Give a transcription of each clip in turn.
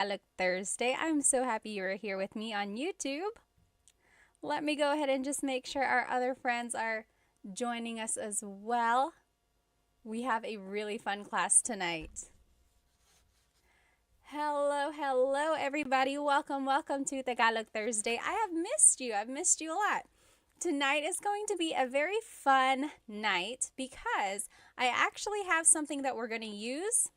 Tagalog Thursday. I'm so happy you're here with me on YouTube. Let me go ahead and just make sure our other friends are joining us as well. We have a really fun class tonight. Hello, everybody. Welcome to Tagalog Thursday. I have missed you. I've missed you a lot. Tonight is going to be a very fun night because I actually have something that we're going to use,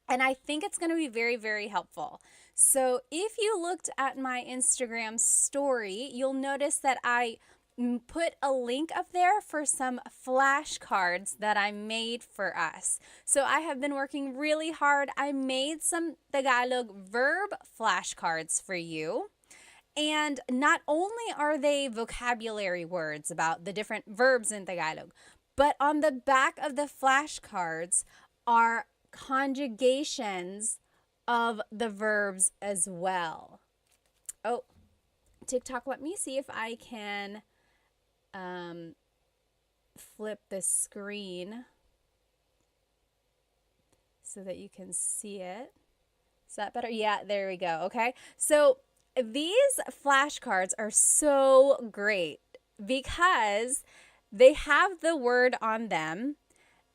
and I think it's going to be very helpful. So if you looked at my Instagram story, you'll notice that I put a link up there for some flashcards that I made for us. So I have been working really hard. I made some Tagalog verb flashcards for you. And not only are they vocabulary words about the different verbs in Tagalog, but on the back of the flashcards are conjugations of the verbs as well. Oh, TikTok, let me see if I can flip the screen so that you can see it. Is that better? Yeah, there we go. Okay. So these flashcards are so great because they have the word on them,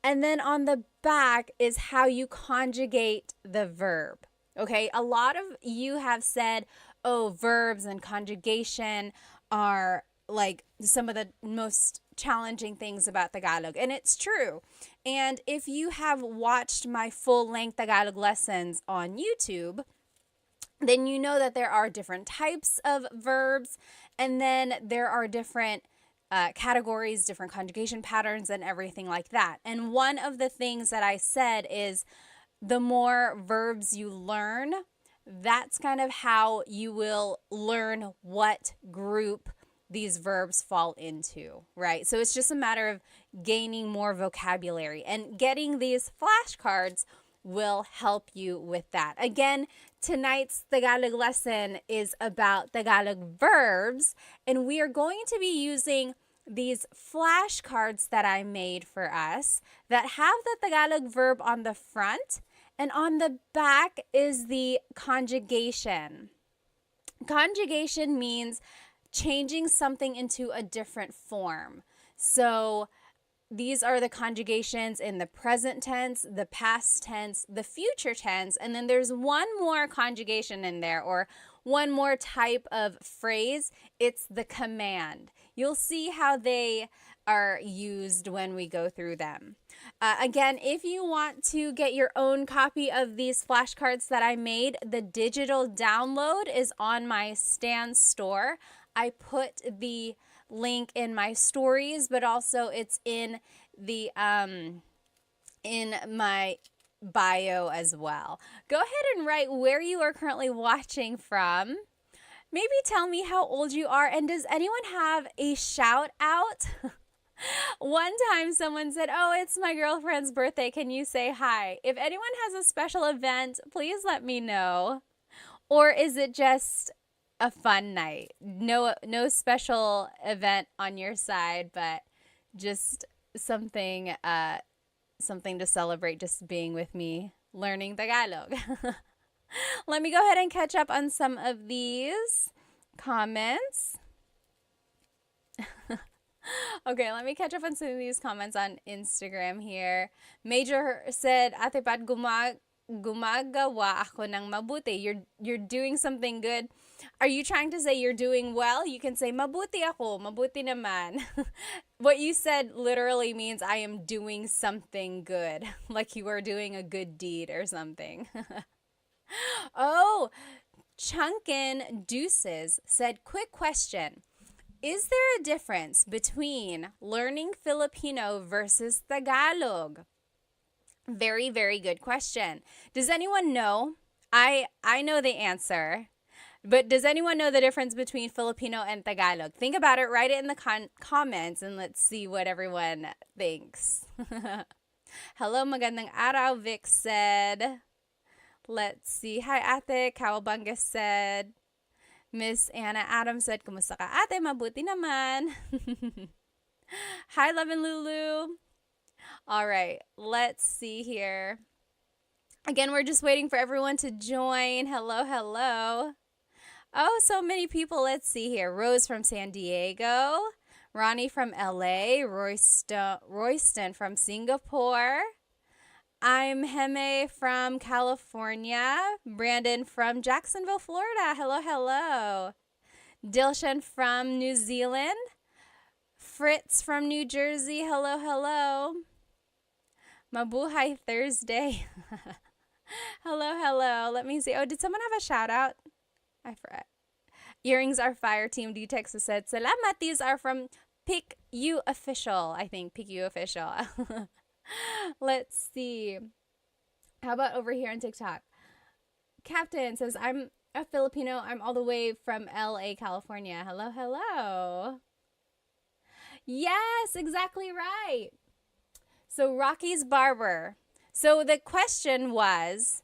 and then on the back is how you conjugate the verb. Okay, a lot of you have said, oh, verbs and conjugation are like some of the most challenging things about Tagalog. And it's true. And if you have watched my full-length Tagalog lessons on YouTube, then you know that there are different types of verbs, and then there are different categories, different conjugation patterns, and everything like that. And one of the things that I said is the more verbs you learn, that's kind of how you will learn what group these verbs fall into, right? So it's just a matter of gaining more vocabulary, and getting these flashcards will help you with that. Again, tonight's Tagalog lesson is about Tagalog verbs, and we are going to be using these flashcards that I made for us that have the Tagalog verb on the front, and on the back is the conjugation. Conjugation means changing something into a different form. So these are the conjugations in the present tense, the past tense, the future tense, and then there's one more conjugation in there, or one more type of phrase. It's the command. You'll see how they are used when we go through them. Again, if you want to get your own copy of these flashcards that I made, the digital download is on my Stan store. I put the link in my stories, but also it's in the in my bio as well. Go ahead and write where you are currently watching from. Maybe tell me how old you are, and does anyone have a shout out? One time someone said, oh, it's my girlfriend's birthday. Can you say hi? If anyone has a special event, please let me know. Or is it just a fun night? No special event on your side, but just something to celebrate just being with me learning Tagalog. Let me go ahead and catch up on some of these comments. Okay, let me catch up on some of these comments on Instagram here. Major said, Ate Pat, gumagawa ako ng mabuti. You're doing something good. Are you trying to say you're doing well? You can say, mabuti ako, mabuti naman. What you said literally means I am doing something good, like you are doing a good deed or something. Oh, Chunkin Deuces said, quick question. Is there a difference between learning Filipino versus Tagalog? Very good question. Does anyone know? I know the answer, but does anyone know the difference between Filipino and Tagalog? Think about it, write it in the comments, and let's see what everyone thinks. Hello, magandang araw, Vic said. Let's see. Hi, Ate. Kawabanga said. Miss Anna Adams said, kumusta ka, ate? Mabuti naman. Hi, Love and Lulu. All right, let's see here. Again, we're just waiting for everyone to join. Hello, hello. Oh, so many people. Let's see here. Rose from San Diego, Ronnie from LA, Royston from Singapore. I'm Heme from California, Brandon from Jacksonville, Florida. Hello, hello. Dilshan from New Zealand, Fritz from New Jersey. Hello, hello. Mabuhay Thursday. Hello, hello. Let me see. Oh, did someone have a shout out? I forgot. Earrings are fire. Team D Texas said, Salamat. These are from Pick You Official. I think Pick You Official. Let's see. How about over here on TikTok? Captain says, I'm a Filipino. I'm all the way from LA, California. Hello, hello. Yes, exactly right. So Rocky's Barber. So the question was,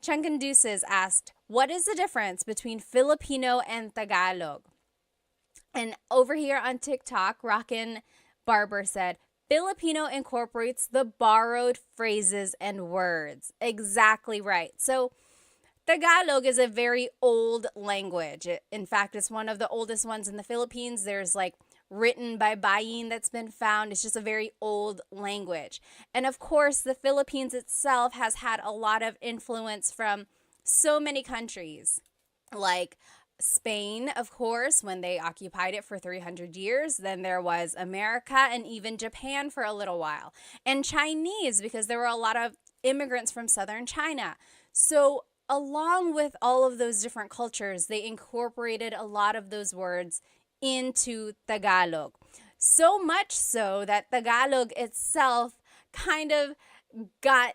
Chunkin Deuces asked, what is the difference between Filipino and Tagalog? And over here on TikTok, Rockin' Barber said, Filipino incorporates the borrowed phrases and words. Exactly right. So Tagalog is a very old language. In fact, it's one of the oldest ones in the Philippines. There's like written by Bayin that's been found. It's just a very old language. And of course, the Philippines itself has had a lot of influence from so many countries, like Spain, of course, when they occupied it for 300 years. Then there was America and even Japan for a little while. And Chinese, because there were a lot of immigrants from southern China. So along with all of those different cultures, they incorporated a lot of those words into Tagalog. So much so that Tagalog itself kind of got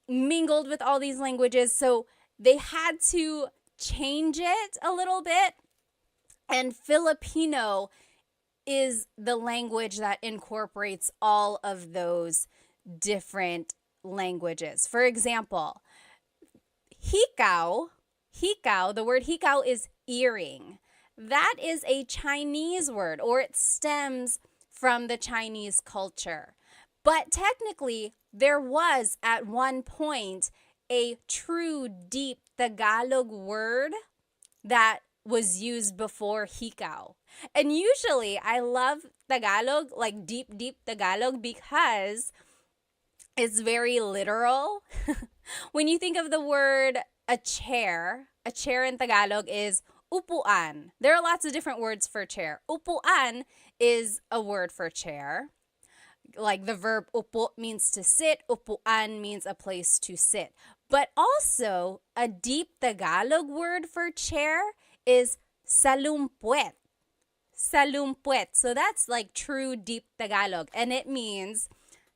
mingled with all these languages. So they had to change it a little bit. And Filipino is the language that incorporates all of those different languages. For example, hikaw, the word hikaw is earring. That is a Chinese word, or it stems from the Chinese culture. But technically, there was at one point a true deep Tagalog word that was used before hikaw. And usually, I love Tagalog, like deep Tagalog, because it's very literal. When you think of the word a chair in Tagalog is upuan. There are lots of different words for chair. Upuan is a word for chair. Like the verb upo means to sit, upuan means a place to sit. But also, a deep Tagalog word for chair is salumpuet. Salumpuet. So that's like true deep Tagalog. And it means,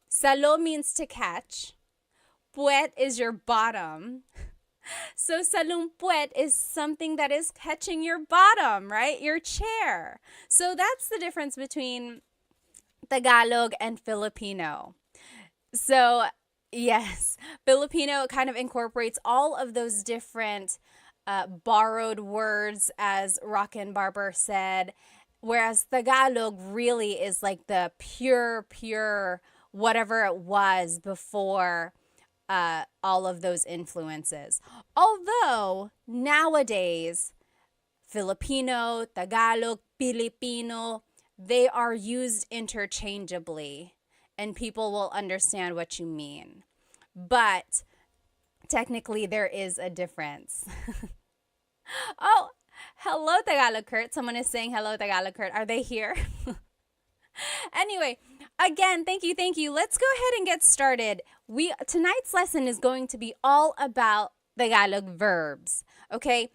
salo means to catch. Puet is your bottom. So salumpuet is something that is catching your bottom, right? Your chair. So that's the difference between Tagalog and Filipino. So yes, Filipino kind of incorporates all of those different borrowed words, as Rockin' Barber said, whereas Tagalog really is like the pure whatever it was before all of those influences. Although nowadays, Filipino, Tagalog, Filipino, they are used interchangeably and people will understand what you mean. But technically, there is a difference. Oh, hello, Tagalog Kurt. Someone is saying hello, Tagalog Kurt. Are they here? Anyway, again, thank you. Let's go ahead and get started. Tonight's lesson is going to be all about Tagalog verbs, okay?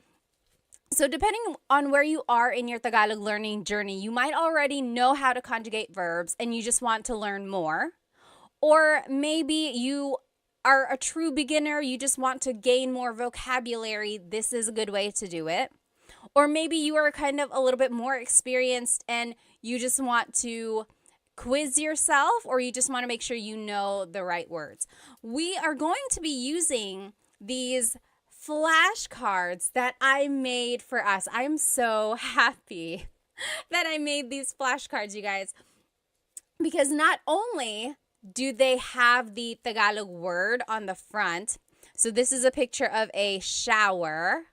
So depending on where you are in your Tagalog learning journey, you might already know how to conjugate verbs and you just want to learn more. Or maybe you are a true beginner, you just want to gain more vocabulary. This is a good way to do it. Or maybe you are kind of a little bit more experienced and you just want to quiz yourself, or you just want to make sure you know the right words. We are going to be using these flashcards that I made for us. I'm so happy that I made these flashcards, you guys, because not only do they have the Tagalog word on the front, So this is a picture of a shower.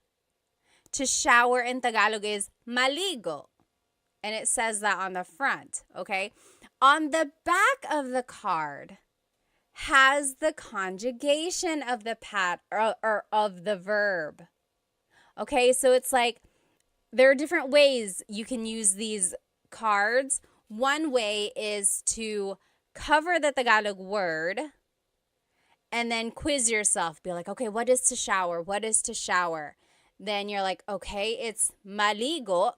To shower in Tagalog is maligo. And it says that on the front, okay? On the back of the card has the conjugation of the or of the verb. Okay, so it's like there are different ways you can use these cards. One way is to cover the Tagalog word and then quiz yourself. Be like, okay, what is to shower? What is to shower? Then you're like, okay, it's maligo.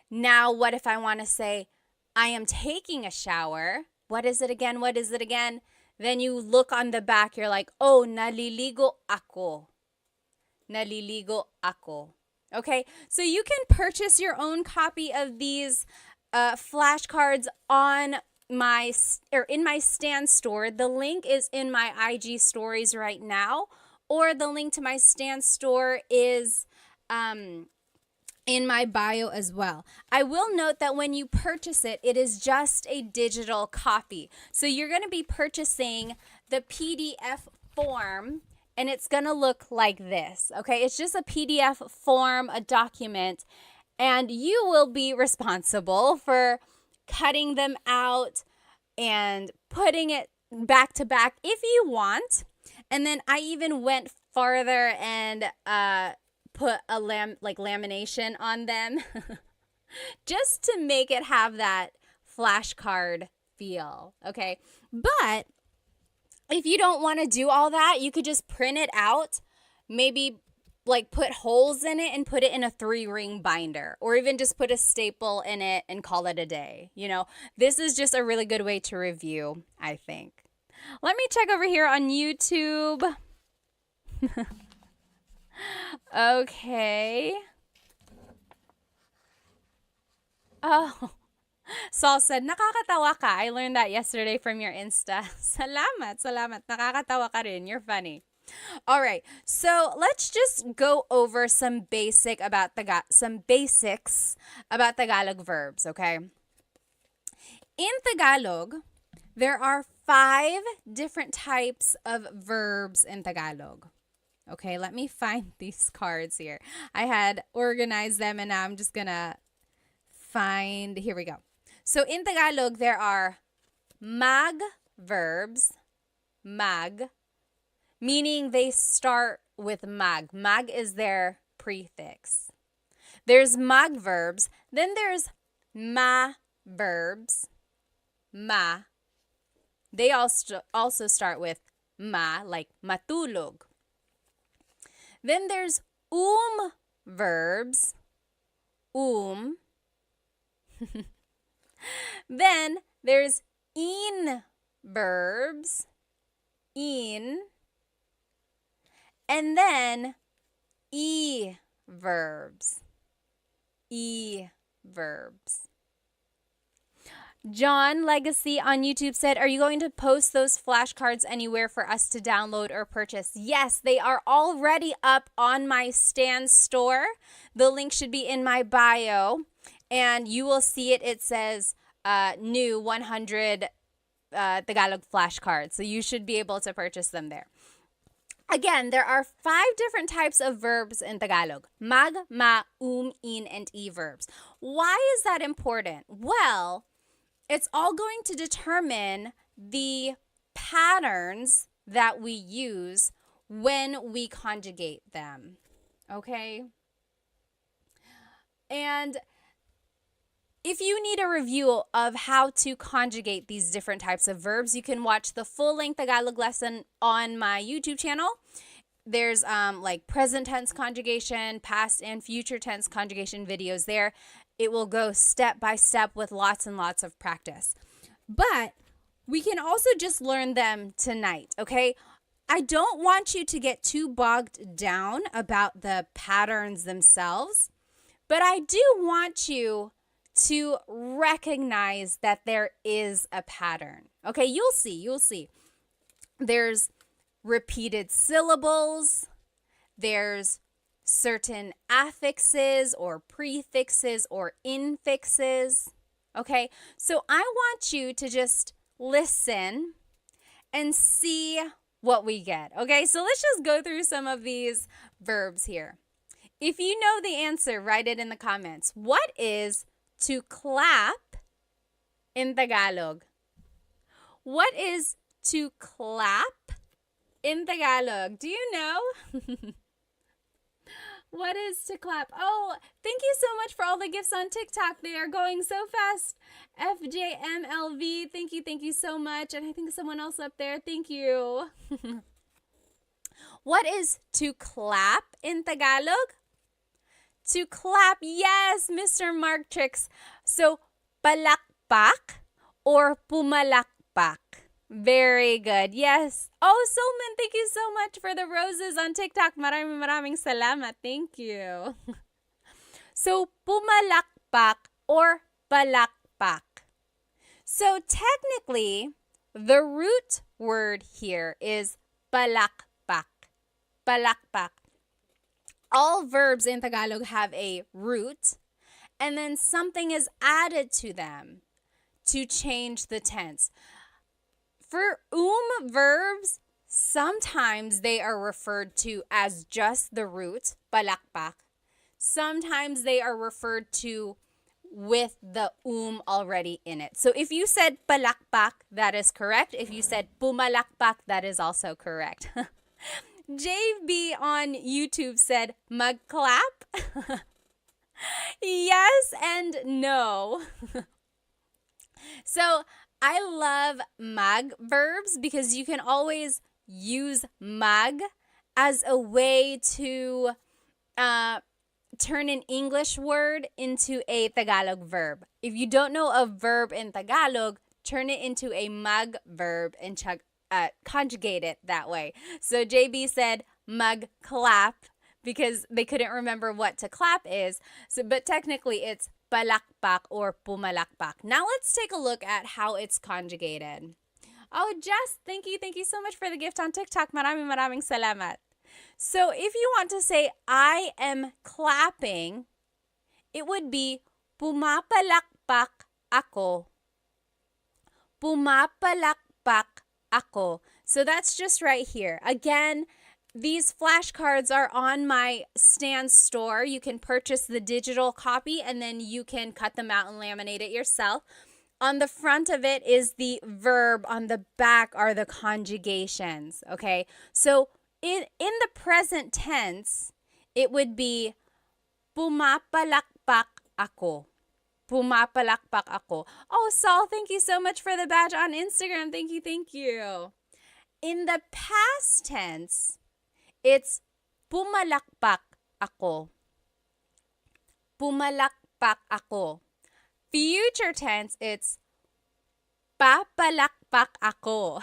Now, what if I want to say, I am taking a shower? What is it again? What is it again? Then you look on the back. You're like, oh, naliligo ako. Naliligo ako. Okay, so you can purchase your own copy of these flashcards on in my Stan store. The link is in my IG stories right now, or the link to my Stan store is in my bio as well. I will note that when you purchase it, it is just a digital copy. So you're going to be purchasing the PDF form, and it's going to look like this, okay? It's just a PDF form, a document, and you will be responsible for cutting them out and putting it back to back if you want. And then I even went farther and put a lamination on them just to make it have that flashcard feel, okay? But if you don't want to do all that, you could just print it out, maybe like put holes in it and put it in a 3-ring binder, or even just put a staple in it and call it a day. You know, this is just a really good way to review, I think. Let me check over here on YouTube. Okay. Oh, Saul said, nakakatawa ka. I learned that yesterday from your Insta. Salamat, salamat. Nakakatawa ka rin. You're funny. All right, so let's just go over some basics about Tagalog verbs, okay? In Tagalog, there are 5 different types of verbs in Tagalog. Okay, let me find these cards here. I had organized them and now I'm just gonna find, here we go. So in Tagalog, there are mag verbs, mag, meaning they start with mag. Mag is their prefix. There's mag verbs. Then there's ma verbs, ma. They also start with ma, like matulog. Then there's verbs, Then there's in verbs, in. And then verbs, verbs. John Legacy on YouTube said, are you going to post those flashcards anywhere for us to download or purchase? Yes, they are already up on my Stan store. The link should be in my bio, and you will see it. It says new 100 Tagalog flashcards, so you should be able to purchase them there. Again, there are 5 different types of verbs in Tagalog. Mag, ma, in, and e verbs. Why is that important? Well, it's all going to determine the patterns that we use when we conjugate them, okay? And if you need a review of how to conjugate these different types of verbs, you can watch the full-length Tagalog lesson on my YouTube channel. There's like present tense conjugation, past and future tense conjugation videos there. It will go step by step with lots and lots of practice. But we can also just learn them tonight, okay? I don't want you to get too bogged down about the patterns themselves, but I do want you to recognize that there is a pattern. Okay, you'll see. There's repeated syllables. There's certain affixes or prefixes or infixes. Okay, so I want you to just listen and see what we get. Okay, so let's just go through some of these verbs here. If you know the answer, write it in the comments. What is to clap in Tagalog? What is to clap in Tagalog? Do you know? What is to clap? Oh, thank you so much for all the gifts on TikTok. They are going so fast. FJMLV, thank you so much. And I think someone else up there, thank you. What is to clap in Tagalog? To clap, yes, Mr. Mark Tricks. So, palakpak or pumalakpak. Very good. Yes. Oh, Solman, thank you so much for the roses on TikTok. Maraming salamat. Thank you. So, pumalakpak or palakpak. So, technically, the root word here is palakpak. Palakpak. All verbs in Tagalog have a root, and then something is added to them to change the tense. For verbs, sometimes they are referred to as just the root, palakpak. Sometimes they are referred to with the already in it. So if you said palakpak, that is correct. If you said pumalakpak, that is also correct. JB on YouTube said magclap. Yes and no. So I love mag verbs because you can always use mag as a way to turn an English word into a Tagalog verb. If you don't know a verb in Tagalog, turn it into a mag verb and conjugate it that way. So JB said magclap because they couldn't remember what to clap is. So, but technically it's palakpak or pumalakpak. Now let's take a look at how it's conjugated. Oh, Jess, thank you so much for the gift on TikTok. Maraming salamat. So if you want to say I am clapping, it would be pumapalakpak ako. Pumapalakpak ako. So that's just right here. Again, these flashcards are on my Stan store. You can purchase the digital copy and then you can cut them out and laminate it yourself. On the front of it is the verb. On the back are the conjugations. Okay, so in the present tense, it would be pumapalakpak ako. Pumapalakpak ako. Oh, Saul, thank you so much for the badge on Instagram. Thank you. In the past tense, it's pumalakpak ako. Pumalakpak ako. Future tense, it's papalakpak ako.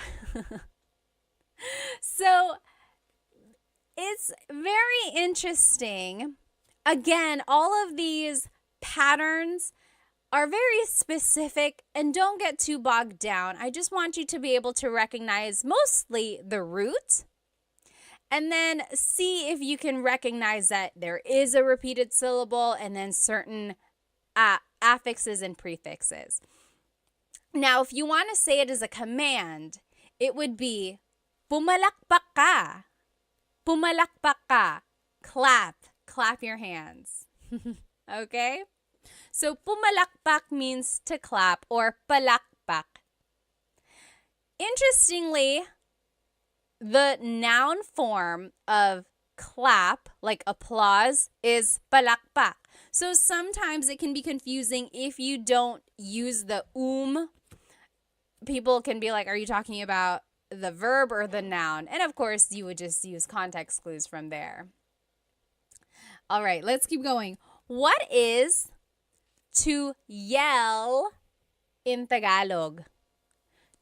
So, it's very interesting. Again, all of these patterns are very specific and don't get too bogged down. I just want you to be able to recognize mostly the root and then see if you can recognize that there is a repeated syllable and then certain affixes and prefixes. Now, if you want to say it as a command, it would be pumalakpak ka. Pumalakpak ka. Clap your hands. Okay? So pumalakpak means to clap or palakpak. Interestingly, the noun form of clap, like applause, is palakpak. So sometimes it can be confusing if you don't use the People can be like, are you talking about the verb or the noun? And of course, you would just use context clues from there. All right, let's keep going. What is to yell in Tagalog?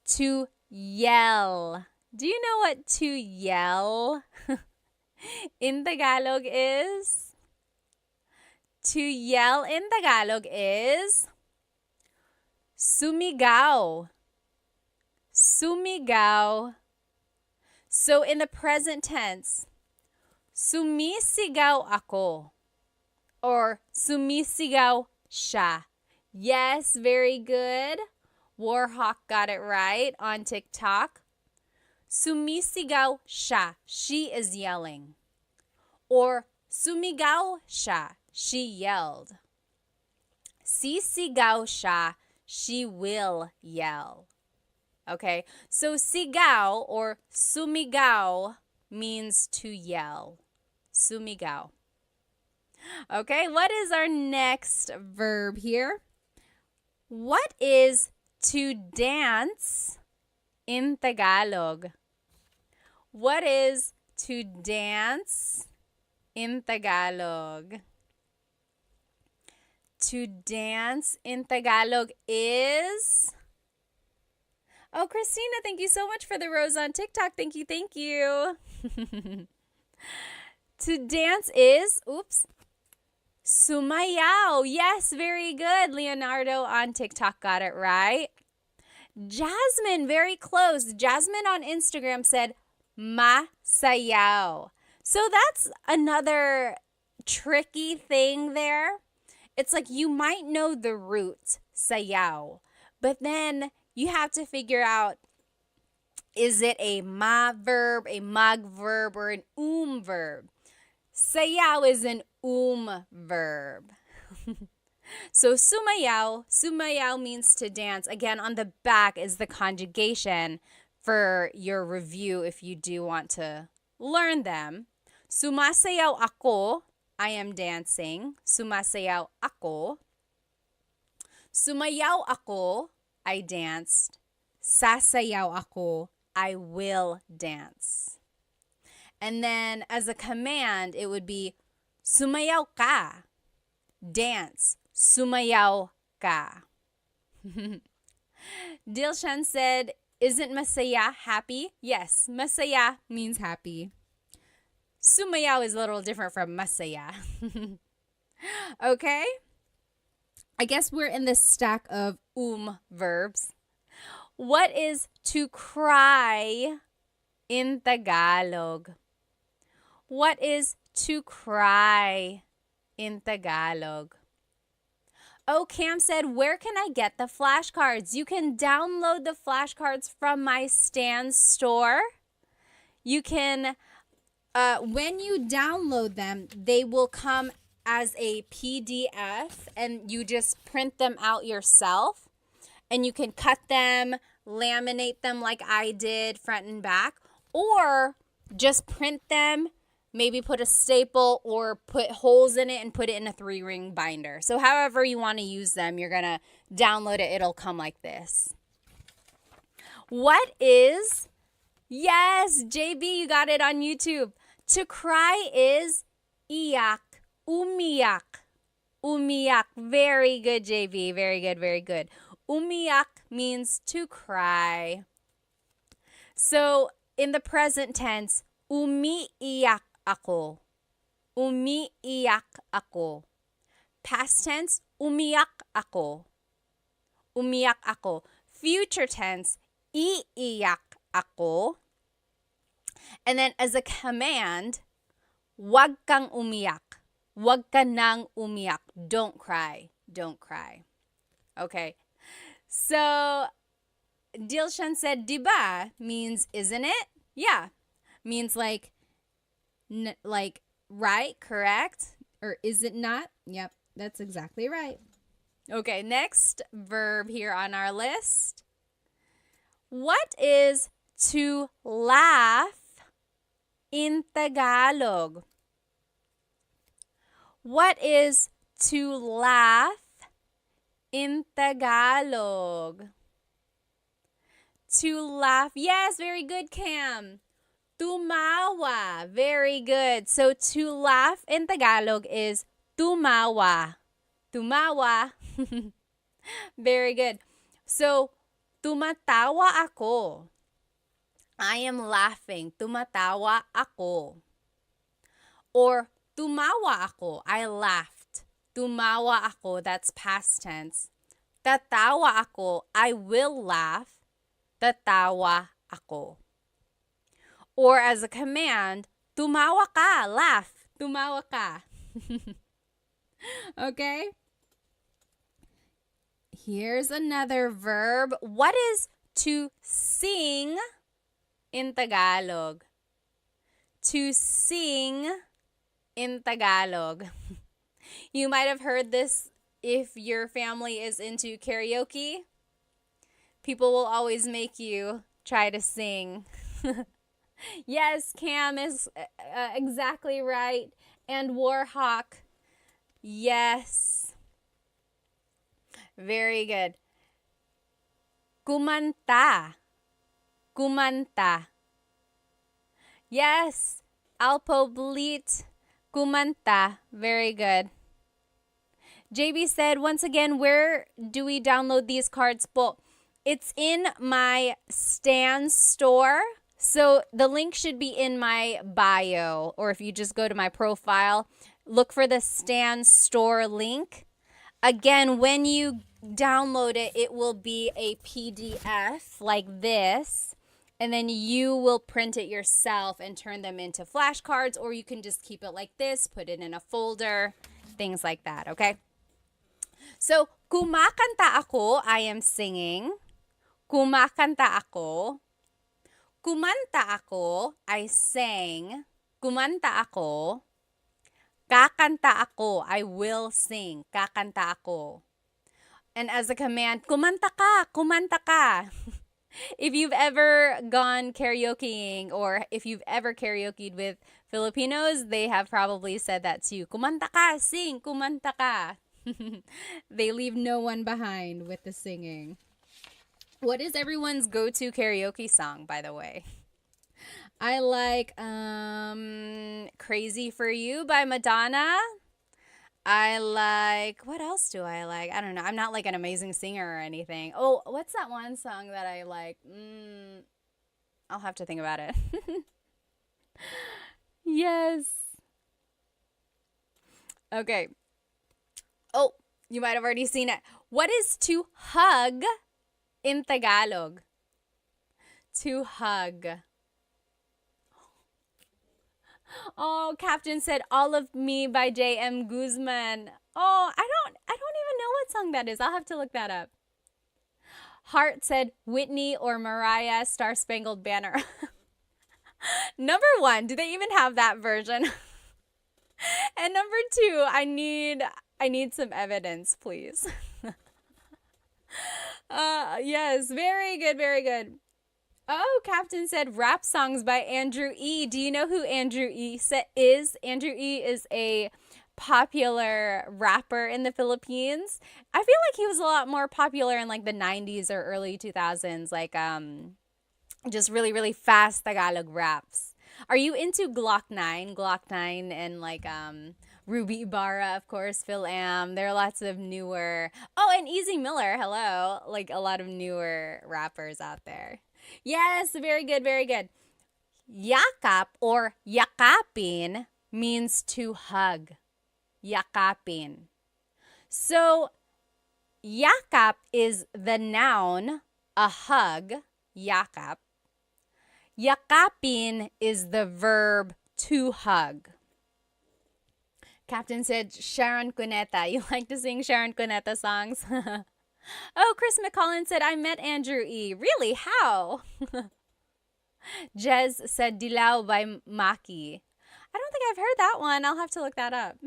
To yell. Do you know what to yell in Tagalog is? To yell in Tagalog is sumigaw. Sumigaw. So in the present tense, sumisigaw ako or sumisigaw siya. Yes, very good. Warhawk got it right on TikTok. Sumisigaw siya. She is yelling. Or sumigaw siya. She yelled. Sisigaw siya. She will yell. Okay, so sigaw or sumigaw means to yell. Sumigaw. Okay, what is our next verb here? What is to dance in Tagalog? What is to dance in Tagalog? To dance in Tagalog is... Oh, Christina, thank you so much for the rose on TikTok. Thank you, thank you. To dance is, sumayaw. Yes, very good. Leonardo on TikTok got it right. Jasmine, very close. Jasmine on Instagram said masayaw. So that's another tricky thing there. It's like you might know the root, sayaw, but then you have to figure out, is it a ma verb, a mag verb, or an verb? Sayaw is an verb. So sumayaw means to dance. Again, on the back is the conjugation for your review if you do want to learn them. Sumasayaw ako, I am dancing. Sumasayaw ako. Sumayaw ako, I danced. Sasayaw ako, I will dance. And then as a command, it would be sumayaw ka. Dance. Sumayaw ka. Dilshan said, isn't masaya happy? Yes, masaya means happy. Sumayaw is a little different from masaya. Okay? I guess we're in this stack of verbs. What is to cry in Tagalog? What is to cry in Tagalog? Oh, Cam said, where can I get the flashcards? You can download the flashcards from my Stan store. You can, when you download them, they will come as a PDF and you just print them out yourself. And you can cut them, laminate them like I did, front and back, or just print them, maybe put a staple or put holes in it and put it in a 3-ring binder. So however you want to use them, you're going to download it. It'll come like this. What is, yes, JB, you got it on YouTube. To cry is iyak, umiyak, umiyak. Very good, JB. Very good, very good. Umiyak means to cry. So in the present tense, umiiyak ako. Umiiyak ako. Past tense, umiyak ako. Umiyak ako. Future tense, iiyak ako. And then as a command, wag kang umiyak. Wag ka nang umiyak. Don't cry. Don't cry. Okay. So Dilshan said, diba means isn't it? Yeah. Means like right, correct? Or is it not? Yep, that's exactly right. Okay, next verb here on our list. What is to laugh in Tagalog? What is to laugh in Tagalog? To laugh. Yes, very good, Cam. Tumawa. Very good. So to laugh in Tagalog is tumawa. Tumawa. Very good. So tumatawa ako. I am laughing. Tumatawa ako. Or tumawa ako. I laughed. Tumawa ako. That's past tense. Tatawa ako. I will laugh. Tatawa ako. Or as a command, tumawa ka, laugh. Tumawa ka. Okay? Here's another verb. What is to sing in Tagalog. To sing in Tagalog. You might have heard this if your family is into karaoke. People will always make you try to sing. Yes, Cam is exactly right. And Warhawk. Yes. Very good. Kumanta. Kumanta. Yes. Alpoblit. Kumanta. Very good. JB said, once again, where do we download these cards po? It's in my Stan store. So the link should be in my bio, or if you just go to my profile, look for the Stan store link. Again, when you download it, it will be a PDF like this, and then you will print it yourself and turn them into flashcards, or you can just keep it like this, put it in a folder, things like that, okay? So, kumakanta ako, I am singing. Kumakanta ako. Kumanta ako, I sang. Kumanta ako. Kakanta ako, I will sing. Kakanta ako. And as a command, kumanta ka, kumanta ka. If you've ever gone karaokeing or if you've ever karaokeed with Filipinos, they have probably said that to you. Kumanta ka, sing, kumanta ka. They leave no one behind with the singing. What is everyone's go-to karaoke song, by the way? I like Crazy for You by Madonna. I like, what else do I like? I don't know. I'm not like an amazing singer or anything. Oh, what's that one song that I like? I'll have to think about it. Yes. Okay. Oh, you might have already seen it. What is to hug in Tagalog? To hug. Oh, Captain said All of Me by J.M. Guzman. Oh, I don't even know what song that is. I'll have to look that up. Hart said Whitney or Mariah Star Spangled Banner. Number 1, do they even have that version? And number 2, I need some evidence, please. Yes, very good, very good. Oh, Captain said rap songs by Andrew E. Do you know who Andrew E. is? Andrew E. is a popular rapper in the Philippines. I feel like he was a lot more popular in like the 90s or early 2000s, like just really, really fast Tagalog raps. Are you into Glock 9? Glock 9 and like Ruby Ibarra, of course, Phil Am. There are lots of newer. Oh, and Easy Miller, hello. Like a lot of newer rappers out there. Yes, very good, very good. Yakap or yakapin means to hug. Yakapin. So, yakap is the noun, a hug, yakap. Yakapin is the verb to hug. Captain said Sharon Cuneta. You like to sing Sharon Cuneta songs? Oh, Chris McCollin said, I met Andrew E. Really? How? Jez said Dilaw by Maki. I don't think I've heard that one. I'll have to look that up.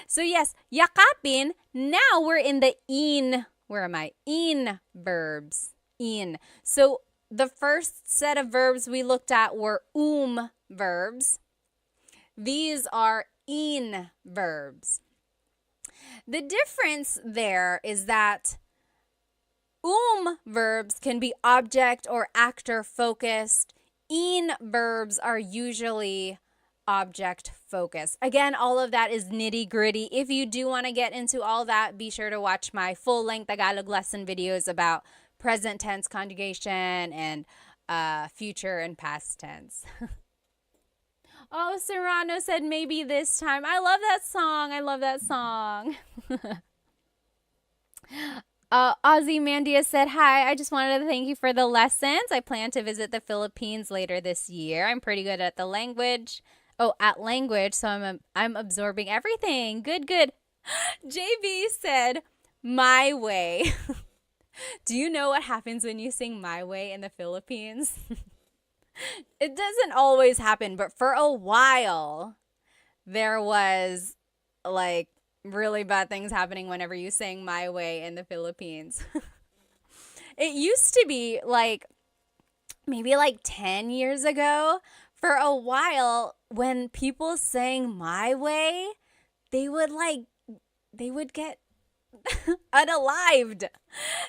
So yes, yakapin. Now we're in the in. Where am I? In verbs. In. So the first set of verbs we looked at were verbs. These are in verbs. The difference there is that verbs can be object or actor focused. In verbs are usually object focused. Again, all of that is nitty gritty. If you do want to get into all that, be sure to watch my full length Tagalog lesson videos about present tense conjugation and future and past tense. Oh, Serrano said maybe this time. I love that song. I love that song. Ozzy Mandia said, hi, I just wanted to thank you for the lessons. I plan to visit the Philippines later this year. I'm pretty good at the language. Oh, at language, so I'm absorbing everything. Good, good. JB said, my way. Do you know what happens when you sing My Way in the Philippines? It doesn't always happen, but for a while, there was like really bad things happening whenever you sang My Way in the Philippines. It used to be like maybe like 10 years ago, for a while, when people sang My Way, they would like, they would get unalived.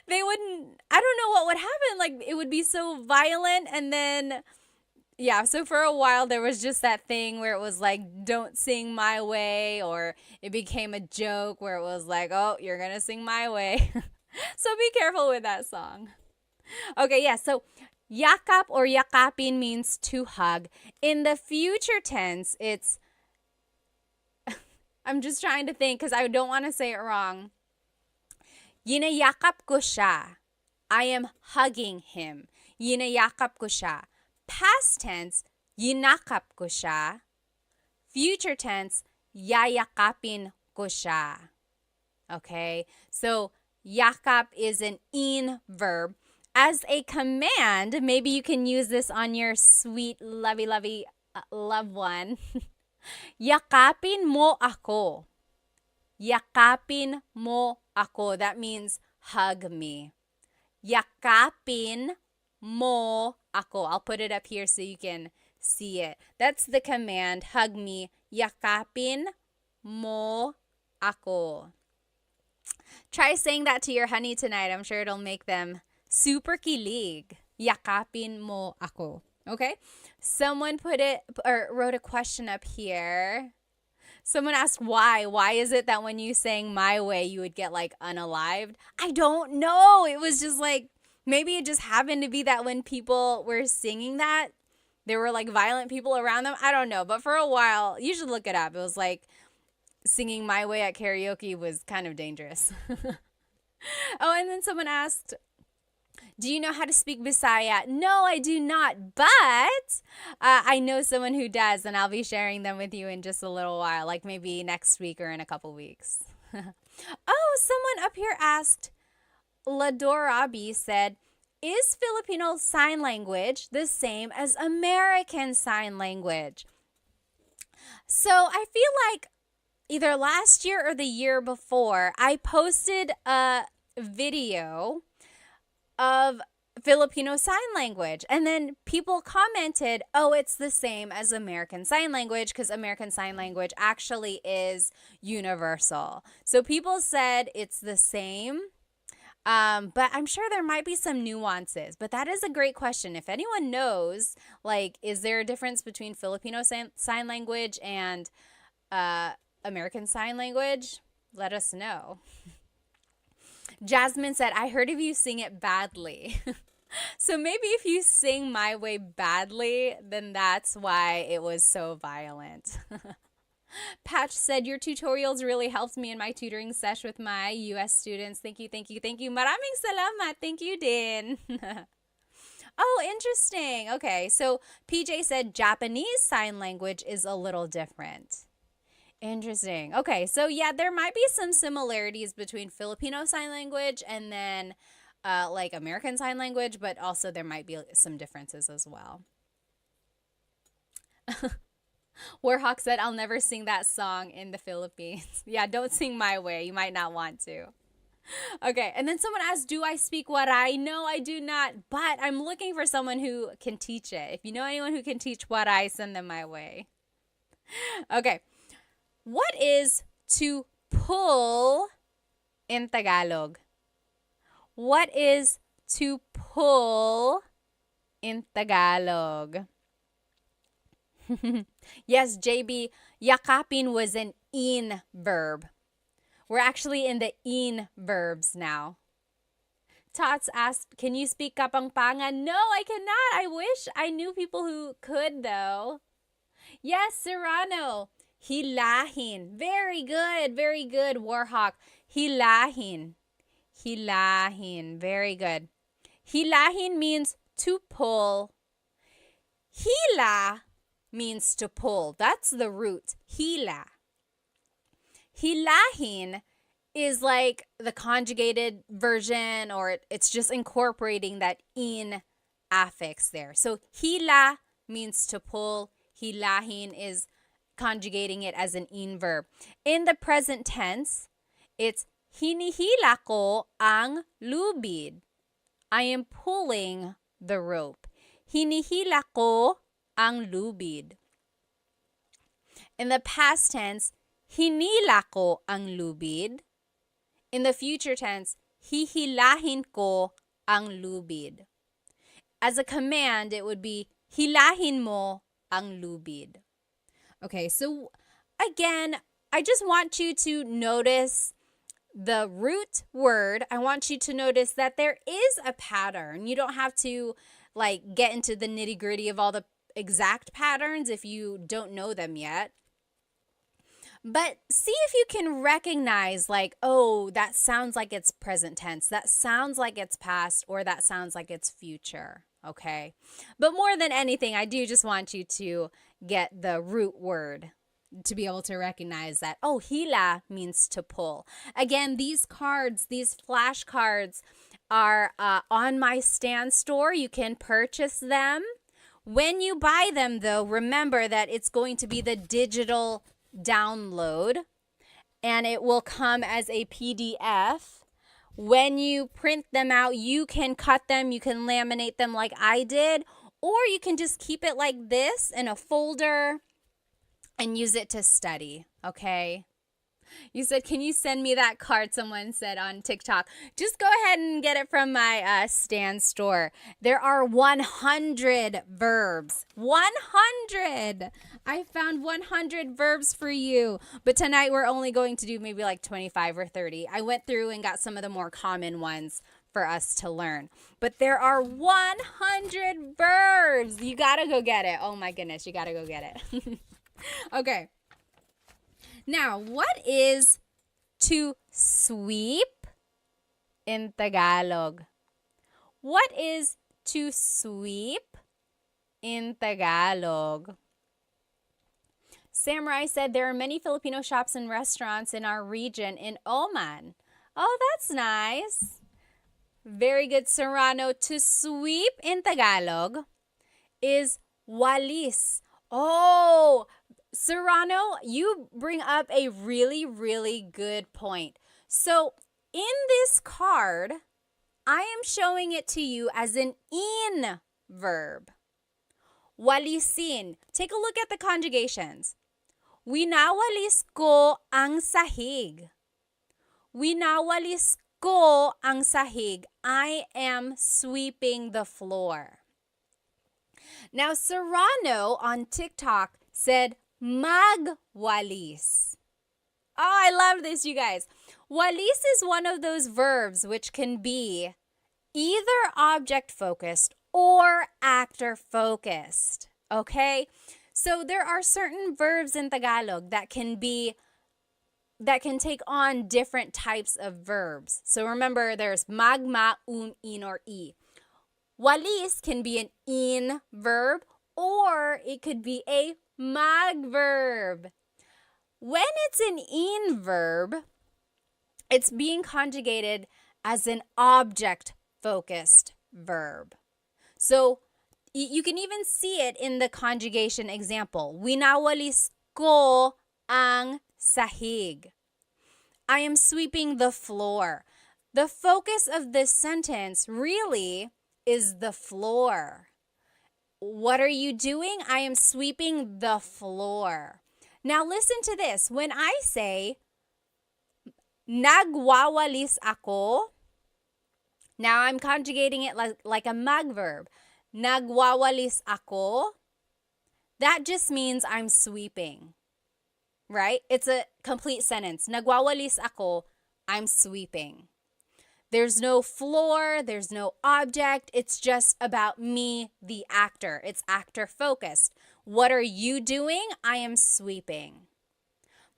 They wouldn't, I don't know what would happen. Like, it would be so violent. And then, yeah, so for a while, there was just that thing where it was like, don't sing My Way, or it became a joke where it was like, oh, you're going to sing My Way. So be careful with that song. Okay, yeah, so yakap or yakapin means to hug. In the future tense, it's, I'm just trying to think because I don't want to say it wrong. Yinayakap ko siya. I am hugging him. Yinayakap ko siya. Past tense, yinakap ko siya. Future tense, yayakapin ko siya. Okay, so yakap is an in verb. As a command, maybe you can use this on your sweet, lovey, loved one. Yakapin mo ako. Yakapin mo ako. That means hug me. Yakapin mo ako. I'll put it up here so you can see it. That's the command. Hug me. Yakapin mo ako. Try saying that to your honey tonight. I'm sure it'll make them super kilig. Yakapin mo ako. Okay? Someone put it or wrote a question up here. Someone asked why. Why is it that when you sang My Way, you would get like unalived? I don't know. It was just like, maybe it just happened to be that when people were singing that, there were like violent people around them. I don't know. But for a while, you should look it up. It was like singing My Way at karaoke was kind of dangerous. Oh, and then someone asked, do you know how to speak Bisaya? No, I do not, but I know someone who does, and I'll be sharing them with you in just a little while, like maybe next week or in a couple weeks. Oh, someone up here asked, Ladorabi said, is Filipino Sign Language the same as American Sign Language? So I feel like either last year or the year before, I posted a video of Filipino Sign Language. And then people commented, oh, it's the same as American Sign Language because American Sign Language actually is universal. So people said it's the same. But I'm sure there might be some nuances. But that is a great question. If anyone knows, like, is there a difference between Filipino Sign Language and American Sign Language? Let us know. Jasmine said, I heard of you sing it badly. So maybe if you sing My Way badly, then that's why it was so violent. Patch said, your tutorials really helped me in my tutoring sesh with my US students. Thank you, thank you, thank you. Maraming salamat. Thank you din. Oh, interesting. Okay, so PJ said Japanese Sign Language is a little different. Interesting. Okay, so yeah, there might be some similarities between Filipino Sign Language and then like American Sign Language, but also there might be some differences as well. Warhawk said, I'll never sing that song in the Philippines. Yeah, don't sing My Way. You might not want to. Okay, and then someone asked, do I speak Waray? No, I do not, but I'm looking for someone who can teach it. If you know anyone who can teach Waray, send them my way. Okay. What is to pull in Tagalog? What is to pull in Tagalog? Yes, JB, yakapin was an in verb. We're actually in the in verbs now. Tots asked, can you speak Kapampangan? No, I cannot. I wish I knew people who could, though. Yes, Serrano. Hilahin. Very good. Very good, Warhawk. Hilahin. Hilahin. Very good. Hilahin means to pull. Hila means to pull. That's the root. Hila. Hilahin is like the conjugated version, or it's just incorporating that in affix there. So hila means to pull. Hilahin is conjugating it as an in verb. In the present tense, it's hinihila ko ang lubid. I am pulling the rope. Hinihila ko ang lubid. In the past tense, hinila ko ang lubid. In the future tense, hihilahin ko ang lubid. As a command, it would be hilahin mo ang lubid. Okay, so again, I just want you to notice the root word. I want you to notice that there is a pattern. You don't have to get into the nitty-gritty of all the exact patterns if you don't know them yet. But see if you can recognize oh, that sounds like it's present tense. That sounds like it's past, or that sounds like it's future. Okay. But more than anything, I do just want you to get the root word to be able to recognize that, oh, hila means to pull. Again, these cards, these flashcards are on my stand store. You can purchase them. When you buy them, though, remember that it's going to be the digital download, and it will come as a PDF. When you print them out, you can cut them, you can laminate them like I did, or you can just keep it like this in a folder and use it to study, okay? You said, can you send me that card? Someone said on TikTok. Just go ahead and get it from my stand store. There are 100 verbs. 100! I found 100 verbs for you. But tonight we're only going to do maybe 25 or 30. I went through and got some of the more common ones for us to learn. But there are 100 verbs. You gotta go get it. Oh my goodness, you gotta go get it. Okay. Now, what is to sweep in Tagalog? What is to sweep in Tagalog? Samurai said there are many Filipino shops and restaurants in our region in Oman. Oh, that's nice. Very good, Serrano. To sweep in Tagalog is walis. Oh, Serrano, you bring up a really, really good point. So in this card, I am showing it to you as an in verb. Walisin. Take a look at the conjugations. Winawalis ko ang sahig. Winawalis ko ang sahig. I am sweeping the floor. Now, Serrano on TikTok said magwalis. Oh, I love this, you guys. Walis is one of those verbs which can be either object-focused or actor-focused, okay? So there are certain verbs in Tagalog that can take on different types of verbs. So remember, there's magma, in, or i. Walis can be an in verb, or it could be a mag verb. When it's an in verb, it's being conjugated as an object-focused verb. So you can even see it in the conjugation example. Winawalis ko ang sahig. I am sweeping the floor. The focus of this sentence really is the floor. What are you doing? I am sweeping the floor. Now listen to this. When I say, nagwawalis ako, now I'm conjugating it like a mag verb. Nagwawalis ako, that just means I'm sweeping, right? It's a complete sentence. Nagwawalis ako, I'm sweeping. There's no floor, there's no object. It's just about me, the actor. It's actor focused. What are you doing? I am sweeping.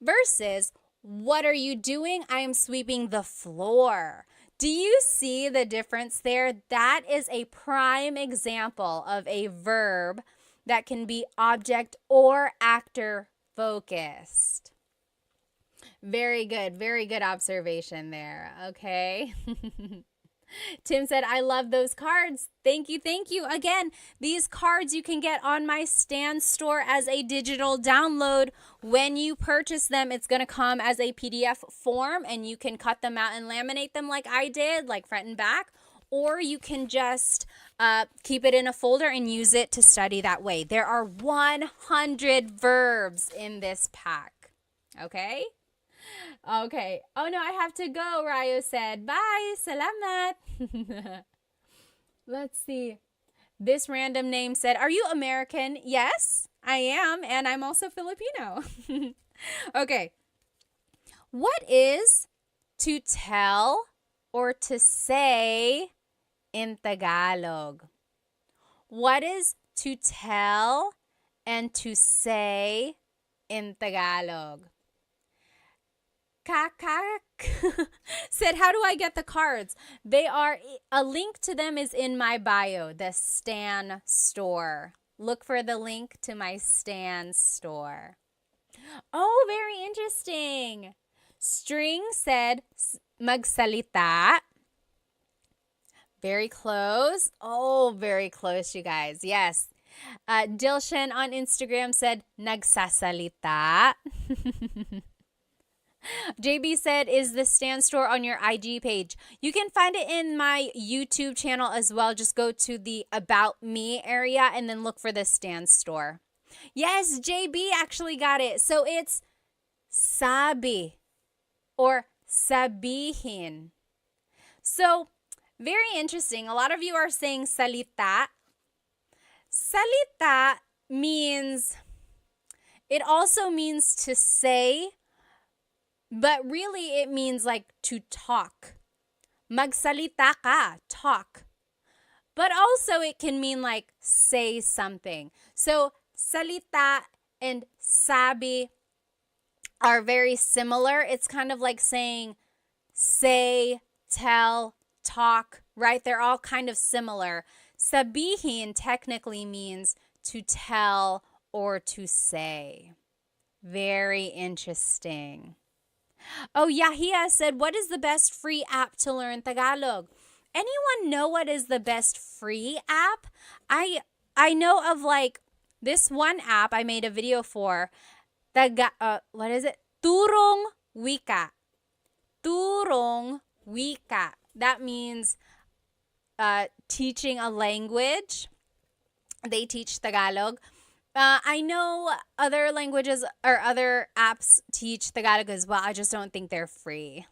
Versus, what are you doing? I am sweeping the floor. Do you see the difference there? That is a prime example of a verb that can be object or actor focused. Very good observation there, okay? Tim said, I love those cards. Thank you. Thank you. Again, these cards you can get on my Stan store as a digital download. When you purchase them, it's going to come as a PDF form and you can cut them out and laminate them like I did, like front and back. Or you can just keep it in a folder and use it to study that way. There are 100 verbs in this pack. Okay? Okay. Oh no, I have to go, Ryo said. Bye. Salamat. Let's see. This random name said, are you American? Yes, I am. And I'm also Filipino. Okay. What is to tell or to say in Tagalog? What is to tell and to say in Tagalog? Kakak said, how do I get the cards? A link to them is in my bio, the Stan store. Look for the link to my Stan store. Oh, very interesting. String said, magsalita. Very close. Oh, very close, you guys. Yes. Dilshan on Instagram said, nagsasalita. JB said, is the Stan store on your IG page? You can find it in my YouTube channel as well. Just go to the About Me area and then look for the Stan store. Yes, JB actually got it. So it's sabi or sabihin. So very interesting. A lot of you are saying salita. Salita means, it also means to say, but really it means like to talk. Magsalita ka, talk. But also it can mean like say something. So salita and sabi are very similar. It's kind of like saying say, tell, talk, right? They're all kind of similar. Sabihin technically means to tell or to say. Very interesting. Oh, Yahia said, what is the best free app to learn Tagalog? Anyone know what is the best free app? I know of like this one app I made a video for. What is it? Turong Wika. Turong Wika. That means teaching a language. They teach Tagalog. I know other languages or other apps teach Tagalog as well. I just don't think they're free.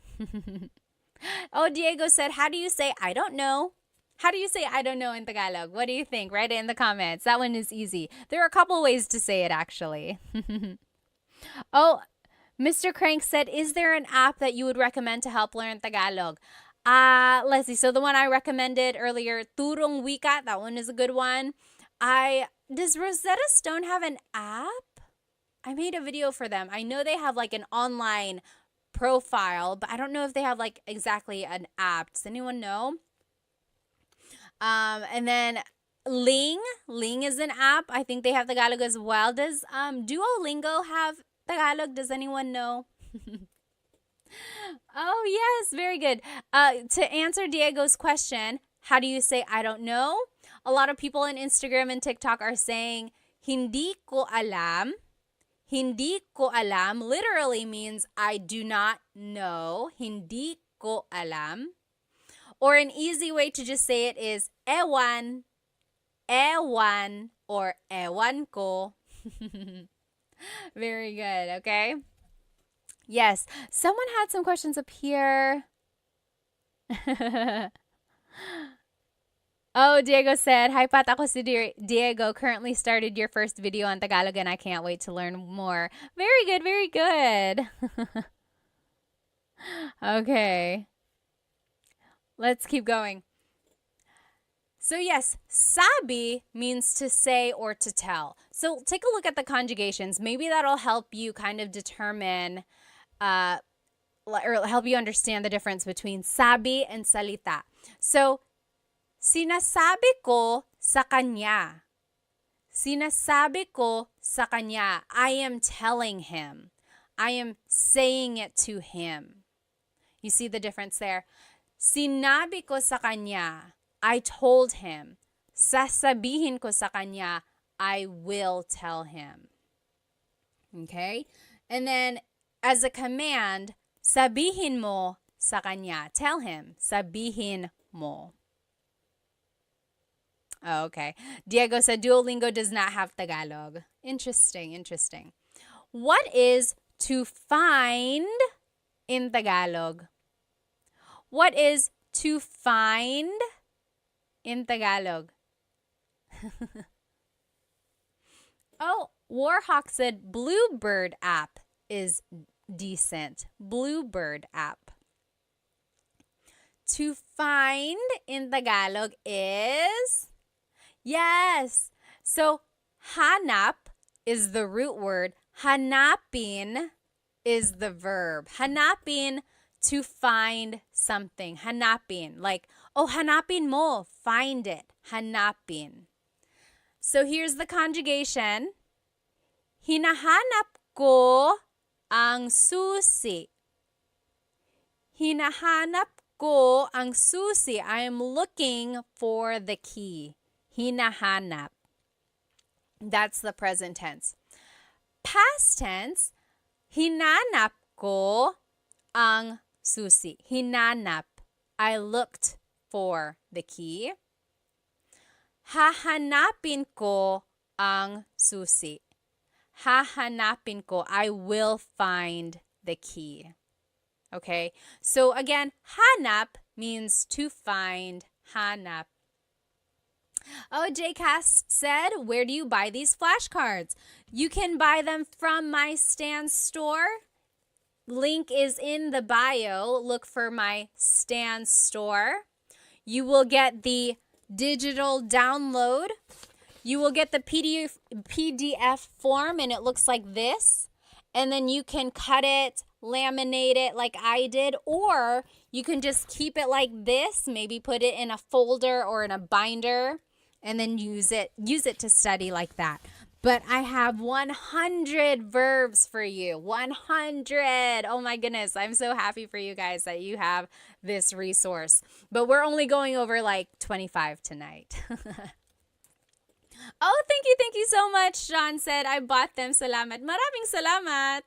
Oh, Diego said, how do you say I don't know? How do you say I don't know in Tagalog? What do you think? Write it in the comments. That one is easy. There are a couple ways to say it actually. Oh, Mr. Crank said, is there an app that you would recommend to help learn Tagalog? Let's see. So the one I recommended earlier, Turong Wika, that one is a good one. Does Rosetta Stone have an app? I made a video for them. I know they have like an online profile, but I don't know if they have like exactly an app. Does anyone know? And then Ling is an app. I think they have Tagalog as well. Does Duolingo have Tagalog? Does anyone know? Oh, yes, very good. To answer Diego's question, how do you say I don't know? A lot of people on Instagram and TikTok are saying hindi ko alam. Hindi ko alam literally means I do not know. Hindi ko alam. Or an easy way to just say it is ewan, ewan, or ewan ko. Very good, okay? Yes, someone had some questions up here. Oh, Diego said, hi Pat, ako si Diego. Currently started your first video on Tagalog and I can't wait to learn more. Very good, very good. Okay. Let's keep going. So yes, sabi means to say or to tell. So take a look at the conjugations. Maybe that'll help you kind of determine or help you understand the difference between sabi and salita. So, sinasabi ko sa kanya. Sinasabi ko sa kanya. I am telling him. I am saying it to him. You see the difference there? Sinabi ko sa kanya. I told him. Sasabihin ko sa kanya. I will tell him. Okay? And then, as a command, sabihin mo sa kanya. Tell him. Sabihin mo. Okay. Diego said Duolingo does not have Tagalog. Interesting, interesting. What is to find in Tagalog? What is to find in Tagalog? Oh, Warhawk said Bluebird app is decent. Bluebird app. To find in Tagalog is, yes. So, hanap is the root word. Hanapin is the verb. Hanapin, to find something. Hanapin. Like, oh, hanapin mo. Find it. Hanapin. So here's the conjugation. Hinahanap ko ang susi. Hinahanap ko ang susi. I am looking for the key. Hinahanap. That's the present tense. Past tense, hinanap ko ang susi. Hinanap. I looked for the key. Hahanapin ko ang susi. Hahanapin ko. I will find the key. Okay? So again, hanap means to find. Hanap. Oh, JCast said, where do you buy these flashcards? You can buy them from my Stan store. Link is in the bio. Look for my Stan store. You will get the digital download. You will get the PDF form, and it looks like this. And then you can cut it, laminate it like I did, or you can just keep it like this, maybe put it in a folder or in a binder, and then use it to study like that. But I have 100 verbs for you. 100. Oh my goodness. I'm so happy for you guys that you have this resource. But we're only going over like 25 tonight. Oh, thank you so much. John said, I bought them. Salamat. Maraming salamat.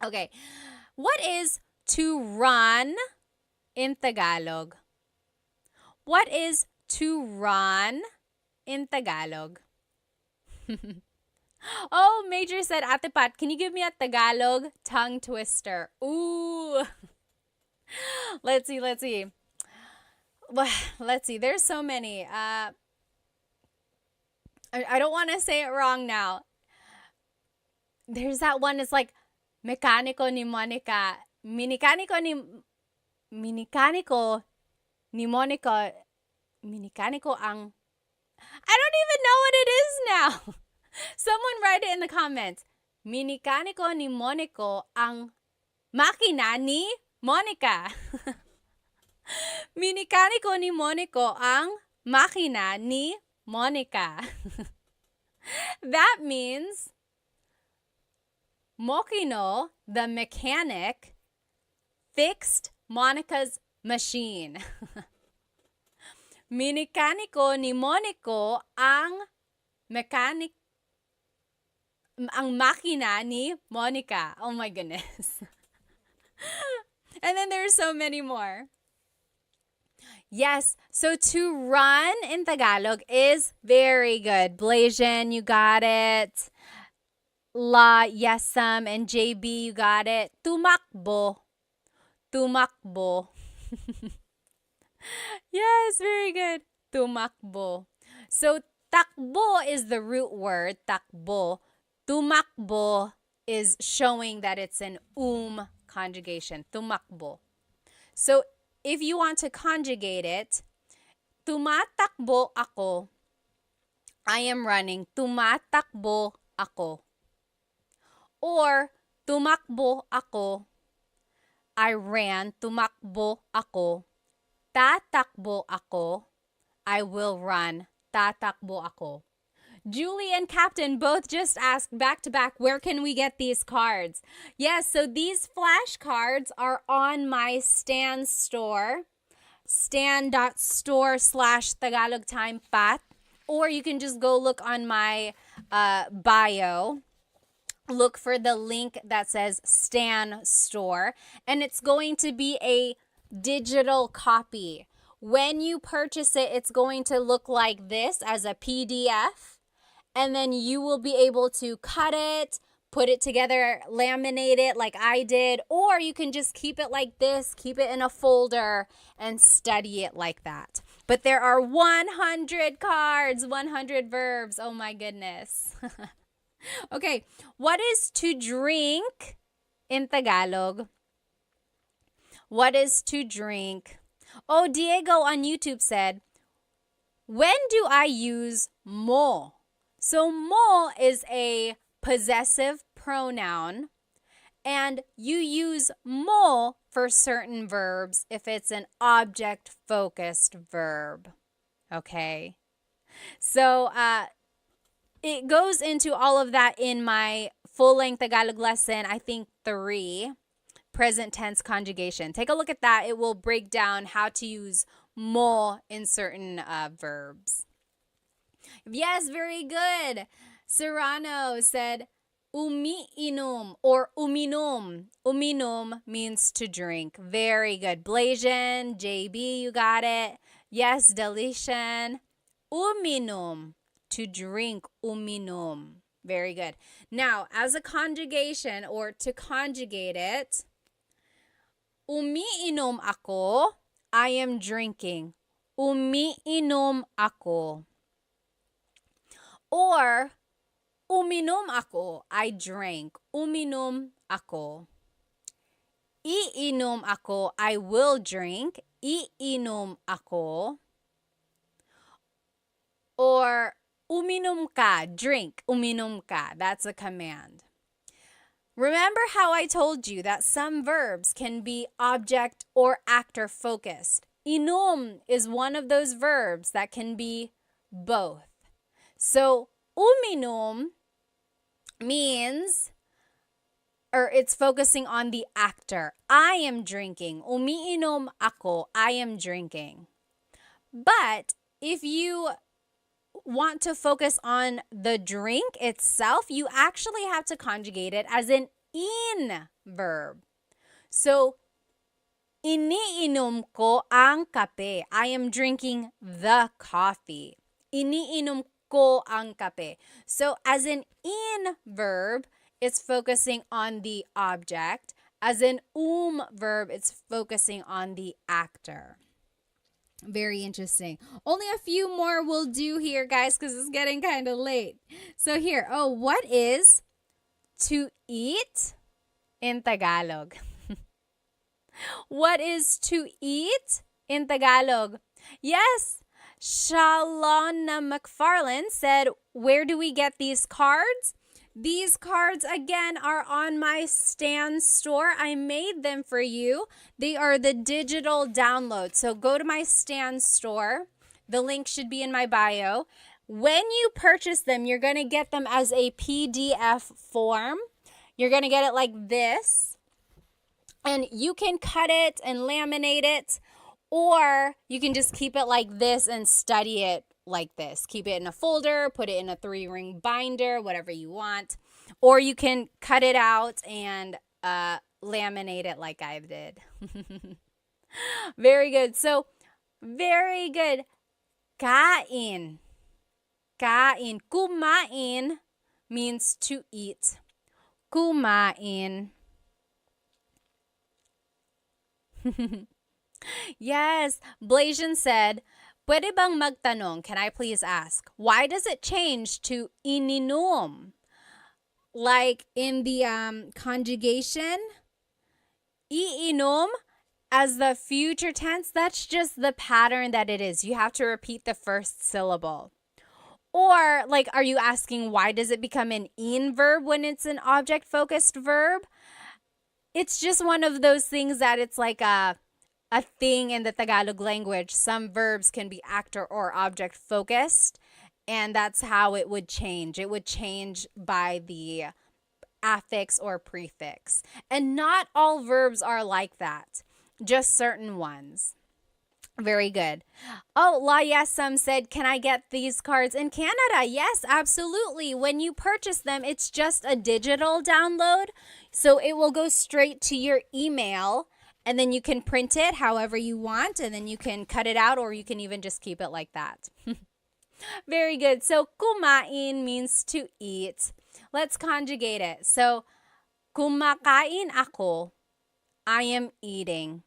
Okay. What is to run in Tagalog? What is to run in Tagalog? Oh, Major said, Ate Pat, can you give me a Tagalog tongue twister? Ooh. Let's see. Well, let's see. There's so many. I don't want to say it wrong now. There's that one. It's like Mecánico ni Monica. Minicánico ni Monica. Minicánico ang... I don't even know what it is now. Someone write it in the comments. Minicánico ni Monico ang makina ni Monica. Minicánico ni Monico ang makina ni Monica. That means Mokino, the mechanic, fixed Monica's machine. Minikaniko ni Monico ang makina ni Monica. Oh my goodness. And then there's so many more. Yes, so to run in Tagalog is very good. Blasian, you got it. La, Yesam, and JB, you got it. Tumakbo. Yes, very good. Tumakbo. So, takbo is the root word, takbo. Tumakbo is showing that it's an conjugation. Tumakbo. So, if you want to conjugate it, tumatakbo ako. I am running. Tumatakbo ako. Or, tumakbo ako. I ran. Tumakbo ako. Tatakbo ako. I will run. Tatakbo ako. Julie and Captain both just asked back to back, where can we get these cards? Yes, so these flashcards are on my Stan store, stan.store/Tagalog Time Pat, or you can just go look on my bio. Look for the link that says Stan Store, and it's going to be a digital copy. When you purchase it, it's going to look like this as a PDF, and then you will be able to cut it, put it together, laminate it like I did, or you can just keep it like this, keep it in a folder, and study it like that. But there are 100 cards, 100 verbs. Oh my goodness. Okay, what is to drink in Tagalog? What is to drink? Oh, Diego on YouTube said, when do I use mo? So mo is a possessive pronoun, and you use mo for certain verbs if it's an object-focused verb. Okay, so it goes into all of that in my full-length Tagalog lesson, I think 3, present tense conjugation. Take a look at that. It will break down how to use mo in certain verbs. Yes, very good. Serrano said, umiinom or uminom. Uminom means to drink. Very good. Blasian, JB, you got it. Yes, Delician. Uminom. To drink, uminom. Very good. Now, as a conjugation or to conjugate it, umiinom ako, I am drinking. Umiinom ako. Or, uminom ako, I drank. Uminom ako. Iinom ako, I will drink. Iinom ako. Or, uminom ka, drink, uminom ka. That's a command. Remember how I told you that some verbs can be object or actor focused. Inom is one of those verbs that can be both. So, uminom means, or it's focusing on the actor. I am drinking. Umiinom ako, I am drinking. But if you want to focus on the drink itself, you actually have to conjugate it as an in verb. So, iniinom ko ang kape. I am drinking the coffee. Iniinom ko ang kape. So, as an in verb, it's focusing on the object. As an verb, it's focusing on the actor. Very interesting. Only a few more will do here, guys, because it's getting kind of late. So here, what is to eat in Tagalog? What is to eat in Tagalog? Yes, Shalona McFarland said, where do we get these cards? These cards, again, are on my Stan store. I made them for you. They are the digital download. So go to my Stan store. The link should be in my bio. When you purchase them, you're going to get them as a PDF form. You're going to get it like this. And you can cut it and laminate it, or you can just keep it like this and study it like this. Keep it in a folder, put it in a 3-ring binder, whatever you want. Or you can cut it out and laminate it like I did. Very good. So, very good. Kain. Kain. Kumain means to eat. Kumain. Yes. Blasian said, pwede bang magtanong? Can I please ask? Why does it change to ininom? Like in the conjugation, iinom as the future tense, that's just the pattern that it is. You have to repeat the first syllable. Or, like, are you asking why does it become an in verb when it's an object-focused verb? It's just one of those things that it's like a thing in the Tagalog language. Some verbs can be actor or object focused, And that's how it would change. It would change by the affix or prefix. And not all verbs are like that, just certain ones. Very good. Oh, La Yesam said, can I get these cards in Canada? Yes, absolutely. When you purchase them, it's just a digital download. So it will go straight to your email, and then you can print it however you want, and then you can cut it out, or you can even just keep it like that. Very good. So kumain means to eat. Let's conjugate it. So kumakain ako. I am eating.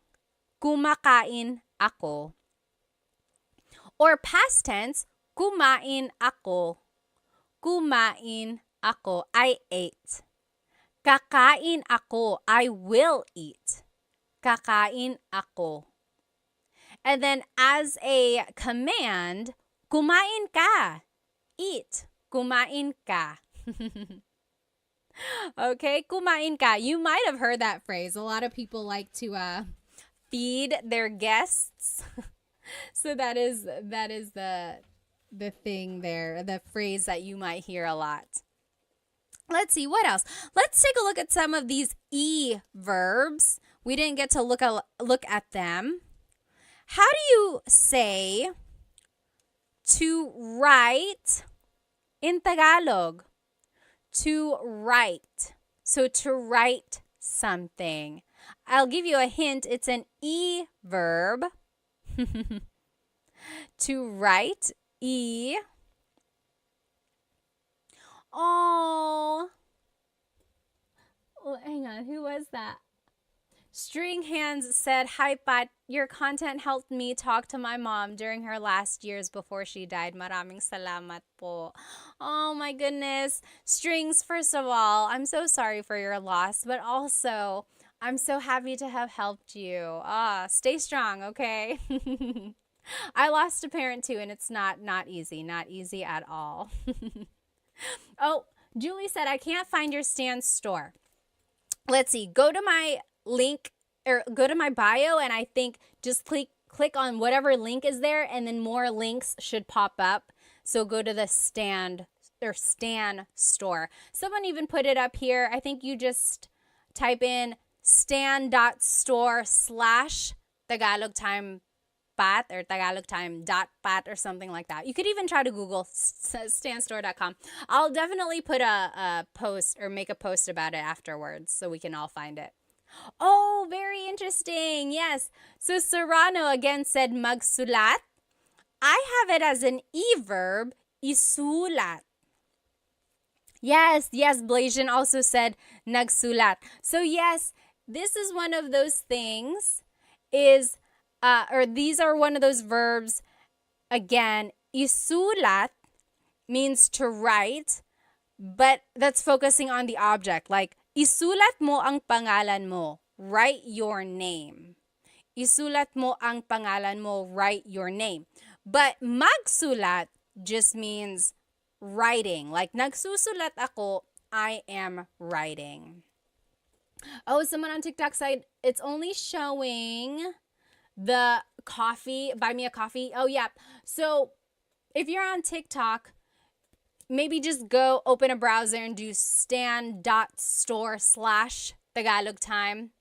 Kumakain ako. Or past tense, kumain ako. Kumain ako. I ate. Kakain ako. I will eat. Kakain ako. And then as a command, kumain ka. Eat. Kumain ka. Okay, kumain ka. You might have heard that phrase. A lot of people like to feed their guests. So that is the thing there, the phrase that you might hear a lot. Let's see, what else? Let's take a look at some of these verbs. We didn't get to look at them. How do you say to write in Tagalog? To write. So to write something. I'll give you a hint. It's an verb. To write, Oh, hang on. Who was that? String Hands said, hi, Pat. Your content helped me talk to my mom during her last years before she died. Maraming salamat po. Oh, my goodness. Strings, first of all, I'm so sorry for your loss, but also, I'm so happy to have helped you. Stay strong, okay? I lost a parent too, and it's not easy at all. Oh, Julie said, I can't find your Stan store. Let's see, go to my link or go to my bio, and I think just click on whatever link is there, and then more links should pop up. So go to the Stan store. Someone even put it up here. I think you just type in stan.store/Tagalog time pat or Tagalog time.pat or something like that. You could even try to Google stanstore.com. I'll definitely put a post or make a post about it afterwards so we can all find it. Oh, very interesting. Yes. So Serrano again said magsulat. I have it as an verb, isulat. Yes, Blasian also said nagsulat. So yes, this is one of those things these are one of those verbs. Again, isulat means to write, but that's focusing on the object. Like, isulat mo ang pangalan mo. Write your name. Isulat mo ang pangalan mo. Write your name. But magsulat just means writing. Like, nagsusulat ako, I am writing. Oh, someone on TikTok said it's only showing the coffee, buy me a coffee. Oh, yeah. So if you're on TikTok, maybe just go open a browser and do stan.store/Tagalog time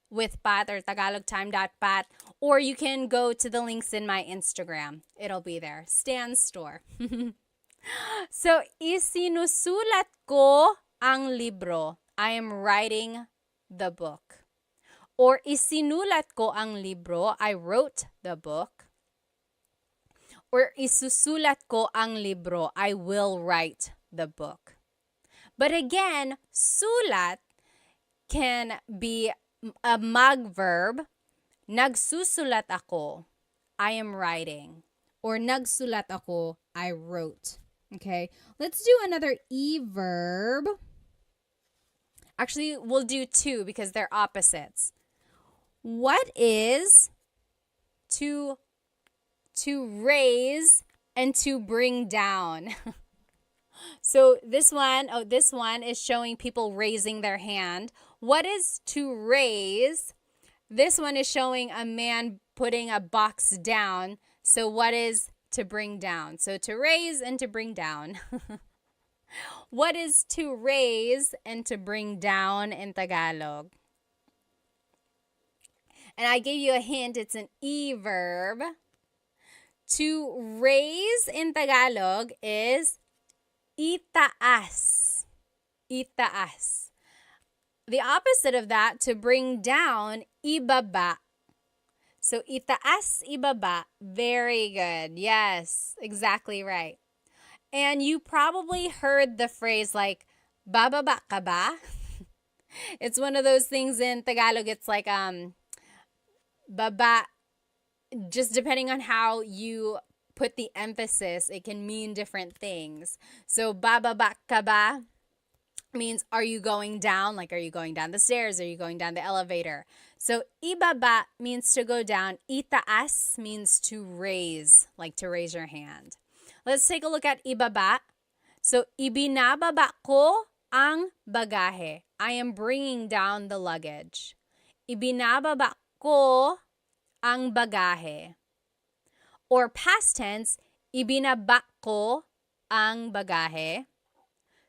with Pat or tagalogtime.pat, or you can go to the links in my Instagram. It'll be there. Stan Store. So, isinusulat ko ang libro. I am writing the book. Or isinulat ko ang libro. I wrote the book. Or isusulat ko ang libro. I will write the book. But again, sulat can be a mag verb. Nagsusulat ako. I am writing. Or nagsulat ako. I wrote. Okay, let's do another verb. Actually, we'll do two because they're opposites. What is to raise and to bring down? So this one is showing people raising their hand. What is to raise? This one is showing a man putting a box down. So what is to bring down. So to raise and to bring down. What is to raise and to bring down in Tagalog? And I gave you a hint. It's an e-verb. To raise in Tagalog is itaas. Itaas. The opposite of that, to bring down, ibaba. So itaas, ibaba. Very good. Yes, exactly right. And you probably heard the phrase like, bababa ka ba? It's one of those things in Tagalog. It's like, baba. Just depending on how you put the emphasis, it can mean different things. So, bababa ka ba means, are you going down? Like, are you going down the stairs? Are you going down the elevator? So, ibaba means to go down. Itaas means to raise, like to raise your hand. Let's take a look at ibaba. So, ibinababa ko ang bagahe. I am bringing down the luggage. Ibinababa ko ang bagahe. Or past tense, ibinaba ko ang bagahe.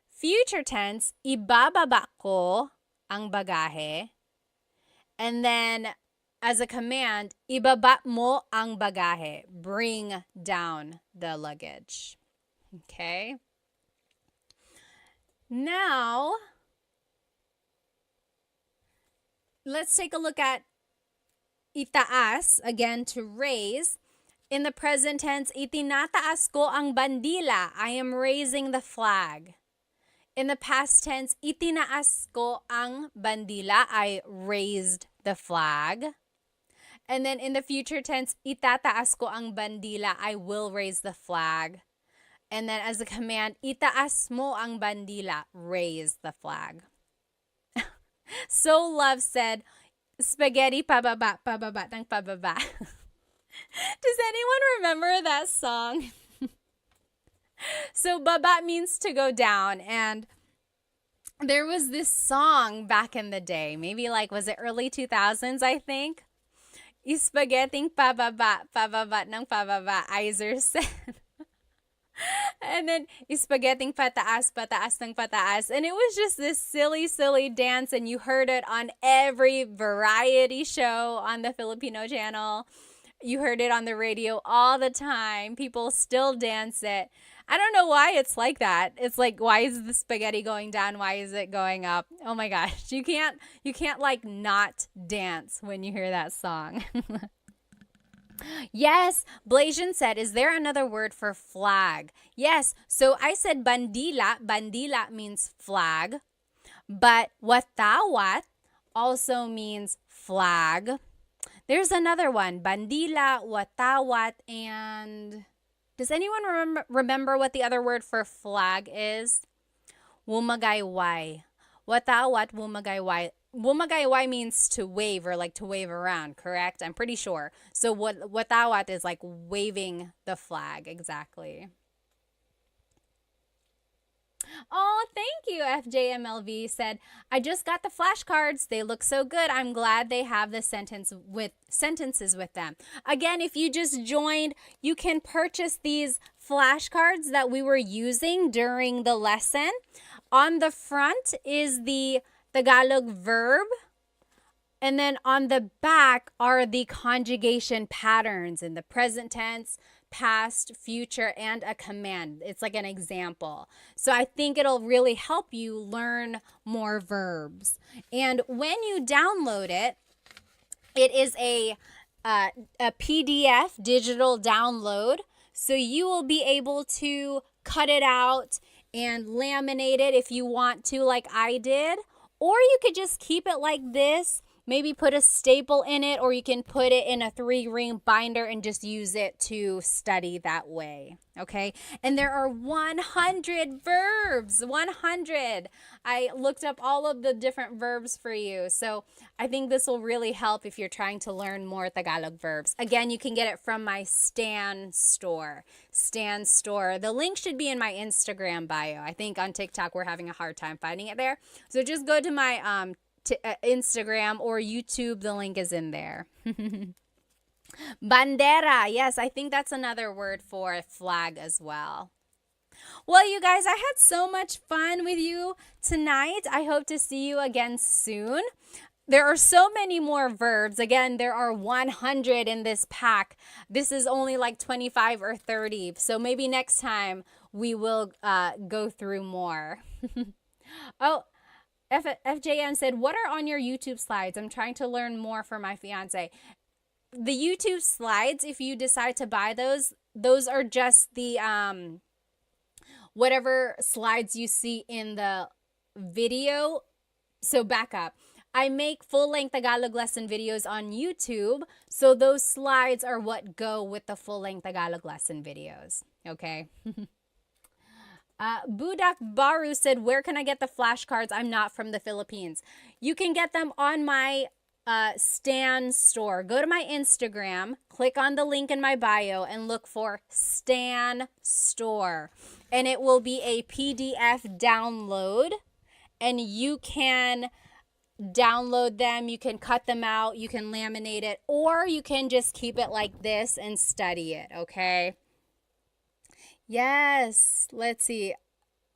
Future tense, ibababa ko ang bagahe. And then, as a command, ibaba mo ang bagahe. Bring down the luggage. Okay? Now, let's take a look at itaas, again, to raise. In the present tense, itinataas ko ang bandila. I am raising the flag. In the past tense, itinaas ko ang bandila. I raised the flag. And then in the future tense, itataas ko ang bandila. I will raise the flag. And then as a command, itaas mo ang bandila. Raise the flag. So Love said, spaghetti pababa, pababa ng pababa. Does anyone remember that song? So baba means to go down, and there was this song back in the day, maybe like, was it early 2000s, I think? Spaghetti pababa, pababa ng pababa, Iser said. And then, spaghetti pataas, pataas ng pataas. And it was just this silly, silly dance, and you heard it on every variety show on the Filipino channel. You heard it on the radio all the time. People still dance it. I don't know why it's like that. It's like, why is the spaghetti going down? Why is it going up? Oh my gosh. You can't like not dance when you hear that song. Yes, Blasian said, is there another word for flag? Yes, so I said bandila. Bandila means flag. But watawat also means flag. There's another one, bandila, watawat, and does anyone remember what the other word for flag is? Wumagayway. Watawat, wumagayway. Wumagayway means to wave, or like to wave around, correct? I'm pretty sure. So watawat is like waving the flag, exactly. Oh, thank you, FJMLV said, I just got the flashcards. They look so good. I'm glad they have the sentences with them. Again, if you just joined, you can purchase these flashcards that we were using during the lesson. On the front is the Tagalog verb, and then on the back are the conjugation patterns in the present tense, past, future, and a command. It's like an example. So I think it'll really help you learn more verbs. And when you download it, it is a PDF digital download. So you will be able to cut it out and laminate it if you want to, like I did. Or you could just keep it like this. Maybe put a staple in it, or you can put it in a 3-ring binder and just use it to study that way, okay? And there are 100 verbs, 100. I looked up all of the different verbs for you, so I think this will really help if you're trying to learn more Tagalog verbs. Again, you can get it from my Stan store. Stan store. The link should be in my Instagram bio. I think on TikTok we're having a hard time finding it there. So just go to my Instagram or YouTube. The link is in there. Bandera. Yes, I think that's another word for flag as well. Well, you guys, I had so much fun with you tonight. I hope to see you again soon. There are so many more verbs. Again, there are 100 in this pack. This is only like 25 or 30. So maybe next time we will go through more. Oh, FJN said, what are on your YouTube slides? I'm trying to learn more for my fiance. The YouTube slides, if you decide to buy those are just the whatever slides you see in the video. So back up. I make full-length Tagalog lesson videos on YouTube, so those slides are what go with the full-length Tagalog lesson videos. Okay. Budak Baru said, where can I get the flashcards? I'm not from the Philippines. You can get them on my Stan store. Go to my Instagram, click on the link in my bio, and look for Stan store. And it will be a PDF download, and you can download them, you can cut them out, you can laminate it, or you can just keep it like this and study it, okay? Yes, let's see.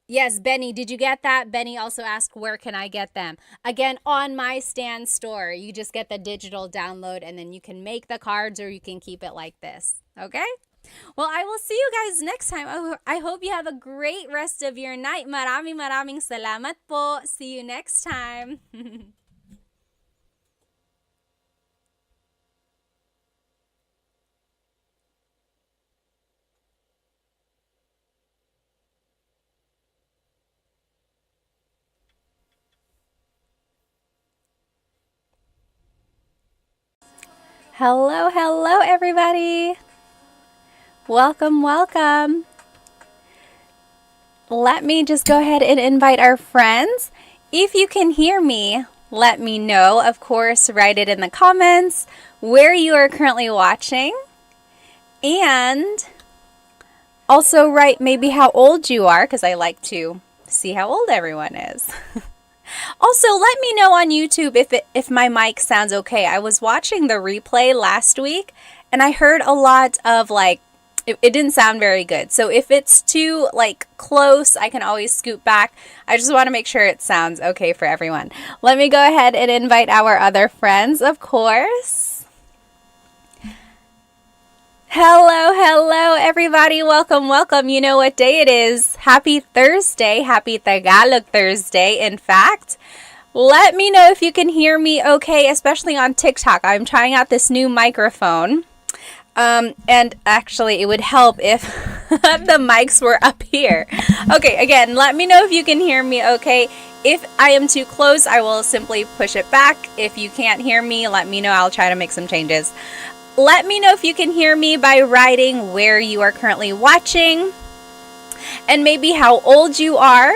Yes, Benny, did you get that? Benny also asked, where can I get them? Again, on my Stan store. You just get the digital download, and then you can make the cards or you can keep it like this, okay? Well, I will see you guys next time. I hope you have a great rest of your night. Maraming salamat po. See you next time. Hello, hello, everybody. Welcome, welcome. Let me just go ahead and invite our friends. If you can hear me, let me know. Of course, write it in the comments where you are currently watching. And also write maybe how old you are, because I like to see how old everyone is. Also, let me know on YouTube if my mic sounds okay. I was watching the replay last week, and I heard a lot of like, it didn't sound very good. So if it's too like close, I can always scoot back. I just want to make sure it sounds okay for everyone. Let me go ahead and invite our other friends, of course. Hello, hello, everybody. Welcome, welcome. You know what day it is. Happy Thursday. Happy Tagalog Thursday, in fact. Let me know if you can hear me okay, especially on TikTok. I'm trying out this new microphone. And actually, it would help if the mics were up here. Okay, again, let me know if you can hear me okay. If I am too close, I will simply push it back. If you can't hear me, let me know. I'll try to make some changes. Let me know if you can hear me by writing where you are currently watching and maybe how old you are.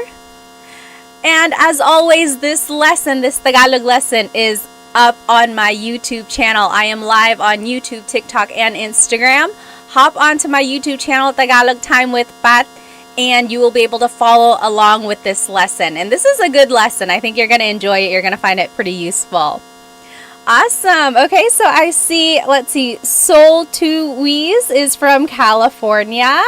And as always, this Tagalog lesson is up on my YouTube channel. I am live on YouTube, TikTok, and Instagram. Hop onto my YouTube channel, Tagalog Time with Pat, and you will be able to follow along with this lesson. And this is a good lesson. I think you're going to enjoy it. You're going to find it pretty useful. Awesome. Okay, so I see, let's see, Soul Tuiz is from California.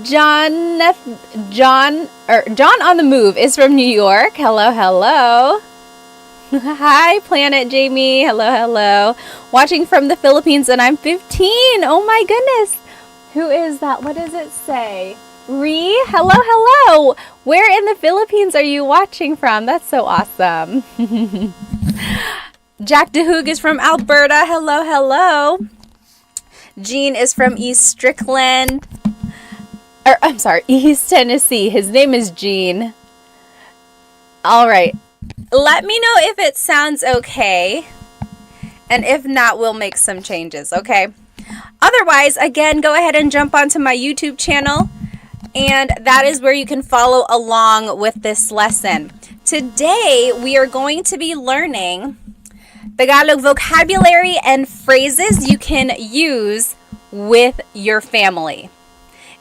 John on the Move is from New York. Hello, hello. Hi, Planet Jamie. Hello, hello. Watching from the Philippines, and I'm 15. Oh my goodness. Who is that? What does it say? Ree? Hello, hello. Where in the Philippines are you watching from? That's so awesome. Jack DeHoog is from Alberta. Hello, hello. Gene is from East Strickland. East Tennessee. His name is Gene. All right. Let me know if it sounds okay. And if not, we'll make some changes, okay? Otherwise, again, go ahead and jump onto my YouTube channel. And that is where you can follow along with this lesson. Today, we are going to be learning Tagalog vocabulary and phrases you can use with your family.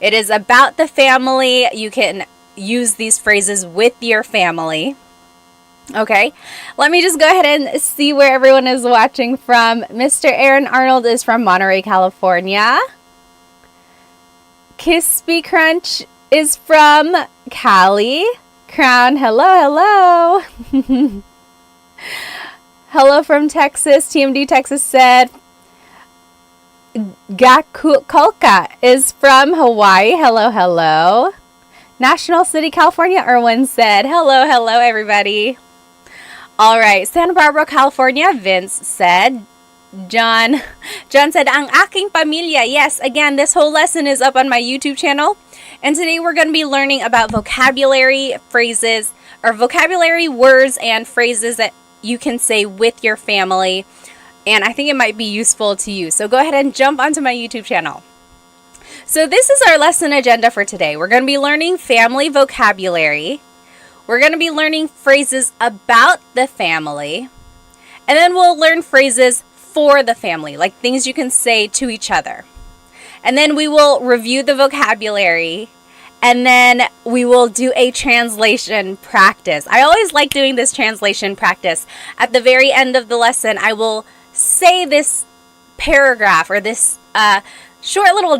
It is about the family. You can use these phrases with your family. Okay, let me just go ahead and see where everyone is watching from. Mr. Aaron Arnold is from Monterey, California. Crispy Crunch is from Cali. Crown, hello, hello. Hello from Texas. TMD Texas said. Gakulka is from Hawaii. Hello, hello. National City, California, Erwin said. Hello, hello, everybody. All right, Santa Barbara, California, Vince said. John said, ang aking pamilya. Yes, again, this whole lesson is up on my YouTube channel. And today we're going to be learning about vocabulary phrases, or vocabulary words and phrases that you can say with your family. And I think it might be useful to you. So go ahead and jump onto my YouTube channel. So this is our lesson agenda for today. We're going to be learning family vocabulary. We're going to be learning phrases about the family. And then we'll learn phrases for the family, like things you can say to each other. And then we will review the vocabulary. And then we will do a translation practice. I always like doing this translation practice. At the very end of the lesson, I will say this paragraph or this short little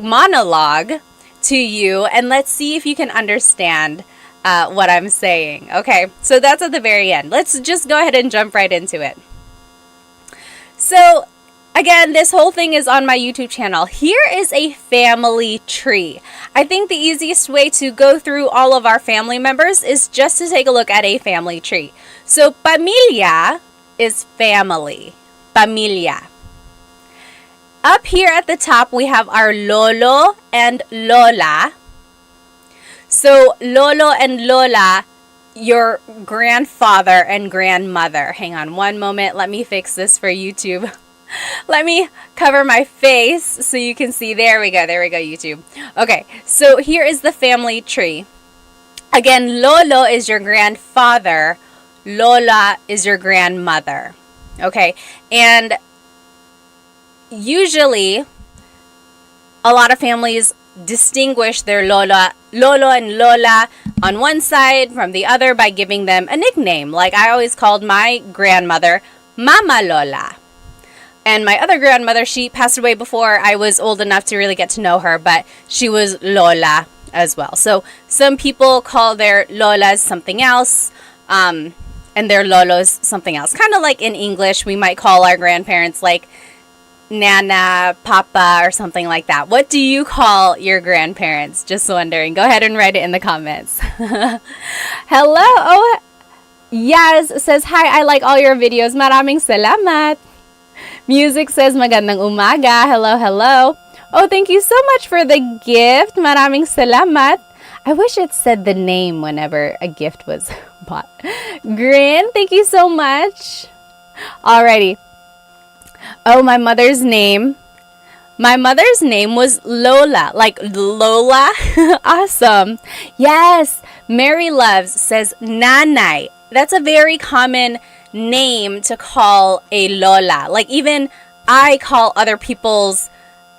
monologue to you. And let's see if you can understand what I'm saying. Okay, so that's at the very end. Let's just go ahead and jump right into it. So again, this whole thing is on my YouTube channel. Here is a family tree. I think the easiest way to go through all of our family members is just to take a look at a family tree. So pamilya is family. Pamilya. Up here at the top, we have our lolo and lola. So, lolo and lola, your grandfather and grandmother. Hang on one moment. Let me fix this for YouTube. Let me cover my face so you can see. There we go, YouTube. Okay, so here is the family tree. Again, lolo is your grandfather. Lola is your grandmother. Okay, and usually a lot of families distinguish their lolo and lola on one side from the other by giving them a nickname. Like I always called my grandmother Mama Lola. And my other grandmother, she passed away before I was old enough to really get to know her, but she was Lola as well. So some people call their Lolas something else, and their Lolos something else. Kind of like in English, we might call our grandparents like Nana, Papa, or something like that. What do you call your grandparents? Just wondering. Go ahead and write it in the comments. Hello. Oh, Yaz says, hi, I like all your videos. Maraming salamat. Music says, magandang umaga. Hello, hello. Oh, thank you so much for the gift. Maraming salamat. I wish it said the name whenever a gift was bought. Grin, thank you so much. Alrighty. Oh, my mother's name. My mother's name was Lola. Like Lola? Awesome. Yes. Mary Loves says Nanay. That's a very common name to call a Lola. Like even I call other people's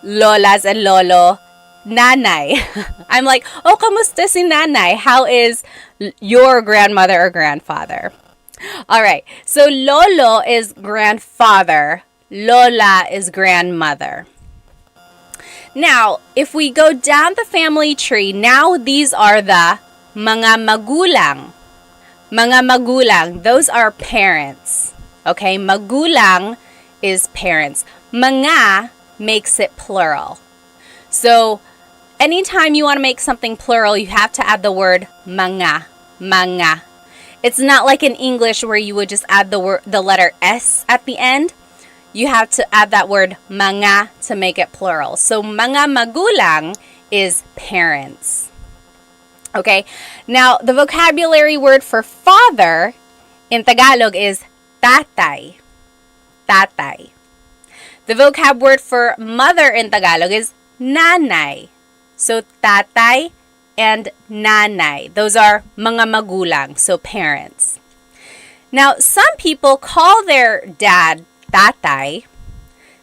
Lolas and Lolo Nanay. I'm like, oh, kamusta si Nanay? How is your grandmother or grandfather? All right. So Lolo is grandfather. Lola is grandmother. Now, if we go down the family tree, now these are the mga magulang. Mga magulang, those are parents. Okay, magulang is parents. Mga makes it plural. So, anytime you want to make something plural, you have to add the word mga. Mga. It's not like in English where you would just add the letter S at the end. You have to add that word mga to make it plural. So, mga magulang is parents. Okay, now the vocabulary word for father in Tagalog is tatay. Tatay. The vocab word for mother in Tagalog is nanay. So, tatay and nanay. Those are mga magulang, so parents. Now, some people call their dad tatay.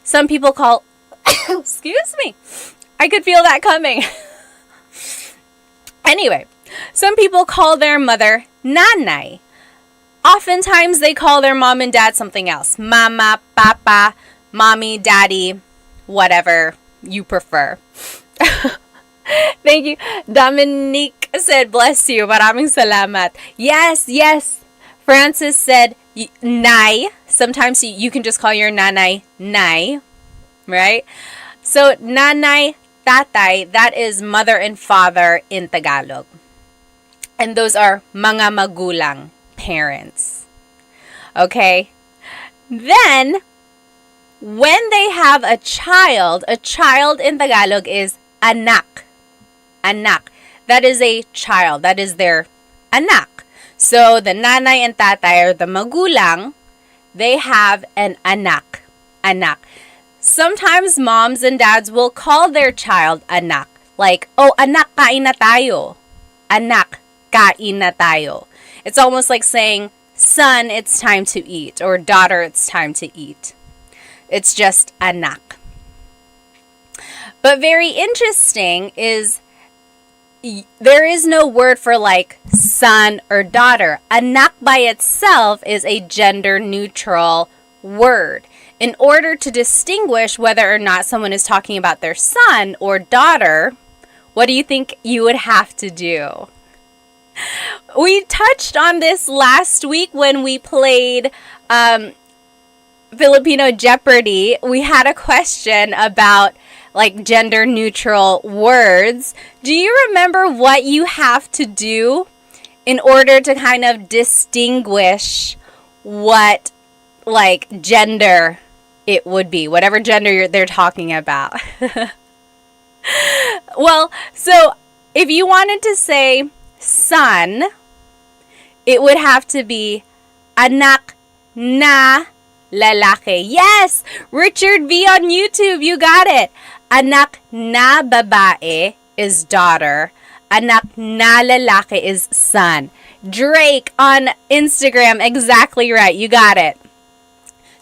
Some people call, excuse me, I could feel that coming. Anyway, some people call their mother nanay. Oftentimes they call their mom and dad something else. Mama, papa, mommy, daddy, whatever you prefer. Thank you. Dominique said, bless you. Maraming salamat. Yes, yes. Francis said, nay. Sometimes you can just call your nanay, nay. Right? So, nanay, tatay, that is mother and father in Tagalog. And those are mga magulang, parents. Okay? Then, when they have a child in Tagalog is anak. Anak. That is a child. That is their anak. So, the nanay and tatay or the magulang, they have an anak. Anak. Sometimes moms and dads will call their child anak. Like, oh, anak, kain na tayo. Anak, kain na tayo. It's almost like saying, son, it's time to eat. Or daughter, it's time to eat. It's just anak. But very interesting is there is no word for like son or daughter. Anak by itself is a gender neutral word. In order to distinguish whether or not someone is talking about their son or daughter, what do you think you would have to do? We touched on this last week when we played Filipino Jeopardy. We had a question about like gender neutral words. Do you remember what you have to do in order to kind of distinguish what like gender it would be, whatever gender they're talking about? Well, so if you wanted to say son, it would have to be anak na lalaki. Yes! Richard V on YouTube, you got it. Anak na babae is daughter. Anak na lalaki is son. Drake on Instagram, exactly right. You got it.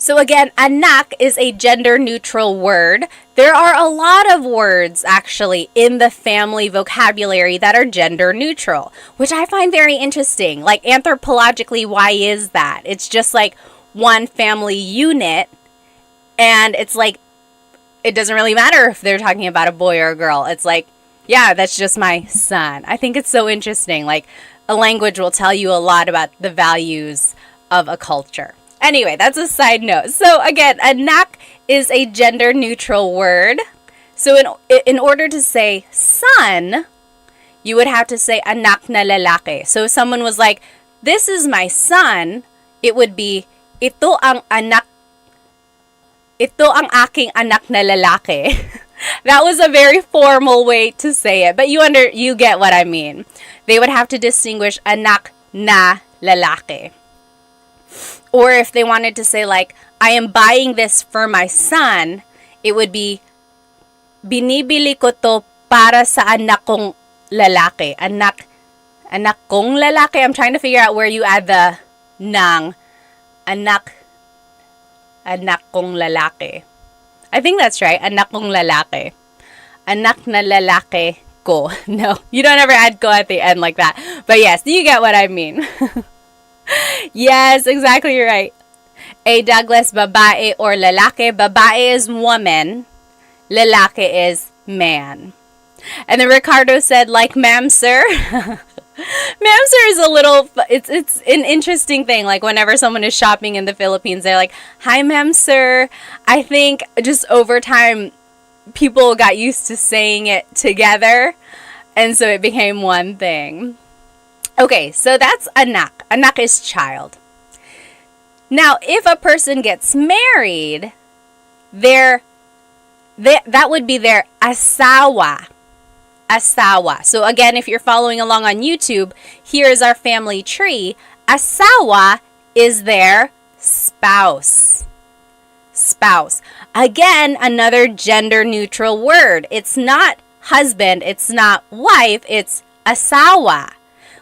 So again, anak is a gender-neutral word. There are a lot of words, actually, in the family vocabulary that are gender-neutral, which I find very interesting. Like, anthropologically, why is that? It's just like one family unit, and it's like, it doesn't really matter if they're talking about a boy or a girl. It's like, yeah, that's just my son. I think it's so interesting. Like, a language will tell you a lot about the values of a culture. Anyway, that's a side note. So again, anak is a gender-neutral word. So in order to say son, you would have to say anak na lalaki. So if someone was like, this is my son, it would be, ito ang aking anak na lalaki. That was a very formal way to say it, but you get what I mean. They would have to distinguish anak na lalaki. Or if they wanted to say like, I am buying this for my son, it would be, binibili ko to para sa anak kong lalaki. Anak kong lalaki. I'm trying to figure out where you add the nang. Anak kong lalaki. I think that's right. Anak kong lalaki. Anak na lalaki ko. No, you don't ever add ko at the end like that. But yes, you get what I mean. Yes, exactly right. A Douglas, babae or lalaki. Babae is woman. Lalaki is man. And then Ricardo said, like, ma'am, sir. Ma'am, sir is a little, it's an interesting thing. Like, whenever someone is shopping in the Philippines, they're like, hi, ma'am, sir. I think just over time, people got used to saying it together. And so it became one thing. Okay, so that's anak. Anak is child. Now, if a person gets married, that would be their asawa. Asawa. So again, if you're following along on YouTube, here is our family tree. Asawa is their spouse. Spouse. Again, another gender-neutral word. It's not husband, it's not wife, it's asawa.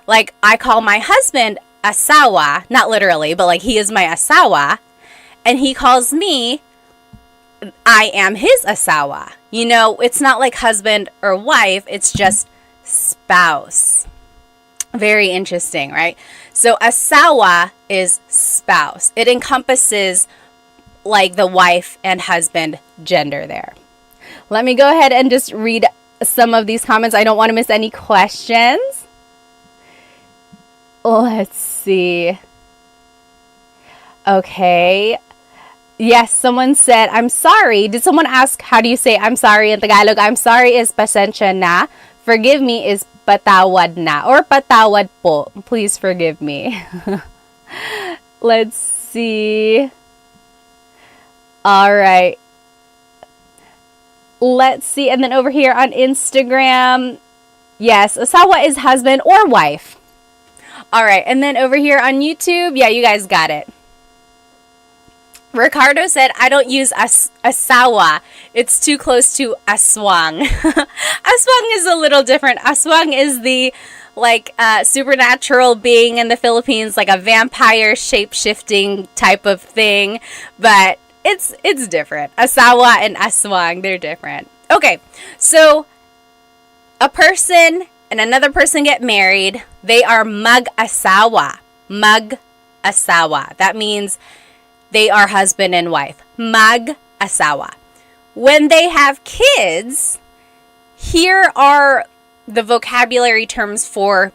Like, I call my husband asawa, not literally, but like he is my asawa, and he calls me, I am his asawa. You know, it's not like husband or wife, it's just spouse. Very interesting, right? So asawa is spouse. It encompasses like the wife and husband gender there. Let me go ahead and just read some of these comments. I don't want to miss any questions. Let's see. Okay. Yes, someone said, I'm sorry. Did someone ask, how do you say I'm sorry in Tagalog? I'm sorry is pasensya na. Forgive me is patawad na or patawad po. Please forgive me. Let's see. All right. Let's see. And then over here on Instagram, yes, asawa is husband or wife. All right. And then over here on YouTube, yeah, you guys got it. Ricardo said, I don't use asawa. It's too close to aswang. Aswang is a little different. Aswang is the supernatural being in the Philippines, like a vampire shape-shifting type of thing. But it's different. Asawa and aswang, they're different. Okay, so a person and another person get married. They are mag-asawa. Mag-asawa. That means they are husband and wife. Mag-asawa. When they have kids, here are the vocabulary terms for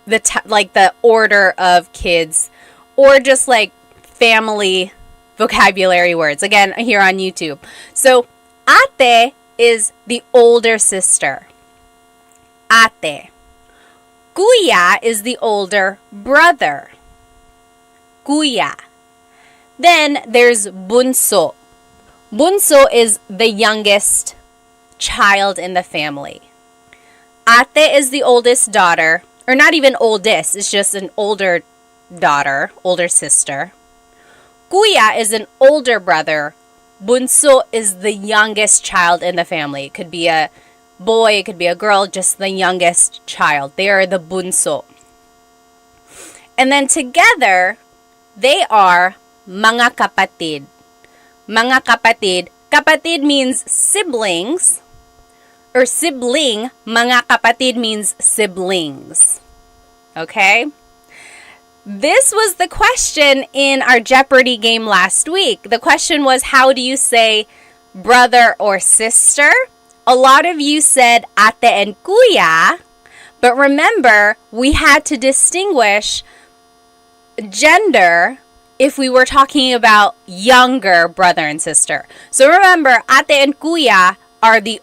the order of kids, or just like family vocabulary words. Again, here on YouTube. So, ate is the older sister. Ate. Kuya is the older brother. Kuya. Then there's bunso. Bunso is the youngest child in the family. Ate is the oldest daughter, or not even oldest, it's just an older daughter, older sister. Kuya is an older brother. Bunso is the youngest child in the family. It could be a boy, it could be a girl, just the youngest child. They are the bunso. And then together, they are mga kapatid. Mga kapatid. Kapatid means siblings, or sibling. Mga kapatid means siblings. Okay? This was the question in our Jeopardy game last week. The question was, how do you say brother or sister? A lot of you said ate and kuya, but remember, we had to distinguish gender if we were talking about younger brother and sister. So remember, ate and kuya are the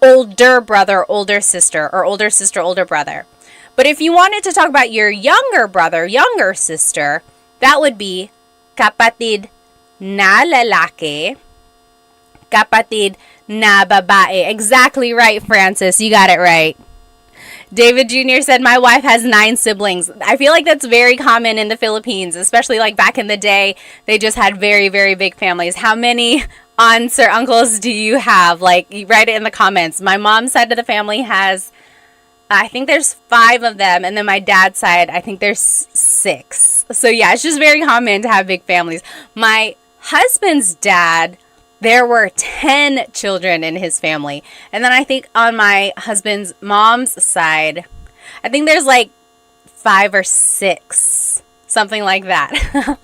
older brother, older sister, or older sister, older brother. But if you wanted to talk about your younger brother, younger sister, that would be kapatid na lalaki, kapatid na babae. Exactly right, Francis. You got it right. David Jr. said, my wife has 9 siblings. I feel like that's very common in the Philippines, especially like back in the day. They just had very, very big families. How many aunts or uncles do you have? Like, you write it in the comments. My mom's side of the family has, I think there's 5 of them. And then my dad's side, I think there's 6. So yeah, it's just very common to have big families. My husband's dad, there were 10 children in his family. And then I think on my husband's mom's side, I think there's like 5 or 6, something like that.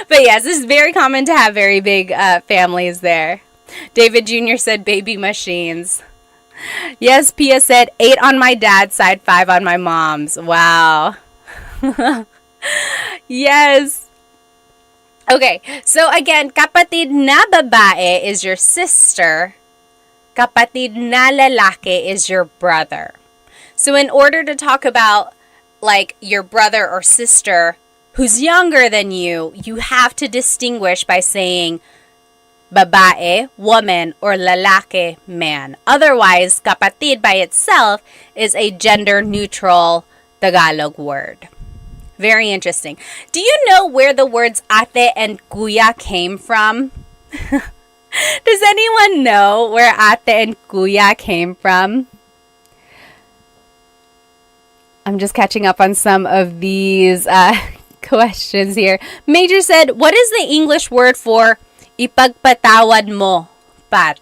But yes, it's very common to have very big families there. David Jr. said baby machines. Yes, Pia said 8 on my dad's side, 5 on my mom's. Wow. Yes. Okay, so again, kapatid na babae is your sister. Kapatid na lalaki is your brother. So in order to talk about like your brother or sister who's younger than you have to distinguish by saying babae, woman, or lalaki, man. Otherwise, kapatid by itself is a gender-neutral Tagalog word. Very interesting. Do you know where the words ate and kuya came from? Does anyone know where ate and kuya came from? I'm just catching up on some of these questions here. Major said, what is the English word for ipagpatawad mo, Pat?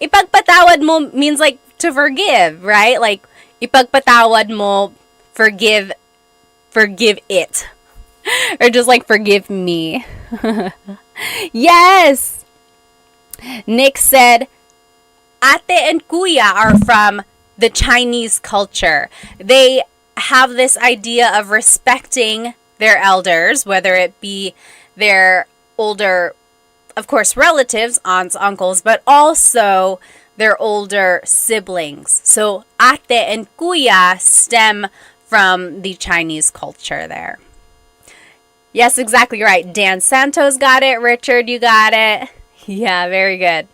Ipagpatawad mo means like to forgive, right? Like ipagpatawad mo, forgive forgive it. Or just like forgive me. Yes! Nick said, ate and kuya are from the Chinese culture. They have this idea of respecting their elders, whether it be their older, of course, relatives, aunts, uncles, but also their older siblings. So ate and kuya stem from the Chinese culture there. Yes, exactly right. Dan Santos got it. Richard, you got it. Yeah, very good.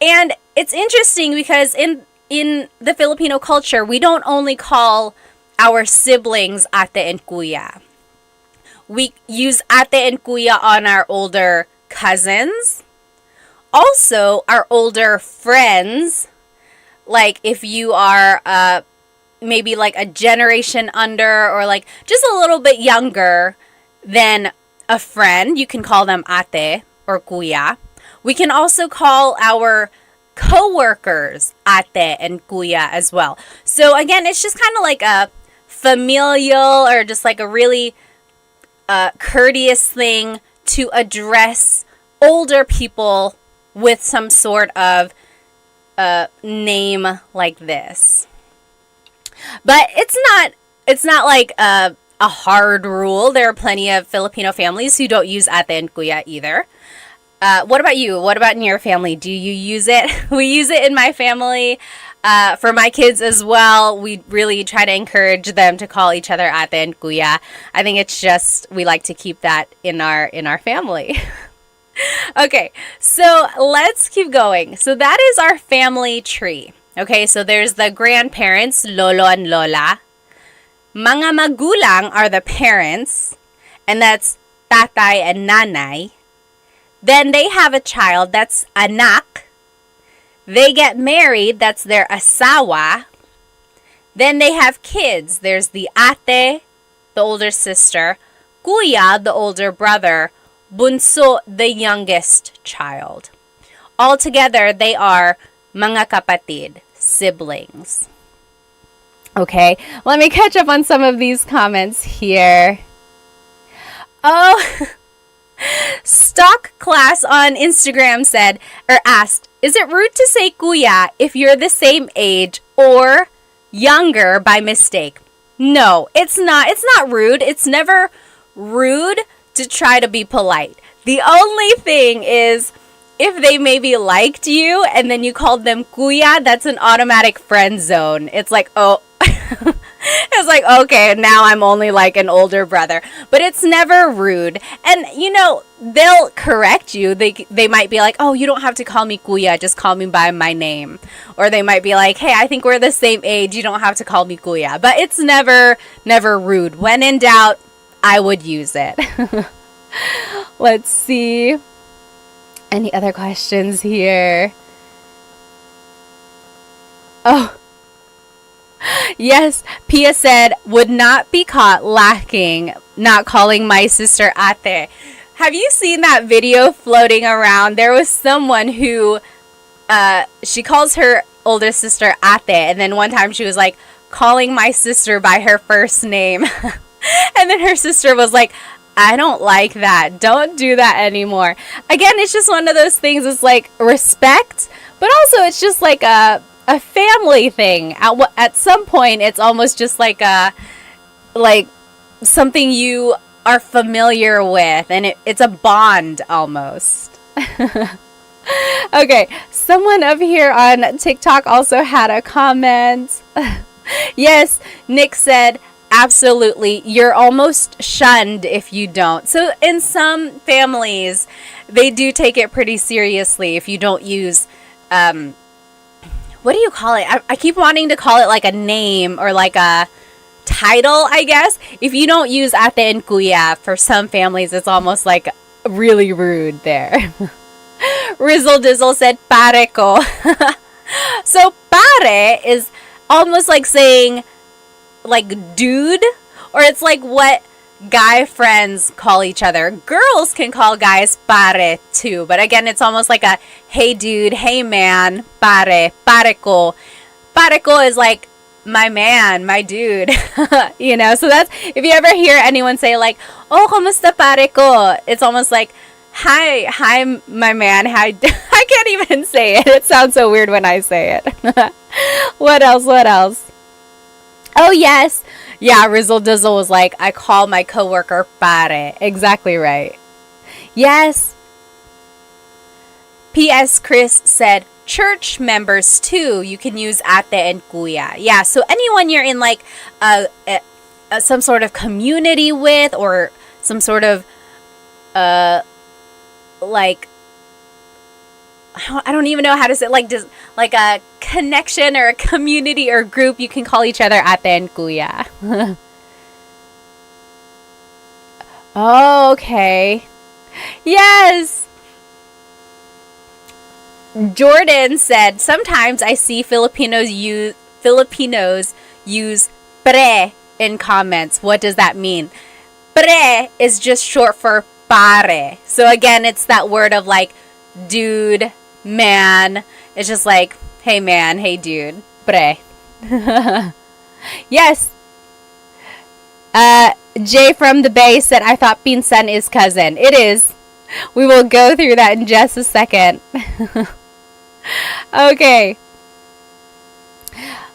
And it's interesting because in the Filipino culture, we don't only call our siblings ate and kuya. We use ate and kuya on our older cousins. Also, our older friends. Like if you are maybe like a generation under or like just a little bit younger than a friend, you can call them ate or kuya. We can also call our co-workers ate and kuya as well. So again, it's just kind of like a familial or just like a really courteous thing to address older people with some sort of name like this. But it's not like a hard rule. There are plenty of Filipino families who don't use ate and kuya either. What about you? What about in your family? Do you use it? We use it in my family. For my kids as well, we really try to encourage them to call each other ate and kuya. I think it's just we like to keep that in our family. Okay, so let's keep going. So that is our family tree. Okay, so there's the grandparents, lolo and lola. Mga magulang are the parents, and that's tatay and nanay. Then they have a child, that's anak. They get married, that's their asawa. Then they have kids. There's the ate, the older sister, kuya, the older brother, bunso, the youngest child. Altogether, they are mga kapatid, siblings. Okay, let me catch up on some of these comments here. Oh, Stock Class on Instagram said or asked, is it rude to say kuya if you're the same age or younger by mistake? No, it's not. It's not rude. It's never rude to try to be polite. The only thing is if they maybe liked you and then you called them kuya, that's an automatic friend zone. It's like, oh, it's like, okay, now I'm only like an older brother. But it's never rude. And, you know, they'll correct you. They might be like, oh, you don't have to call me kuya. Just call me by my name. Or they might be like, hey, I think we're the same age. You don't have to call me kuya. But it's never rude. When in doubt, I would use it. Let's see. Any other questions here? Oh. Yes, Pia said, would not be caught lacking, not calling my sister ate. Have you seen that video floating around? There was someone who, she calls her older sister ate, and then one time she was like, calling my sister by her first name. And then her sister was like, I don't like that. Don't do that anymore. Again, it's just one of those things. It's like respect, but also it's just like a family thing. At some point, it's almost just like something you are familiar with, and it's a bond almost. Okay, someone up here on TikTok also had a comment. Yes, Nick said, absolutely, you're almost shunned if you don't. So in some families, they do take it pretty seriously if you don't use, what do you call it? I keep wanting to call it like a name or like a title, I guess. If you don't use ate and kuya, for some families, it's almost like really rude there. Rizzle Dizzle said, pare ko. So pare is almost like saying like dude, or it's like what guy friends call each other. Girls can call guys pare too, but again, it's almost like a hey dude, hey man, pare ko. Pare ko is like my man, my dude. So that's, if you ever hear anyone say like, oh, kamusta pare ko? It's almost like, hi, my man. Hi. I can't even say it. It sounds so weird when I say it. What else? Oh, yes. Yeah, Rizzle Dizzle was like, I call my coworker pare. Exactly right. Yes. P.S. Chris said, church members too, you can use ate and kuya. Yeah, so anyone you're in like some sort of community with, or some sort of like, I don't even know how to say it, like just like a connection or a community or group, you can call each other ate and kuya. Oh, okay. Yes. Jordan said, sometimes I see Filipinos use pre in comments. What does that mean? Pre is just short for pare. So again, it's that word of like dude, man. It's just like, hey man, hey dude, pre. Yes. Jay from the Bay said, I thought pinsan is cousin. It is. We will go through that in just a second. Okay.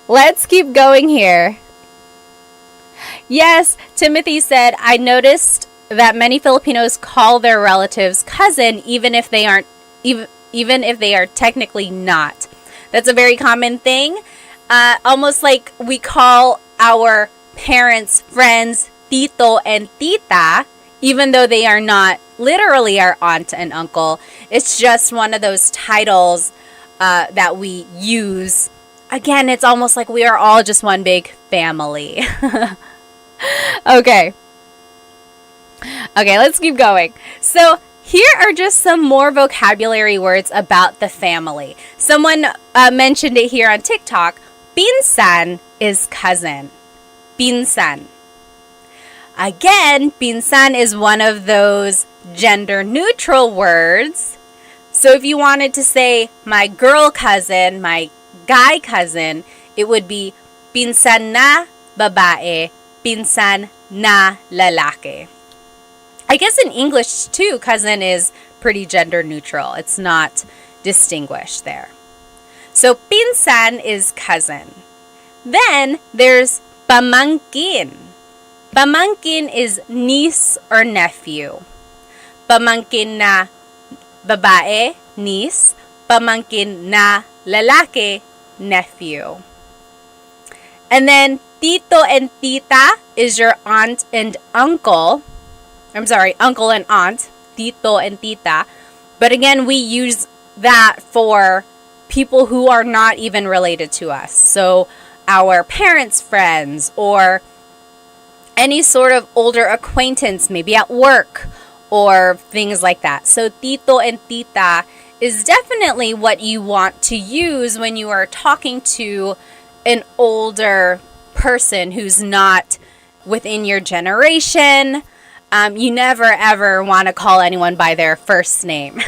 Let's keep going here. Yes, Timothy said, I noticed that many Filipinos call their relatives cousin even if they aren't, even if they are technically not. That's a very common thing. Almost like we call our parents, friends, tito and tita, even though they are not literally our aunt and uncle. It's just one of those titles that we use. Again, it's almost like we are all just one big family. Okay, let's keep going. So here are just some more vocabulary words about the family. Someone mentioned it here on TikTok. Pinsan is cousin. Pinsan. Again, pinsan is one of those gender neutral words. So if you wanted to say my girl cousin, my guy cousin, it would be pinsan na babae, pinsan na lalaki. I guess in English too, cousin is pretty gender neutral. It's not distinguished there. So pinsan is cousin. Then there's pamangkin. Pamangkin is niece or nephew. Pamangkin na babae, niece. Pamangkin na lalaki, nephew. And then tito and tita is your aunt and uncle. I'm sorry, uncle and aunt. Tito and tita. But again, we use that for people who are not even related to us. So our parents' friends, or any sort of older acquaintance, maybe at work or things like that. So tito and tita is definitely what you want to use when you are talking to an older person who's not within your generation. You never ever want to call anyone by their first name.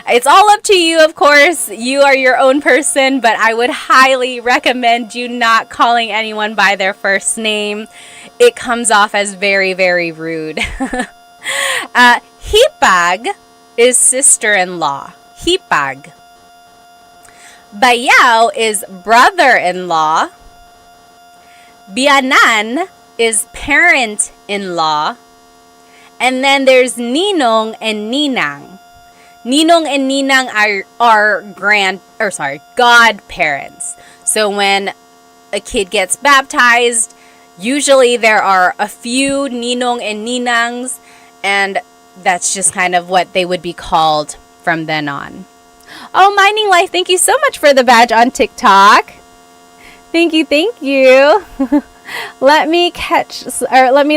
It's all up to you, of course. You are your own person, but I would highly recommend you not calling anyone by their first name. It comes off as very, very rude. Hipag is sister-in-law. Hipag. Bayaw is brother-in-law. Bianan is parent-in-law. And then there's ninong and ninang. Ninong and ninang are godparents. So when a kid gets baptized, usually there are a few ninong and ninangs, and that's just kind of what they would be called from then on. Oh, Mining Life, thank you so much for the badge on TikTok. Thank you. Let me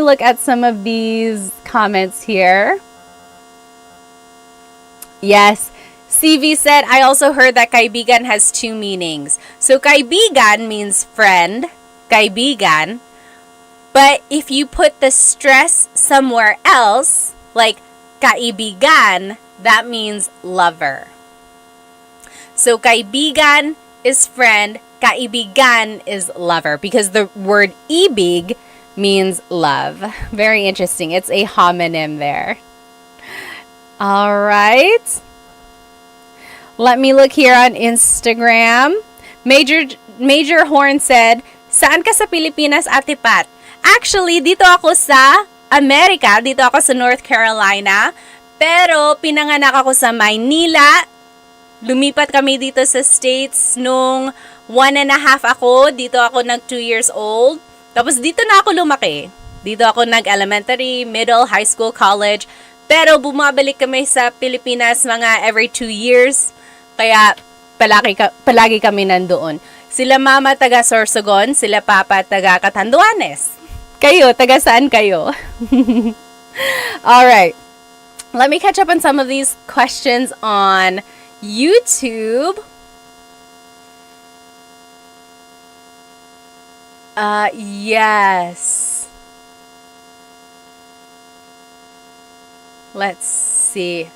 look at some of these comments here. Yes. CV said, I also heard that kaibigan has two meanings. So kaibigan means friend, kaibigan. But if you put the stress somewhere else, like kaibigan, that means lover. So kaibigan is friend, kaibigan is lover because the word ibig means love. Very interesting. It's a homonym there. All right. Let me look here on Instagram. Major Horn said, "Saan ka sa Pilipinas, Ate Pat?" Actually, dito ako sa Amerika. Dito ako sa North Carolina. Pero pinanganak ako sa Maynila. Lumipat kami dito sa States nung 1.5 ako. Dito ako nag 2 years old. Tapos dito na ako lumaki. Dito ako nag-elementary, middle, high school, college. Pero bumabalik kami sa Pilipinas mga every 2 years. Kaya palagi kami nandoon. Sila mama taga Sorsogon, sila papa taga Catanduanes. Kayo, taga saan kayo? Alright. Let me catch up on some of these questions on YouTube. Yes. Let's see.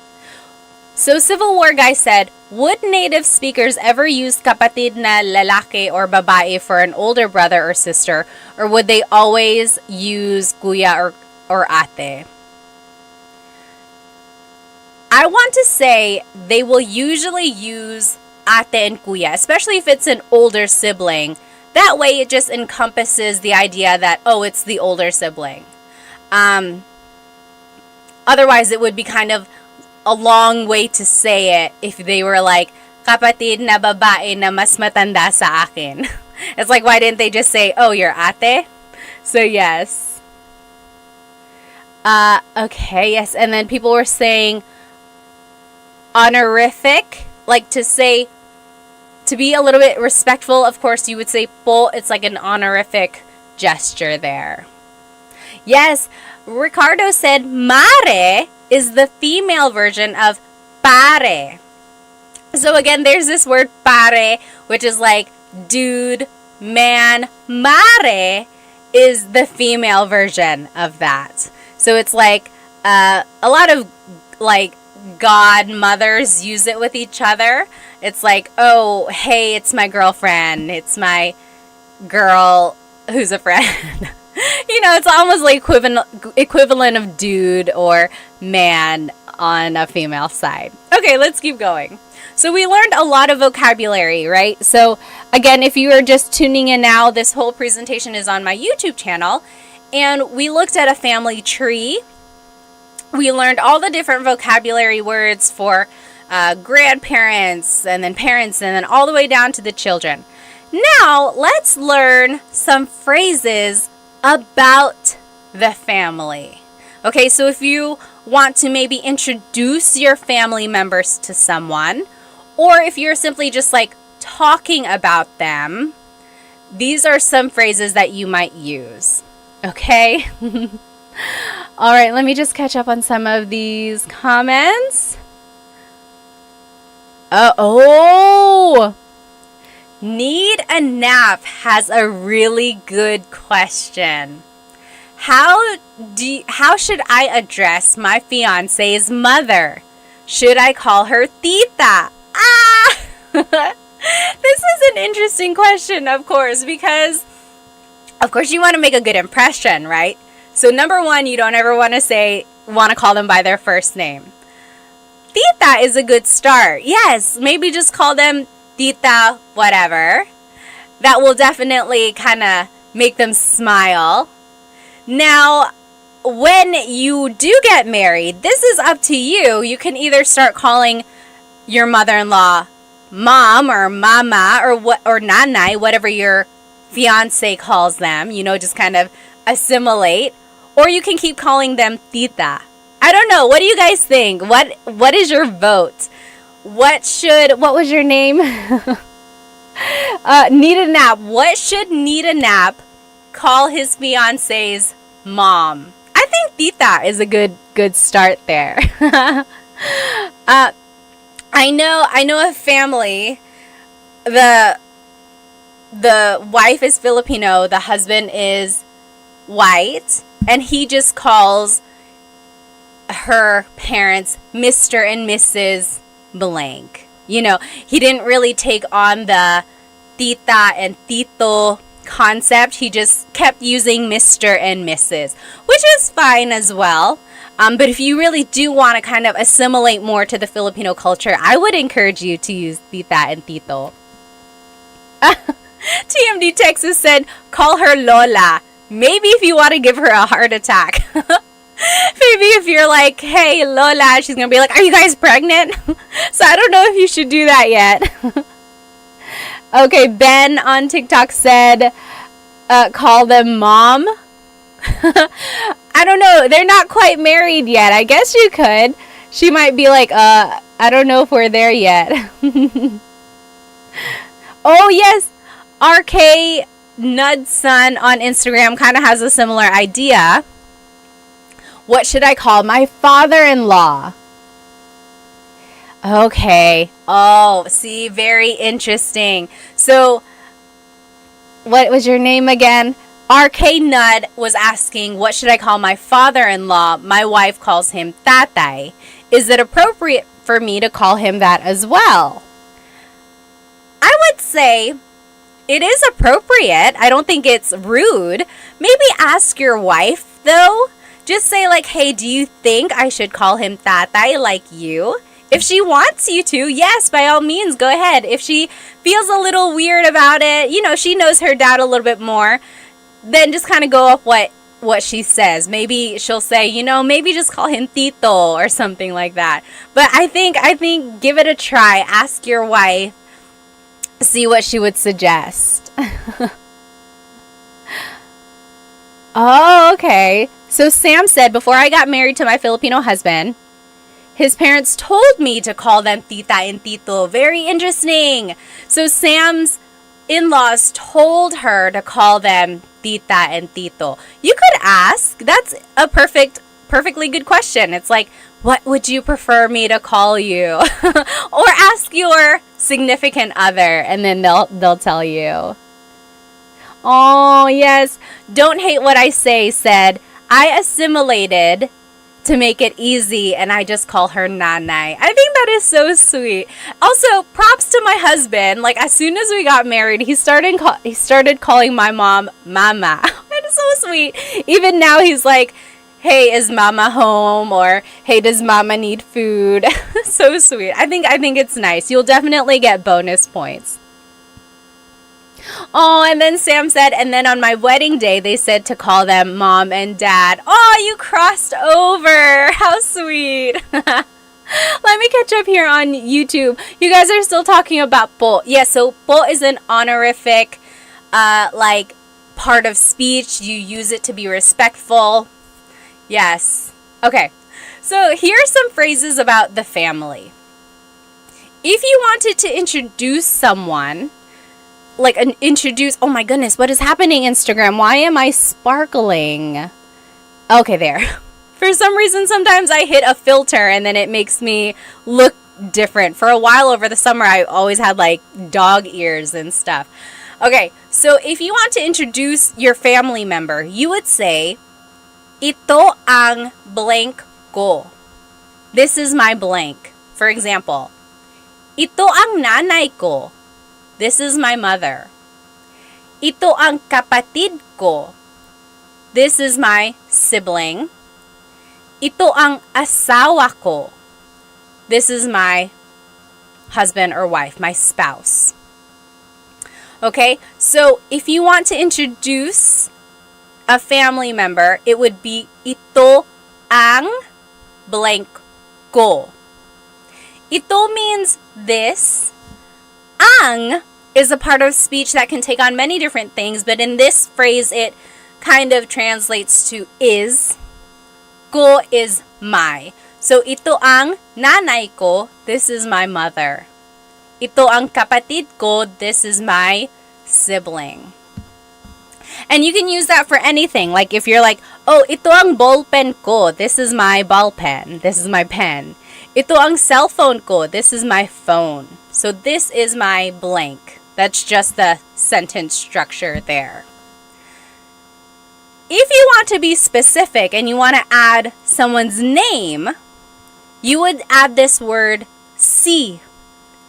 So Civil War guy said, would native speakers ever use kapatid na lalaki or babae for an older brother or sister, or would they always use kuya or ate? I want to say they will usually use ate and kuya, especially if it's an older sibling. That way it just encompasses the idea that, oh, it's the older sibling. Otherwise, it would be kind of a long way to say it if they were like, kapatid na babae na mas matanda sa akin. It's like, why didn't they just say, oh, you're ate? So, yes. Okay, yes. And then people were saying honorific, like to say, to be a little bit respectful, of course, you would say po. It's like an honorific gesture there. Yes, Ricardo said mare is the female version of pare. So again, there's this word pare, which is like dude, man. Mare is the female version of that. So it's like a lot of like godmothers use it with each other. It's like, oh, hey, it's my girlfriend. It's my girl who's a friend. You know, it's almost like equivalent of dude or man on a female side. Okay, let's keep going. So we learned a lot of vocabulary, right? So again, if you are just tuning in now, this whole presentation is on my YouTube channel. And we looked at a family tree. We learned all the different vocabulary words for grandparents and then parents and then all the way down to the children. Now, let's learn some phrases about the family. Okay, so if you want to maybe introduce your family members to someone, or if you're simply just like talking about them, these are some phrases that you might use. Okay? All right, let me just catch up on some of these comments. Need a Nap has a really good question. How should I address my fiance's mother? Should I call her tita? This is an interesting question, of course, because of course you want to make a good impression, right? So number one, you don't ever want to call them by their first name. Tita is a good start. Yes, maybe just call them tita whatever. That will definitely kind of make them smile. Now, when you do get married, this is up to you. You can either start calling your mother-in-law mom or mama or nanay, whatever your fiance calls them, you know, just kind of assimilate. Or you can keep calling them tita. I don't know. What do you guys think? What is your vote? What was your name? Need a Nap. What should Need a Nap call his fiance's mom? I think tita is a good start there. I know a family. The wife is Filipino, the husband is white, and he just calls her parents Mr. and Mrs. blank. You know, he didn't really take on the tita and tito concept. He just kept using Mr. and Mrs., which is fine as well. But if you really do want to kind of assimilate more to the Filipino culture, I would encourage you to use tita and tito. TMD Texas said, call her Lola. Maybe if you want to give her a heart attack. Maybe if you're like, hey, Lola, she's going to be like, are you guys pregnant? So I don't know if you should do that yet. Okay, Ben on TikTok said, call them mom. I don't know. They're not quite married yet. I guess you could. She might be like, I don't know if we're there yet. Oh, yes. RK Nudson on Instagram kind of has a similar idea. What should I call my father-in-law? Okay. Oh, see, very interesting. So, what was your name again? RK Nud was asking, what should I call my father-in-law? My wife calls him tatay. Is it appropriate for me to call him that as well? I would say it is appropriate. I don't think it's rude. Maybe ask your wife, though. Just say like, hey, do you think I should call him tatay like you? If she wants you to, yes, by all means, go ahead. If she feels a little weird about it, she knows her dad a little bit more, then just kind of go off what she says. Maybe she'll say, maybe just call him Tito or something like that. But I think give it a try. Ask your wife. See what she would suggest. Oh, okay. So Sam said, before I got married to my Filipino husband, his parents told me to call them tita and tito. Very interesting. So Sam's in-laws told her to call them tita and tito. You could ask. That's a perfectly good question. It's like, what would you prefer me to call you? Or ask your significant other and then they'll tell you. Oh, yes. Don't hate what I say said, I assimilated to make it easy and I just call her nanay. I think that is so sweet. Also, props to my husband. Like as soon as we got married, he started calling my mom mama. That is so sweet. Even now he's like, hey, is mama home? Or hey, does mama need food? So sweet. I think it's nice. You'll definitely get bonus points. Oh, and then Sam said, and then on my wedding day, they said to call them mom and dad. Oh, you crossed over. How sweet. Let me catch up here on YouTube. You guys are still talking about po. Yeah, so po is an honorific, part of speech. You use it to be respectful. Yes. Okay. So here are some phrases about the family. If you wanted to introduce someone, oh my goodness, what is happening, Instagram? Why am I sparkling? Okay, there. For some reason, sometimes I hit a filter and then it makes me look different. For a while over the summer, I always had dog ears and stuff. Okay, so if you want to introduce your family member, you would say, ito ang blank ko. This is my blank. For example, ito ang nanay ko. This is my mother. Ito ang kapatid ko. This is my sibling. Ito ang asawa ko. This is my husband or wife, my spouse. Okay, so if you want to introduce a family member, it would be ito ang blank ko. Ito means this. Ang is a part of speech that can take on many different things, but in this phrase, it kind of translates to is. Ko is my. So, ito ang nanay ko, this is my mother. Ito ang kapatid ko, this is my sibling. And you can use that for anything. Like if you're like, oh, ito ang ballpen ko, this is my ball pen, this is my pen. Ito ang cellphone ko, this is my phone. So this is my blank. That's just the sentence structure there. If you want to be specific and you want to add someone's name, you would add this word si.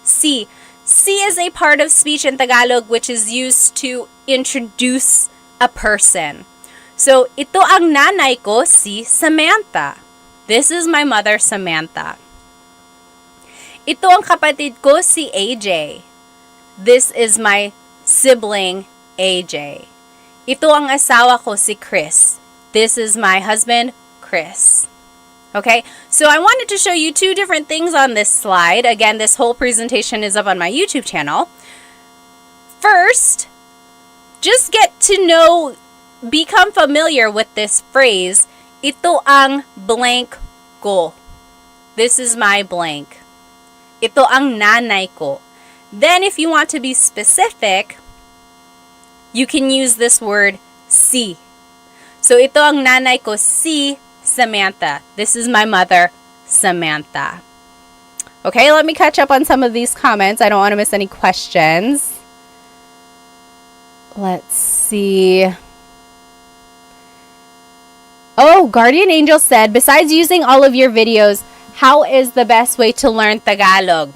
Si. si is a part of speech in Tagalog which is used to introduce a person. So, ito ang nanay ko, si Samantha. This is my mother, Samantha. Ito ang kapatid ko, si AJ. This is my sibling, AJ. Ito ang asawa ko, si Chris. This is my husband, Chris. Okay, so I wanted to show you two different things on this slide. Again, this whole presentation is up on my YouTube channel. First, just get to know, become familiar with this phrase, ito ang blank ko. This is my blank. Ito ang nanay ko. Then, if you want to be specific, you can use this word, si. So, ito ang nanay ko, si Samantha. This is my mother, Samantha. Okay, let me catch up on some of these comments. I don't want to miss any questions. Let's see. Oh, Guardian Angel said, besides using all of your videos, how is the best way to learn Tagalog?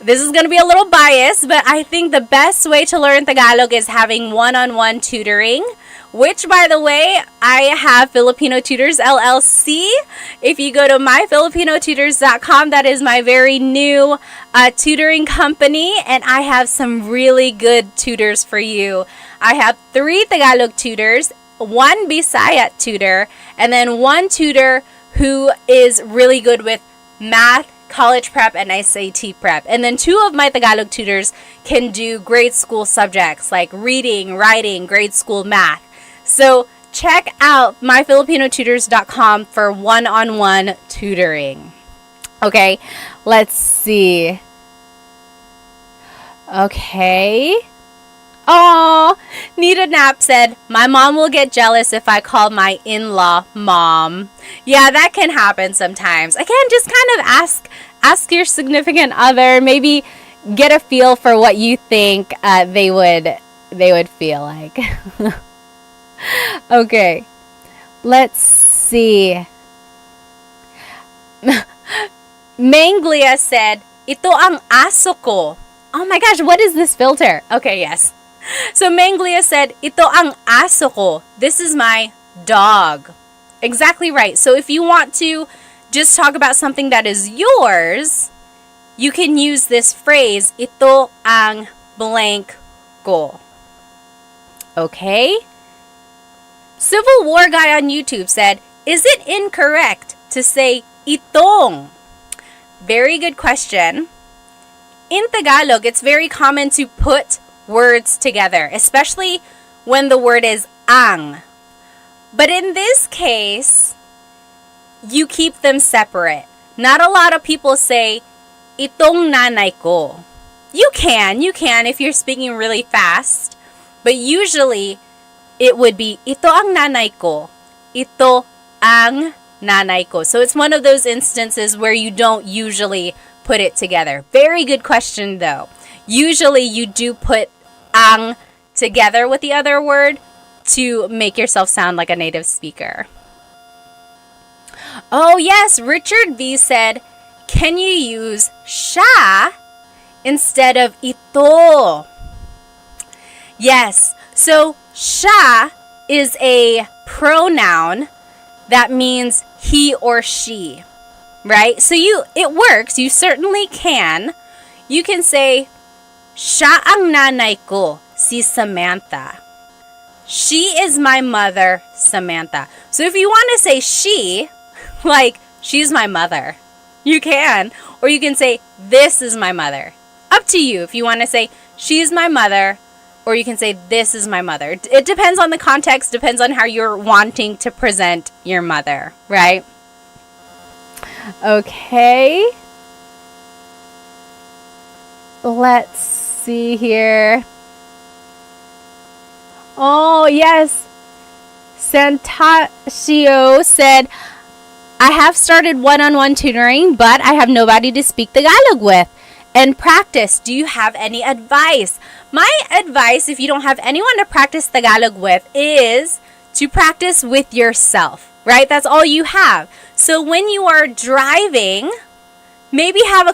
This is going to be a little biased, but I think the best way to learn Tagalog is having one-on-one tutoring, which, by the way, I have Filipino Tutors LLC. If you go to myfilipinotutors.com, that is my very new tutoring company, and I have some really good tutors for you. I have 3 Tagalog tutors, 1 Bisaya tutor, and then 1 tutor who is really good with math, college prep, and SAT prep. And then 2 of my Tagalog tutors can do grade school subjects like reading, writing, grade school math. So check out myfilipinotutors.com for one-on-one tutoring. Okay, let's see. Okay. Oh, Nita Knapp said, my mom will get jealous if I call my in-law mom. Yeah, that can happen sometimes. Again, just kind of ask your significant other, maybe get a feel for what you think they would feel like. Okay, let's see. Manglia said, ito ang aso ko. Oh my gosh, what is this filter? Okay, yes. So Manglia said, ito ang aso ko. This is my dog. Exactly right. So if you want to just talk about something that is yours, you can use this phrase, ito ang blank ko. Okay? Civil War Guy on YouTube said, is it incorrect to say itong? Very good question. In Tagalog, it's very common to put words together, especially when the word is ang. But in this case, you keep them separate. Not a lot of people say, itong nanay ko. You can if you're speaking really fast. But usually, it would be, ito ang nanay ko. Ito ang nanay ko. So it's one of those instances where you don't usually put it together. Very good question, though. Usually, you do put ang together with the other word to make yourself sound like a native speaker. Oh yes, Richard V said, can you use siya instead of ito? Yes, so siya is a pronoun that means he or she, right? So it works, you certainly can. You can say, siya ang nanay ko, si Samantha. She is my mother, Samantha. So if you want to say she, like, she's my mother, you can. Or you can say, this is my mother. Up to you if you want to say, she's my mother, or you can say, this is my mother. It depends on the context, depends on how you're wanting to present your mother, right? Okay. Let's see here. Oh, yes. Santasio said, I have started one-on-one tutoring, but I have nobody to speak Tagalog with and practice. Do you have any advice? My advice, if you don't have anyone to practice Tagalog with, is to practice with yourself, right? That's all you have. So when you are driving, maybe have a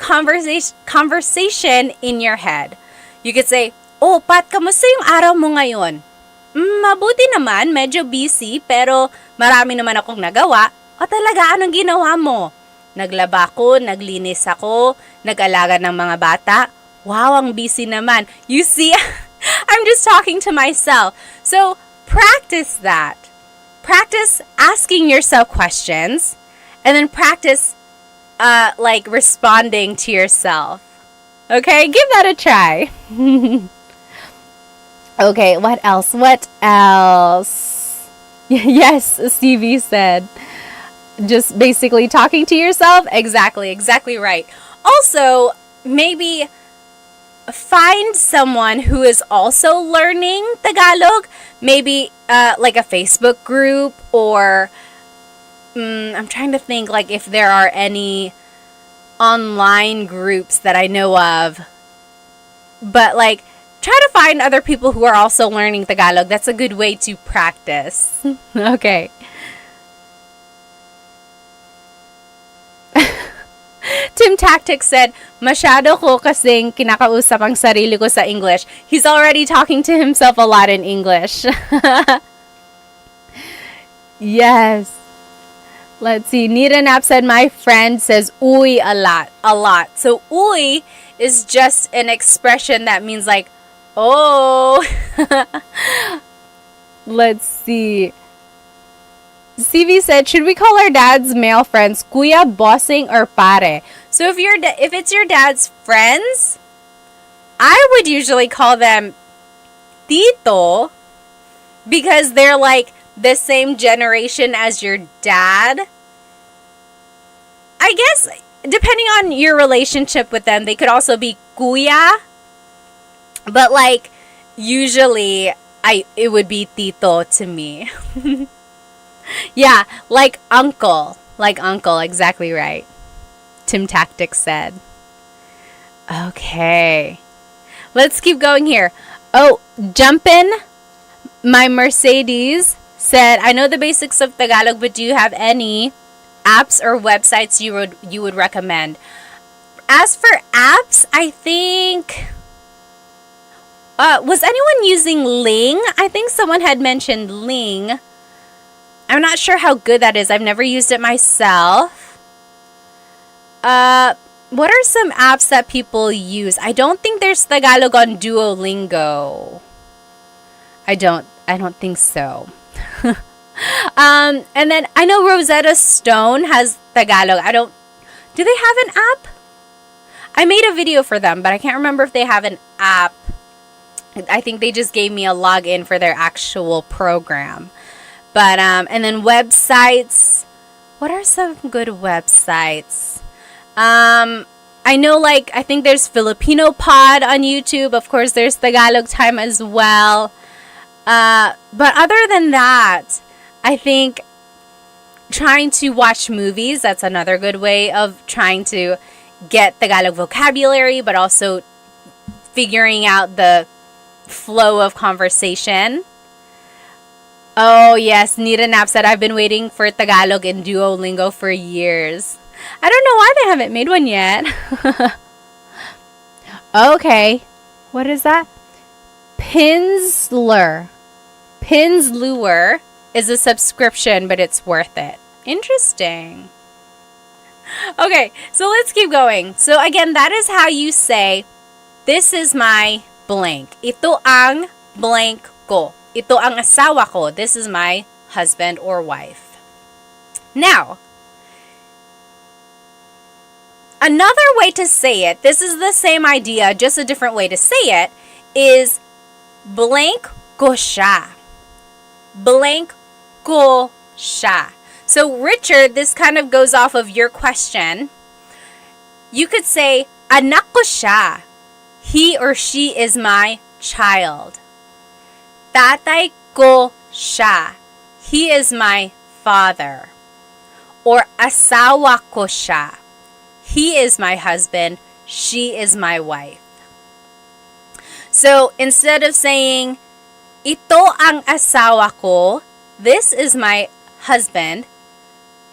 conversation in your head. You could say, "Oh, Pat, kamusta yung araw mo ngayon?" Mabuti naman, medyo busy, pero marami naman akong nagawa. O talaga, anong ginawa mo? Naglaba ko, naglinis ako, nag-alaga ng mga bata. Wow, ang busy naman. You see, I'm just talking to myself. So, practice that. Practice asking yourself questions, and then practice like responding to yourself. Okay, give that a try. Okay, what else? What else? Yes, Stevie said. Just basically talking to yourself? Exactly right. Also, maybe find someone who is also learning Tagalog. Maybe like a Facebook group, or I'm trying to think like if there are any online groups that I know of. But like, try to find other people who are also learning Tagalog. That's a good way to practice. Okay. Tim Tactic said, "Masyado ko kasing kinakausap ang sarili ko sa English." He's already talking to himself a lot in English. Yes. Let's see. Nita Nap said, "My friend says uy a lot. So uy is just an expression that means like, oh. Let's see. CV said, "Should we call our dad's male friends kuya, bossing, or pare?" So if it's your dad's friends, I would usually call them tito, because they're like the same generation as your dad. I guess depending on your relationship with them, they could also be kuya, but like usually it would be tito to me. Yeah, like uncle, exactly right. Tim Tactic said. Okay, let's keep going here. Oh, Jumpin', my Mercedes said, "I know the basics of Tagalog, but do you have any apps or websites you would recommend?" As for apps, I think was anyone using Ling? I think someone had mentioned Ling. I'm not sure how good that is. I've never used it myself. What are some apps that people use? I don't think there's Tagalog on Duolingo. I don't think so. And then I know Rosetta Stone has Tagalog. Do they have an app? I made a video for them, but I can't remember if they have an app. I think they just gave me a login for their actual program. But, and then websites. What are some good websites? I know, like, I think there's Filipino Pod on YouTube. Of course, there's Tagalog Time as well. But other than that, I think trying to watch movies, that's another good way of trying to get Tagalog vocabulary, but also figuring out the flow of conversation. Oh, yes. Nita Nap said, "I've been waiting for Tagalog in Duolingo for years." I don't know why they haven't made one yet. Okay. What is that? Pinsler is a subscription, but it's worth it. Interesting. Okay, so let's keep going. So again, that is how you say, "This is my blank. Ito ang blank ko. Ito ang asawa ko. This is my husband or wife." Now, another way to say it, this is the same idea, just a different way to say it, is blank ko siya. Blank ko siya. So, Richard, this kind of goes off of your question. You could say, "Anak ko siya. He or she is my child." Tatay ko siya. He is my father. Or asawa ko siya. He is my husband. She is my wife. So, instead of saying, "Ito ang asawa ko," this is my husband,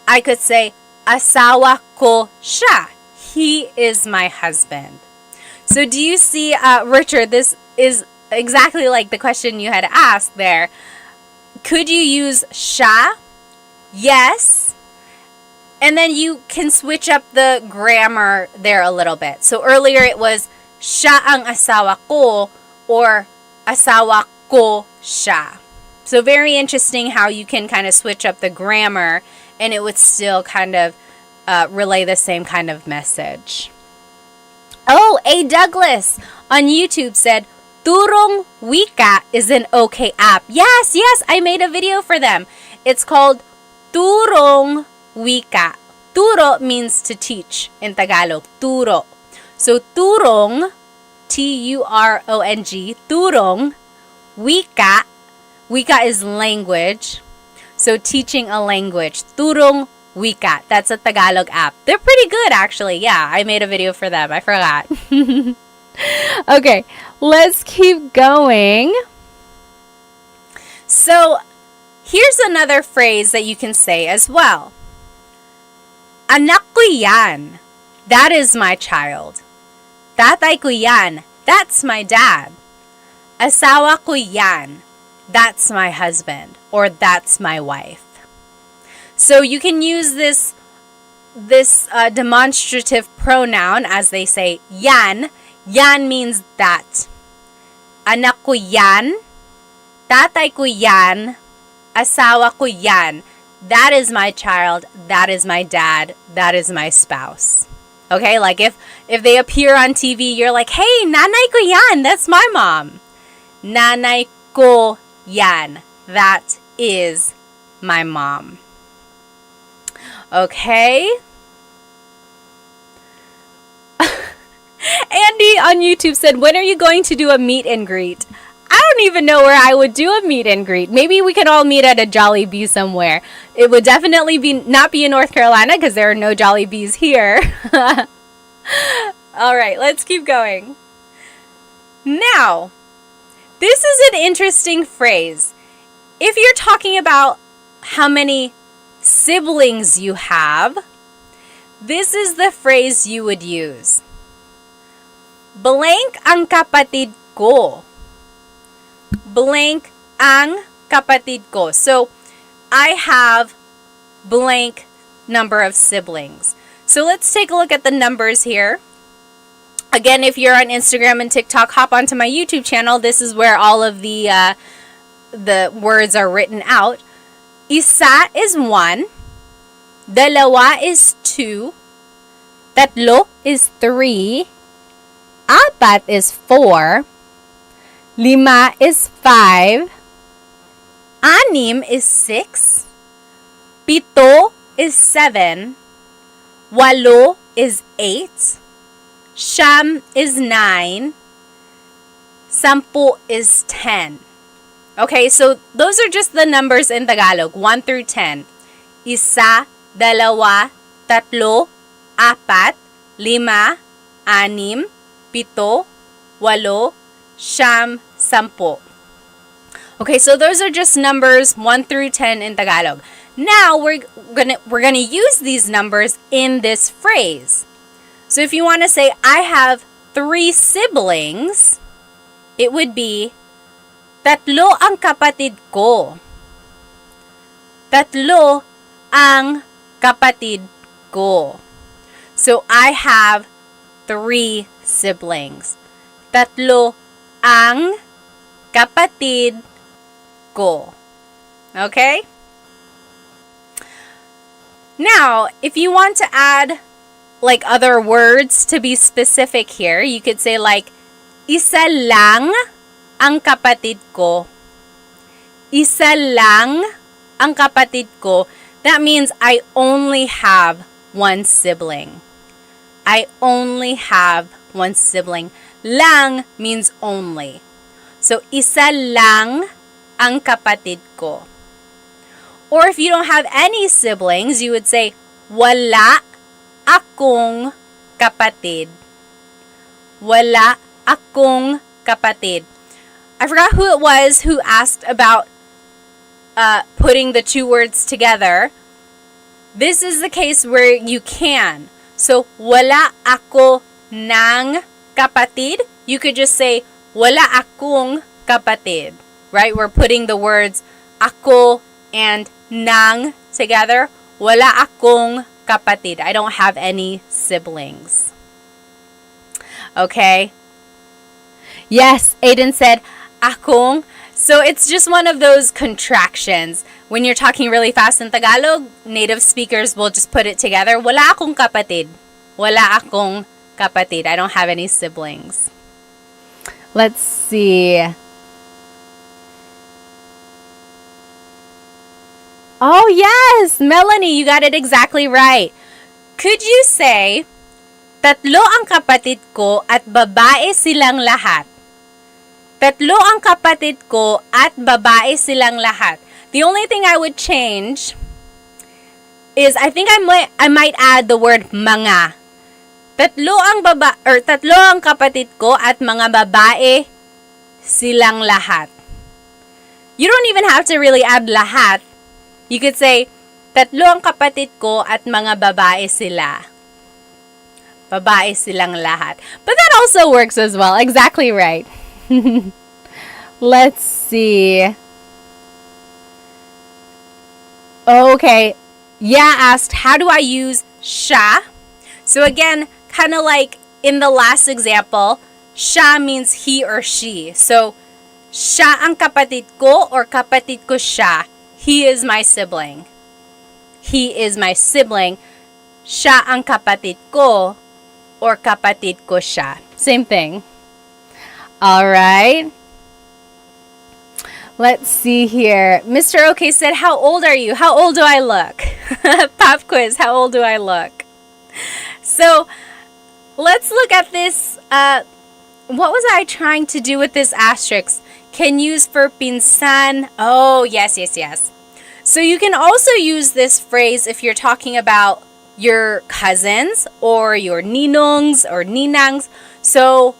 I could say, "Asawa ko siya." He is my husband. So do you see, Richard, this is exactly like the question you had asked there. Could you use siya? Yes. And then you can switch up the grammar there a little bit. So earlier it was siya ang asawa ko or asawa ko siya. So very interesting how you can kind of switch up the grammar and it would still kind of relay the same kind of message. Oh, A. Douglas on YouTube said, Turong Wika is an okay app. Yes, I made a video for them. It's called Turong Wika. Turo means to teach in Tagalog. Turo. So turong, Turong, turong, wika. Wika is language. So teaching a language. Turong Wika. That's a Tagalog app. They're pretty good actually. Yeah, I made a video for them. I forgot. Okay, let's keep going. So here's another phrase that you can say as well. Anak ko yan. That is my child. Tatay ko yan. That's my dad. Asawa ko yan. That's my husband. Or that's my wife. So you can use this demonstrative pronoun as they say yan. Yan means that. Anak ko yan. Tatay ko yan. Asawa ko yan. That is my child. That is my dad. That is my spouse. Okay, like if they appear on TV, you're like, hey, nanay ko yan. That's my mom. Nanay ko yan. That is my mom. Okay. Andy on YouTube said, when are you going to do a meet and greet? I don't even know where I would do a meet and greet. Maybe we can all meet at a Jollibee somewhere. It would definitely not be in North Carolina because there are no Jollibees here. All right, let's keep going. Now, this is an interesting phrase. If you're talking about how many siblings you have, this is the phrase you would use. Blank ang kapatid ko. Blank ang kapatid ko. So, I have blank number of siblings. So, let's take a look at the numbers here. Again, if you're on Instagram and TikTok, hop onto my YouTube channel. This is where all of the words are written out. Isa is 1. Dalawa is 2. Tatlo is 3. Apat is 4. Lima is 5. Anim is 6. Pito is 7. Walo is 8. Siyam is 9. Sampu is 10. Okay, so those are just the numbers in Tagalog, 1 through 10. Isa, dalawa, tatlo, apat, lima, anim, pito, walo, siyam, sampo. Okay, so those are just numbers 1 through 10 in Tagalog. Now we're gonna use these numbers in this phrase. So if you want to say I have 3 siblings, it would be tatlo ang kapatid ko. Tatlo ang kapatid ko. So I have 3 siblings. Tatlo ang kapatid ko. Okay? Now, if you want to add like other words to be specific here, you could say like, isa lang ang kapatid ko. Isa lang ang kapatid ko. That means I only have 1 sibling. I only have 1 sibling. Lang means only. So, isa lang ang kapatid ko. Or if you don't have any siblings, you would say, wala akong kapatid. Wala akong kapatid. I forgot who it was who asked about putting the 2 words together. This is the case where you can. So, wala ako ng kapatid. You could just say, wala akong kapatid. Right? We're putting the words ako and nang together. Wala akong kapatid. I don't have any siblings. Okay? Yes, Aiden said, akong. So it's just one of those contractions. When you're talking really fast in Tagalog, native speakers will just put it together. Wala akong kapatid. Wala akong kapatid. I don't have any siblings. Let's see. Oh, yes! Melanie, you got it exactly right. Could you say, tatlo ang kapatid ko at babae silang lahat? Tatlo ang kapatid ko at babae silang lahat. The only thing I would change is I think I might add the word mga. Tatlo ang kapatid ko at mga babae silang lahat. You don't even have to really add lahat. You could say, tatlo ang kapatid ko at mga babae sila. Babae silang lahat. But that also works as well. Exactly right. Let's see. Okay. Yeah asked, how do I use siya? So again, kind of like in the last example, siya means he or she. So, siya ang kapatid ko or kapatid ko siya. He is my sibling. He is my sibling. Siya ang kapatid ko or kapatid ko siya. Same thing. All right. Let's see here. Mr. OK said, how old are you? How old do I look? Pop quiz, how old do I look? So, let's look at this. What was I trying to do with this asterisk? Can use for pinsan. Oh, yes. So you can also use this phrase if you're talking about your cousins or your ninongs or ninangs. So,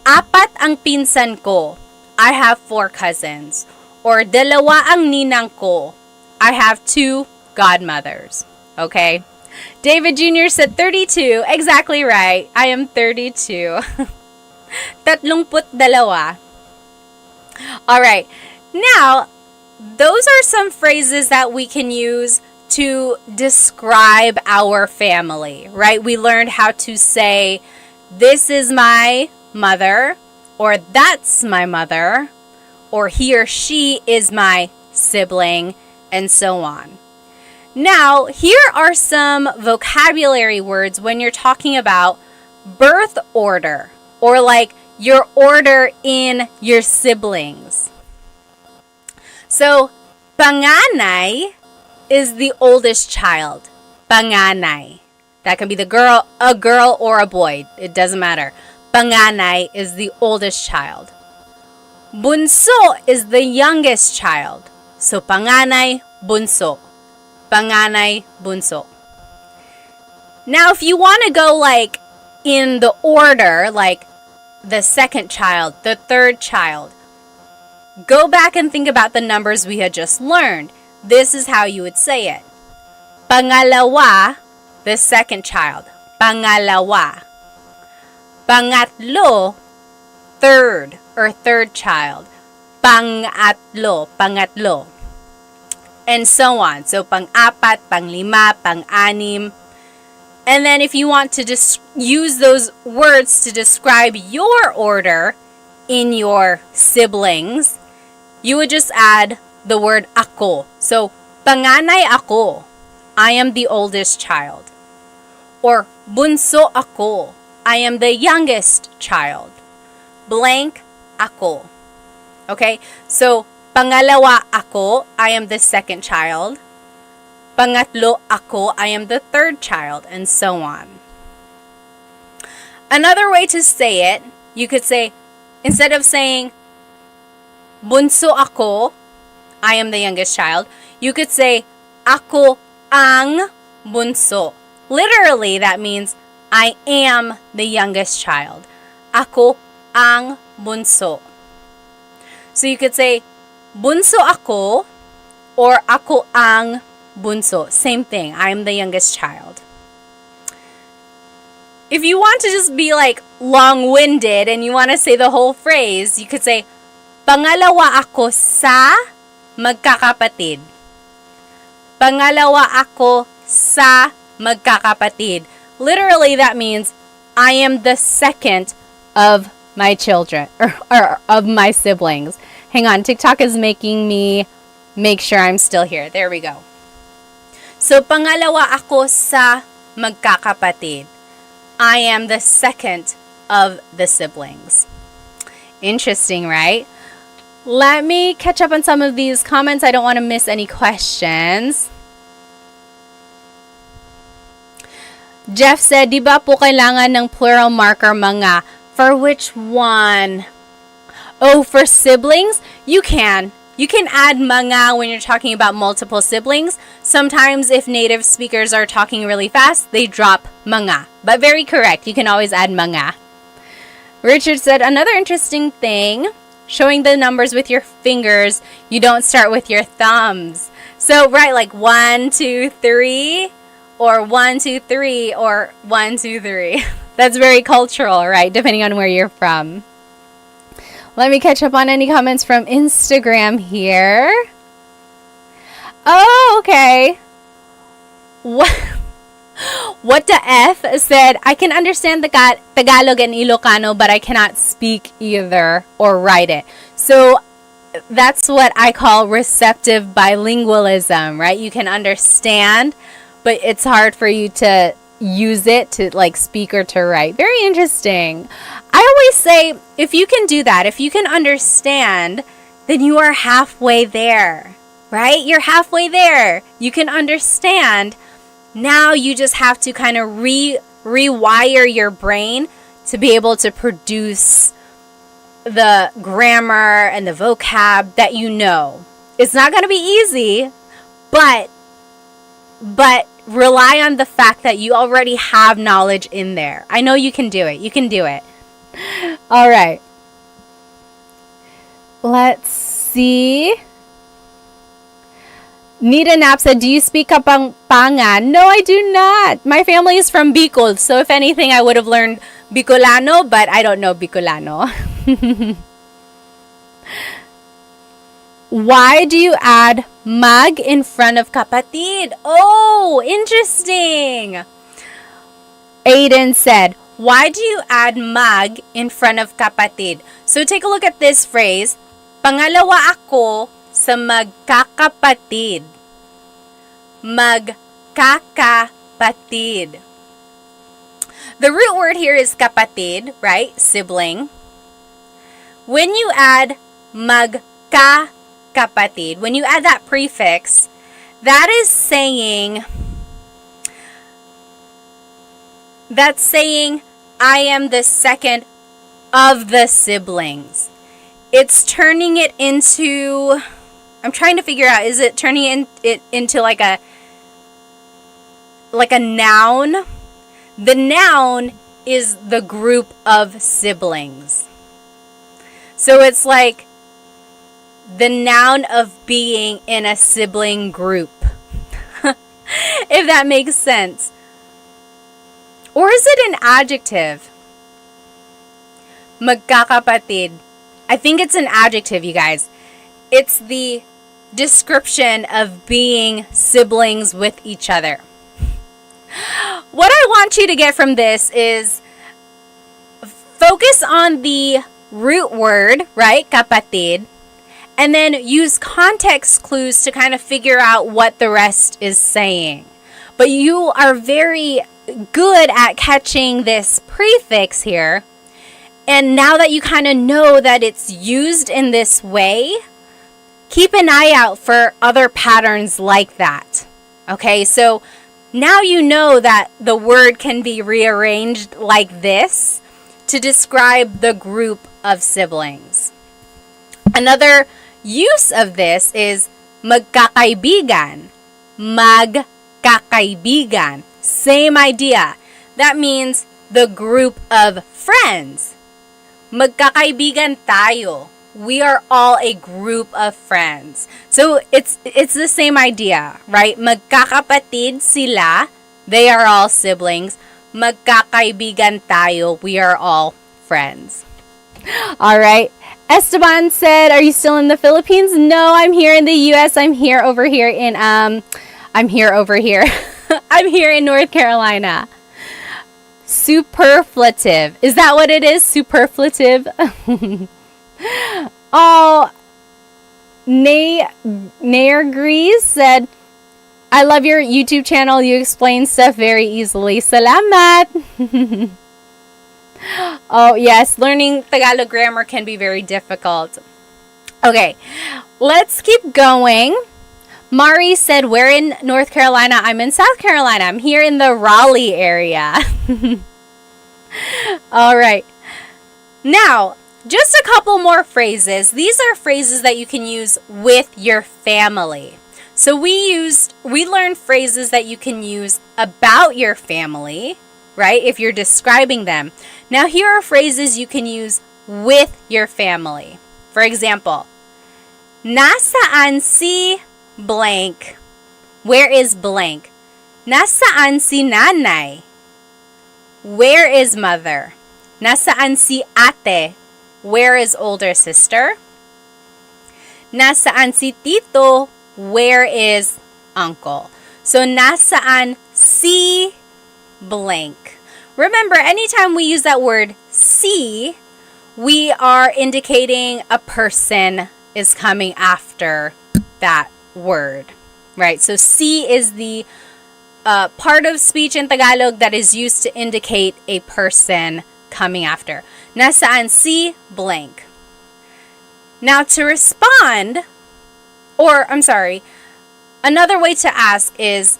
apat ang pinsan ko. I have 4 cousins. Or dalawa ang ninang ko. I have 2 godmothers. Okay? David Jr. said 32. Exactly right. I am 32. 32. All right. Now, those are some phrases that we can use to describe our family, right? We learned how to say, this is my mother, or that's my mother, or he or she is my sibling, and so on. Now, here are some vocabulary words when you're talking about birth order, or like your order in your siblings. So, panganay is the oldest child. Panganay. That can be a girl or a boy. It doesn't matter. Panganay is the oldest child. Bunso is the youngest child. So, panganay, bunso. Panganay, bunso. Now, if you want to go like in the order, like the second child, the third child, go back and think about the numbers we had just learned. This is how you would say it. Pangalawa, the second child. Pangalawa. Pangatlo, third or third child. Pangatlo, pangatlo. And so on. So, pang-apat, pang-lima, pang-anim. And then if you want to just use those words to describe your order in your siblings, you would just add the word ako. So, panganay ako. I am the oldest child. Or, bunso ako. I am the youngest child. Blank ako. Okay? So, pangalawa ako. I am the second child. Pangatlo ako, I am the third child, and so on. Another way to say it, you could say, instead of saying, bunso ako, I am the youngest child, you could say, ako ang bunso. Literally, that means, I am the youngest child. Ako ang bunso. So you could say, bunso ako, or ako ang bunso. Same thing. I am the youngest child. if you want to just be like long-winded and you want to say the whole phrase, you could say, pangalawa ako sa magkakapatid. Pangalawa ako sa magkakapatid. Literally, that means I am the second of my children, or of my siblings. Hang on, TikTok is making me make sure I'm still here. There we go. So, pangalawa ako sa magkakapatid. I am the second of the siblings. Interesting, right? Let me catch up on some of these comments. I don't want to miss any questions. Jeff said, di ba po kailangan ng plural marker mga? For which one? Oh, for siblings? You can. You can add mga when you're talking about multiple siblings. Sometimes if native speakers are talking really fast, they drop mga. But very correct. You can always add mga. Richard said, another interesting thing, showing the numbers with your fingers, you don't start with your thumbs. So, right, like 1, 2, 3, or 1, 2, 3, or 1, 2, 3. That's very cultural, right? Depending on where you're from. Let me catch up on any comments from Instagram here. Oh, okay. What the F said, I can understand the Tagalog and Ilocano, but I cannot speak either or write it. So that's what I call receptive bilingualism, right? You can understand, but it's hard for you to use it to like speak or to write. Very interesting. I always say, if you can do that, if you can understand, then you are halfway there, right? You're halfway there. You can understand. Now you just have to kind of rewire your brain to be able to produce the grammar and the vocab that you know. It's not going to be easy, but rely on the fact that you already have knowledge in there. I know you can do it. You can do it. All right. Let's see. Nita Knapp said, do you speak Kapampangan? No, I do not. My family is from Bicol, so if anything, I would have learned Bicolano, but I don't know Bicolano. Why do you add mag in front of kapatid? Oh, interesting. Aiden said, why do you add mag in front of kapatid? So take a look at this phrase. Pangalawa ako sa magkakapatid. Magkakapatid. The root word here is kapatid, right? Sibling. When you add magkakapatid, when you add that prefix, that is saying, I am the second of the siblings. It's turning it into, I'm trying to figure out, is it turning it into like a noun? The noun is the group of siblings. So it's like the noun of being in a sibling group. If that makes sense. Or is it an adjective? Magkakapatid. I think it's an adjective, you guys. It's the description of being siblings with each other. What I want you to get from this is focus on the root word, right? Kapatid. And then use context clues to kind of figure out what the rest is saying. But you are very good at catching this prefix here. And now that you kind of know that it's used in this way, keep an eye out for other patterns like that. Okay, so now you know that the word can be rearranged like this to describe the group of siblings. Another use of this is magkakaibigan. Magkakaibigan. Same idea. That means the group of friends. Magkakaibigan tayo. We are all a group of friends. So it's the same idea, right? Magkakapatid sila. They are all siblings. magkakaibigan tayo. We are all friends. All right. Esteban said, "Are you still in the Philippines?" No, I'm here in the US. I'm here over here in I'm here in North Carolina. Superflative. Is that what it is? Superflative? Oh, Nair Grease said, "I love your YouTube channel. You explain stuff very easily. Salamat." Oh, yes. Learning Tagalog grammar can be very difficult. Okay. Let's keep going. Mari said, "Where in North Carolina?" I'm in South Carolina. I'm here in the Raleigh area. All right. Now, just a couple more phrases. These are phrases that you can use with your family. So we learned phrases that you can use about your family, right? If you're describing them. Now here are phrases you can use with your family. For example, nasaan si blank? Where is blank? Nasaan si nanay? Where is mother? Nasaan si ate? Where is older sister? Nasaan si tito? Where is uncle? So nasaan si blank. Remember, anytime we use that word si, we are indicating a person is coming after that word, right? So si is the part of speech in Tagalog that is used to indicate a person coming after. Nasaan si blank. Now to respond, another way to ask is,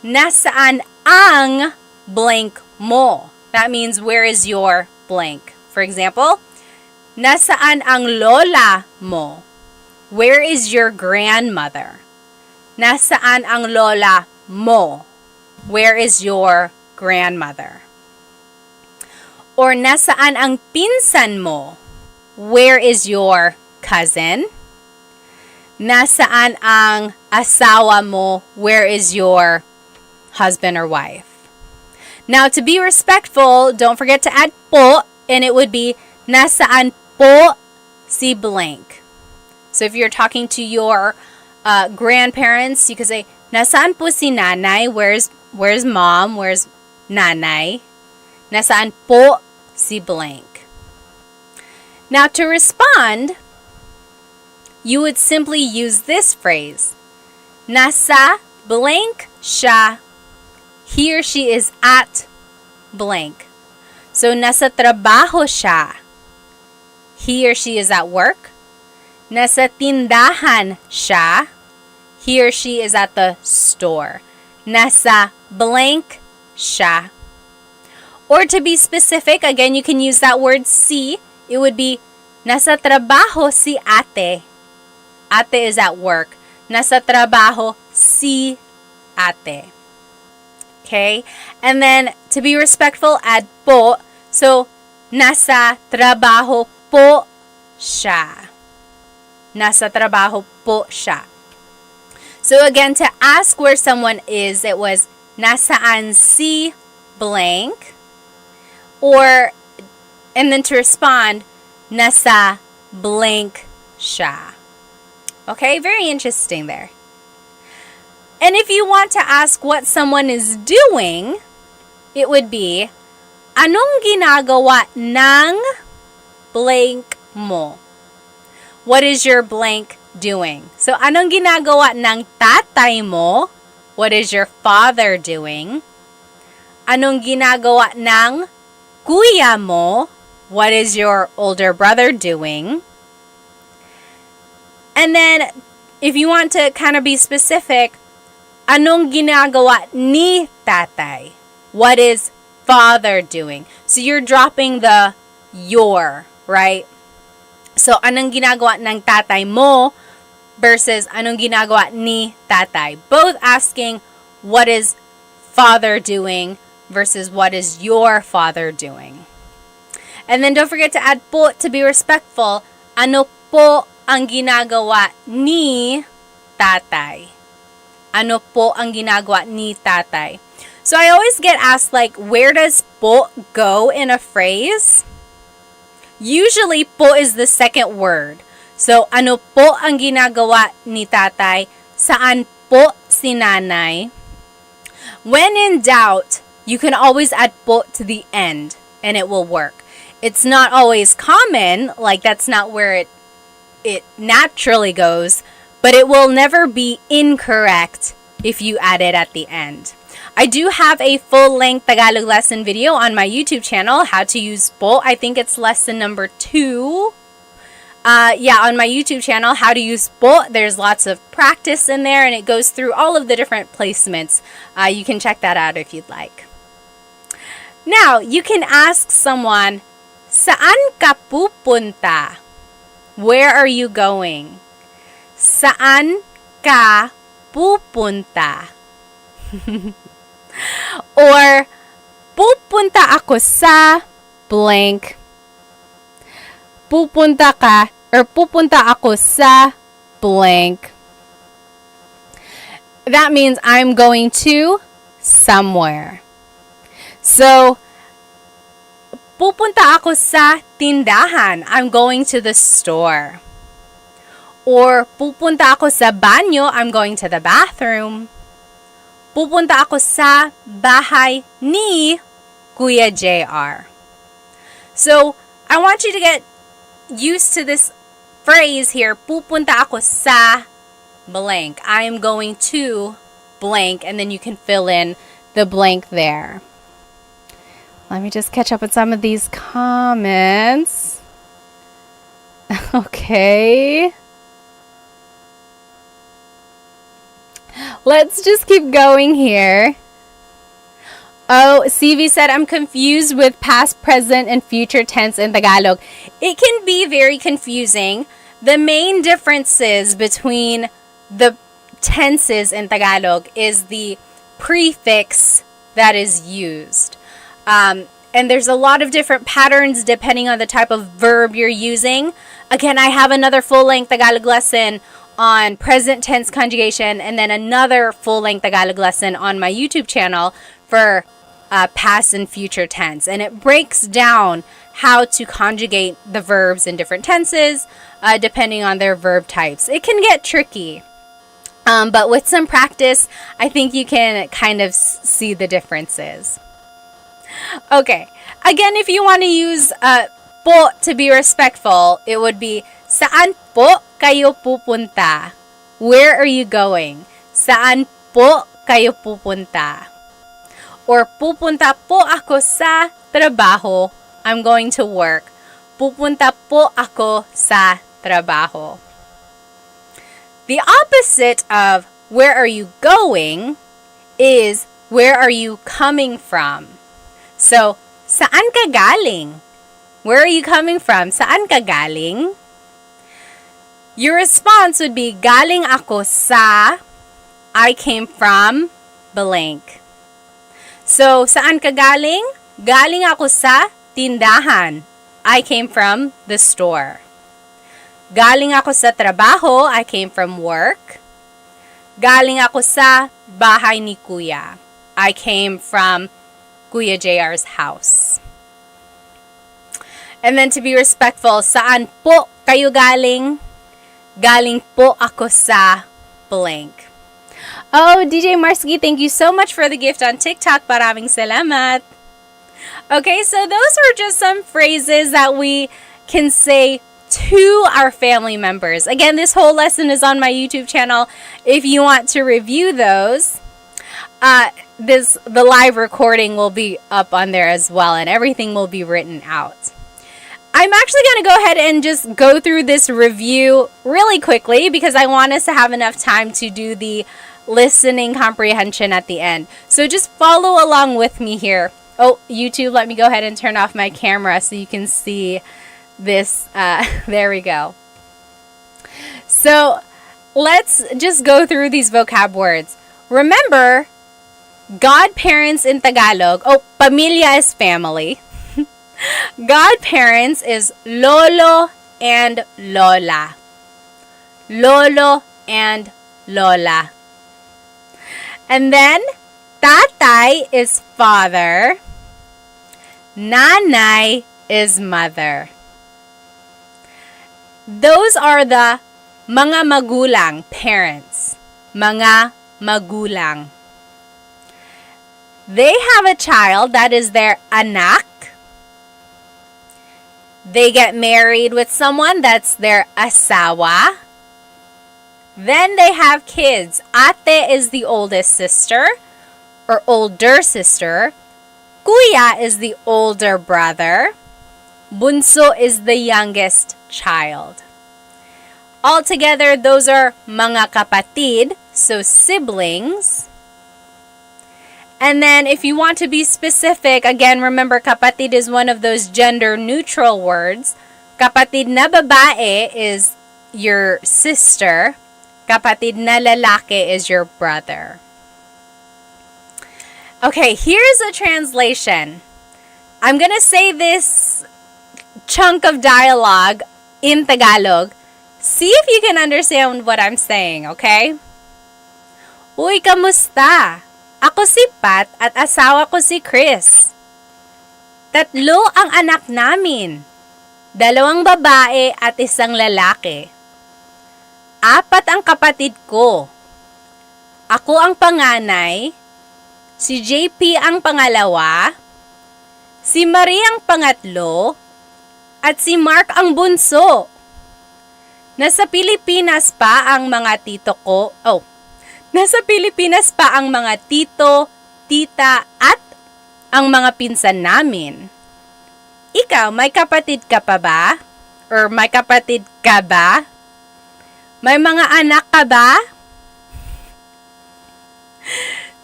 nasaan ang blank mo? That means, where is your blank? For example, nasaan ang lola mo? Where is your grandmother? Nasaan ang lola mo? Where is your grandmother? Or nasaan ang pinsan mo? Where is your cousin? Nasaan ang asawa mo? Where is your husband or wife? Now, to be respectful, don't forget to add po, and it would be, nasaan po si blank. So if you're talking to your grandparents, you could say, nasaan po si nanay? Where's mom? Where's nanay? Nasaan po si blank? Now, to respond, you would simply use this phrase, nasa blank siya. He or she is at blank. So, nasa trabaho siya. He or she is at work. Nasa tindahan siya. He or she is at the store. Nasa blank siya. Or to be specific, again, you can use that word si. It would be, nasa trabaho si ate. Ate is at work. Nasa trabaho si ate. Okay? And then, to be respectful, add po. So, nasa trabaho po siya. Nasa trabaho po siya. So, again, to ask where someone is, it was, nasaan si blank? And then to respond, nasa blank siya. Okay? Very interesting there. And if you want to ask what someone is doing, it would be, anong ginagawa ng blank mo? What is your blank doing? So, anong ginagawa ng tatay mo? What is your father doing? Anong ginagawa ng kuya mo? What is your older brother doing? And then, if you want to kind of be specific, anong ginagawa ni tatay? What is father doing? So you're dropping the your, right? So anong ginagawa ng tatay mo versus anong ginagawa ni tatay? Both asking what is father doing versus what is your father doing. And then don't forget to add po to be respectful. Ano po ang ginagawa ni tatay? Ano po ang ginagawa ni tatay? So I always get asked, like, where does po go in a phrase? Usually, po is the second word. So, ano po ang ginagawa ni tatay? Saan po si nanay? When in doubt, you can always add po to the end and it will work. It's not always common, like that's not where it naturally goes, but it will never be incorrect if you add it at the end. I do have a full-length Tagalog lesson video on my YouTube channel, how to use po. I think it's lesson number 2. On my YouTube channel, how to use po. There's lots of practice in there, and it goes through all of the different placements. You can check that out if you'd like. Now, you can ask someone, saan ka pupunta? Where are you going? Saan ka pupunta? Or, pupunta ako sa blank. Pupunta ka or pupunta ako sa blank. That means I'm going to somewhere. So, pupunta ako sa tindahan. I'm going to the store. Or, pupunta ako sa banyo. I'm going to the bathroom. Pupunta ako sa bahay ni Kuya JR. So, I want you to get used to this phrase here. Pupunta ako sa blank. I am going to blank, and then you can fill in the blank there. Let me just catch up with some of these comments. Okay. Let's just keep going here. Oh, CV said, I'm confused with past, present, and future tense in Tagalog. It can be very confusing. The main differences between the tenses in Tagalog is the prefix that is used. And there's a lot of different patterns depending on the type of verb you're using. Again, I have another full-length Tagalog lesson on present tense conjugation, and then another full-length Tagalog lesson on my YouTube channel for past and future tense. And it breaks down how to conjugate the verbs in different tenses depending on their verb types. It can get tricky, but with some practice, I think you can kind of see the differences. Okay, again, if you want to use po to be respectful, it would be, saan po kayo pupunta? Where are you going? Saan po kayo pupunta? Or pupunta po ako sa trabaho. I'm going to work. Pupunta po ako sa trabaho. The opposite of where are you going is where are you coming from? So, saan ka galing? Where are you coming from? Saan ka galing? Your response would be, galing ako sa, I came from, blank. So, saan ka galing? Galing ako sa tindahan. I came from the store. Galing ako sa trabaho. I came from work. Galing ako sa bahay ni Kuya. I came from Kuya JR's house. And then to be respectful, saan po kayo galing? Galing po ako sa blank. Oh, DJ Marsky, thank you so much for the gift on TikTok. Maraming salamat. Okay, so those were just some phrases that we can say to our family members. Again, this whole lesson is on my YouTube channel if you want to review those. The live recording will be up on there as well, and everything will be written out. I'm actually going to go ahead and just go through this review really quickly because I want us to have enough time to do the listening comprehension at the end. So just follow along with me here. Oh, YouTube, let me go ahead and turn off my camera so you can see this. There we go. So let's just go through these vocab words. Remember, godparents in Tagalog, pamilya is family. Godparents is lolo and lola. Lolo and lola. And then, Tatay is father. Nanay is mother. Those are the mga magulang, parents. Mga magulang. They have a child, that is their anak. They get married with someone, that's their asawa. Then they have kids. Ate is the oldest sister or older sister. Kuya is the older brother. Bunso is the youngest child. Altogether, those are mga kapatid, so siblings. And then if you want to be specific, again, remember kapatid is one of those gender neutral words. Kapatid na babae is your sister. Kapatid na lalaki is your brother. Okay, here's a translation. I'm gonna say this chunk of dialogue in Tagalog. See if you can understand what I'm saying, okay? Uy, kamusta? Ako si Pat at asawa ko si Chris. 3 ang anak namin. 2 babae at 1 lalaki. 4 ang kapatid ko. Ako ang panganay. Si JP ang pangalawa. Si Marie ang pangatlo. At si Mark ang bunso. Nasa Pilipinas pa ang mga tito ko. Nasa Pilipinas pa ang mga tito, tita, at ang mga pinsan namin. Ikaw, may kapatid ka pa ba? Or may kapatid ka ba? May mga anak ka ba?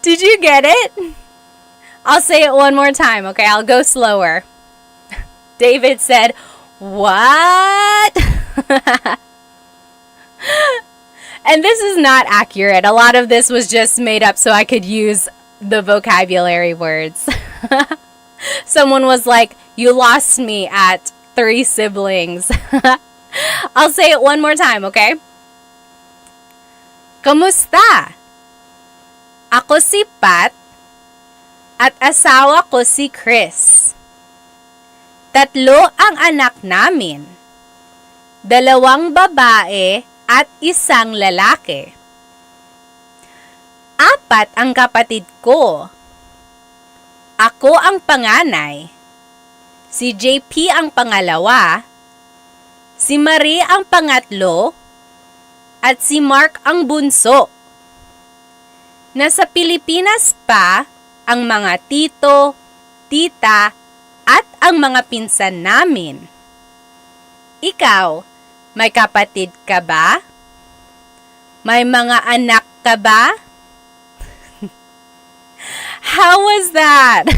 Did you get it? I'll say it one more time, okay? I'll go slower. David said, "What?" And this is not accurate. A lot of this was just made up so I could use the vocabulary words. Someone was like, "You lost me at 3 siblings." I'll say it one more time, okay? Kamusta? Ako si Pat at asawa ko si Chris. 3 ang anak namin. 2 babae at 1 lalaki. 4 ang kapatid ko. Ako ang panganay. Si JP ang pangalawa. Si Marie ang pangatlo. At si Mark ang bunso. Nasa Pilipinas pa ang mga tito, tita, at ang mga pinsan namin. Ikaw, may kapatid ka ba? May mga anak ka ba? How was that?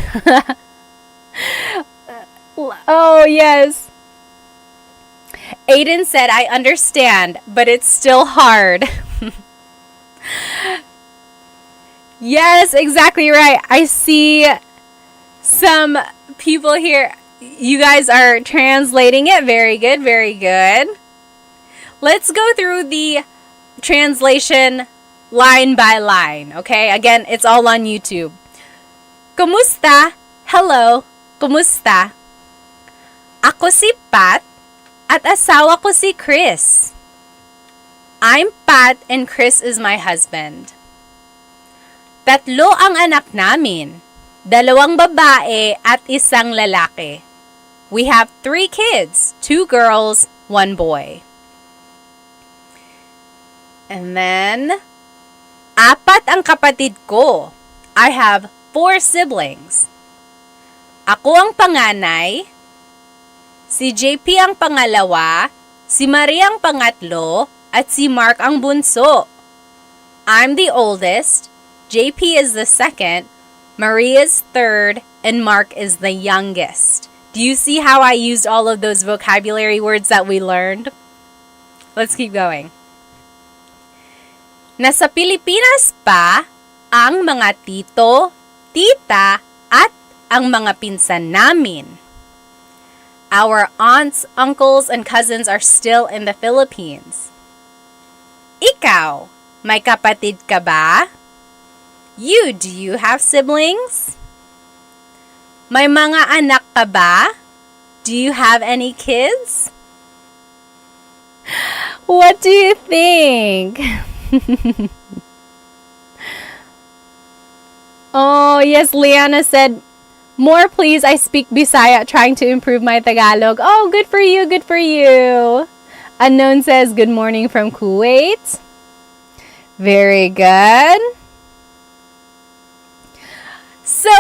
Oh, yes. Aiden said, "I understand, but it's still hard." Yes, exactly right. I see some people here. You guys are translating it. Very good, very good. Let's go through the translation line by line, okay? Again, it's all on YouTube. Kumusta? Hello. Kumusta? Ako si Pat at asawa ko si Chris. I'm Pat and Chris is my husband. 3 ang anak namin. 2 babae at 1 lalaki. We have 3 kids, 2 girls, 1 boy. And then, 4 ang kapatid ko. I have 4 siblings. Ako ang panganay. Si JP ang pangalawa. Si Marie ang pangatlo. At si Mark ang bunso. I'm the oldest. JP is the second. Marie is third. And Mark is the youngest. Do you see how I used all of those vocabulary words that we learned? Let's keep going. Nasa Pilipinas pa ang mga tito, tita, at ang mga pinsan namin. Our aunts, uncles, and cousins are still in the Philippines. Ikaw, may kapatid ka ba? Do you have siblings? May mga anak ka ba? Do you have any kids? What do you think? Oh, yes, Liana said, more please, I speak Bisaya trying to improve my Tagalog. Oh, good for you, good for you. Unknown says, good morning from Kuwait. Very good. So,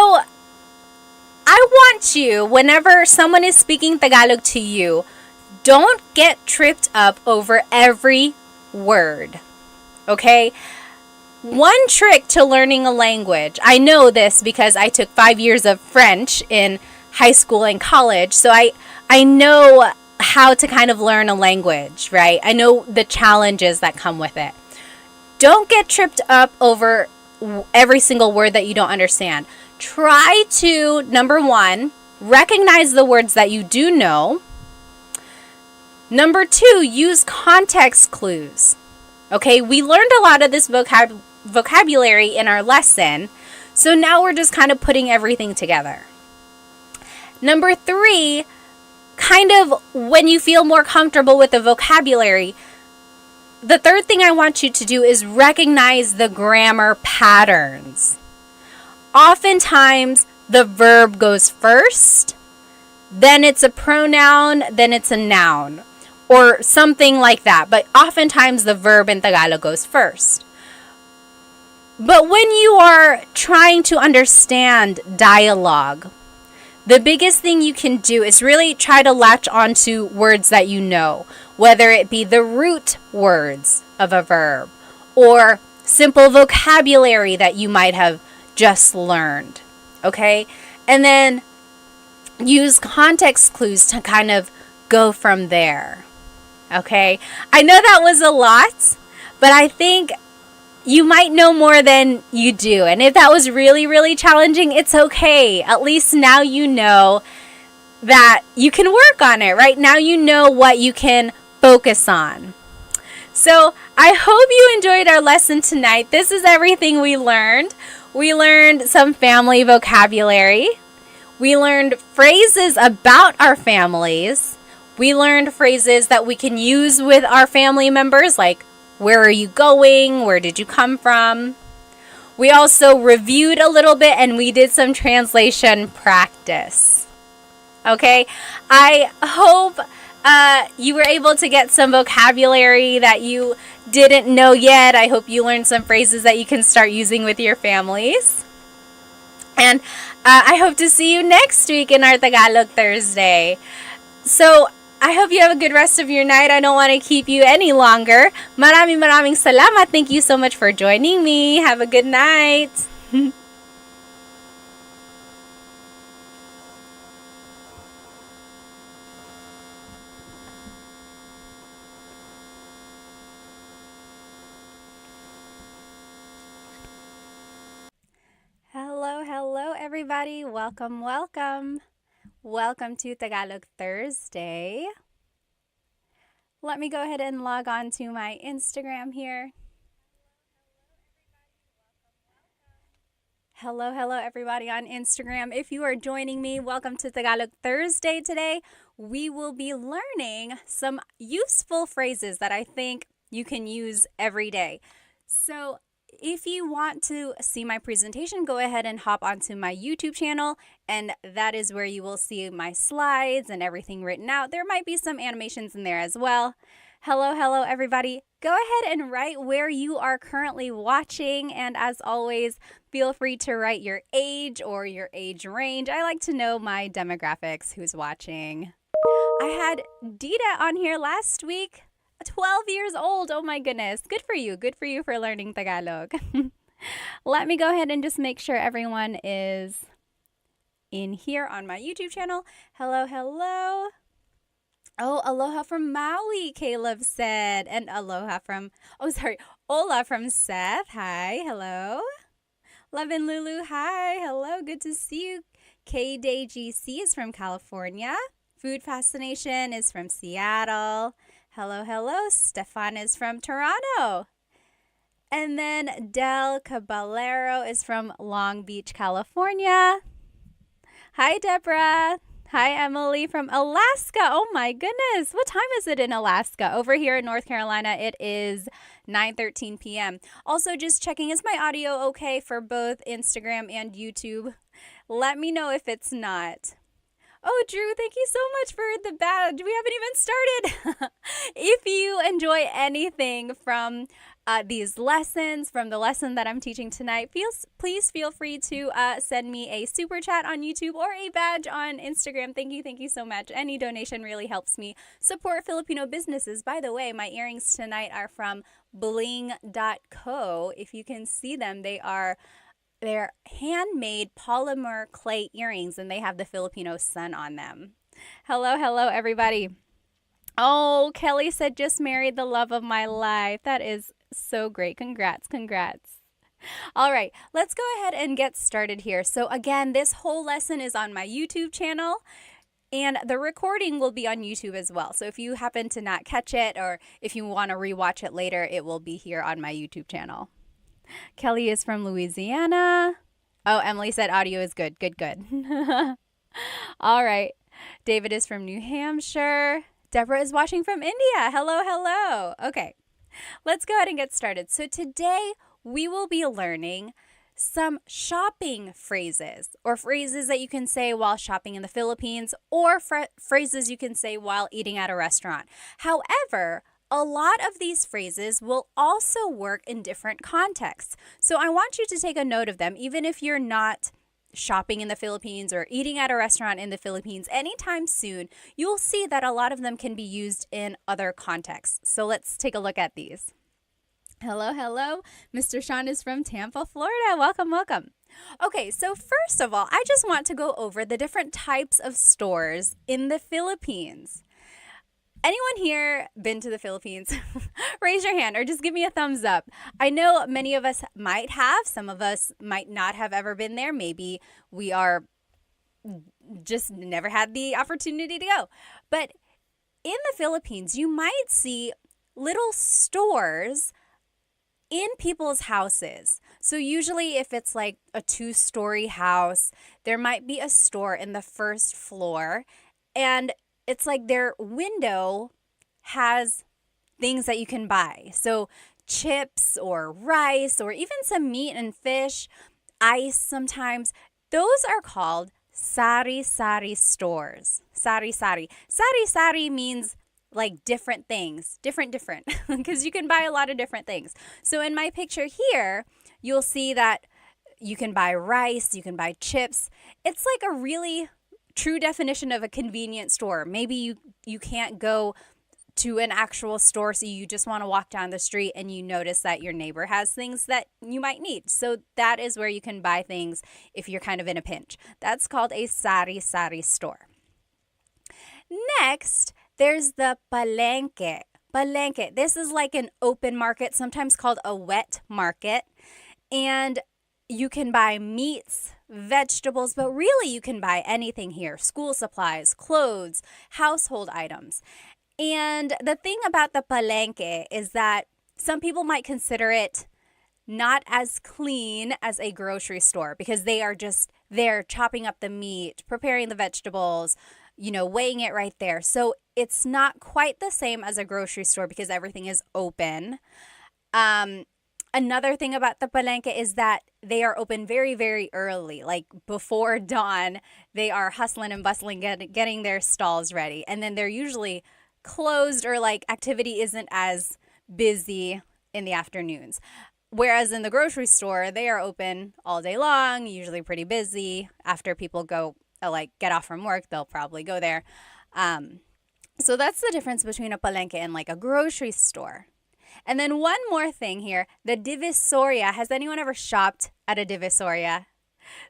I want you, whenever someone is speaking Tagalog to you, don't get tripped up over every word. Okay? One trick to learning a language. I know this because I took 5 years of French in high school and college. So I know how to kind of learn a language, right? I know the challenges that come with it. Don't get tripped up over every single word that you don't understand. Try to, number one, recognize the words that you do know. Number two, use context clues. Okay, we learned a lot of this vocabulary in our lesson, so now we're just kind of putting everything together. Number three, kind of when you feel more comfortable with the vocabulary, the third thing I want you to do is recognize the grammar patterns. Oftentimes, the verb goes first, then it's a pronoun, then it's a noun, or something like that. But oftentimes, the verb in Tagalog goes first. But when you are trying to understand dialogue, the biggest thing you can do is really try to latch onto words that you know, whether it be the root words of a verb or simple vocabulary that you might have just learned, okay? And then use context clues to kind of go from there, okay? I know that was a lot, but I think you might know more than you do. And if that was really, really challenging, it's okay. At least now you know that you can work on it, right? Now you know what you can focus on. So I hope you enjoyed our lesson tonight. This is everything we learned. We learned some family vocabulary. We learned phrases about our families. We learned phrases that we can use with our family members, like, where are you going? Where did you come from? We also reviewed a little bit and we did some translation practice. Okay? I hope you were able to get some vocabulary that you didn't know yet. I hope you learned some phrases that you can start using with your families. And I hope to see you next week in our Tagalog Thursday. So, I hope you have a good rest of your night. I don't want to keep you any longer. Maraming salamat. Thank you so much for joining me. Have a good night. Hello, everybody. Welcome. Welcome to Tagalog Thursday. Let me go ahead and log on to my Instagram here. Hello, everybody on Instagram. If you are joining me, welcome to Tagalog Thursday today. We will be learning some useful phrases that I think you can use every day. So, if you want to see my presentation, go ahead and hop onto my YouTube channel, and that is where you will see my slides and everything written out. There might be some animations in there as well. Hello, everybody. Go ahead and write where you are currently watching, and as always, feel free to write your age or your age range. I like to know my demographics, who's watching. I had Dita on here last week. 12 years old. Oh my goodness. Good for you. Good for you for learning Tagalog. Let me go ahead and just make sure everyone is in here on my YouTube channel. Hello. Oh, aloha from Maui, Caleb said. And Ola from Seth. Hi. Hello. Love and Lulu. Hi. Hello. Good to see you. K-Day GC is from California. Food Fascination is from Seattle. Hello. Stefan is from Toronto. And then Del Caballero is from Long Beach, California. Hi, Deborah. Hi, Emily from Alaska. Oh my goodness. What time is it in Alaska? Over here in North Carolina, it is 9:13 p.m. Also, just checking, is my audio okay for both Instagram and YouTube? Let me know if it's not. Oh, Drew, thank you so much for the badge. We haven't even started. If you enjoy anything from these lessons, from the lesson that I'm teaching tonight, please feel free to send me a super chat on YouTube or a badge on Instagram. Thank you so much. Any donation really helps me support Filipino businesses. By the way, my earrings tonight are from bling.co. If you can see them, they're handmade polymer clay earrings, and they have the Filipino sun on them. Hello, everybody. Oh, Kelly said, just married the love of my life. That is so great. Congrats. All right, let's go ahead and get started here. So again, this whole lesson is on my YouTube channel, and the recording will be on YouTube as well. So if you happen to not catch it, or if you want to rewatch it later, it will be here on my YouTube channel. Kelly is from Louisiana. Oh, Emily said audio is good. Good. All right. David is from New Hampshire. Deborah is watching from India. Hello. Okay, let's go ahead and get started. So today we will be learning some shopping phrases, or phrases that you can say while shopping in the Philippines, or phrases you can say while eating at a restaurant. However, a lot of these phrases will also work in different contexts. So I want you to take a note of them, even if you're not shopping in the Philippines or eating at a restaurant in the Philippines anytime soon. You'll see that a lot of them can be used in other contexts. So let's take a look at these. Hello. Mr. Sean is from Tampa, Florida. Welcome. Okay, so first of all, I just want to go over the different types of stores in the Philippines. Anyone here been to the Philippines? Raise your hand or just give me a thumbs up. I know many of us might have. Some of us might not have ever been there. Maybe we are just never had the opportunity to go. But in the Philippines, you might see little stores in people's houses. So usually if it's like a 2-story house, there might be a store in the first floor, and it's like their window has things that you can buy. So chips or rice or even some meat and fish, ice sometimes. Those are called sari-sari stores. Sari-sari. Sari-sari means like different things. Different. Because you can buy a lot of different things. So in my picture here, you'll see that you can buy rice, you can buy chips. It's like a really true definition of a convenience store. Maybe you can't go to an actual store, so you just want to walk down the street and you notice that your neighbor has things that you might need. So that is where you can buy things if you're kind of in a pinch. That's called a sari-sari store. Next, there's the palengke. Palengke. This is like an open market, sometimes called a wet market. And you can buy meats, vegetables, but really you can buy anything here. School supplies, clothes, household items. And the thing about the palengke is that some people might consider it not as clean as a grocery store, because they are just there chopping up the meat, preparing the vegetables, weighing it right there. So it's not quite the same as a grocery store because everything is open. Another thing about the palengke is that they are open very, very early, like before dawn. They are hustling and bustling, getting their stalls ready. And then they're usually closed, or like activity isn't as busy in the afternoons. Whereas in the grocery store, they are open all day long, usually pretty busy. After people go, get off from work, they'll probably go there. So that's the difference between a palengke and like a grocery store. And then one more thing here, the Divisoria. Has anyone ever shopped at a Divisoria?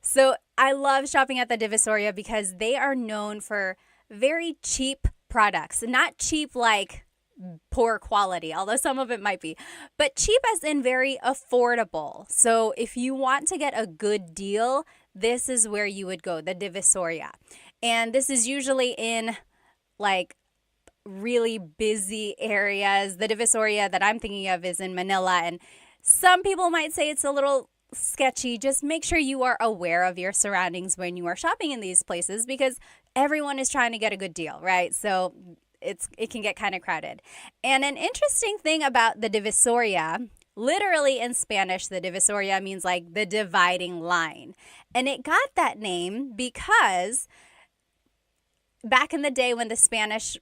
So I love shopping at the Divisoria because they are known for very cheap products. Not cheap like poor quality, although some of it might be, but cheap as in very affordable. So if you want to get a good deal, this is where you would go, the Divisoria. And this is usually in like really busy areas. The Divisoria that I'm thinking of is in Manila, and Some people might say it's a little sketchy. Just make sure you are aware of your surroundings when you are shopping in these places because everyone is trying to get a good deal, right? So it can get kind of crowded. And an interesting thing about the divisoria, literally in Spanish, the divisoria means like the dividing line. And it got that name because back in the day when the Spanish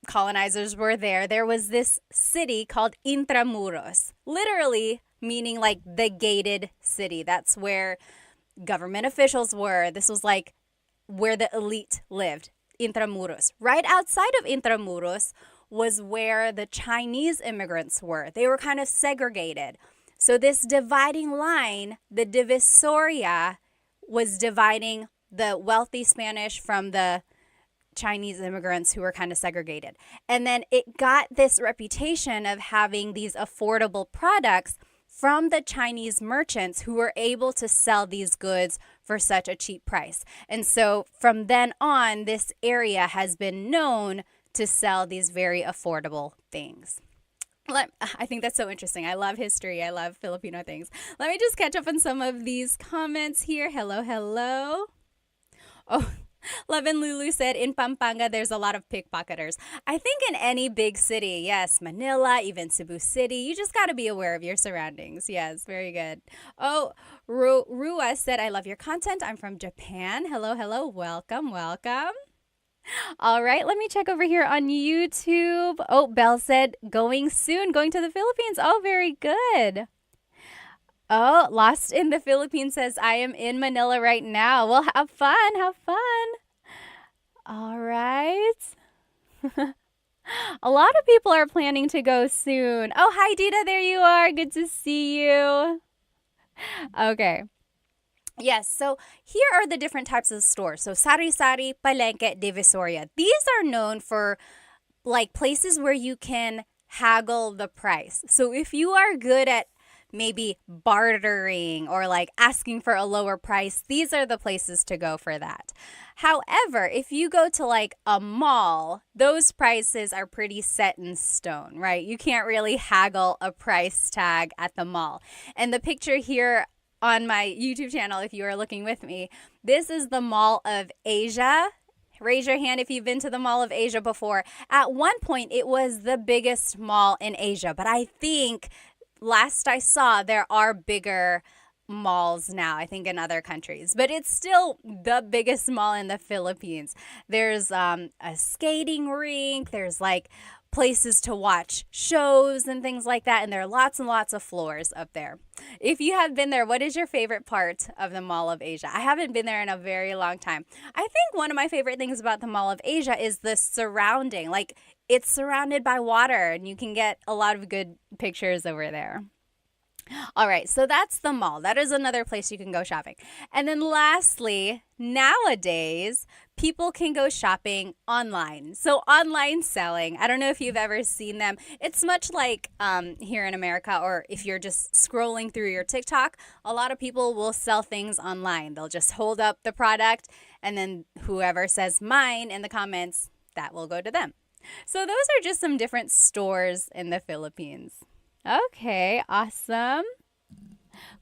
colonizers were there, there was this city called Intramuros, literally meaning like the gated city. That's where government officials were. This was like where the elite lived, Intramuros. Right outside of Intramuros was where the Chinese immigrants were. They were kind of segregated. So this dividing line, the divisoria, was dividing the wealthy Spanish from the Chinese immigrants who were kind of segregated. And then it got this reputation of having these affordable products from the Chinese merchants who were able to sell these goods for such a cheap price. And so from then on, this area has been known to sell these very affordable things. I think that's so interesting. I love history. I love Filipino things. Let me just catch up on some of these comments here. Hello, hello. Oh, Love and Lulu said, in Pampanga, there's a lot of pickpocketers. I think in any big city, yes, Manila, even Cebu City, you just got to be aware of your surroundings. Yes, very good. Oh, Rua said, I love your content. I'm from Japan. Hello, hello. Welcome, welcome. All right, let me check over here on YouTube. Oh, Belle said, going soon, going to the Philippines. Oh, very good. Oh, Lost in the Philippines says, I am in Manila right now. Well, have fun, have fun. All right. A lot of people are planning to go soon. Oh, hi, Dita. There you are. Good to see you. Okay. Yes, so here are the different types of stores. So sari-sari, palengke, divisoria. These are known for like places where you can haggle the price. So if you are good at maybe bartering or like asking for a lower price, these are the places to go for that. However, if you go to like a mall, those prices are pretty set in stone, right? You can't really haggle a price tag at the mall. And the picture here on my YouTube channel, if you are looking with me, this is the Mall of Asia. Raise your hand if you've been to the Mall of Asia before. At one point, it was the biggest mall in Asia, but I think last I saw, there are bigger malls now, I think in other countries, but it's still the biggest mall in the Philippines. There's a skating rink, there's like places to watch shows and things like that, and there are lots and lots of floors up there. If you have been there, what is your favorite part of the Mall of Asia? I haven't been there in a very long time. I think one of my favorite things about the Mall of Asia is the surrounding, like it's surrounded by water and you can get a lot of good pictures over there. All right, so that's the mall. That is another place you can go shopping. And then lastly, nowadays, people can go shopping online. So online selling, I don't know if you've ever seen them. It's much like here in America, or if you're just scrolling through your TikTok, a lot of people will sell things online. They'll just hold up the product and then whoever says mine in the comments, that will go to them. So those are just some different stores in the Philippines. Okay, awesome.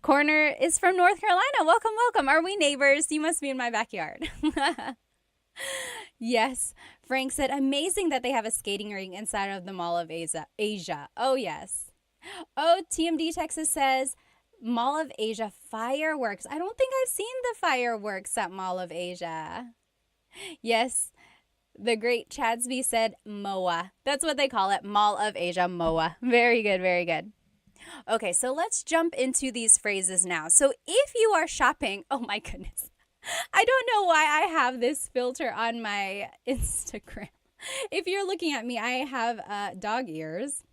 Corner is from North Carolina. Welcome, welcome. Are we neighbors? You must be in my backyard. Yes. Frank said, amazing that they have a skating rink inside of the Mall of Asia. Oh, yes. Oh, TMD Texas says, Mall of Asia fireworks. I don't think I've seen the fireworks at Mall of Asia. Yes. The great Chadsby said MOA. That's what they call it, Mall of Asia, MOA. Very good, very good. Okay, so let's jump into these phrases now. So if you are shopping, oh my goodness. I don't know why I have this filter on my Instagram. If you're looking at me, I have dog ears.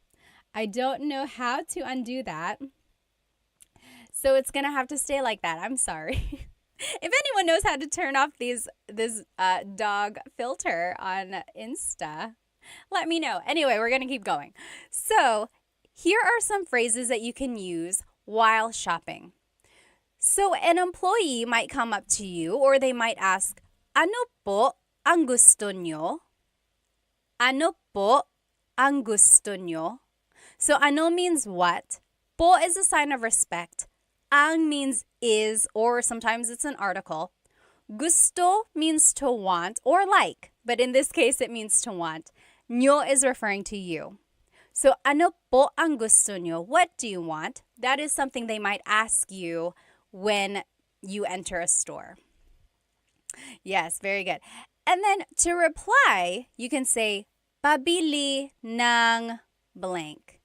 I don't know how to undo that. So it's going to have to stay like that. I'm sorry. If anyone knows how to turn off this dog filter on Insta, let me know. Anyway, we're going to keep going. So here are some phrases that you can use while shopping. So an employee might come up to you or they might ask, ano po ang gusto nyo? Ano po ang gusto nyo? So ano means what, Po is a sign of respect. Ang means is, or sometimes it's an article. Gusto means to want or like, but in this case, it means to want. Nyo is referring to you. So, ano po ang gusto nyo? What do you want? That is something they might ask you when you enter a store. Yes, very good. And then to reply, you can say, pabili ng blank.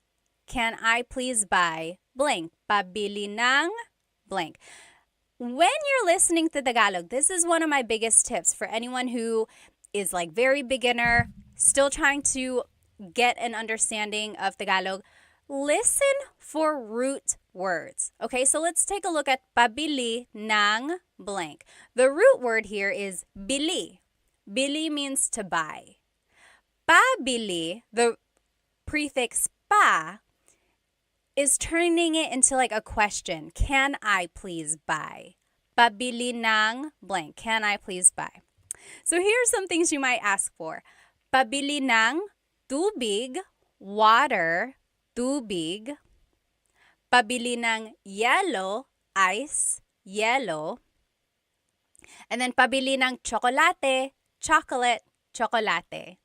Can I please buy blank? Pabili ng blank. When you're listening to Tagalog, this is one of my biggest tips for anyone who is like very beginner, still trying to get an understanding of Tagalog. Listen for root words. Okay, so let's take a look at pabili ng blank. The root word here is bili. Bili means to buy. Pabili, the prefix pa, is turning it into like a question. Can I please buy? Pabili ng blank. Can I please buy? So here's some things you might ask for. Pabili ng tubig, water, tubig. Pabili ng yellow, ice, yellow. And then pabili ng chocolate, chocolate, chocolate.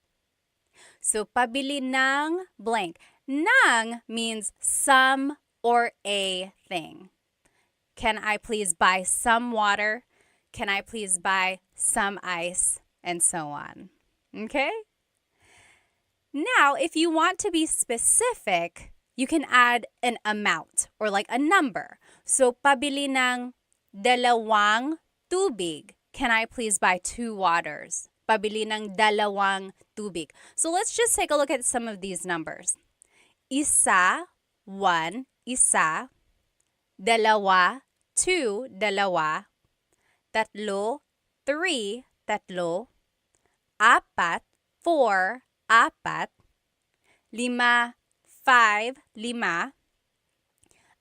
So pabili ng blank. Ng means some or a thing. Can I please buy some water? Can I please buy some ice? And so on. Okay? Now, if you want to be specific, you can add an amount or like a number. So, pabili ng dalawang tubig. Can I please buy 2 waters? Pabili ng dalawang tubig. So, let's just take a look at some of these numbers. Isa, 1, isa. Dalawa, 2, dalawa. Tatlo, 3, tatlo. Apat, 4, apat. Lima, 5, lima.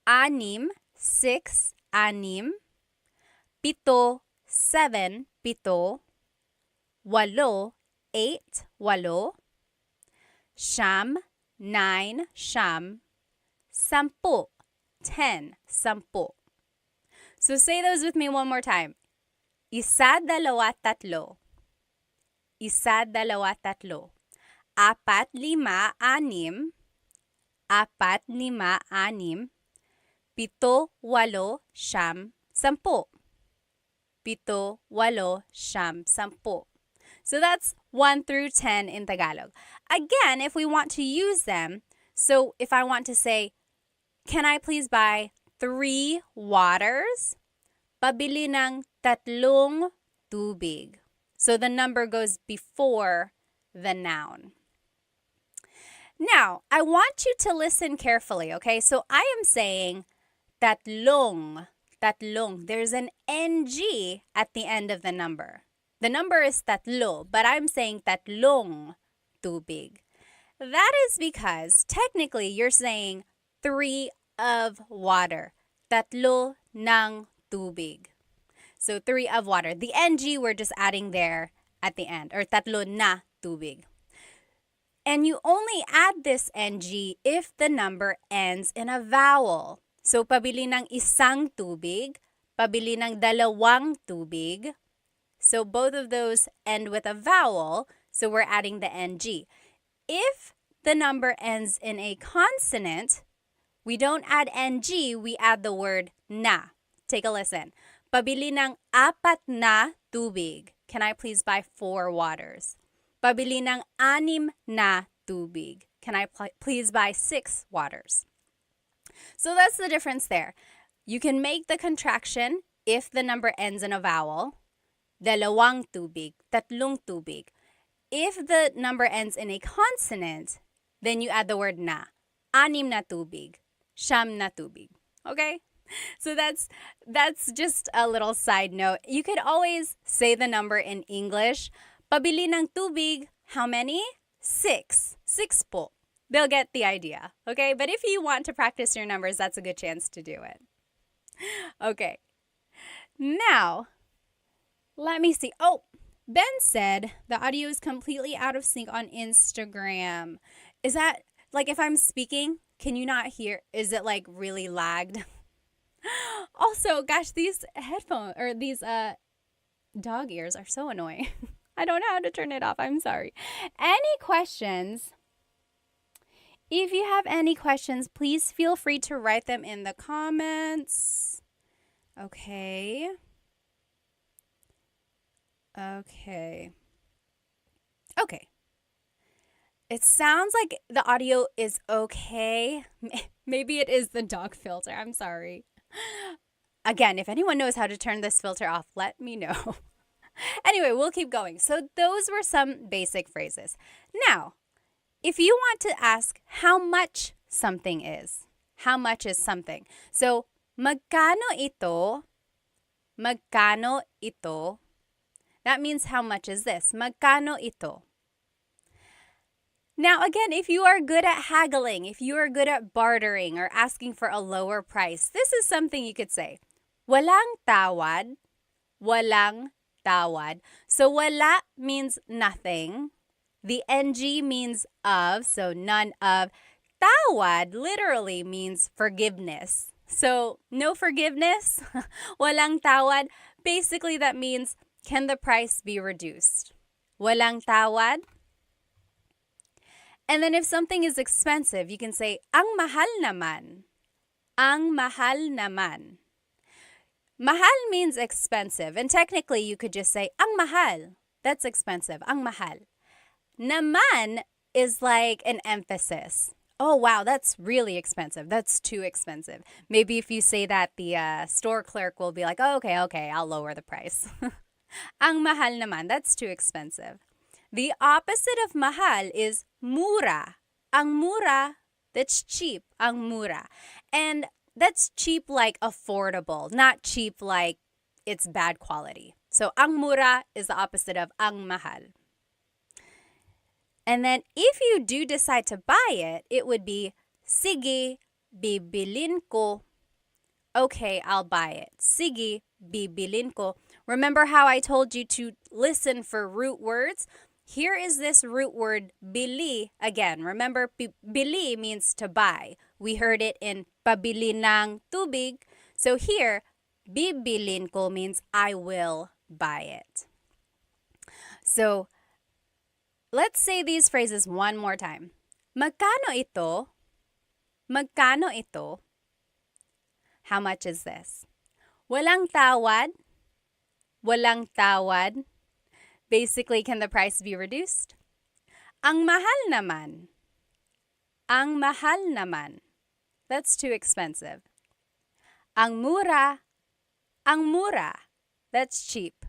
Anim, 6, anim. Pito, 7, pito. Walo, 8, walo. Siyam, 9, siyam. Sampu, 10, sampu. So say those with me one more time. Isa, dalawa, tatlo. Isa, dalawa, tatlo. Apat, lima, anim. Apat, lima, anim. Pito, walo, siyam, sampu. Pito, walo, siyam, sampu. So that's 1 through 10 in Tagalog. Again, if we want to use them, so if I want to say, can I please buy 3 waters? Pabili ng tatlong tubig. So the number goes before the noun. Now, I want you to listen carefully, okay? So I am saying tatlong, tatlong. There's an NG at the end of the number. The number is tatlo, but I'm saying tatlong tubig. That is because technically you're saying 3 of water. Tatlo ng tubig. So 3 of water. The NG we're just adding there at the end, or tatlo na tubig. And you only add this NG if the number ends in a vowel. So pabili ng isang tubig, pabili ng dalawang tubig. So both of those end with a vowel, so we're adding the NG. If the number ends in a consonant, we don't add NG, we add the word na. Take a listen. Pabili ng 4 na tubig. Can I please buy 4 waters? Pabili ng 6 na tubig. Can I please buy 6 waters? So that's the difference there. You can make the contraction if the number ends in a vowel. Dalawang tubig, tatlong tubig. If the number ends in a consonant, then you add the word na. 6 na tubig, siyam na tubig. Okay? So that's just a little side note. You could always say the number in English. Pabili ng tubig, how many? 6. 6 po. They'll get the idea. Okay? But if you want to practice your numbers, that's a good chance to do it. Okay. Now, let me see. Oh, Ben said the audio is completely out of sync on Instagram. Is that, like, if I'm speaking, Can you not hear? Is it like really lagged? Also, gosh, these headphones or these dog ears are so annoying. I don't know how to turn it off. I'm sorry. Any questions? If you have any questions, please feel free to write them in the comments. Okay. Okay. Okay. It sounds like the audio is okay. Maybe it is the dog filter. I'm sorry. Again, if anyone knows how to turn this filter off, let me know. Anyway, we'll keep going. So those were some basic phrases. Now, if you want to ask how much something is, how much is something? So, magkano ito? Magkano ito? That means how much is this? Magkano ito? Now, again, if you are good at haggling, if you are good at bartering or asking for a lower price, this is something you could say. Walang tawad. Walang tawad. So, wala means nothing. The ng means of, so none of. Tawad literally means forgiveness. So, no forgiveness. Walang tawad. Basically, that means, can the price be reduced? Walang tawad. And then if something is expensive, you can say, ang mahal naman. Ang mahal naman. Mahal means expensive. And technically, you could just say, ang mahal. That's expensive. Ang mahal. Naman is like an emphasis. Oh, wow, that's really expensive. That's too expensive. Maybe if you say that, the store clerk will be like, oh, okay, I'll lower the price. Ang mahal naman. That's too expensive. The opposite of mahal is mura. Ang mura, that's cheap. Ang mura. And that's cheap like affordable, not cheap like it's bad quality. So ang mura is the opposite of ang mahal. And then if you do decide to buy it, it would be sige, bibilin ko. Okay, I'll buy it. Sige, bibilin ko. Remember how I told you to listen for root words? Here is this root word, bili. Again, remember, bili means to buy. We heard it in pabili ng tubig. So here, bibilin ko means I will buy it. So, let's say these phrases one more time. Magkano ito? Magkano ito? How much is this? Walang tawad? Walang tawad? Basically, can the price be reduced? Ang mahal naman. Ang mahal naman. That's too expensive. Ang mura. Ang mura. That's cheap.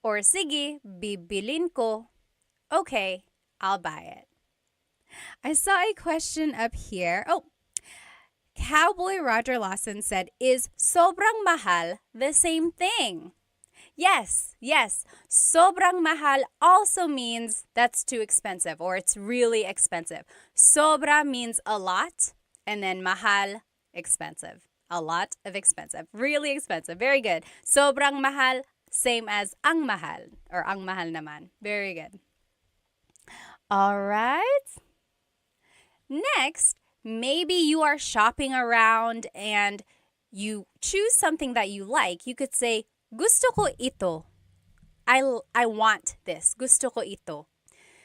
Or sige, bibilin ko. Okay, I'll buy it. I saw a question up here. Oh, Cowboy Roger Lawson said, is sobrang mahal the same thing? Yes. Sobrang mahal also means that's too expensive or it's really expensive. Sobra means a lot and then mahal, expensive. A lot of expensive. Really expensive. Very good. Sobrang mahal, same as ang mahal or ang mahal naman. Very good. All right. Next, maybe you are shopping around and you choose something that you like. You could say, gusto ko ito. I want this. Gusto ko ito.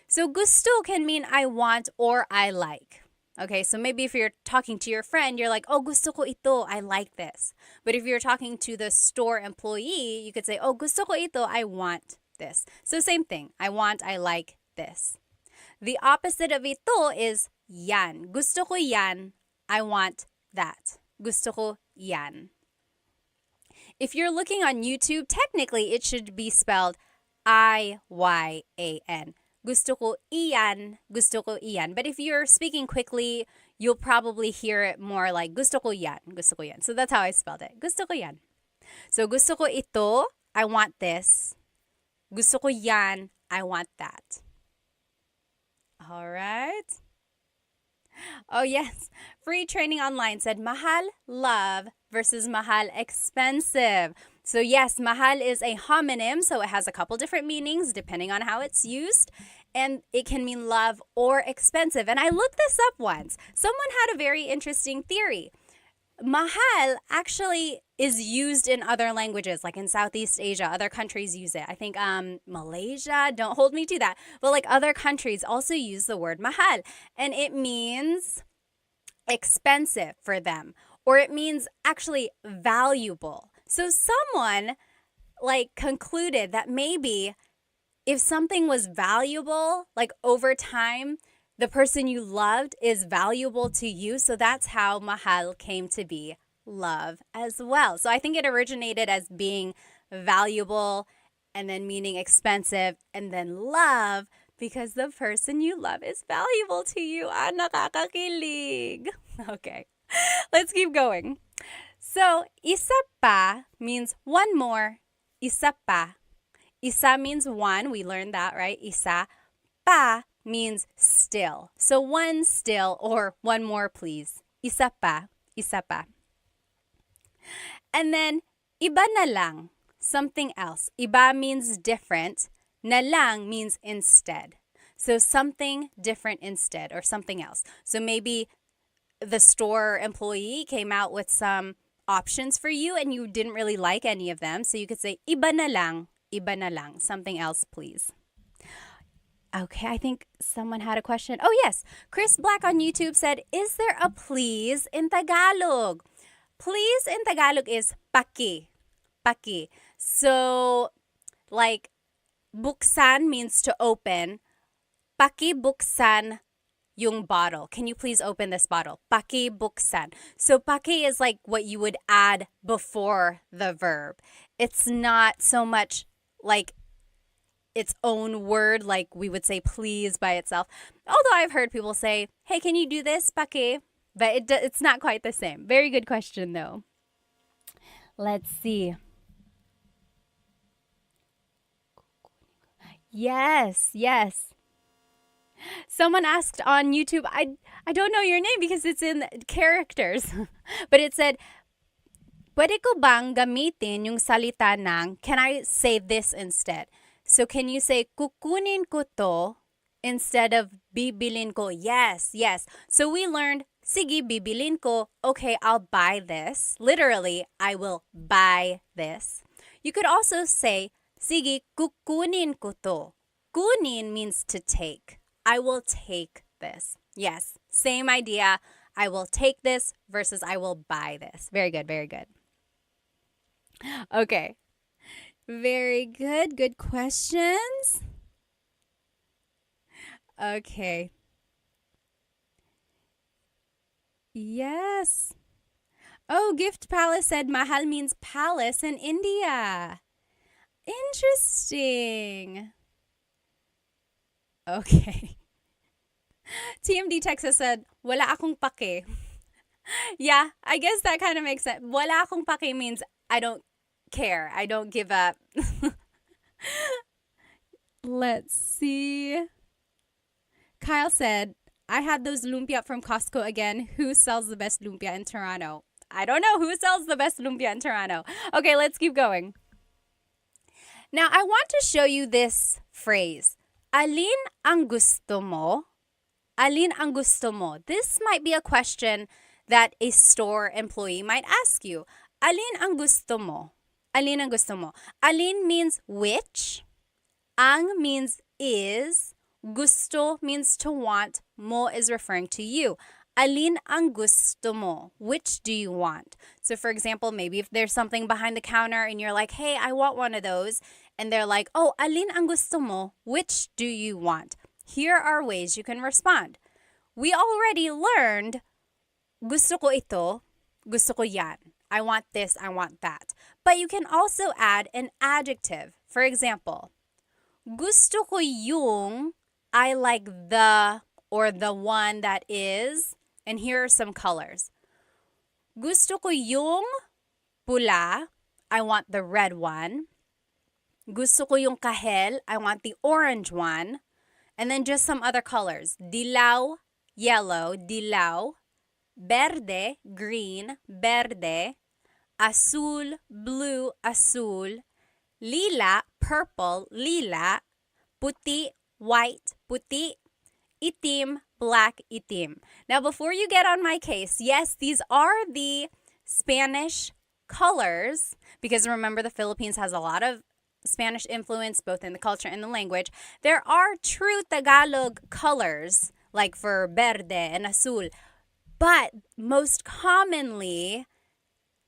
So gusto can mean I want or I like. Okay, so maybe if you're talking to your friend, you're like, oh, gusto ko ito. I like this. But if you're talking to the store employee, you could say, oh, gusto ko ito. I want this. So same thing. I want, I like this. The opposite of ito is yan. Gusto ko yan. I want that. Gusto ko yan. If you're looking on YouTube, technically it should be spelled I-Y-A-N. Gusto ko iyan, gusto ko iyan. But if you're speaking quickly, you'll probably hear it more like gusto ko yan, gusto ko yan. So that's how I spelled it. Gusto ko yan. So gusto ko ito, I want this. Gusto ko yan, I want that. All right. Oh, yes. Free Training Online said mahal, love versus mahal, expensive. So yes, mahal is a homonym, so it has a couple different meanings depending on how it's used. and it can mean love or expensive. And I looked this up once. Someone had a very interesting theory. Mahal actually is used in other languages, like in Southeast Asia. Other countries use it. I think Malaysia, don't hold me to that. But like other countries also use the word mahal. And it means expensive for them. Or it means actually valuable. So someone like concluded that maybe if something was valuable, like over time, the person you loved is valuable to you. So that's how mahal came to be, love as well. So I think it originated as being valuable and then meaning expensive and then love because the person you love is valuable to you. Ah, nakakakilig. Okay, let's keep going. So isa pa means one more. Isa pa. Isa means one. We learned that, right? Isa. Pa means still. So one still or one more please. Isa pa. Isa pa. And then iba na lang. Something else. Iba means different. Na lang means instead. So something different instead or something else. So maybe the store employee came out with some options for you and you didn't really like any of them. So you could say iba na lang. Iba na lang. Something else please. Okay, I think someone had a question. Oh, yes. Chris Black on YouTube said, is there a please in Tagalog? Please in Tagalog is paki. Paki. So, like, buksan means to open. Paki buksan yung bottle. Can you please open this bottle? Paki buksan. So, paki is like what you would add before the verb. It's not so much like its own word, like we would say please by itself. Although I've heard people say, hey, can you do this, paki? But it's not quite the same. Very good question, though. Let's see. Yes, yes. Someone asked on YouTube, I don't know your name because it's in characters. But it said, pwede ko bang gamitin yung salita ng, can I say this instead? So can you say, kukunin ko to instead of bibilin ko? Yes, yes. So we learned, sige, bibilin ko. Okay, I'll buy this. Literally, I will buy this. You could also say, sige, kukunin ko to. Kunin means to take. I will take this. Yes, same idea. I will take this versus I will buy this. Very good, very good. Okay. Very good. Good questions. Okay. Yes. Oh, Gift Palace said mahal means palace in India. Interesting. Okay. TMD Texas said, wala akong pake. Yeah, I guess that kind of makes sense. Wala akong pake means I don't care. I don't give up. Let's see. Kyle said, I had those lumpia from Costco again. Who sells the best lumpia in Toronto? I don't know who sells the best lumpia in Toronto. Okay, let's keep going. Now, I want to show you this phrase. Alin ang gusto mo? Alin ang gusto mo? This might be a question that a store employee might ask you. Alin ang gusto mo? Alin ang gusto mo? Alin means which. Ang means is. Gusto means to want. Mo is referring to you. Alin ang gusto mo? Which do you want? So for example, maybe if there's something behind the counter and you're like, hey, I want one of those. And they're like, oh, alin ang gusto mo? Which do you want? Here are ways you can respond. We already learned, gusto ko ito, gusto ko yan. I want this, I want that. But you can also add an adjective. For example, gusto ko yung, I like the, or the one that is, and here are some colors. Gusto ko yung pula, I want the red one. Gusto ko yung kahel, I want the orange one. And then just some other colors. Dilaw, yellow, dilaw. Verde, green, verde. Azul, blue, azul. Lila, purple, lila. Puti, white, puti, itim, black, itim. Now, before you get on my case, yes, these are the Spanish colors, because remember the Philippines has a lot of Spanish influence both in the culture and the language. There are true Tagalog colors like for verde and azul, but most commonly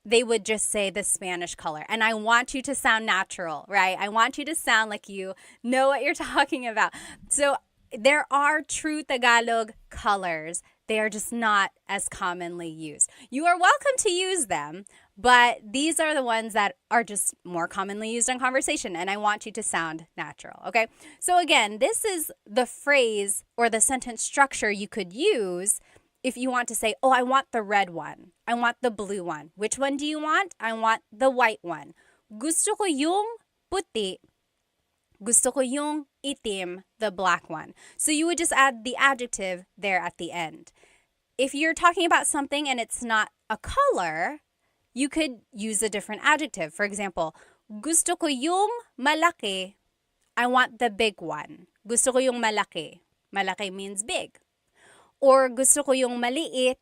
they would just say the Spanish color. And I want you to sound natural, right? I want you to sound like you know what you're talking about. So there are true Tagalog colors. They are just not as commonly used. You are welcome to use them, but these are the ones that are just more commonly used in conversation, and I want you to sound natural, okay? So again, this is the phrase or the sentence structure you could use if you want to say, oh, I want the red one. I want the blue one. Which one do you want? I want the white one. Gusto ko yung puti. Gusto ko yung itim, the black one. So you would just add the adjective there at the end. If you're talking about something and it's not a color, you could use a different adjective. For example, gusto ko yung malaki. I want the big one. Gusto ko yung malaki. Malaki means big. Or gusto ko yung maliit,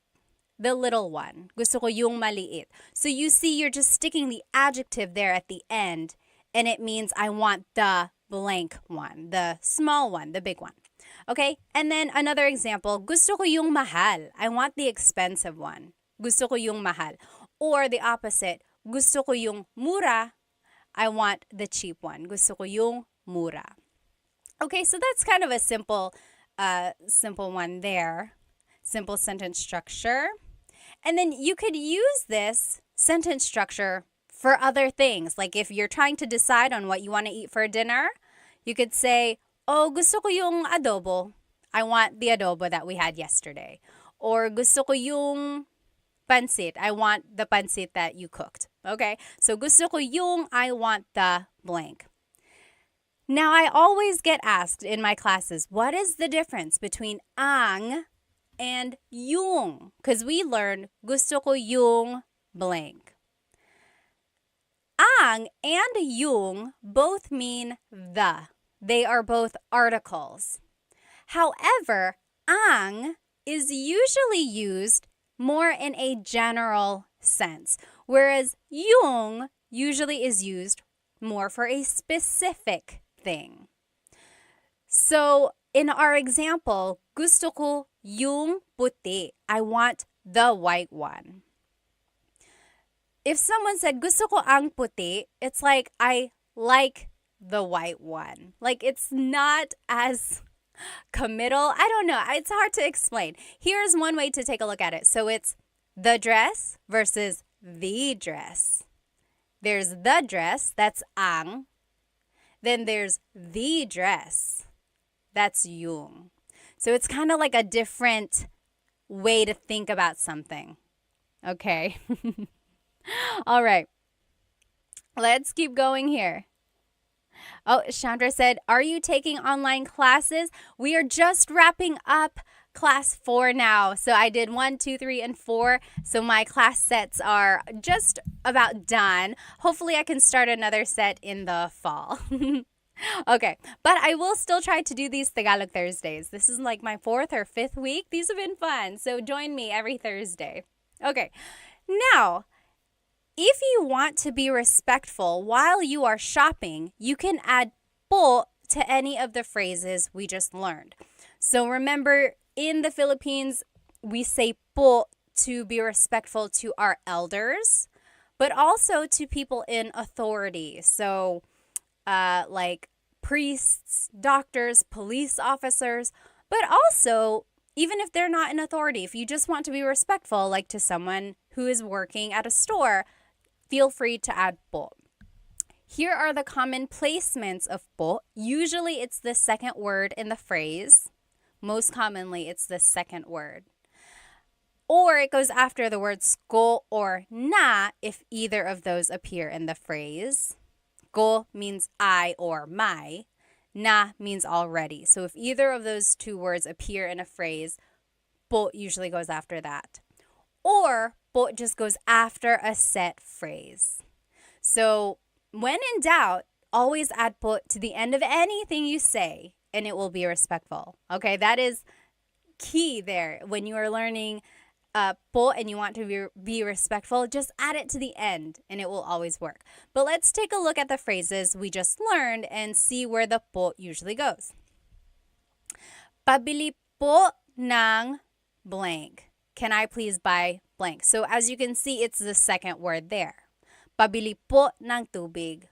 the little one. Gusto ko yung maliit. So you see, you're just sticking the adjective there at the end, and it means I want the blank one, the small one, the big one. Okay? And then another example, gusto ko yung mahal. I want the expensive one. Gusto ko yung mahal. Or the opposite, gusto ko yung mura. I want the cheap one. Gusto ko yung mura. Okay, so that's kind of a simple one there. Simple sentence structure. And then you could use this sentence structure for other things. Like if you're trying to decide on what you want to eat for dinner, you could say, oh, gusto ko yung adobo. I want the adobo that we had yesterday. Or gusto ko yung pansit. I want the pansit that you cooked. Okay? So gusto ko yung, I want the blank. Now, I always get asked in my classes, what is the difference between ang and yung? Because we learned gusto ko yung blank. Ang and yung both mean the. They are both articles. However, ang is usually used more in a general sense, whereas yung usually is used more for a specific thing. So, in our example, gusto ko yung puti. I want the white one. If someone said, gusto ko ang puti, it's like, I like the white one. Like, it's not as committal. I don't know. It's hard to explain. Here's one way to take a look at it. So, it's the dress versus the dress. There's the dress, that's ang. Then there's the dress, that's yung. So it's kind of like a different way to think about something. Okay. All right. Let's keep going here. Oh, Chandra said, are you taking online classes? We are just wrapping up class 4 now. So I did 1, 2, 3, and 4. So my class sets are just about done. Hopefully I can start another set in the fall. Okay, but I will still try to do these Tagalog Thursdays. This is like my 4th or 5th week. These have been fun. So join me every Thursday. Okay, now, if you want to be respectful while you are shopping, you can add po to any of the phrases we just learned. So remember, in the Philippines, we say po to be respectful to our elders, but also to people in authority. So like priests, doctors, police officers, but also even if they're not in authority, if you just want to be respectful, like to someone who is working at a store, feel free to add po. Here are the common placements of po. Usually it's the second word in the phrase. Most commonly, it's the second word. Or it goes after the words ko or na if either of those appear in the phrase. Ko means I or my. Na means already. So if either of those two words appear in a phrase, po usually goes after that. Or po just goes after a set phrase. So when in doubt, always add po to the end of anything you say. and it will be respectful. Okay, that is key there. When you are learning po and you want to be respectful, just add it to the end and it will always work. But let's take a look at the phrases we just learned and see where the po usually goes. Pabili po ng blank. Can I please buy blank? So as you can see, it's the second word there. Pabili po ng tubig.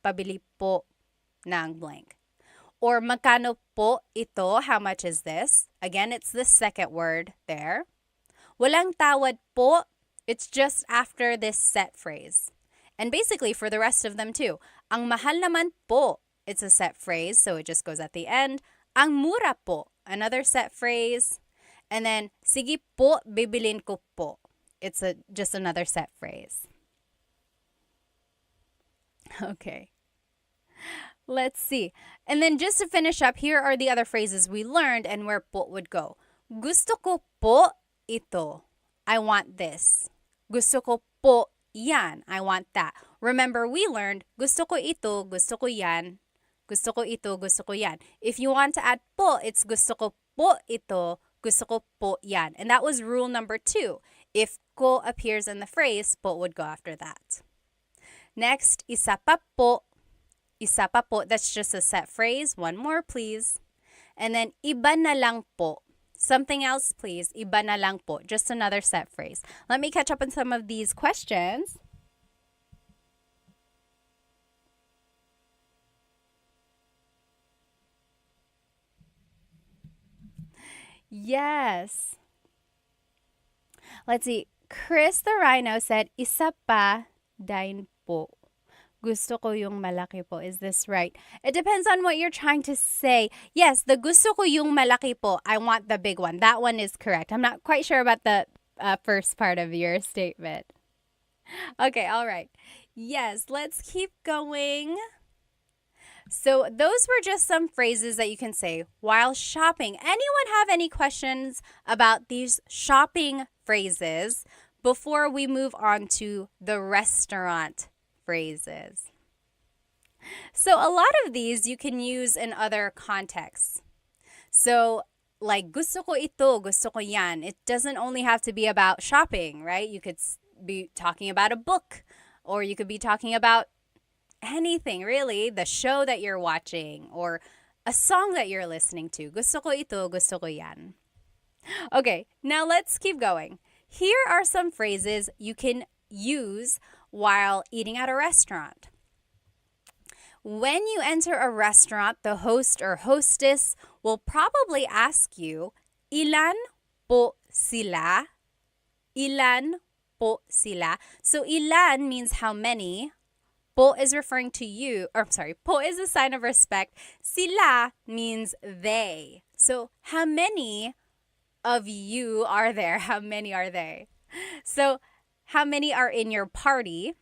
Pabili po ng blank. Or magkano po ito? How much is this? Again, it's the second word there. Walang tawad po. It's just after this set phrase. And basically for the rest of them too. Ang mahal naman po. It's a set phrase, so it just goes at the end. Ang mura po. Another set phrase. And then, sige po, bibilin ko po. It's just another set phrase. Okay. Let's see. And then just to finish up, here are the other phrases we learned and where po would go. Gusto ko po ito. I want this. Gusto ko po yan. I want that. Remember, we learned gusto ko ito, gusto ko yan. Gusto ko ito, gusto ko yan. If you want to add po, it's gusto ko po ito, gusto ko po yan. And that was rule number 2. If ko appears in the phrase, po would go after that. Next, isa pa po. Isa pa po, that's just a set phrase. One more, please. And then, iba na lang po. Something else, please. Iba na lang po. Just another set phrase. Let me catch up on some of these questions. Yes. Let's see. Chris the Rhino said, isa pa din po. Gusto ko yung malaki po. Is this right? It depends on what you're trying to say. Yes, the gusto ko yung malaki po. I want the big one. That one is correct. I'm not quite sure about the first part of your statement. Okay, all right. Yes, let's keep going. So those were just some phrases that you can say while shopping. Anyone have any questions about these shopping phrases before we move on to the restaurant phrases? So a lot of these you can use in other contexts. So like gusto ko ito, gusto ko yan. It doesn't only have to be about shopping, right? You could be talking about a book, or you could be talking about anything really, the show that you're watching or a song that you're listening to. Gusto ko ito, gusto ko yan. Okay, now let's keep going. Here are some phrases you can use while eating at a restaurant. When you enter a restaurant, the host or hostess will probably ask you, ilan po sila? Ilan po sila? So ilan means how many. Po is referring to you, or I'm sorry, po is a sign of respect. Sila means they. So how many of you are there? How many are they? So how many are in your party?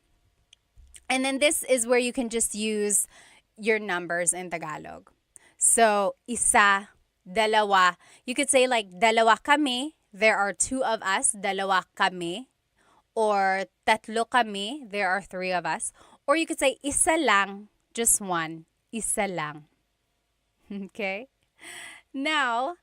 And then this is where you can just use your numbers in Tagalog. So isa, dalawa. You could say like dalawa kami. There are 2 of us. Dalawa kami. Or tatlo kami. There are 3 of us. Or you could say isa lang. Just one. Isa lang. Okay? Now,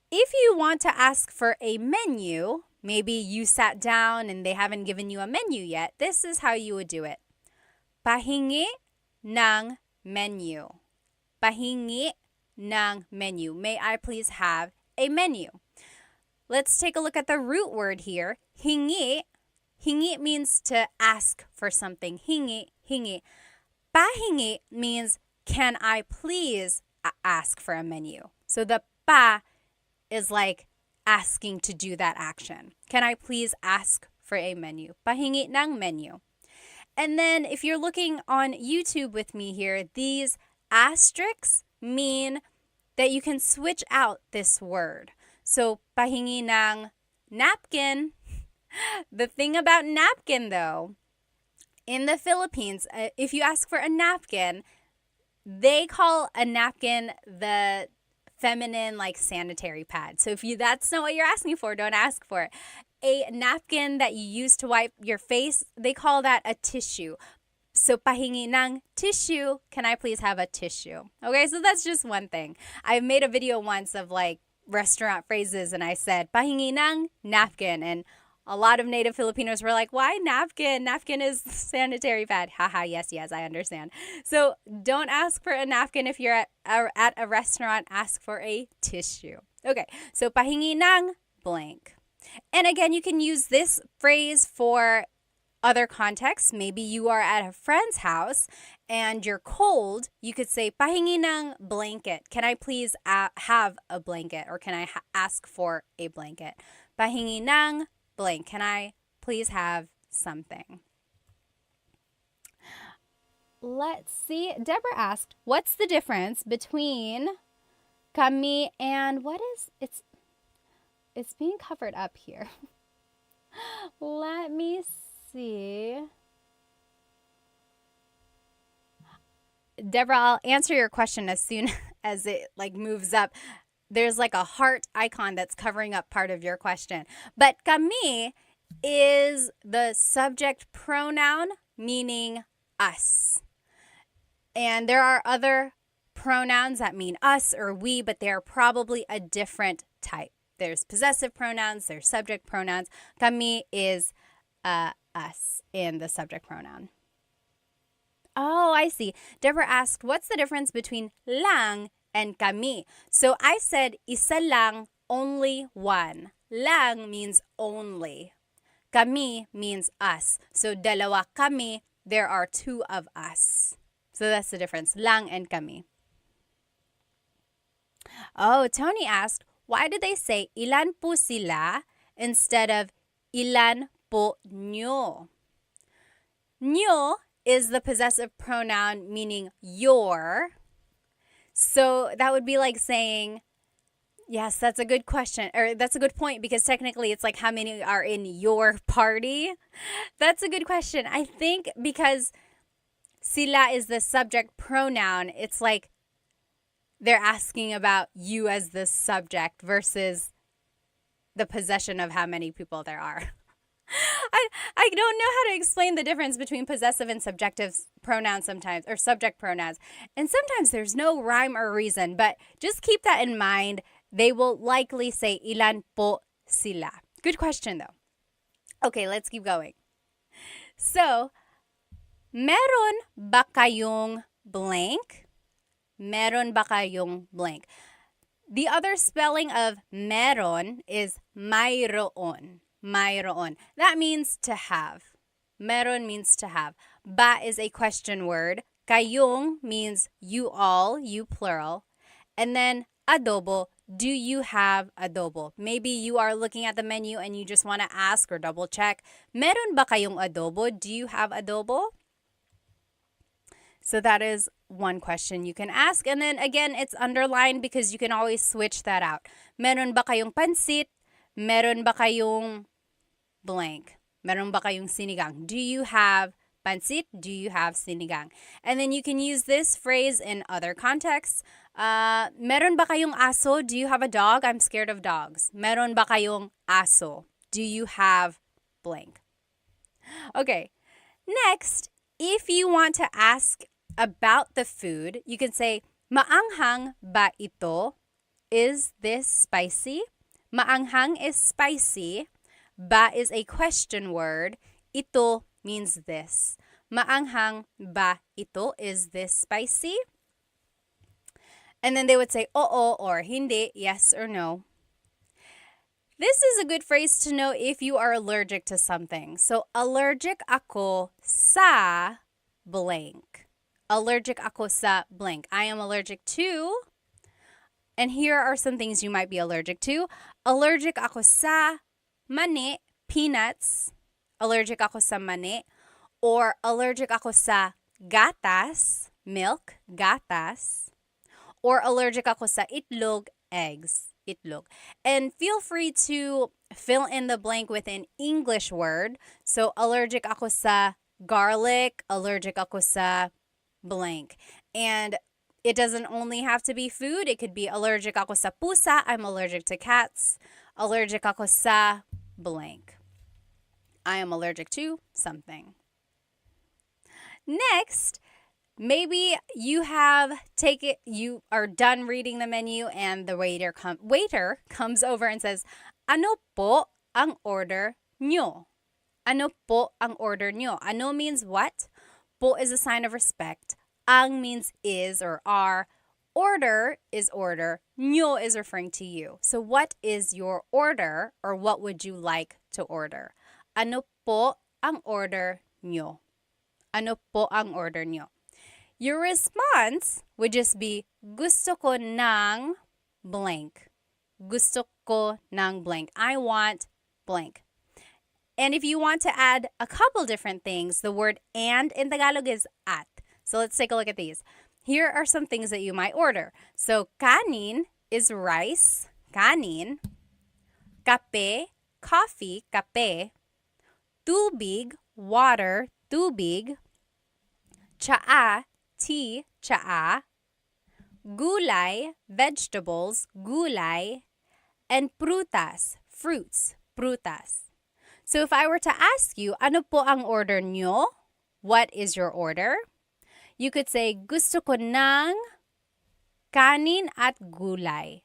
if you want to ask for a menu, maybe you sat down and they haven't given you a menu yet, this is how you would do it. Pahingi ng menu. Pahingi ng menu. May I please have a menu? Let's take a look at the root word here. Hingi. Hingi means to ask for something. Hingi, hingi. Pahingi means, can I please ask for a menu? So the pa is like asking to do that action. Can I please ask for a menu? Pahingi ng menu. And then if you're looking on YouTube with me here, these asterisks mean that you can switch out this word. So pahingi ng napkin. The thing about napkin though, in the Philippines, if you ask for a napkin, they call a napkin the feminine like sanitary pad. So if that's not what you're asking for, don't ask for it. A napkin that you use to wipe your face, they call that a tissue. So pahingi ng tissue. Can I please have a tissue? Okay, so that's just one thing. I made a video once of like restaurant phrases and I said pahingi ng napkin, and a lot of native Filipinos were like, why napkin? Napkin is sanitary pad. Haha, yes, I understand. So don't ask for a napkin if you're at a restaurant. Ask for a tissue. Okay, so pahingi ng blank. And again, you can use this phrase for other contexts. Maybe you are at a friend's house and you're cold. You could say, pahingi ng blanket. Can I please have a blanket? Or can I ask for a blanket? Pahingi ng blank. Can I please have something? Let's see. Deborah asked, what's the difference between kami and what is it's being covered up here. Let me see. Deborah, I'll answer your question as soon as it like moves up. There's like a heart icon that's covering up part of your question. But kami is the subject pronoun meaning us. And there are other pronouns that mean us or we, but they are probably a different type. There's possessive pronouns, there's subject pronouns. Kami is us in the subject pronoun. Oh, I see. Deborah asked, what's the difference between lang and kami? So I said, isa lang, only one. Lang means only. Kami means us. So dalawa kami, there are two of us. So that's the difference, lang and kami. Oh, Tony asked, why did they say ilan po sila instead of ilan po nyo? Nyo is the possessive pronoun meaning your. So that would be like saying, yes, that's a good question, or that's a good point, because technically it's like how many are in your party? That's a good question. I think because sila is the subject pronoun, it's like they're asking about you as the subject versus the possession of how many people there are. I don't know how to explain the difference between possessive and subjective pronouns sometimes, or subject pronouns. And sometimes there's no rhyme or reason, but just keep that in mind. They will likely say ilan po sila. Good question though. Okay, let's keep going. So, meron ba kayong blank? Meron ba kayong blank? The other spelling of meron is mayroon. Mayroon. That means to have. Meron means to have. Ba is a question word. Kayong means you all, you plural. And then adobo, do you have adobo? Maybe you are looking at the menu and you just want to ask or double check. Meron ba kayong adobo? Do you have adobo? So that is one question you can ask. And then again, it's underlined because you can always switch that out. Meron ba kayong pansit? Meron ba kayong blank? Meron ba kayong sinigang? Do you have pansit? Do you have sinigang? And then you can use this phrase in other contexts. Meron ba kayong aso? Do you have a dog? I'm scared of dogs. Meron ba kayong aso? Do you have blank? Okay. Next, if you want to ask about the food, you can say, maanghang ba ito? Is this spicy? Maanghang is spicy. Ba is a question word. Ito means this. Maanghang ba ito? Is this spicy? And then they would say, oo or hindi, yes or no. This is a good phrase to know if you are allergic to something. So, allergic ako sa blank. Allergic ako sa blank. I am allergic to, and here are some things you might be allergic to. Allergic ako sa mani, peanuts. Allergic ako sa mani. Or allergic ako sa gatas, milk, gatas. Or allergic ako sa itlog, eggs, itlog. And feel free to fill in the blank with an English word. So, allergic ako sa garlic, allergic ako sa blank. And it doesn't only have to be food. It could be allergic ako sa pusa. I'm allergic to cats. Allergic ako sa blank. I am allergic to something. Next, maybe you are done reading the menu and the waiter comes over and says, "Ano po ang order nyo?" Ano po ang order nyo? Ano means what? Po is a sign of respect. Ang means is or are. Order is order. Nyo is referring to you. So what is your order or what would you like to order? Ano po ang order nyo? Ano po ang order nyo? Your response would just be, gusto ko ng blank. Gusto ko ng blank. I want blank. And if you want to add a couple different things, the word and in Tagalog is at. So let's take a look at these. Here are some things that you might order. So kanin is rice, kanin. Kape, coffee, kape. Tubig, water, tubig. Tsaa, tea, tsaa. Gulay, vegetables, gulay. And prutas, fruits, prutas. So if I were to ask you, ano po ang order nyo? What is your order? You could say, gusto ko ng kanin at gulay.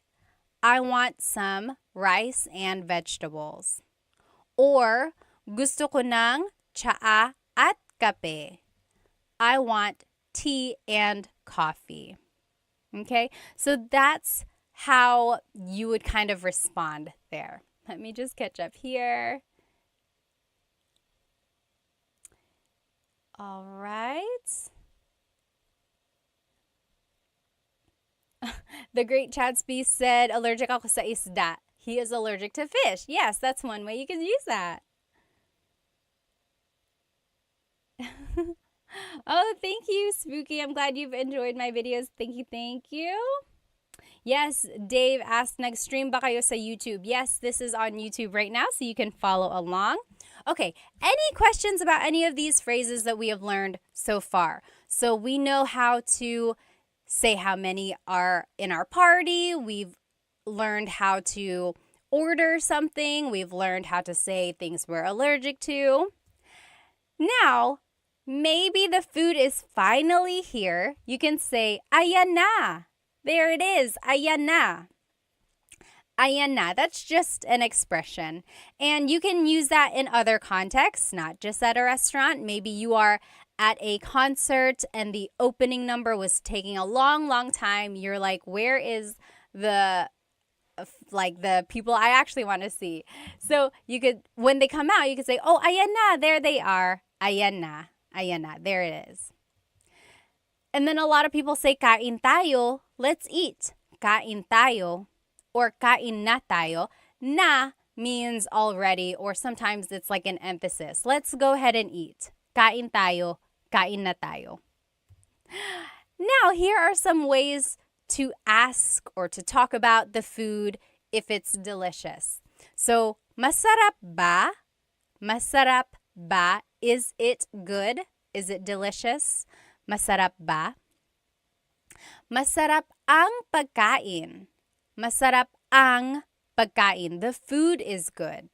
I want some rice and vegetables. Or, gusto ko ng tsaa at kape. I want tea and coffee. Okay, so that's how you would kind of respond there. Let me just catch up here. All right. The great Chadsby said, allergic ako sa isda. He is allergic to fish. Yes, that's one way you can use that. Oh, thank you, Spooky. I'm glad you've enjoyed my videos. Thank you, thank you. Yes, Dave asked, nag-stream ba kayo sa YouTube? Yes, this is on YouTube right now, so you can follow along. Okay, any questions about any of these phrases that we have learned so far? So we know how to say how many are in our party. We've learned how to order something. We've learned how to say things we're allergic to. Now, maybe the food is finally here. You can say, ayan na. There it is, ayan na. Ayan na. That's just an expression. And you can use that in other contexts, not just at a restaurant. Maybe you are at a concert and the opening number was taking a long time. You're like, where is the people I actually want to see? So you could, when they come out, you could say, oh, ayan na, there they are. Ayan na, there it is. And then a lot of people say, kain tayo, let's eat. Kain tayo, or kain na tayo. Na means already, or sometimes it's like an emphasis. Let's go ahead and eat. Kain tayo, kain na tayo. Now, here are some ways to ask or to talk about the food if it's delicious. So, masarap ba? Masarap ba? Is it good? Is it delicious? Masarap ba? Masarap ang pagkain. Masarap ang pagkain. The food is good.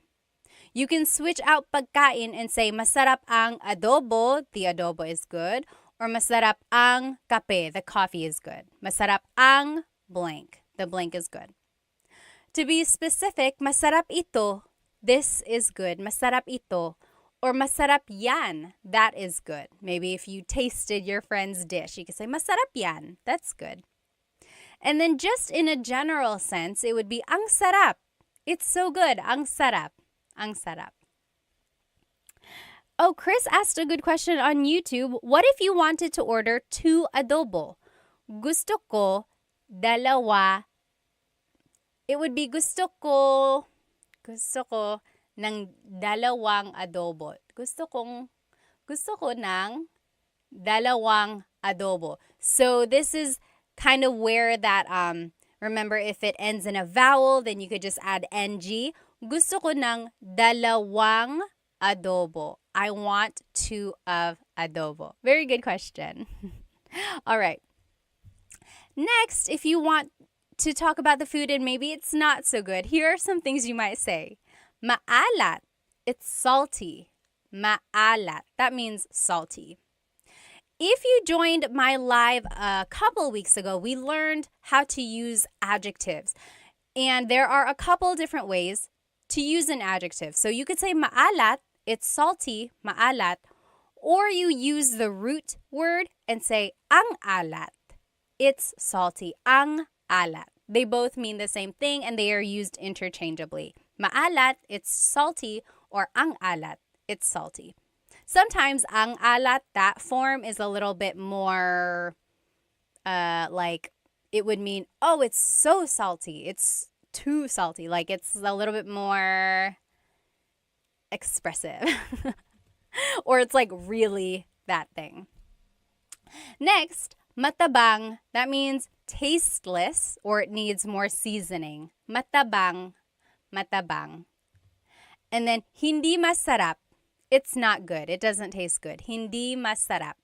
You can switch out pagkain and say masarap ang adobo. The adobo is good. Or masarap ang kape. The coffee is good. Masarap ang blank. The blank is good. To be specific, masarap ito. This is good. Masarap ito. Or masarap yan, that is good. Maybe if you tasted your friend's dish, you could say, masarap yan, that's good. And then just in a general sense, it would be, ang sarap. It's so good, ang sarap, ang sarap. Oh, Chris asked a good question on YouTube. What if you wanted to order 2 adobo? Gusto ko, dalawa. It would be gusto ko ng dalawang adobo. Gusto ko ng dalawang adobo. So this is kind of where that, remember if it ends in a vowel, then you could just add ng. Gusto ko ng dalawang adobo. I want 2 of adobo. Very good question. All right. Next, if you want to talk about the food and maybe it's not so good, here are some things you might say. Maalat. It's salty. Maalat. That means salty. If you joined my live a couple weeks ago, we learned how to use adjectives. And there are a couple different ways to use an adjective. So you could say maalat, it's salty, maalat, or you use the root word and say ang alat, it's salty, ang alat. They both mean the same thing and they are used interchangeably. Maalat, it's salty, or ang alat, it's salty. Sometimes ang alat, that form is a little bit more like it would mean, oh, it's so salty. It's too salty. Like it's a little bit more expressive. Or it's like really that thing. Next, matabang. That means tasteless or it needs more seasoning. Matabang, matabang. And then hindi masarap. It's not good. It doesn't taste good. Hindi masarap.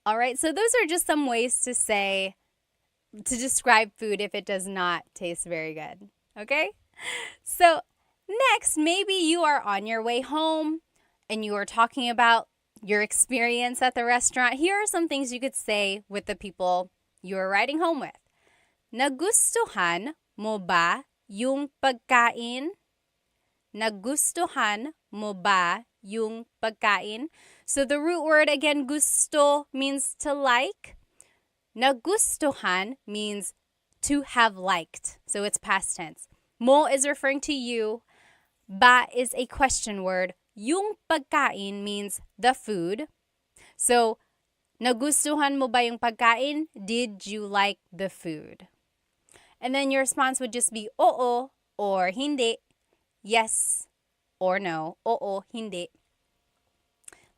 All right, so those are just some ways to say, to describe food if it does not taste very good. Okay? So next, maybe you are on your way home and you are talking about your experience at the restaurant. Here are some things you could say with the people you are riding home with. Nagustuhan mo ba yung pagkain? Nagustuhan mo ba yung pagkain? So the root word again, gusto, means to like. Nagustuhan means to have liked. So it's past tense. Mo is referring to you. Ba is a question word. Yung pagkain means the food. So, nagustuhan mo ba yung pagkain? Did you like the food? And then your response would just be oo or hindi. Yes or no. Oo, hindi.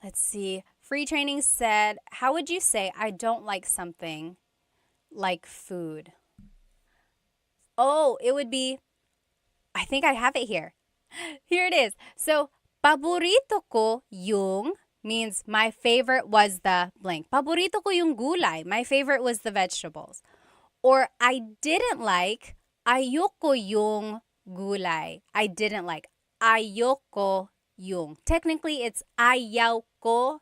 Let's see. Free Training said, how would you say I don't like something like food? Oh, it would be, I think I have it here. Here it is. So, paborito ko yung means my favorite was the blank. Paborito ko yung gulay. My favorite was the vegetables. Or I didn't like, ayoko yung gulay. I didn't like. Ayoko yung. Technically, it's ayaw ko,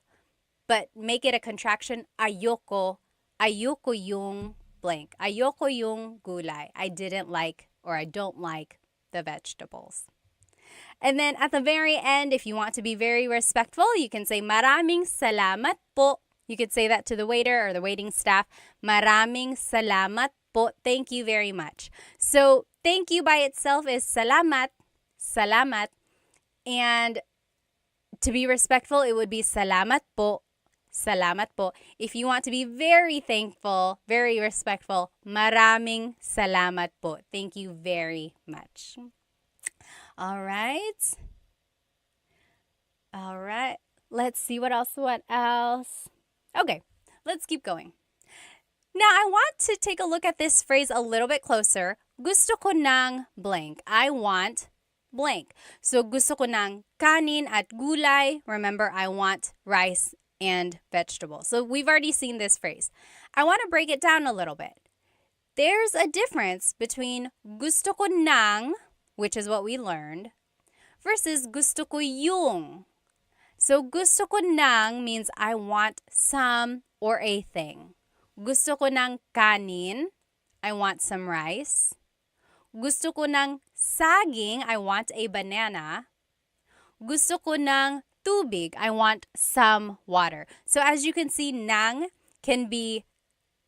but make it a contraction. Ayoko. Ayoko yung blank. Ayoko yung gulay. I didn't like or I don't like the vegetables. And then at the very end, if you want to be very respectful, you can say maraming salamat po. You could say that to the waiter or the waiting staff. Maraming salamat po. Thank you very much. So thank you by itself is salamat, salamat. And to be respectful, it would be salamat po, salamat po. If you want to be very thankful, very respectful, maraming salamat po. Thank you very much. All right. All right. Let's see what else. Okay, let's keep going. Now, I want to take a look at this phrase a little bit closer. Gusto ko ng blank. I want blank. So, gusto ko ng kanin at gulay. Remember, I want rice and vegetables. So, we've already seen this phrase. I want to break it down a little bit. There's a difference between gusto ko ng, which is what we learned, versus gusto ko yung. So, gusto ko ng means I want some or a thing. Gusto ko ng kanin, I want some rice. Gusto ko ng saging, I want a banana. Gusto ko ng tubig, I want some water. So, as you can see, ng can be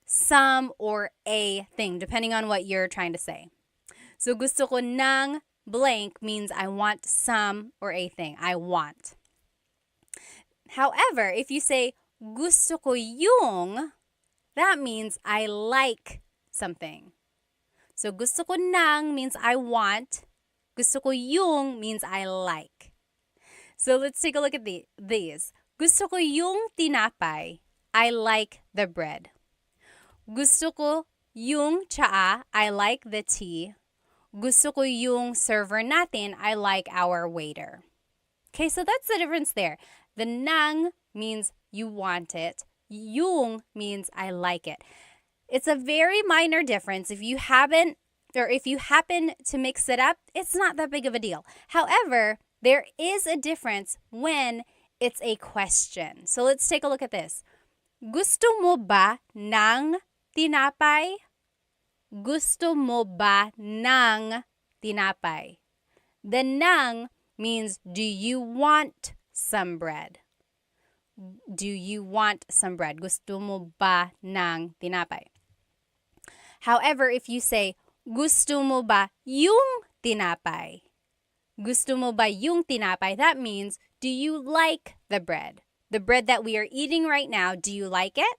some or a thing, depending on what you're trying to say. So, gusto ko ng blank means I want some or a thing. I want. However, if you say gusto ko yung, that means I like something. So, gusto ko ng means I want. Gusto ko yung means I like. So, let's take a look at these. Gusto ko yung tinapay. I like the bread. Gusto ko yung tsaa. I like the tea. Gusto ko yung server natin. I like our waiter. Okay, so that's the difference there. The ng means you want it. Yung means I like it. It's a very minor difference. If you happen to mix it up, it's not that big of a deal. However, there is a difference when it's a question. So let's take a look at this. Gusto mo ba ng tinapay? Gusto mo ba ng tinapay? The ng means do you want some bread? Do you want some bread? Gusto mo ba ng tinapay? However, if you say, gusto mo ba yung tinapay? Gusto mo ba yung tinapay? That means, do you like the bread? The bread that we are eating right now, do you like it?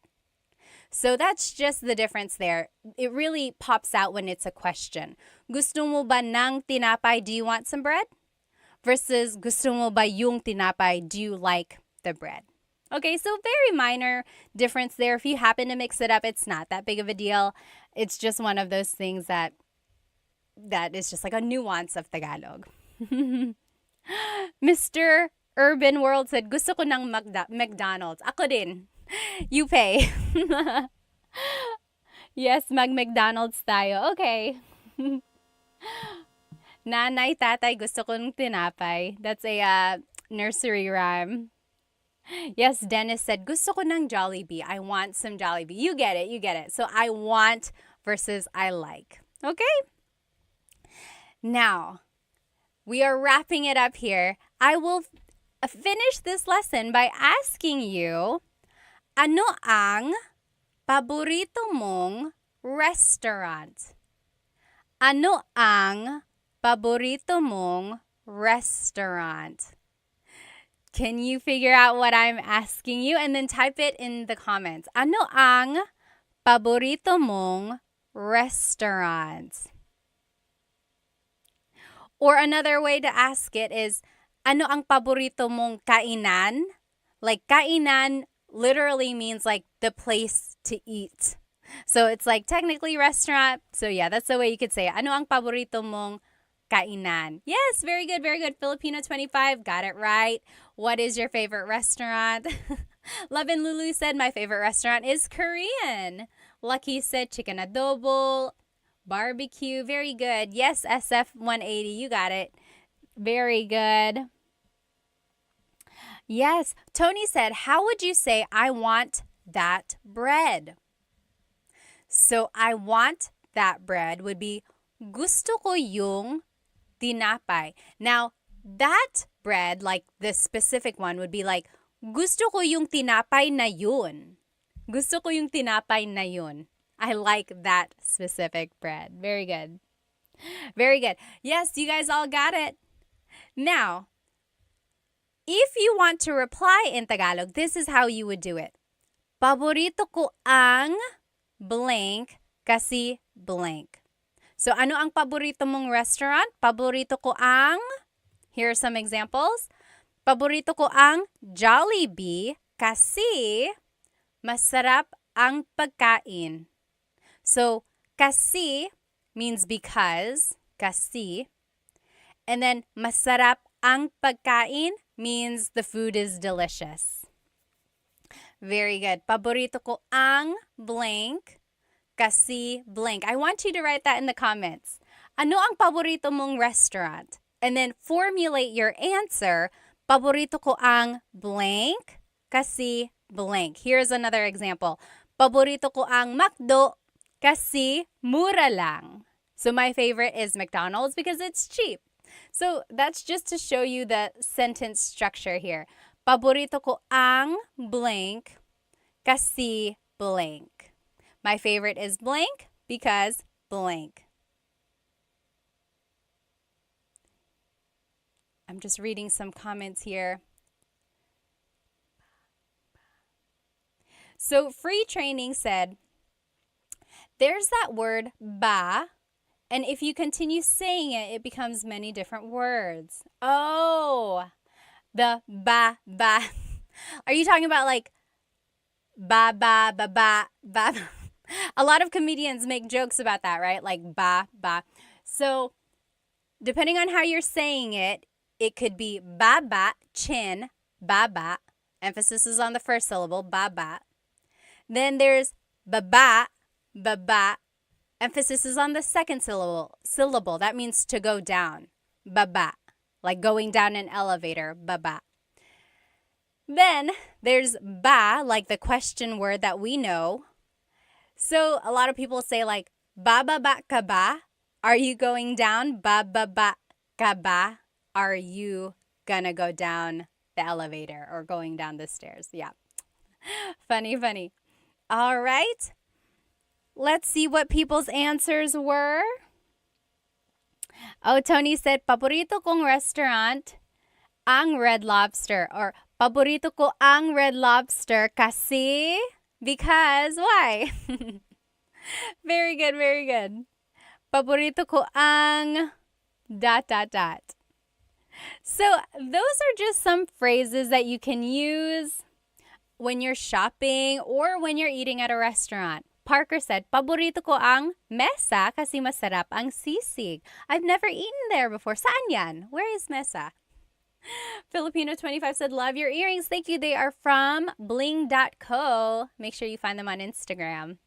So that's just the difference there. It really pops out when it's a question. Gusto mo ba ng tinapay? Do you want some bread? Versus gusto mo ba yung tinapay? Do you like the bread? Okay, so very minor difference there. If you happen to mix it up, it's not that big of a deal. It's just one of those things that is just like a nuance of Tagalog. Mr. Urban World said, gusto ko ng McDonald's. Ako din. You pay. Yes, McDonald's tayo. Okay. Nanay, tatay, gusto ko ng tinapay. That's a nursery rhyme. Yes, Dennis said, gusto ko ng Jollibee. I want some Jollibee. You get it, you get it. So I want versus I like. Okay? Now, we are wrapping it up here. I will finish this lesson by asking you, ano ang paborito mong restaurant? Ano ang paborito mong restaurant? Can you figure out what I'm asking you? And then type it in the comments. Ano ang paborito mong restaurant? Or another way to ask it is, ano ang paborito mong kainan? Like, kainan literally means like the place to eat. So it's like technically restaurant. So yeah, that's the way you could say it. Ano ang paborito mong kainan? Yes, very good, very good. Filipino 25, got it right. What is your favorite restaurant? Love and Lulu said, my favorite restaurant is Korean. Lucky said chicken adobo, barbecue. Very good. Yes, SF180, you got it. Very good. Yes, Tony said, how would you say I want that bread? So I want that bread would be gusto ko yung tinapay. Now, that bread, like this specific one, would be like, gusto ko yung tinapay na yun. Gusto ko yung tinapay na yun. I like that specific bread. Very good. Very good. Yes, you guys all got it. Now, if you want to reply in Tagalog, this is how you would do it. Paborito ko ang blank kasi blank. So, ano ang paborito mong restaurant? Paborito ko ang, here are some examples. Paborito ko ang Jollibee kasi masarap ang pagkain. So, kasi means because, kasi. And then, masarap ang pagkain means the food is delicious. Very good. Paborito ko ang blank kasi blank. I want you to write that in the comments. Ano ang paborito mong restaurant? And then formulate your answer. Paborito ko ang blank kasi blank. Here's another example. Paborito ko ang McDo kasi mura lang. So my favorite is McDonald's because it's cheap. So that's just to show you the sentence structure here. Paborito ko ang blank kasi blank. My favorite is blank because blank. I'm just reading some comments here. So Free Training said, there's that word ba, and if you continue saying it, it becomes many different words. Oh, the ba. Are you talking about like ba? A lot of comedians make jokes about that, right? Like ba. So depending on how you're saying it, it could be ba, chin, ba. Emphasis is on the first syllable, ba. Then there's ba. Emphasis is on the second syllable. That means to go down. Baba. Like going down an elevator. Baba. Then there's ba, like the question word that we know. So a lot of people say like, ba ba ba ka ba? Are you going down? Ba ba ba ka ba? Are you gonna go down the elevator or going down the stairs? Yeah. Funny, funny. All right. Let's see what people's answers were. Oh, Tony said, paborito kong restaurant, ang Red Lobster. Or, paborito ko ang Red Lobster kasi, because, why? Very good, very good. Paborito ko ang dot, dot, dot. So, those are just some phrases that you can use when you're shopping or when you're eating at a restaurant. Parker said, paborito ko ang mesa kasi masarap ang sisig. I've never eaten there before. Saan yan? Where is mesa? Filipino 25 said, love your earrings. Thank you. They are from bling.co. Make sure you find them on Instagram.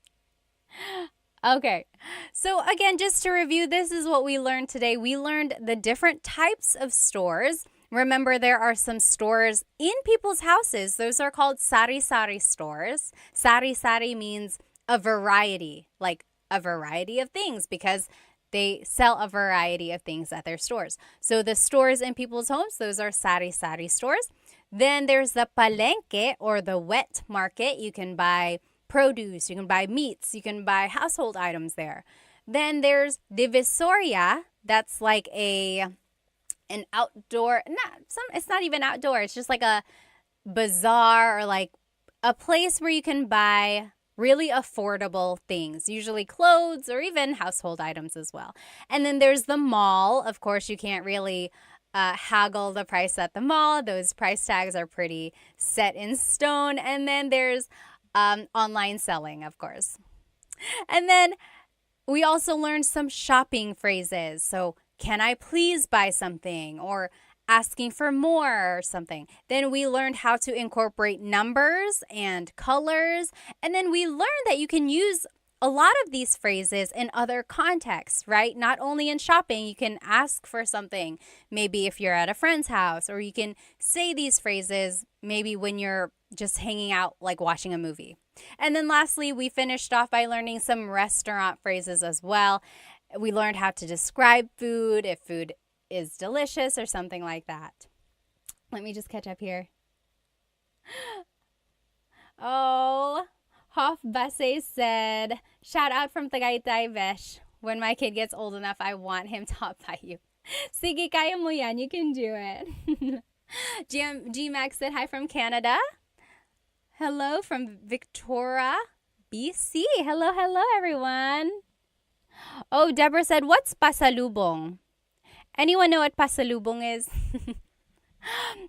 Okay, so again, just to review, this is what we learned today. We learned the different types of stores. Remember, there are some stores in people's houses. Those are called sari-sari stores. Sari-sari means a variety, like a variety of things, because they sell a variety of things at their stores. So the stores in people's homes, those are sari-sari stores. Then there's the palengke, or the wet market. You can buy produce, you can buy meats, you can buy household items there. Then there's divisoria. That's like an outdoor, it's not even outdoor. It's just like a bazaar, or like a place where you can buy really affordable things, usually clothes or even household items as well. And then there's the mall. Of course, you can't really haggle the price at the mall. Those price tags are pretty set in stone. And then there's online selling, of course. And then we also learned some shopping phrases. So, can I please buy something? Or asking for more or something. Then we learned how to incorporate numbers and colors. And then we learned that you can use a lot of these phrases in other contexts, right? Not only in shopping, you can ask for something, maybe if you're at a friend's house, or you can say these phrases maybe when you're just hanging out, like watching a movie. And then lastly, we finished off by learning some restaurant phrases as well. We learned how to describe food, if food is delicious or something like that. Let me just catch up here. Oh, Hoff Basse said, shout out from Tagaytay, Vesh. When my kid gets old enough, I want him taught by you. Sige, kaya mo yan. You can do it. G-Max said, hi from Canada. Hello from Victoria, BC. Hello, hello, everyone. Oh, Deborah said, what's pasalubong? Anyone know what pasalubong is?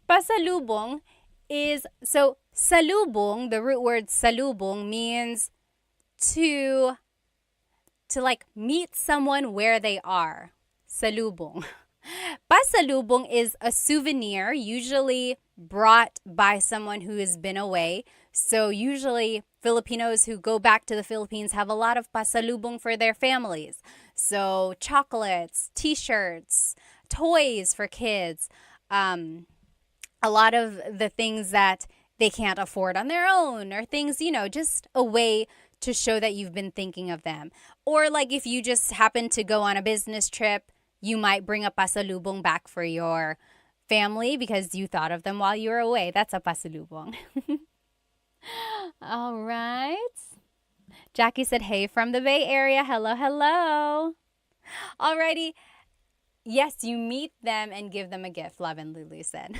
Pasalubong is, so salubong, the root word salubong means to like meet someone where they are. Salubong. Pasalubong is a souvenir usually brought by someone who has been away. So usually Filipinos who go back to the Philippines have a lot of pasalubong for their families. So chocolates, t-shirts, toys for kids, a lot of the things that they can't afford on their own, or things, just a way to show that you've been thinking of them. Or like if you just happen to go on a business trip, you might bring a pasalubong back for your family because you thought of them while you were away. That's a pasalubong. All right. Jackie said, hey from the Bay Area. Hello, hello. Alrighty. Yes, you meet them and give them a gift, Love and Lulu said.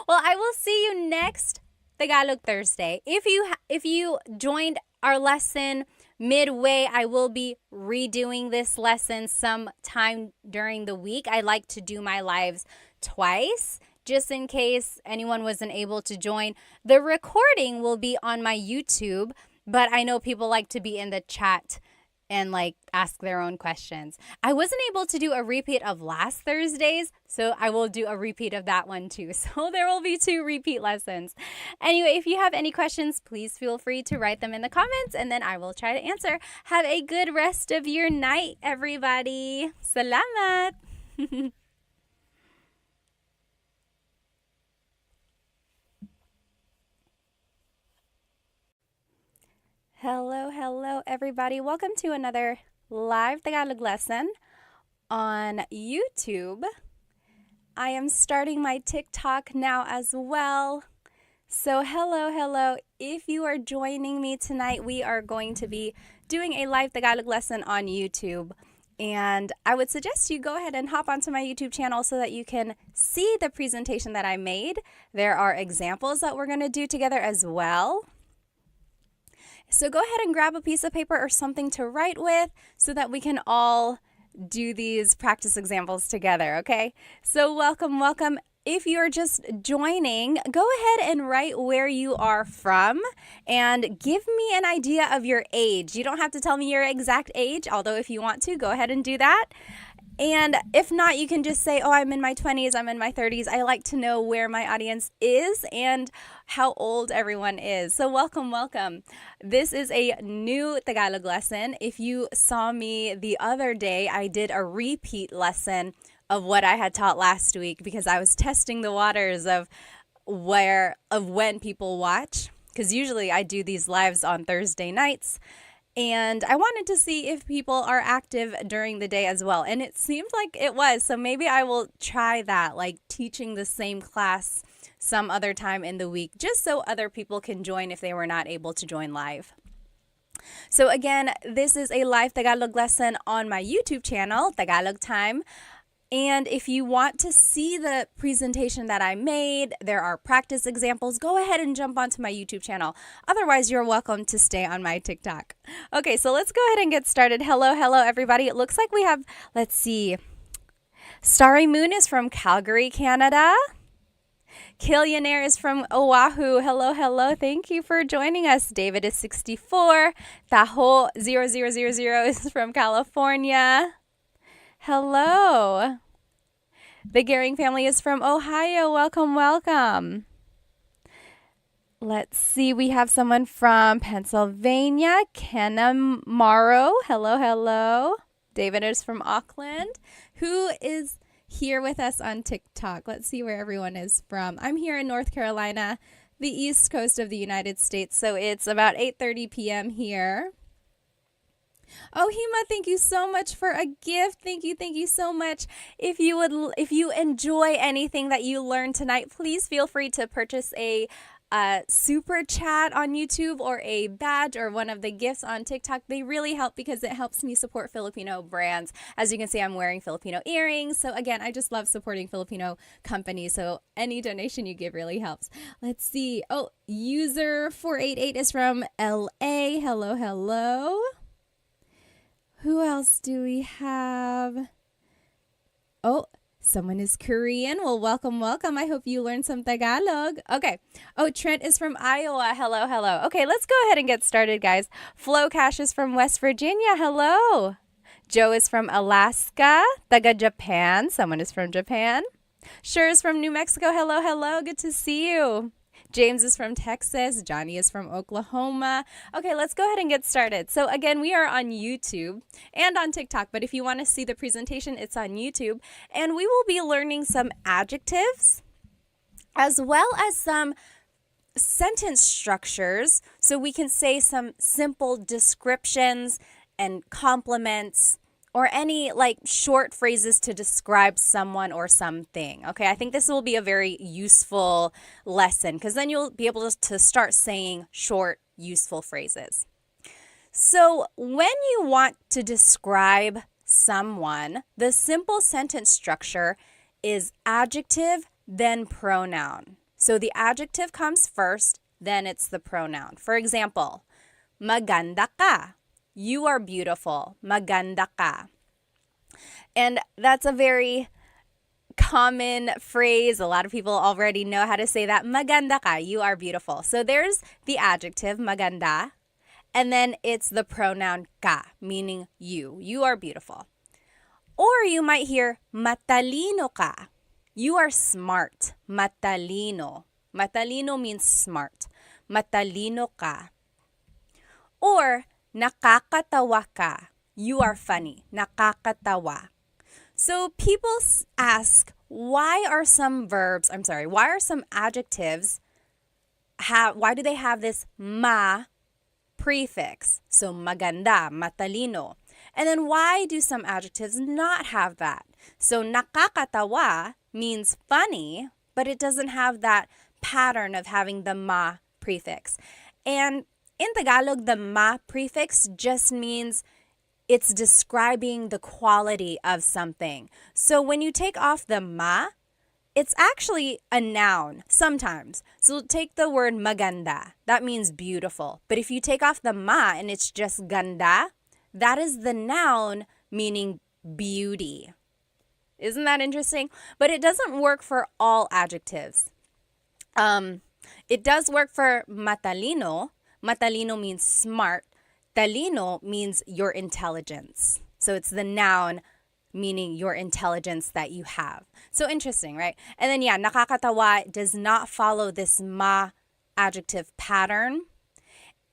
Well, I will see you next Tagalog Thursday. If you joined our lesson midway, I will be redoing this lesson sometime during the week. I like to do my lives twice, just in case anyone wasn't able to join. The recording will be on my YouTube, but I know people like to be in the chat and like ask their own questions. I wasn't able to do a repeat of last Thursday's, so I will do a repeat of that one too. So there will be 2 repeat lessons. Anyway, if you have any questions, please feel free to write them in the comments and then I will try to answer. Have a good rest of your night, everybody. Salamat! Hello, hello, everybody. Welcome to another live Tagalog lesson on YouTube. I am starting my TikTok now as well. So hello, hello. If you are joining me tonight, we are going to be doing a live Tagalog lesson on YouTube. And I would suggest you go ahead and hop onto my YouTube channel so that you can see the presentation that I made. There are examples that we're going to do together as well. So go ahead and grab a piece of paper or something to write with so that we can all do these practice examples together, okay? So welcome, welcome. If you're just joining, go ahead and write where you are from and give me an idea of your age. You don't have to tell me your exact age, although if you want to, go ahead and do that. And if not, you can just say, oh, I'm in my 20s, I'm in my 30s. I like to know where my audience is and how old everyone is. So welcome, welcome. This is a new Tagalog lesson. If you saw me the other day, I did a repeat lesson of what I had taught last week because I was testing the waters of when people watch. Because usually I do these lives on Thursday nights. And I wanted to see if people are active during the day as well. And it seemed like it was. So maybe I will try that, like teaching the same class some other time in the week, just so other people can join if they were not able to join live. So again, this is a live Tagalog lesson on my YouTube channel, Tagalog Time. And if you want to see the presentation that I made, there are practice examples, go ahead and jump onto my YouTube channel. Otherwise, you're welcome to stay on my TikTok. Okay, so let's go ahead and get started. Hello, hello, everybody. It looks like we have, let's see, Starry Moon is from Calgary, Canada. Killionaire is from Oahu. Hello, hello. Thank you for joining us. David is 64. Taho 0000 is from California. Hello. The Gehring family is from Ohio. Welcome, welcome. Let's see. We have someone from Pennsylvania. Kenna Morrow. Hello, hello. David is from Auckland. Who is here with us on TikTok? Let's see where everyone is from. I'm here in North Carolina, the east coast of the United States. So it's about 8:30 p.m. here. Oh, Hima, thank you so much for a gift. Thank you so much. If you enjoy anything that you learned tonight, please feel free to purchase a super chat on YouTube or a badge or one of the gifts on TikTok. They really help because it helps me support Filipino brands. As you can see, I'm wearing Filipino earrings. So again, I just love supporting Filipino companies. So any donation you give really helps. Let's see. Oh, user 488 is from LA. Hello, hello. Who else do we have? Oh, someone is Korean. Well, welcome, welcome. I hope you learned some Tagalog. Okay. Oh, Trent is from Iowa. Hello, hello. Okay, let's go ahead and get started, guys. Flo Cash is from West Virginia. Hello. Joe is from Alaska. Taga Japan. Someone is from Japan. Sure is from New Mexico. Hello, hello. Good to see you. James is from Texas. Johnny is from Oklahoma. Okay, let's go ahead and get started. So again, we are on YouTube and on TikTok, but if you want to see the presentation, it's on YouTube. And we will be learning some adjectives as well as some sentence structures so we can say some simple descriptions and compliments or any like short phrases to describe someone or something. Okay, I think this will be a very useful lesson because then you'll be able to start saying short, useful phrases. So when you want to describe someone, the simple sentence structure is adjective, then pronoun. So the adjective comes first, then it's the pronoun. For example, maganda ka. You are beautiful. Maganda ka. And that's a very common phrase. A lot of people already know how to say that. Maganda ka. You are beautiful. So there's the adjective, maganda. And then it's the pronoun ka, meaning you. You are beautiful. Or you might hear matalino ka. You are smart. Matalino. Matalino means smart. Matalino ka. Or nakakatawa ka. You are funny. Nakakatawa. So people ask, why are some adjectives, why do they have this ma prefix. So maganda, matalino. And then why do some adjectives not have that? So nakakatawa means funny, but it doesn't have that pattern of having the ma prefix. And in Tagalog, the ma prefix just means it's describing the quality of something. So when you take off the ma, it's actually a noun sometimes. So take the word maganda. That means beautiful. But if you take off the ma and it's just ganda, that is the noun meaning beauty. Isn't that interesting? But it doesn't work for all adjectives. It does work for matalino. Matalino means smart. Talino means your intelligence. So it's the noun meaning your intelligence that you have. So interesting, right? And then nakakatawa does not follow this ma adjective pattern.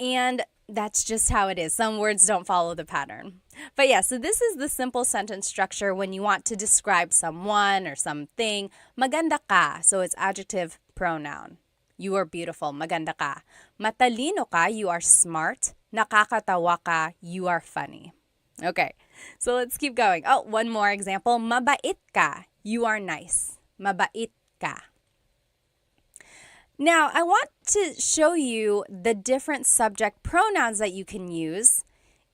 And that's just how it is. Some words don't follow the pattern. But so this is the simple sentence structure when you want to describe someone or something. Maganda ka. So it's adjective pronoun. You are beautiful. Maganda ka. Matalino ka. You are smart. Nakakatawa ka. You are funny. Okay, so let's keep going. Oh, one more example. Mabait ka. You are nice. Mabait ka. Now, I want to show you the different subject pronouns that you can use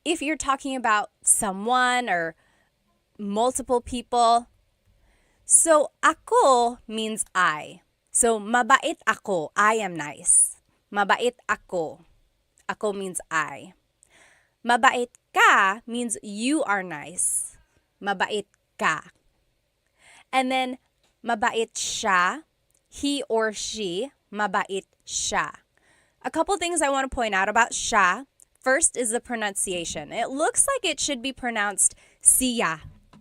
if you're talking about someone or multiple people. So, ako means I. So, mabait ako. I am nice. Mabait ako. Ako means I. Mabait ka means you are nice. Mabait ka. And then, mabait siya, he or she, mabait siya. A couple things I want to point out about siya. First is the pronunciation. It looks like it should be pronounced siya,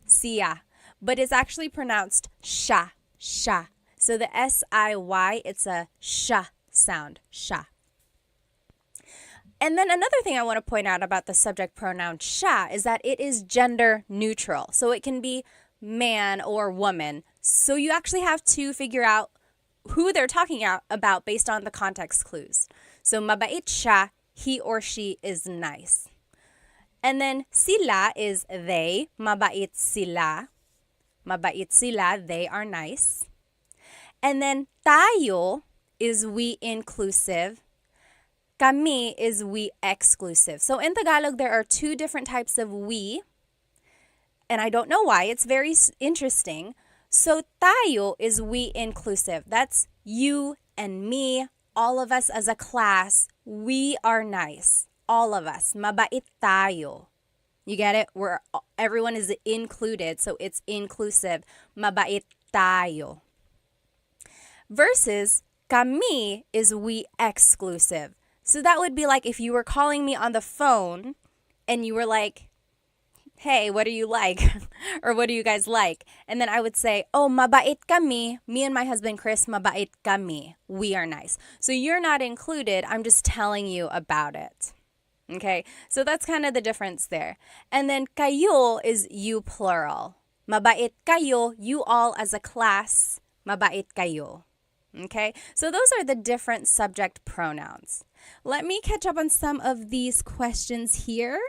siya, but it's actually pronounced sha, sha. So the S-I-Y, it's a sha sound, sha. And then another thing I want to point out about the subject pronoun siya is that it is gender neutral. So it can be man or woman. So you actually have to figure out who they're talking about based on the context clues. So mabait siya, he or she is nice. And then sila is they, mabait sila. Mabait sila, they are nice. And then tayo is we inclusive. Kami is we exclusive. So in Tagalog, there are two different types of we. And I don't know why. It's very interesting. So tayo is we inclusive. That's you and me, all of us as a class. We are nice. All of us. Mabait tayo. You get it? Everyone is included, so it's inclusive. Mabait tayo. Versus kami is we exclusive. So that would be like if you were calling me on the phone and you were like, hey, what do you like? Or what do you guys like? And then I would say, oh, mabait kami. Me and my husband, Chris, mabait kami. We are nice. So you're not included. I'm just telling you about it. Okay, so that's kind of the difference there. And then kayo is you plural. Mabait kayo, you all as a class, mabait kayo. Okay, so those are the different subject pronouns. Let me catch up on some of these questions here.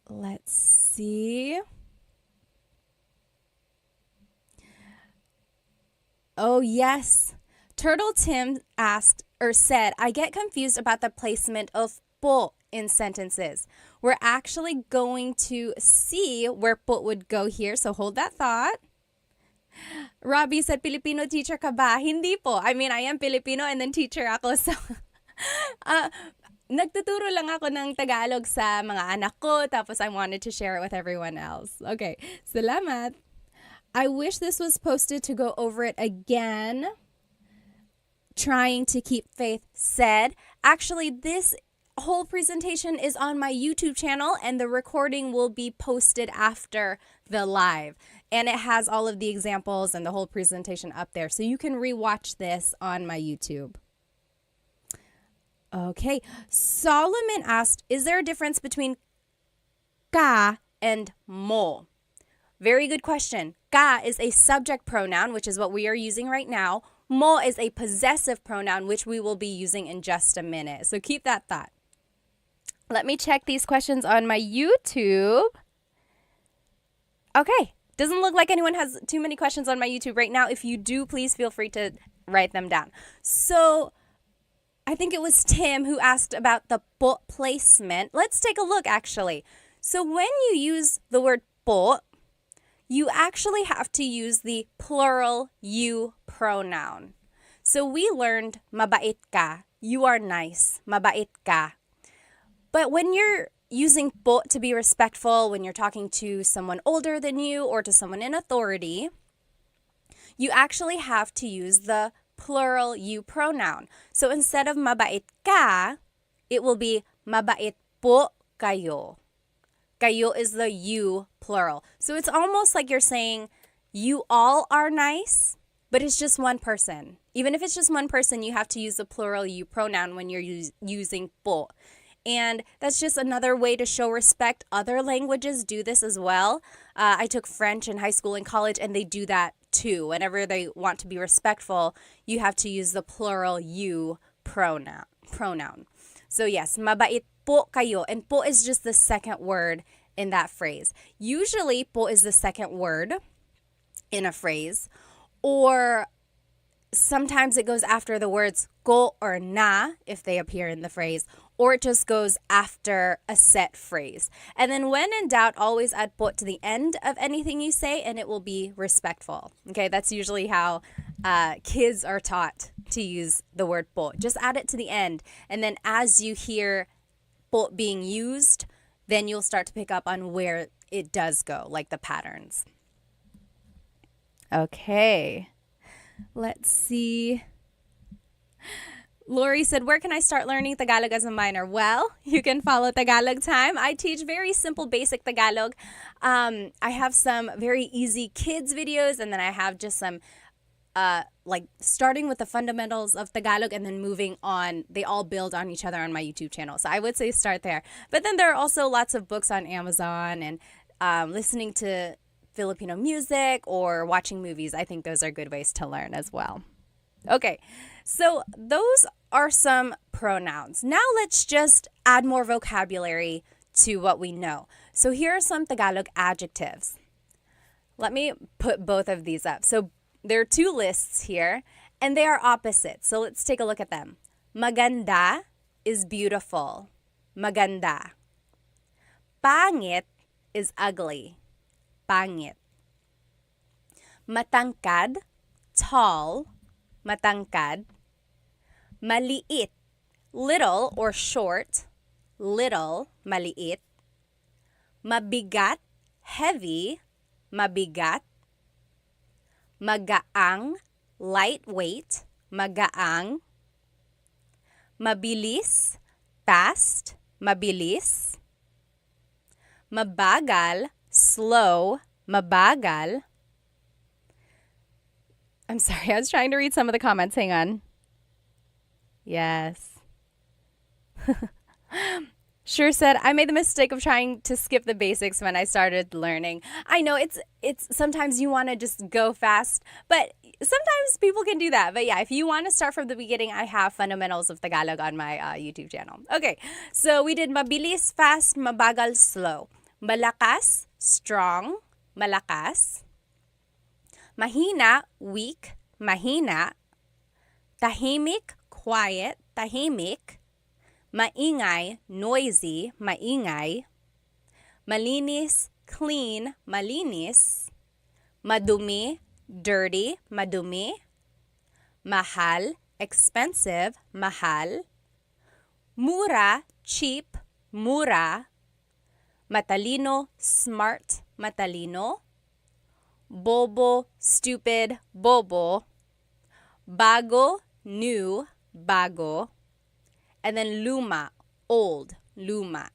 Let's see. Oh, yes. Turtle Tim asked or said, I get confused about the placement of po in sentences. We're actually going to see where po would go here, so hold that thought. Robbie said, Filipino teacher ka ba? Hindi po. I mean, I am Filipino and then teacher ako. So, nagtuturo lang ako ng Tagalog sa mga anak ko, tapos I wanted to share it with everyone else. Okay, salamat. I wish this was posted to go over it again. Trying to keep faith said. Actually, this whole presentation is on my YouTube channel and the recording will be posted after the live. And it has all of the examples and the whole presentation up there. So you can rewatch this on my YouTube. Okay. Solomon asked, is there a difference between ka and mo? Very good question. Ka is a subject pronoun, which is what we are using right now. Mo is a possessive pronoun, which we will be using in just a minute. So keep that thought. Let me check these questions on my YouTube. Okay. Doesn't look like anyone has too many questions on my YouTube right now. If you do, please feel free to write them down. So I think it was Tim who asked about the po placement. Let's take a look, actually. So when you use the word po, you actually have to use the plural you pronoun. So we learned mabait ka. You are nice. Mabait ka. But when you're using po to be respectful, when you're talking to someone older than you or to someone in authority, you actually have to use the plural you pronoun. So instead of mabait ka, it will be mabait po kayo. Kayo is the you plural. So it's almost like you're saying you all are nice, but it's just one person. Even if it's just one person, you have to use the plural you pronoun when you're using po. And that's just another way to show respect. Other languages do this as well. I took French in high school and college, and they do that too. Whenever they want to be respectful, you have to use the plural you pronoun. So yes, mabait po kayo. And po is just the second word in that phrase. Usually, po is the second word in a phrase. Or sometimes it goes after the words ko or na if they appear in the phrase, or it just goes after a set phrase. And then when in doubt, always add po to the end of anything you say and it will be respectful. Okay, that's usually how kids are taught to use the word po. Just add it to the end. And then as you hear po being used, then you'll start to pick up on where it does go, like the patterns. Okay. Let's see. Lori said, where can I start learning Tagalog as a minor? Well, you can follow Tagalog Time. I teach very simple, basic Tagalog. I have some very easy kids videos, and then I have just some like starting with the fundamentals of Tagalog and then moving on. They all build on each other on my YouTube channel. So I would say start there. But then there are also lots of books on Amazon and listening to Filipino music or watching movies. I think those are good ways to learn as well. Okay, so those are some pronouns. Now let's just add more vocabulary to what we know. So here are some Tagalog adjectives. Let me put both of these up. So there are two lists here, and they are opposite. So let's take a look at them. Maganda is beautiful. Maganda. Pangit is ugly. Pangit. Matangkad, tall. Matangkad. Maliit, little or short. Little, maliit. Mabigat, heavy. Mabigat. Magaang, lightweight. Magaang. Mabilis, fast. Mabilis. Mabagal, slow. Mabagal. I'm sorry, I was trying to read some of the comments. Hang on. Yes. Sure said, I made the mistake of trying to skip the basics when I started learning. I know it's sometimes you want to just go fast, but sometimes people can do that. But yeah, if you want to start from the beginning, I have fundamentals of Tagalog on my YouTube channel. Okay, so we did mabilis, fast, mabagal, slow. Malakas, strong, malakas. Mahina, weak, mahina. Tahimik, quiet, tahimik. Maingay, noisy, maingay. Malinis, clean, malinis. Madumi, dirty, madumi. Mahal, expensive, mahal. Mura, cheap, mura. Matalino, smart, matalino. Bobo, stupid, bobo. Bago, new, bago. And then luma, old, luma.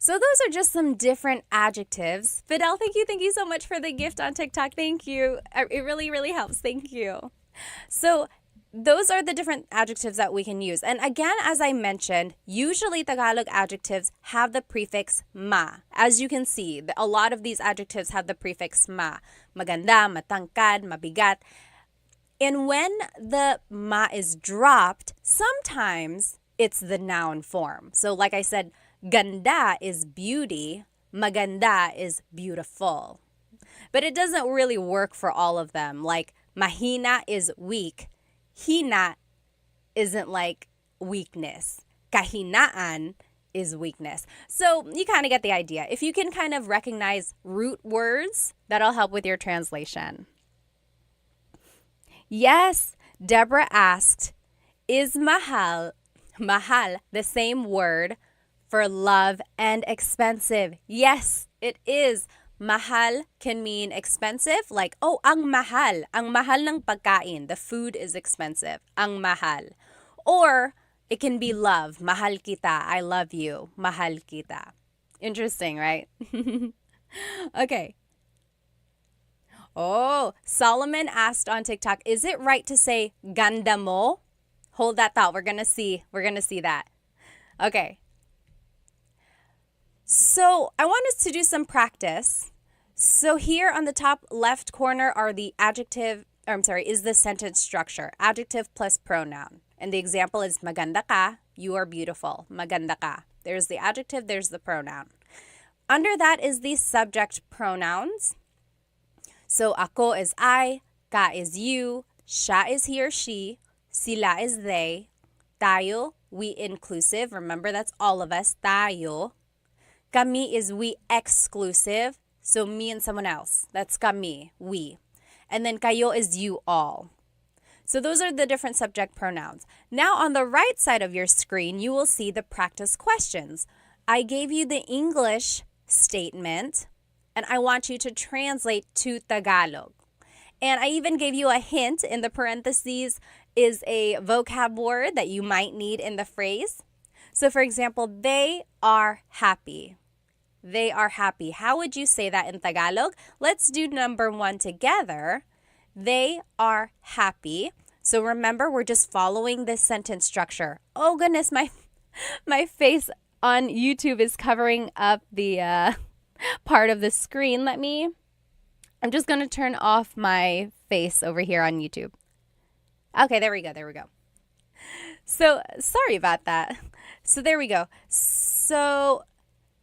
So those are just some different adjectives. Fidel, thank you so much for the gift on TikTok. Thank you. It really, really helps. Thank you. So those are the different adjectives that we can use. And again, as I mentioned, usually Tagalog adjectives have the prefix ma. As you can see, a lot of these adjectives have the prefix ma. Maganda, matangkad, mabigat. And when the ma is dropped, sometimes it's the noun form. So like I said, ganda is beauty, maganda is beautiful. But it doesn't really work for all of them. Like mahina is weak. Hina isn't like weakness. Kahinaan is weakness. So you kind of get the idea. If you can kind of recognize root words, that'll help with your translation. Yes, Deborah asked, is mahal the same word for love and expensive? Yes, it is. Mahal can mean expensive, like, oh, ang mahal ng pagkain. The food is expensive. Ang mahal. Or it can be love. Mahal kita. I love you. Mahal kita. Interesting, right? Okay. Oh, Solomon asked on TikTok, is it right to say ganda mo? Hold that thought. We're going to see that. Okay. So I want us to do some practice. So here on the top left corner are the is the sentence structure. Adjective plus pronoun. And the example is maganda ka, you are beautiful. Maganda ka. There's the adjective, there's the pronoun. Under that is the subject pronouns. So ako is I, ka is you, siya is he or she, sila is they, tayo, we inclusive. Remember, that's all of us, tayo. Kami is we exclusive. So me and someone else. That's kami, we. And then kayo is you all. So those are the different subject pronouns. Now on the right side of your screen, you will see the practice questions. I gave you the English statement, and I want you to translate to Tagalog. And I even gave you a hint in the parentheses is a vocab word that you might need in the phrase. So for example, they are happy. They are happy. How would you say that in Tagalog? Let's do number 1 together. They are happy. So remember, we're just following this sentence structure. Oh goodness, my face on YouTube is covering up the part of the screen. I'm just going to turn off my face over here on YouTube. Okay, there we go. So sorry about that. So there we go. So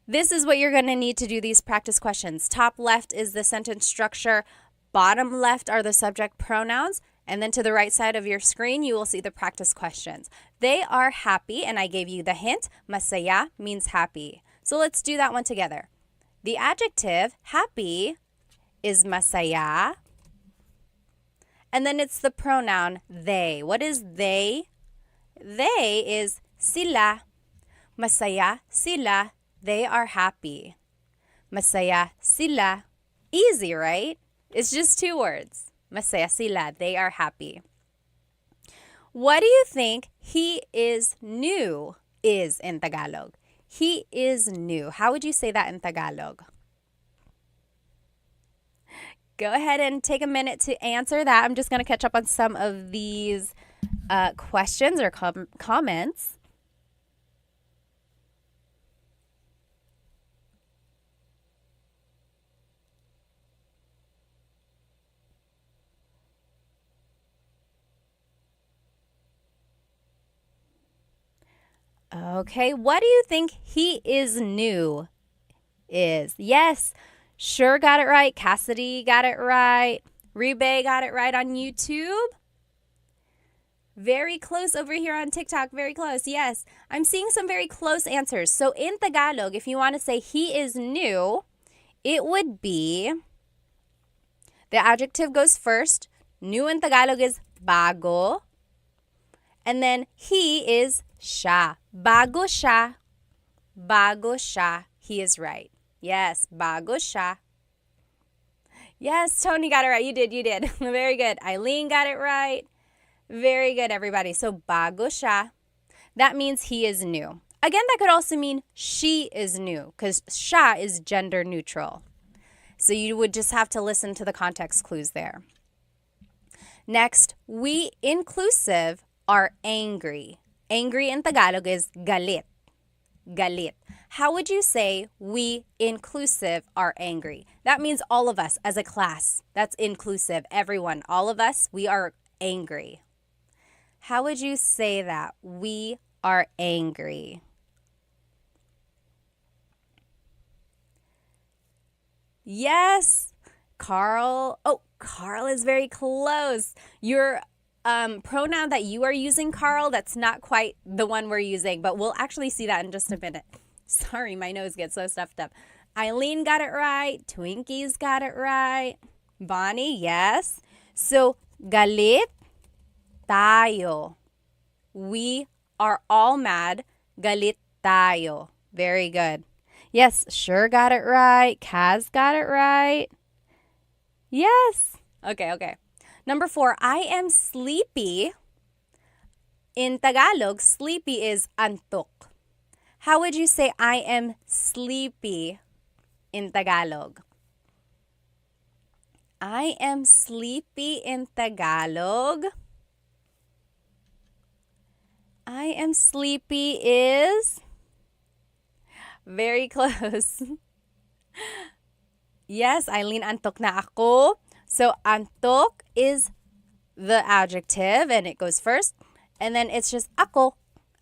this is what you're going to need to do these practice questions. Top left is the sentence structure. Bottom left are the subject pronouns. And then to the right side of your screen, you will see the practice questions. They are happy, and I gave you the hint. Masaya means happy. So let's do that one together. The adjective, happy, is masaya. And then it's the pronoun, they. What is they? They is sila. Masaya sila. They are happy. Masaya sila. Easy, right? It's just 2 words. Masaya sila. They are happy. What do you think he is new is in Tagalog? He is new. How would you say that in Tagalog? Go ahead and take a minute to answer that. I'm just going to catch up on some of these questions or comments. Okay, what do you think he is new is? Yes, sure got it right. Cassidy got it right. Rebe got it right on YouTube. Very close over here on TikTok. Very close. Yes, I'm seeing some very close answers. So in Tagalog, if you want to say he is new, it would be, the adjective goes first. New in Tagalog is bago. And then he is siya. Bago siya. Bago siya. He is right. Yes, bago siya. Yes, Tony got it right. You did. Very good. Eileen got it right. Very good, everybody. So bago siya. That means he is new. Again, that could also mean she is new because siya is gender neutral. So you would just have to listen to the context clues there. Next, we inclusive are angry. Angry in Tagalog is galit. Galit. How would you say we inclusive are angry? That means all of us as a class. That's inclusive. Everyone, all of us, we are angry. How would you say that? We are angry. Yes, Carl. Oh, Carl is very close. Your pronoun that you are using, Carl, that's not quite the one we're using, but we'll actually see that in just a minute. Sorry, my nose gets so stuffed up. Eileen got it right. Twinkie's got it right. Bonnie, yes. So, galit tayo. We are all mad. Galit tayo. Very good. Yes, sure got it right. Kaz got it right. Yes. Okay. Number 4, I am sleepy. In Tagalog, sleepy is antok. How would you say I am sleepy in Tagalog? I am sleepy in Tagalog. I am sleepy is very close. Yes, Eileen, antok na ako. So, antok is the adjective and it goes first. And then it's just ako.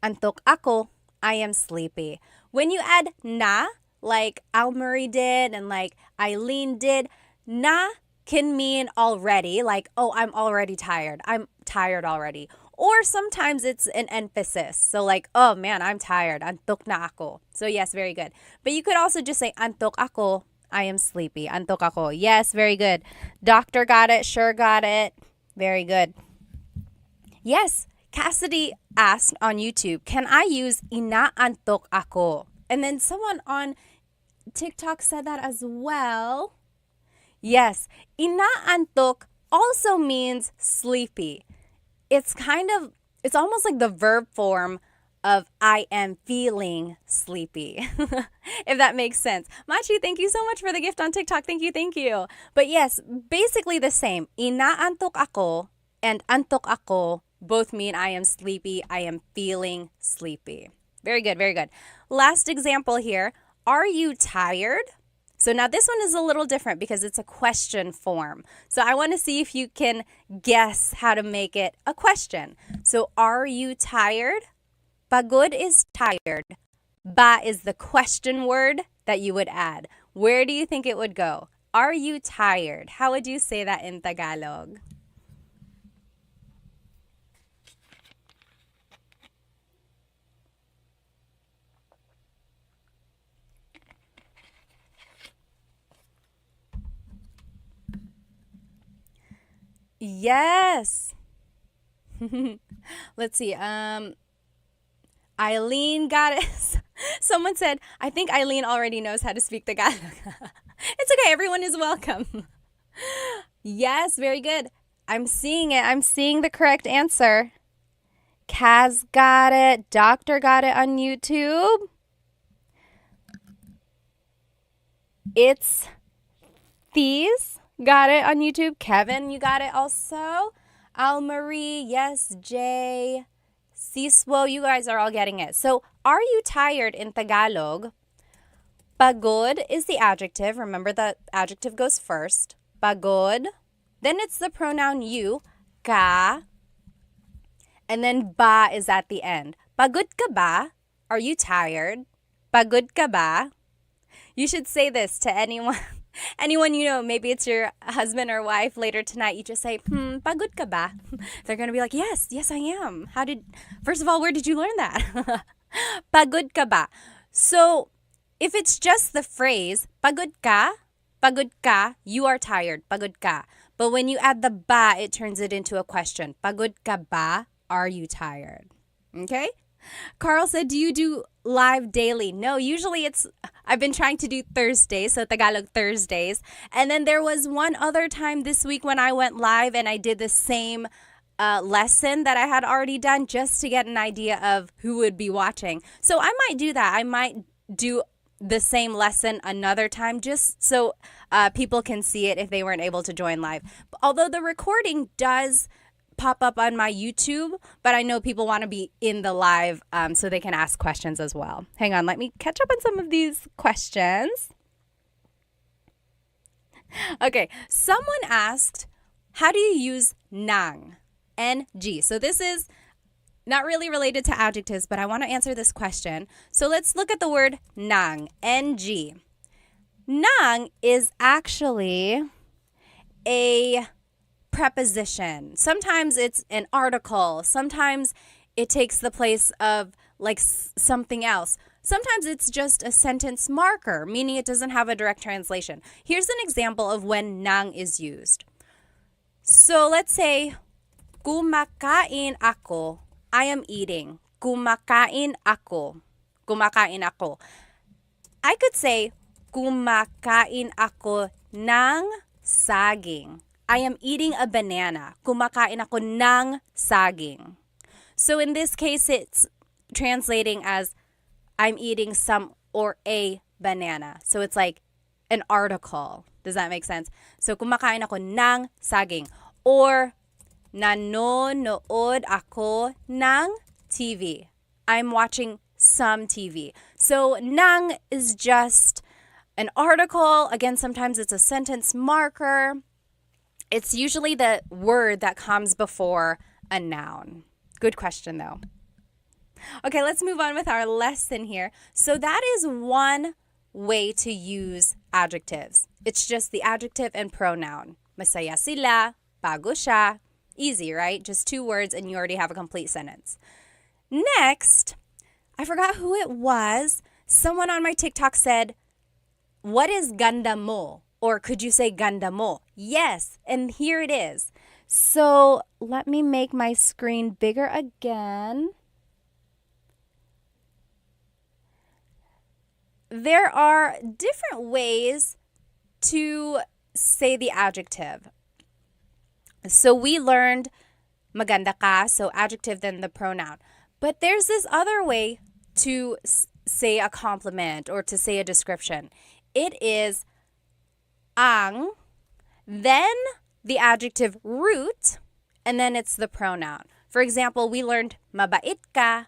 Antok ako. I am sleepy. When you add na, like Almarie did and like Eileen did, na can mean already, like, oh, I'm already tired. I'm tired already. Or sometimes it's an emphasis. So like, oh man, I'm tired. Antok na ako. So yes, very good. But you could also just say, antok ako. I am sleepy. Antok ako. Yes, very good. Doctor got it. Sure got it. Very good. Yes, Cassidy asked on YouTube, can I use inaantok ako? And then someone on TikTok said that as well. Yes, inaantok also means sleepy. It's almost like the verb form of I am feeling sleepy, if that makes sense. Machi, thank you so much for the gift on TikTok. Thank you. But yes, basically the same. Inaantok ako and antok ako both mean I am sleepy, I am feeling sleepy. Very good. Last example here. Are you tired? So now this one is a little different because it's a question form. So I want to see if you can guess how to make it a question. So are you tired? Pagod is tired. Ba is the question word that you would add. Where do you think it would go? Are you tired? How would you say that in Tagalog? Yes. Let's see. Eileen got it. Someone said, I think Eileen already knows how to speak Tagalog. It's okay. Everyone is welcome. Yes, very good. I'm seeing it. I'm seeing the correct answer. Kaz got it. Doctor got it on YouTube. It's These got it on YouTube. Kevin, you got it also. Almarie, yes, Jay. Siswo, you guys are all getting it. So, are you tired in Tagalog? Pagod is the adjective. Remember the adjective goes first. Pagod. Then it's the pronoun you, ka. And then ba is at the end. Pagod ka ba? Are you tired? Pagod ka ba? You should say this to anyone you know. Maybe it's your husband or wife later tonight. You just say, pagod ka ba? They're going to be like, yes, I am. First of all, where did you learn that? Pagod ka ba? So if it's just the phrase, pagod ka, you are tired, pagod ka. But when you add the ba, it turns it into a question. Pagod ka ba? Are you tired? Okay? Carl said, do you do live daily? No, usually I've been trying to do Thursdays, so Tagalog Thursdays. And then there was one other time this week when I went live and I did the same lesson that I had already done just to get an idea of who would be watching. So I might do that. I might do the same lesson another time just so people can see it if they weren't able to join live. Although the recording does pop up on my YouTube, but I know people want to be in the live so they can ask questions as well. Hang on, let me catch up on some of these questions. Okay, someone asked, how do you use nang? NG. So this is not really related to adjectives, but I want to answer this question. So let's look at the word nang, NG. Nang is actually a preposition. Sometimes it's an article. Sometimes it takes the place of like something else. Sometimes it's just a sentence marker, meaning it doesn't have a direct translation. Here's an example of when nang is used. So let's say, kumakain ako. I am eating. Kumakain ako. Kumakain ako. I could say, kumakain ako ng saging. I am eating a banana. Kumakain ako ng saging. So in this case, it's translating as I'm eating some or a banana. So it's like an article. Does that make sense? So kumakain ako ng saging. Or nanonood ako ng TV. I'm watching some TV. So nang is just an article. Again, sometimes it's a sentence marker. It's usually the word that comes before a noun. Good question, though. Okay, let's move on with our lesson here. So that is one way to use adjectives. It's just the adjective and pronoun. Masaya sila, bago siya. Easy, right? Just 2 words and you already have a complete sentence. Next, I forgot who it was. Someone on my TikTok said, what is ganda mo? Or could you say ganda mo? Yes, and here it is. So let me make my screen bigger again. There are different ways to say the adjective. So we learned maganda ka, so adjective then the pronoun. But there's this other way to say a compliment or to say a description. It is ang, then the adjective root, and then it's the pronoun. For example, we learned mabait ka,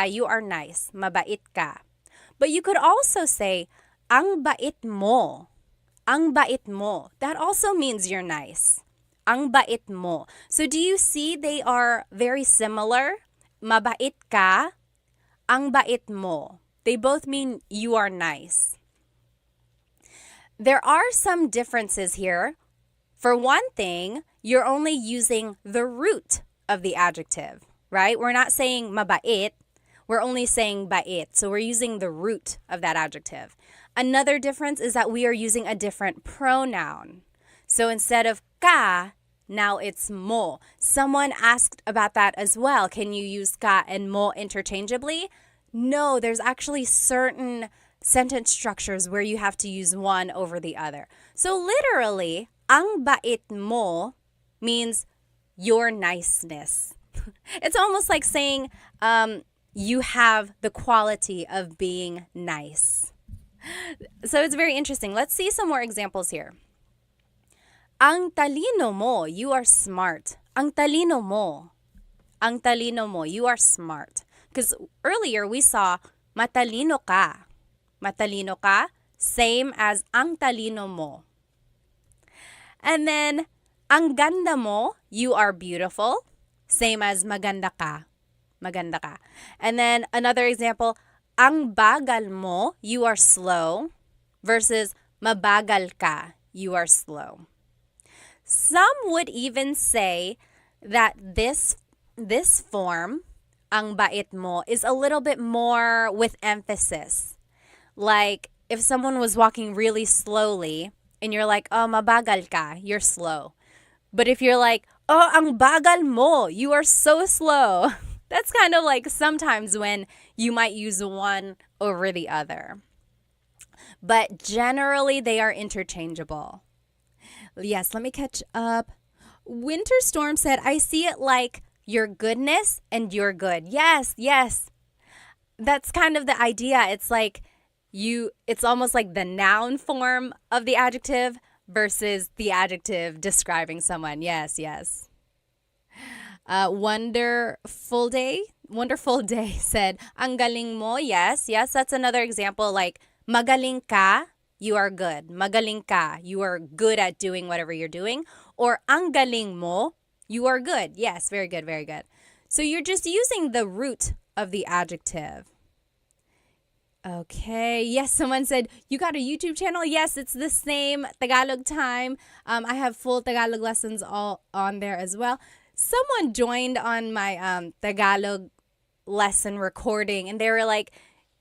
you are nice, mabait ka. But you could also say, ang bait mo. Ang bait mo. That also means you're nice. Ang bait mo. So do you see they are very similar? Mabait ka, ang bait mo. They both mean you are nice. There are some differences here. For one thing, you're only using the root of the adjective, right? We're not saying mabait. We're only saying bait. So we're using the root of that adjective. Another difference is that we are using a different pronoun. So instead of ka, now it's mo. Someone asked about that as well. Can you use ka and mo interchangeably? No, there's actually certain sentence structures where you have to use one over the other. So literally, ang bait mo means your niceness. It's almost like saying, you have the quality of being nice. So it's very interesting. Let's see some more examples here. Ang talino mo, you are smart. Ang talino mo. Ang talino mo, you are smart. Because earlier we saw matalino ka. Matalino ka, same as ang talino mo. And then, ang ganda mo, you are beautiful, same as maganda ka. Maganda ka. And then another example, ang bagal mo, you are slow, versus mabagal ka, you are slow. Some would even say that this form, ang bait mo, is a little bit more with emphasis. Like if someone was walking really slowly and you're like, oh, mabagal ka, you're slow. But if you're like, oh, ang bagal mo, you are so slow. That's kind of like sometimes when you might use one over the other. But generally, they are interchangeable. Yes, let me catch up. Winter Storm said, I see it like your goodness and you're good. Yes, yes. That's kind of the idea. It's like it's almost like the noun form of the adjective versus the adjective describing someone. Yes, yes. Wonderful Day said, ang galing mo. Yes, yes, that's another example. Like, magaling ka, you are good. Magaling ka, you are good at doing whatever you're doing. Or ang galing mo, You are good. Yes, very good, very good. So you're just using the root of the adjective. Okay. Yes, someone said, you got a YouTube channel? Yes, it's the same, Tagalog Time. I have full Tagalog lessons all on there as well. Someone joined on my Tagalog lesson recording, and they were like,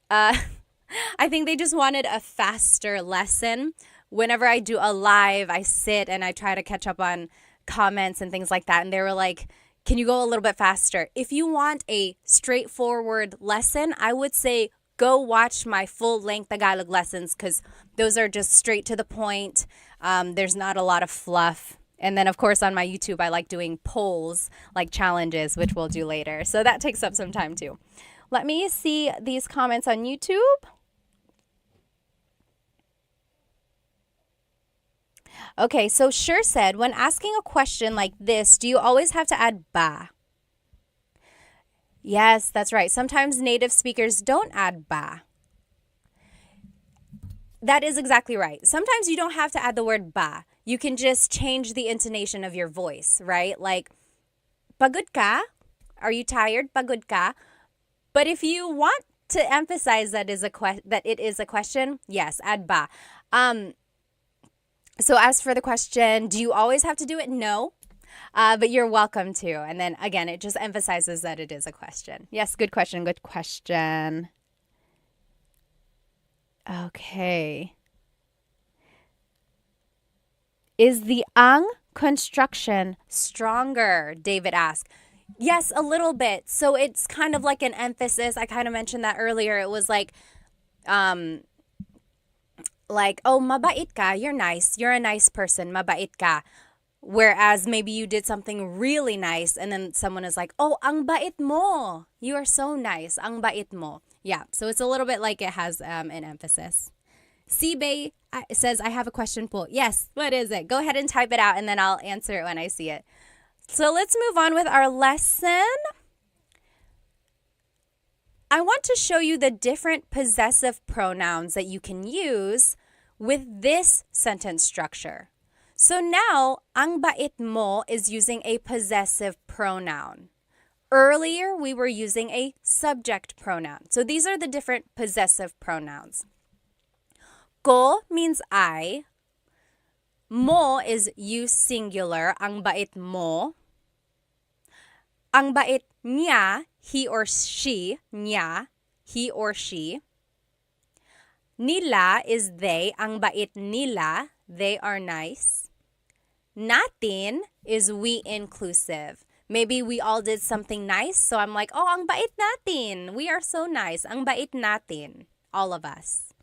I think they just wanted a faster lesson. Whenever I do a live, I sit and I try to catch up on comments and things like that. And they were like, can you go a little bit faster? If you want a straightforward lesson, I would say go watch my full-length Tagalog lessons because those are just straight to the point. There's not a lot of fluff. And then, of course, on my YouTube, I like doing polls, like challenges, which we'll do later. So that takes up some time, too. Let me see these comments on YouTube. Okay, so Sure said, when asking a question like this, do you always have to add ba? Yes, that's right. Sometimes native speakers don't add ba. That is exactly right. Sometimes you don't have to add the word ba. You can just change the intonation of your voice, right? Like, pagod ka? Are you tired? Pagod ka? But if you want to emphasize that it is a question, yes, add ba. So as for the question, do you always have to do it? No. But you're welcome to. And then again, it just emphasizes that it is a question. Yes, good question, good question. Okay. Is the ang construction stronger? David asked. Yes, a little bit. So it's kind of like an emphasis. I kind of mentioned that earlier. It was like, oh, mabait ka, you're nice. You're a nice person, mabait ka. Whereas maybe you did something really nice and then someone is like, oh, ang bait mo. You are so nice, ang bait mo. Yeah, so it's a little bit like it has an emphasis. Sibay says, I have a question po. Yes, what is it? Go ahead and type it out and then I'll answer it when I see it. So let's move on with our lesson. I want to show you the different possessive pronouns that you can use with this sentence structure. So now, ang bait mo is using a possessive pronoun. Earlier, we were using a subject pronoun. So these are the different possessive pronouns. Ko means I. Mo is you singular, ang bait mo. Ang bait niya, he or she, niya, he or she. Nila is they, ang bait nila, they are nice. Natin is we inclusive. Maybe we all did something nice, so I'm like, oh, ang bait natin. We are so nice. Ang bait natin, all of us.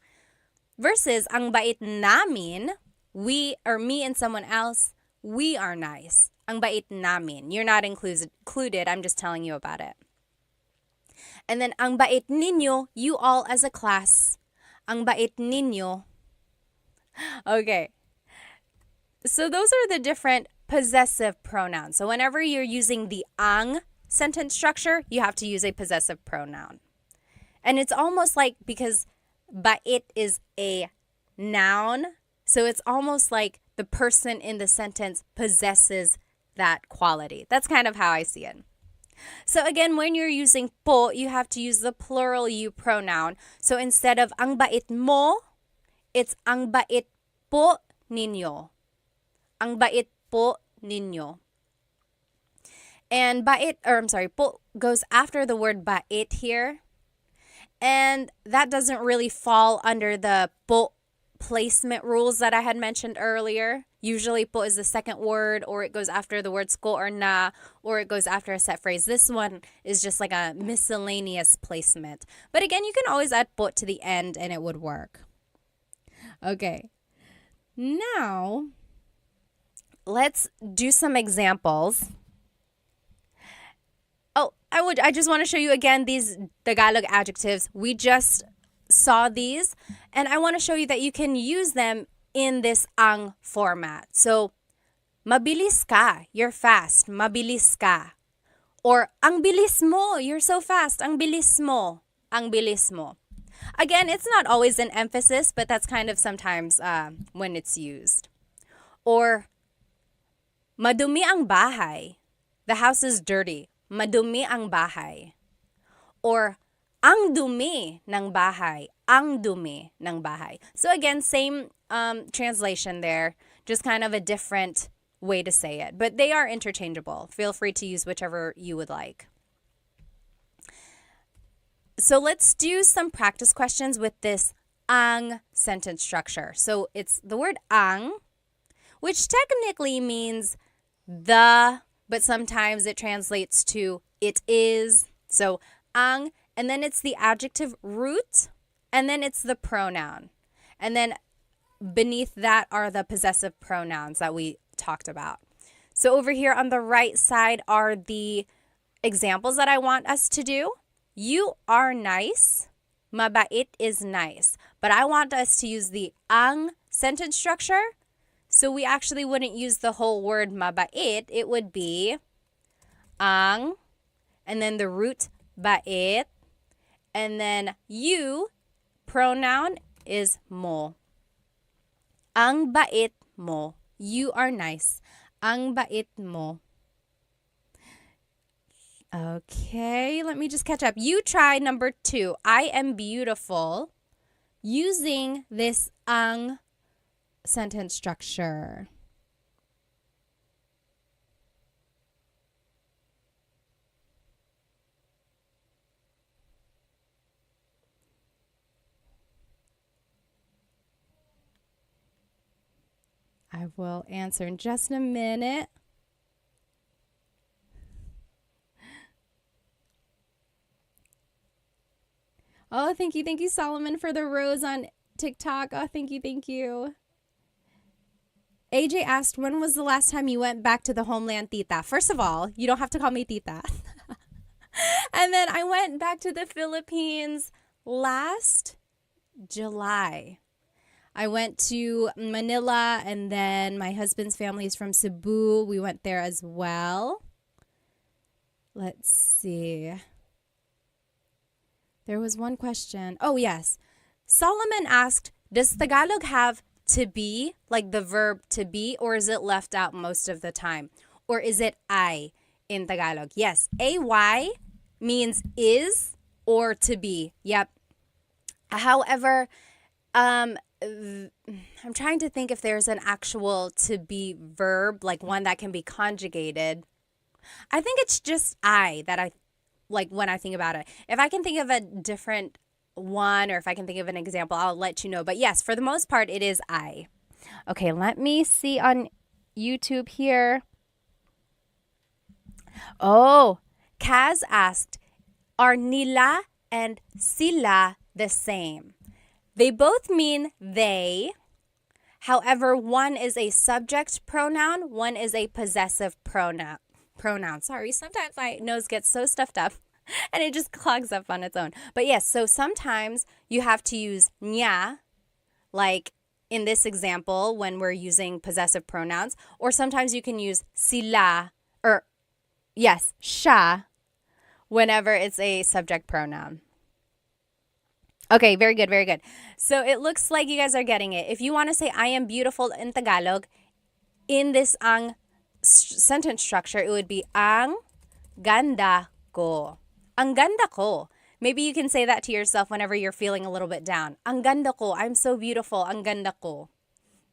Versus ang bait namin, we or me and someone else, we are nice. Ang bait namin. You're not included. I'm just telling you about it. And then ang bait ninyo, you all as a class. Ang bait ninyo. Okay. So those are the different possessive pronouns. So whenever you're using the ang sentence structure, you have to use a possessive pronoun. And it's almost like, because bait is a noun, so it's almost like the person in the sentence possesses that quality. That's kind of how I see it. So again, when you're using po, you have to use the plural you pronoun. So instead of ang bait mo, it's ang bait po ninyo. Ang bait po ninyo. And po goes after the word bait here. And that doesn't really fall under the po placement rules that I had mentioned earlier. Usually po is the second word, or it goes after the words ko or na, or it goes after a set phrase. This one is just like a miscellaneous placement. But again, you can always add po to the end and it would work. Okay. Now, let's do some examples. Oh, I just want to show you again these Tagalog adjectives. We just saw these, and I want to show you that you can use them in this ang format. So, mabilis ka, you're fast, mabilis ka. Or, ang bilis mo, you're so fast, ang bilis mo, ang bilis mo. Again, it's not always an emphasis, but that's kind of sometimes when it's used. Or, madumi ang bahay, the house is dirty. Madumi ang bahay. Or ang dumi ng bahay. Ang dumi ng bahay. So again, same translation there, just kind of a different way to say it. But they are interchangeable. Feel free to use whichever you would like. So let's do some practice questions with this ang sentence structure. So it's the word ang, which technically means the, but sometimes it translates to it is. So ang, and then it's the adjective root, and then it's the pronoun. And then beneath that are the possessive pronouns that we talked about. So over here on the right side are the examples that I want us to do. You are nice. Mabait is nice. But I want us to use the ang sentence structure. So we actually wouldn't use the whole word mabait. It would be ang, and then the root bait, and then you, pronoun is mo. Ang bait mo. You are nice. Ang bait mo. Okay, let me just catch up. You try number 2. I am beautiful using this ang sentence structure. I will answer in just a minute. Oh, thank you, Solomon, for the rose on TikTok. Oh, thank you. AJ asked, when was the last time you went back to the homeland, tita? First of all, you don't have to call me tita. And then I went back to the Philippines last July. I went to Manila, and then my husband's family is from Cebu. We went there as well. Let's see. There was one question. Oh, yes. Solomon asked, does Tagalog have to be, like the verb to be, or is it left out most of the time? Or is it I in Tagalog? Yes, AY means is or to be. Yep. However, I'm trying to think if there's an actual to be verb, like one that can be conjugated. I think it's just I that I like when I think about it. If I can think of a different one, or if I can think of an example, I'll let you know. But yes, for the most part, it is I. Okay, let me see on YouTube here. Oh, Kaz asked, are nila and sila the same? They both mean they. However, one is a subject pronoun, one is a possessive pronoun. Sorry, sometimes my nose gets so stuffed up and it just clogs up on its own. But yes, so sometimes you have to use nya, like in this example when we're using possessive pronouns, or sometimes you can use sila, or yes, siya, whenever it's a subject pronoun. Okay, very good. So it looks like you guys are getting it. If you want to say I am beautiful in Tagalog, in this ang sentence structure, it would be ang ganda ko. Ang ganda ko. Maybe you can say that to yourself whenever you're feeling a little bit down. Ang ganda ko. I'm so beautiful. Ang ganda ko.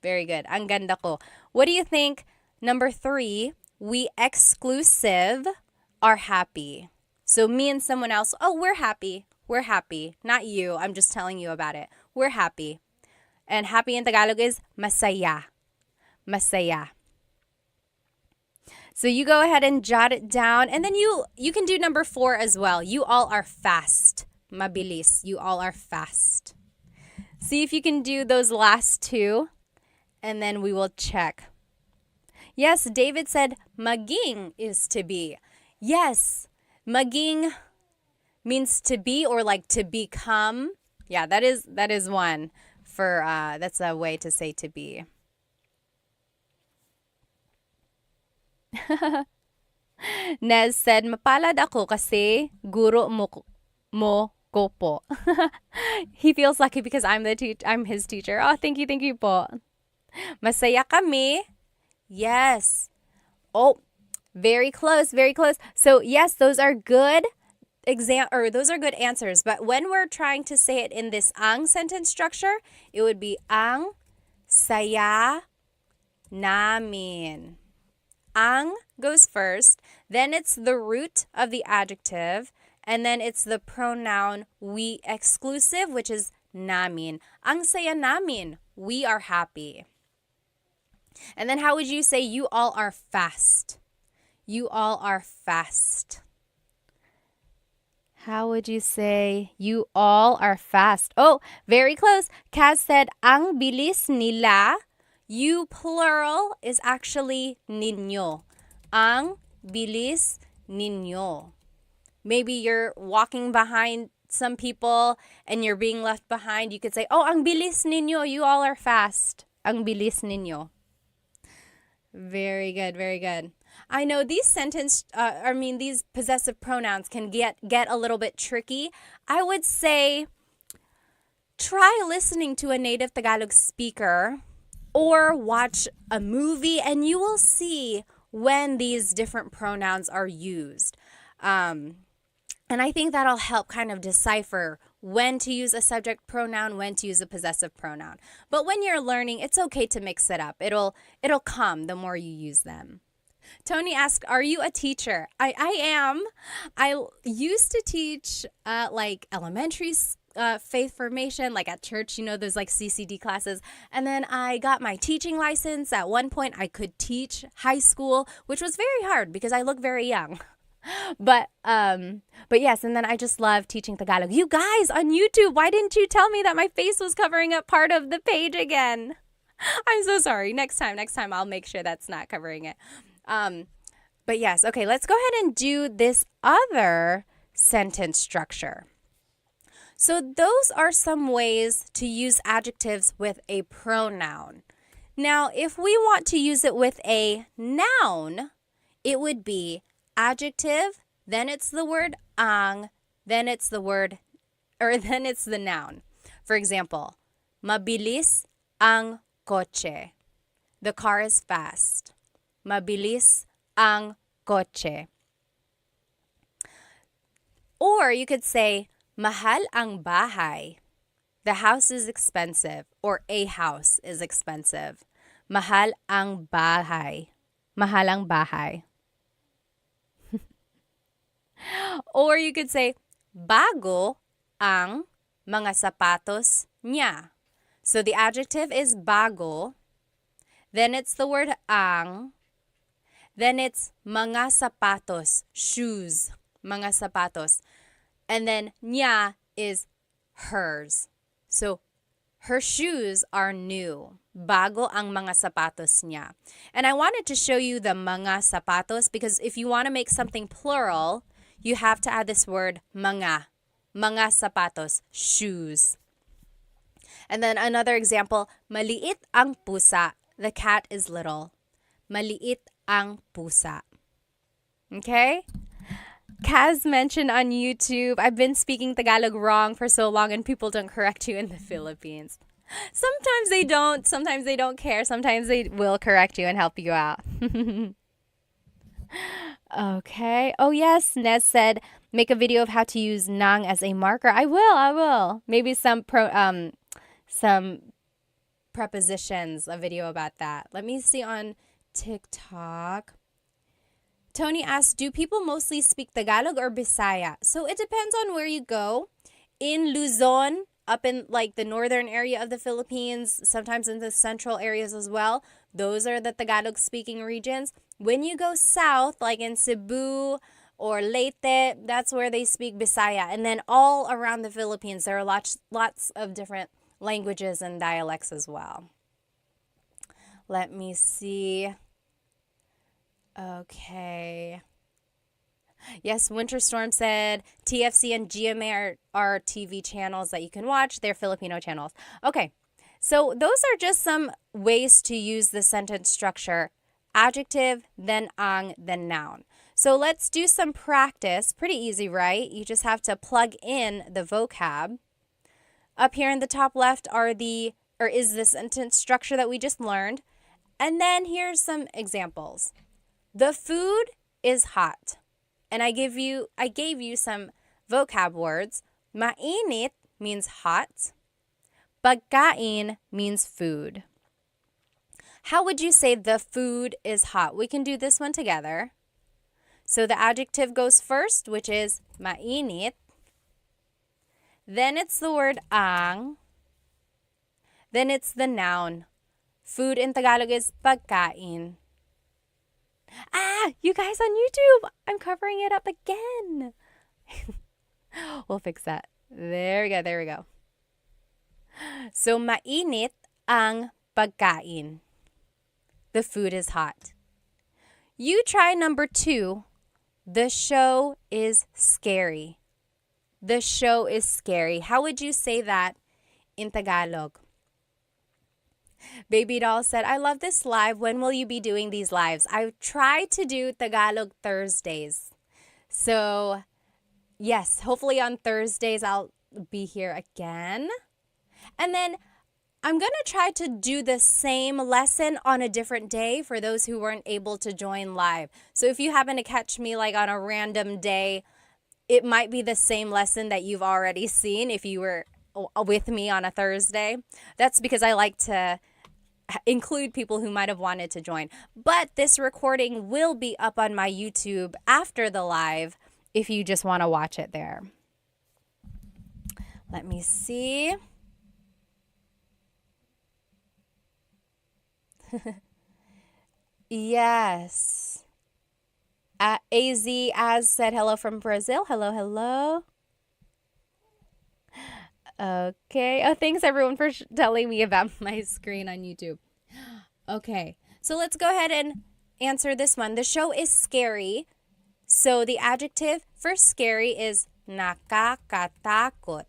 Very good. Ang ganda ko. What do you think? Number 3, we exclusive are happy. So me and someone else, oh, we're happy. We're happy. Not you. I'm just telling you about it. We're happy. And happy in Tagalog is masaya. Masaya. So you go ahead and jot it down. And then you can do number 4 as well. You all are fast. Mabilis. You all are fast. See if you can do those last 2. And then we will check. Yes, David said maging is to be. Yes, maging means to be, or like to become. Yeah, that is one for that's a way to say to be. Nez said, mapalad ako kasi guro mo ko po. He feels lucky because I'm his teacher. Oh, thank you po. Masaya kami. Yes. Oh, Very close, very close. So yes, those are good those are good answers. But when we're trying to say it in this ang sentence structure, it would be ang saya namin. Ang goes first, then it's the root of the adjective, and then it's the pronoun we exclusive, which is namin. Ang saya namin. We are happy. And then how would you say you all are fast? You all are fast. How would you say you all are fast? Oh, very close. Kaz said, ang bilis nila. You plural is actually ninyo. Ang bilis ninyo. Maybe you're walking behind some people and you're being left behind. You could say, oh, ang bilis ninyo. You all are fast. Ang bilis ninyo. Very good, very good. I know these these possessive pronouns can get a little bit tricky. I would say try listening to a native Tagalog speaker or watch a movie and you will see when these different pronouns are used. And I think that'll help kind of decipher when to use a subject pronoun, when to use a possessive pronoun. But when you're learning, it's okay to mix it up. It'll come the more you use them. Tony asked, are you a teacher? I am. I used to teach like elementary faith formation, like at church, those like CCD classes. And then I got my teaching license. At one point, I could teach high school, which was very hard because I look very young. But yes, and then I just love teaching Tagalog. You guys on YouTube, why didn't you tell me that my face was covering up part of the page again? I'm so sorry. Next time I'll make sure that's not covering it. But yes, okay, let's go ahead and do this other sentence structure. So those are some ways to use adjectives with a pronoun. Now, if we want to use it with a noun, it would be adjective, then it's the word ang, then it's the noun. For example, mabilis ang kotse. The car is fast. Mabilis ang kotse. Or you could say, mahal ang bahay. The house is expensive, or a house is expensive. Mahal ang bahay. Mahal ang bahay. Or you could say, bago ang mga sapatos niya. So the adjective is bago. Then it's the word ang. Then it's mga sapatos, shoes, mga sapatos. And then niya is hers. So her shoes are new. Bago ang mga sapatos niya. And I wanted to show you the mga sapatos because if you want to make something plural, you have to add this word mga. Mga sapatos, shoes. And then another example, maliit ang pusa. The cat is little. Maliit ang pusa. Okay? Kaz mentioned on YouTube, I've been speaking Tagalog wrong for so long and people don't correct you in the Philippines. Sometimes they don't care. Sometimes they will correct you and help you out. Okay. Oh yes, Nez said make a video of how to use nang as a marker. I will. Maybe some prepositions, a video about that. Let me see on TikTok. Tony asked, do people mostly speak Tagalog or Bisaya? So it depends on where you go. In Luzon, up in like the northern area of the Philippines, sometimes in the central areas as well, those are the Tagalog speaking regions. When you go south, like in Cebu or Leyte, that's where they speak Bisaya. And then all around the Philippines, there are lots of different languages and dialects as well. Let me see. Okay. Yes, Winter Storm said TFC and GMA are TV channels that you can watch. They're Filipino channels. Okay, so those are just some ways to use the sentence structure. Adjective, then ang, then noun. So let's do some practice. Pretty easy, right? You just have to plug in the vocab. Up here in the top left is the sentence structure that we just learned. And then here's some examples. The food is hot. And I gave you some vocab words. Mainit means hot. Pagkain means food. How would you say the food is hot? We can do this one together. So the adjective goes first, which is mainit. Then it's the word ang. Then it's the noun. Food in Tagalog is pagkain. You guys on YouTube, I'm covering it up again. We'll fix that. There we go. So mainit ang pagkain. The food is hot. You try number 2. The show is scary. The show is scary. How would you say that in Tagalog? Baby Doll said, I love this live. When will you be doing these lives? I try to do Tagalog Thursdays. So, yes, hopefully on Thursdays I'll be here again. And then I'm going to try to do the same lesson on a different day for those who weren't able to join live. So if you happen to catch me like on a random day, it might be the same lesson that you've already seen if you were with me on a Thursday. That's because I like to include people who might have wanted to join. But this recording will be up on my YouTube after the live if you just want to watch it there. Let me see. Yes. Az said hello from Brazil. Hello. Okay. Oh, thanks everyone for telling me about my screen on YouTube. Okay. So let's go ahead and answer this one. The show is scary. So the adjective for scary is nakakatakot.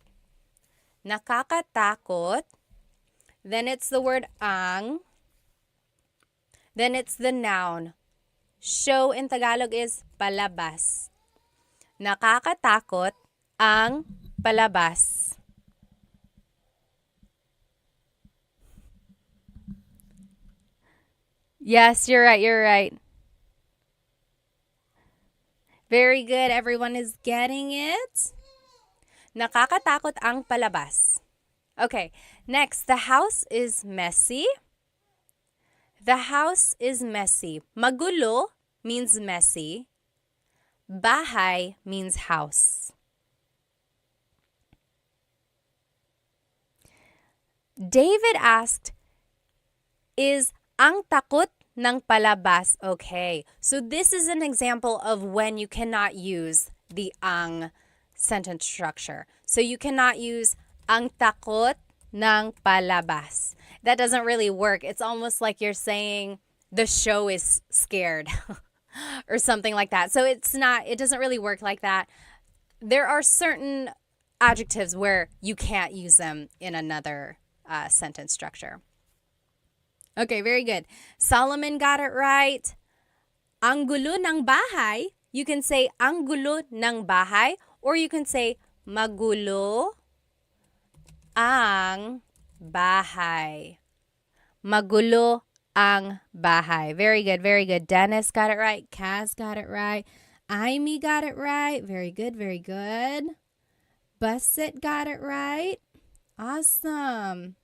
Nakakatakot. Then it's the word ang. Then it's the noun. Show in Tagalog is palabas. Nakakatakot ang palabas. Yes, you're right. Very good. Everyone is getting it. Nakakatakot ang palabas. Okay, next, the house is messy. The house is messy. Magulo means messy. Bahay means house. David asked, is ang takot ng palabas okay? So this is an example of when you cannot use the ang sentence structure. So you cannot use ang takot ng palabas. That doesn't really work. It's almost like you're saying the show is scared or something like that. So it doesn't really work like that. There are certain adjectives where you can't use them in another sentence structure. Okay, very good. Solomon got it right. Ang gulo ng bahay, you can say ang gulo ng bahay, or you can say magulo ang bahay. Magulo ang bahay. Very good. Dennis got it right. Kaz got it right. Aimee got it right. Very good. Basit got it right. Awesome.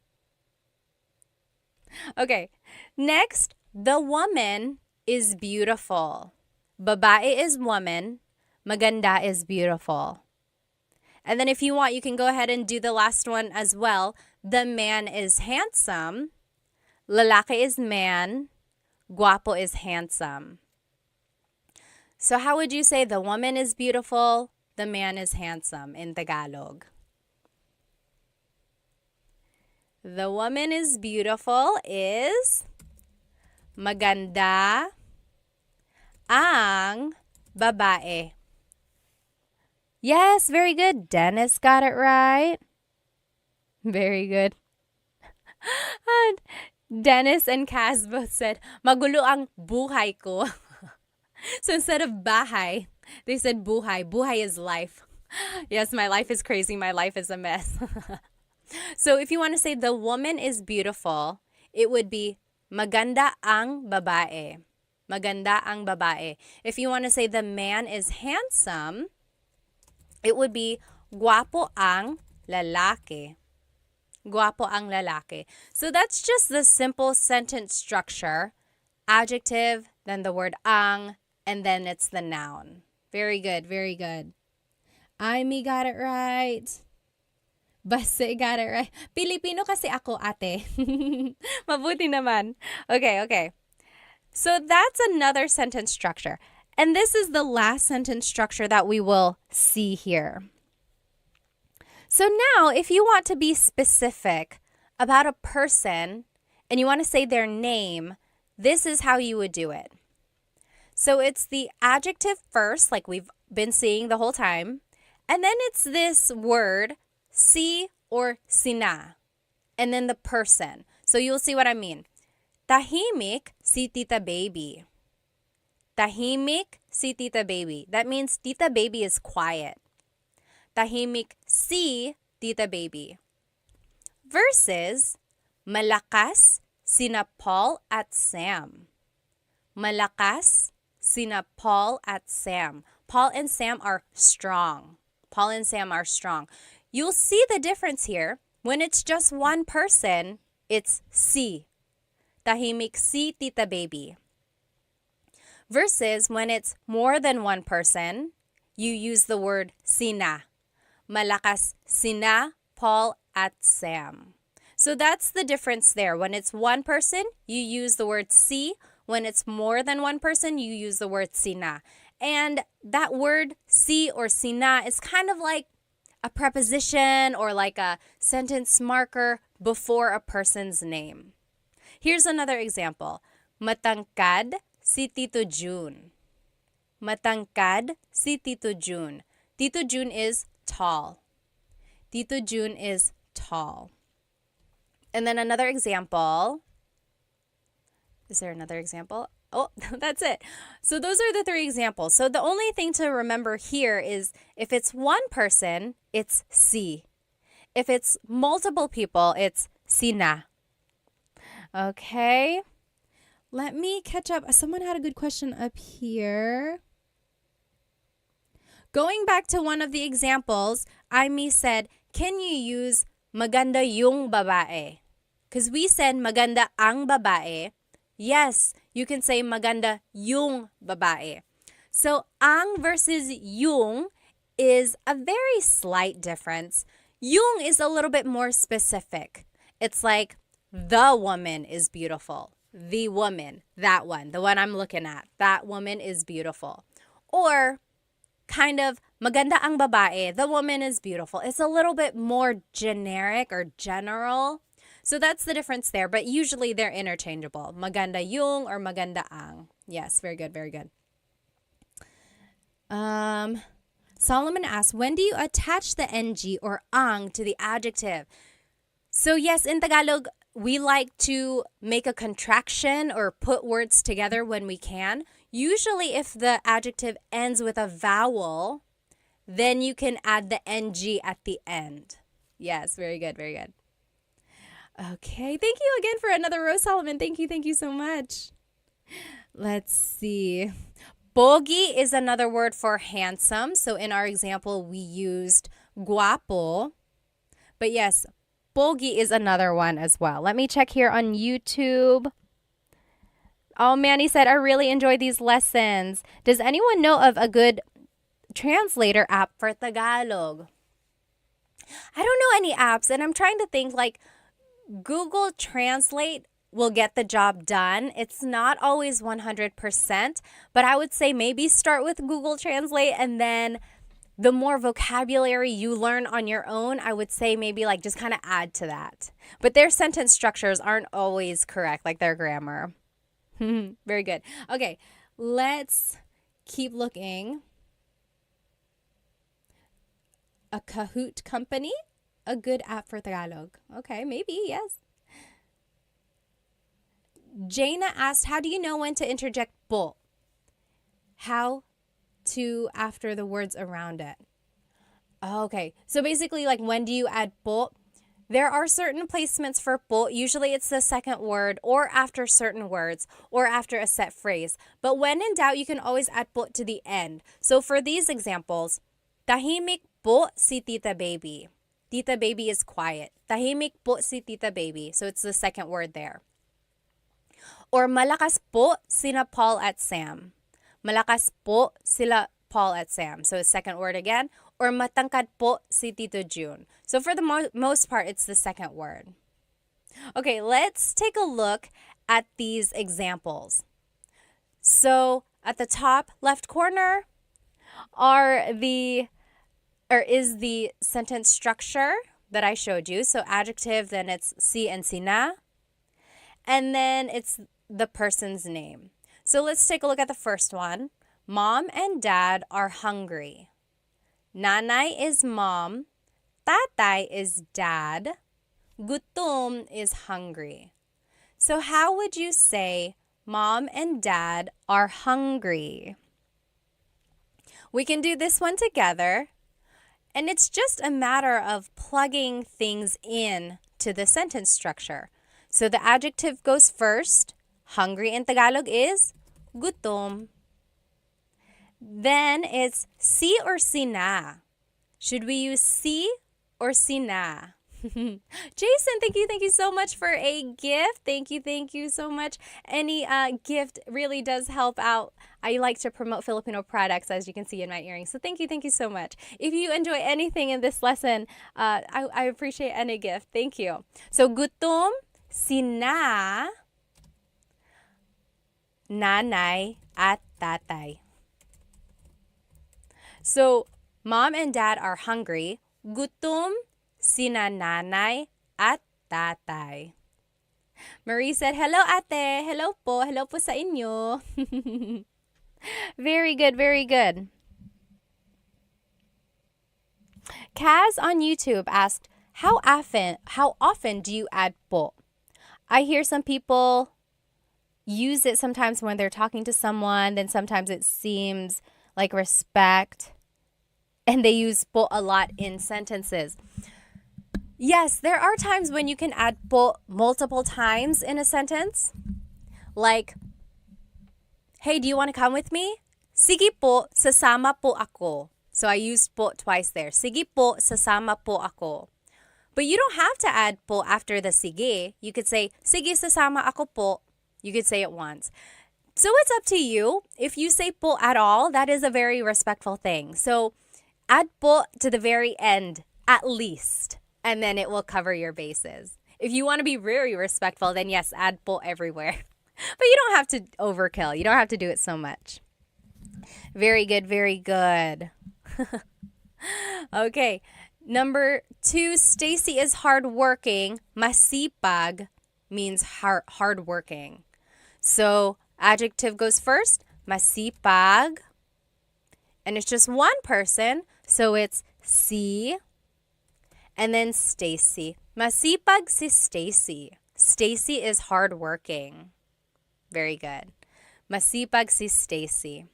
Okay, next, the woman is beautiful. Babae is woman. Maganda is beautiful. And then if you want, you can go ahead and do the last one as well. The man is handsome. Lalaki is man. Guapo is handsome. So how would you say the woman is beautiful, the man is handsome in Tagalog? The woman is beautiful is maganda ang babae. Yes, very good. Dennis got it right. Very good. And Dennis and Kaz both said, magulo ang buhay ko. So instead of bahay, they said buhay. Buhay is life. Yes, my life is crazy. My life is a mess. So if you want to say the woman is beautiful, it would be maganda ang babae. Maganda ang babae. If you want to say the man is handsome, it would be guwapo ang lalaki. Guwapo ang lalaki. So that's just the simple sentence structure. Adjective, then the word ang, and then it's the noun. Very good, very good. Amy got it right. Base got it right. Filipino kasi ako, ate. Mabuti naman. Okay, okay. So that's another sentence structure. And this is the last sentence structure that we will see here. So now, if you want to be specific about a person and you want to say their name, this is how you would do it. So it's the adjective first, like we've been seeing the whole time. And then it's this word, si or sina. And then the person. So you'll see what I mean. Tahimik si Tita Baby. Tahimik si Tita Baby. That means Tita Baby is quiet. Tahimik si Tita Baby. Versus malakas sina Paul at Sam. Malakas sina Paul at Sam. Paul and Sam are strong. Paul and Sam are strong. You'll see the difference here. When it's just one person, it's si. Tahimik si Tita Baby. Versus when it's more than one person, you use the word sina. Malakas sina Paul at Sam. So that's the difference there. When it's one person, you use the word si. When it's more than one person, you use the word sina. And that word si or sina is kind of like a preposition or like a sentence marker before a person's name. Here's another example. Matangkad si Tito June. Matangkad si Tito June. Tito June is tall. Tito June is tall. And then another example. Is there another example? Oh, that's it. So those are the three examples. So the only thing to remember here is if it's one person, it's si. If it's multiple people, it's sina. Okay. Let me catch up. Someone had a good question up here. Going back to one of the examples, Amy said, can you use maganda yung babae? Because we said maganda ang babae. Yes, you can say maganda yung babae. So, ang versus yung is a very slight difference. Yung is a little bit more specific. It's like, the woman is beautiful. The woman, that one, the one I'm looking at. That woman is beautiful. Or, kind of, maganda ang babae. The woman is beautiful. It's a little bit more generic or general. So that's the difference there, but usually they're interchangeable. Maganda yung or maganda ang. Yes, very good, very good. Solomon asks, when do you attach the ng or ang to the adjective? So yes, in Tagalog, we like to make a contraction or put words together when we can. Usually if the adjective ends with a vowel, then you can add the ng at the end. Yes, very good, very good. Okay, thank you again for another row, Solomon. Thank you so much. Let's see. Pogi is another word for handsome. So in our example, we used guapo. But yes, pogi is another one as well. Let me check here on YouTube. Oh, Manny said, I really enjoy these lessons. Does anyone know of a good translator app for Tagalog? I don't know any apps, and I'm trying to think like Google Translate will get the job done. It's not always 100%, but I would say maybe start with Google Translate, and then the more vocabulary you learn on your own, I would say maybe like just kind of add to that. But their sentence structures aren't always correct, like their grammar. Very good. Okay, let's keep looking. A Kahoot company? A good app for Tagalog. Okay, maybe, yes. Jaina asked, how do you know when to interject po? How to after the words around it. Okay, so basically like when do you add po? There are certain placements for po. Usually it's the second word or after certain words or after a set phrase. But when in doubt, you can always add po to the end. So for these examples, tahimik po si Tita Baby. Tita Baby is quiet. Tahimik po si Tita Baby. So it's the second word there. Or malakas po sina Paul at Sam. Malakas po sila Paul at Sam. So second word again. Or matangkad po si Tito June. So for the most part, it's the second word. Okay, let's take a look at these examples. So at the top left corner is the sentence structure that I showed you. So adjective, then it's si and sina. And then it's the person's name. So let's take a look at the first one. Mom and dad are hungry. Nanay is mom. Tatay is dad. Gutom is hungry. So how would you say mom and dad are hungry? We can do this one together. And it's just a matter of plugging things in to the sentence structure. So the adjective goes first. Hungry in Tagalog is gutom. Then it's si or sina. Should we use si or sina? Jason, thank you so much for a gift. Thank you so much. Any gift really does help out. I like to promote Filipino products, as you can see in my earrings. So thank you so much. If you enjoy anything in this lesson, I appreciate any gift. Thank you. So gutom, sina, nanay, at tatay. So mom and dad are hungry. Gutom sina nanay at tatay. Marie said, hello ate. Hello po. Hello po sa inyo. Very good, very good. Kaz on YouTube asked, how often do you add po? I hear some people use it sometimes when they're talking to someone, then sometimes it seems like respect, and they use po a lot in sentences. Yes, there are times when you can add po multiple times in a sentence. Like, hey, do you want to come with me? Sige po, sasama po ako. So I used po twice there. Sige po, sasama po ako. But you don't have to add po after the sige. You could say, sige, sasama ako po. You could say it once. So it's up to you. If you say po at all, that is a very respectful thing. So add po to the very end, at least, and then it will cover your bases. If you want to be very respectful, then yes, add po everywhere. But you don't have to overkill. You don't have to do it so much. Very good, very good. Okay, number 2, Stacy is hardworking. Masipag means hardworking. So adjective goes first, masipag. And it's just one person, so it's si and then Stacy. Masipag si Stacy. Stacy is hardworking. Very good. Masipag si Stacy.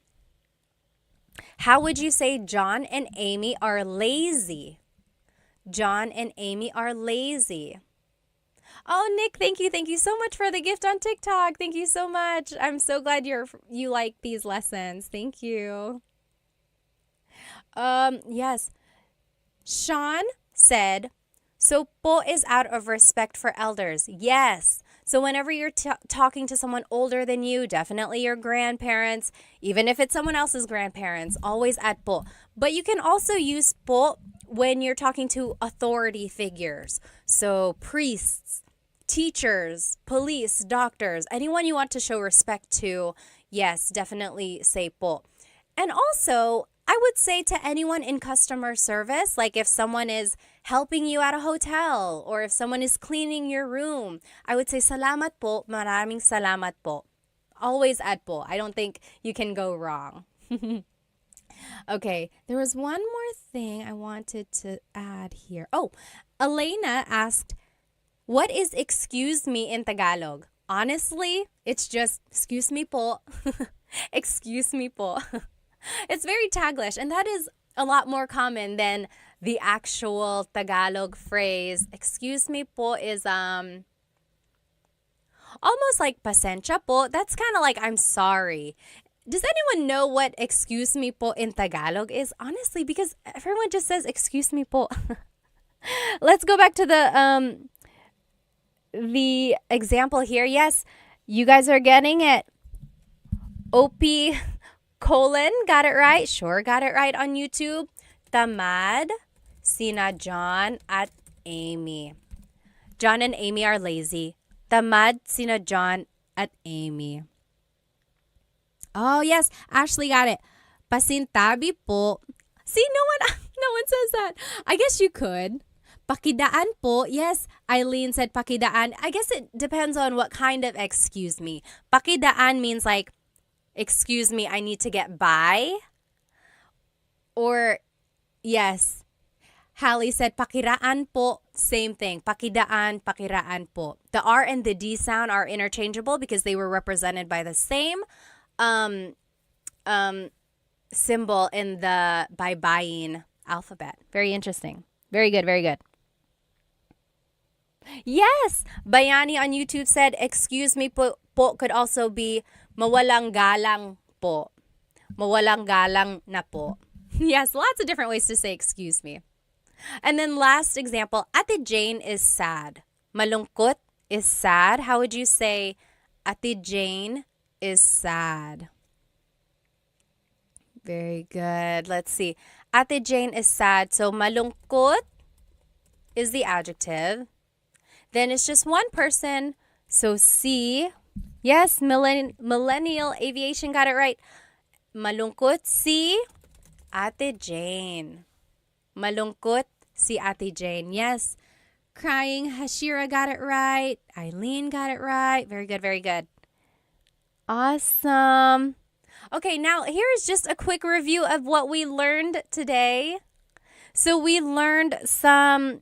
How would you say John and Amy are lazy? John and Amy are lazy. Oh, Nick, thank you so much for the gift on TikTok. Thank you so much. I'm so glad you like these lessons. Thank you. Yes. Sean said, so po is out of respect for elders. Yes. So whenever you're talking to someone older than you, definitely your grandparents, even if it's someone else's grandparents, always add po. But you can also use po when you're talking to authority figures. So priests, teachers, police, doctors, anyone you want to show respect to, yes, definitely say po. And also, I would say to anyone in customer service, like if someone is helping you at a hotel or if someone is cleaning your room, I would say salamat po, maraming salamat po. Always add po. I don't think you can go wrong. Okay, there was one more thing I wanted to add here. Oh, Elena asked, what is excuse me in Tagalog? Honestly, it's just excuse me po. Excuse me po. It's very Taglish, and that is a lot more common than the actual Tagalog phrase, excuse me po, is almost like pasensya po. That's kind of like I'm sorry. Does anyone know what excuse me po in Tagalog is? Honestly, because everyone just says excuse me po. Let's go back to the example here. Yes, you guys are getting it. OP colon got it right. Sure, got it right on YouTube. Tamad sina John at Amy. John and Amy are lazy. Tamad sina John at Amy. Oh, yes. Ashley got it. Pasintabi po. See, no one says that. I guess you could. Pakidaan po. Yes, Eileen said pakidaan. I guess it depends on what kind of excuse me. Pakidaan means like, excuse me, I need to get by. Or, yes, Hallie said pakiraan po. Same thing. Pakidaan, pakiraan po. The R and the D sound are interchangeable because they were represented by the same symbol in the baybayin alphabet. Very interesting. Very good, very good. Yes, Bayani on YouTube said, excuse me po could also be mawalang galang po. Mawalang galang na po. Yes, lots of different ways to say excuse me. And then last example, Ate Jane is sad. Malungkot is sad. How would you say Ate Jane is sad? Very good. Let's see. Ate Jane is sad. So malungkot is the adjective. Then it's just one person. So si. Yes, Millennial Aviation got it right. Malungkot si Ate Jane. Malungkot si Ate Jane. Yes. Crying, Hashira got it right. Eileen got it right. Very good, very good. Awesome. Okay, now here is just a quick review of what we learned today. So we learned some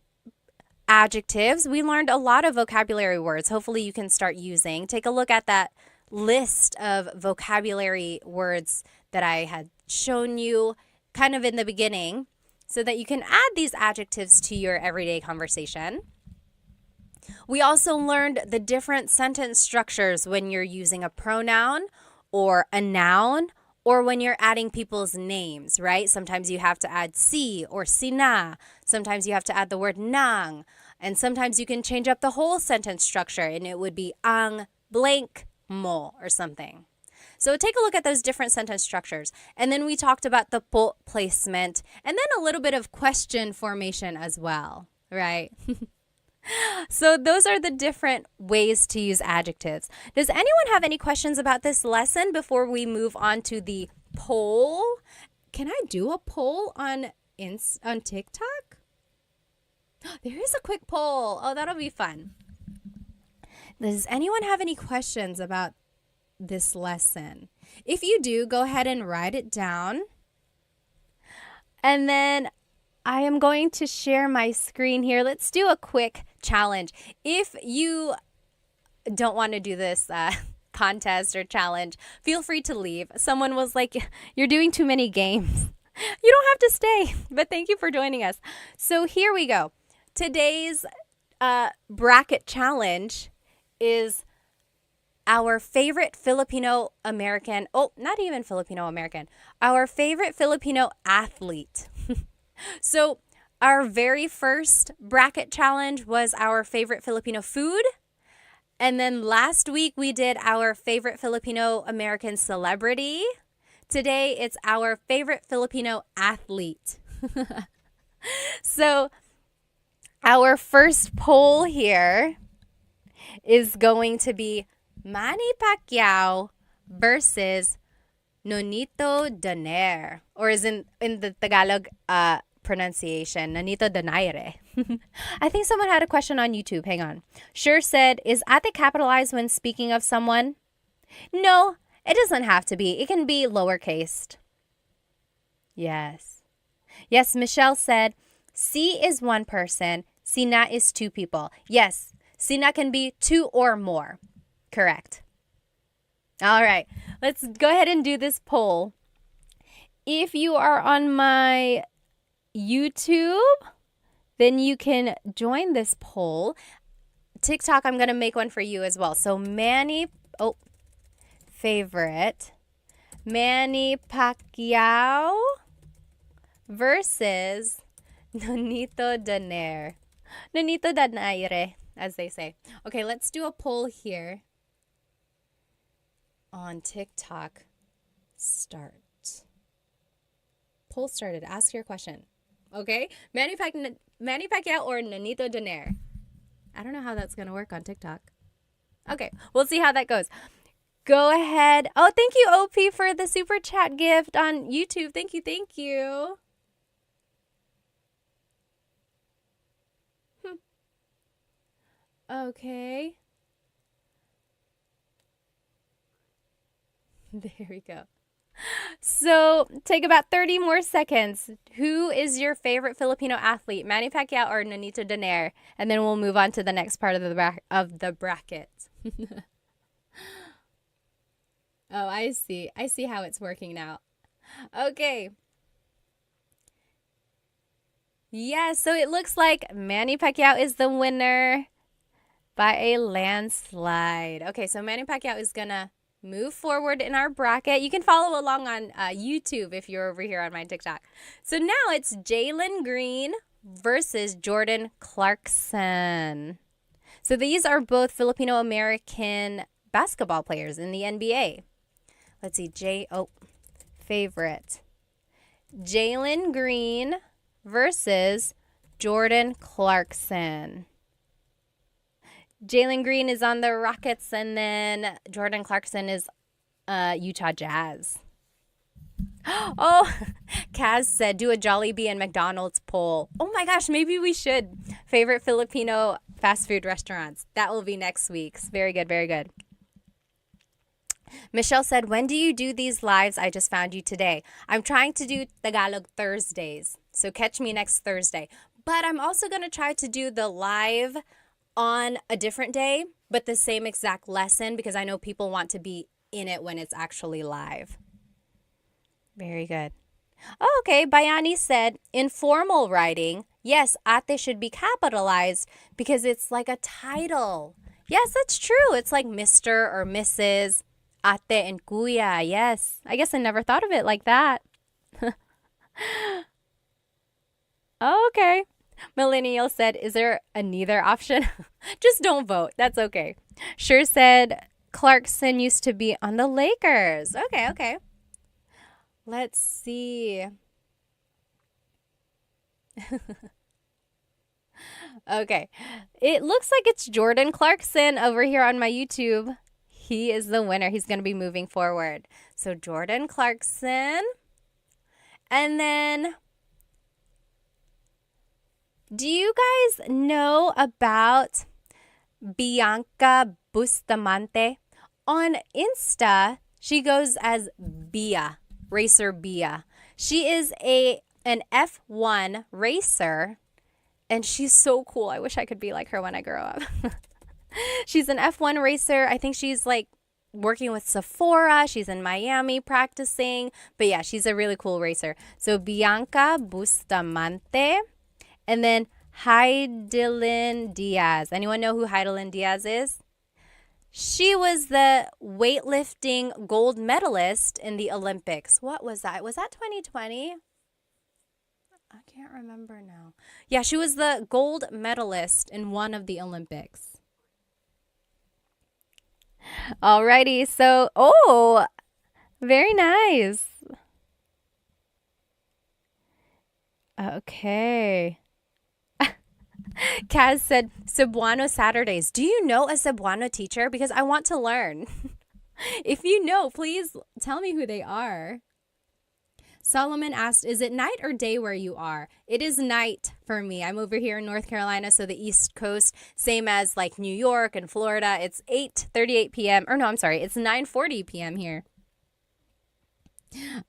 adjectives. We learned a lot of vocabulary words. Hopefully you can start using. Take a look at that list of vocabulary words that I had shown you kind of in the beginning so that you can add these adjectives to your everyday conversation. We also learned the different sentence structures when you're using a pronoun or a noun or when you're adding people's names, right? Sometimes you have to add si or sina. Sometimes you have to add the word nang. And sometimes you can change up the whole sentence structure and it would be ang blank mo or something. So take a look at those different sentence structures. And then we talked about the po placement and then a little bit of question formation as well, right? So those are the different ways to use adjectives. Does anyone have any questions about this lesson before we move on to the poll? Can I do a poll on TikTok? There is a quick poll. Oh, that'll be fun. Does anyone have any questions about this lesson? If you do, go ahead and write it down. And then I am going to share my screen here. Let's do a quick challenge. If you don't want to do this contest or challenge, feel free to leave. Someone was like, you're doing too many games. You don't have to stay, but thank you for joining us. So here we go. Today's bracket challenge is our favorite Filipino American, not even Filipino American, our favorite Filipino athlete. So our very first bracket challenge was our favorite Filipino food. And then last week we did our favorite Filipino American celebrity. Today it's our favorite Filipino athlete. So our first poll here is going to be Manny Pacquiao versus Nonito Donaire, or is in the Tagalog pronunciation, Nonito Donaire. I think someone had a question on YouTube. Hang on. Sure said, is ate capitalized when speaking of someone? No, it doesn't have to be. It can be lowercased. Yes. Yes, Michelle said, si is one person, sina is two people. Yes, sina can be two or more. Correct. All right, let's go ahead and do this poll. If you are on my YouTube, then you can join this poll. TikTok, I'm going to make one for you as well. So favorite, Manny Pacquiao versus Nonito Donaire. Nonito Donaire, as they say. Okay, let's do a poll here on TikTok. Start. Poll started. Ask your question. Okay? Manny Pacquiao or Nonito Donaire? I don't know how that's going to work on TikTok. Okay, we'll see how that goes. Go ahead. Oh, thank you, OP, for the super chat gift on YouTube. Thank you, thank you. Okay. There we go. So take about 30 more seconds. Who is your favorite Filipino athlete, Manny Pacquiao or Nonito Donaire? And then we'll move on to the next part of the bracket. Oh, I see. I see how it's working now. Okay. Yeah, so it looks like Manny Pacquiao is the winner by a landslide. Okay, so Manny Pacquiao is going to move forward in our bracket. You can follow along on YouTube if you're over here on my TikTok. So now it's Jalen Green versus Jordan Clarkson. So these are both Filipino-American basketball players in the NBA. Let's see, favorite. Jalen Green versus Jordan Clarkson. Jalen Green is on the Rockets, and then Jordan Clarkson is Utah Jazz. Oh, Kaz said, do a Jollibee and McDonald's poll. Oh my gosh, maybe we should. Favorite Filipino fast food restaurants. That will be next week's. Very good, very good. Michelle said, when do you do these lives? I just found you today. I'm trying to do Tagalog Thursdays, so catch me next Thursday. But I'm also going to try to do the live on a different day, but the same exact lesson, because I know people want to be in it when it's actually live. Very good. Oh, okay. Bayani said, informal writing, yes, ate should be capitalized because it's like a title. Yes, that's true. It's like Mr. or Mrs. Ate and kuya. Yes. I guess I never thought of it like that. Oh, okay. Millennial said, is there a neither option? Just don't vote. That's okay. Sure said, Clarkson used to be on the Lakers. Okay, okay. Let's see. Okay. It looks like it's Jordan Clarkson over here on my YouTube. He is the winner. He's going to be moving forward. So Jordan Clarkson. And then, do you guys know about Bianca Bustamante? On Insta, she goes as Bia, Racer Bia. She is an F1 racer, and she's so cool. I wish I could be like her when I grow up. She's an F1 racer. I think she's like working with Sephora. She's in Miami practicing. But yeah, she's a really cool racer. So Bianca Bustamante. And then Heidelin Diaz. Anyone know who Heidelin Diaz is? She was the weightlifting gold medalist in the Olympics. What was that? Was that 2020? I can't remember now. Yeah, she was the gold medalist in one of the Olympics. Alrighty, so, very nice. Okay. Kaz said, Cebuano Saturdays. Do you know a Cebuano teacher? Because I want to learn. If you know, please tell me who they are. Solomon asked, is it night or day where you are? It is night for me. I'm over here in North Carolina, so the East Coast, same as like New York and Florida. It's 8:38 p.m. Or no, I'm sorry. It's 9:40 p.m. here.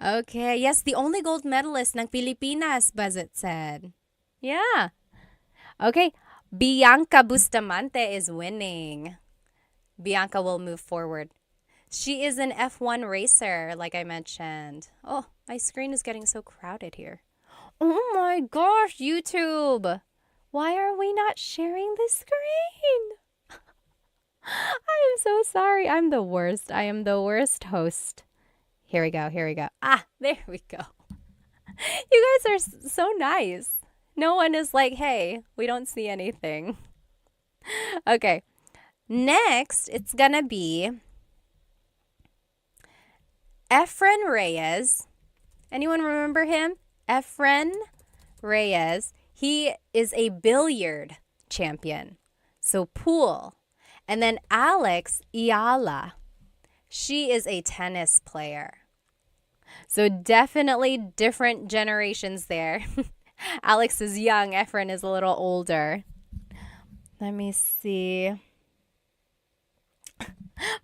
Okay. Yes, the only gold medalist ng Pilipinas, Bazit said. Yeah. Okay. Bianca Bustamante is winning. Bianca will move forward. She is an F1 racer, like I mentioned. Oh, my screen is getting so crowded here. Oh my gosh, YouTube. Why are we not sharing the screen? I am so sorry. I'm the worst. I am the worst host. Here we go. Here we go. Ah, there we go. You guys are so nice. No one is like, hey, we don't see anything. Okay. Next, it's going to be Efren Reyes. Anyone remember him? Efren Reyes. He is a billiard champion. So pool. And then Alex Iala. She is a tennis player. So definitely different generations there. Alex is young. Efren is a little older. Let me see.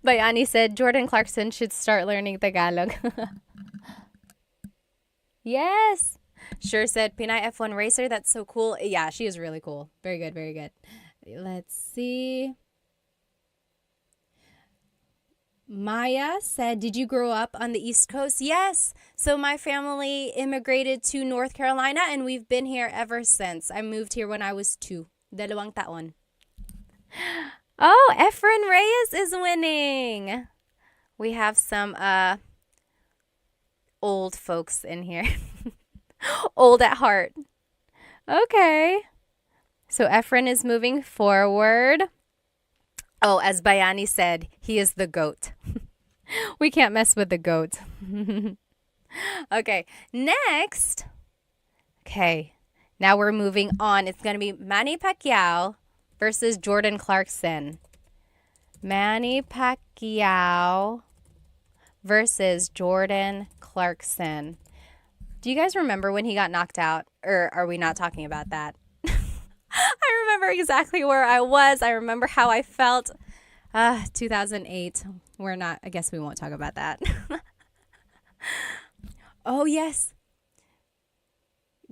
Bayani said Jordan Clarkson should start learning Tagalog. Yes. Sure said Pinay F1 racer. That's so cool. Yeah, she is really cool. Very good, very good. Let's see. Maya said, did you grow up on the East Coast? Yes. So my family immigrated to North Carolina and we've been here ever since. I moved here when I was 2. Dalawang taon. Oh, Efren Reyes is winning. We have some old folks in here. Old at heart. Okay. So Efren is moving forward. Oh, as Bayani said, he is the goat. We can't mess with the goat. Okay, next. Okay, now we're moving on. It's going to be Manny Pacquiao versus Jordan Clarkson. Manny Pacquiao versus Jordan Clarkson. Do you guys remember when he got knocked out? Or are we not talking about that? I remember exactly where I was. I remember how I felt. 2008. I guess we won't talk about that. Oh, yes.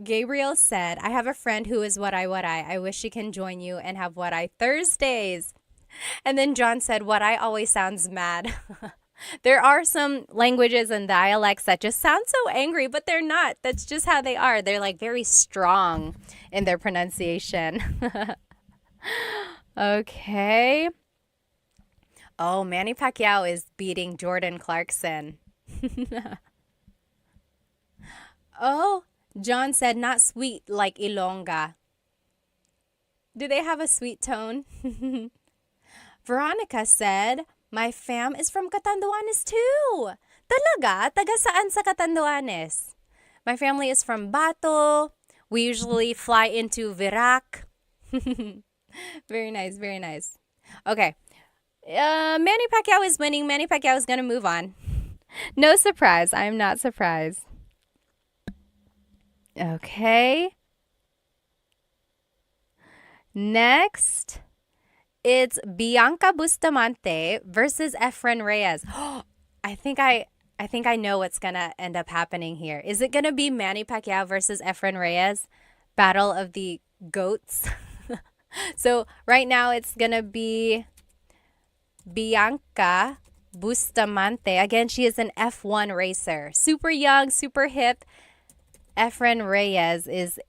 Gabriel said, I have a friend who is what I. I wish she can join you and have what I Thursdays. And then John said, what I always sounds mad. There are some languages and dialects that just sound so angry, but they're not. That's just how they are. They're like very strong in their pronunciation. Okay. Oh, Manny Pacquiao is beating Jordan Clarkson. Oh, John said not sweet like Ilongga. Do they have a sweet tone? Veronica said, my fam is from Catanduanes too. Talaga? Taga saan sa Catanduanes? My family is from Bato. We usually fly into Virac. Very nice, very nice. Okay. Manny Pacquiao is winning. Manny Pacquiao is going to move on. No surprise. I'm not surprised. Okay. Next, it's Bianca Bustamante versus Efren Reyes. I think I know what's going to end up happening here. Is it going to be Manny Pacquiao versus Efren Reyes? Battle of the goats. So right now it's going to be Bianca Bustamante. Again, she is an F1 racer. Super young, super hip. Efren Reyes is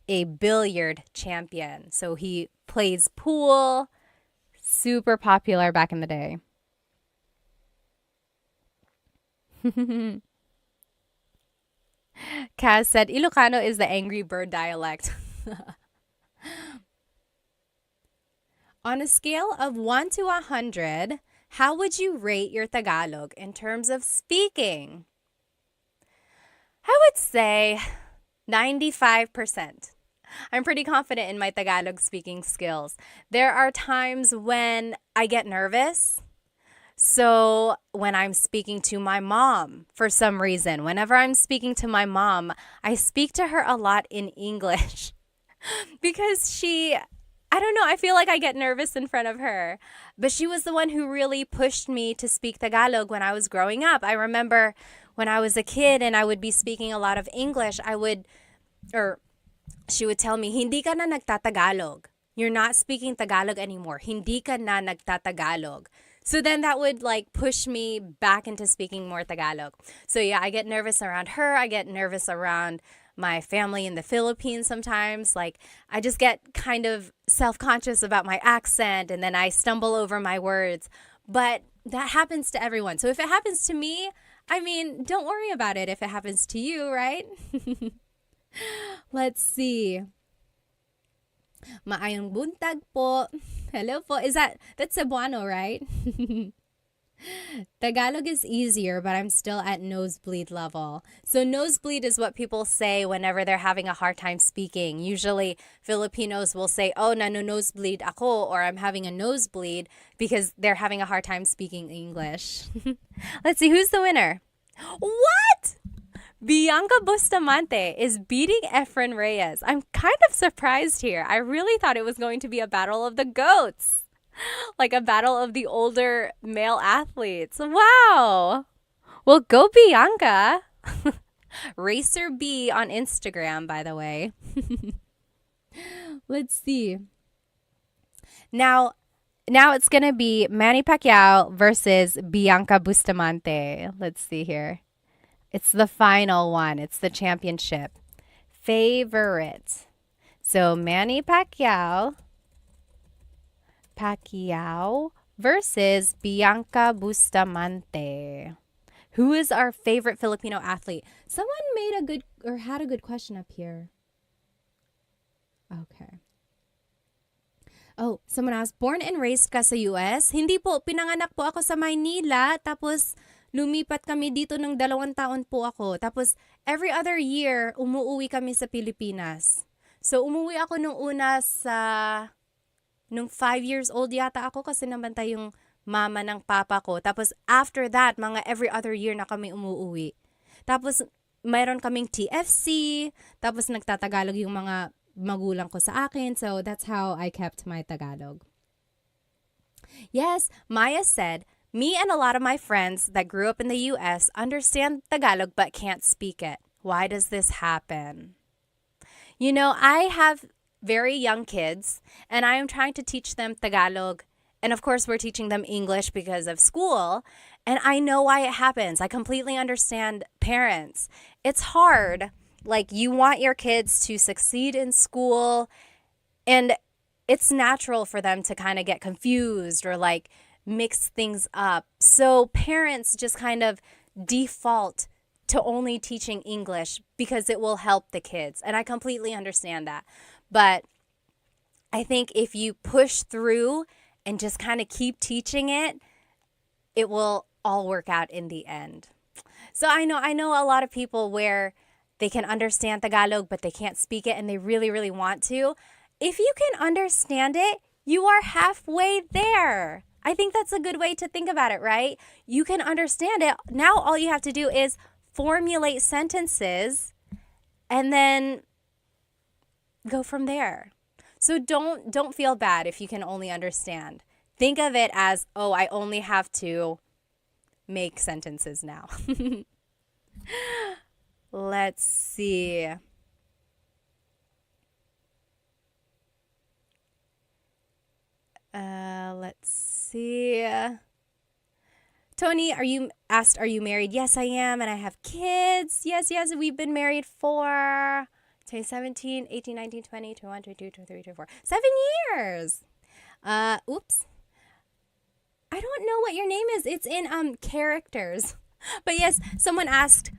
a billiard champion. So he plays pool. Super popular back in the day. Kaz said, Ilocano is the angry bird dialect. On a scale of 1 to 100, how would you rate your Tagalog in terms of speaking? I would say 95%. I'm pretty confident in my Tagalog speaking skills. There are times when I get nervous. So when I'm speaking to my mom, for some reason, whenever I'm speaking to my mom, I speak to her a lot in English because I don't know, I feel like I get nervous in front of her. But she was the one who really pushed me to speak Tagalog when I was growing up. I remember when I was a kid and I would be speaking a lot of English, she would tell me, hindi ka na nagtatagalog. You're not speaking Tagalog anymore. Hindi ka na nagtatagalog. So then that would like push me back into speaking more Tagalog. So yeah, I get nervous around her. I get nervous around my family in the Philippines sometimes. Like, I just get kind of self-conscious about my accent and then I stumble over my words. But that happens to everyone. So if it happens to me, I mean, don't worry about it if it happens to you, right? Let's see. Maayong buntag po. Hello po. That's Cebuano, right? Tagalog is easier, but I'm still at nosebleed level. So nosebleed is what people say whenever they're having a hard time speaking. Usually Filipinos will say, oh, nosebleed ako, or I'm having a nosebleed because they're having a hard time speaking English. Let's see, who's the winner? What? Bianca Bustamante is beating Efren Reyes. I'm kind of surprised here. I really thought it was going to be a battle of the goats. Like a battle of the older male athletes. Wow. Well, go Bianca. Racer B on Instagram, by the way. Let's see. Now it's going to be Manny Pacquiao versus Bianca Bustamante. Let's see here. It's the final one. It's the championship. Favorite. So Manny Pacquiao versus Bianca Bustamante. Who is our favorite Filipino athlete? Someone had a good question up here. Okay. Oh, someone asked, born and raised ka sa US? Hindi po, pinanganak po ako sa Maynila, tapos lumipat kami dito ng 2 taon po ako. Tapos every other year, umuwi kami sa Pilipinas. So umuwi ako nung una nung 5 years old yata ako kasi nabantay yung mama ng papa ko. Tapos after that, mga every other year na kami umuwi. Tapos mayroon kaming TFC, tapos nagtatagalog yung mga magulang ko sa akin. So that's how I kept my Tagalog. Yes, Maya said, me and a lot of my friends that grew up in the US understand Tagalog but can't speak it. Why does this happen? You know, I have very young kids, and I am trying to teach them Tagalog. And of course, we're teaching them English because of school. And I know why it happens. I completely understand parents. It's hard. Like, you want your kids to succeed in school, and it's natural for them to kind of get confused or like mix things up. So parents just kind of default to only teaching English because it will help the kids. And I completely understand that. But I think if you push through and just kind of keep teaching it, it will all work out in the end. So I know a lot of people where they can understand Tagalog, but they can't speak it and they really, really want to. If you can understand it, you are halfway there. I think that's a good way to think about it, right? You can understand it. Now all you have to do is formulate sentences and then go from there. So don't feel bad if you can only understand. Think of it as, oh, I only have to make sentences now. Let's see. Let's see. Tony, are you married? Yes, I am, and I have kids. Yes, we've been married for 17, 18, 19, 20, 21, 22, 23, 24. 7 years. Oops. I don't know what your name is. It's in characters. But yes, someone asked,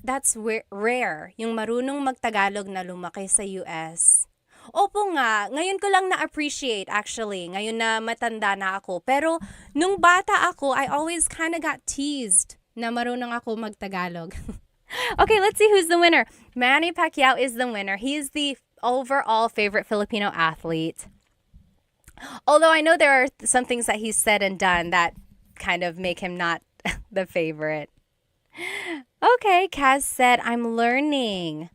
that's rare, yung marunong magtagalog na lumaki sa US. Opo nga, ngayon ko lang na-appreciate actually, ngayon na matanda na ako. Pero nung bata ako, I always kind of got teased na marunong ako magtagalog. Okay, let's see who's the winner. Manny Pacquiao is the winner. He is the overall favorite Filipino athlete. Although I know there are some things that he's said and done that kind of make him not the favorite. Okay, Kaz said, I'm learning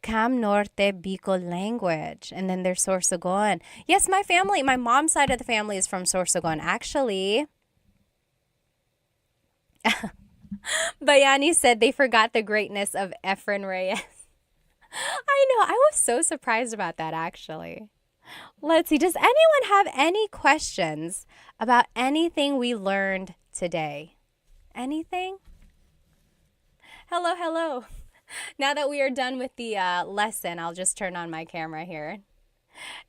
Cam Norte Bicol language. And then there's Sorsogon. Yes, my mom's side of the family is from Sorsogon, actually. Bayani said they forgot the greatness of Efren Reyes. I know, I was so surprised about that, actually. Let's see, does anyone have any questions about anything we learned today? Anything? Hello. Now that we are done with the lesson, I'll just turn on my camera here.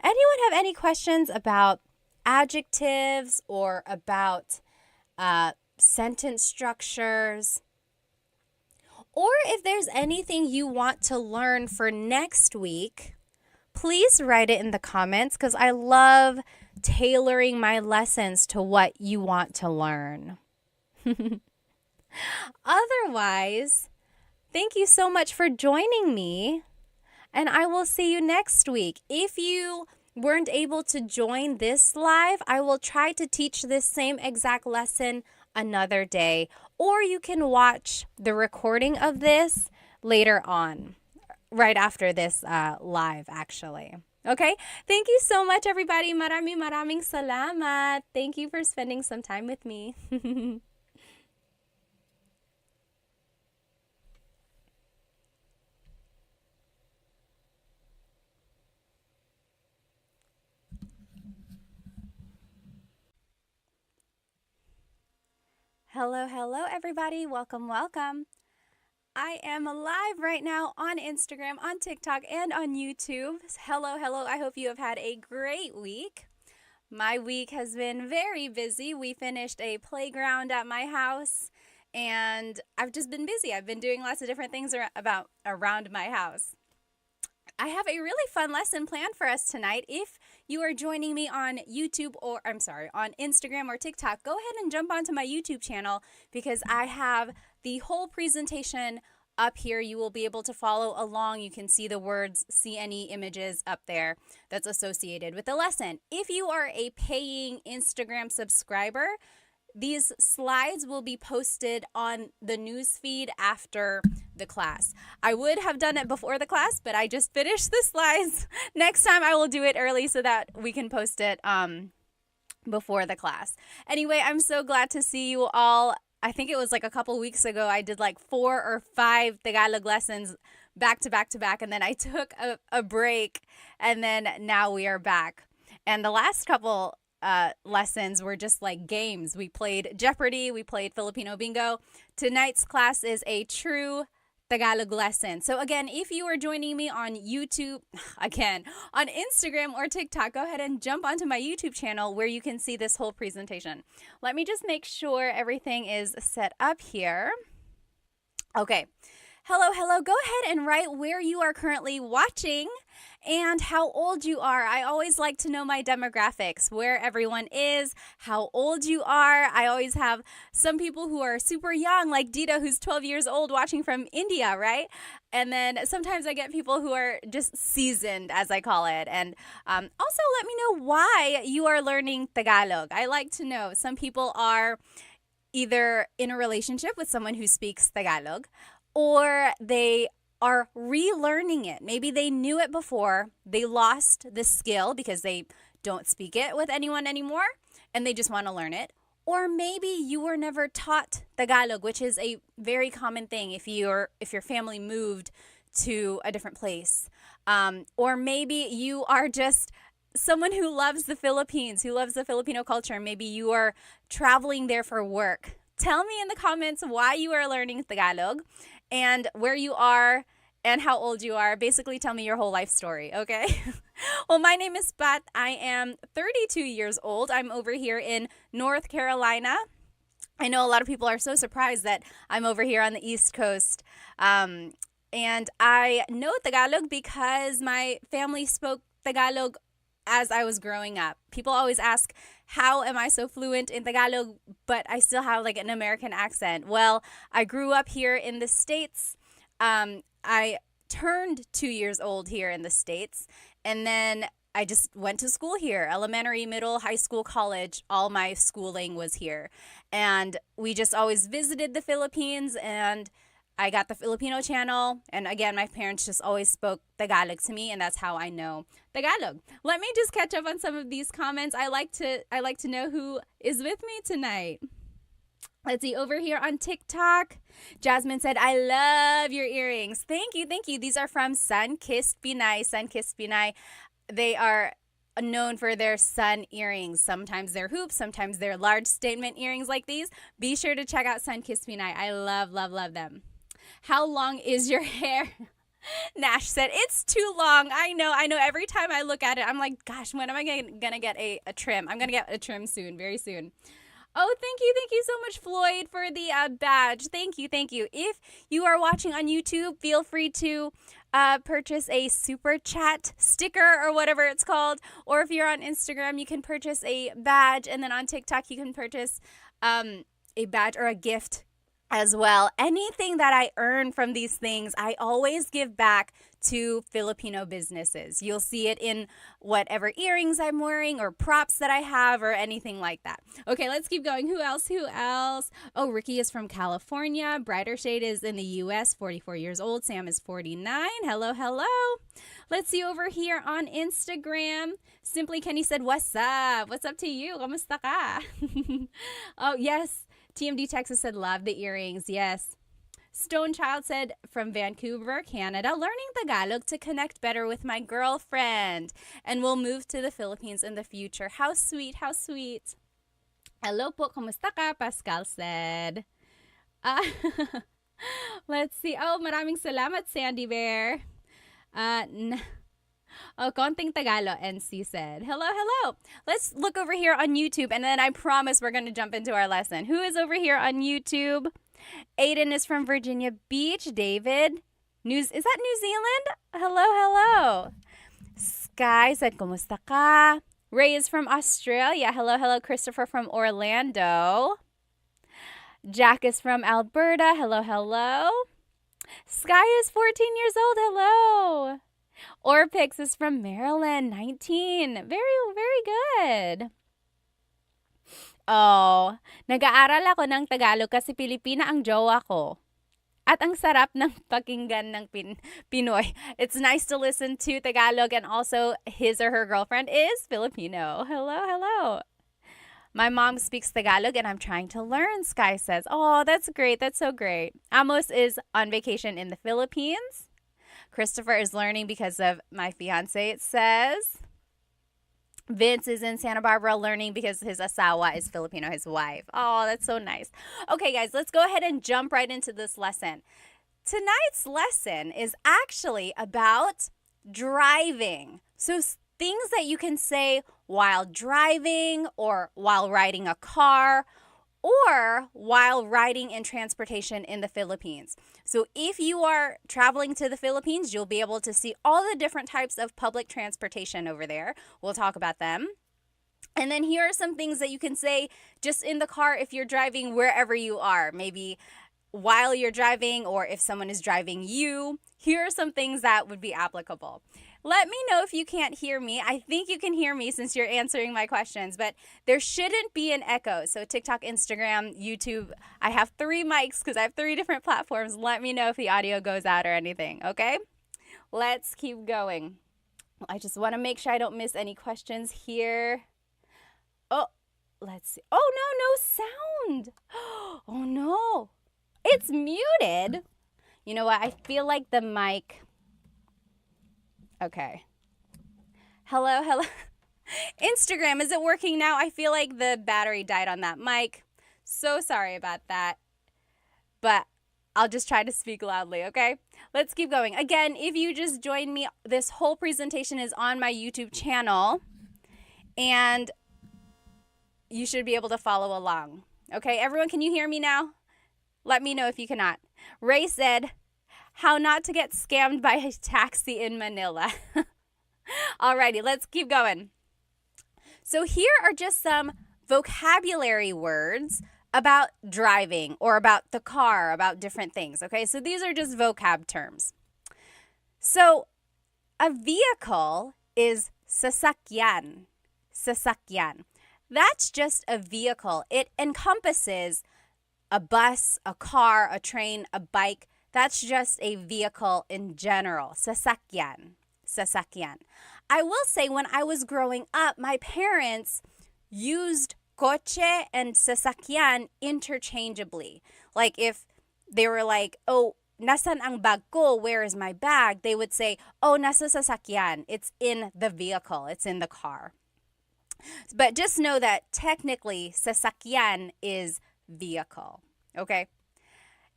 Anyone have any questions about adjectives or about sentence structures? Or if there's anything you want to learn for next week, please write it in the comments because I love tailoring my lessons to what you want to learn. Otherwise, thank you so much for joining me, and I will see you next week. If you weren't able to join this live, I will try to teach this same exact lesson another day, or you can watch the recording of this later on, right after this live, actually. Okay? Thank you so much, everybody. Maraming salamat. Thank you for spending some time with me. Hello, everybody. Welcome. I am live right now on Instagram, on TikTok, and on YouTube. Hello. I hope you have had a great week. My week has been very busy. We finished a playground at my house, and I've just been busy. I've been doing lots of different things around my house. I have a really fun lesson planned for us tonight. If you are joining me on YouTube on Instagram or TikTok, go ahead and jump onto my YouTube channel because I have the whole presentation up here. You will be able to follow along. You can see the words, see any images up there that's associated with the lesson. If you are a paying Instagram subscriber, these slides will be posted on the news feed after the class. I would have done it before the class, but I just finished the slides. Next time I will do it early so that we can post it before the class. Anyway, I'm so glad to see you all. I think it was like a couple weeks ago I did like 4 or 5 Tagalog lessons back to back, and then I took a break, and then now we are back. And the last couple lessons were just like games. We played Jeopardy, we played Filipino bingo. Tonight's class is a true Tagalog lesson. So again, if you are joining me on YouTube, again, on Instagram or TikTok, go ahead and jump onto my YouTube channel where you can see this whole presentation. Let me just make sure everything is set up here. Okay. Hello. Go ahead and write where you are currently watching and how old you are. I always like to know my demographics, where everyone is, how old you are. I always have some people who are super young, like Dita, who's 12 years old, watching from India, right? And then sometimes I get people who are just seasoned, as I call it. And also let me know why you are learning Tagalog. I like to know. Some people are either in a relationship with someone who speaks Tagalog, or they are relearning it. Maybe they knew it before, they lost the skill because they don't speak it with anyone anymore, and they just want to learn it. Or maybe you were never taught Tagalog, which is a very common thing if your family moved to a different place. Or maybe you are just someone who loves the Philippines, who loves the Filipino culture. Maybe you are traveling there for work. Tell me in the comments why you are learning Tagalog and where you are and how old you are. Basically, tell me your whole life story, okay? Well, my name is Pat. I am 32 years old. I'm over here in North Carolina. I know a lot of people are so surprised that I'm over here on the East Coast. And I know Tagalog because my family spoke Tagalog as I was growing up. People always ask, how am I so fluent in Tagalog, but I still have like an American accent? Well, I grew up here in the States. I turned 2 years old here in the States, and then I just went to school here, elementary, middle, high school, college. All my schooling was here. And we just always visited the Philippines, and I got the Filipino channel, and again, my parents just always spoke Tagalog to me, and that's how I know Tagalog. Let me just catch up on some of these comments. I like to know who is with me tonight. Let's see, over here on TikTok, Jasmine said, I love your earrings. Thank you. These are from Sun-Kissed Pinay. They are known for their sun earrings. Sometimes they're hoops, sometimes they're large statement earrings like these. Be sure to check out Sun-Kissed Pinay. I love them. How long is your hair? Nash said, it's too long. I know. Every time I look at it, I'm like, gosh, when am I going to get a trim? I'm going to get a trim soon, very soon. Oh, thank you. Thank you so much, Floyd, for the badge. Thank you. Thank you. If you are watching on YouTube, feel free to purchase a super chat sticker or whatever it's called. Or if you're on Instagram, you can purchase a badge. And then on TikTok, you can purchase a badge or a gift as well. Anything that I earn from these things, I always give back to Filipino businesses. You'll see it in whatever earrings I'm wearing or props that I have or anything like that. Okay, let's keep going. Who else? Oh, Ricky is from California. Brighter Shade is in the US, 44 years old. Sam is 49. Hello. Let's see over here on Instagram. Simply Kenny said, what's up? What's up to you? Kamusta ka? Oh, yes. TMD Texas said, love the earrings. Yes. Stone Child said, from Vancouver, Canada, learning Tagalog to connect better with my girlfriend. And we'll move to the Philippines in the future. How sweet, how sweet. Hello po, kumusta ka? Pascal said. Let's see. Oh, maraming salamat, Sandy Bear. Konting Tagalog, NC said. Hello. Let's look over here on YouTube, and then I promise we're going to jump into our lesson. Who is over here on YouTube? Aiden is from Virginia Beach. David, is that New Zealand? Hello. Sky said, kumusta ka? Ray is from Australia. Hello. Christopher from Orlando. Jack is from Alberta. Hello. Sky is 14 years old. Hello. Orpix is from Maryland, 19. Very good. Oh, nag-aaral ako ng Tagalog kasi Pilipina ang jowa ko. At ang sarap ng pakinggan ng Pinoy. It's nice to listen to Tagalog, and also his or her girlfriend is Filipino. Hello. My mom speaks Tagalog and I'm trying to learn, Sky says. Oh, that's great. That's so great. Amos is on vacation in the Philippines. Christopher is learning because of my fiance, it says. Vince is in Santa Barbara learning because his asawa is Filipino, his wife. Oh, that's so nice. Okay, guys, let's go ahead and jump right into this lesson. Tonight's lesson is actually about driving. So things that you can say while driving or while riding a car or while riding in transportation in the Philippines. So if you are traveling to the Philippines, you'll be able to see all the different types of public transportation over there. We'll talk about them. And then here are some things that you can say just in the car if you're driving wherever you are. Maybe while you're driving or if someone is driving you. Here are some things that would be applicable. Let me know if you can't hear me. I think you can hear me since you're answering my questions, but there shouldn't be an echo. So TikTok, Instagram, YouTube, I have 3 mics because I have 3 different platforms. Let me know if the audio goes out or anything, okay? Let's keep going. I just want to make sure I don't miss any questions here. Oh, let's see. Oh, no sound. Oh, no. It's muted. You know what? I feel like the mic... Okay. Hello. Instagram, is it working now? I feel like the battery died on that mic. So sorry about that. But I'll just try to speak loudly, okay? Let's keep going. Again, if you just joined me, this whole presentation is on my YouTube channel. And you should be able to follow along. Okay, everyone, can you hear me now? Let me know if you cannot. Ray said, how not to get scammed by a taxi in Manila. Alrighty, let's keep going. So here are just some vocabulary words about driving or about the car, about different things, okay? So these are just vocab terms. So a vehicle is sasakyan. Sasakyan. That's just a vehicle. It encompasses a bus, a car, a train, a bike. That's just a vehicle in general. Sasakyan. Sasakyan. I will say when I was growing up, my parents used coche and sasakyan interchangeably. Like if they were like, oh, nasan ang bag ko? Where is my bag? They would say, oh, nasa sasakyan. It's in the vehicle. It's in the car. But just know that technically sasakyan is vehicle. Okay?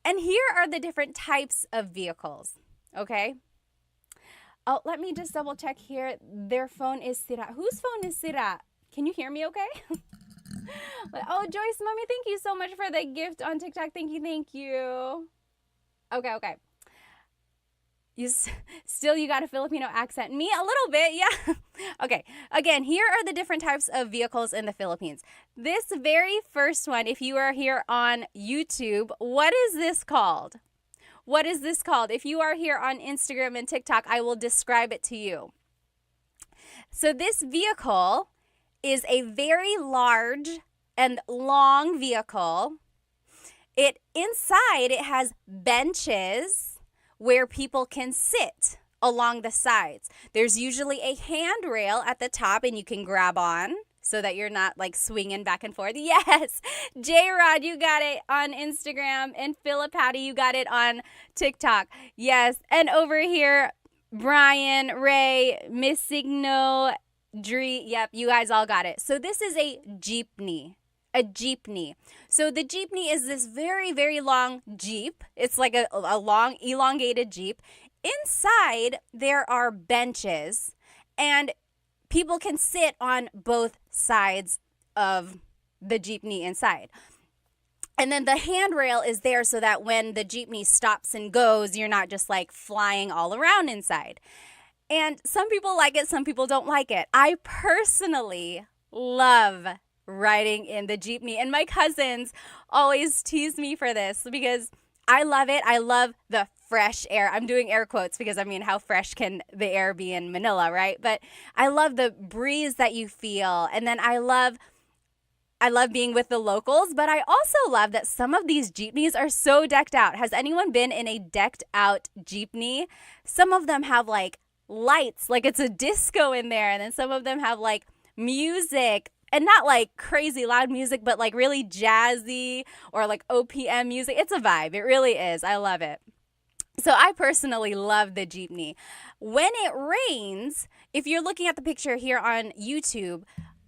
And here are the different types of vehicles, okay? Oh, let me just double check here. Their phone is sira. Whose phone is sira? Can you hear me okay? Oh, Joyce, mommy, thank you so much for the gift on TikTok. Thank you, thank you. Okay. You got a Filipino accent. Me, a little bit, yeah. Okay, again, here are the different types of vehicles in the Philippines. This very first one, if you are here on YouTube, what is this called? What is this called? If you are here on Instagram and TikTok, I will describe it to you. So this vehicle is a very large and long vehicle. Inside it has benches where people can sit along the sides. There's usually a handrail at the top and you can grab on so that you're not like swinging back and forth. Yes, J-Rod, you got it on Instagram, and Philip Patty, you got it on TikTok. Yes, and over here, Brian, Ray, Miss Signo, Dree, yep, you guys all got it. So this is a jeepney. A jeepney. So the jeepney is this very, very long jeep. It's like a long, elongated jeep. Inside, there are benches, and people can sit on both sides of the jeepney inside. And then the handrail is there so that when the jeepney stops and goes, you're not just like flying all around inside. And some people like it, some people don't like it. I personally love riding in the jeepney, and my cousins always tease me for this because I love it. I love the fresh air. I'm doing air quotes because I mean, how fresh can the air be in Manila, right? But I love the breeze that you feel. And then I love being with the locals, but I also love that some of these jeepneys are so decked out. Has anyone been in a decked out jeepney? Some of them have like lights, like it's a disco in there. And then some of them have like music, and not like crazy loud music, but like really jazzy or like OPM music. It's a vibe. It really is. I love it. So I personally love the jeepney. When it rains, if you're looking at the picture here on YouTube,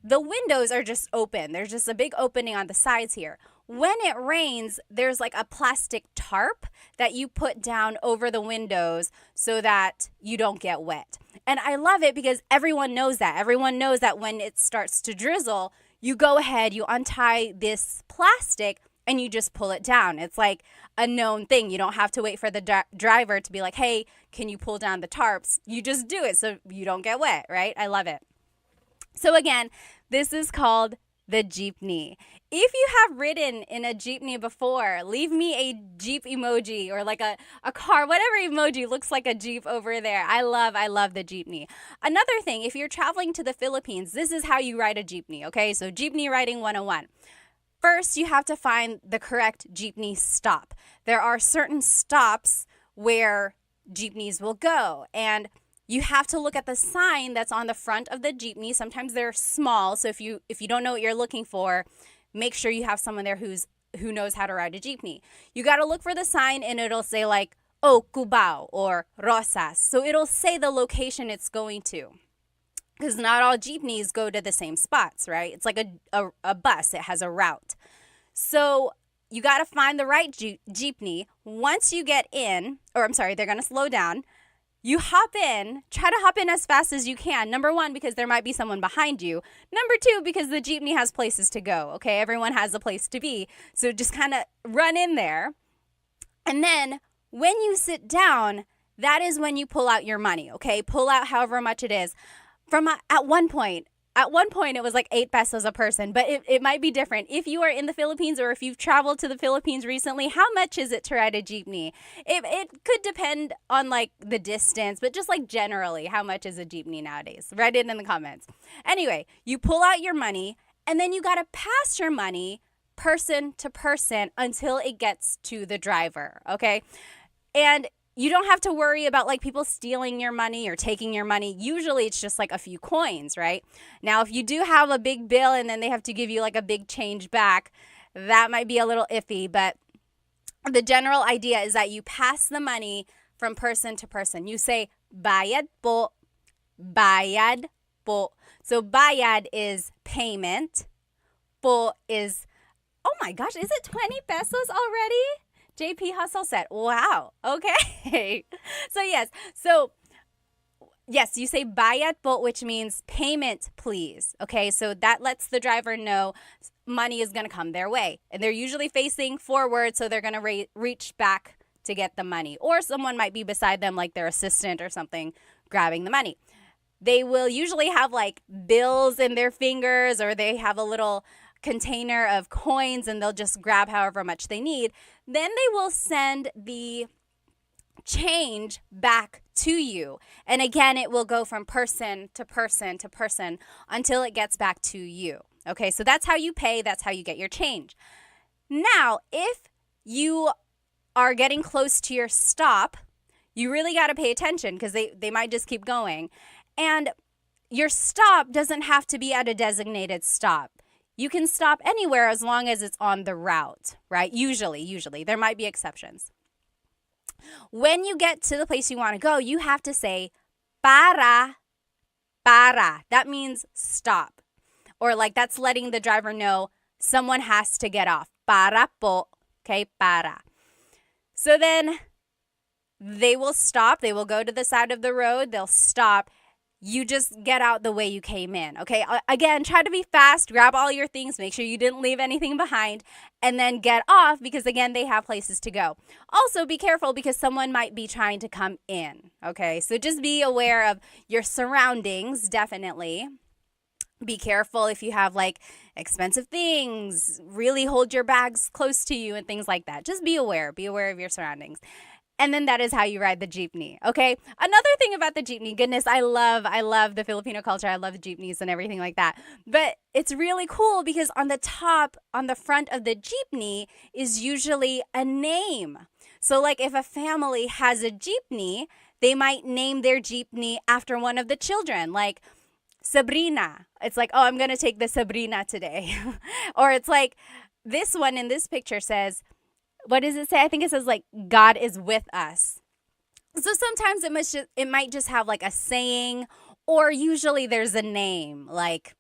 the windows are just open. There's just a big opening on the sides here. When it rains, there's like a plastic tarp that you put down over the windows so that you don't get wet. And I love it because everyone knows that. Everyone knows that when it starts to drizzle, you go ahead, you untie this plastic, and you just pull it down. It's like a known thing. You don't have to wait for the driver to be like, hey, can you pull down the tarps? You just do it so you don't get wet, right? I love it. So again, this is called the jeepney. If you have ridden in a jeepney before, leave me a jeep emoji or like a car, whatever emoji looks like a jeep over there. I love the jeepney. Another thing, if you're traveling to the Philippines, this is how you ride a jeepney, okay? So jeepney riding 101. First, you have to find the correct jeepney stop. There are certain stops where jeepneys will go, and you have to look at the sign that's on the front of the jeepney. Sometimes they're small, so if you don't know what you're looking for, make sure you have someone there who knows how to ride a jeepney. You got to look for the sign, and it'll say like, oh, Cubao or Rosas. So it'll say the location it's going to. Because not all jeepneys go to the same spots, right? It's like a bus. It has a route. So you got to find the right jeepney. Once you get in, they're going to slow down. You hop in, try to hop in as fast as you can. Number one, because there might be someone behind you. Number two, because the jeepney has places to go, okay? Everyone has a place to be. So just kind of run in there. And then when you sit down, that is when you pull out your money, okay? Pull out however much it is. At one point, it was like 8 pesos a person, but it might be different. If you are in the Philippines or if you've traveled to the Philippines recently, how much is it to ride a jeepney? It could depend on like the distance, but just like generally, how much is a jeepney nowadays? Write it in the comments. Anyway, you pull out your money, and then you got to pass your money person to person until it gets to the driver, okay? And you don't have to worry about like people stealing your money or taking your money. Usually it's just like a few coins, right? Now, if you do have a big bill and then they have to give you like a big change back, that might be a little iffy. But the general idea is that you pass the money from person to person. You say, bayad po, bayad po. So bayad is payment. Po is, oh my gosh, is it 20 pesos already? JP Hustle said. Wow. Okay. So yes. So yes, you say bayad po, which means payment, please. Okay, so that lets the driver know money is going to come their way. And they're usually facing forward, so they're going to reach back to get the money. Or someone might be beside them, like their assistant or something, grabbing the money. They will usually have like bills in their fingers, or they have a little container of coins and they'll just grab however much they need. Then they will send the change back to you. And again, it will go from person to person to person until it gets back to you. Okay, so that's how you pay. That's how you get your change. Now, if you are getting close to your stop, you really got to pay attention because they might just keep going. And your stop doesn't have to be at a designated stop. You can stop anywhere as long as it's on the route, right? Usually. There might be exceptions. When you get to the place you want to go, you have to say para. That means stop. Or like that's letting the driver know someone has to get off. Para po. Okay, para. So then they will stop. They will go to the side of the road. They'll stop. You just get out the way you came in, okay? Again, try to be fast, grab all your things, make sure you didn't leave anything behind, and then get off because, again, they have places to go. Also, be careful because someone might be trying to come in, okay? So just be aware of your surroundings, definitely. Be careful if you have, like, expensive things. Really hold your bags close to you and things like that. Just be aware. Be aware of your surroundings. And then that is how you ride the jeepney, okay? Another thing about the jeepney, goodness, I love the Filipino culture. I love jeepneys and everything like that. But it's really cool because on the top, on the front of the jeepney is usually a name. So like if a family has a jeepney, they might name their jeepney after one of the children, like Sabrina. It's like, oh, I'm going to take the Sabrina today. Or it's like this one in this picture says, what does it say? I think it says like God is with us. So sometimes it might just have like a saying, or usually there's a name, like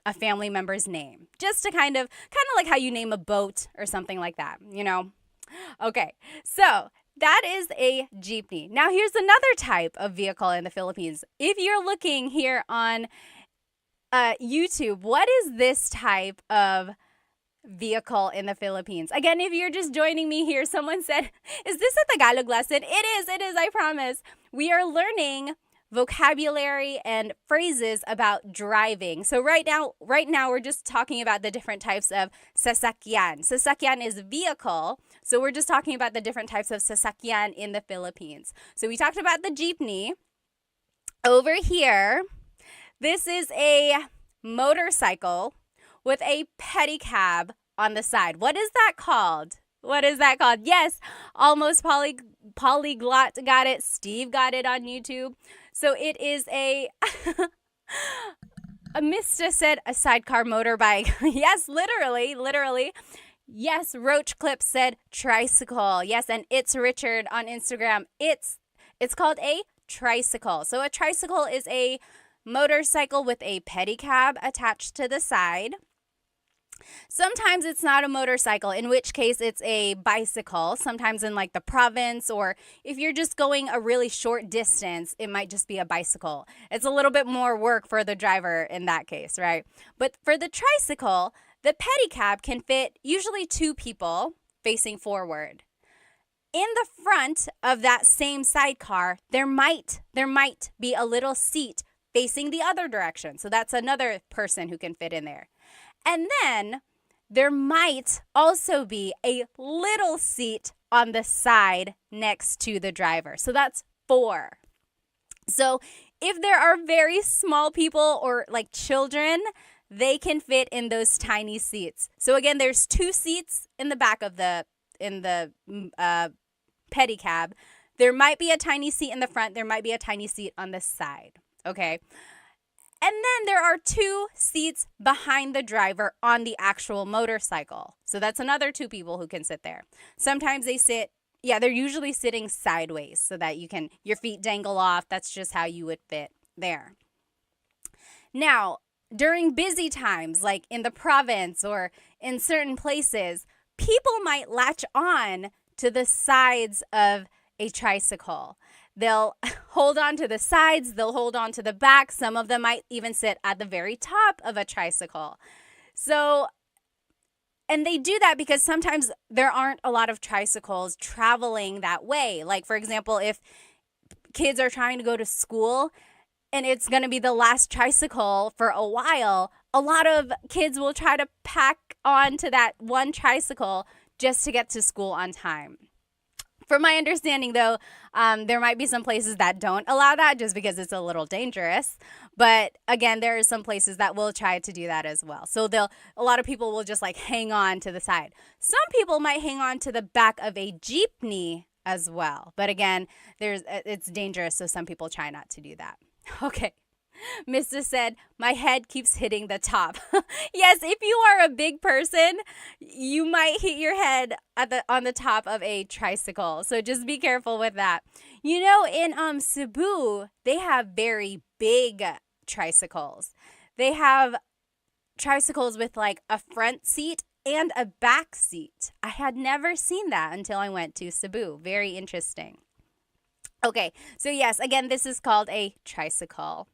a family member's name, just to kind of like how you name a boat or something like that, you know? Okay, so that is a jeepney. Now here's another type of vehicle in the Philippines. If you're looking here on YouTube, what is this type of vehicle in the Philippines? Again, if you're just joining me here, someone said, is this a Tagalog lesson? It is, I promise. We are learning vocabulary and phrases about driving. So right now we're just talking about the different types of sasakyan. Sasakyan is vehicle. So we're just talking about the different types of sasakyan in the Philippines. So we talked about the jeepney. Over here, this is a motorcycle with a pedicab on the side. What is that called? Yes, almost polyglot got it. Steve got it on YouTube. So it is a Mista said a sidecar motorbike. Yes, literally. Yes, Roach Clip said tricycle. Yes, and it's Richard on Instagram. It's called a tricycle. So a tricycle is a motorcycle with a pedicab attached to the side. Sometimes it's not a motorcycle, in which case it's a bicycle. Sometimes in like the province, or if you're just going a really short distance, it might just be a bicycle. It's a little bit more work for the driver in that case, right? But for the tricycle, the pedicab can fit usually 2 people facing forward. In the front of that same sidecar, there might be a little seat facing the other direction. So that's another person who can fit in there. And then there might also be a little seat on the side next to the driver. So that's 4. So if there are very small people or like children, they can fit in those tiny seats. So again, there's 2 seats in the back of the pedicab. There might be a tiny seat in the front. There might be a tiny seat on the side. Okay. And then there are 2 seats behind the driver on the actual motorcycle. So that's another 2 people who can sit there. Sometimes they're usually sitting sideways so that your feet dangle off. That's just how you would fit there. Now, during busy times, like in the province or in certain places, people might latch on to the sides of a tricycle. They'll hold on to the sides, they'll hold on to the back. Some of them might even sit at the very top of a tricycle. So, and they do that because sometimes there aren't a lot of tricycles traveling that way. Like, for example, if kids are trying to go to school and it's going to be the last tricycle for a while, a lot of kids will try to pack onto that one tricycle just to get to school on time. From my understanding, though, there might be some places that don't allow that just because it's a little dangerous. But again, there are some places that will try to do that as well. So a lot of people will just like hang on to the side. Some people might hang on to the back of a jeepney as well. But again, it's dangerous, so some people try not to do that. Okay. Mr. said, my head keeps hitting the top. Yes, if you are a big person, you might hit your head on the top of a tricycle. So just be careful with that. You know, in Cebu, they have very big tricycles. They have tricycles with like a front seat and a back seat. I had never seen that until I went to Cebu. Very interesting. Okay, so yes, again, this is called a tricycle.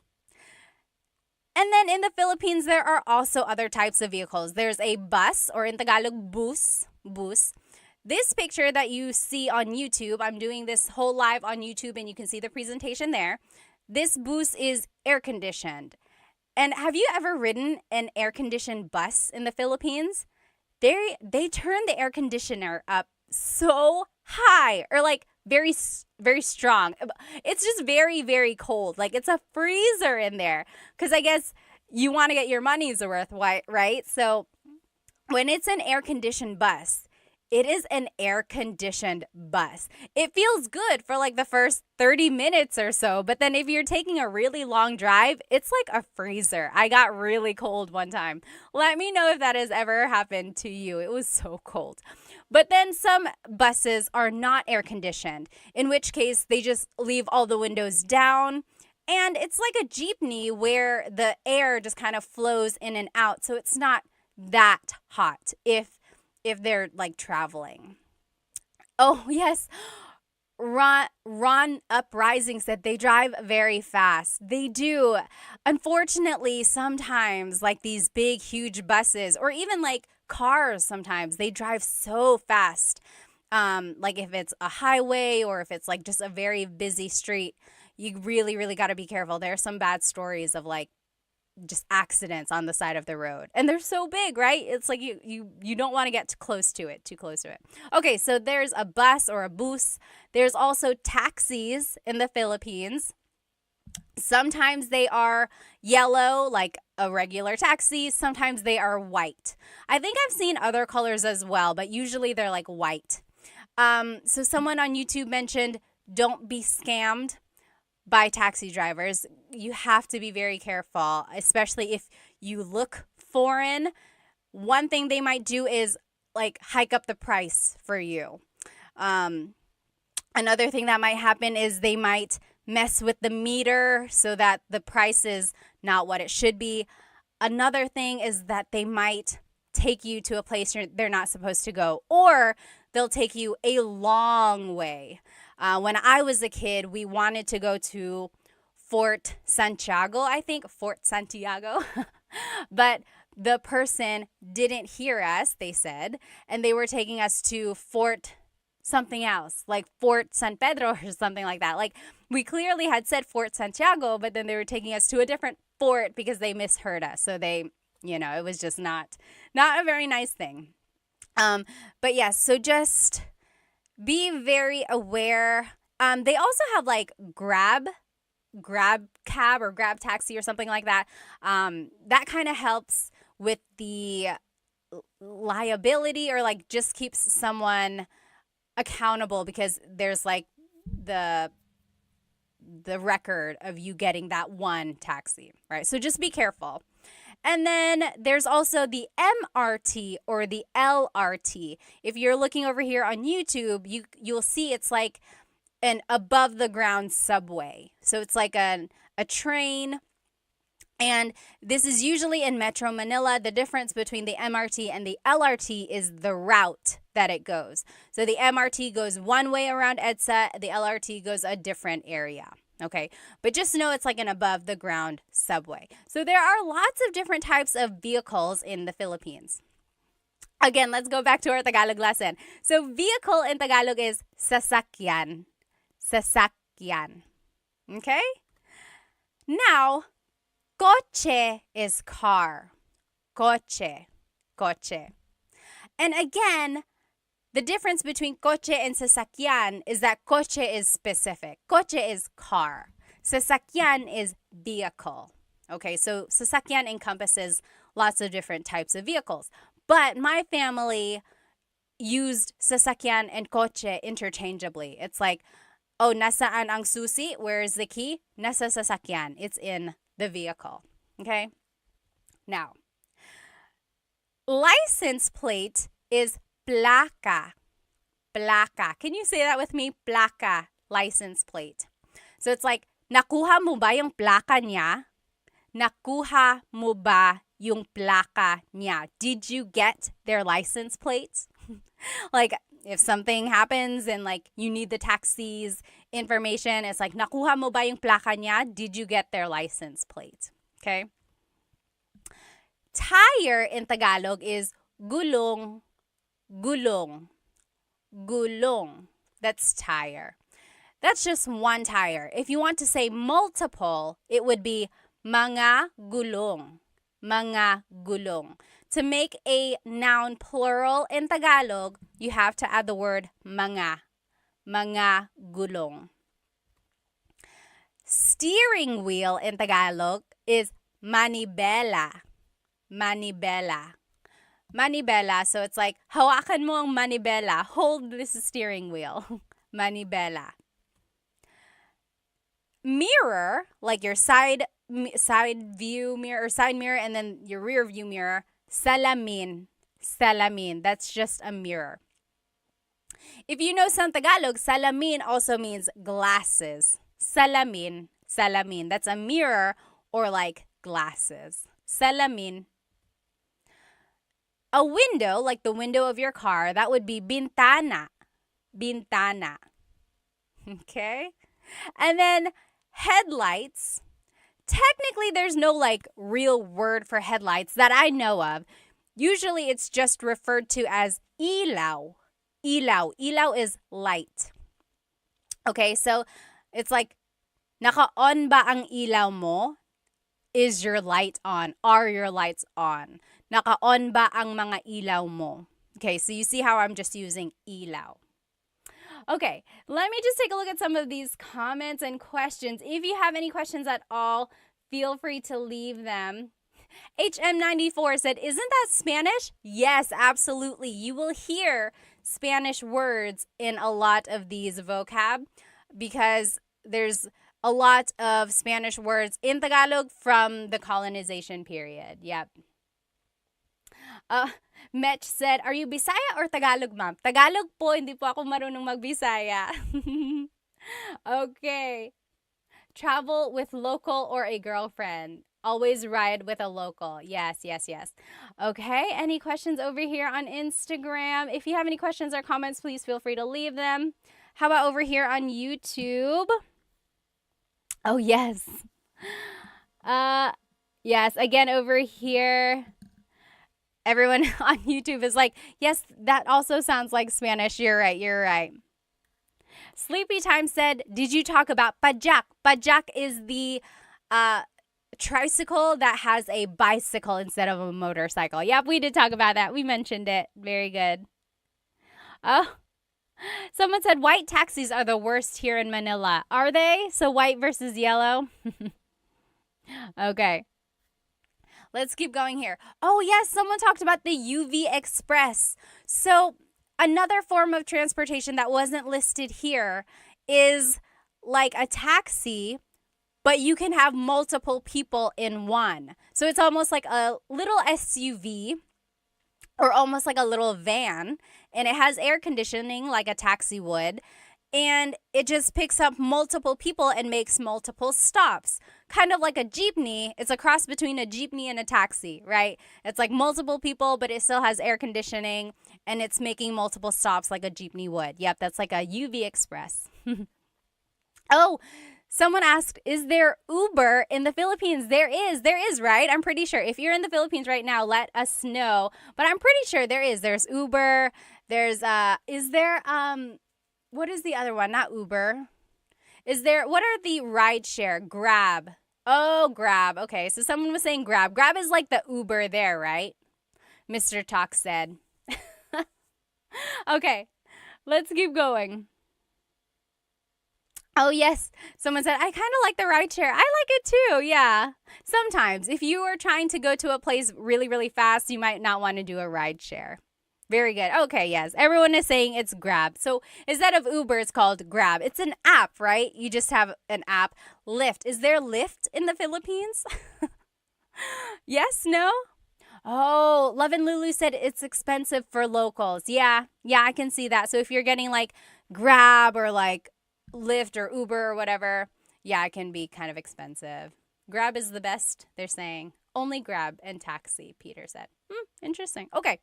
And then in the Philippines, there are also other types of vehicles. There's a bus, or in Tagalog, bus. This picture that you see on YouTube, I'm doing this whole live on YouTube and you can see the presentation there. This bus is air-conditioned. And have you ever ridden an air-conditioned bus in the Philippines? They turn the air conditioner up so high, or like very, very strong. It's just very, very cold. Like it's a freezer in there because I guess you want to get your money's worth, right? So when it's an air-conditioned bus, it is an air-conditioned bus. It feels good for like the first 30 minutes or so, but then if you're taking a really long drive, it's like a freezer. I got really cold one time. Let me know if that has ever happened to you. It was so cold. But then some buses are not air-conditioned, in which case they just leave all the windows down. And it's like a jeepney where the air just kind of flows in and out. So it's not that hot if they're like traveling. Oh, yes. Ron Uprising said they drive very fast. They do. Unfortunately, sometimes like these big, huge buses or even like cars, sometimes they drive so fast. Like if it's a highway or if it's like just a very busy street, you really, really got to be careful. There are some bad stories of like just accidents on the side of the road. And they're so big, right? It's like you don't want to get too close to it. Okay, so there's a bus or a bus. There's also taxis in the Philippines. Sometimes they are yellow, like a regular taxi. Sometimes they are white. I think I've seen other colors as well, but usually they're like white. So someone on YouTube mentioned, don't be scammed by taxi drivers. You have to be very careful, especially if you look foreign. One thing they might do is like hike up the price for you. Another thing that might happen is they might mess with the meter so that the price is not what it should be. Another thing is that they might take you to a place they're not supposed to go, or they'll take you a long way. When I was a kid, we wanted to go to Fort Santiago, but the person didn't hear us, they said, and they were taking us to Fort something else, like Fort San Pedro or something like that. Like we clearly had said Fort Santiago, but then they were taking us to a different fort because they misheard us. So they, it was just not a very nice thing. But yes, so just be very aware. They also have like grab cab or grab taxi or something like that. That kind of helps with the liability, or like just keeps someone accountable because there's like the record of you getting that one taxi, right? So just be careful. And then there's also the MRT or the LRT. If you're looking over here on YouTube, you'll see it's like an above the ground subway. So it's like a train. And this is usually in Metro Manila. The difference between the MRT and the LRT is the route that it goes. So the MRT goes one way around EDSA, the LRT goes a different area. Okay, but just know it's like an above the ground subway. So there are lots of different types of vehicles in the Philippines. Again, let's go back to our Tagalog lesson. So vehicle in Tagalog is sasakyan. Sasakyan. Okay? Now, coche is car. Coche. Coche. And again, the difference between coche and sasakyan is that coche is specific. Coche is car. Sasakyan is vehicle. Okay, so sasakyan encompasses lots of different types of vehicles. But my family used sasakyan and coche interchangeably. It's like, oh, nasaan ang susi? Where is the key? Nasa sasakyan. It's in the vehicle. Okay? Now, license plate is placa. Placa. Can you say that with me? Placa. License plate. So it's like, nakuha mo ba yung placa niya? Nakuha mo ba yung placa niya? Did you get their license plates? Like, if something happens and like you need the taxi's information, it's like, nakuha mo ba yung placa niya? Did you get their license plate? Okay? Tire in Tagalog is gulong. Gulong. Gulong. That's tire. That's just one tire. If you want to say multiple, it would be mga gulong. Mga gulong. To make a noun plural in Tagalog, you have to add the word mga. Mga gulong. Steering wheel in Tagalog is manibela. Manibela. Manibela. So it's like, hawakan mo ang manibela. Hold this steering wheel. Manibela. Mirror, like your side view mirror or side mirror and then your rear view mirror, salamin. Salamin. That's just a mirror. If you know some Tagalog, salamin also means glasses. Salamin. Salamin. That's a mirror or like glasses. Salamin. A window, like the window of your car, that would be bintana. Bintana. Okay? And then headlights. Technically, there's no like real word for headlights that I know of. Usually, it's just referred to as ilaw. Ilaw. Ilaw is light. Okay, so it's like, naka-on ba ang ilaw mo? Is your light on? Are your lights on? Naka-on ba ang mga ilaw mo? Okay, so you see how I'm just using ilaw. Okay, let me just take a look at some of these comments and questions. If you have any questions at all, feel free to leave them. HM94 said, isn't that Spanish? Yes, absolutely. You will hear Spanish words in a lot of these vocab because there's a lot of Spanish words in Tagalog from the colonization period. Yep. Metch said, are you Bisaya or Tagalog, ma'am? Tagalog po, hindi po ako marunong mag-Bisaya. Okay. Travel with local or a girlfriend. Always ride with a local. Yes, yes, yes. Okay, any questions over here on Instagram? If you have any questions or comments, please feel free to leave them. How about over here on YouTube? Oh, yes. Yes, again, over here. Everyone on YouTube is like, yes, that also sounds like Spanish. You're right. You're right. Sleepy Time said, did you talk about pajak? Pajak is the tricycle that has a bicycle instead of a motorcycle. Yep, we did talk about that. We mentioned it. Very good. Oh, someone said white taxis are the worst here in Manila. Are they? So white versus yellow? Okay. Let's keep going here. Oh, yes, someone talked about the UV Express. So another form of transportation that wasn't listed here is like a taxi, but you can have multiple people in one. So it's almost like a little SUV or almost like a little van, and it has air conditioning like a taxi would. and it just picks up multiple people and makes multiple stops. Kind of like a jeepney. It's a cross between a jeepney and a taxi, right? It's like multiple people, but it still has air conditioning and it's making multiple stops like a jeepney would. Yep, that's like a UV Express. Oh, someone asked, is there Uber in the Philippines? There is, right? I'm pretty sure. If you're in the Philippines right now, let us know. But I'm pretty sure there is. There's Uber. There's is there what is the other one? Not Uber. What are the rideshare? Grab. Oh, Grab. Okay, so someone was saying Grab. Grab is like the Uber there, right? Mr. Talk said. Okay, let's keep going. Oh, yes. Someone said, I kind of like the rideshare. I like it too. Yeah. Sometimes, if you are trying to go to a place really, really fast, you might not want to do a rideshare. Very good. Okay, yes. Everyone is saying it's Grab. So instead of Uber, it's called Grab. It's an app, right? You just have an app. Lyft. Is there Lyft in the Philippines? Yes? No? Oh, Love and Lulu said it's expensive for locals. Yeah, I can see that. So if you're getting like Grab or like Lyft or Uber or whatever, yeah, it can be kind of expensive. Grab is the best, they're saying. Only Grab and taxi, Peter said. Interesting. Okay.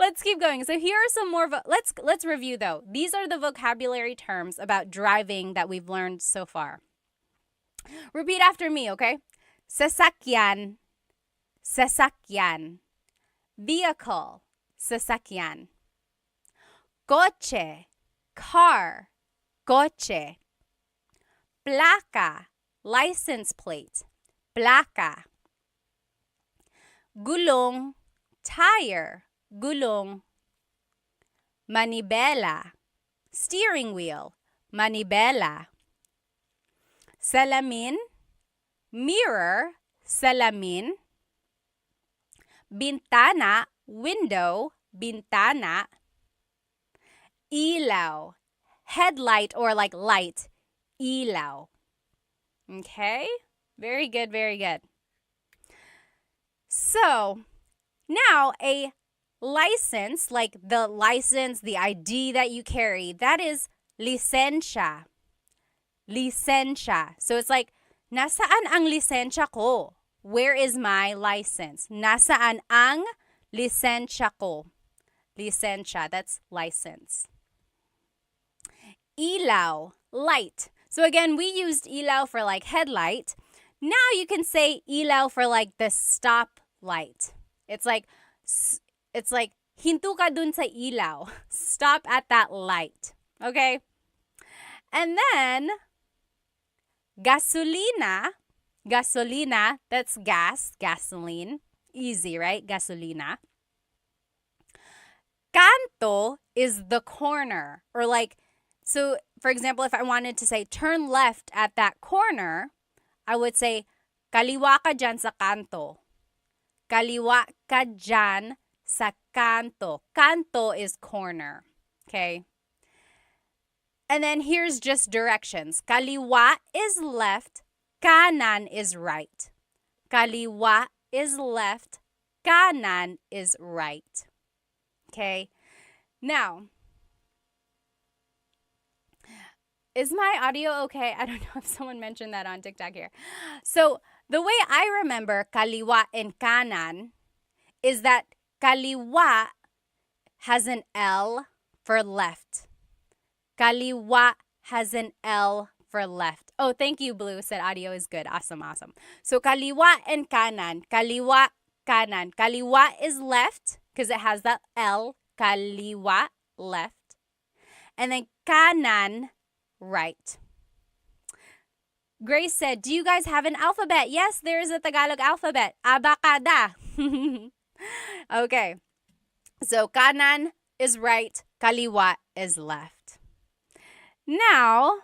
Let's keep going. So here are some more let's review though. These are the vocabulary terms about driving that we've learned so far. Repeat after me, okay? Sasakyan, sasakyan. Vehicle, sasakyan. Coche, car, coche. Placa, license plate, placa. Gulong, tire, gulong. Manibela, steering wheel, manibela. Salamin, mirror, salamin. Bintana, window, bintana. Ilaw, headlight or like light, ilaw. Okay? Very good, very good. So, now a license, like the license, the ID that you carry, that is lisensya. Lisensya. So it's like, nasaan ang lisensya ko? Where is my license? Nasaan ang lisensya ko? Lisensya, that's license. Ilaw, light. So again, we used ilaw for like headlight. Now you can say ilaw for like the stop light. It's like hinto ka dun sa ilaw. Stop at that light. Okay? And then gasolina, that's gas, gasoline. Easy, right? Gasolina. Kanto is the corner, or like, so for example, if I wanted to say turn left at that corner, I would say kaliwa ka dyan sa kanto. Kaliwa ka dyan sa kanto. Kanto is corner. Okay? And then here's just directions. Kaliwa is left, kanan is right. Kaliwa is left, kanan is right. Okay? Now, is my audio okay? I don't know if someone mentioned that on TikTok here. So, the way I remember kaliwa and kanan is that kaliwa has an L for left. Kaliwa has an L for left. Oh, thank you, Blue. Said audio is good. Awesome. So, kaliwa and kanan. Kaliwa, kanan. Kaliwa is left because it has that L. Kaliwa, left. And then kanan, right. Grace said, do you guys have an alphabet? Yes, there is a Tagalog alphabet. Abacada. Okay. So, kanan is right. Kaliwa is left. Now,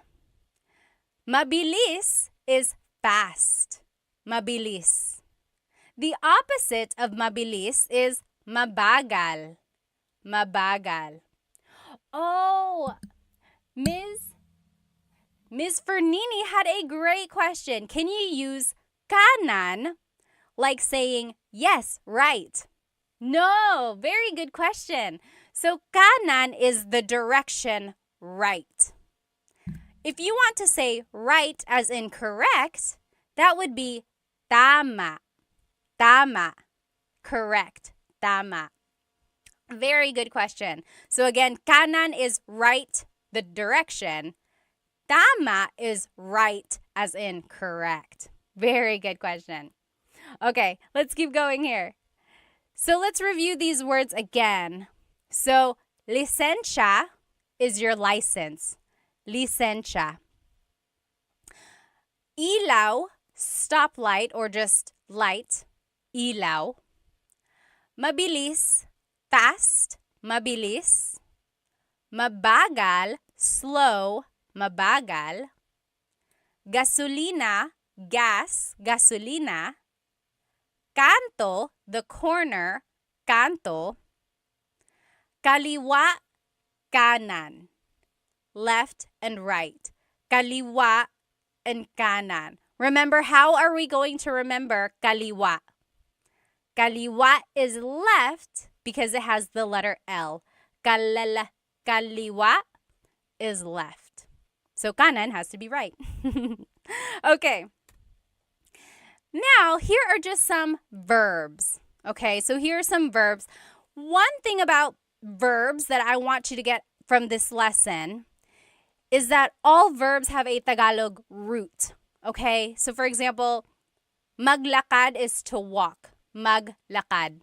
mabilis is fast. Mabilis. The opposite of mabilis is mabagal. Mabagal. Oh, Ms. Fernini had a great question. Can you use kanan like saying, yes, right? No, very good question. So kanan is the direction right. If you want to say right as in correct, that would be tama. Tama. Correct. Tama. Very good question. So again, kanan is right, the direction. Tama is right as in correct. Very good question. Okay, let's keep going here. So let's review these words again. So, licencia is your license. Licencia. Ilaw, stoplight or just light. Ilaw. Mabilis, fast. Mabilis. Mabagal, slow. Mabagal. Gasolina, gas. Gasolina. Kanto, the corner. Kanto. Kaliwa, kanan. Left and right. Kaliwa and kanan. Remember, how are we going to remember kaliwa? Kaliwa is left because it has the letter L. Kaliwa is left. So kanan has to be right. Okay. Now, here are just some verbs. Okay, so here are some verbs. One thing about verbs that I want you to get from this lesson is that all verbs have a Tagalog root. Okay, so for example, maglakad is to walk. Maglakad.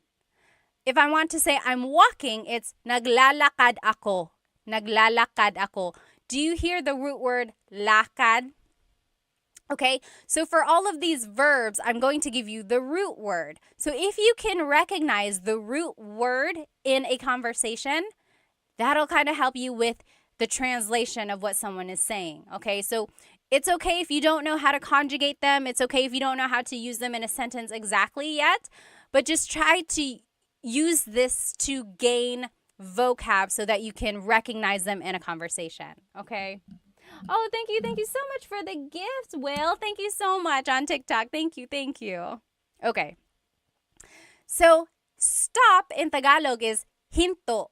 If I want to say I'm walking, it's naglalakad ako. Naglalakad ako. Do you hear the root word lakad? Okay, so for all of these verbs, I'm going to give you the root word. So if you can recognize the root word in a conversation, that'll kind of help you with the translation of what someone is saying. Okay, so it's okay if you don't know how to conjugate them. It's okay if you don't know how to use them in a sentence exactly yet, but just try to use this to gain vocab so that you can recognize them in a conversation. Okay. Oh, thank you. Thank you so much for the gift, Will. Thank you so much on TikTok. Thank you. Thank you. Okay. So, stop in Tagalog is hinto.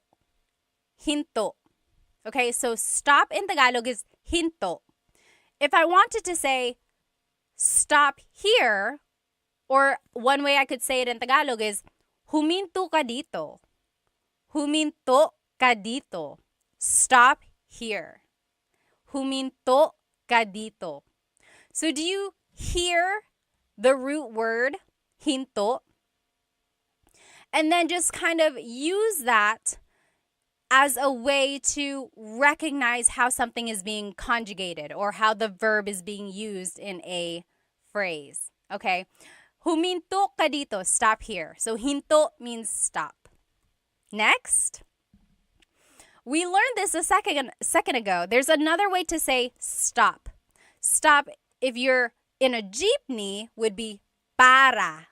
Hinto. Okay, so stop in Tagalog is hinto. If I wanted to say stop here, or one way I could say it in Tagalog is huminto ka dito. Huminto ka dito. Stop here. Huminto ka dito. So do you hear the root word hinto? And then just kind of use that as a way to recognize how something is being conjugated or how the verb is being used in a phrase. Okay? Huminto ka dito. Stop here. So hinto means stop. Next. We learned this a second ago. There's another way to say stop. Stop, if you're in a jeepney, would be para.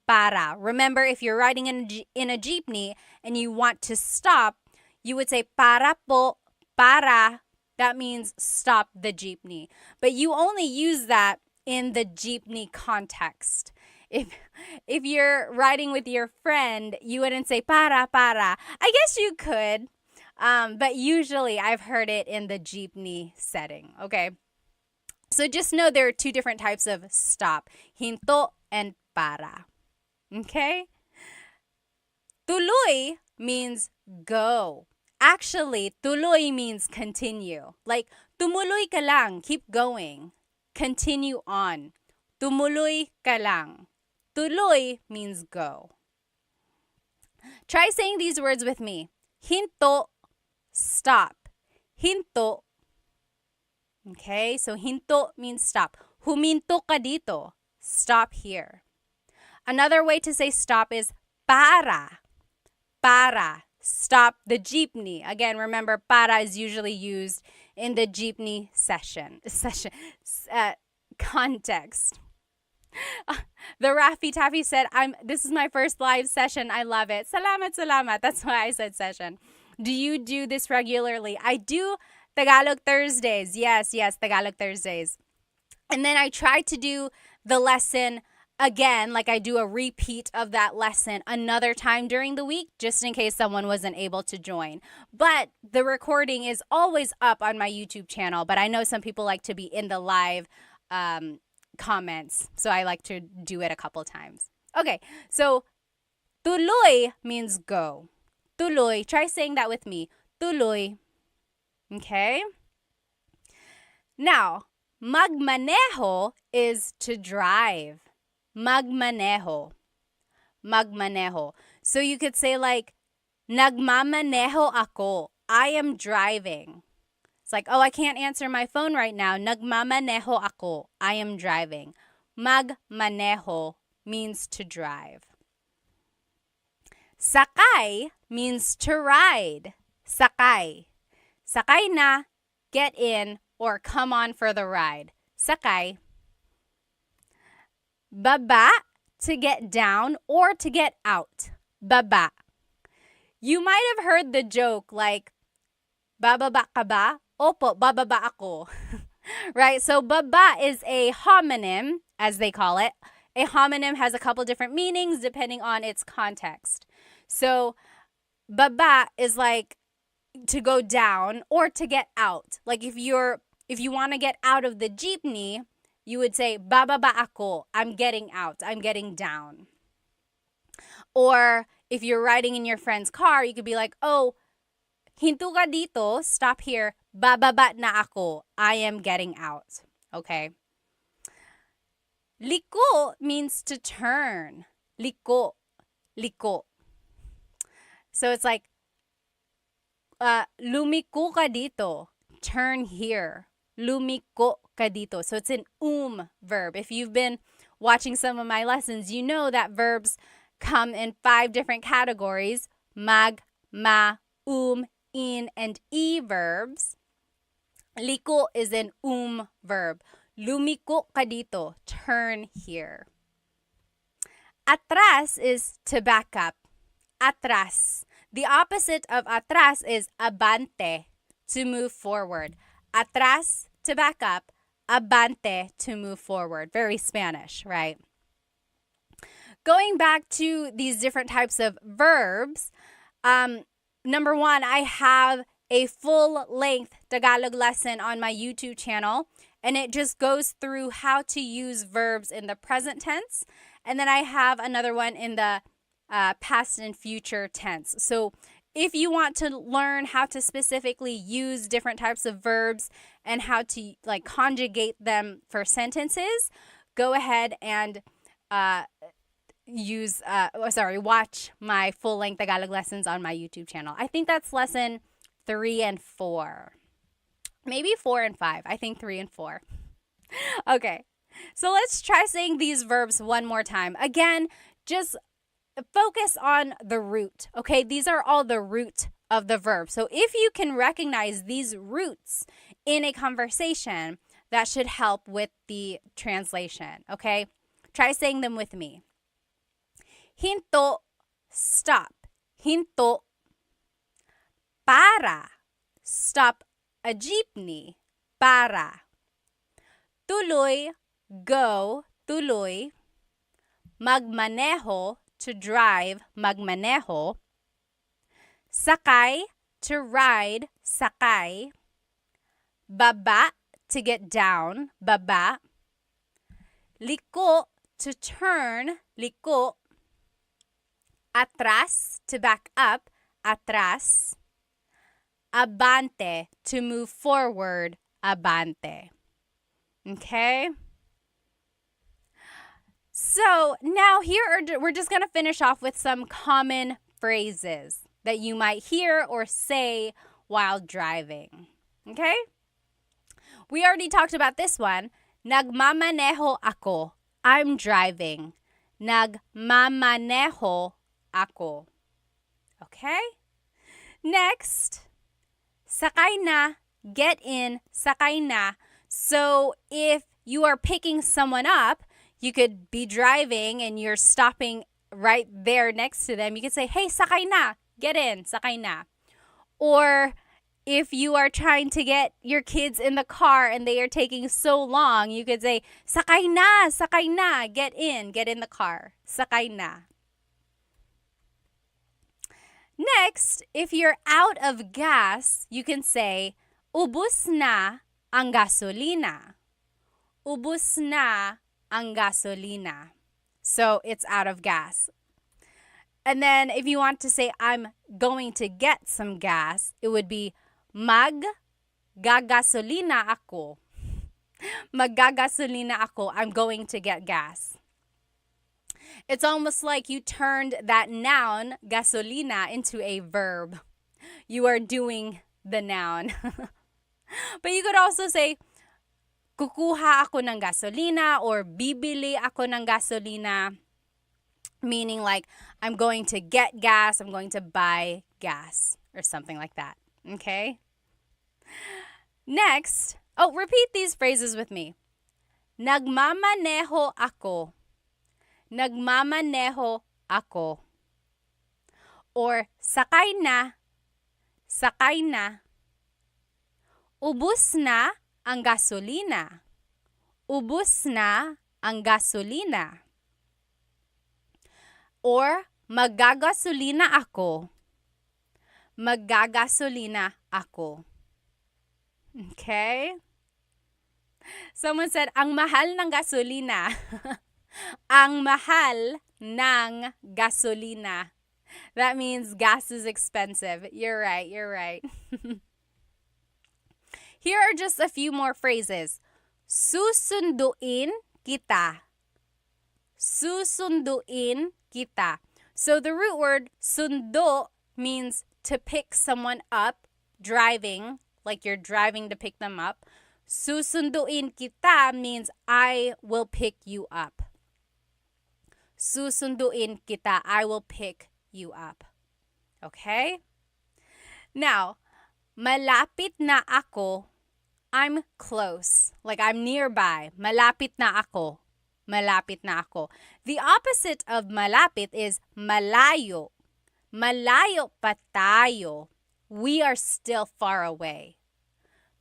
Para. Remember, if you're riding in a jeepney and you want to stop, you would say para po, para. That means stop the jeepney. But you only use that in the jeepney context. If you're riding with your friend, you wouldn't say para. I guess you could. But usually I've heard it in the jeepney setting, okay? So just know there are two different types of stop, hinto and para, okay? Tuloy means go. Actually, tuloy means continue. Like, tumuloy ka lang, keep going. Continue on. Tumuloy ka lang. Tuloy means go. Try saying these words with me. Hinto, stop. Hinto. Okay, so hinto means stop. Huminto ka dito. Stop here. Another way to say stop is para. Para. Stop the jeepney. Again, remember, para is usually used in the jeepney context. The Raffy Taffy said, this is my first live session. I love it. Salamat. That's why I said session. Do you do this regularly? I do Tagalog Thursdays. Yes, Tagalog Thursdays. And then I try to do the lesson again, like I do a repeat of that lesson another time during the week, just in case someone wasn't able to join. But the recording is always up on my YouTube channel, but I know some people like to be in the live comments, so I like to do it a couple times. Okay, so tuloy means go. Tuloy. Try saying that with me. Tuloy. Okay? Now, magmaneho is to drive. Magmaneho. Magmaneho. So you could say like, nagmamaneho ako. I am driving. It's like, oh, I can't answer my phone right now. Nagmamaneho ako. I am driving. Magmaneho means to drive. Sakay means to ride. Sakay. Sakay na, get in, or come on for the ride. Sakay. Baba, to get down or to get out. Baba. You might have heard the joke like, bababa ka ba? Opo, bababa ako. Right? So baba is a homonym, as they call it. A homonym has a couple different meanings depending on its context. So baba is like to go down or to get out. Like if you want to get out of the jeepney, you would say bababa ako. I'm getting out. I'm getting down. Or if you're riding in your friend's car, you could be like, oh, hinto ka dito, stop here. Bababa na ako. I am getting out. Okay. Liko means to turn. Liko. Liko. So it's like, lumiko ka dito. Turn here. Lumiko ka dito. So it's an verb. If you've been watching some of my lessons, you know that verbs come in 5 different categories. Mag, ma, in, and e verbs. Liko is an verb. Lumiko ka dito. Turn here. Atras is to back up. Atras. The opposite of atras is abante, to move forward. Atras, to back up. Abante, to move forward. Very Spanish, right? Going back to these different types of verbs, number 1, I have a full-length Tagalog lesson on my YouTube channel, and it just goes through how to use verbs in the present tense. And then I have another one in the past and future tense. So if you want to learn how to specifically use different types of verbs and how to like conjugate them for sentences, go ahead and watch my full-length Tagalog lessons on my YouTube channel. I think that's lesson 3 and 4. Maybe 4 and 5. I think 3 and 4. Okay. So let's try saying these verbs one more time. Again, just focus on the root, okay? These are all the root of the verb. So if you can recognize these roots in a conversation, that should help with the translation, okay? Try saying them with me. Hinto, stop. Hinto. Para, stop a jeepney. Para. Tuloy, go. Tuloy. Magmaneho, to drive. Magmaneho. Sakay, to ride. Sakay. Baba, to get down. Baba. Liko, to turn. Liko. Atras, to back up. Atras. Abante, to move forward. Abante. Okay? So now we're just going to finish off with some common phrases that you might hear or say while driving. Okay? We already talked about this one. Nagmamaneho ako. I'm driving. Nagmamaneho ako. Okay? Next, sakay na, get in, sakay na. So if you are picking someone up, you could be driving and you're stopping right there next to them. You could say, hey, sakay na, get in, sakay na. Or if you are trying to get your kids in the car and they are taking so long, you could say, sakay na, get in the car. Sakay na. Next, if you're out of gas, you can say, ubus na ang gasolina. Ubus na ang gasolina. So it's out of gas. And then if you want to say, I'm going to get some gas, it would be, maggagasolina ako. Maggagasolina ako. I'm going to get gas. It's almost like you turned that noun, gasolina, into a verb. You are doing the noun. But you could also say, kukuha ako ng gasolina, or bibili ako ng gasolina, meaning like I'm going to get gas, I'm going to buy gas, or something like that. Okay? Next, repeat these phrases with me. Nagmamaneho ako. Nagmamaneho ako. Or sakay na. Sakay na. Ubus na ang gasolina. Ubus na ang gasolina. Or maggagasolina ako. Maggagasolina ako. Okay? Someone said, ang mahal ng gasolina. Ang mahal ng gasolina. That means gas is expensive. You're right, you're right. Here are just a few more phrases. Susunduin kita. Susunduin kita. So the root word sundo means to pick someone up, driving, like you're driving to pick them up. Susunduin kita means I will pick you up. Susunduin kita, I will pick you up. Okay? Now, malapit na ako, I'm close. Like I'm nearby. Malapit na ako. Malapit na ako. The opposite of malapit is malayo. Malayo pa tayo. We are still far away.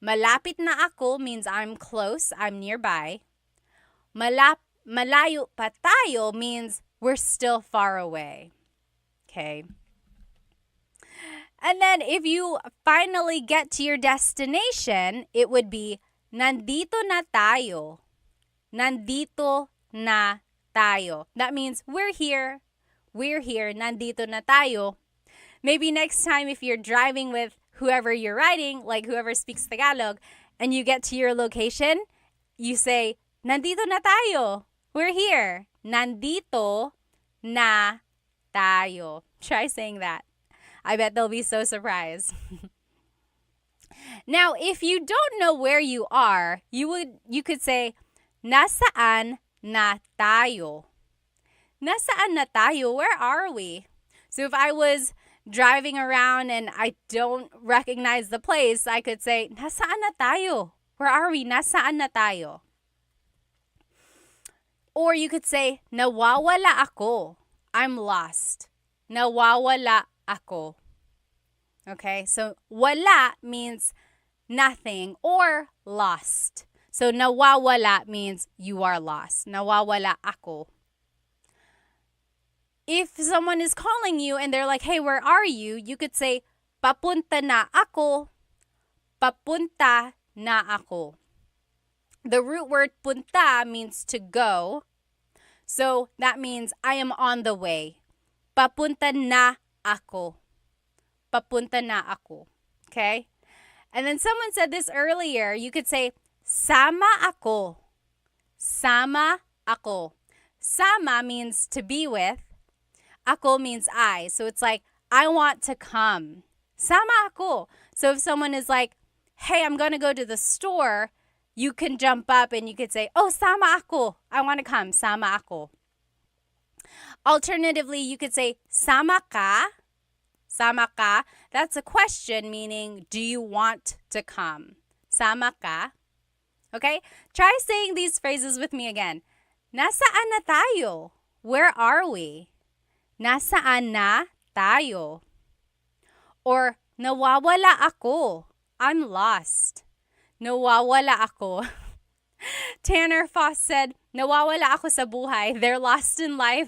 Malapit na ako means I'm close, I'm nearby. Malayo pa tayo means we're still far away. Okay. And then if you finally get to your destination, it would be, nandito na tayo. Nandito na tayo. That means we're here. We're here. Nandito na tayo. Maybe next time if you're driving with whoever you're riding, like whoever speaks Tagalog, and you get to your location, you say, nandito na tayo. We're here. Nandito na tayo. Try saying that. I bet they'll be so surprised. Now, if you don't know where you are, you could say, nasaan na tayo? Nasaan na tayo? Where are we? So if I was driving around and I don't recognize the place, I could say, nasaan na tayo? Where are we? Nasaan na tayo? Or you could say, nawawala ako. I'm lost. Nawawala ako. Okay, so wala means nothing or lost. So nawawala means you are lost. Nawawala ako. If someone is calling you and they're like, hey, where are you? You could say, papunta na ako. Papunta na ako. The root word punta means to go. So that means I am on the way. Papunta na ako. Papunta na ako. Okay? And then someone said this earlier. You could say, sama ako. Sama ako. Sama means to be with. Ako means I. So it's like, I want to come. Sama ako. So if someone is like, hey, I'm going to go to the store, you can jump up and you could say, oh, sama ako. I want to come. Sama ako. Alternatively, you could say, sama ka. Sama ka. That's a question, meaning, do you want to come? Sama ka. Okay? Try saying these phrases with me again. Nasaan na tayo? Where are we? Nasaan na tayo? Or, nawawala ako. I'm lost. Nawawala ako. Tanner Foss said, nawawala ako sa buhay. They're lost in life.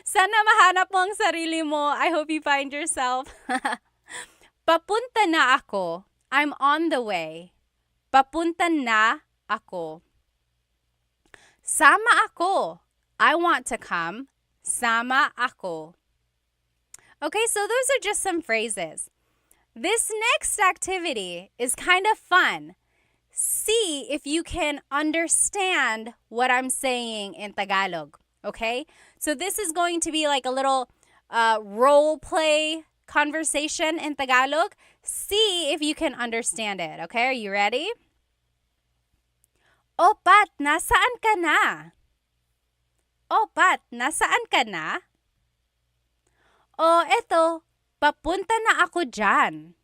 Sana mahanap mo ang sarili mo. I hope you find yourself. Papunta na ako. I'm on the way. Papunta na ako. Sama ako. I want to come. Sama ako. Okay, so those are just some phrases. This next activity is kind of fun. See if you can understand what I'm saying in Tagalog, okay? So this is going to be like a little role play conversation in Tagalog. See if you can understand it, okay? Are you ready? O Pat, nasaan ka na? O Pat, nasaan ka na? O eto, papunta na ako dyan.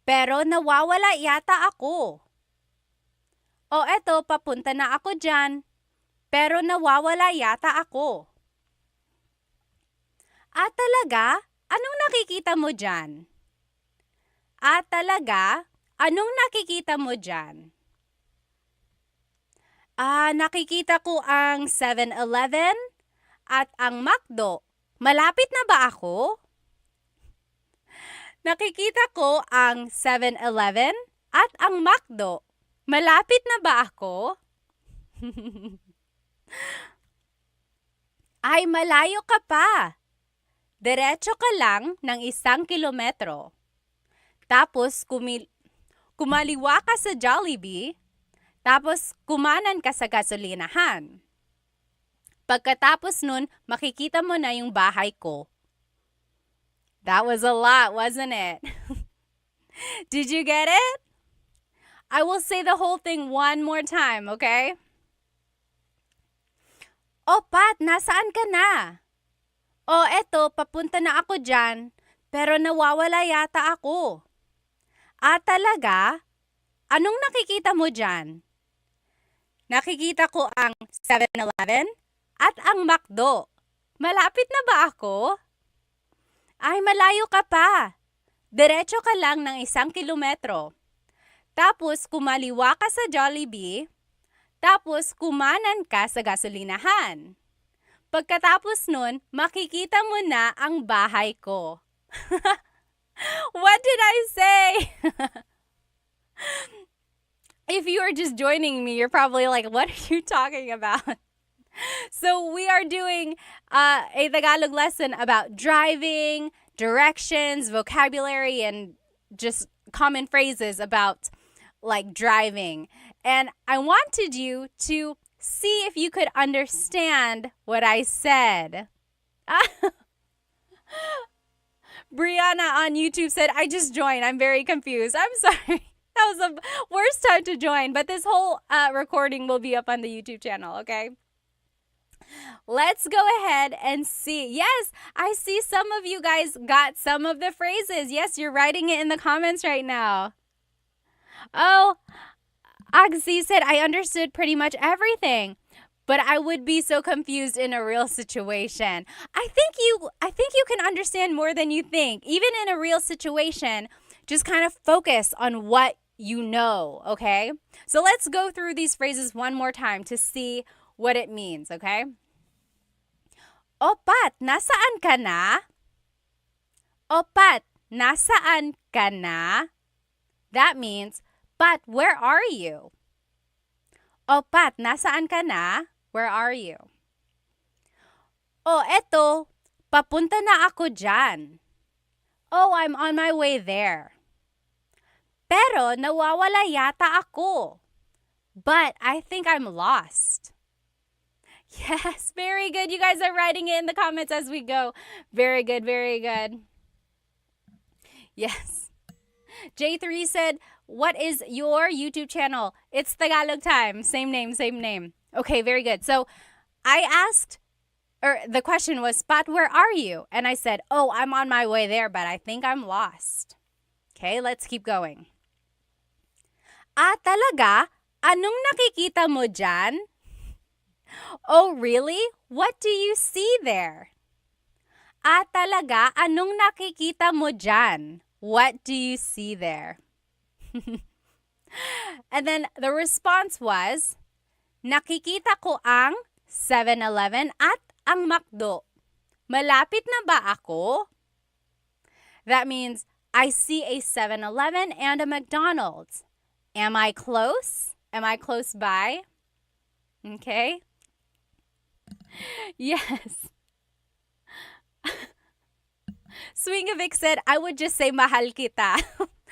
Pero nawawala yata ako. O eto, papunta na ako dyan, pero nawawala yata ako. Talaga? Anong nakikita mo dyan? Talaga? Anong nakikita mo dyan? Nakikita ko ang 7-Eleven at ang McDo. Malapit na ba ako? Nakikita ko ang 7-Eleven at ang McDo. Malapit na ba ako? Ay, malayo ka pa. Diretso ka lang ng 1 kilometro. Tapos kumaliwa ka sa Jollibee. Tapos kumanan ka sa gasolinahan. Pagkatapos nun, makikita mo na yung bahay ko. That was a lot, wasn't it? Did you get it? I will say the whole thing one more time, okay? O Pat, nasaan ka na? O eto, papunta na ako dyan, pero nawawala yata ako. Talaga? Anong nakikita mo dyan? Nakikita ko ang 7-Eleven at ang McDo. Malapit na ba ako? Ay, malayo ka pa. Diretso ka lang ng 1 kilometro. Tapos kumaliwa ka sa Jollibee, tapos kumanan ka sa gasolinahan. Pagkatapos nun, makikita mo na ang bahay ko. What did I say? If you are just joining me, you're probably like, what are you talking about? So we are doing a Tagalog lesson about driving, directions, vocabulary, and just common phrases about like driving. And I wanted you to see if you could understand what I said. Brianna on YouTube said, I just joined. I'm very confused. I'm sorry. That was the worst time to join. But this whole recording will be up on the YouTube channel, okay? Let's go ahead and see. Yes, I see some of you guys got some of the phrases. Yes, you're writing it in the comments right now. Oh, Agzi said, I understood pretty much everything, but I would be so confused in a real situation. I think you can understand more than you think. Even in a real situation, just kind of focus on what you know, okay? So let's go through these phrases one more time to see what it means, okay? O Pat, nasaan ka na? O Pat, nasaan ka na? That means, Pat, where are you? O Pat, nasaan ka na? Where are you? O eto, papunta na ako dyan. Oh, I'm on my way there. Pero nawawala yata ako. But I think I'm lost. Yes, very good. You guys are writing it in the comments as we go. Very good, very good. Yes. J3 said, what is your YouTube channel? It's Tagalog Time. Same name, same name. Okay, very good. So I asked, or the question was, Pat, where are you? And I said, oh, I'm on my way there, but I think I'm lost. Okay, let's keep going. Talaga? Anong nakikita mo dyan? Oh, really? What do you see there? Talaga? Anong nakikita mo dyan? What do you see there? And then the response was, nakikita ko ang 7-Eleven at ang McDo. Malapit na ba ako? That means, I see a 7-Eleven and a McDonald's. Am I close? Am I close by? Okay. Yes. Swingovic said, I would just say mahal kita.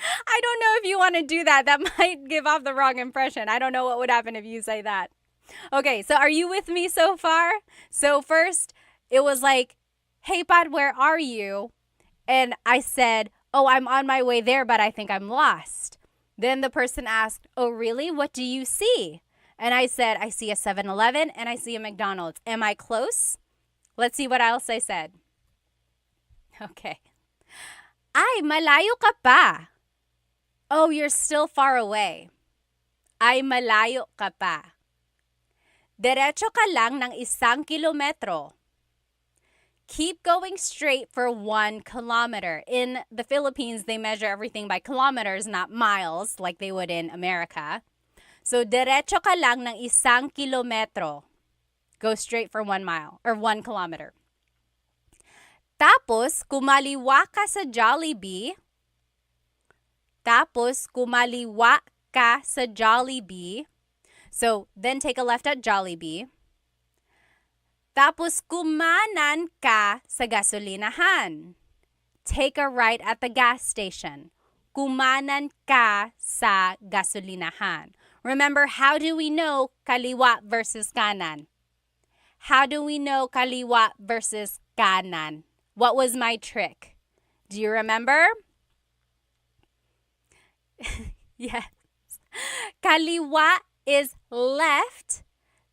I don't know if you want to do that. That might give off the wrong impression. I don't know what would happen if you say that. Okay, so are you with me so far? So first, it was like, hey, Pat, where are you? And I said, oh, I'm on my way there, but I think I'm lost. Then the person asked, oh, really? What do you see? And I said, I see a 7-Eleven and I see a McDonald's. Am I close? Let's see what else I said. Okay. Ay, malayo ka pa. Oh, you're still far away. Ay, malayo ka pa. Diretso ka lang ng 1 kilometro. Keep going straight for 1 kilometer. In the Philippines, they measure everything by kilometers, not miles, like they would in America. So, diretso ka lang ng 1 kilometro. Go straight for 1 mile or 1 kilometer. Tapos, kumaliwa ka sa Jollibee. So, then take a left at Jollibee. Tapos, kumanan ka sa gasolinahan. Take a right at the gas station. Kumanan ka sa gasolinahan. Remember, how do we know kaliwa versus kanan? How do we know kaliwa versus kanan? What was my trick? Do you remember? Yes. Kaliwa is left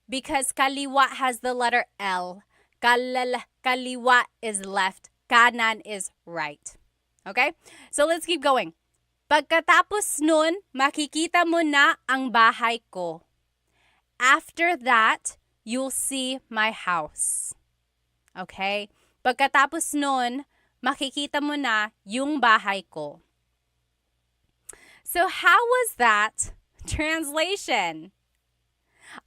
because kaliwa has the letter L. Kaliwa is left. Kanan is right. Okay? So let's keep going. Pagkatapos nun, makikita mo na ang bahay ko. After that, you'll see my house. Okay? Pagkatapos nun, makikita mo na yung bahay ko. So how was that translation?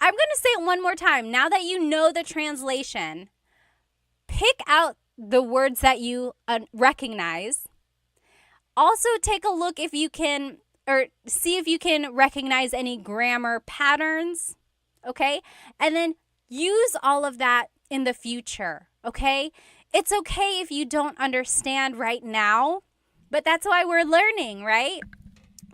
I'm going to say it one more time. Now that you know the translation, pick out the words that you recognize. Also take a look if you can, or see if you can recognize any grammar patterns, okay? And then use all of that in the future, okay? It's okay if you don't understand right now, but that's why we're learning, right?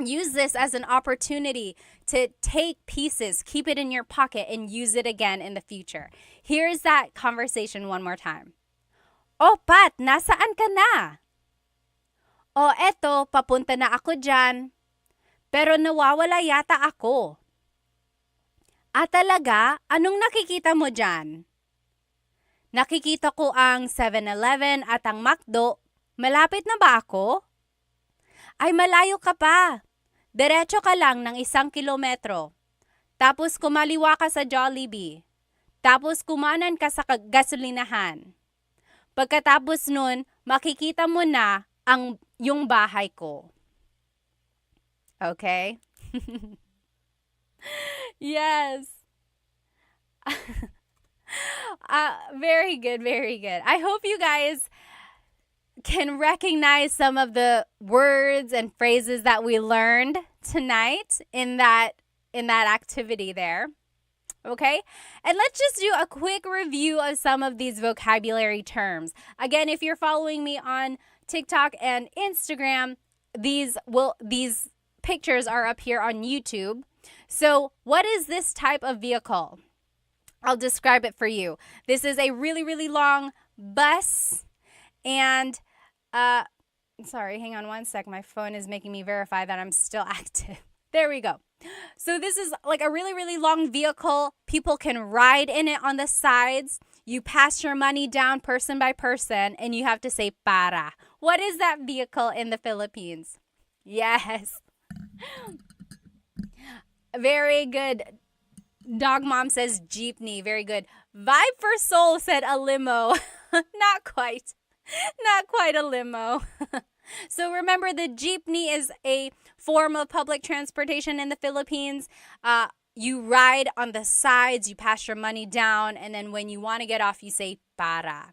Use this as an opportunity to take pieces, keep it in your pocket, and use it again in the future. Here's that conversation one more time. Oh, Pat, nasaan ka na? Oh, eto, papunta na ako dyan. Pero nawawala yata ako. Talaga? Anong nakikita mo dyan? Nakikita ko ang 7-Eleven at ang McDo. Malapit na ba ako? Ay, malayo ka pa. Diretso ka lang ng 1 kilometro. Tapos kumaliwa ka sa Jollibee. Tapos kumanan ka sa gasolinahan. Pagkatapos nun, makikita mo na yung bahay ko. Okay? Yes. Very good, very good. I hope you guys can recognize some of the words and phrases that we learned tonight in that activity there. Okay? And let's just do a quick review of some of these vocabulary terms. Again, if you're following me on TikTok and Instagram, these pictures are up here on YouTube. So, what is this type of vehicle? I'll describe it for you. This is a really, really long bus. And, sorry, hang on one sec. My phone is making me verify that I'm still active. There we go. So this is like a really, really long vehicle. People can ride in it on the sides. You pass your money down person by person, and you have to say para. What is that vehicle in the Philippines? Yes. Very good. Dog Mom says jeepney. Very good. Vibe for Soul said a limo. Not quite. Not quite a limo. So remember, the jeepney is a form of public transportation in the Philippines. You ride on the sides, you pass your money down, and then when you want to get off, you say para.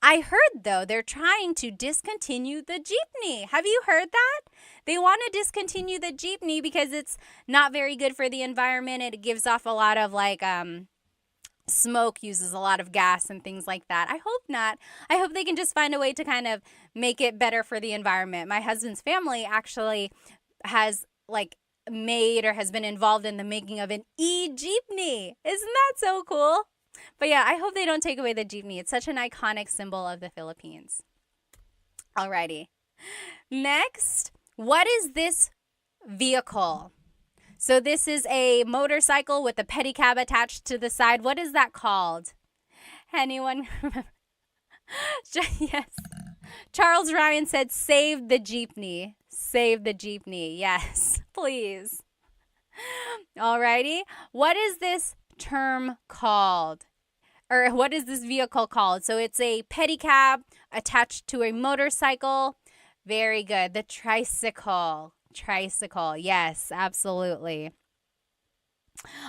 I heard, though, they're trying to discontinue the jeepney. Have you heard that? They want to discontinue the jeepney because it's not very good for the environment. It gives off a lot of smoke, uses a lot of gas and things like that. I hope not. I hope they can just find a way to kind of make it better for the environment. My husband's family actually has made or has been involved in the making of an e-jeepney. Isn't that so cool? But yeah, I hope they don't take away the jeepney. It's such an iconic symbol of the Philippines. Alrighty. Next, what is this vehicle? So this is a motorcycle with a pedicab attached to the side. What is that called? Anyone remember? Yes. Charles Ryan said, save the jeepney. Save the jeepney. Yes, please. Alrighty. What is this term called? Or what is this vehicle called? So it's a pedicab attached to a motorcycle. Very good. The tricycle. Tricycle. Yes, absolutely.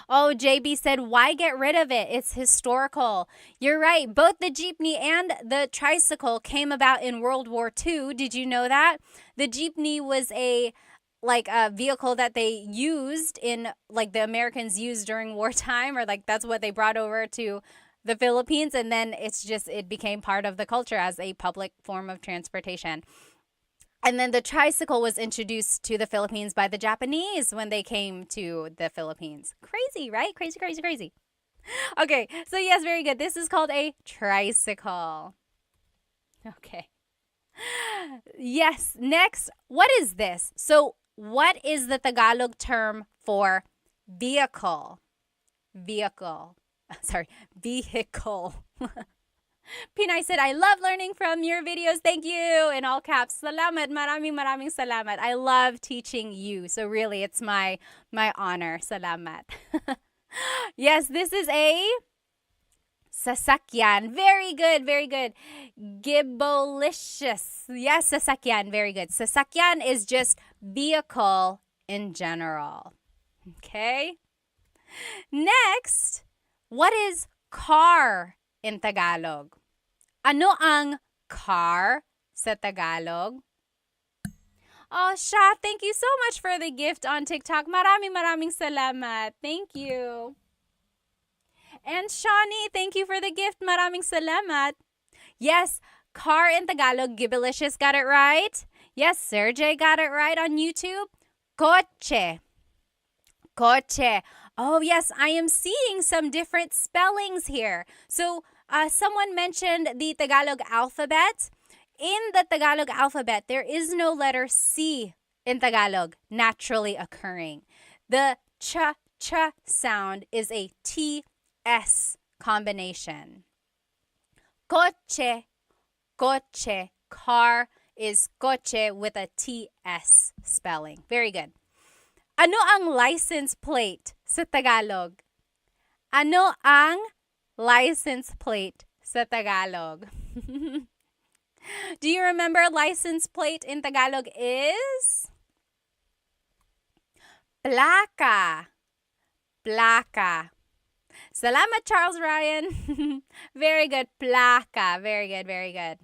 Oh, JB said, why get rid of it? It's historical. You're right. Both the jeepney and the tricycle came about in World War II. Did you know that? The jeepney was a vehicle that they used the Americans used during wartime, or that's what they brought over to the Philippines. And then it became part of the culture as a public form of transportation. And then the tricycle was introduced to the Philippines by the Japanese when they came to the Philippines. Crazy, right? Crazy, crazy, crazy. Okay, so yes, very good. This is called a tricycle. Okay. Yes, next, what is this? So what is the Tagalog term for vehicle? Vehicle. Sorry, vehicle. Pinay said, I love learning from your videos. Thank you. In all caps. Salamat. Maraming salamat. I love teaching you. So really, it's my honor. Salamat. Yes, this is a sasakyan. Very good. Very good. Gibolicious. Yes, sasakyan. Very good. Sasakyan is just vehicle in general. Okay. Next, what is car in Tagalog? Ano ang car sa Tagalog? Oh, Sha, thank you so much for the gift on TikTok. Maraming salamat. Thank you. And Shawnee, thank you for the gift. Maraming salamat. Yes, car in Tagalog. Gibilicious got it right. Yes, Sergey got it right on YouTube. Coche. Coche. Oh, yes, I am seeing some different spellings here. So, someone mentioned the Tagalog alphabet. In the Tagalog alphabet, there is no letter C in Tagalog naturally occurring. The ch sound is a TS combination. Coche, coche. Car is coche with a TS spelling. Very good. Ano ang license plate sa Tagalog? Ano ang license plate sa Tagalog? Do you remember license plate in Tagalog is? Plaka. Plaka. Salamat, Charles Ryan. Very good. Plaka. Very good, very good.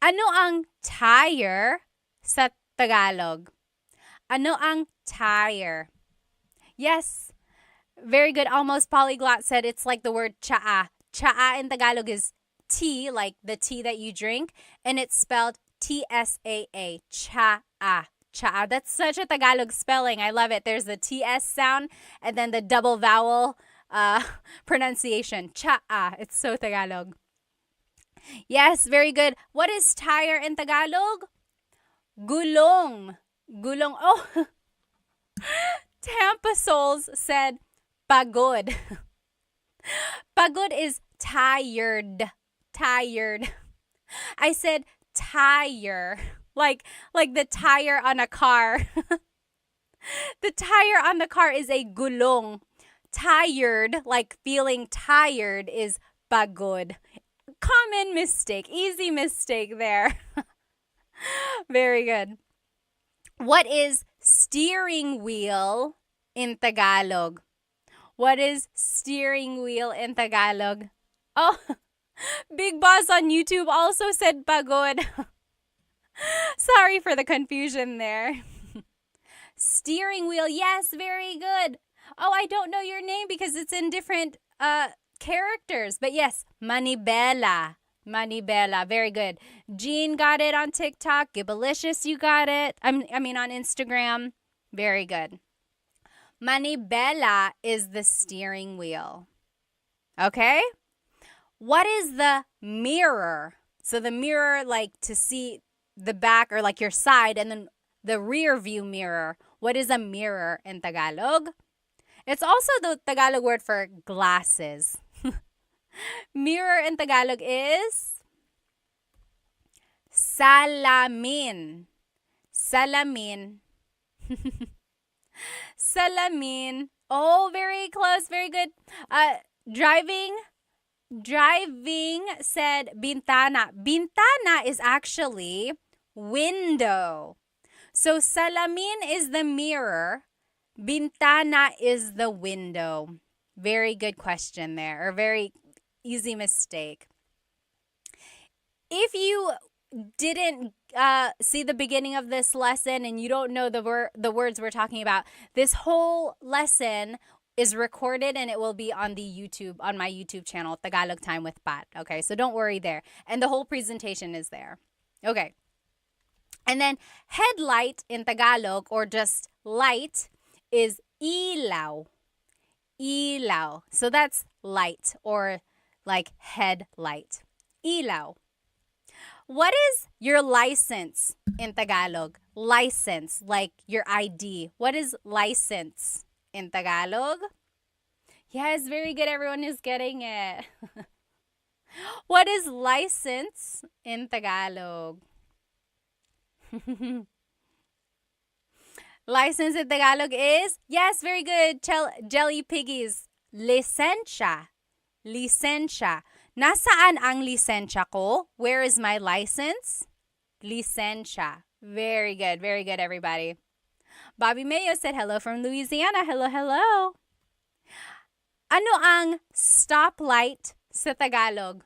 Ano ang tire sa Tagalog? Ano ang tire? Yes. Very good. Almost polyglot said it's like the word chaa. Chaa in Tagalog is tea, like the tea that you drink, and it's spelled T-S-A-A. Chaa. Chaa. That's such a Tagalog spelling. I love it. There's the T-S sound and then the double vowel pronunciation. Chaa. It's so Tagalog. Yes, very good. What is tire in Tagalog? Gulong. Gulong. Oh, Tampa Souls said pagod. Pagod is tired. Tired. I said tire. Like the tire on a car. The tire on the car is a gulong. Tired, like feeling tired, is pagod. Common mistake. Easy mistake there. Very good. What is steering wheel in Tagalog? What is steering wheel in Tagalog? Oh, Big Boss on YouTube also said pagod. Sorry for the confusion there. Steering wheel, yes, very good. Oh, I don't know your name because it's in different characters. But yes, Manibela. Manibela, very good. Jean got it on TikTok. Gibalicious, you got it. I mean on Instagram. Very good. Manibela is the steering wheel. Okay? What is the mirror? So the mirror, like to see the back or like your side, and then the rear view mirror. What is a mirror in Tagalog? It's also the Tagalog word for glasses. Mirror in Tagalog is salamin. Salamin. Salamin. Oh, very close. Very good. Driving said bintana. Bintana is actually window. So salamin is the mirror. Bintana is the window. Very good question there, or very easy mistake. If you didn't see the beginning of this lesson and you don't know the words we're talking about, this whole lesson is recorded and it will be on my YouTube channel, Tagalog Time with Pat. Okay, so don't worry there. And the whole presentation is there. Okay. And then headlight in Tagalog, or just light, is ilaw. Ilaw. So that's light, or like headlight. Ilaw. What is your license in Tagalog? License, like your ID. What is license in Tagalog? Yes, very good. Everyone is getting it. What is license in Tagalog? License in Tagalog is, yes, very good. Jelly Piggies. Lisensya. Lisensya. Nasaan ang lisensya ko? Where is my license? Lisensya. Very good. Very good, everybody. Bobby Mayo said hello from Louisiana. Hello, hello. Ano ang stoplight sa Tagalog?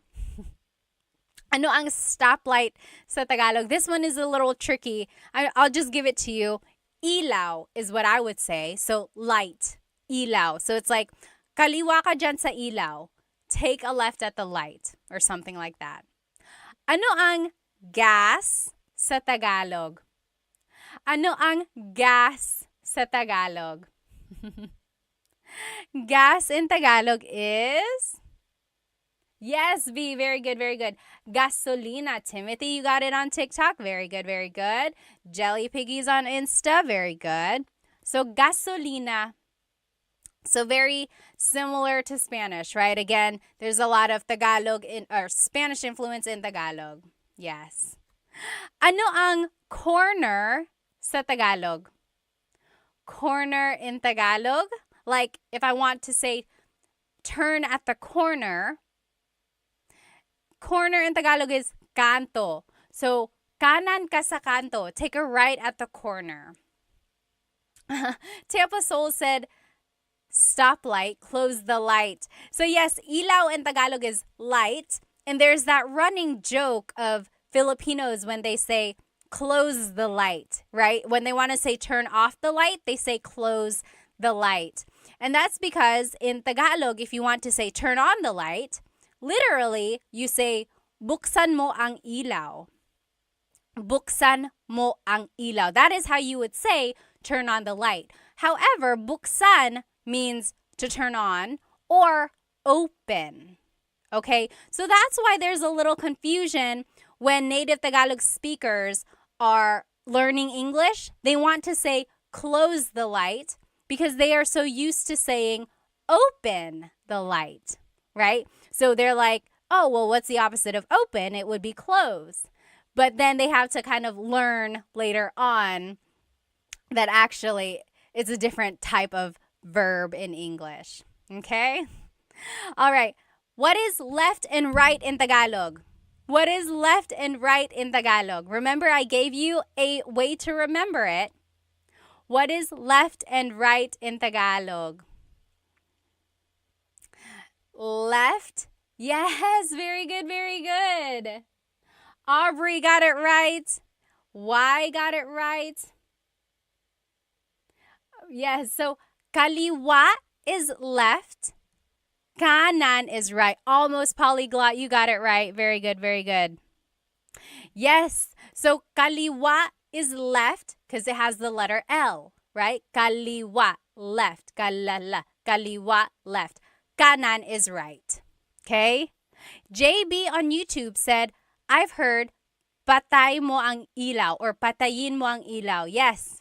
Ano ang stoplight sa Tagalog? This one is a little tricky. I'll just give it to you. Ilaw is what I would say. So light. Ilaw. So it's like, kaliwa ka dyan sa ilaw. Take a left at the light, or something like that. Ano ang gas sa Tagalog? Ano ang gas sa Tagalog? Gas in Tagalog is, yes, V, very good, very good. Gasolina. Timothy, you got it on TikTok. Very good, very good. Jelly Piggies on Insta. Very good. So gasolina. So very similar to Spanish, right? Again, there's a lot of Tagalog or Spanish influence in Tagalog. Yes. Ano ang corner sa Tagalog? Corner in Tagalog? Like if I want to say turn at the corner, corner in Tagalog is kanto. So kanan ka sa kanto. Take a right at the corner. Tampa Soul said, stoplight, close the light. So yes, ilaw in Tagalog is light. And there's that running joke of Filipinos when they say close the light, right? When they want to say turn off the light, they say close the light. And that's because in Tagalog, if you want to say turn on the light, literally you say buksan mo ang ilaw. Buksan mo ang ilaw. That is how you would say turn on the light. However, buksan means to turn on or open. Okay, so that's why there's a little confusion when native Tagalog speakers are learning English. They want to say close the light because they are so used to saying open the light, right? So they're like, oh, well, what's the opposite of open? It would be close. But then they have to kind of learn later on that actually it's a different type of verb in English. Okay? All right. What is left and right in Tagalog? What is left and right in Tagalog? Remember, I gave you a way to remember it. What is left and right in Tagalog? Left. Yes, very good, very good. Aubrey got it right. Y got it right. Yes, so kaliwa is left. Kanan is right. Almost polyglot. You got it right. Very good, very good. Yes, so kaliwa is left because it has the letter L, right? Kaliwa, left. Kalala, kaliwa, left. Kanan is right. Okay? JB on YouTube said, I've heard patay mo ang ilaw or patayin mo ang ilaw. Yes.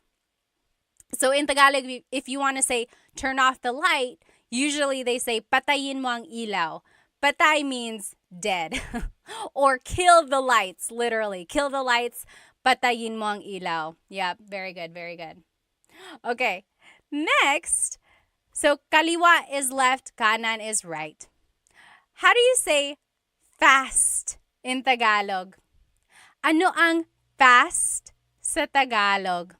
So in Tagalog, if you want to say turn off the light, usually they say patayin mo ang ilaw. Patay means dead or kill the lights, literally. Kill the lights, patayin mo ang ilaw. Yep, very good, very good. Okay, next. So kaliwa is left, kanan is right. How do you say fast in Tagalog? Ano ang fast sa Tagalog?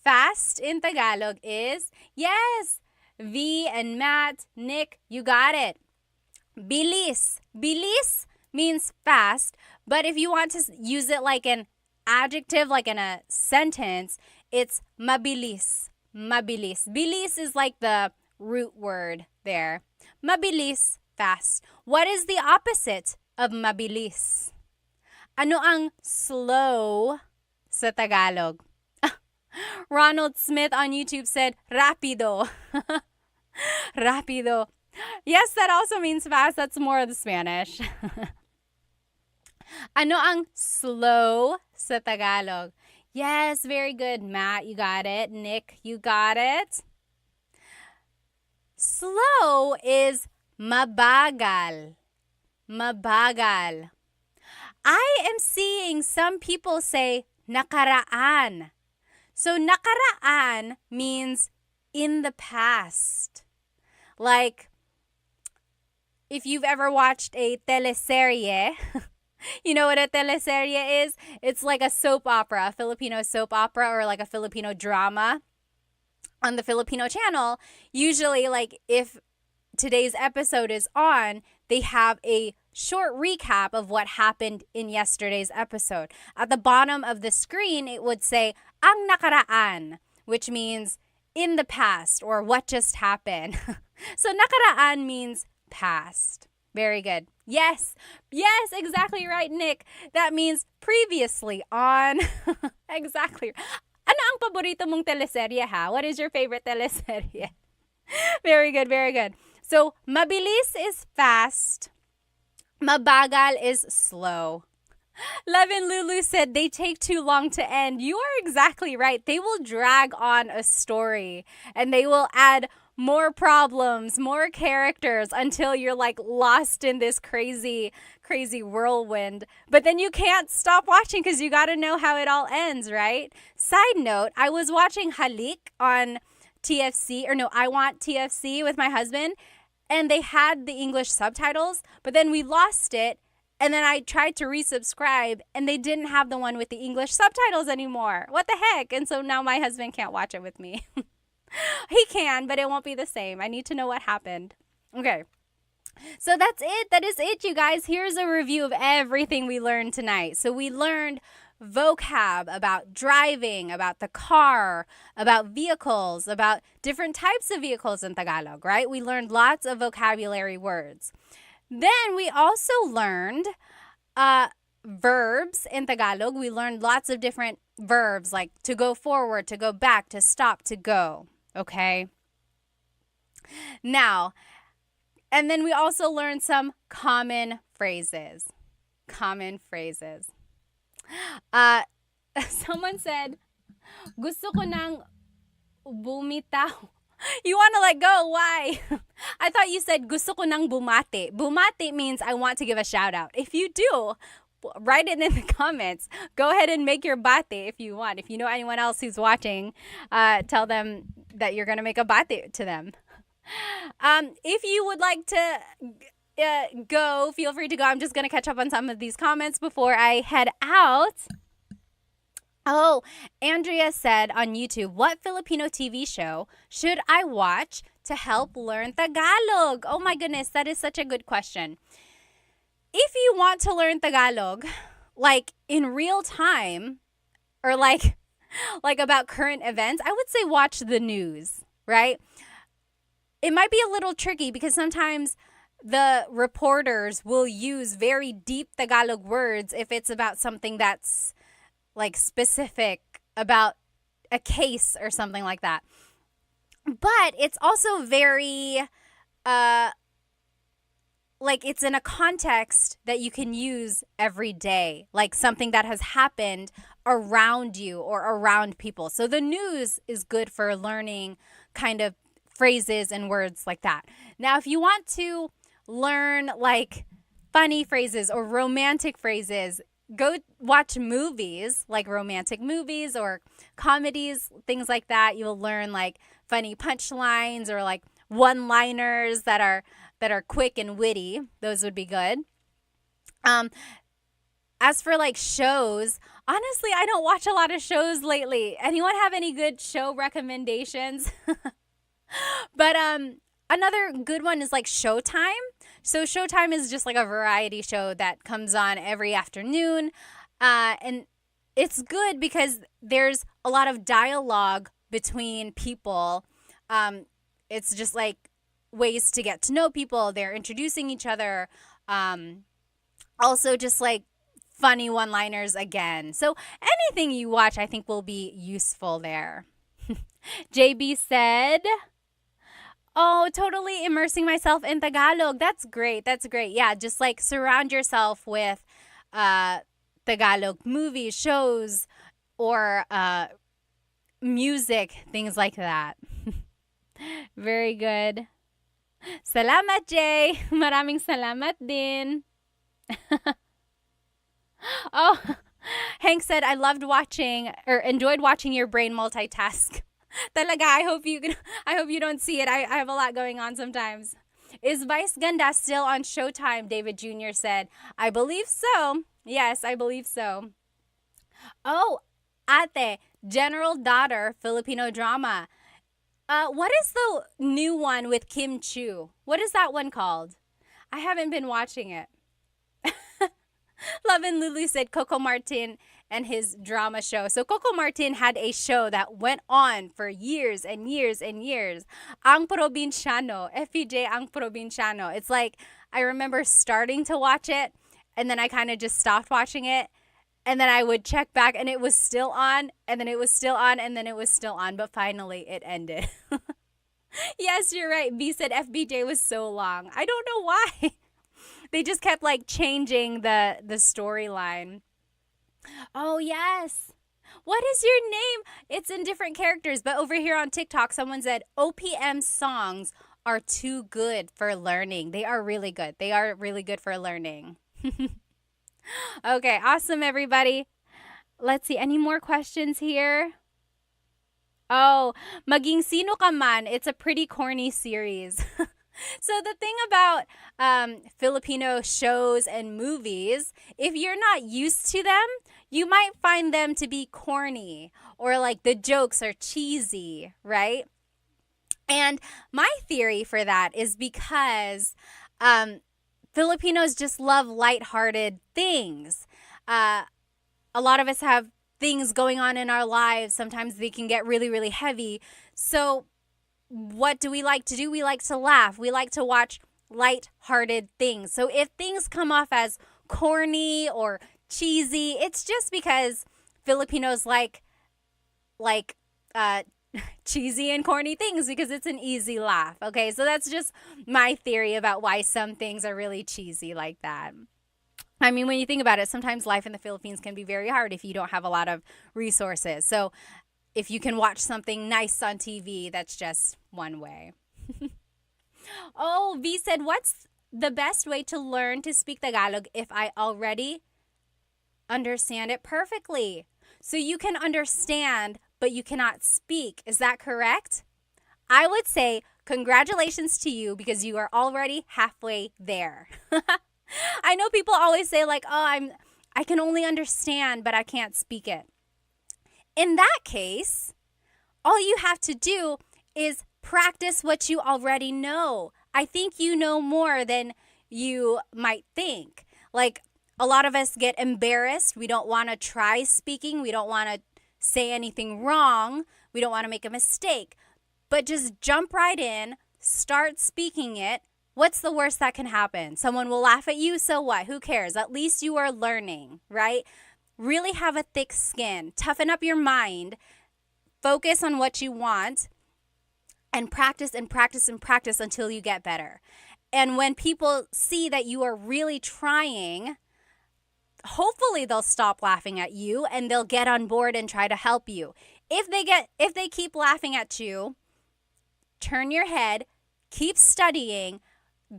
Fast in Tagalog is, yes, V and Matt, Nick, you got it. Bilis. Bilis means fast, but if you want to use it like an adjective, like in a sentence, it's mabilis. Mabilis. Bilis is like the root word there. Mabilis, fast. What is the opposite of mabilis? Ano ang slow sa Tagalog? Ronald Smith on YouTube said, rapido. Rapido. Yes, that also means fast. That's more of the Spanish. Ano ang slow sa Tagalog? Yes, very good. Matt, you got it. Nick, you got it. Slow is mabagal. Mabagal. I am seeing some people say nakaraan. So nakaraan means in the past. Like, if you've ever watched a teleserye, you know what a teleserye is? It's like a soap opera, a Filipino soap opera, or like a Filipino drama on the Filipino channel. Usually, like, if today's episode is on, they have a short recap of what happened in yesterday's episode. At the bottom of the screen, it would say, ang nakaraan, which means in the past or what just happened. So nakaraan means past. Very good. Yes, exactly right, Nick. That means previously on. Exactly. Ano ang paborito mong teleserye, ha? What is your favorite teleserye? Very good, very good. So, mabilis is fast. Mabagal is slow. Levin Lulu said they take too long to end. You are exactly right. They will drag on a story and they will add more problems, more characters until you're like lost in this crazy whirlwind. But then you can't stop watching because you got to know how it all ends, right? Side note, I was watching Halik on TFC, or no, I Want TFC with my husband, and they had the English subtitles, but then we lost it. And then I tried to resubscribe, and they didn't have the one with the English subtitles anymore. What the heck? And so now my husband can't watch it with me. He can, but it won't be the same. I need to know what happened. Okay. So that's it. That is it, you guys. Here's a review of everything we learned tonight. So we learned vocab about driving, about the car, about vehicles, about different types of vehicles in Tagalog, right? We learned lots of vocabulary words. Then we also learned verbs in Tagalog. We learned lots of different verbs like to go forward, to go back, to stop, to go. Okay? Now, and then we also learned some common phrases. Common phrases. Someone said, gusto ko nang bumitaw. You want to let go? Why? I thought you said gusto ko nang bumati. Bumati means I want to give a shout out. If you do, write it in the comments. Go ahead and make your bate if you want. If you know anyone else who's watching, tell them that you're going to make a bate to them. If you would like to go, feel free to go. I'm just going to catch up on some of these comments before I head out. Oh, Andrea said on YouTube, what Filipino TV show should I watch to help learn Tagalog? Oh my goodness, that is such a good question. If you want to learn Tagalog, like in real time, or like about current events, I would say watch the news, right? It might be a little tricky because sometimes the reporters will use very deep Tagalog words if it's about something that's like specific about a case or something like that. But it's also very like it's in a context that you can use every day, like something that has happened around you or around people. So the news is good for learning kind of phrases and words like that. Now, if you want to learn like funny phrases or romantic phrases, go watch movies, like romantic movies or comedies, things like that. You'll learn like funny punchlines or like one-liners that are quick and witty. Those would be good. As for like shows, honestly, I don't watch a lot of shows lately. Anyone have any good show recommendations? But another good one is like Showtime. So Showtime is just like a variety show that comes on every afternoon. And it's good because there's a lot of dialogue between people. It's just like ways to get to know people. They're introducing each other. Also just like funny one-liners again. So anything you watch, I think, will be useful there. JB said, oh, totally immersing myself in Tagalog. That's great. That's great. Yeah, just like surround yourself with Tagalog movies, shows, or music, things like that. Very good. Salamat, Jay. Maraming salamat din. Oh, Hank said, I loved watching or enjoyed watching your brain multitask. Talaga, I hope you don't see it. I have a lot going on sometimes. Is Vice Ganda still on Showtime? David Jr. said. I believe so. Yes, I believe so. Oh, Ate, General Daughter, Filipino drama. What is the new one with Kim Chu? What is that one called? I haven't been watching it. Love and Lulu said Coco Martin and his drama show. So Coco Martin had a show that went on for years and years and years. Ang Probinsyano, FPJ Ang Probinsyano. It's like I remember starting to watch it and then I kind of just stopped watching it. And then I would check back and it was still on, and then it was still on, and then it was still on. But finally it ended. Yes, you're right. B said FBJ was so long. I don't know why. They just kept like changing the storyline. Oh, yes. What is your name? It's in different characters. But over here on TikTok, someone said OPM songs are too good for learning. They are really good. They are really good for learning. Okay, awesome, everybody. Let's see. Any more questions here? Oh, Maging Sino Ka Man. It's a pretty corny series. So the thing about Filipino shows and movies, if you're not used to them, you might find them to be corny or like the jokes are cheesy, right? And my theory for that is because Filipinos just love lighthearted things. A lot of us have things going on in our lives. Sometimes they can get really, really heavy. So what do we like to do? We like to laugh. We like to watch light-hearted things. So if things come off as corny or cheesy, it's just because Filipinos like cheesy and corny things because it's an easy laugh. Okay, so that's just my theory about why some things are really cheesy like that. I mean, when you think about it, sometimes life in the Philippines can be very hard if you don't have a lot of resources. So if you can watch something nice on TV, that's just one way. Oh, V said, what's the best way to learn to speak Tagalog if I already understand it perfectly? So you can understand, but you cannot speak. Is that correct? I would say congratulations to you because you are already halfway there. I know people always say like, "Oh, I can only understand, but I can't speak it." In that case, all you have to do is practice what you already know. I think you know more than you might think. Like a lot of us get embarrassed. We don't want to try speaking. We don't want to say anything wrong. We don't want to make a mistake. But just jump right in, start speaking it. What's the worst that can happen? Someone will laugh at you, so what? Who cares? At least you are learning, right? Really have a thick skin. Toughen up your mind. Focus on what you want and practice and practice and practice until you get better. And when people see that you are really trying, hopefully they'll stop laughing at you and they'll get on board and try to help you. If they keep laughing at you, turn your head, keep studying,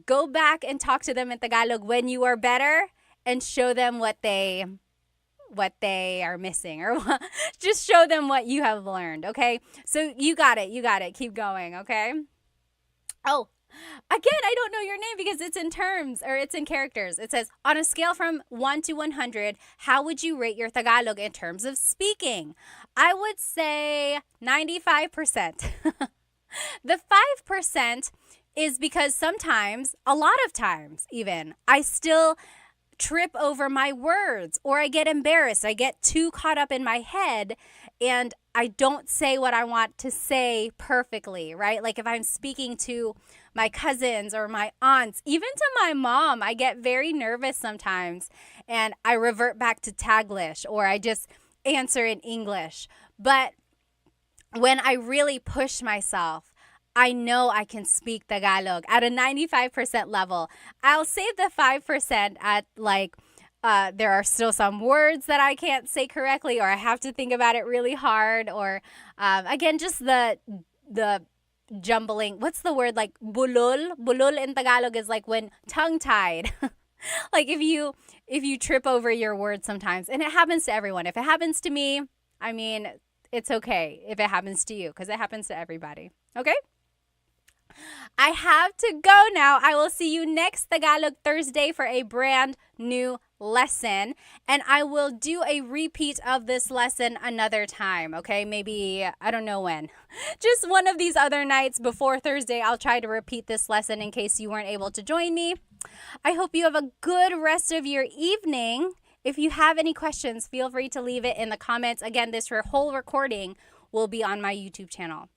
go back and talk to them in Tagalog when you are better and show them what they are missing, or just show them what you have learned, okay? So you got it. Keep going, okay? Oh, again, I don't know your name because it's in terms or it's in characters. It says, on a scale from 1 to 100, how would you rate your Tagalog in terms of speaking? I would say 95%. The 5% is because sometimes, a lot of times even, I still trip over my words or I get embarrassed. I get too caught up in my head and I don't say what I want to say perfectly, right? Like if I'm speaking to my cousins or my aunts, even to my mom, I get very nervous sometimes and I revert back to Taglish or I just answer in English. But when I really push myself, I know I can speak Tagalog at a 95% level. I'll save the 5% at like, there are still some words that I can't say correctly or I have to think about it really hard or, again, just the jumbling. What's the word? Like bulol? Bulol in Tagalog is like when tongue-tied. Like if you trip over your words sometimes, and it happens to everyone. If it happens to me, I mean, it's okay if it happens to you because it happens to everybody. Okay? I have to go now. I will see you next Tagalog Thursday for a brand new lesson. And I will do a repeat of this lesson another time, okay? Maybe, I don't know when. Just one of these other nights before Thursday, I'll try to repeat this lesson in case you weren't able to join me. I hope you have a good rest of your evening. If you have any questions, feel free to leave it in the comments. Again, this whole recording will be on my YouTube channel.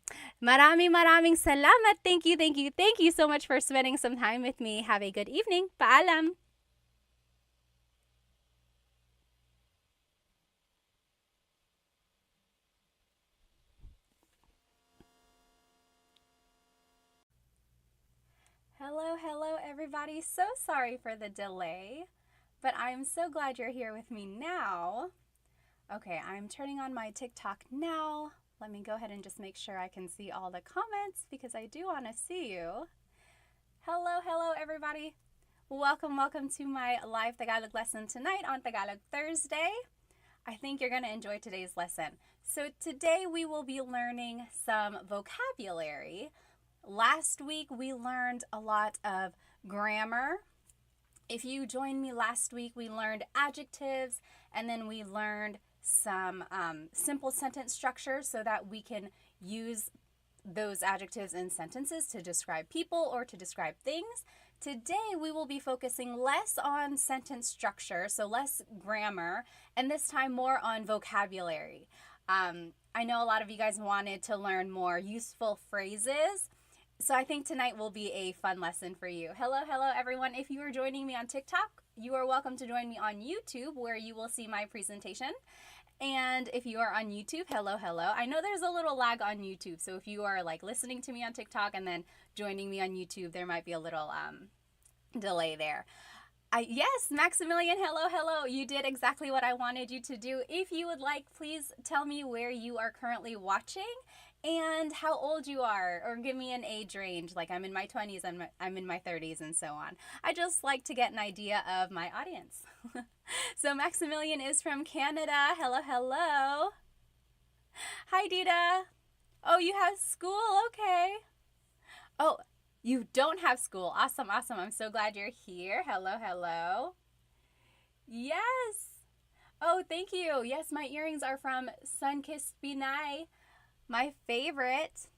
Maraming salamat. Thank you so much for spending some time with me. Have a good evening. Paalam. Hello everybody. So sorry for the delay, but I'm so glad you're here with me now. Okay, I'm turning on my TikTok now. Let me go ahead and just make sure I can see all the comments because I do want to see you. Hello everybody. Welcome to my live Tagalog lesson tonight on Tagalog Thursday. I think you're going to enjoy today's lesson. So today we will be learning some vocabulary. Last week we learned a lot of grammar. If you joined me last week, we learned adjectives and then we learned some simple sentence structures so that we can use those adjectives in sentences to describe people or to describe things. Today we will be focusing less on sentence structure, so less grammar, and this time more on vocabulary. I know a lot of you guys wanted to learn more useful phrases, so I think tonight will be a fun lesson for you. Hello everyone. If you are joining me on TikTok, you are welcome to join me on YouTube where you will see my presentation. And if you are on YouTube, hello. I know there's a little lag on YouTube, so if you are like listening to me on TikTok and then joining me on YouTube, there might be a little delay there. Yes, Maximilian, hello. You did exactly what I wanted you to do. If you would like, please tell me where you are currently watching and how old you are, or give me an age range. Like I'm in my 20s, I'm in my 30s, and so on. I just like to get an idea of my audience. So Maximilian is from Canada. Hello. Hi, Dita. Oh, you have school? Okay. Oh, you don't have school. Awesome, awesome. I'm so glad you're here. Hello, hello. Yes. Oh, thank you. Yes, my earrings are from Sunkissed Pinay, my favorite.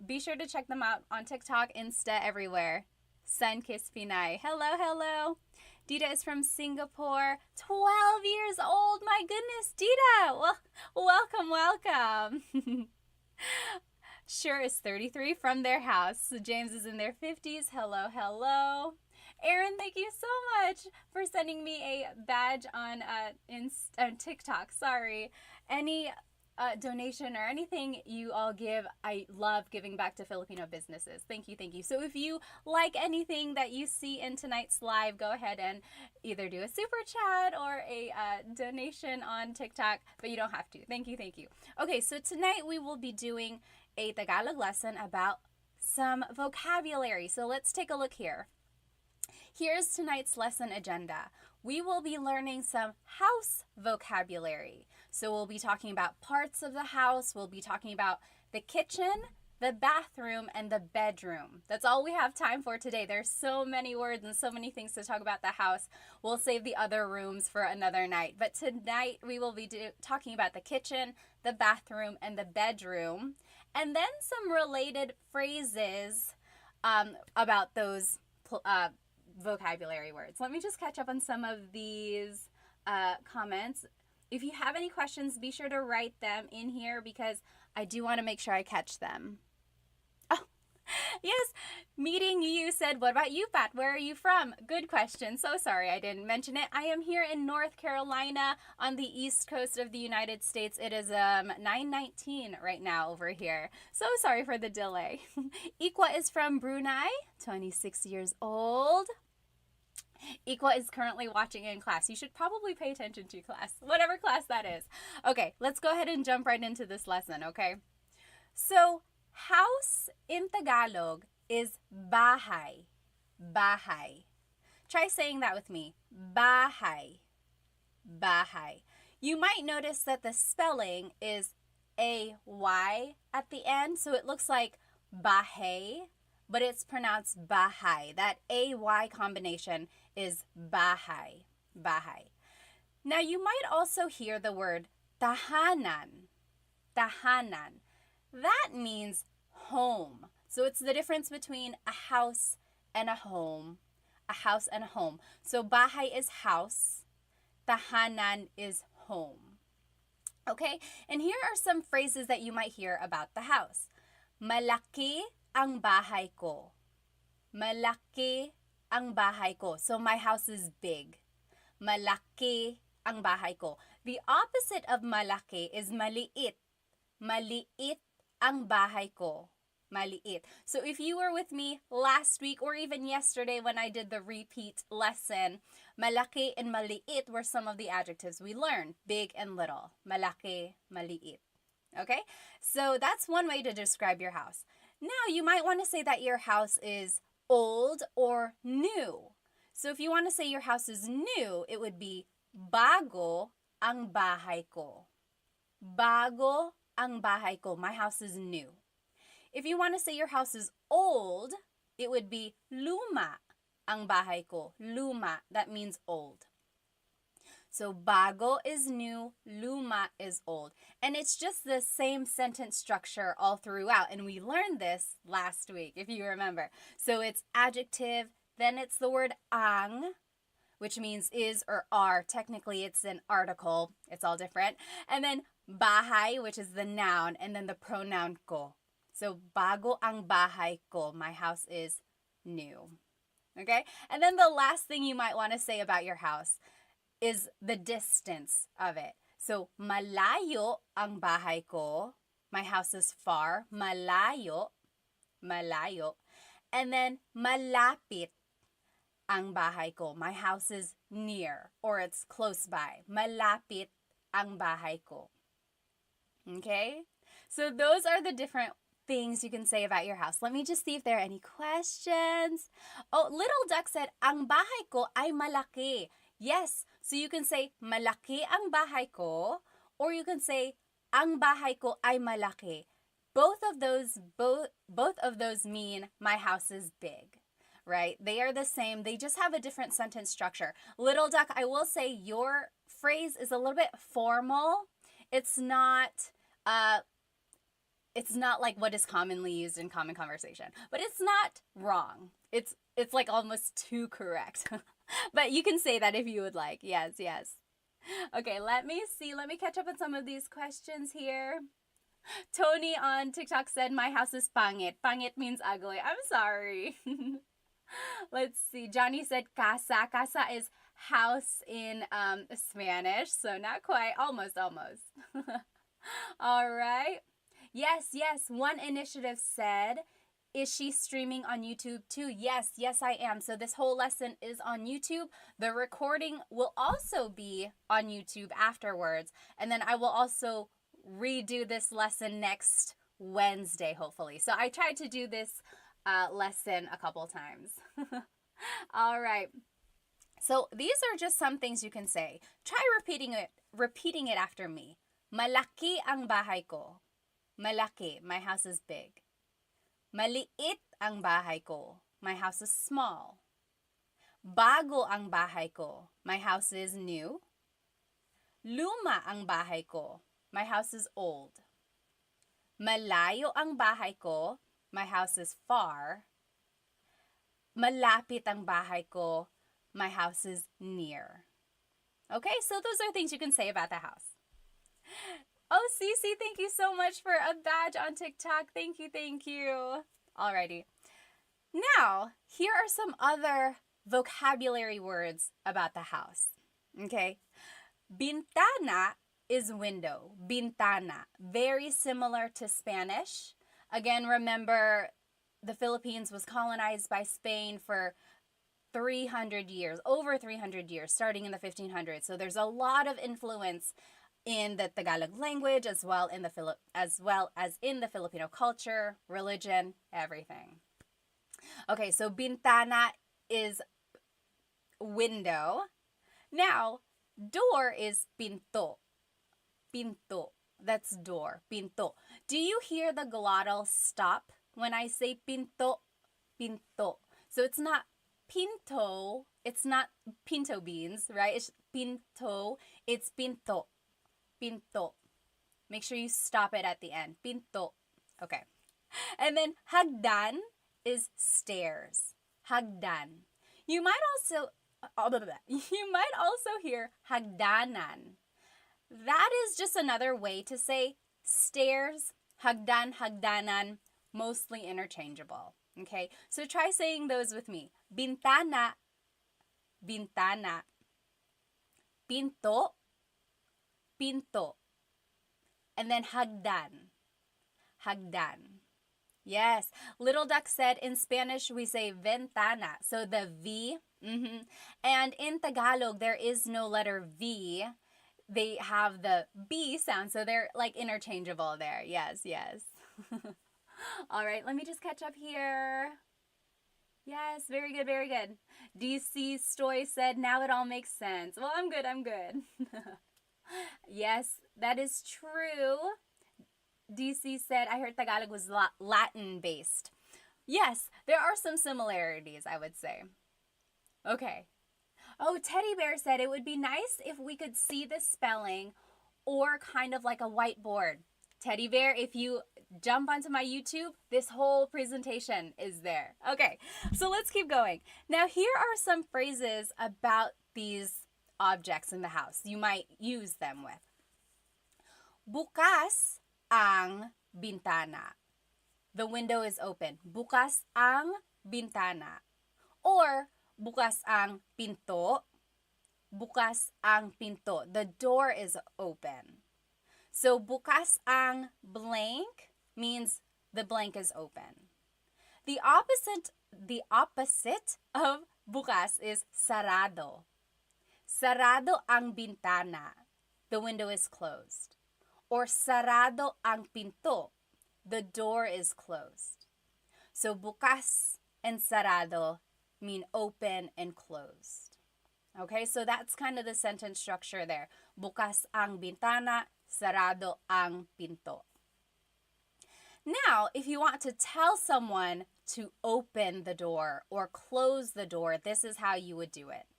Be sure to check them out on TikTok, Insta, everywhere. Sunkissed Pinay. Hello, hello. Dita is from Singapore, 12 years old. My goodness, Dita. Well, welcome, welcome. Sure is 33 from their house. So James is in their 50s. Hello, hello. Aaron, thank you so much for sending me a badge on TikTok. Sorry. Any donation or anything you all give, I love giving back to Filipino businesses. Thank you, thank you. So if you like anything that you see in tonight's live, go ahead and either do a super chat or a donation on TikTok, but you don't have to. Thank you, thank you. Okay, so tonight we will be doing a Tagalog lesson about some vocabulary. So let's take a look here. Here's tonight's lesson agenda. We will be learning some house vocabulary. So we'll be talking about parts of the house. We'll be talking about the kitchen, the bathroom, and the bedroom. That's all we have time for today. There's so many words and so many things to talk about the house. We'll save the other rooms for another night. But tonight we will be talking about the kitchen, the bathroom, and the bedroom. And then some related phrases about those vocabulary words. Let me just catch up on some of these comments. If you have any questions, be sure to write them in here because I do want to make sure I catch them. Oh, yes, meeting you said, what about you, Pat? Where are you from? Good question. So sorry I didn't mention it. I am here in North Carolina on the east coast of the United States. It is 9:19 right now over here. So sorry for the delay. Ikwa is from Brunei, 26 years old. Ikwa is currently watching in class. You should probably pay attention to class, whatever class that is. Okay, let's go ahead and jump right into this lesson, okay? So, house in Tagalog is bahay. Bahay. Try saying that with me. Bahay. Bahay. You might notice that the spelling is A-Y at the end, so it looks like bahay, but it's pronounced bahay. That A-Y combination is bahay. Bahay. Now, you might also hear the word tahanan. Tahanan. That means home. So it's the difference between a house and a home. A house and a home. So bahay is house. Tahanan is home. Okay? And here are some phrases that you might hear about the house. Malaki ang bahay ko. Malaki ang bahay ko. So my house is big. Malaki ang bahay ko. The opposite of malaki is maliit. Maliit ang bahay ko. Maliit. So if you were with me last week or even yesterday when I did the repeat lesson, malaki and maliit were some of the adjectives we learned. Big and little. Malaki, maliit. Okay? So that's one way to describe your house. Now, you might want to say that your house is old or new. So if you want to say your house is new, it would be bago ang bahay ko. Bago ang bahay ko. My house is new. If you want to say your house is old, it would be luma ang bahay ko. Luma, that means old. So bago is new, luma is old. And it's just the same sentence structure all throughout. And we learned this last week, if you remember. So it's adjective, then it's the word ang, which means is or are. Technically, it's an article. It's all different. And then bahay, which is the noun, and then the pronoun ko. So bago ang bahay ko, my house is new. Okay? And then the last thing you might want to say about your house is the distance of it. So, malayo ang bahay ko. My house is far. Malayo. Malayo. And then, malapit ang bahay ko. My house is near or it's close by. Malapit ang bahay ko. Okay? So, those are the different things you can say about your house. Let me just see if there are any questions. Oh, Little Duck said, ang bahay ko ay malaki. Yes, so you can say, malaki ang bahay ko, or you can say, ang bahay ko ay malaki. both of those mean my house is big, right? They are the same. They just have a different sentence structure. Little duck, I will say your phrase is a little bit formal. It's not uh it's not like what is commonly used in common conversation, but it's not wrong. It's like almost too correct. But you can say that if you would like. Yes, yes. Okay, let me see. Let me catch up on some of these questions here. Tony on TikTok said, my house is pangit. Pangit means ugly. I'm sorry. Let's see. Johnny said casa. Casa is house in Spanish. So not quite. Almost, almost. All right. Yes, yes. One initiative said, is she streaming on YouTube too? Yes, yes, I am. So this whole lesson is on YouTube. The recording will also be on YouTube afterwards. And then I will also redo this lesson next Wednesday, hopefully. So I tried to do this lesson a couple times. All right. So these are just some things you can say. Try repeating it after me. Malaki ang bahay ko. Malaki, my house is big. Maliit ang bahay ko. My house is small. Bago ang bahay ko. My house is new. Luma ang bahay ko. My house is old. Malayo ang bahay ko. My house is far. Malapit ang bahay ko. My house is near. Okay, so those are things you can say about the house. Oh, Cece, thank you so much for a badge on TikTok. Thank you, thank you. Alrighty. Now, here are some other vocabulary words about the house. Okay. Bintana is window. Bintana. Very similar to Spanish. Again, remember, the Philippines was colonized by Spain for 300 years, over 300 years, starting in the 1500s. So there's a lot of influence in the Tagalog language as well as in the Filipino culture, religion, everything. Okay, so bintana is window. Now, door is pinto. Pinto. That's door. Pinto. Do you hear the glottal stop when I say pinto? Pinto. So it's not pinto. It's not pinto beans, right? It's pinto. It's pinto. Pinto. Make sure you stop it at the end. Pinto. Okay. And then hagdan is stairs. Hagdan. You might also hear hagdanan. That is just another way to say stairs, hagdan, hagdanan, mostly interchangeable. Okay? So try saying those with me. Bintana, bintana. Pinto, pinto. And then hagdan, hagdan. Yes. Little Duck said in Spanish we say ventana. So the V. And in Tagalog, there is no letter V. They have the B sound. So they're like interchangeable there. Yes, yes. All right. Let me just catch up here. Yes, very good, very good. DC Stoy said, now it all makes sense. Well, I'm good, I'm good. Yes, that is true. DC said, I heard Tagalog was Latin-based. Yes, there are some similarities, I would say. Okay. Oh, Teddy Bear said it would be nice if we could see the spelling or kind of like a whiteboard. Teddy Bear, if you jump onto my YouTube, this whole presentation is there. Okay, so let's keep going. Now, here are some phrases about these objects in the house you might use them with. Bukas ang bintana. The window is open. Bukas ang bintana. Or bukas ang pinto. Bukas ang pinto. The door is open. So bukas ang blank means the blank is open. The opposite of bukas is sarado. Sarado ang bintana. The window is closed. Or sarado ang pinto. The door is closed. So bukas and sarado mean open and closed. Okay, so that's kind of the sentence structure there. Bukas ang bintana, sarado ang pinto. Now, if you want to tell someone to open the door or close the door, this is how you would do it.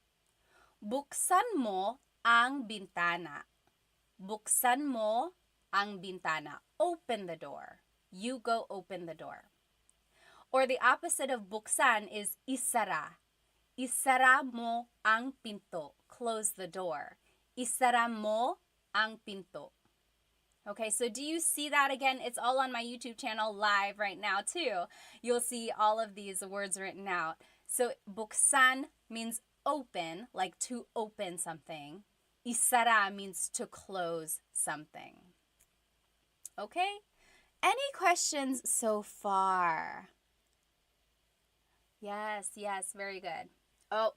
Buksan mo ang bintana. Buksan mo ang bintana. Open the door. You go open the door. Or the opposite of buksan is isara. Isara mo ang pinto. Close the door. Isara mo ang pinto. Okay, so do you see that again? It's all on my YouTube channel live right now too. You'll see all of these words written out. So buksan means open, like to open something. Isara means to close something. Okay? Any questions so far? Yes, very good. Oh,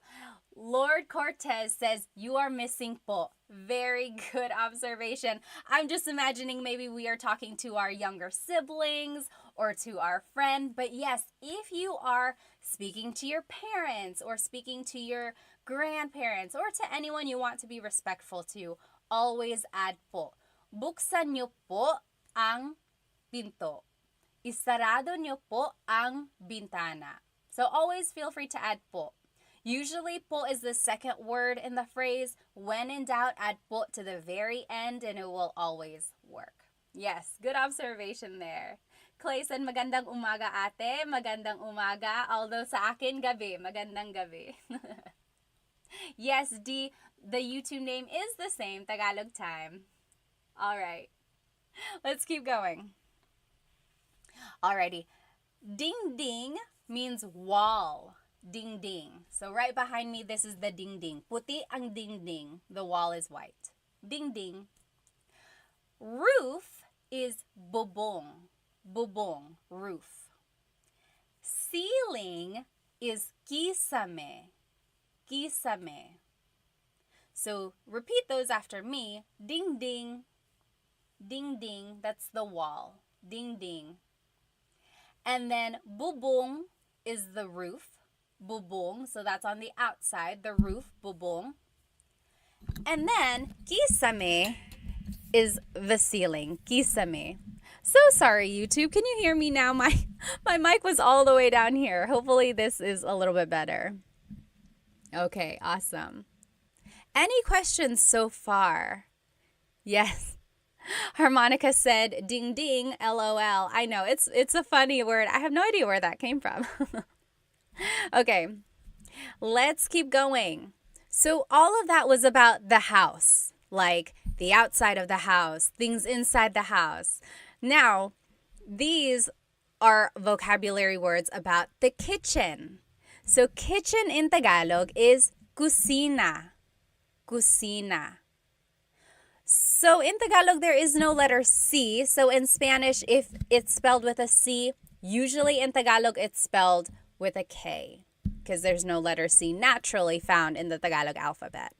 Lord Cortez says, you are missing po. Very good observation. I'm just imagining maybe we are talking to our younger siblings or to our friend. But yes, if you are speaking to your parents or speaking to your grandparents or to anyone you want to be respectful to, always add po. Buksan niyo po ang pinto. Isarado niyo po ang bintana. So always feel free to add po. Usually, po is the second word in the phrase. When in doubt, add po to the very end and it will always work. Yes, good observation there. Clay said, magandang umaga ate, magandang umaga. Although sa akin, gabi, magandang gabi. Yes, D, the YouTube name is the same, Tagalog time. All right, let's keep going. Alrighty, ding ding means wall. Ding ding. So right behind me, this is the ding ding. Puti ang ding ding. The wall is white. Ding ding. Roof is bubong. Bubong, roof. Ceiling is kisame. Kisame. So repeat those after me. Ding ding. Ding ding. That's the wall. Ding ding. And then bubong is the roof. Bubong, so that's on the outside, the roof, bubong. And then kisame is the ceiling, kisame. So sorry, YouTube. Can you hear me now? My mic was all the way down here. Hopefully this is a little bit better. Okay, awesome. Any questions so far? Yes. Harmonica said, ding ding, LOL. I know, it's a funny word. I have no idea where that came from. Okay, let's keep going. So all of that was about the house, like the outside of the house, things inside the house. Now, these are vocabulary words about the kitchen. So kitchen in Tagalog is kusina. Kusina. So in Tagalog, there is no letter C. So in Spanish, if it's spelled with a C, usually in Tagalog, it's spelled with a K because there's no letter C naturally found in the Tagalog alphabet.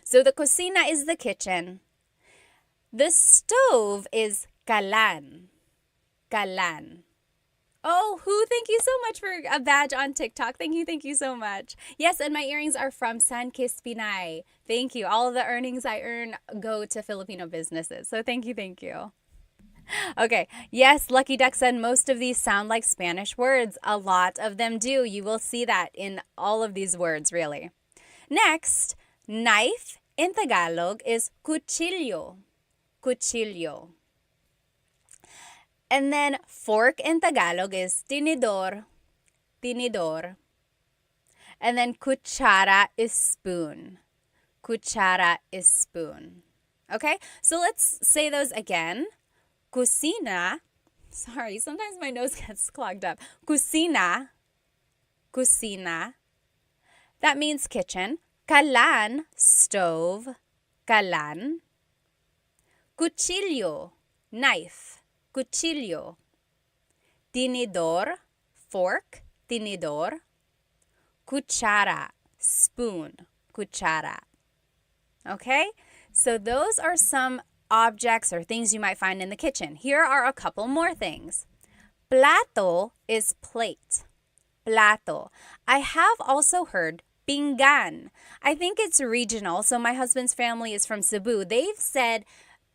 So the kusina is the kitchen. The stove is kalan. Kalan. Oh, who? Thank you so much for a badge on TikTok. Thank you so much. Yes, and my earrings are from San Kiss Pinay. Thank you. All of the earnings I earn go to Filipino businesses. So thank you. Okay, yes, Lucky Duck said most of these sound like Spanish words. A lot of them do. You will see that in all of these words, really. Next, knife in Tagalog is cuchillo. Cuchillo. And then fork in Tagalog is tinidor. Tinidor. And then cuchara is spoon. Cuchara is spoon. Okay, so let's say those again. Kusina. Sorry, sometimes my nose gets clogged up. Kusina. Kusina. That means kitchen. Kalan, stove. Kalan. Cuchillo, knife. Cuchillo. Tinidor, fork. Tinidor. Cuchara, spoon. Cuchara. Okay? So those are some objects or things you might find in the kitchen. Here are a couple more things. Plato is plate. Plato. I have also heard pinggan. I think it's regional. So my husband's family is from Cebu. They've said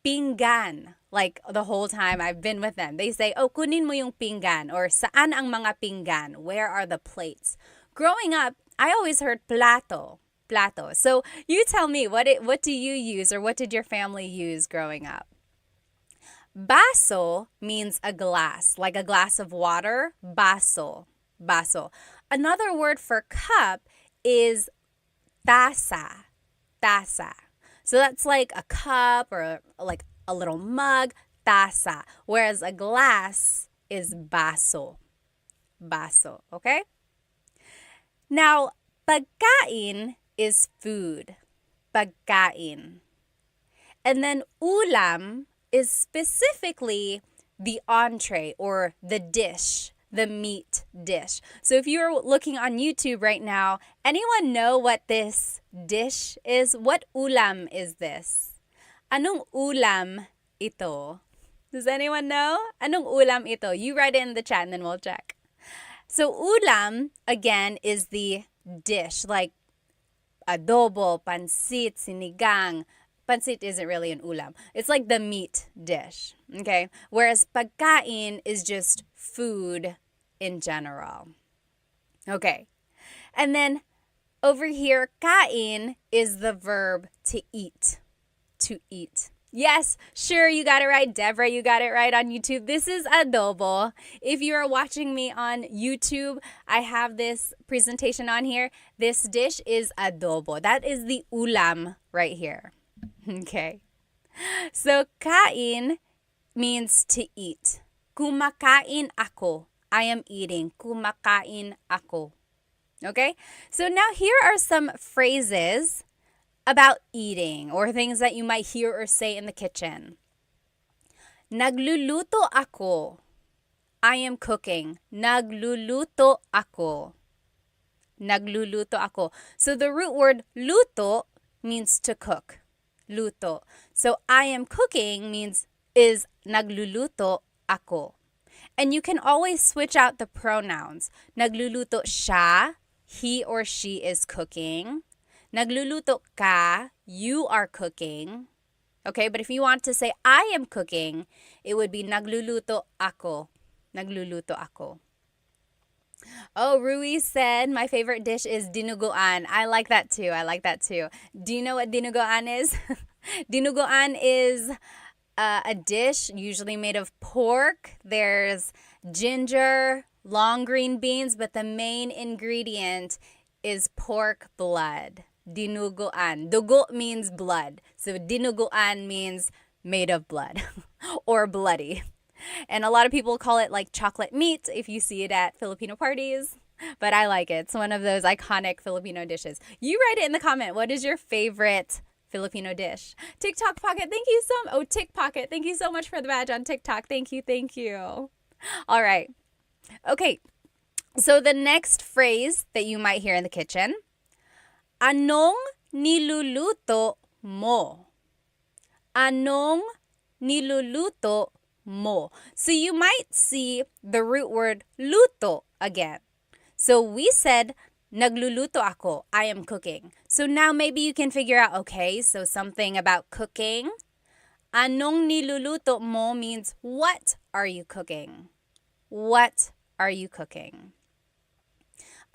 pinggan, like the whole time I've been with them. They say, oh, kunin mo yung pinggan, or saan ang mga pinggan? Where are the plates? Growing up, I always heard plato. Plato. So you tell me, what do you use, or what did your family use growing up? Baso means a glass, like a glass of water. Baso. Baso. Another word for cup is taza. Taza. So that's like a cup, or like a little mug. Taza. Whereas a glass is baso. Baso. Okay? Now, pagkain is food. Pagkain. And then ulam is specifically the entree, or the dish, the meat dish. So if you're looking on YouTube right now, anyone know what this dish is? What ulam is this? Anong ulam ito? Does anyone know? Anong ulam ito? You write it in the chat and then we'll check. So ulam, again, is the dish, like adobo, pansit, sinigang. Pansit isn't really an ulam. It's like the meat dish, okay? Whereas pagkain is just food in general. Okay. And then over here, kain is the verb to eat. To eat. Yes, sure, you got it right. Deborah, you got it right on YouTube. This is adobo. If you are watching me on YouTube, I have this presentation on here. This dish is adobo. That is the ulam right here. Okay. So, kain means to eat. Kumakain ako. I am eating. Kumakain ako. Okay? So now here are some phrases about eating, or things that you might hear or say in the kitchen. Nagluluto ako. I am cooking. Nagluluto ako. Nagluluto ako. So the root word luto means to cook. Luto. So I am cooking is nagluluto ako. And you can always switch out the pronouns. Nagluluto siya, he or she is cooking. Nagluluto ka, you are cooking. Okay, but if you want to say I am cooking, it would be nagluluto ako. Nagluluto ako. Oh, Rui said my favorite dish is dinuguan. I like that too. Do you know what dinuguan is? Dinuguan is a dish usually made of pork. There's ginger, long green beans, but the main ingredient is pork blood. Dinuguan. Dugo means blood. So dinuguan means made of blood or bloody. And a lot of people call it like chocolate meat if you see it at Filipino parties. But I like it. It's one of those iconic Filipino dishes. You write it in the comment. What is your favorite Filipino dish? TikTok Pocket, thank you so much. Oh, Tick Pocket, thank you so much for the badge on TikTok. Thank you. All right. Okay. So the next phrase that you might hear in the kitchen, anong niluluto mo? Anong niluluto mo? So you might see the root word luto again. So we said nagluluto ako, I am cooking. So now maybe you can figure out, okay, so something about cooking. Anong niluluto mo means what are you cooking? What are you cooking?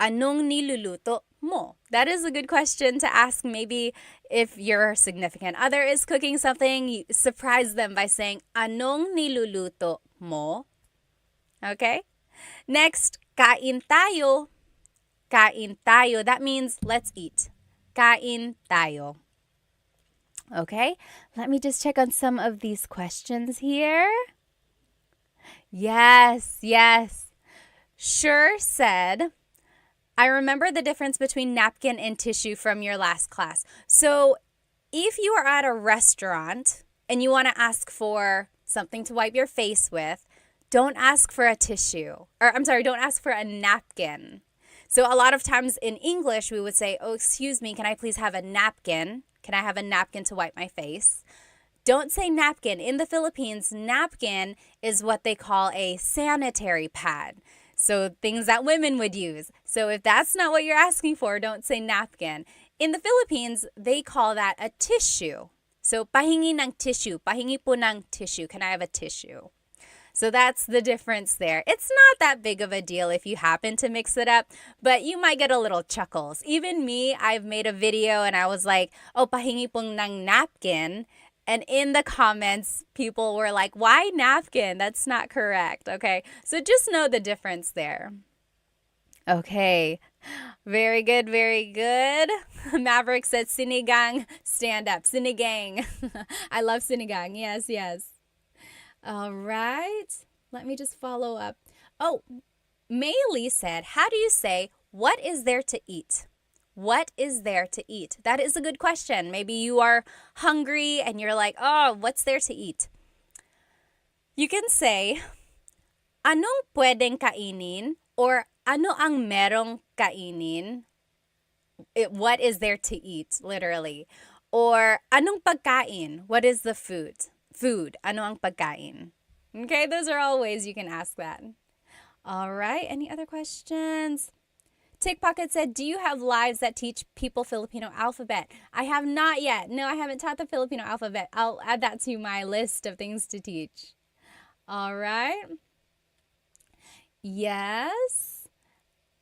Anong niluluto mo? That is a good question to ask. Maybe if your significant other is cooking something, you surprise them by saying, anong niluluto mo? Okay? Next, kain tayo. Kain tayo. That means let's eat. Kain tayo. Okay? Let me just check on some of these questions here. Yes. Sure said, I remember the difference between napkin and tissue from your last class. So if you are at a restaurant and you want to ask for something to wipe your face with, don't ask for a tissue. Don't ask for a napkin. So a lot of times in English, we would say, oh, excuse me, can I please have a napkin? Can I have a napkin to wipe my face? Don't say napkin. In the Philippines, napkin is what they call a sanitary pad. So things that women would use. So if that's not what you're asking for, don't say napkin. In the Philippines, they call that a tissue. So, pahingi ng tissue. Pahingi po ng tissue. Can I have a tissue? So that's the difference there. It's not that big of a deal if you happen to mix it up, but you might get a little chuckles. Even me, I've made a video and I was like, oh, pahingi pong ng napkin. And in the comments, people were like, why napkin? That's not correct. Okay, so just know the difference there. Okay, very good, very good. Maverick said, sinigang, stand up. Sinigang. I love sinigang. Yes, yes. All right. Let me just follow up. Oh, Maylee said, how do you say, what is there to eat? What is there to eat? That is a good question. Maybe you are hungry and you're like, oh, what's there to eat? You can say, anong pwedeng kainin? Or ano ang merong kainin? What is there to eat, literally. Or anong pagkain? What is the food? Food. Ano ang pagkain? Okay, those are all ways you can ask that. All right, any other questions? Tick Pocket said, do you have lives that teach people Filipino alphabet? I have not yet. No, I haven't taught the Filipino alphabet. I'll add that to my list of things to teach. All right. Yes.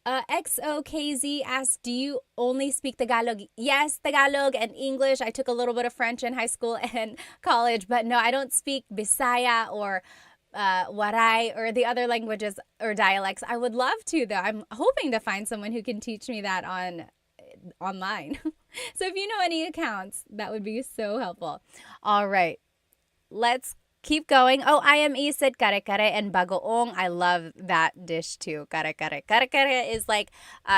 XOKZ asked, do you only speak Tagalog? Yes, Tagalog and English. I took a little bit of French in high school and college, but no, I don't speak Bisaya or Waray or the other languages or dialects. I would love to, though. I'm hoping to find someone who can teach me that online. So if you know any accounts, that would be so helpful. All right, let's keep going. Oh, IME said kare-kare and bagoong. I love that dish too. Kare-kare. Kare-kare is like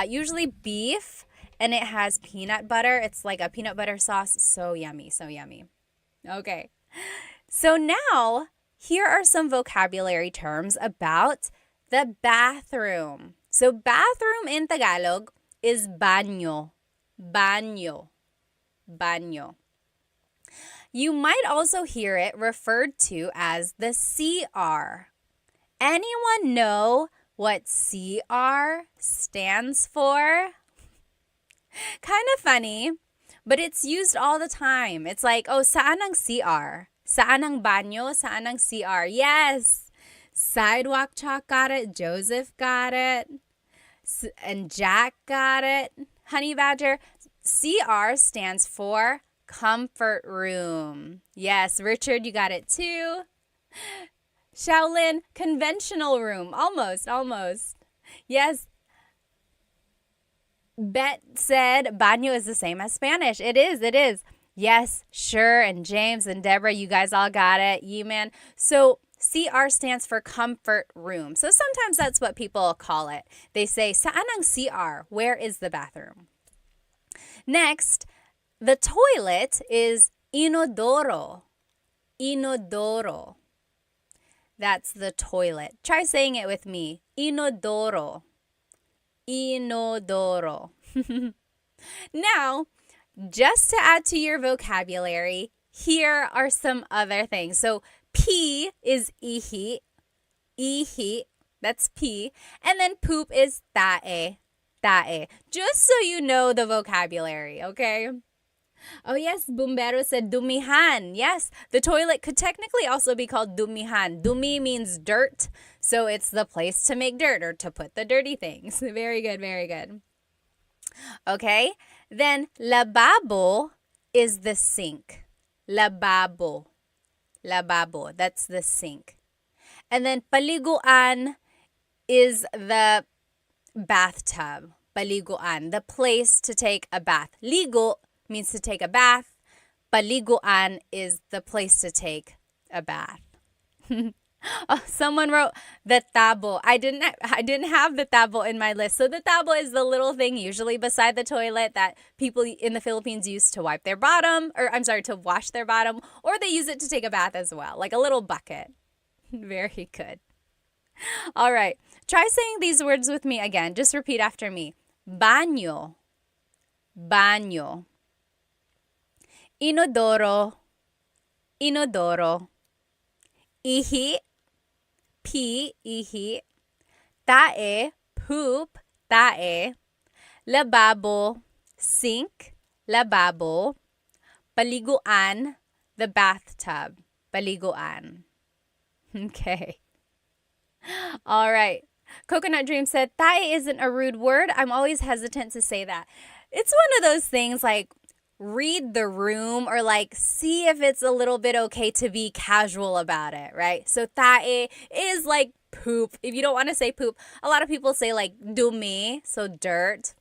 usually beef and it has peanut butter. It's like a peanut butter sauce. So yummy, so yummy. Okay, so now here are some vocabulary terms about the bathroom. So bathroom in Tagalog is baño. Baño. Baño. You might also hear it referred to as the CR. Anyone know what CR stands for? Kind of funny, but it's used all the time. It's like, oh, saan ang CR? Saan ang banyo? Saan ang CR? Yes. Sidewalk Chalk got it. Joseph got it. And Jack got it. Honey Badger. CR stands for comfort room. Yes, Richard, you got it too. Shaolin, conventional room. Almost. Yes. Bet said baño is the same as Spanish. It is. Yes, sure. And James and Deborah, you guys all got it. Man. So CR stands for comfort room. So sometimes that's what people call it. They say, saan ang CR? Where is the bathroom? Next, the toilet is inodoro. Inodoro. That's the toilet. Try saying it with me. Inodoro. Inodoro. Now, just to add to your vocabulary, here are some other things. So, pee is ihi. Ihi. That's pee. And then poop is tae. Tae. Just so you know the vocabulary, okay? Oh yes, Bumbero said dumihan. Yes, the toilet could technically also be called dumihan. Dumi means dirt, so it's the place to make dirt or to put the dirty things. Very good, very good. Okay, then lababo is the sink. Lababo. Lababo, that's the sink. And then paliguan is the bathtub. Paliguan, the place to take a bath. Ligo means to take a bath. Paliguan is the place to take a bath. Oh, someone wrote the tabo. I didn't have the tabo in my list. So the tabo is the little thing usually beside the toilet that people in the Philippines use to wipe their bottom, to wash their bottom, or they use it to take a bath as well, like a little bucket. Very good. All right. Try saying these words with me again. Just repeat after me. Baño. Baño. Inodoro. Inodoro. Ihi. Pee. Ihi. Tae. Poop. Tae. Lababo. Sink. Lababo. Paliguan. the bathtub. Paliguan. Okay. All right. Coconut Dream said, tae isn't a rude word. I'm always hesitant to say that. It's one of those things like read the room or like see if it's a little bit okay to be casual about it, right? So tae is like poop. If you don't want to say poop, a lot of people say like dumi, so dirt.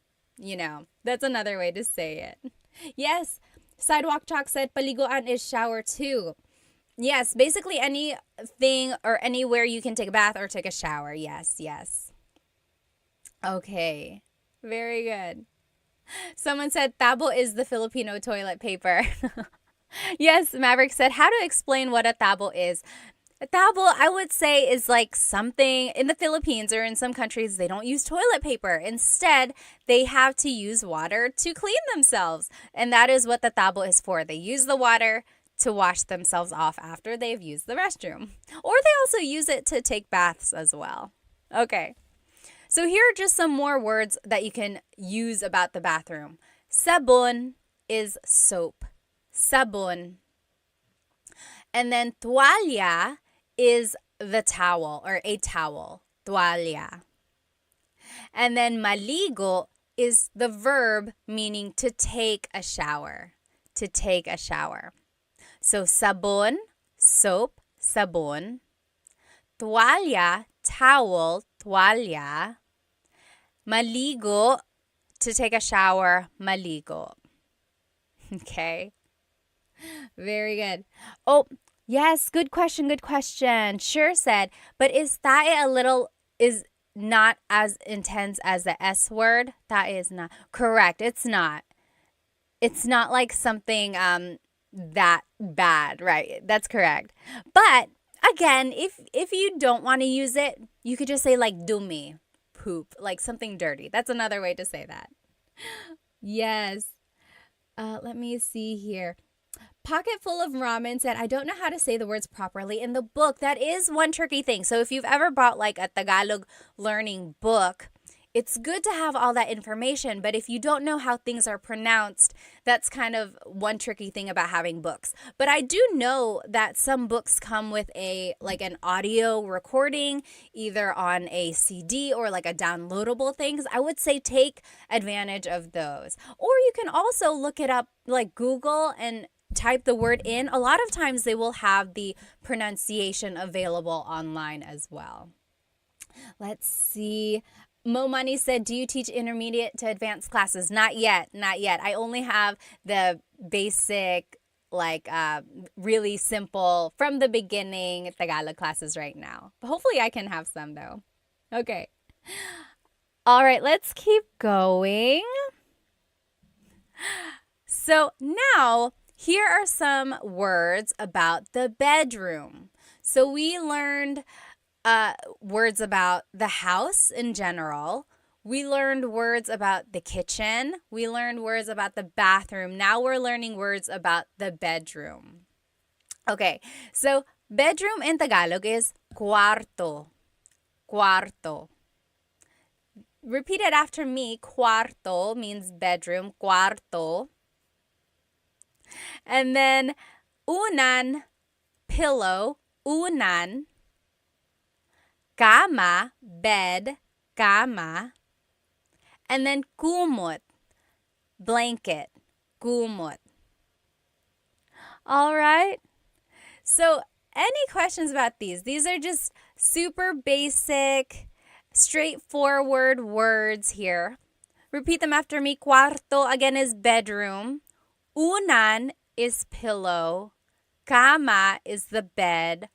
That's another way to say it. Yes, Sidewalk Chalk said paliguan is shower too. Yes, basically anything or anywhere you can take a bath or take a shower. Yes, yes. Okay, very good. Someone said tabo is the Filipino toilet paper. Yes, Maverick said, how to explain what a tabo is. A tabo, I would say, is like something in the Philippines or in some countries, they don't use toilet paper. Instead, they have to use water to clean themselves. And that is what the tabo is for. They use the water to wash themselves off after they've used the restroom. Or they also use it to take baths as well. Okay. So here are just some more words that you can use about the bathroom. Sabon is soap. Sabon. And then tualya is the towel or a towel. Tualya. And then maligo is the verb meaning to take a shower. To take a shower. So sabon, soap, sabon. Tualya, towel, tualya. Maligo, to take a shower, maligo. Okay. Very good. Oh, yes, good question, good question. Sure said, but is tae is not as intense as the S word? Tae is not. Correct, it's not. It's not like something that bad, right? That's correct. But again, if you don't want to use it, you could just say like dumi, poop, like something dirty. That's another way to say that. Yes. Let me see here. Pocket Full of Ramen said, I don't know how to say the words properly in the book. That is one tricky thing. So if you've ever bought like a Tagalog learning book, it's good to have all that information. But if you don't know how things are pronounced, that's kind of one tricky thing about having books. But I do know that some books come with an audio recording, either on a CD or like a downloadable things. I would say take advantage of those. Or you can also look it up like Google and type the word in. A lot of times they will have the pronunciation available online as well. Let's see. Mo Money said, do you teach intermediate to advanced classes? Not yet. Not yet. I only have the basic, really simple, from the beginning Tagalog classes right now. But hopefully I can have some though. Okay. All right, let's keep going. So now, here are some words about the bedroom. So we learned words about the house in general. We learned words about the kitchen. We learned words about the bathroom. Now we're learning words about the bedroom. Okay, so bedroom in Tagalog is cuarto. Cuarto. Repeat it after me. Cuarto means bedroom. Cuarto. And then unan, pillow. Unan. Cama, bed, cama. And then kumot, blanket, kumot. All right. So any questions about these? These are just super basic, straightforward words here. Repeat them after me. Cuarto, again, is bedroom. Unan is pillow. Cama is the bed.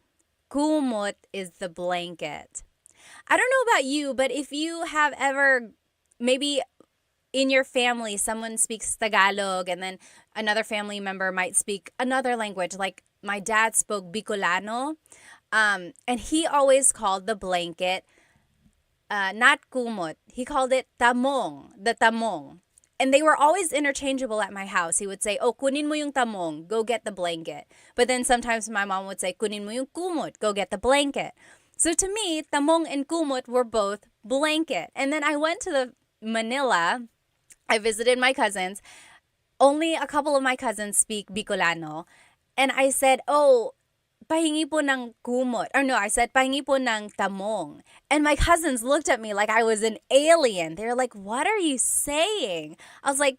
Kumot is the blanket. I don't know about you, but if you have ever, maybe in your family, someone speaks Tagalog and then another family member might speak another language. Like my dad spoke Bicolano, and he always called the blanket not kumot. He called it tamong, the tamong. And they were always interchangeable at my house. He would say, oh, kunin mo yung tamong, go get the blanket. But then sometimes my mom would say, kunin mo yung kumot, go get the blanket. So to me, tamong and kumot were both blanket. And then I went to the Manila. I visited my cousins. Only a couple of my cousins speak Bicolano. And I said, oh, pahingi po ng kumot. Or no, I said, pahingi po ng tamong. And my cousins looked at me like I was an alien. They were like, what are you saying? I was like,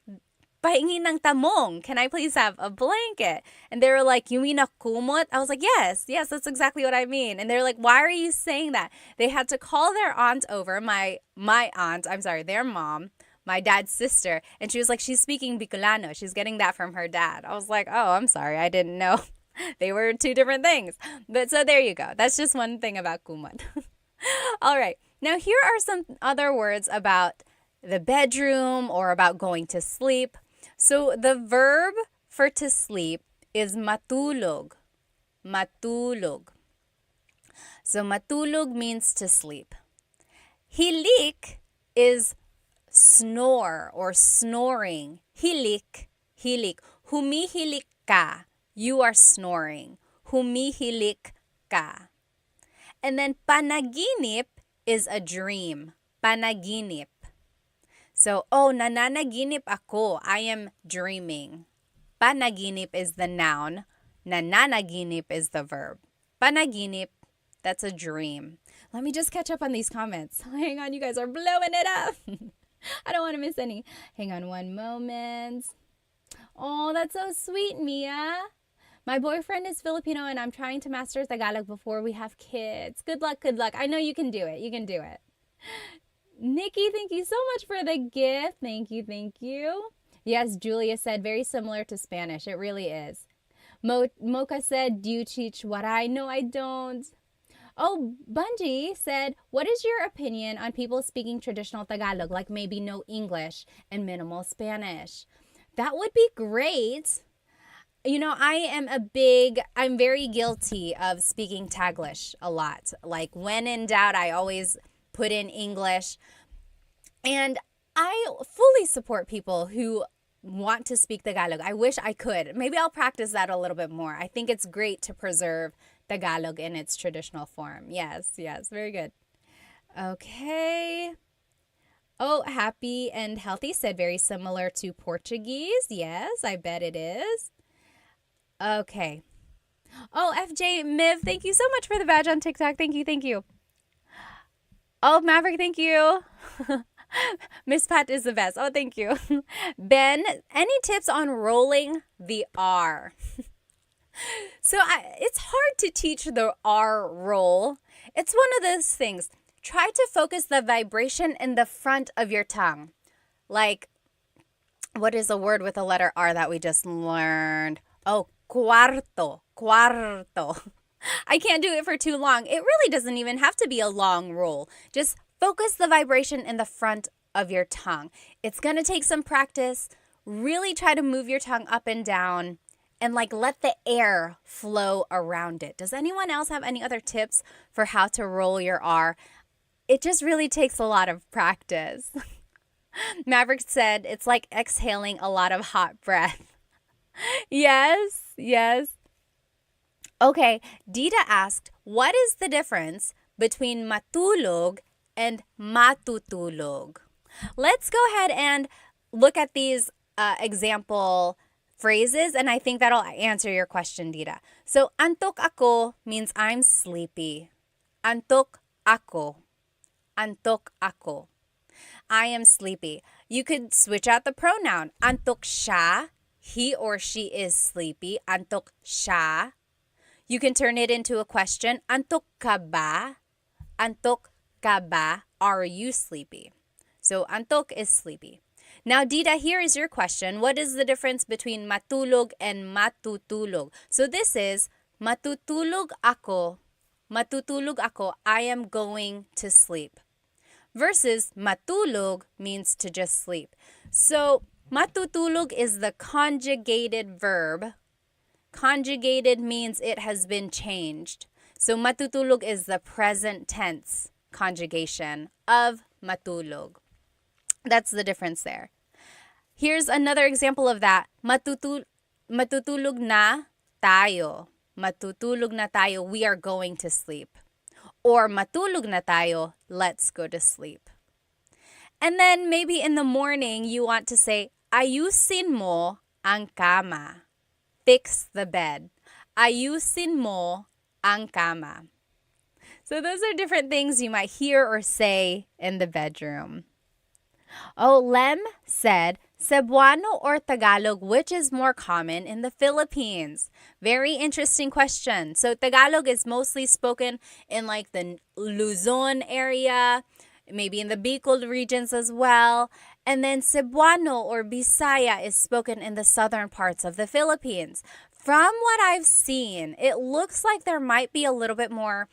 pahingi ng tamong. Can I please have a blanket? And they were like, you mean a kumot? I was like, yes, that's exactly what I mean. And they're like, why are you saying that? They had to call their aunt over, my aunt, their mom, my dad's sister. And she was like, she's speaking Bicolano. She's getting that from her dad. I was like, oh, I'm sorry. I didn't know. They were two different things. But so there you go. That's just one thing about kumot. All right. Now here are some other words about the bedroom or about going to sleep. So the verb for to sleep is matulog. Matulog. So matulog means to sleep. Hilik is snore or snoring. Hilik. Humihilik ka. You are snoring. Humihilik ka. And then panaginip is a dream. Panaginip. So, nananaginip ako. I am dreaming. Panaginip is the noun. Nananaginip is the verb. Panaginip, that's a dream. Let me just catch up on these comments. Hang on, you guys are blowing it up. I don't want to miss any. Hang on one moment. Oh, that's so sweet, Mia. My boyfriend is Filipino and I'm trying to master Tagalog before we have kids. Good luck. I know you can do it. Nikki, thank you so much for the gift. Thank you. Yes, Julia said very similar to Spanish. It really is. Mocha said, do you teach Waray? No, I don't. Oh, Bungie said, what is your opinion on people speaking traditional Tagalog, like maybe no English and minimal Spanish? That would be great. You know, I'm very guilty of speaking Taglish a lot. Like when in doubt, I always put in English. And I fully support people who want to speak Tagalog. I wish I could. Maybe I'll practice that a little bit more. I think it's great to preserve Tagalog in its traditional form. Yes, very good. Okay. Oh, happy and healthy said very similar to Portuguese. Yes, I bet it is. Okay. Oh, FJ Miv, thank you so much for the badge on TikTok. Thank you. Oh, Maverick, thank you. Miss Pat is the best. Oh, thank you. Ben, any tips on rolling the R? So it's hard to teach the R roll. It's one of those things. Try to focus the vibration in the front of your tongue. Like, what is a word with a letter R that we just learned? Oh, cuarto. I can't do it for too long. It really doesn't even have to be a long roll. Just focus the vibration in the front of your tongue. It's going to take some practice. Really try to move your tongue up and down and let the air flow around it. Does anyone else have any other tips for how to roll your R? It just really takes a lot of practice. Maverick said it's like exhaling a lot of hot breath. Yes. Okay, Dita asked, what is the difference between matulog and matutulog? Let's go ahead and look at these example phrases, and I think that'll answer your question, Dita. So, antok ako means I'm sleepy. Antok ako. I am sleepy. You could switch out the pronoun. Antok siya. He or she is sleepy. Antok siya. You can turn it into a question. Antok ka ba? Antok ka ba? Are you sleepy? So, antok is sleepy. Now, Dita, here is your question. What is the difference between matulog and matutulog? So, this is matutulog ako. Matutulog ako. I am going to sleep. Versus matulog means to just sleep. So, matutulog is the conjugated verb. Conjugated means it has been changed. So, matutulog is the present tense conjugation of matulog. That's the difference there. Here's another example of that. Matutulog na tayo. Matutulog na tayo. We are going to sleep. Or matulog na tayo. Let's go to sleep. And then maybe in the morning you want to say, ayusin mo ang kama. Fix the bed. ayusin mo ang kama. So those are different things you might hear or say in the bedroom. Oh, Lem said, Cebuano or Tagalog, which is more common in the Philippines? Very interesting question. So Tagalog is mostly spoken in like the Luzon area, maybe in the Bicol regions as well. And then Cebuano or Bisaya is spoken in the southern parts of the Philippines. From what I've seen, it looks like there might be a little bit more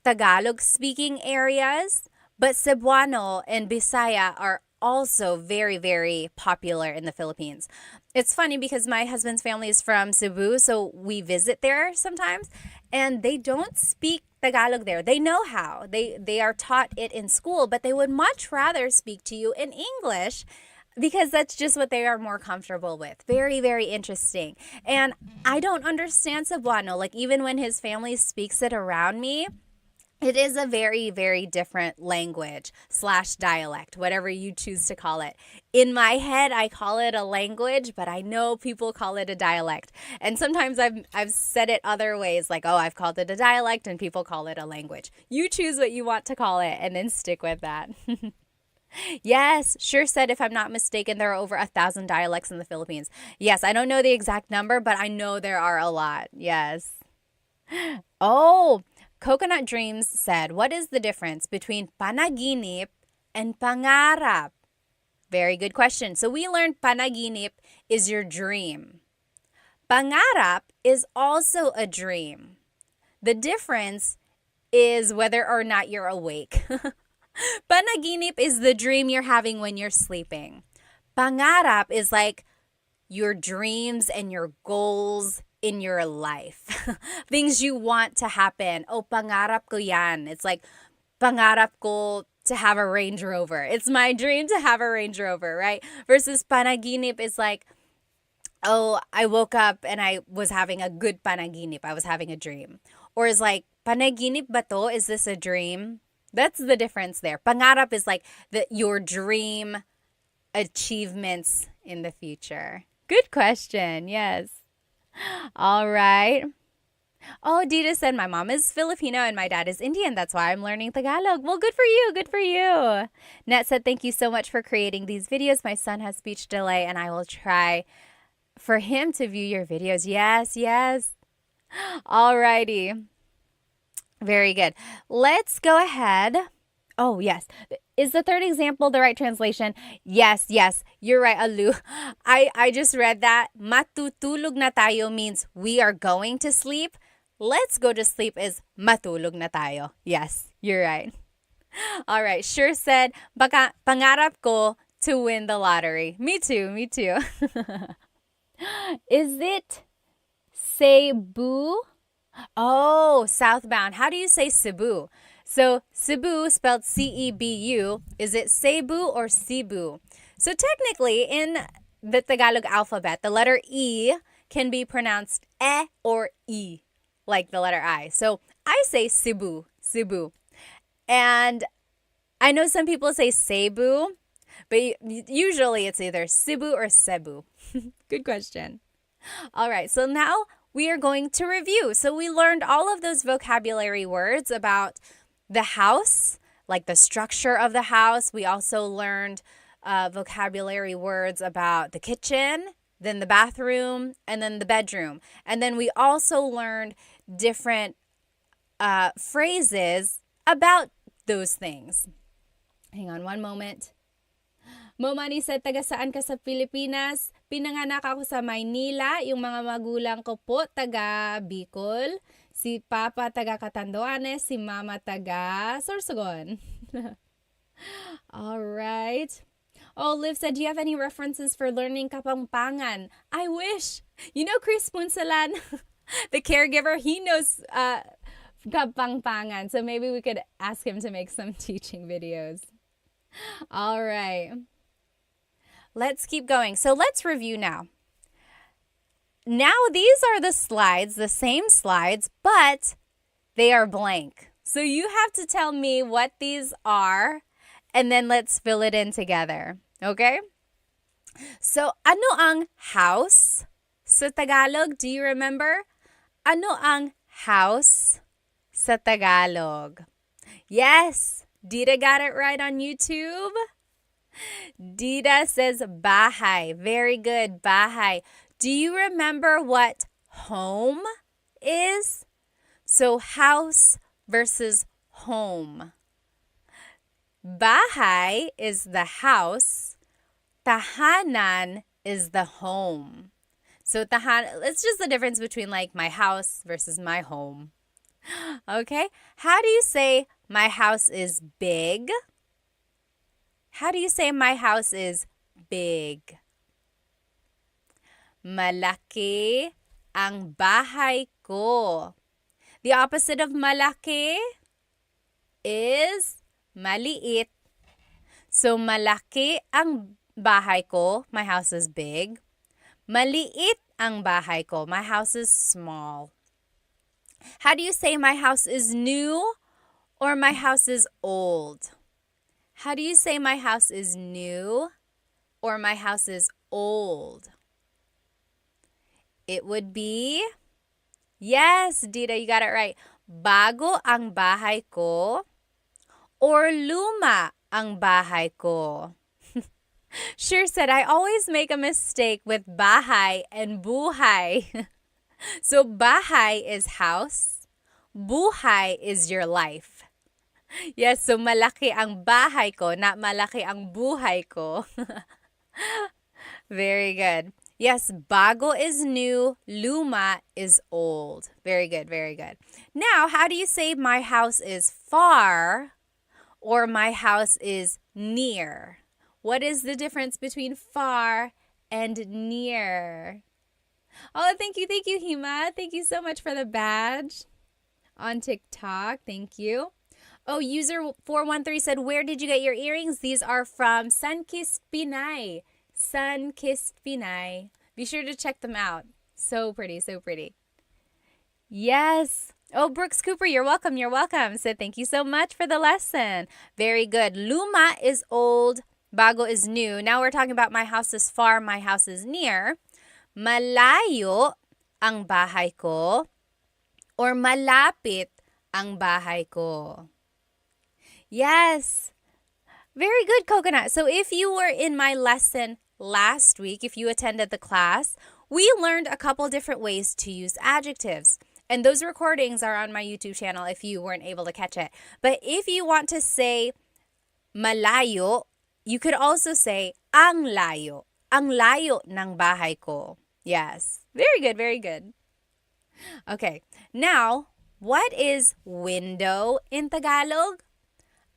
Tagalog speaking areas, but Cebuano and Bisaya are also very, very popular in the Philippines. It's funny because my husband's family is from Cebu, so we visit there sometimes, and they don't speak Tagalog there. They know how. They are taught it in school, but they would much rather speak to you in English because that's just what they are more comfortable with. Very, very interesting. And I don't understand Cebuano. Like, even when his family speaks it around me, it is a very, very different language / dialect, whatever you choose to call it. In my head, I call it a language, but I know people call it a dialect. And sometimes I've said it other ways, like, oh, I've called it a dialect, and people call it a language. You choose what you want to call it, and then stick with that. Yes, sure said, if I'm not mistaken, there are over 1,000 dialects in the Philippines. Yes, I don't know the exact number, but I know there are a lot. Yes. Oh, Coconut Dreams said, what is the difference between panaginip and pangarap? Very good question. So we learned panaginip is your dream. Pangarap is also a dream. The difference is whether or not you're awake. Panaginip is the dream you're having when you're sleeping. Pangarap is like your dreams and your goals in your life. Things you want to happen. Oh, pangarap ko yan. It's like, pangarap ko to have a Range Rover. It's my dream to have a Range Rover, right? Versus panaginip is like, oh, I woke up and I was having a good panaginip. I was having a dream. Or is like, panaginip ba to? Is this a dream? That's the difference there. Pangarap is like your dream achievements in the future. Good question. Yes. All right. Oh, Dita said, my mom is Filipino and my dad is Indian. That's why I'm learning Tagalog. Well, good for you. Good for you. Net said, thank you so much for creating these videos. My son has speech delay and I will try for him to view your videos. Yes, yes. All righty. Very good. Let's go ahead. Oh, yes. Is the third example the right translation? Yes, yes. You're right, Alu. I just read that. Matutulog na tayo means we are going to sleep. Let's go to sleep is matulog na tayo. Yes, you're right. All right. Sure said, baka pangarap ko to win the lottery. Me too, me too. Is it Cebu? Oh, southbound. How do you say Cebu? So Cebu, spelled C-E-B-U, is it Cebu or Cebu? So technically, in the Tagalog alphabet, the letter E can be pronounced E or E, like the letter I. So I say Cebu, Cebu. And I know some people say Cebu, but usually it's either Cebu or Cebu. Good question. All right, so now we are going to review. So we learned all of those vocabulary words about the house, like the structure of the house. We also learned vocabulary words about the kitchen, then the bathroom, and then the bedroom. And then we also learned different phrases about those things. Hang on one moment. Momani said, taga saan ka sa Pilipinas? Pinanganak ako sa Maynila. Yung mga magulang ko po, taga Bicol. Si Papa taga Catanduanes, si Mama taga Sorsogon. All right. Oh, Liv said, do you have any references for learning Kapampangan? I wish. You know Chris Punsalan, the caregiver, he knows Kapampangan. So maybe we could ask him to make some teaching videos. All right. Let's keep going. So let's review now. Now these are the slides, the same slides, but they are blank. So you have to tell me what these are, and then let's fill it in together. Okay? So ano ang house sa Tagalog? Do you remember? Ano ang house sa Tagalog? Yes, Dita got it right on YouTube. Dita says bahay. Very good, bahay. Do you remember what home is? So house versus home. Bahay is the house. Tahanan is the home. So it's just the difference between like my house versus my home. Okay? How do you say my house is big? How do you say my house is big? Malaki ang bahay ko. The opposite of malaki is maliit. So malaki ang bahay ko. My house is big. Maliit ang bahay ko. My house is small. How do you say my house is new or my house is old? How do you say my house is new or my house is old? It would be, yes, Dita, you got it right. Bago ang bahay ko or luma ang bahay ko? Sure said, I always make a mistake with bahay and buhay. So bahay is house, buhay is your life. Yes, so malaki ang bahay ko, not malaki ang buhay ko. Very good. Yes, bago is new, luma is old. Very good, very good. Now, how do you say my house is far or my house is near? What is the difference between far and near? Oh, thank you, Hima. Thank you so much for the badge on TikTok. Thank you. Oh, user 413 said, where did you get your earrings? These are from Sunkissed Pinay. Sunkissed Pinay. Be sure to check them out. So pretty, so pretty. Yes. Oh, Brooks Cooper, you're welcome. You're welcome. So thank you so much for the lesson. Very good. Luma is old. Bago is new. Now we're talking about my house is far, my house is near. Malayo ang bahay ko or malapit ang bahay ko. Yes. Very good, Coconut. So if you were in my lesson last week, if you attended the class, we learned a couple different ways to use adjectives. And those recordings are on my YouTube channel if you weren't able to catch it. But if you want to say malayo, you could also say ang layo. Ang layo ng bahay ko. Yes. Very good, very good. Okay. Now, what is window in Tagalog?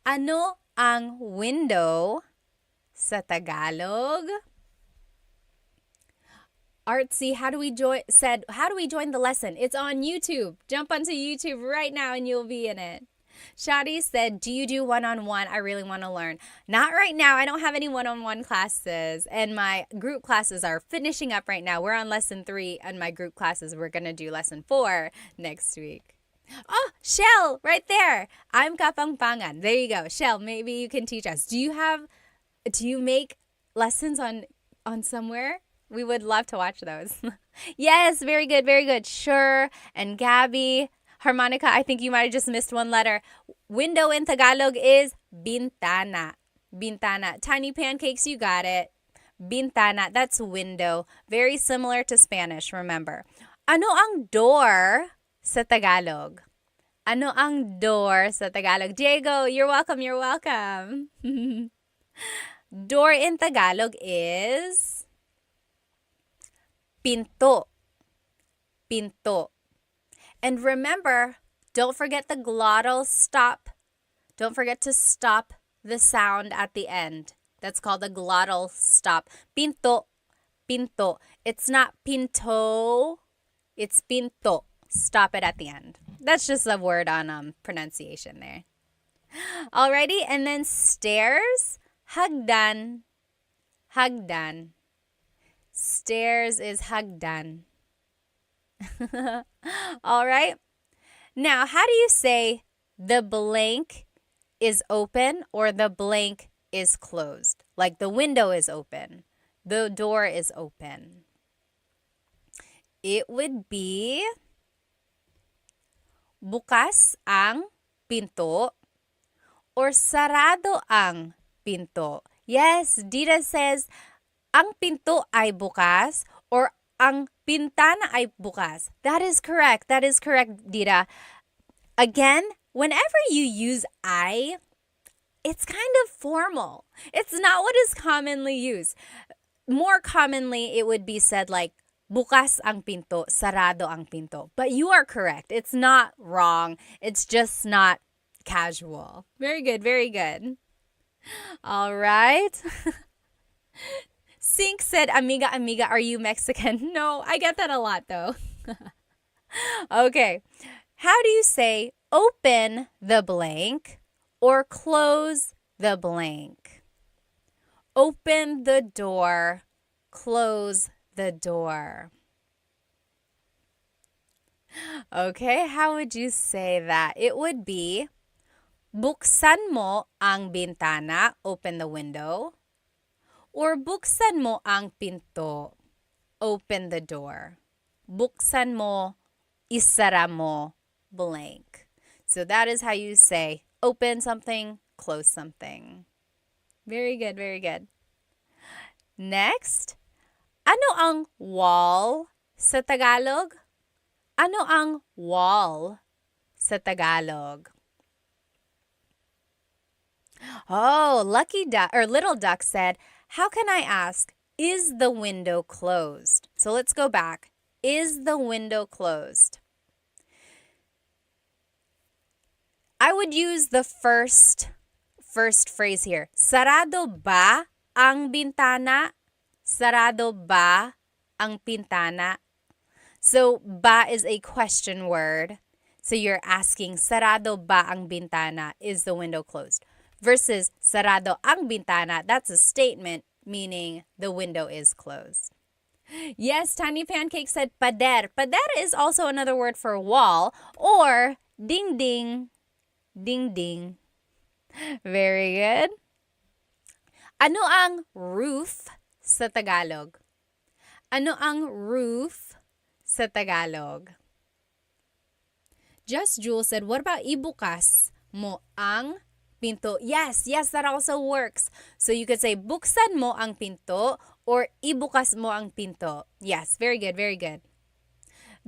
Ano ang window sa Tagalog? Artsy, how do we join the lesson? It's on YouTube. Jump onto YouTube right now and you'll be in it. Shadi said, do you do one-on-one? I really want to learn. Not right now. I don't have any one-on-one classes. And my group classes are finishing up right now. We're on lesson 3 and my group classes. We're going to do lesson 4 next week. Oh, Shell, right there. I'm Kapangpangan. There you go. Shell, maybe you can teach us. Do you make lessons on somewhere? We would love to watch those. Yes, very good, very good. Sure. And Gabby, Harmonica, I think you might have just missed one letter. Window in Tagalog is bintana. Bintana. Tiny Pancakes, you got it. Bintana, that's window. Very similar to Spanish, remember. Ano ang door sa Tagalog? Ano ang door sa Tagalog? Diego, you're welcome, you're welcome. Door in Tagalog is pinto. Pinto. And remember, don't forget the glottal stop. Don't forget to stop the sound at the end. That's called a glottal stop. Pinto. Pinto. It's not pinto. It's pinto. Stop it at the end. That's just a word on pronunciation there. Alrighty, and then stairs. Hagdan. Hagdan. Stairs is hagdan. All right. Now, how do you say the blank is open or the blank is closed? Like the window is open. The door is open. It would be bukas ang pinto or sarado ang pinto? Yes, Dita says, ang pinto ay bukas or ang pintana ay bukas. That is correct. That is correct, Dita. Again, whenever you use I, it's kind of formal. It's not what is commonly used. More commonly, it would be said like, bukas ang pinto, sarado ang pinto. But you are correct. It's not wrong. It's just not casual. Very good, very good. All right. Sink said, amiga, amiga, are you Mexican? No, I get that a lot though. Okay. How do you say open the blank or close the blank? Open the door, close the door. Okay, how would you say that? It would be, buksan mo ang bintana, open the window, or buksan mo ang pinto, open the door. Buksan mo, isara mo, blank. So that is how you say open something, close something. Very good, very good. Next, ano ang wall sa Tagalog? Ano ang wall sa Tagalog? Oh, Lucky Duck or Little Duck said, how can I ask, is the window closed? So let's go back. Is the window closed? I would use the first phrase here. Sarado ba ang bintana? Sarado ba ang pintana? So, ba is a question word. So you're asking, sarado ba ang bintana? Is the window closed? Versus, sarado ang bintana, that's a statement meaning the window is closed. Yes, Tiny Pancake said pader. Pader is also another word for wall or ding-ding. Ding-ding. Very good. Ano ang roof sa Tagalog? Ano ang roof sa Tagalog? Just Jules said, what about ibukas mo ang pinto? Yes, that also works. So you could say, buksan mo ang pinto or ibukas mo ang pinto. Yes, very good, very good.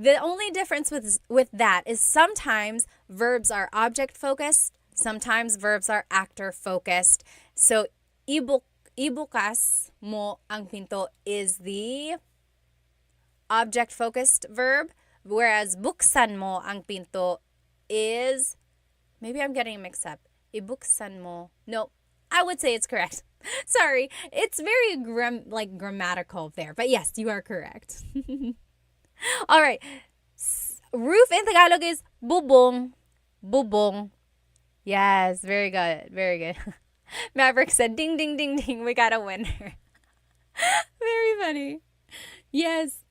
The only difference with that is sometimes verbs are object-focused, sometimes verbs are actor-focused. So, ibukas mo ang pinto is the object-focused verb, whereas buksan mo ang pinto is, maybe I'm getting mixed up. Ibuksan mo. No, I would say it's correct. Sorry, it's very grammatical there, but yes, you are correct. All right. Roof in Tagalog is bubong. Bubong. Yes, very good. Very good. Maverick said, ding, ding, ding, ding. We got a winner. Very funny. Yes.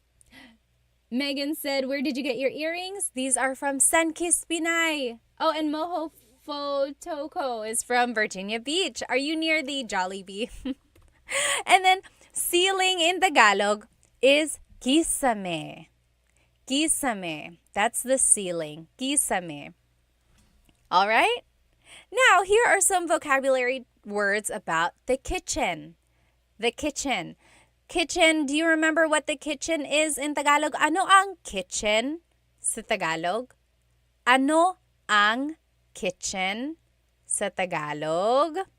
Megan said, where did you get your earrings? These are from Sunkissed Pinay. Oh, and Moho Fotoko is from Virginia Beach. Are you near the Jollibee? And then ceiling in Tagalog is kisame. Kisame. That's the ceiling. Kisame. All right? Now, here are some vocabulary words about the kitchen. The kitchen. Kitchen, do you remember what the kitchen is in Tagalog? Ano ang kitchen sa Tagalog? Ano ang kitchen sa Tagalog?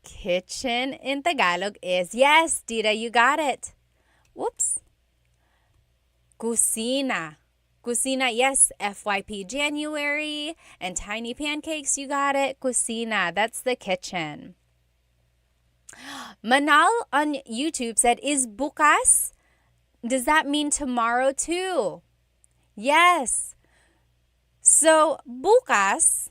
Kitchen in Tagalog is, yes, Dita, you got it. Whoops. Kusina. Kusina, yes, FYP January. And Tiny Pancakes, you got it. Kusina, that's the kitchen. Manal on YouTube said, is bukas? Does that mean tomorrow too? Yes. So, bukas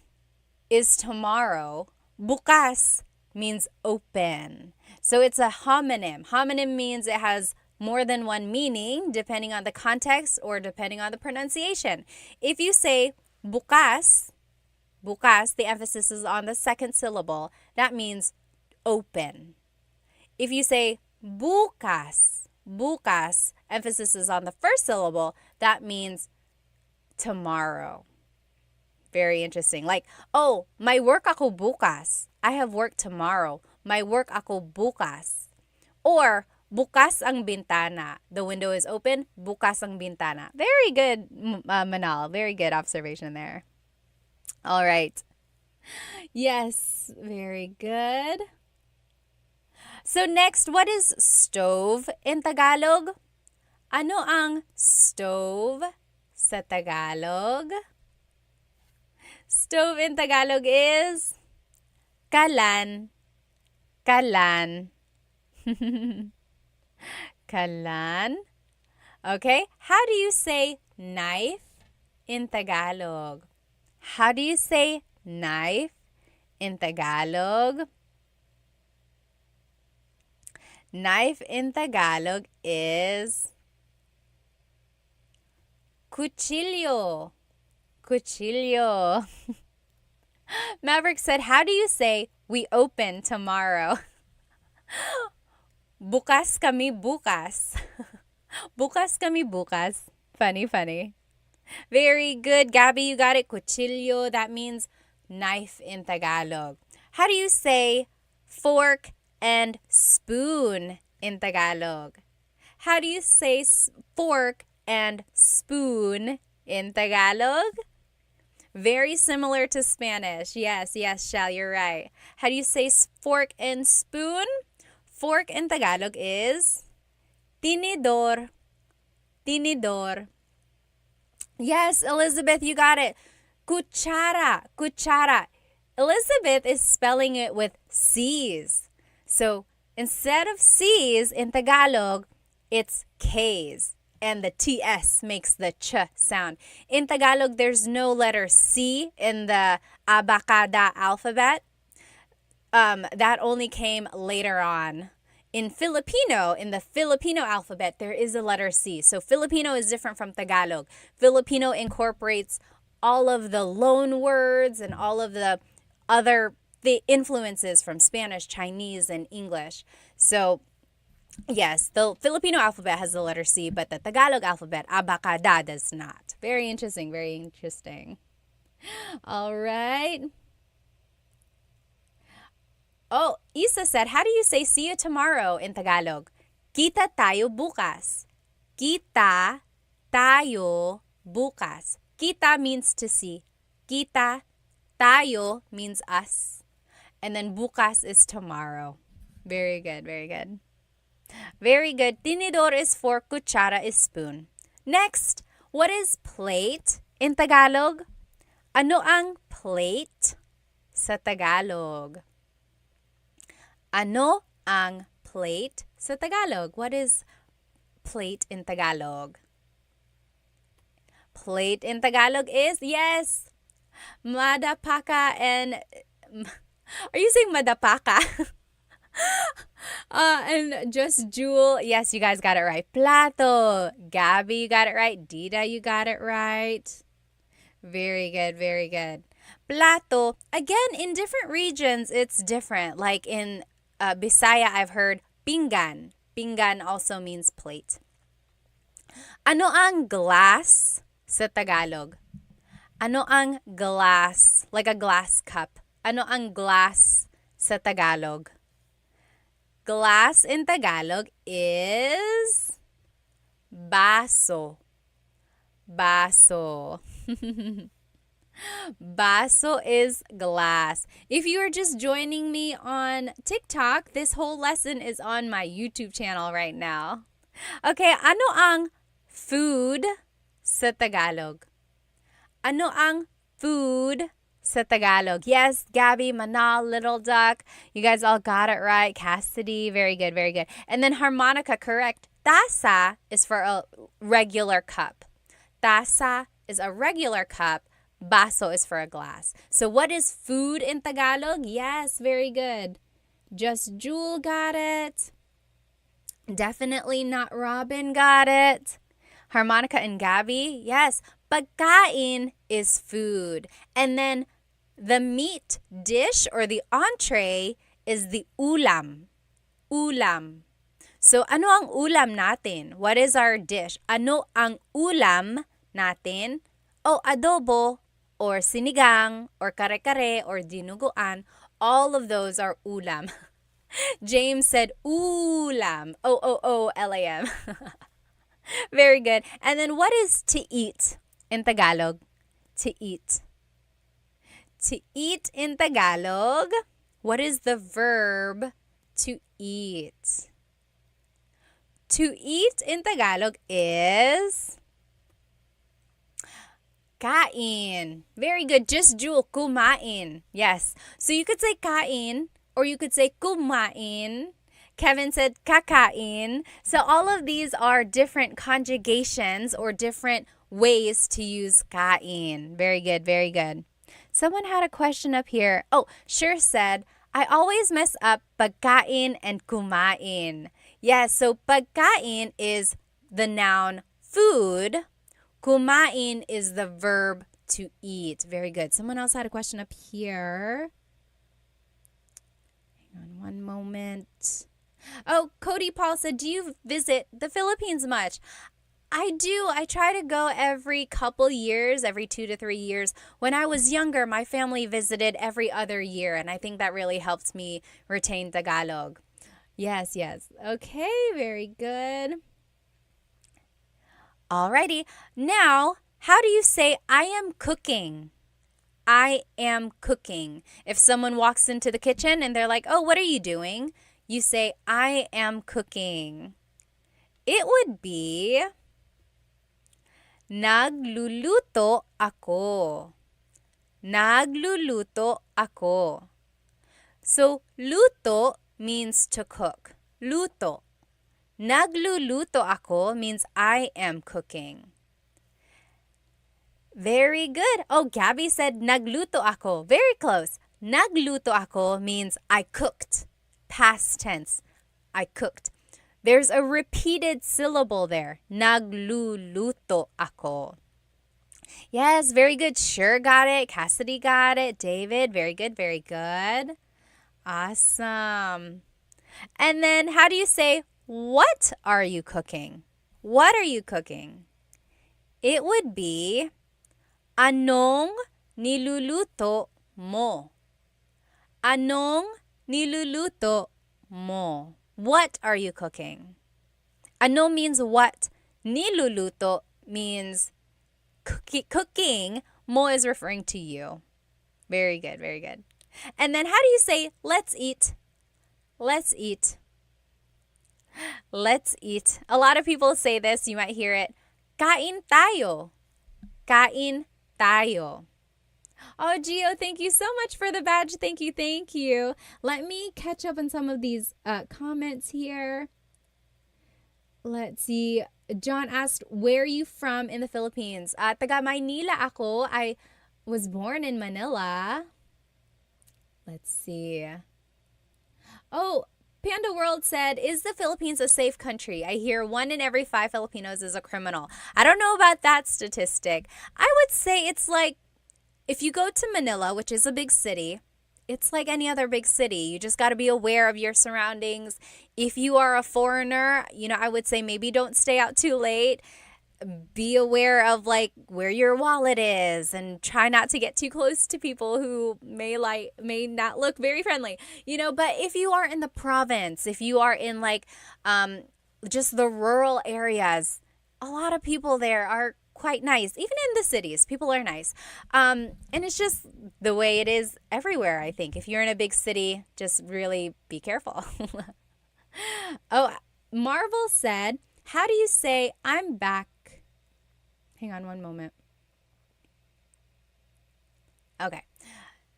is tomorrow. Bukas means open. So it's a homonym. Homonym means it has more than one meaning depending on the context or depending on the pronunciation. If you say bukas, the emphasis is on the second syllable. That means open. If you say bukas, bukas, emphasis is on the first syllable, that means tomorrow. Very interesting. Like, oh, may work ako bukas. I have work tomorrow. May work ako bukas. Or, bukas ang bintana. The window is open. Bukas ang bintana. Very good, Manal. Very good observation there. All right. Yes, very good. So next, what is stove in Tagalog? Ano ang stove sa Tagalog? Stove in Tagalog is kalan. Kalan. Kalan. Okay, how do you say knife in Tagalog? How do you say knife in Tagalog? Knife in Tagalog is cuchillo. Cuchillo. Maverick said, how do you say we open tomorrow? Bukas kami bukas. Bukas kami bukas. Funny, funny. Very good, Gabby, you got it. Cuchillo, that means knife in Tagalog. How do you say fork and spoon in Tagalog? How do you say fork and spoon in Tagalog? Very similar to Spanish. Yes, Shal, you're right. How do you say fork and spoon? Fork in Tagalog is tinidor. Tinidor. Yes, Elizabeth, you got it. Cuchara. Cuchara. Elizabeth is spelling it with C's. So instead of C's in Tagalog, it's K's. And the TS makes the ch sound. In Tagalog, there's no letter C in the abacada alphabet. That only came later on. In Filipino, in the Filipino alphabet, there is a letter C. So Filipino is different from Tagalog. Filipino incorporates all of the loan words and all of the influences from Spanish, Chinese, and English. So yes, the Filipino alphabet has the letter C, but the Tagalog alphabet, abacada, does not. Very interesting, very interesting. All right. Oh, Isa said, how do you say see you tomorrow in Tagalog? Kita tayo bukas. Kita tayo bukas. Kita means to see. Kita, tayo means us. And then bukas is tomorrow. Very good, very good. Very good. Tinidor is fork, kutsara is spoon. Next, what is plate in Tagalog? Ano ang plate sa Tagalog? Ano ang plate sa Tagalog? What is plate in Tagalog? Plate in Tagalog is, yes, madapaka and, are you saying madapaka? And just Jewel, yes, you guys got it right. Plato, Gabby, you got it right. Dida, you got it right. Very good, very good. Plato, again, in different regions, it's different. Like in Bisaya, I've heard pinggan. Pinggan also means plate. Ano ang glass sa Tagalog? Ano ang glass? Like a glass cup. Ano ang glass sa Tagalog? Glass in Tagalog is baso. Baso. Baso is glass. If you are just joining me on TikTok, this whole lesson is on my YouTube channel right now. Okay, ano ang food sa Tagalog? Ano ang food sa Tagalog? Yes, Gabby, Manal, Little Duck. You guys all got it right. Cassidy, very good, very good. And then harmonica, correct. Tasa is for a regular cup. Tasa is a regular cup. Baso is for a glass. So what is food in Tagalog? Yes, very good. Just Jewel got it. Definitely not Robin got it. Harmonica and Gabby, yes. Pagkain is food. And then the meat dish or the entree is the ulam. Ulam. So, ano ang ulam natin? What is our dish? Ano ang ulam natin? Oh, adobo, or sinigang, or kare-kare, or dinuguan. All of those are ulam. James said ulam. O-O-O-L-A-M. Very good. And then what is to eat in Tagalog? To eat. To eat in Tagalog, what is the verb to eat? To eat in Tagalog is kain. Very good. Just Jewel, kumain. Yes. So you could say kain or you could say kumain. Kevin said kakain. So all of these are different conjugations or different ways to use kain. Very good. Very good. Someone had a question up here. Oh, Sure said, I always mess up pagkain and kumain. Yes, so pagkain is the noun food. Kumain is the verb to eat. Very good. Someone else had a question up here. Hang on one moment. Oh, Cody Paul said, do you visit the Philippines much? I do. I try to go every couple years, every 2 to 3 years. When I was younger, my family visited every other year, and I think that really helped me retain Tagalog. Yes, yes. Okay, very good. Alrighty. Now, how do you say I am cooking? I am cooking. If someone walks into the kitchen and they're like, oh, what are you doing? You say, I am cooking. It would be, nagluluto ako. Nagluluto ako. So, luto means to cook. Luto. Nagluluto ako means I am cooking. Very good. Oh, Gabby said nagluto ako. Very close. Nagluto ako means I cooked. Past tense. I cooked. There's a repeated syllable there. Nagluluto ako. Yes, very good. Sure got it. Cassidy got it. David, very good, very good. Awesome. And then how do you say, what are you cooking? What are you cooking? It would be, anong niluluto mo? Anong niluluto mo? What are you cooking? Ano means what. Niluluto means cooking. Mo is referring to you. Very good, very good. And then how do you say, let's eat? Let's eat. Let's eat. A lot of people say this. You might hear it. Kain tayo. Kain tayo. Oh, Gio, thank you so much for the badge. Thank you, thank you. Let me catch up on some of these comments here. Let's see. John asked, where are you from in the Philippines? Taga Maynila ako. I was born in Manila. Let's see. Oh, Panda World said, is the Philippines a safe country? I hear 1 in every 5 Filipinos is a criminal. I don't know about that statistic. I would say it's like, if you go to Manila, which is a big city, it's like any other big city. You just got to be aware of your surroundings. If you are a foreigner, I would say maybe don't stay out too late. Be aware of like where your wallet is and try not to get too close to people who may not look very friendly. But if you are in the province, if you are in like just the rural areas, a lot of people there are quite nice. Even in the cities, people are nice. And it's just the way it is everywhere, I think. If you're in a big city, just really be careful. Oh, Marvel said, how do you say I'm back? Hang on one moment. Okay.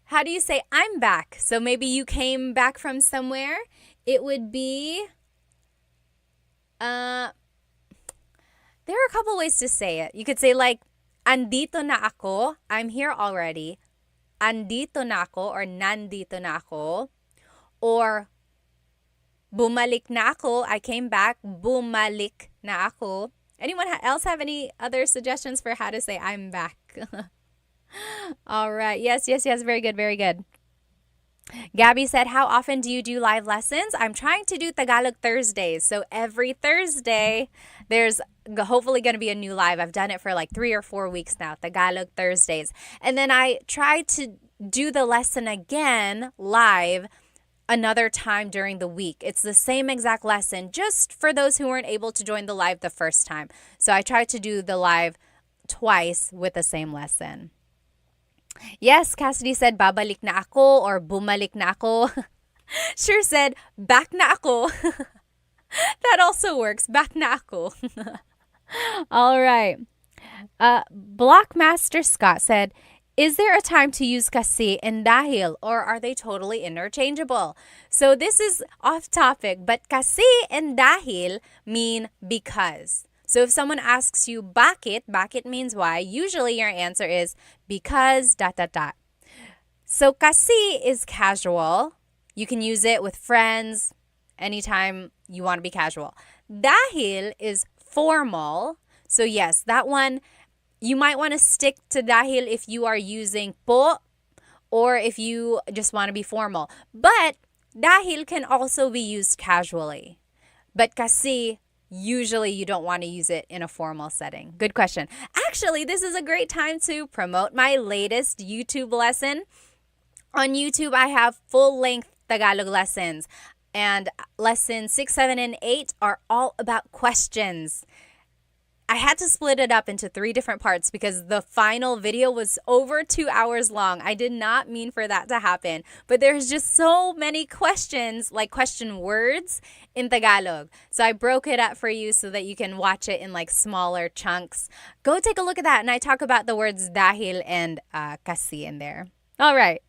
How do you say I'm back? So maybe you came back from somewhere. It would be, there are a couple ways to say it. You could say like, andito na ako. I'm here already. Andito na ako or nandito na ako. Or bumalik na ako. I came back. Bumalik na ako. Anyone else have any other suggestions for how to say I'm back? All right. Yes. Very good. Very good. Gabby said, how often do you do live lessons? I'm trying to do Tagalog Thursdays. So every Thursday, there's hopefully going to be a new live. I've done it for like 3 or 4 weeks now, Tagalog Thursdays. And then I try to do the lesson again live another time during the week. It's the same exact lesson, just for those who weren't able to join the live the first time. So I try to do the live twice with the same lesson. Yes, Cassidy said, babalik na ako or bumalik na ako. Sure said, back na ako. That also works. Back na ako. All right. Blockmaster Scott said, is there a time to use kasi and dahil, or are they totally interchangeable? So this is off topic, but kasi and dahil mean because. So if someone asks you bakit means why, usually your answer is because ... So kasi is casual. You can use it with friends anytime you want to be casual. Dahil is formal. So yes, that one, you might want to stick to dahil if you are using po or if you just want to be formal. But dahil can also be used casually. But kasi, usually you don't want to use it in a formal setting. Good question. Actually, this is a great time to promote my latest YouTube lesson. On YouTube, I have full-length Tagalog lessons. And lessons 6, 7, and 8 are all about questions. I had to split it up into 3 different parts because the final video was over 2 hours long. I did not mean for that to happen. But there's just so many questions, like question words in Tagalog. So I broke it up for you so that you can watch it in like smaller chunks. Go take a look at that. And I talk about the words dahil and kasi in there. All right.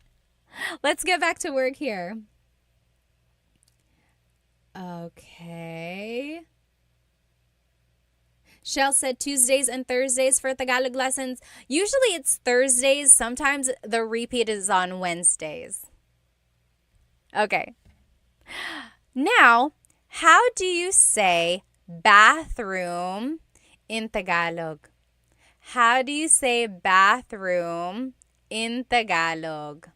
Let's get back to work here. Okay. Shell said Tuesdays and Thursdays for Tagalog lessons. Usually it's Thursdays. Sometimes the repeat is on Wednesdays. Okay. Now, how do you say bathroom in Tagalog? How do you say bathroom in Tagalog?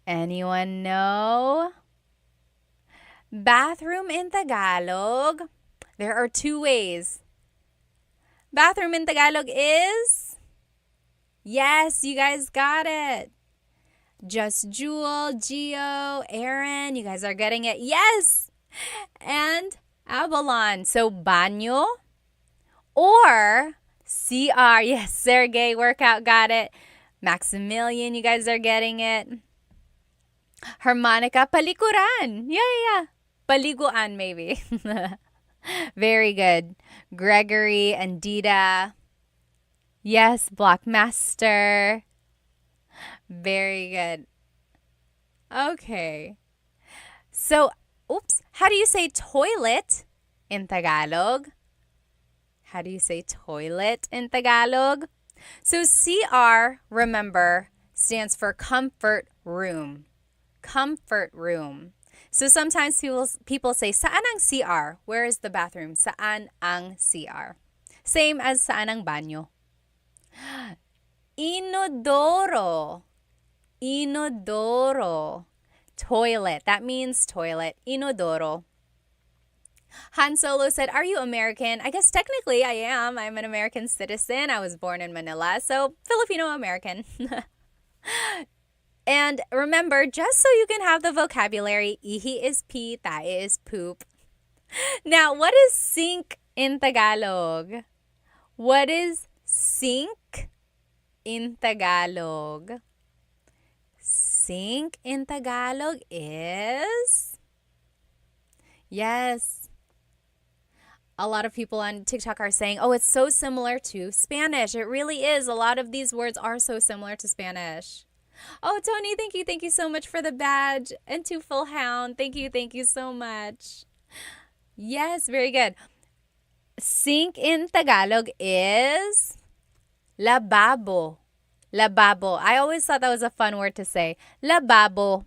Anyone know? Bathroom in Tagalog. There are 2 ways. Bathroom in Tagalog is? Yes, you guys got it. Just Jewel, Gio, Aaron, you guys are getting it. Yes! And Avalon. So, banyo or CR. Yes, Sergey, workout, got it. Maximilian, you guys are getting it. Harmonica, palikuran. Yeah. Paliguan, maybe. Very good. Gregory and Dita. Yes, Blockmaster. Very good. Okay. So, how do you say toilet in Tagalog? How do you say toilet in Tagalog? So, CR, remember, stands for comfort room. Comfort room. So sometimes people say, saan ang CR? Where is the bathroom? Saan ang CR? Same as saan ang banyo. Inodoro. Inodoro. Toilet. That means toilet. Inodoro. Han Solo said, are you American? I guess technically I am. I'm an American citizen. I was born in Manila, so Filipino-American. And remember, just so you can have the vocabulary, ihi is pee, tae is poop. Now, what is sink in Tagalog? What is sink in Tagalog? Sink in Tagalog is? Yes. A lot of people on TikTok are saying, oh, it's so similar to Spanish. It really is. A lot of these words are so similar to Spanish. Oh, Tony, thank you. Thank you so much for the badge. And to Full Hound, thank you so much. Yes, very good. Sink in Tagalog is lababo. Lababo. I always thought that was a fun word to say. Lababo.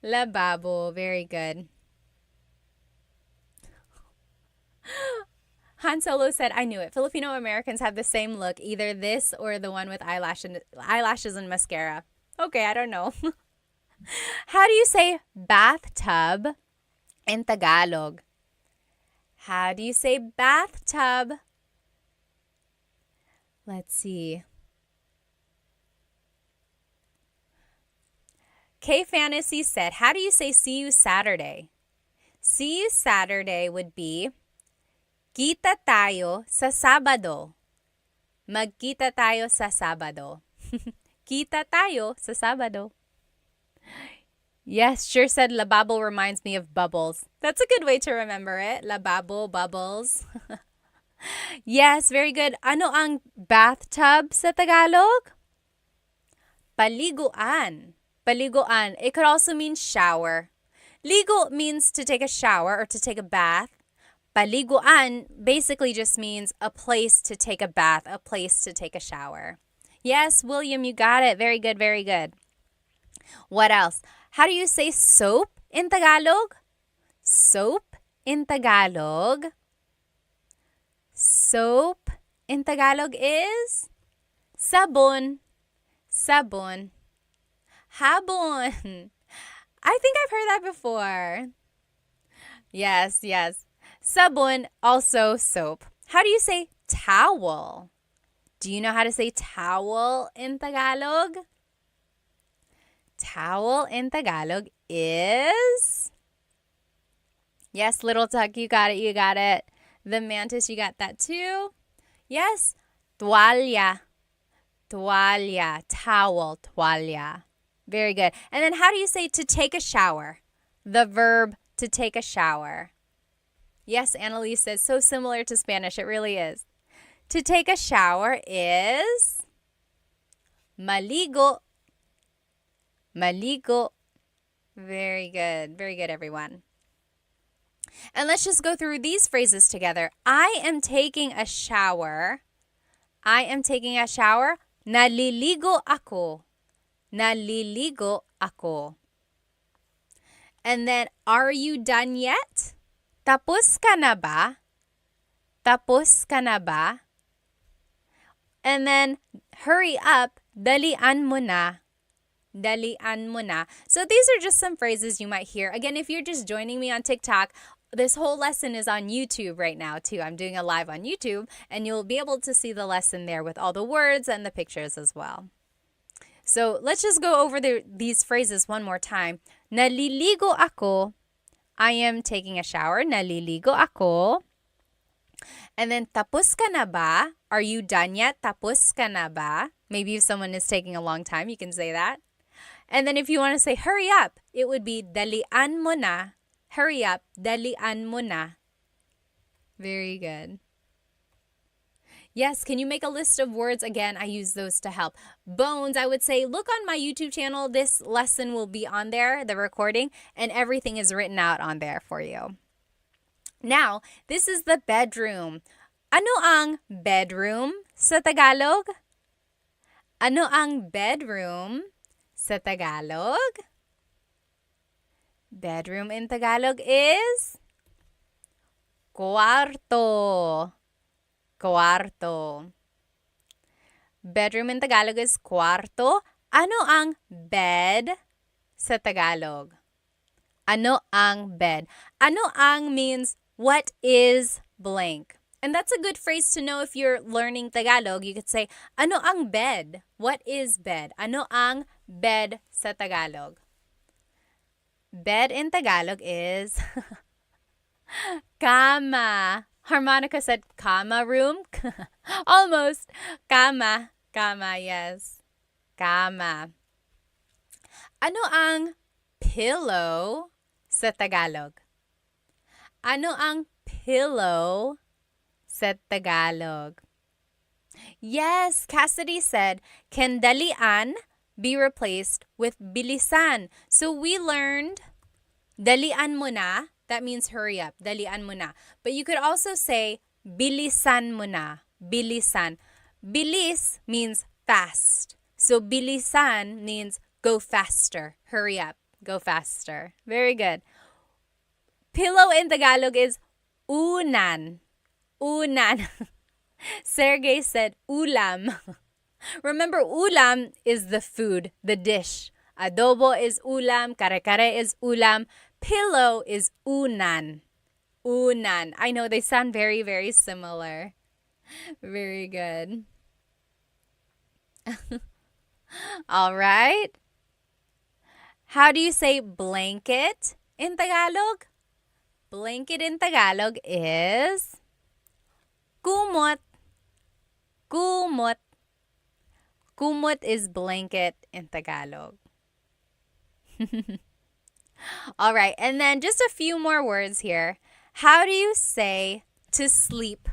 Lababo. Very good. Han Solo said, I knew it. Filipino Americans have the same look, either this or the one with eyelashes and mascara. Okay, I don't know. How do you say bathtub in Tagalog? How do you say bathtub? Let's see. K Fantasy said, how do you say see you Saturday? See you Saturday would be kita tayo sa Sabado. Magkita tayo sa Sabado. Kita tayo sa Sabado. Yes, sure said lababo reminds me of bubbles. That's a good way to remember it. Lababo, bubbles. Yes, very good. Ano ang bathtub sa Tagalog? Paliguan. Paliguan. It could also mean shower. Ligo means to take a shower or to take a bath. Paliguan basically just means a place to take a bath, a place to take a shower. Yes, William, you got it. Very good, very good. What else? How do you say soap in Tagalog? Soap in Tagalog. Soap in Tagalog is sabon. Sabon. Habon. I think I've heard that before. Yes, yes. Sabon, also soap. How do you say towel? Do you know how to say towel in Tagalog? Towel in Tagalog is... Yes, Little Tuck, you got it, you got it. The Mantis, you got that too. Yes, toalla. Toalla, towel, toalla. Very good. And then how do you say to take a shower? The verb to take a shower. Yes, Annalise says, so similar to Spanish. It really is. To take a shower is maligo. Maligo. Very good. Very good, everyone. And let's just go through these phrases together. I am taking a shower. I am taking a shower. Naliligo ako. Naliligo ako. And then, are you done yet? Tapos ka na ba? Tapos ka na ba? And then, hurry up. Dalian mo na. Dalian mo na. So these are just some phrases you might hear. Again, if you're just joining me on TikTok, this whole lesson is on YouTube right now too. I'm doing a live on YouTube and you'll be able to see the lesson there with all the words and the pictures as well. So let's just go over these phrases one more time. Naliligo ako. I am taking a shower. Naliligo ako. And then tapos ka na ba? Are you done yet? Tapos ka na ba? Maybe if someone is taking a long time, you can say that. And then if you want to say hurry up, it would be dalian mo na. Hurry up, dalian mo na. Very good. Yes, can you make a list of words? Again, I use those to help. Bones, I would say, look on my YouTube channel. This lesson will be on there, the recording, and everything is written out on there for you. Now, this is the bedroom. Ano ang bedroom sa Tagalog? Ano ang bedroom sa Tagalog? Bedroom in Tagalog is cuarto. Cuarto. Bedroom in Tagalog is cuarto. Ano ang bed sa Tagalog? Ano ang bed? Ano ang means what is blank. And that's a good phrase to know if you're learning Tagalog. You could say, ano ang bed? What is bed? Ano ang bed sa Tagalog? Bed in Tagalog is kama. Harmonica said kama room. Almost. Kama. Kama, yes. Kama. Ano ang pillow sa Tagalog? Ano ang pillow sa Tagalog? Yes, Cassidy said, can dalian be replaced with bilisan? So we learned dalian mo na. That means hurry up. Dalian mo na. But you could also say bilisan mo na. Bilisan. Bilis means fast. So bilisan means go faster. Hurry up. Go faster. Very good. Pillow in Tagalog is unan. Unan. Sergey said ulam. Remember, ulam is the food, the dish. Adobo is ulam, kare-kare is ulam, pillow is unan. Unan. I know they sound very, very similar. Very good. All right. How do you say blanket in Tagalog? Blanket in Tagalog is kumot. Kumot. Kumot is blanket in Tagalog. All right, and then just a few more words here. How do you say to sleep?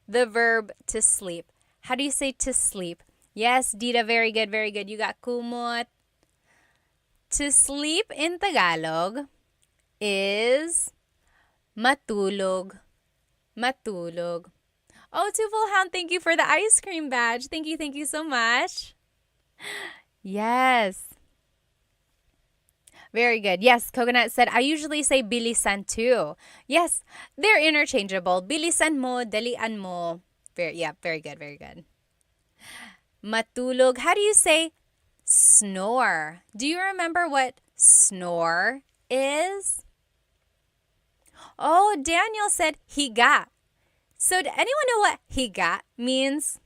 The verb to sleep. How do you say to sleep? Yes, Dita, very good, very good. You got kumot. To sleep in Tagalog is matulog. Matulog. Oh, Twofold Hound, thank you for the ice cream badge. Thank you so much. Yes. Very good. Yes, Coconut said, I usually say bilisan too. Yes, they're interchangeable. Bilisan mo, dalian mo. Very good, very good. Matulog. How do you say snore? Do you remember what snore is? Oh, Daniel said higa. So, does anyone know what higa means?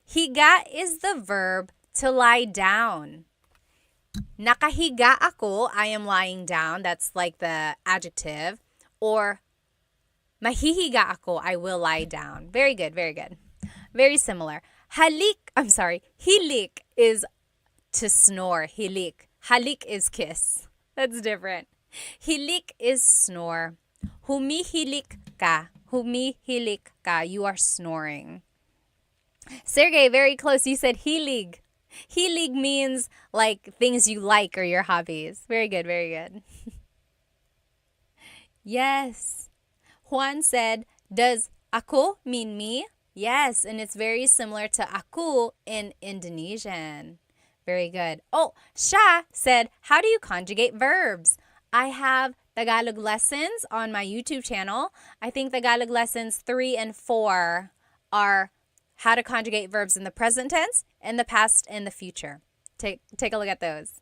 Higa is the verb to lie down. Nakahiga ako, I am lying down. That's like the adjective. Or mahihiga ako, I will lie down. Very good, very good. Very similar. Hilik is to snore. Hilik. Halik is kiss. That's different. Hilik is snore. Humihilik ka. Humihilik ka. You are snoring. Sergey, very close. You said hilig. Hilig means like things you like or your hobbies. Very good, very good. Yes. Juan said, does ako mean me? Yes, and it's very similar to aku in Indonesian. Very good. Oh, Sha said, how do you conjugate verbs? I have Tagalog lessons on my YouTube channel. I think Tagalog lessons 3 and 4 are how to conjugate verbs in the present tense, in the past, and the future. Take a look at those.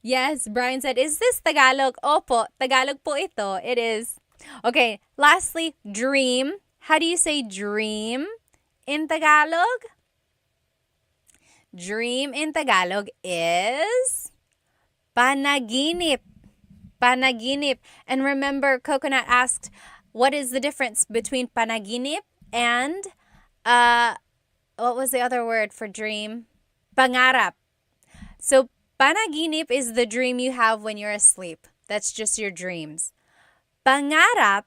Yes, Brian said, is this Tagalog? Opo, Tagalog po ito. It is. Okay, lastly, dream. How do you say dream in Tagalog? Dream in Tagalog is panaginip. Panaginip. And remember, Coconut asked, what is the difference between panaginip and what was the other word for dream? Pangarap. So panaginip is the dream you have when you're asleep. That's just your dreams. Pangarap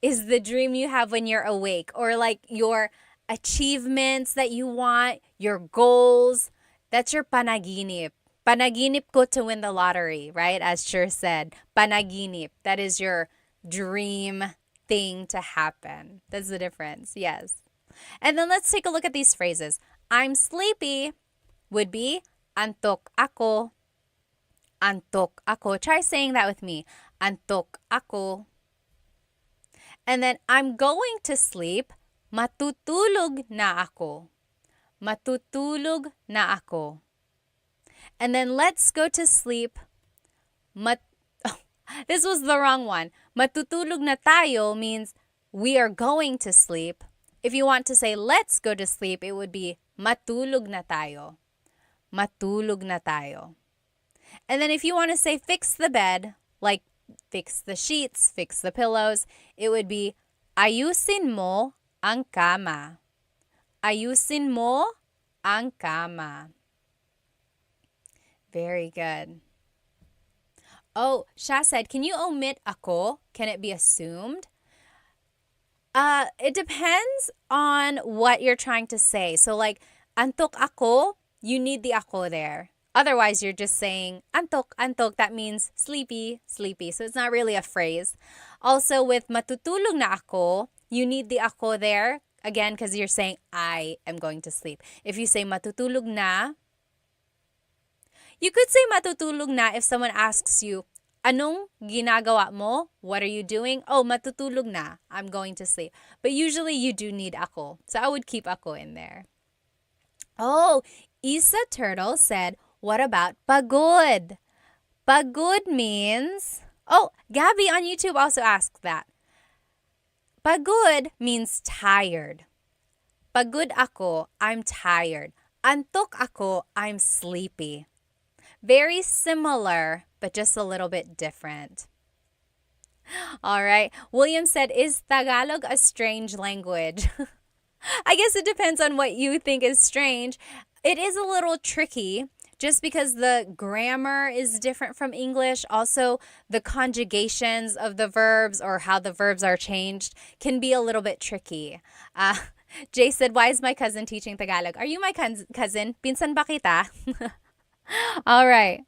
is the dream you have when you're awake, or like your achievements that you want, your goals. That's your panaginip. Panaginip ko to win the lottery, right? As Cher said, panaginip. That is your dream thing to happen. That's the difference. Yes. And then let's take a look at these phrases. I'm sleepy would be antok ako. Antok ako. Try saying that with me. Antok ako. And then I'm going to sleep. Matutulog na ako. Matutulog na ako. And then let's go to sleep. This was the wrong one. Matutulog na tayo means we are going to sleep. If you want to say let's go to sleep, it would be matulog na tayo. Matulog na tayo. And then if you want to say fix the bed, like fix the sheets, fix the pillows, it would be ayusin mo ang kama. Ayusin mo ang kama. Very good. Oh, Sha said, can you omit ako? Can it be assumed? It depends on what you're trying to say. So like, antok ako, you need the ako there. Otherwise, you're just saying antok, antok. That means sleepy, sleepy. So it's not really a phrase. Also, with matutulog na ako, you need the ako there. Again, because you're saying, I am going to sleep. If you say matutulog na, you could say matutulog na if someone asks you, Anong ginagawa mo? What are you doing? Oh, matutulog na. I'm going to sleep. But usually you do need ako. So I would keep ako in there. Oh, Isa Turtle said, what about pagod? Pagod means, oh, Gabby on YouTube also asked that. Pagod means tired. Pagod ako, I'm tired. Antok ako, I'm sleepy. Very similar, but just a little bit different. All right. William said, is Tagalog a strange language? I guess it depends on what you think is strange. It is a little tricky just because the grammar is different from English. Also, the conjugations of the verbs or how the verbs are changed can be a little bit tricky. Jay said, why is my cousin teaching Tagalog? Are you my cousin? Pinsan ba kita? All right.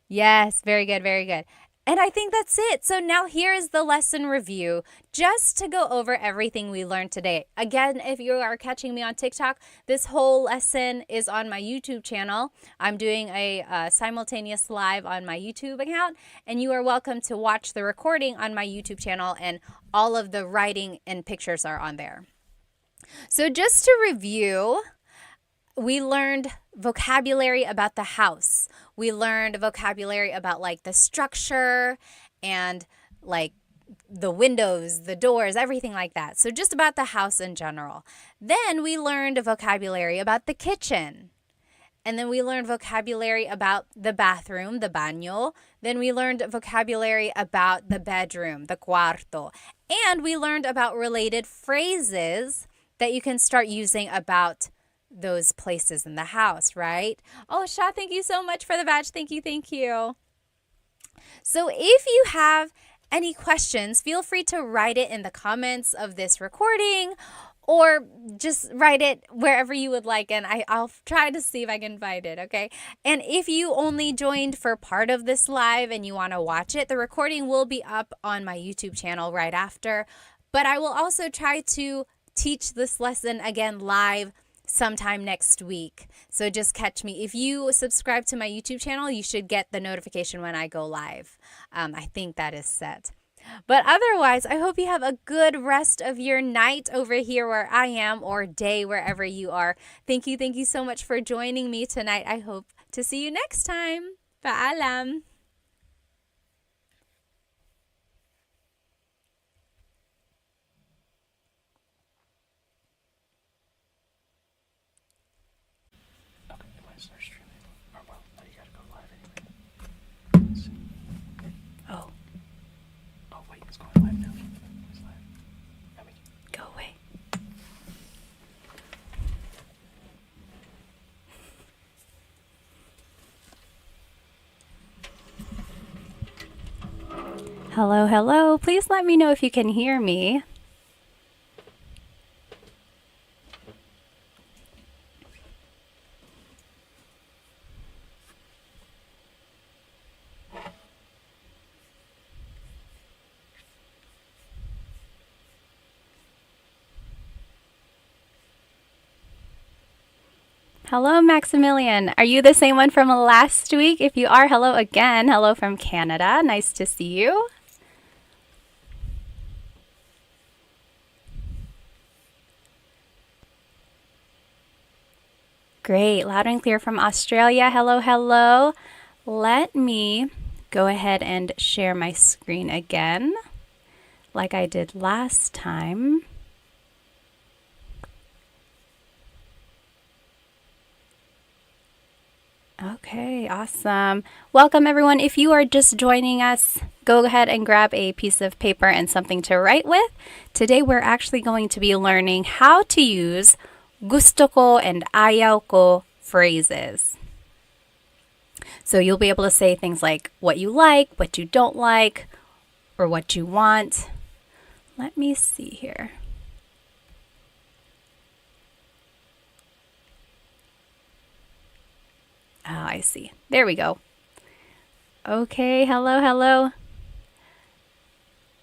Yes, very good, very good. And I think that's it. So now here is the lesson review just to go over everything we learned today. Again, if you are catching me on TikTok, this whole lesson is on my YouTube channel. I'm doing a simultaneous live on my YouTube account, and you are welcome to watch the recording on my YouTube channel, and all of the writing and pictures are on there. So just to review, we learned vocabulary about the house. We learned vocabulary about like the structure and like the windows, the doors, everything like that. So just about the house in general. Then we learned vocabulary about the kitchen. And then we learned vocabulary about the bathroom, the baño. Then we learned vocabulary about the bedroom, the cuarto. And we learned about related phrases that you can start using about those places in the house, right? Oh, Sha, thank you so much for the badge. Thank you, thank you. So if you have any questions, feel free to write it in the comments of this recording or just write it wherever you would like, and I'll try to see if I can find it, okay? And if you only joined for part of this live and you want to watch it, the recording will be up on my YouTube channel right after. But I will also try to teach this lesson again live sometime next week. So just catch me. If you subscribe to my YouTube channel, you should get the notification when I go live. I think that is set. But otherwise, I hope you have a good rest of your night over here where I am, or day wherever you are. Thank you so much for joining me tonight. I hope to see you next time. Paalam. Hello, hello. Please let me know if you can hear me. Hello, Maximilian. Are you the same one from last week? If you are, hello again. Hello from Canada. Nice to see you. Great. Loud and clear from Australia. Hello, hello. Let me go ahead and share my screen again, like I did last time. Okay, awesome. Welcome, everyone. If you are just joining us, go ahead and grab a piece of paper and something to write with. Today, we're actually going to be learning how to use gusto ko and ayaw ko phrases. So you'll be able to say things like what you like, what you don't like, or what you want. Let me see here. Oh, I see. There we go. Okay, hello, hello.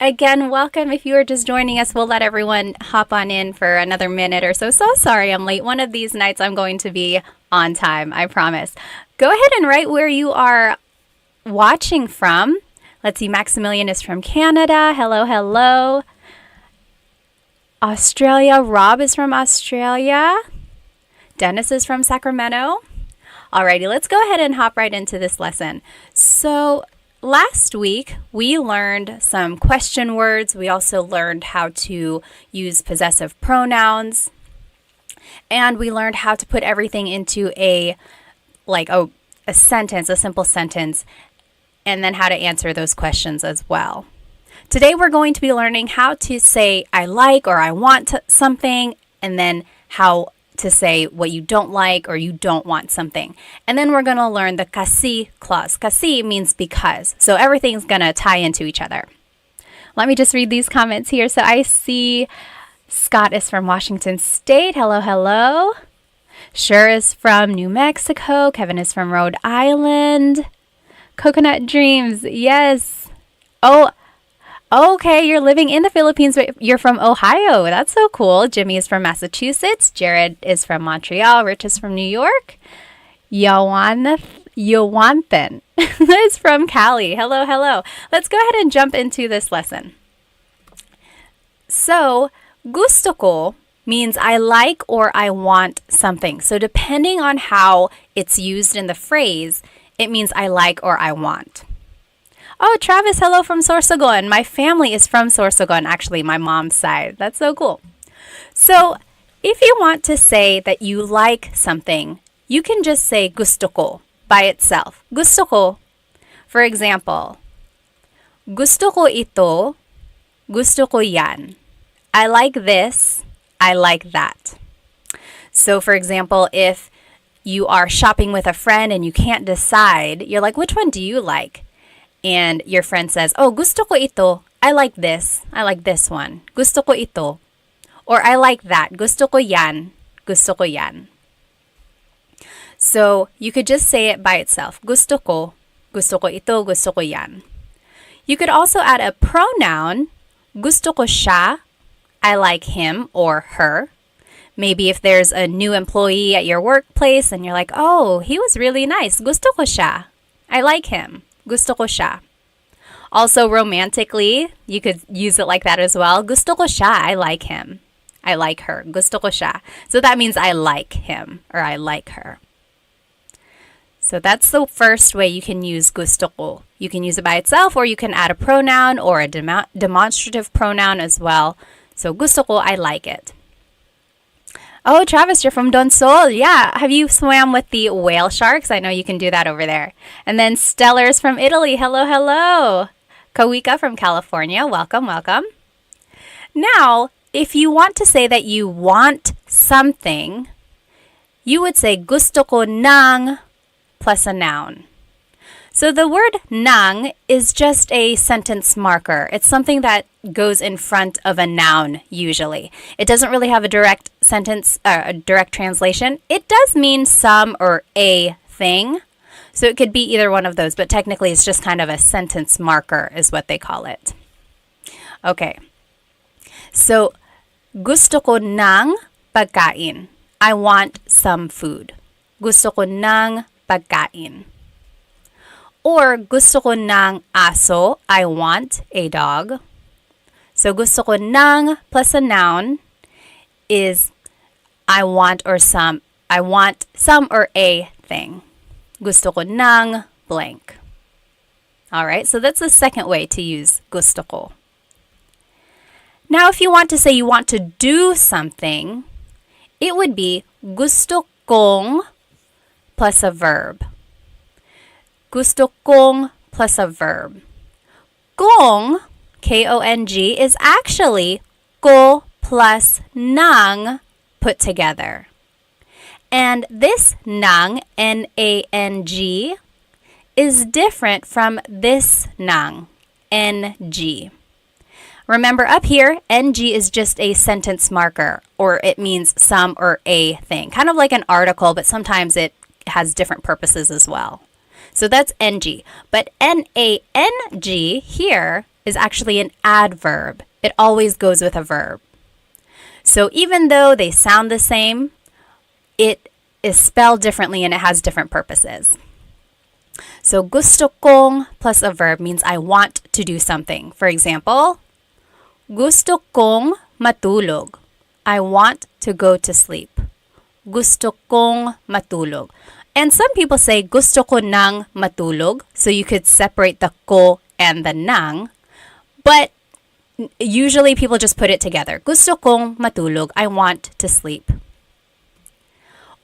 Again, welcome. If you are just joining us, we'll let everyone hop on in for another minute or so. So sorry I'm late. One of these nights I'm going to be on time, I promise. Go ahead and write where you are watching from. Let's see, Maximilian is from Canada. Hello, hello. Australia, Rob is from Australia. Dennis is from Sacramento. Alrighty, let's go ahead and hop right into this lesson. So last week, we learned some question words. We also learned how to use possessive pronouns. And we learned how to put everything into a sentence, a simple sentence, and then how to answer those questions as well. Today, we're going to be learning how to say I like or I want something, and then how to say what you don't like or you don't want something. And then we're going to learn the kasi clause. Kasi means because. So everything's going to tie into each other. Let me just read these comments here. So I see Scott is from Washington State. Hello, hello. Sher is from New Mexico. Kevin is from Rhode Island. Coconut Dreams. Yes. Oh, okay, you're living in the Philippines, but you're from Ohio. That's so cool. Jimmy is from Massachusetts. Jared is from Montreal. Rich is from New York. Yawanthan is from Cali. Hello, hello. Let's go ahead and jump into this lesson. So, gusto ko means I like or I want something. So, depending on how it's used in the phrase, it means I like or I want. Oh, Travis, hello from Sorsogon. My family is from Sorsogon, actually, my mom's side. That's so cool. So, if you want to say that you like something, you can just say gusto ko by itself. Gusto ko. For example, gusto ko ito, gusto ko yan. I like this, I like that. So, for example, if you are shopping with a friend and you can't decide, you're like, which one do you like? And your friend says, oh, gusto ko ito. I like this. I like this one. Gusto ko ito. Or I like that. Gusto ko yan. Gusto ko yan. So you could just say it by itself. Gusto ko ito, gusto ko yan. You could also add a pronoun. Gusto ko siya. I like him or her. Maybe if there's a new employee at your workplace and you're like, oh, he was really nice. Gusto ko siya. I like him. Gusto ko siya. Also, romantically, you could use it like that as well. Gusto ko siya. I like him. I like her. Gusto ko siya. So that means I like him or I like her. So that's the first way you can use gusto ko. You can use it by itself or you can add a pronoun or a demonstrative pronoun as well. So gusto ko, I like it. Oh, Travis, you're from Donsol. Yeah. Have you swam with the whale sharks? I know you can do that over there. And then Stellar's from Italy. Hello, hello. Kawika from California. Welcome, welcome. Now, if you want to say that you want something, you would say gusto ko ng plus a noun. So the word ng is just a sentence marker. It's something that goes in front of a noun usually. It doesn't really have a direct sentence, a direct translation. It does mean some or a thing. So it could be either one of those, but technically it's just kind of a sentence marker is what they call it. Okay. So gusto ko ng pagkain. I want some food. Gusto ko ng pagkain. Or gusto ko ng aso. I want a dog. So gusto ko ng plus a noun is I want some or a thing. Gusto ko ng blank. All right, so that's the second way to use gusto ko. Now, if you want to say you want to do something, it would be gusto kong plus a verb. Gusto kong plus a verb. Kong, K-O-N-G, is actually ko plus ng put together. And this ng, N-A-N-G, is different from this ng, N-G. Remember up here, NG is just a sentence marker, or it means some or a thing. Kind of like an article, but sometimes it has different purposes as well. So that's NG. But N-A-N-G here is actually an adverb. It always goes with a verb. So even though they sound the same, it is spelled differently and it has different purposes. So gusto kong plus a verb means I want to do something. For example, gusto kong matulog. I want to go to sleep. Gusto kong matulog. And some people say gusto ko nang matulog. So you could separate the ko and the nang. But usually people just put it together. Gusto kong matulog. I want to sleep.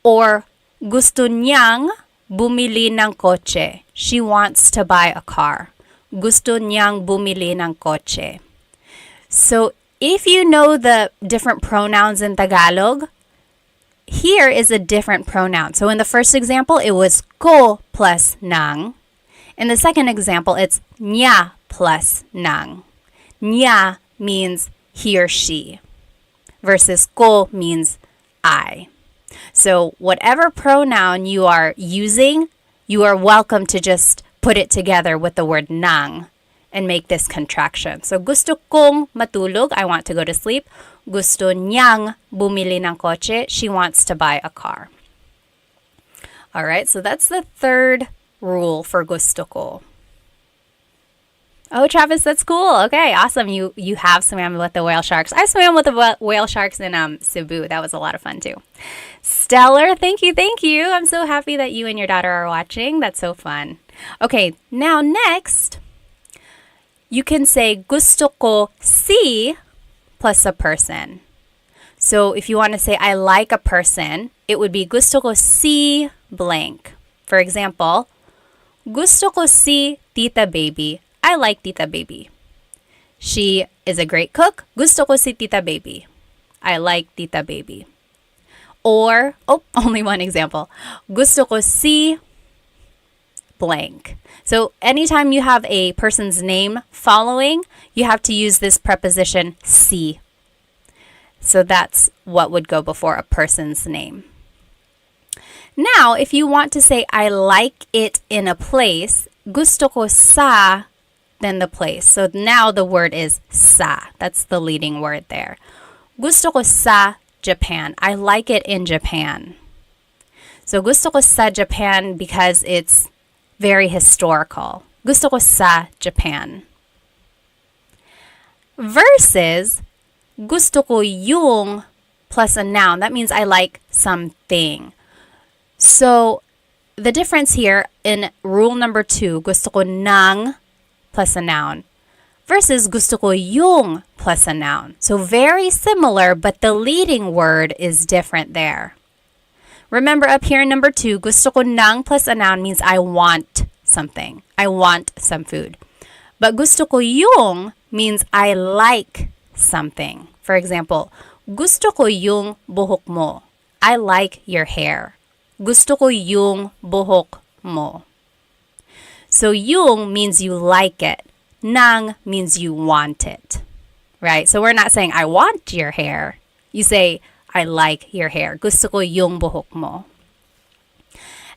Or gusto niyang bumili ng kotse. She wants to buy a car. Gusto niyang bumili ng kotse. So if you know the different pronouns in Tagalog, here is a different pronoun. So in the first example, it was ko plus nang. In the second example, it's niya plus nang. Niya means he or she, versus ko means I. So whatever pronoun you are using, you are welcome to just put it together with the word nang and make this contraction. So gusto kong matulog, I want to go to sleep. Gusto niyang bumili ng kotse, she wants to buy a car. All right, so that's the third rule for gusto ko. Oh, Travis, that's cool. Okay, awesome. You have swam with the whale sharks. I swam with the whale sharks in Cebu. That was a lot of fun too. Stellar, thank you. I'm so happy that you and your daughter are watching. That's so fun. Okay, now next, you can say gusto ko si plus a person. So if you want to say I like a person, it would be gusto ko si blank. For example, gusto ko si Tita Baby. I like Tita Baby. She is a great cook. Gusto ko si Tita Baby. I like Tita Baby. Or, only one example. Gusto ko si blank. So anytime you have a person's name following, you have to use this preposition si. So that's what would go before a person's name. Now, if you want to say I like it in a place, gusto ko sa, then the place. So now the word is sa. That's the leading word there. Gusto ko sa Japan. I like it in Japan. So gusto ko sa Japan because it's very historical. Gusto ko sa Japan. Versus gusto ko yung plus a noun. That means I like something. So the difference here in rule number 2, gusto ko ng plus a noun, versus gusto ko yung plus a noun. So very similar, but the leading word is different there. Remember up here in number 2, gusto ko ng plus a noun means I want something. I want some food. But gusto ko yung means I like something. For example, gusto ko yung buhok mo. I like your hair. Gusto ko yung buhok mo. So yung means you like it. Nang means you want it. Right? So we're not saying I want your hair. You say I like your hair. Gusto ko yung buhok mo.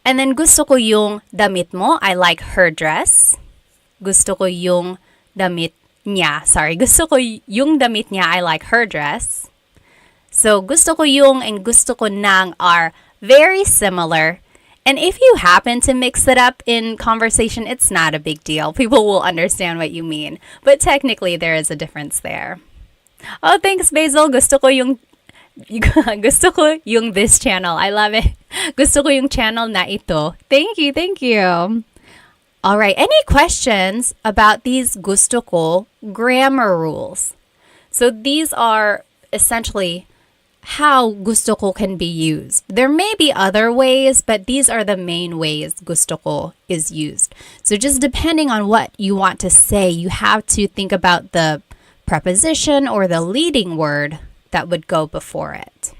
And then gusto ko yung damit mo. I like her dress. Gusto ko yung damit niya. Gusto ko yung damit niya. I like her dress. So gusto ko yung and gusto ko nang are very similar. And if you happen to mix it up in conversation, it's not a big deal. People will understand what you mean. But technically, there is a difference there. Oh, thanks, Basil. Gusto ko yung this channel. I love it. Gusto ko yung channel na ito. Thank you. All right. Any questions about these gusto ko grammar rules? So these are essentially how gusto ko can be used. There may be other ways, but these are the main ways gusto ko is used. So just depending on what you want to say, you have to think about the preposition or the leading word that would go before it.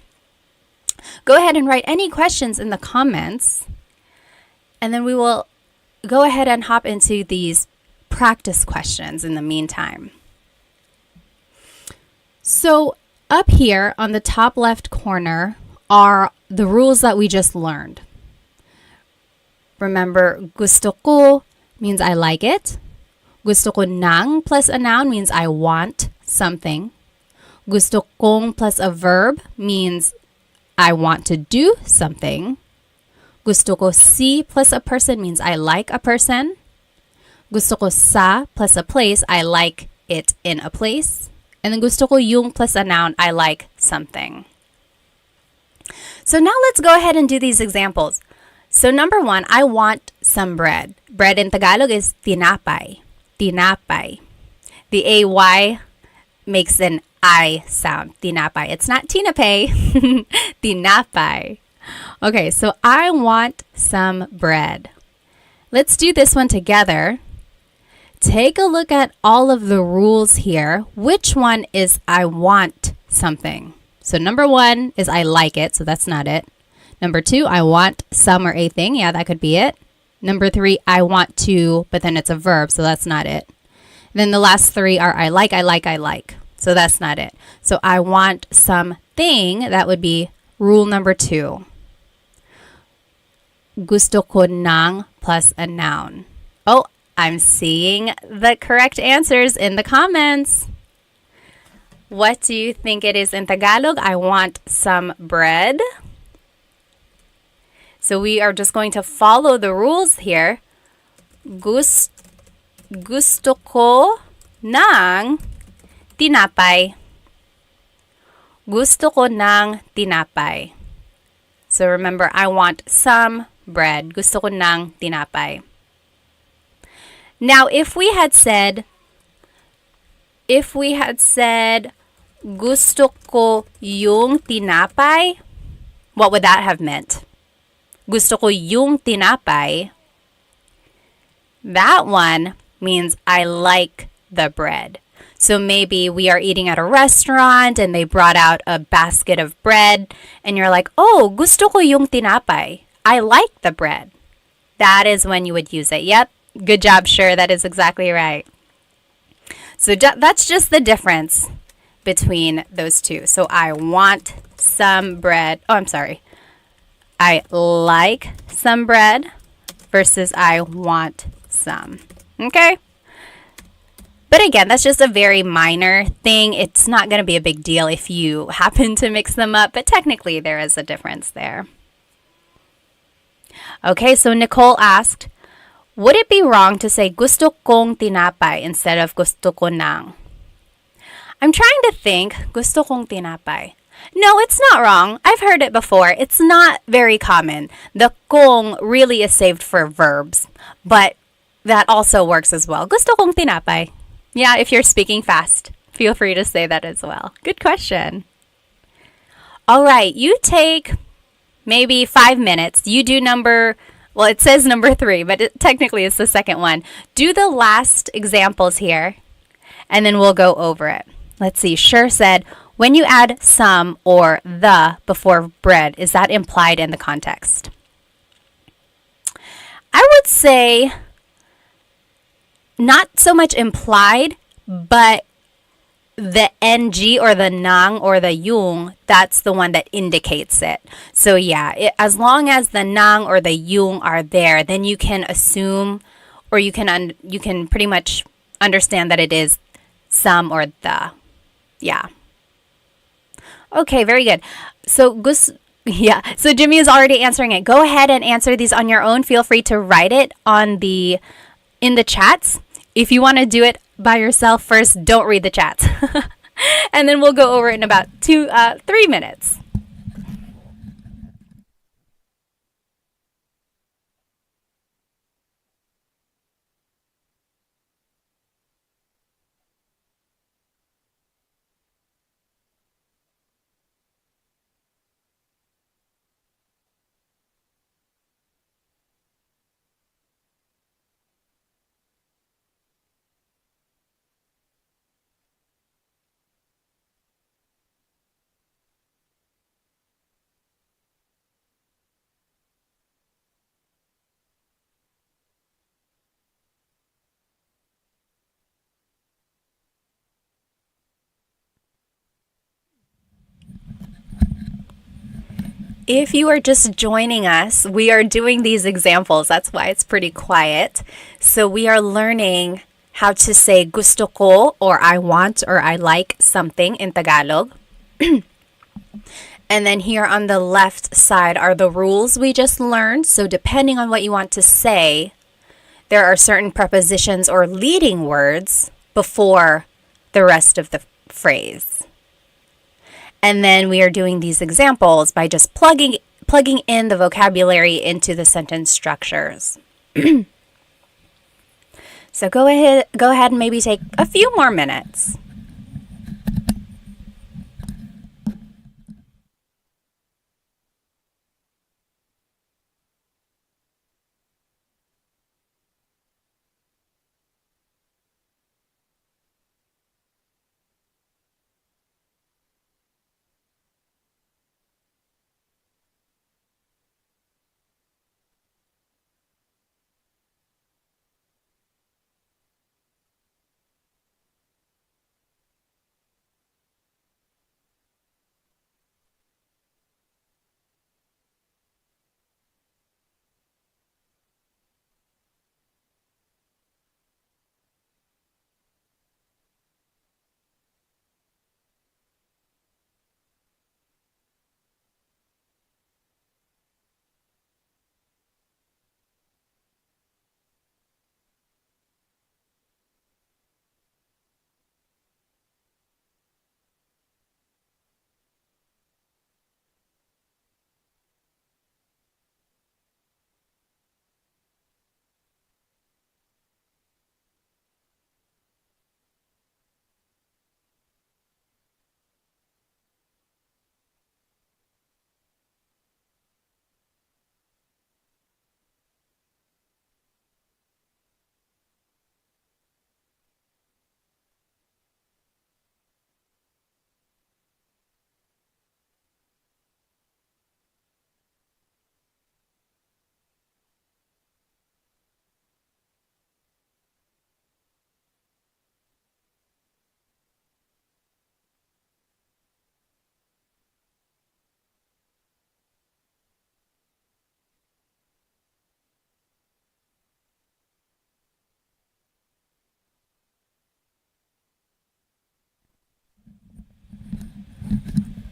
Go ahead and write any questions in the comments, and then we will go ahead and hop into these practice questions in the meantime. So up here on the top left corner are the rules that we just learned. Remember, gusto ko means I like it. Gusto ko ng plus a noun means I want something. Gusto kong plus a verb means I want to do something. Gusto ko si plus a person means I like a person. Gusto ko sa plus a place, I like it in a place. And then gusto ko yung plus a noun, I like something. So now let's go ahead and do these examples. So number one, I want some bread. Bread in Tagalog is tinapay. Tinapay. The AY makes an I sound. Tinapay. It's not tinapay. Tinapay. Okay, so I want some bread. Let's do this one together. Take a look at all of the rules here. Which one is I want something? So number one is I like it, so that's not it. Number two, I want some or a thing. Yeah, that could be it. Number three, I want to, but then it's a verb, so that's not it. And then the last three are I like, I like, I like. So that's not it. So I want something, that would be rule number two. Gusto ko ng plus a noun. Oh, I'm seeing the correct answers in the comments. What do you think it is in Tagalog? I want some bread. So we are just going to follow the rules here. Gusto ko ng tinapay. Gusto ko ng tinapay. So remember, I want some bread. Gusto ko ng tinapay. Now, if we had said, gusto ko yung tinapay, what would that have meant? Gusto ko yung tinapay. That one means I like the bread. So maybe we are eating at a restaurant and they brought out a basket of bread and you're like, oh, gusto ko yung tinapay. I like the bread. That is when you would use it. Yep. Good job, Sure. That is exactly right. So that's just the difference between those two. So I want some bread. Oh, I'm sorry. I like some bread versus I want some. Okay? But again, that's just a very minor thing. It's not going to be a big deal if you happen to mix them up, but technically there is a difference there. Okay, so Nicole asked, would it be wrong to say gusto kong tinapay instead of gusto ko ng? I'm trying to think, gusto kong tinapay. No, it's not wrong. I've heard it before. It's not very common. The kong really is saved for verbs, but that also works as well. Gusto kong tinapay. Yeah, if you're speaking fast, feel free to say that as well. Good question. All right, you take maybe 5 minutes. You do well, it says number 3, but technically it's the second one. Do the last examples here, and then we'll go over it. Let's see. Sure said, when you add some or the before bread, is that implied in the context? I would say not so much implied, but the ng or the nang or the yung, that's the one that indicates it. So yeah, as long as the nang or the yung are there, then you can assume or you can pretty much understand that it is some or the. Yeah. Okay, very good. So so Jimmy is already answering it. Go ahead and answer these on your own. Feel free to write it in the chats. If you want to do it by yourself first, don't read the chats. And then we'll go over it in about 3 minutes. If you are just joining us, we are doing these examples. That's why it's pretty quiet. So we are learning how to say gusto ko or I want or I like something in Tagalog. And then here on the left side are the rules we just learned. So depending on what you want to say, there are certain prepositions or leading words before the rest of the phrase. And then we are doing these examples by just plugging in the vocabulary into the sentence structures. So go ahead and maybe take a few more minutes.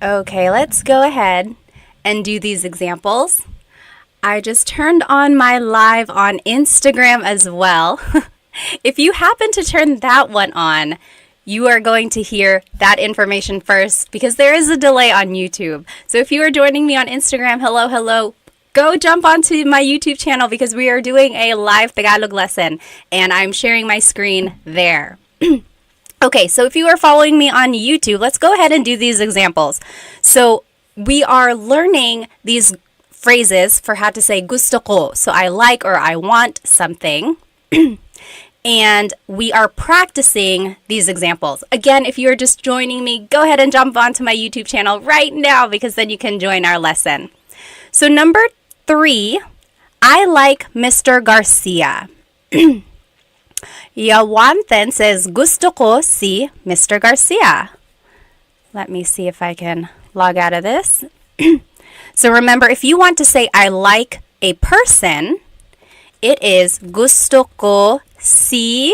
Okay, let's go ahead and do these examples. I just turned on my live on Instagram as well. If you happen to turn that one on, you are going to hear that information first because there is a delay on YouTube. So if you are joining me on Instagram, hello, go jump onto my YouTube channel because we are doing a live Tagalog lesson and I'm sharing my screen there. Okay, so if you are following me on YouTube, let's go ahead and do these examples. So we are learning these phrases for how to say gusto ko. So I like or I want something. And we are practicing these examples. Again, if you're just joining me, go ahead and jump onto my YouTube channel right now because then you can join our lesson. So number 3, I like Mr. Garcia. Yawanten says, gusto ko si Mr. Garcia. Let me see if I can log out of this. So remember, if you want to say I like a person, it is gusto ko si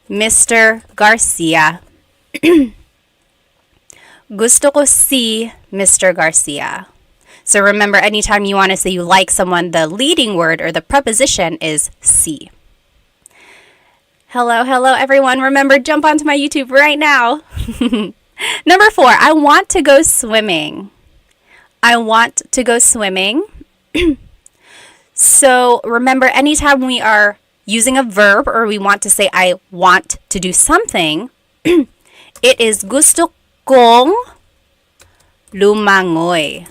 Mr. Garcia. Gusto ko si Mr. Garcia. So remember, anytime you want to say you like someone, the leading word or the preposition is si. Hello everyone. Remember, jump onto my YouTube right now. Number 4, I want to go swimming. I want to go swimming. So remember, anytime we are using a verb or we want to say I want to do something, it is gusto kong lumangoy.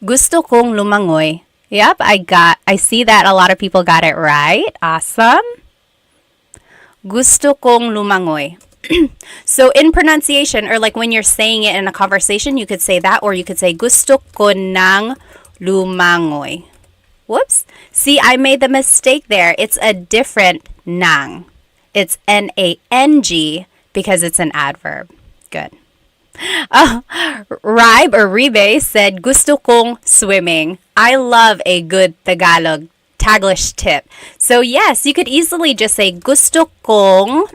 Gusto kong lumangoy. Yep, I see that a lot of people got it right. Awesome. Gusto kong lumangoy. So in pronunciation, or like when you're saying it in a conversation, you could say that, or you could say gusto ko nang lumangoy. Whoops. See, I made the mistake there. It's a different nang. It's N-A-N-G because it's an adverb. Good. Ribe or Ribe said, gusto kong swimming. I love a good Tagalog Taglish tip. So yes, you could easily just say gusto kong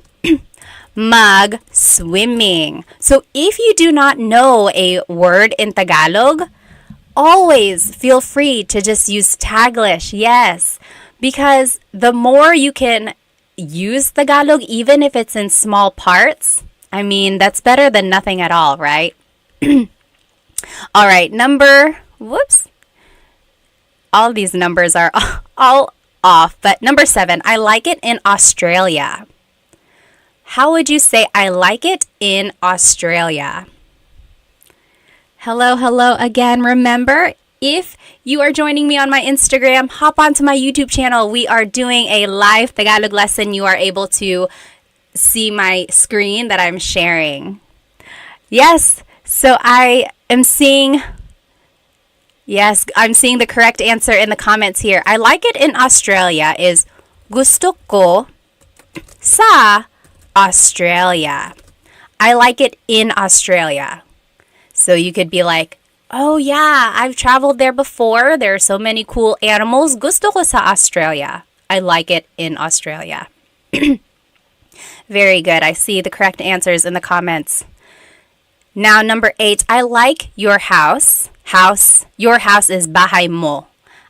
mag-swimming. So if you do not know a word in Tagalog, always feel free to just use Taglish. Yes, because the more you can use Tagalog, even if it's in small parts, I mean, that's better than nothing at all, right? All right, all these numbers are all off, but number 7, I like it in Australia. How would you say I like it in Australia? Hello again. Remember, if you are joining me on my Instagram, hop onto my YouTube channel. We are doing a live Tagalog lesson. You are able to see my screen that I'm sharing. Yes, so I'm seeing the correct answer in the comments here. I like it in Australia is gusto ko sa Australia. I like it in Australia. So you could be like, oh yeah, I've traveled there before. There are so many cool animals. Gusto ko sa Australia. I like it in Australia. Very good. I see the correct answers in the comments. Now, number 8, I like your house. Your house is bahay mo.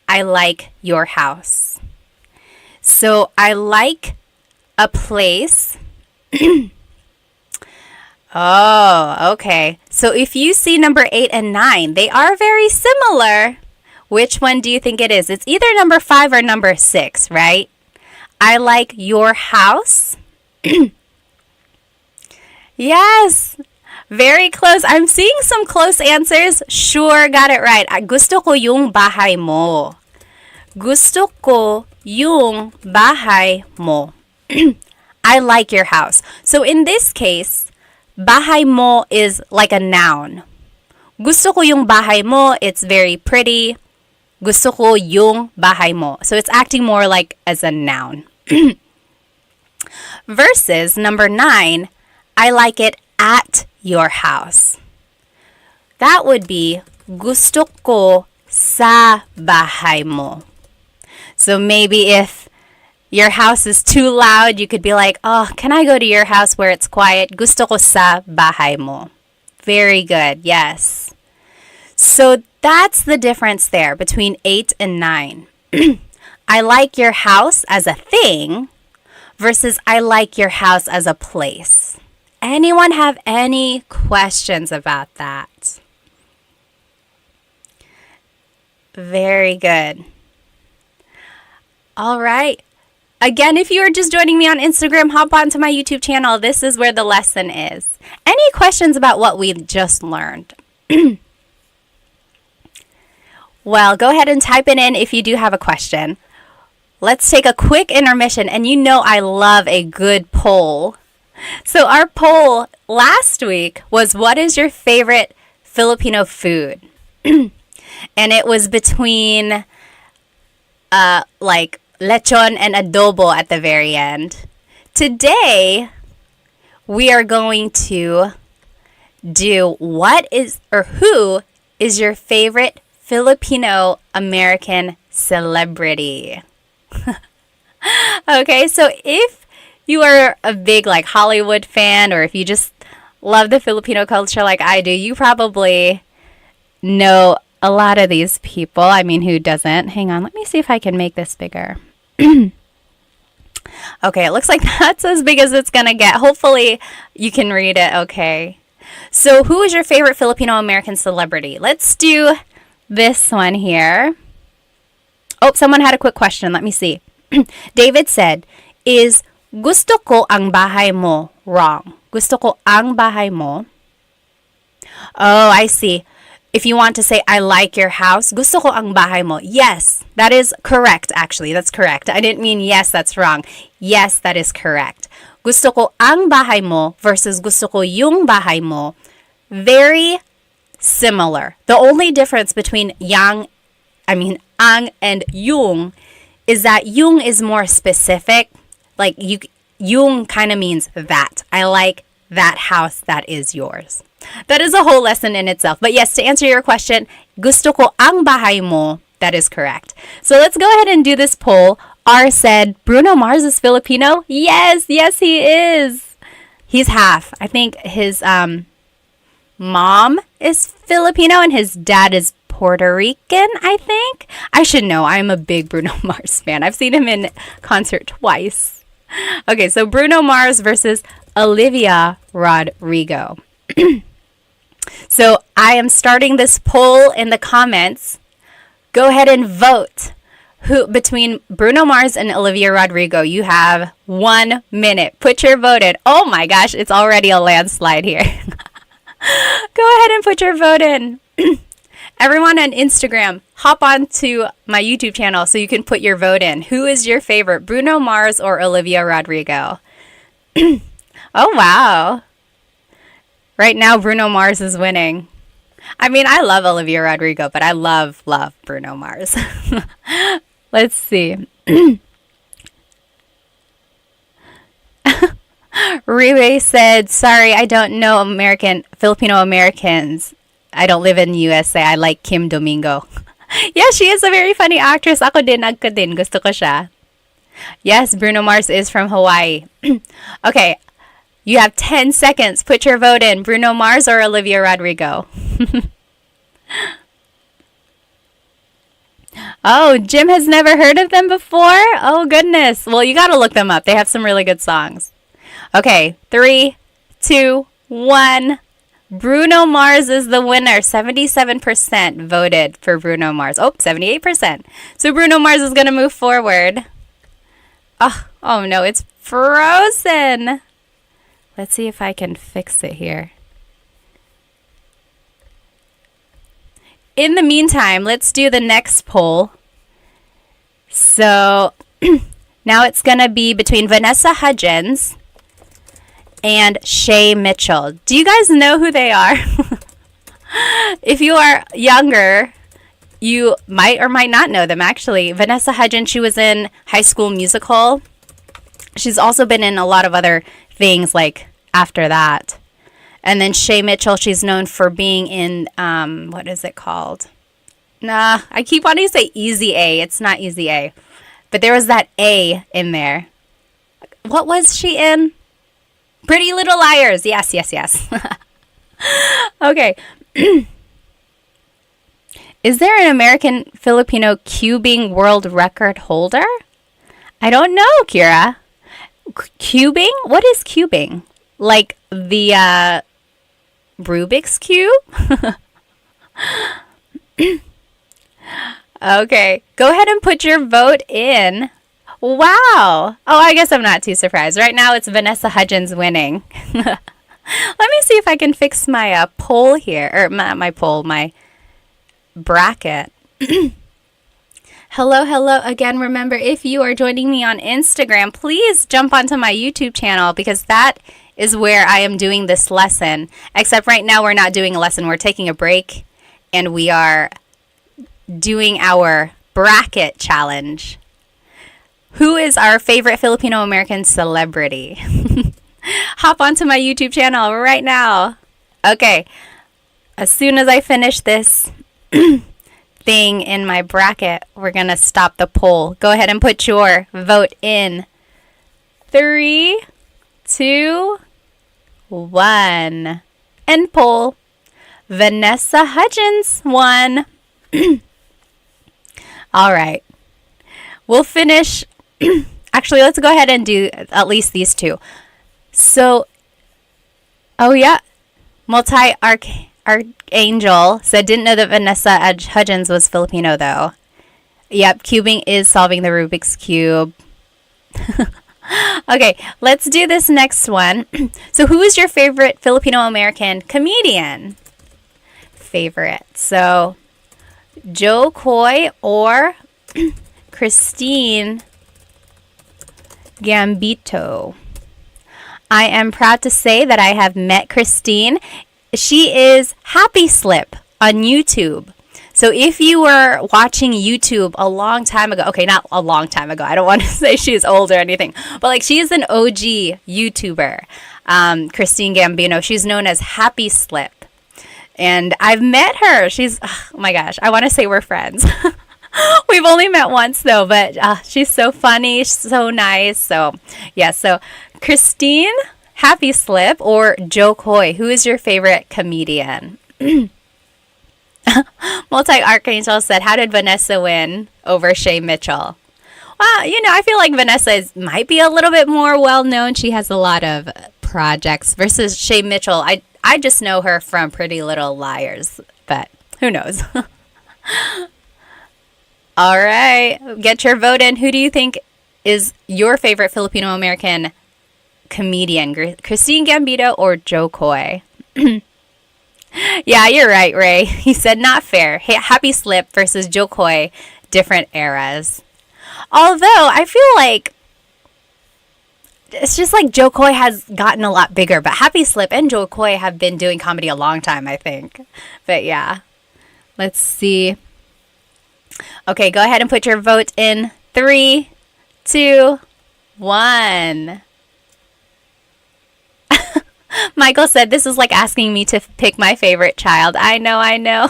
I like your house. So I like a place. Oh, okay. So if you see number 8 and 9, they are very similar. Which one do you think it is? It's either number 5 or number 6, right? I like your house. Yes, very close. I'm seeing some close answers. Sure, got it right. Gusto ko yung bahay mo. Gusto ko yung bahay mo. I like your house. So in this case, bahay mo is like a noun. Gusto ko yung bahay mo, it's very pretty. Gusto ko yung bahay mo. So it's acting more like as a noun. Versus number 9, I like it at your house. That would be gusto ko sa bahay mo. So maybe if your house is too loud, you could be like, oh, can I go to your house where it's quiet? Gusto ko sa bahay mo. Very good, yes. So that's the difference there between 8 and 9. I like your house as a thing versus I like your house as a place. Anyone have any questions about that? Very good. All right. Again, if you are just joining me on Instagram, hop onto my YouTube channel. This is where the lesson is. Any questions about what we just learned? Well, go ahead and type it in if you do have a question. Let's take a quick intermission, and you know I love a good poll. So our poll last week was, what is your favorite Filipino food? And it was between like lechon and adobo at the very end. Today, we are going to do who is your favorite Filipino American celebrity? Okay, so if you are a big like Hollywood fan, or if you just love the Filipino culture like I do, you probably know a lot of these people. I mean, who doesn't? Hang on, let me see if I can make this bigger. Okay, it looks like that's as big as it's gonna get. Hopefully you can read it okay. So who is your favorite Filipino American celebrity? Let's do this one here. Oh, someone had a quick question. Let me see. David said, is gusto ko ang bahay mo wrong? Gusto ko ang bahay mo. Oh, I see. If you want to say, I like your house, gusto ko ang bahay mo. Yes, that is correct, actually. That's correct. I didn't mean yes, that's wrong. Yes, that is correct. Gusto ko ang bahay mo versus gusto ko yung bahay mo. Very similar. The only difference between ang and yung is that yung is more specific. Like yung kind of means that. I like that house that is yours. That is a whole lesson in itself. But yes, to answer your question, gusto ko ang bahay mo. That is correct. So let's go ahead and do this poll. R said, Bruno Mars is Filipino? Yes, he is. He's half. I think his mom is Filipino and his dad is Puerto Rican, I think. I should know. I'm a big Bruno Mars fan. I've seen him in concert twice. Okay, so Bruno Mars versus Olivia Rodrigo. So I am starting this poll in the comments. Go ahead and vote. Who between Bruno Mars and Olivia Rodrigo? You have 1 minute. Put your vote in. Oh my gosh, it's already a landslide here. Go ahead and put your vote in. Everyone on Instagram, hop on to my YouTube channel so you can put your vote in. Who is your favorite, Bruno Mars or Olivia Rodrigo? Oh, wow. Right now, Bruno Mars is winning. I mean, I love Olivia Rodrigo, but I love Bruno Mars. Let's see. Riwe said, sorry, I don't know Filipino Americans. I don't live in USA. I like Kim Domingo. Yeah, she is a very funny actress. Ako din. Gusto ko siya. Yes, Bruno Mars is from Hawaii. Okay, you have 10 seconds. Put your vote in. Bruno Mars or Olivia Rodrigo? Oh, Jim has never heard of them before? Oh, goodness. Well, you got to look them up. They have some really good songs. Okay, 3, 2, 1. Bruno Mars is the winner. 77% voted for Bruno Mars. Oh, 78%. So Bruno Mars is going to move forward. Oh no, it's frozen. Let's see if I can fix it here. In the meantime, let's do the next poll. So now it's going to be between Vanessa Hudgens and Shay Mitchell. Do you guys know who they are? If you are younger, you might or might not know them, actually. Vanessa Hudgens, she was in High School Musical. She's also been in a lot of other things like after that. And then Shay Mitchell, she's known for being in, what is it called? Nah, I keep wanting to say Easy A. It's not Easy A. But there was that A in there. What was she in? Pretty Little Liars. Yes. Okay. Is there an American Filipino cubing world record holder? I don't know, Kira. Cubing? What is cubing? Like the Rubik's Cube? Okay. Go ahead and put your vote in. Wow. Oh, I guess I'm not too surprised. Right now, it's Vanessa Hudgens winning. Let me see if I can fix my poll here. Or my poll, my bracket. Hello again. Remember, if you are joining me on Instagram, please jump onto my YouTube channel because that is where I am doing this lesson. Except right now, we're not doing a lesson. We're taking a break and we are doing our bracket challenge. Who is our favorite Filipino American celebrity? Hop onto my YouTube channel right now. Okay. As soon as I finish this thing in my bracket, we're going to stop the poll. Go ahead and put your vote in. 3, 2, 1. End poll. Vanessa Hudgens won. All right. We'll finish. Actually, let's go ahead and do at least these two. So, oh yeah, Archangel said, didn't know that Vanessa Hudgens was Filipino though. Yep, cubing is solving the Rubik's Cube. Okay, let's do this next one. So who is your favorite Filipino American comedian? Favorite. So, Joe Coy or Christine Gambito. I am proud to say that I have met Christine. She is Happy Slip on YouTube. So if you were watching YouTube a long time ago, okay, not a long time ago, I don't want to say she's old or anything, but like she is an OG YouTuber, Christine Gambino. She's known as Happy Slip. And I've met her. She's, oh my gosh, I want to say we're friends. We've only met once though, but she's so funny, she's so nice. So yeah, so Christine, Happy Slip or Joe Coy? Who is your favorite comedian? Multi-Archangel said, how did Vanessa win over Shay Mitchell? Well, you know, I feel like Vanessa might be a little bit more well-known. She has a lot of projects versus Shay Mitchell. I just know her from Pretty Little Liars, but who knows? All right, get your vote in. Who do you think is your favorite Filipino-American comedian? Christine Gambito or Joe Coy? Yeah, you're right, Ray. He said not fair. Happy Slip versus Joe Coy, different eras. Although I feel like it's just like Joe Coy has gotten a lot bigger, but Happy Slip and Joe Coy have been doing comedy a long time, I think. But yeah, let's see. Okay, go ahead and put your vote in. 3, 2, 1. Michael said, this is like asking me to pick my favorite child. I know.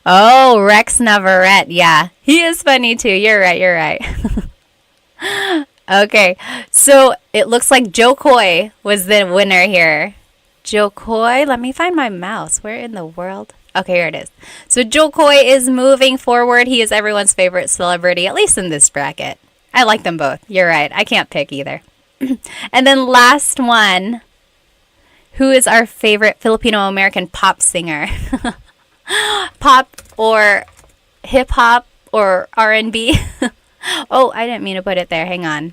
Oh, Rex Navarrete. Yeah, he is funny too. You're right. Okay, so it looks like Joe Coy was the winner here. Joe Coy, let me find my mouse. Where in the world? Okay, here it is. So Joe Coy is moving forward. He is everyone's favorite celebrity, at least in this bracket. I like them both. You're right. I can't pick either. And then last one. Who is our favorite Filipino-American pop singer? Pop or hip-hop or R&B? Oh, I didn't mean to put it there. Hang on.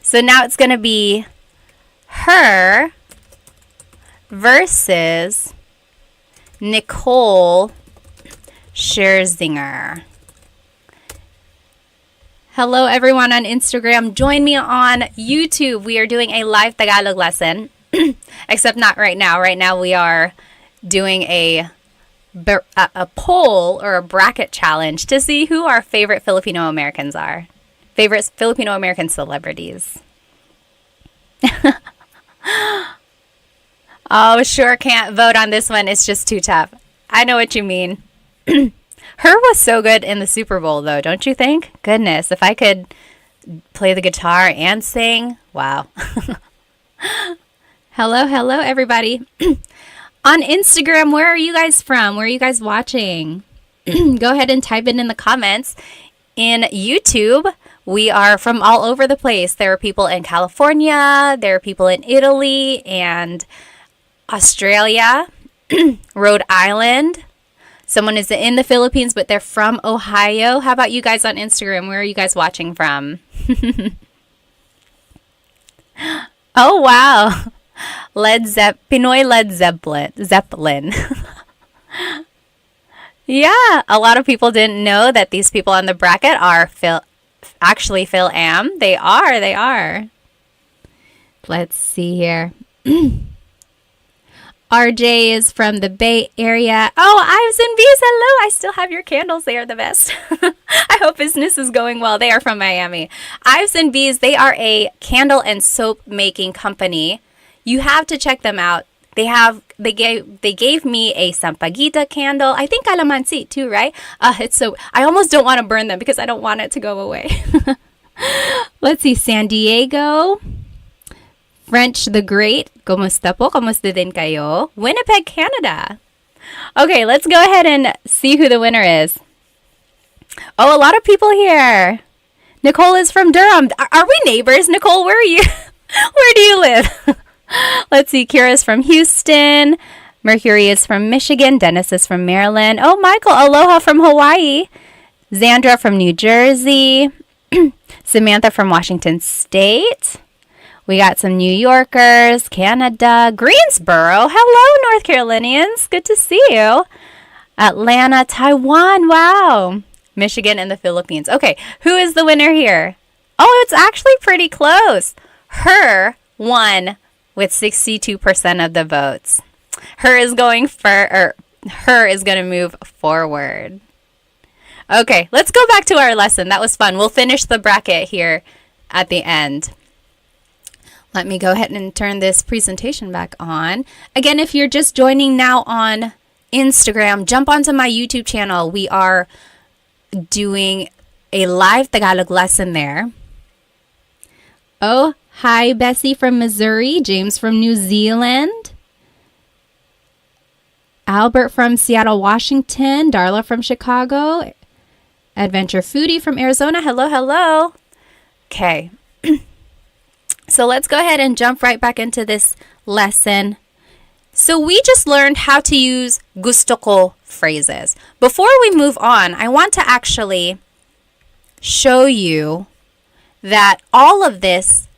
So now it's going to be her versus Nicole Scherzinger. Hello, everyone on Instagram. Join me on YouTube. We are doing a live Tagalog lesson, except not right now. Right now we are doing a poll or a bracket challenge to see who our favorite Filipino Americans are. Favorite Filipino American celebrities. Oh, sure can't vote on this one. It's just too tough. I know what you mean. Her was so good in the Super Bowl, though, don't you think? Goodness, if I could play the guitar and sing, wow. Hello, everybody. On Instagram, where are you guys from? Where are you guys watching? Go ahead and type it in the comments. In YouTube, we are from all over the place. There are people in California, there are people in Italy and Australia, Rhode Island. Someone is in the Philippines, but they're from Ohio. How about you guys on Instagram? Where are you guys watching from? Oh, wow. Pinoy Led Zeppelin. Yeah, a lot of people didn't know that these people on the bracket are Phil Am. They are. Let's see here. RJ is from the Bay Area. Oh, Ives and Bees, hello. I still have your candles. They are the best. I hope business is going well. They are from Miami. Ives and Bees, they are a candle and soap making company. You have to check them out. They gave me a Sampaguita candle. I think calamansi too, right? It's so I almost don't want to burn them because I don't want it to go away. Let's see, San Diego. French the Great, kumusta po? Kumusta din kayo? Winnipeg, Canada. Okay, let's go ahead and see who the winner is. Oh, a lot of people here. Nicole is from Durham. Are we neighbors? Nicole, where are you? Where do you live? Let's see, Kira's from Houston. Mercury is from Michigan. Dennis is from Maryland. Oh, Michael, aloha from Hawaii. Zandra from New Jersey. Samantha from Washington State. We got some New Yorkers, Canada, Greensboro. Hello, North Carolinians. Good to see you. Atlanta, Taiwan. Wow. Michigan and the Philippines. Okay, who is the winner here? Oh, it's actually pretty close. Her won with 62% of the votes. Her is going to move forward. Okay, let's go back to our lesson. That was fun. We'll finish the bracket here at the end. Let me go ahead and turn this presentation back on. Again, if you're just joining now on Instagram, jump onto my YouTube channel. We are doing a live Tagalog lesson there. Oh, hi, Bessie from Missouri, James from New Zealand, Albert from Seattle, Washington, Darla from Chicago, Adventure Foodie from Arizona. Hello, hello. Okay. So let's go ahead and jump right back into this lesson. So we just learned how to use gusto ko phrases. Before we move on, I want to actually show you that all of this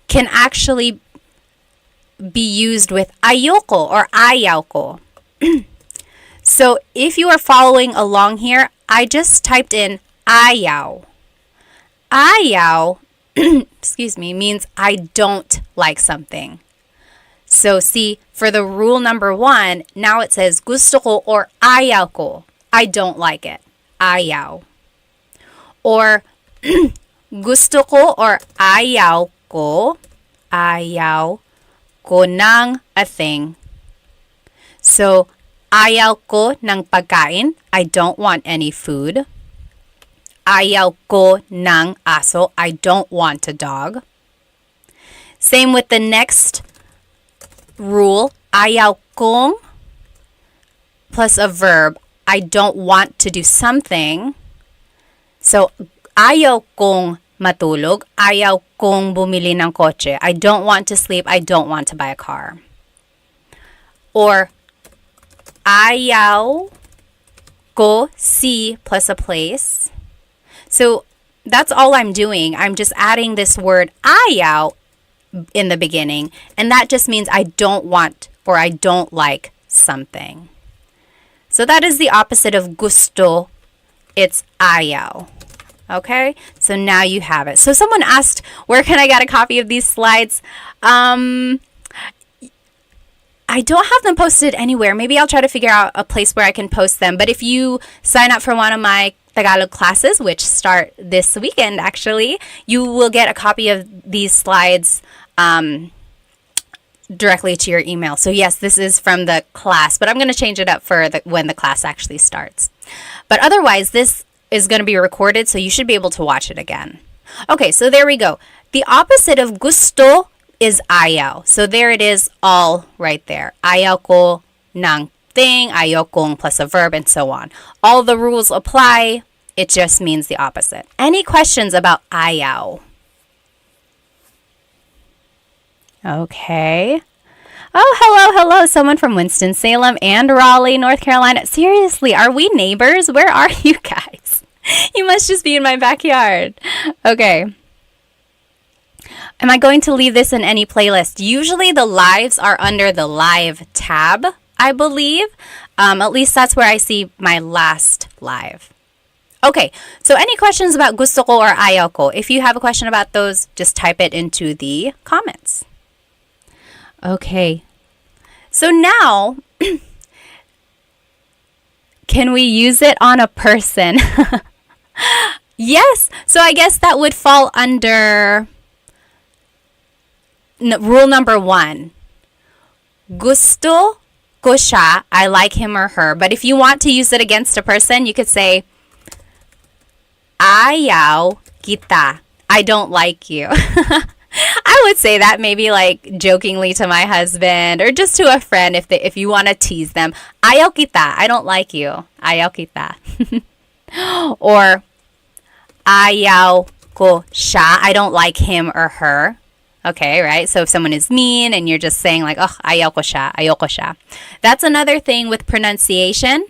can actually be used with ayoko or ayaw ko. So if you are following along here, I just typed in ayaw. Ayaw, excuse me, means I don't like something. So see, for the rule number 1, now it says gusto ko or ayaw ko. I don't like it. Ayaw. Or gusto ko or ayaw ko ng a thing. So, ayaw ko ng pagkain. I don't want any food. Ayaw ko ng aso. I don't want a dog. Same with the next rule. Ayaw kong plus a verb. I don't want to do something. So, ayaw kong matulog. Ayaw kong bumili ng kotse. I don't want to sleep. I don't want to buy a car. Or, ayaw ko si plus a place. So, that's all I'm doing. I'm just adding this word ayaw in the beginning. And that just means I don't want or I don't like something. So that is the opposite of gusto. It's ayaw. Okay, so now you have it. So someone asked, where can I get a copy of these slides? I don't have them posted anywhere. Maybe I'll try to figure out a place where I can post them. But if you sign up for one of my Tagalog classes, which start this weekend actually, you will get a copy of these slides directly to your email. So yes, this is from the class, but I'm going to change it up for when the class actually starts. But otherwise, this is going to be recorded, so you should be able to watch it again. Okay, so there we go. The opposite of gusto is ayaw. So there it is, all right there. Ayaw ko ng thing, ayaw kong plus a verb, and so on. All the rules apply. It just means the opposite. Any questions about ayaw? Okay. Oh, hello. Someone from Winston-Salem and Raleigh, North Carolina. Seriously, are we neighbors? Where are you guys? You must just be in my backyard. Okay. Am I going to leave this in any playlist? Usually the lives are under the live tab, I believe. At least that's where I see my last live. Okay, so any questions about gusto ko or ayaw ko? If you have a question about those, just type it into the comments. Okay, so now, can we use it on a person? Yes, so I guess that would fall under rule number 1. Gusto ko siya, I like him or her. But if you want to use it against a person, you could say, ayaw kita, I don't like you. I would say that maybe like jokingly to my husband or just to a friend if you want to tease them. Ayaw kita, I don't like you. Ayaw kita. Or ayaw ko siya, I don't like him or her. Okay, right? So if someone is mean and you're just saying like, oh, ayaw ko siya, ayaw ko siya. That's another thing with pronunciation.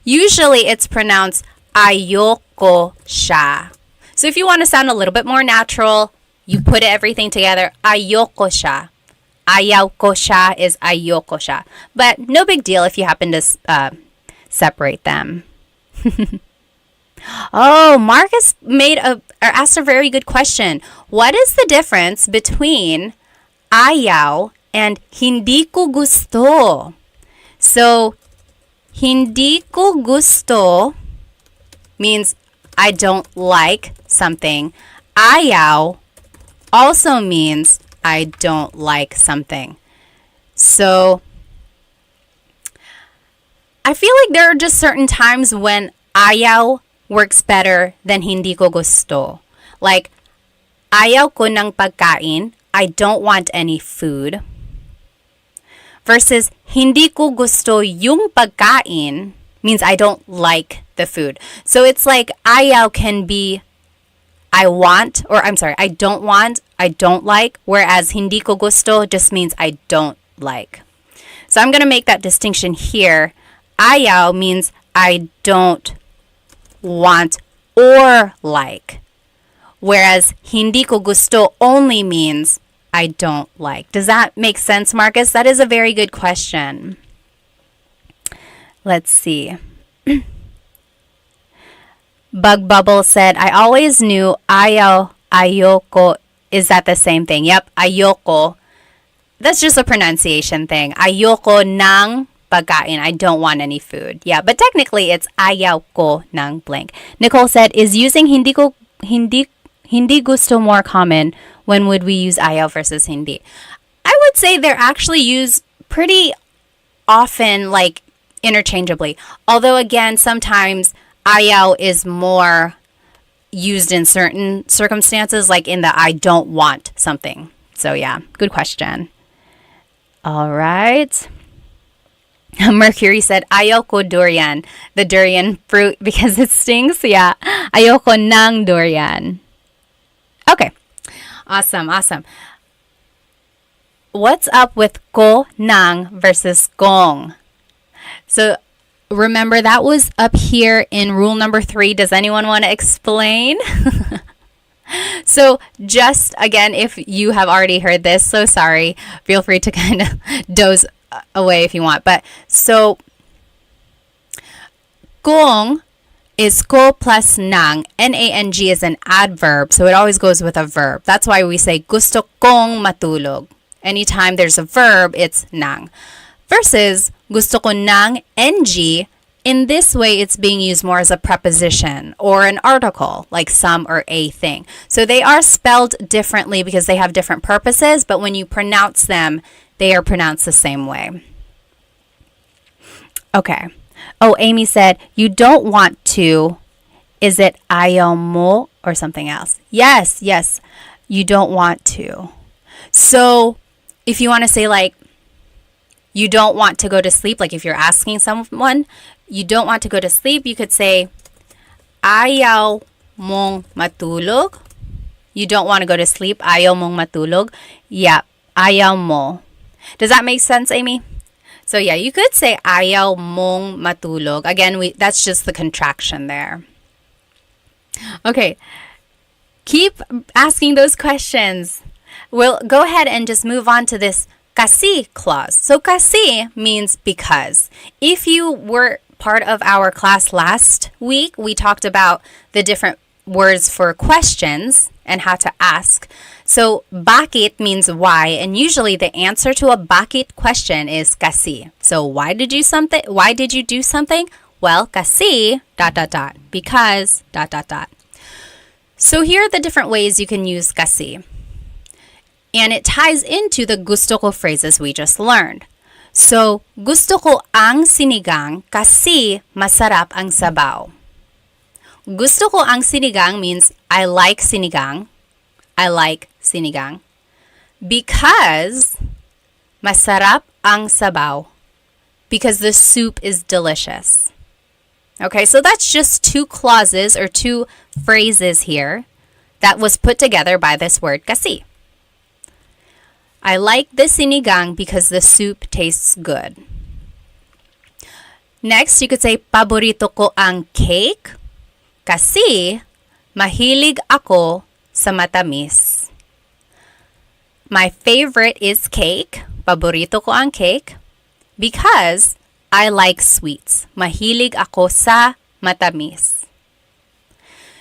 Usually it's pronounced ayoko siya. So if you want to sound a little bit more natural, you put everything together, ayoko siya. Ayaw ko siya is ayoko siya. But no big deal if you happen to separate them. Oh, Marcus asked a very good question. What is the difference between ayaw and hindi ko gusto? So, hindi ko gusto means I don't like something. Ayaw also means I don't like something. So, I feel like there are just certain times when ayaw works better than hindi ko gusto. Like, ayaw ko ng pagkain. I don't want any food. Versus, hindi ko gusto yung pagkain means I don't like the food. So it's like ayaw can be I want, or I'm sorry, I don't want, I don't like, whereas hindi ko gusto just means I don't like. So I'm going to make that distinction here. Ayaw means I don't want or like, whereas hindi ko gusto only means I don't like. Does that make sense, Marcus? That is a very good question. Let's see. Bug Bubble said, I always knew ayaw, ayoko. Is that the same thing? Yep, ayoko. That's just a pronunciation thing. Ayoko ng pagkain. I don't want any food. Yeah, but technically it's ayaw ko ng blank. Nicole said, is using hindi gusto more common? When would we use ayaw versus hindi? I would say they're actually used pretty often, like interchangeably. Although again, sometimes ayaw is more used in certain circumstances, like in the I don't want something. So yeah, good question. All right. Mercury said, ayoko durian, the durian fruit because it stings. Yeah, ayoko ng durian. Okay, awesome. What's up with ko, nang versus gong? So remember that was up here in rule number 3. Does anyone want to explain? So just again, if you have already heard this, so sorry, feel free to kind of doze away if you want. But so gong is ko plus nang. N-A-N-G is an adverb, so it always goes with a verb. That's why we say gusto kong matulog. Anytime there's a verb, it's nang. Versus gusto ko ng ng. In this way, it's being used more as a preposition or an article, like some or a thing. So they are spelled differently because they have different purposes, but when you pronounce them, they are pronounced the same way. Okay. Oh, Amy said, you don't want to. Is it ayaw mo or something else? Yes. You don't want to. So if you want to say like, you don't want to go to sleep, like if you're asking someone, you don't want to go to sleep, you could say, ayaw mong matulog. You don't want to go to sleep, ayaw mong matulog. Yeah, ayaw mo. Does that make sense, Amy? So yeah, you could say ayaw mong matulog. Again, that's just the contraction there. Okay, keep asking those questions. We'll go ahead and just move on to this kasi clause. So kasi means because. If you were part of our class last week, we talked about the different words for questions and how to ask. So bakit means why, and usually the answer to a bakit question is kasi. So why did you do something? Well, kasi ... because ... So here are the different ways you can use kasi. And it ties into the gusto ko phrases we just learned. So, gusto ko ang sinigang kasi masarap ang sabaw. Gusto ko ang sinigang means I like sinigang. I like sinigang. Because masarap ang sabaw. Because the soup is delicious. Okay, so that's just 2 clauses or 2 phrases here that was put together by this word kasi. I like the sinigang because the soup tastes good. Next, you could say, paborito ko ang cake kasi mahilig ako sa matamis. My favorite is cake. Paborito ko ang cake because I like sweets. Mahilig ako sa matamis.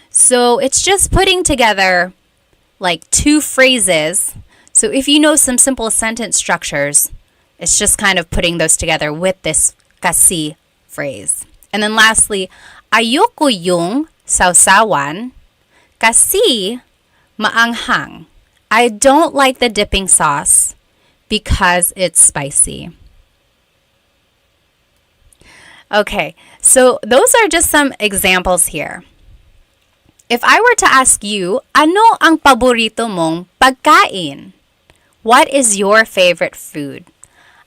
So it's just putting together like 2 phrases. So if you know some simple sentence structures, it's just kind of putting those together with this kasi phrase. And then lastly, ayoko yung sausawan kasi maanghang. I don't like the dipping sauce because it's spicy. Okay, so those are just some examples here. If I were to ask you, ano ang paborito mong pagkain? What is your favorite food?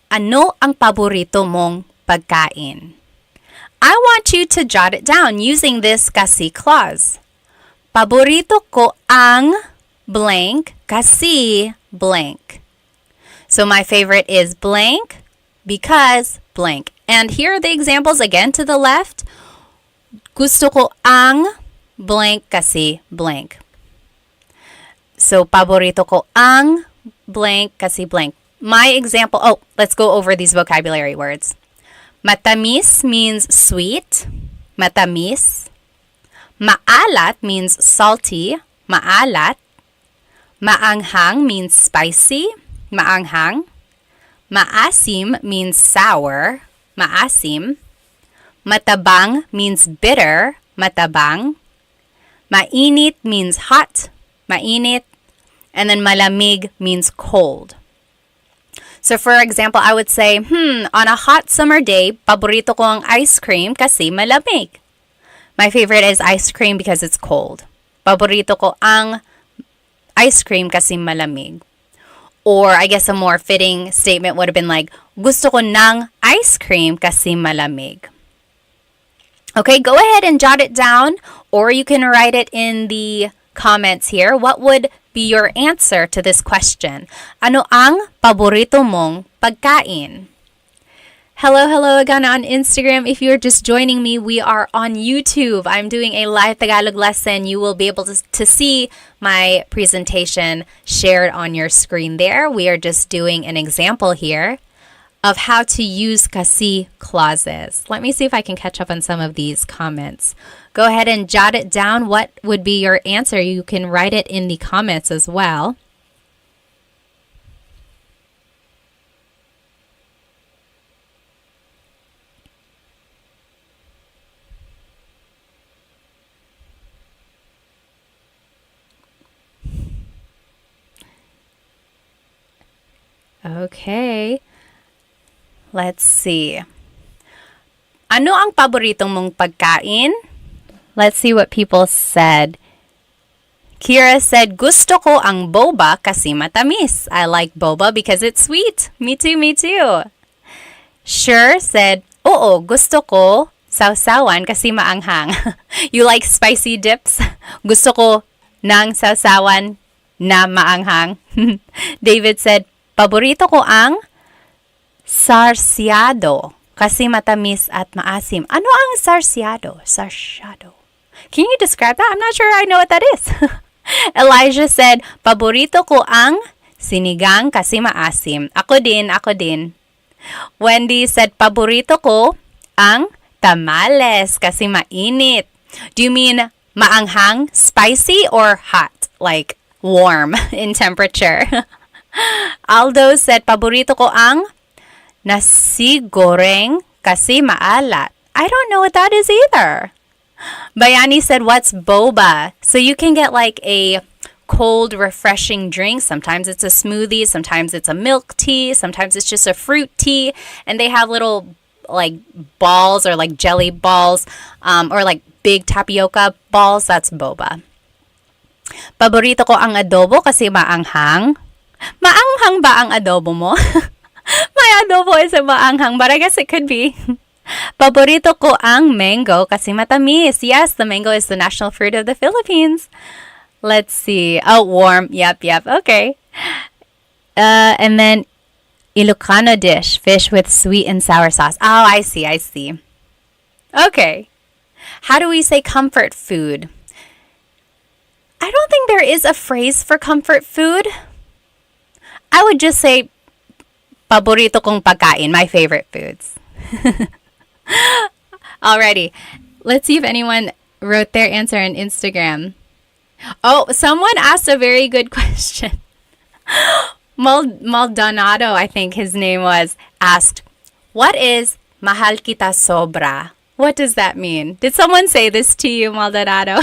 Ano ang paborito mong pagkain? I want you to jot it down using this kasi clause. Paborito ko ang blank kasi blank. So my favorite is blank because blank. And here are the examples again to the left. Gusto ko ang blank kasi blank. So paborito ko ang blank kasi blank. My example, let's go over these vocabulary words. Matamis means sweet. Matamis. Maalat means salty. Maalat. Maanghang means spicy. Maanghang. Maasim means sour. Maasim. Matabang means bitter. Matabang. Mainit means hot. Mainit. And then malamig means cold. So for example, I would say, on a hot summer day, paborito ko ang ice cream kasi malamig. My favorite is ice cream because it's cold. Paborito ko ang ice cream kasi malamig. Or I guess a more fitting statement would have been like, gusto ko ng ice cream kasi malamig. Okay, go ahead and jot it down, or you can write it in the comments here. What would be your answer to this question? Ano ang paborito mong pagkain? Hello again on Instagram. If you're just joining me, we are on YouTube. I'm doing a live Tagalog lesson. You will be able to see my presentation shared on your screen there. We are just doing an example here of how to use kasi clauses. Let me see if I can catch up on some of these comments. Go ahead and jot it down. What would be your answer? You can write it in the comments as well. Okay. Let's see. Ano ang paboritong mong pagkain? Let's see what people said. Kira said, gusto ko ang boba kasi matamis. I like boba because it's sweet. Me too, me too. Sure said, oo, gusto ko sausawan kasi maanghang. You like spicy dips? Gusto ko ng sausawan na maanghang. David said, paborito ko ang sarsyado kasi matamis at maasim. Ano ang sarsyado? Sarsyado. Can you describe that? I'm not sure I know what that is. Elijah said, paborito ko ang sinigang kasi maasim. Ako din, ako din. Wendy said, paborito ko ang tamales kasi mainit. Do you mean maanghang, spicy, or hot? Like warm in temperature? Aldo said, paborito ko ang nasi goreng kasi maalat. I don't know what that is either. Bayani said, what's boba? So you can get like a cold, refreshing drink. Sometimes it's a smoothie. Sometimes it's a milk tea. Sometimes it's just a fruit tea. And they have little like balls or like jelly balls or like big tapioca balls. That's boba. Paborito ko ang adobo kasi maanghang. Maanghang ba ang adobo mo? My adobo isn't maanghang, but I guess it could be. Paborito ko ang mango kasi matamis. Yes, the mango is the national fruit of the Philippines. Let's see. Oh, warm. Yep. Okay. And then Ilocano dish, fish with sweet and sour sauce. Oh, I see. Okay. How do we say comfort food? I don't think there is a phrase for comfort food. I would just say paborito kong pagkain, my favorite foods. Alrighty. Let's see if anyone wrote their answer on Instagram. Oh, someone asked a very good question. Maldonado, I think his name was, asked, what is mahal kita sobra? What does that mean? Did someone say this to you, Maldonado?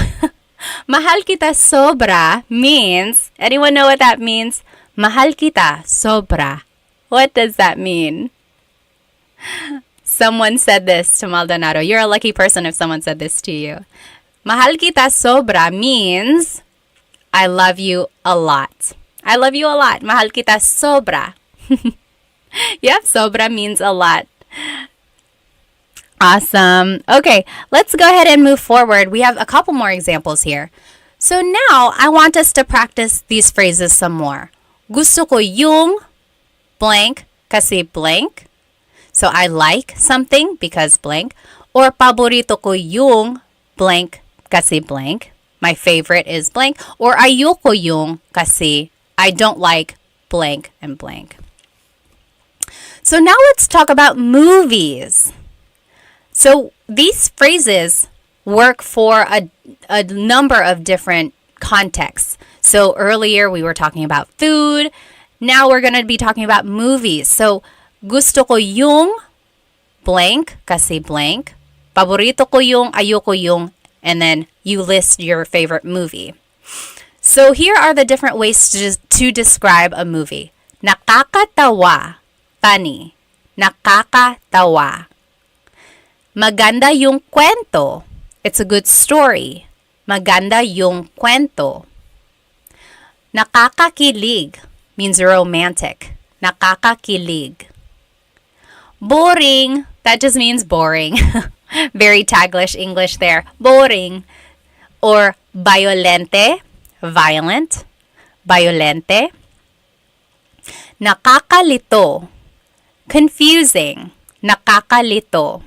Mahal kita sobra means, anyone know what that means? Mahal kita sobra. What does that mean? Someone said this to Maldonado. You're a lucky person if someone said this to you. Mahal kita sobra means I love you a lot. I love you a lot. Mahal kita sobra. Yep, sobra means a lot. Awesome. Okay, let's go ahead and move forward. We have a couple more examples here. So now I want us to practice these phrases some more. Gusto ko yung blank kasi blank. So I like something because blank. Or paborito ko yung blank kasi blank. My favorite is blank. Or ayoko yung kasi I don't like blank and blank. So now let's talk about movies. So these phrases work for a number of different contexts. So earlier we were talking about food. Now we're going to be talking about movies. So gusto ko yung blank kasi blank. Paborito ko yung, ayoko yung, and then you list your favorite movie. So here are the different ways to describe a movie. Nakakatawa. Funny. Nakakatawa. Maganda yung kwento. It's a good story. Maganda yung kwento. Nakakakilig means romantic. Nakakakilig. Boring. That just means boring. Very Taglish English there. Boring. Or violente. Violent. Violente. Nakakalito. Confusing. Nakakalito.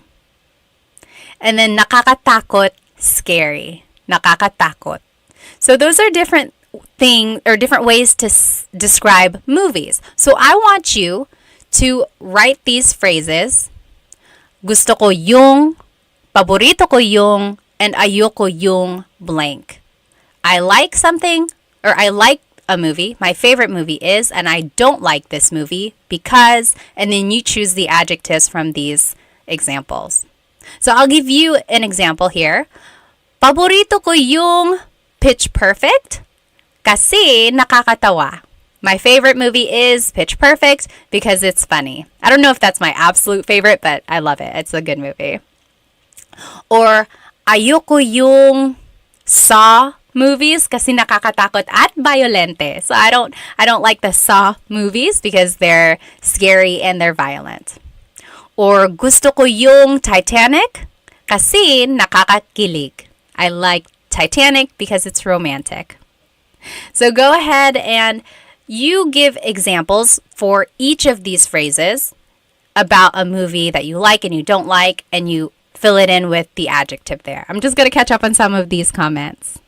And then nakakatakot, scary. Nakakatakot. So those are different things or different ways to describe movies. So I want you to write these phrases. Gusto ko yung, paborito ko yung, and ayoko yung blank. I like something, or I like a movie. My favorite movie is, and I don't like this movie because, and then you choose the adjectives from these examples. So I'll give you an example here. Paborito ko yung Pitch Perfect kasi nakakatawa. My favorite movie is Pitch Perfect because it's funny. I don't know if that's my absolute favorite, but I love it. It's a good movie. Or ayoko yung Saw movies kasi nakakatakot at violente. So I don't like the Saw movies because they're scary and they're violent. Or gusto ko yung Titanic kasi nakakakilig. I like Titanic because it's romantic. So go ahead and you give examples for each of these phrases about a movie that you like and you don't like, and you fill it in with the adjective there. I'm just going to catch up on some of these comments.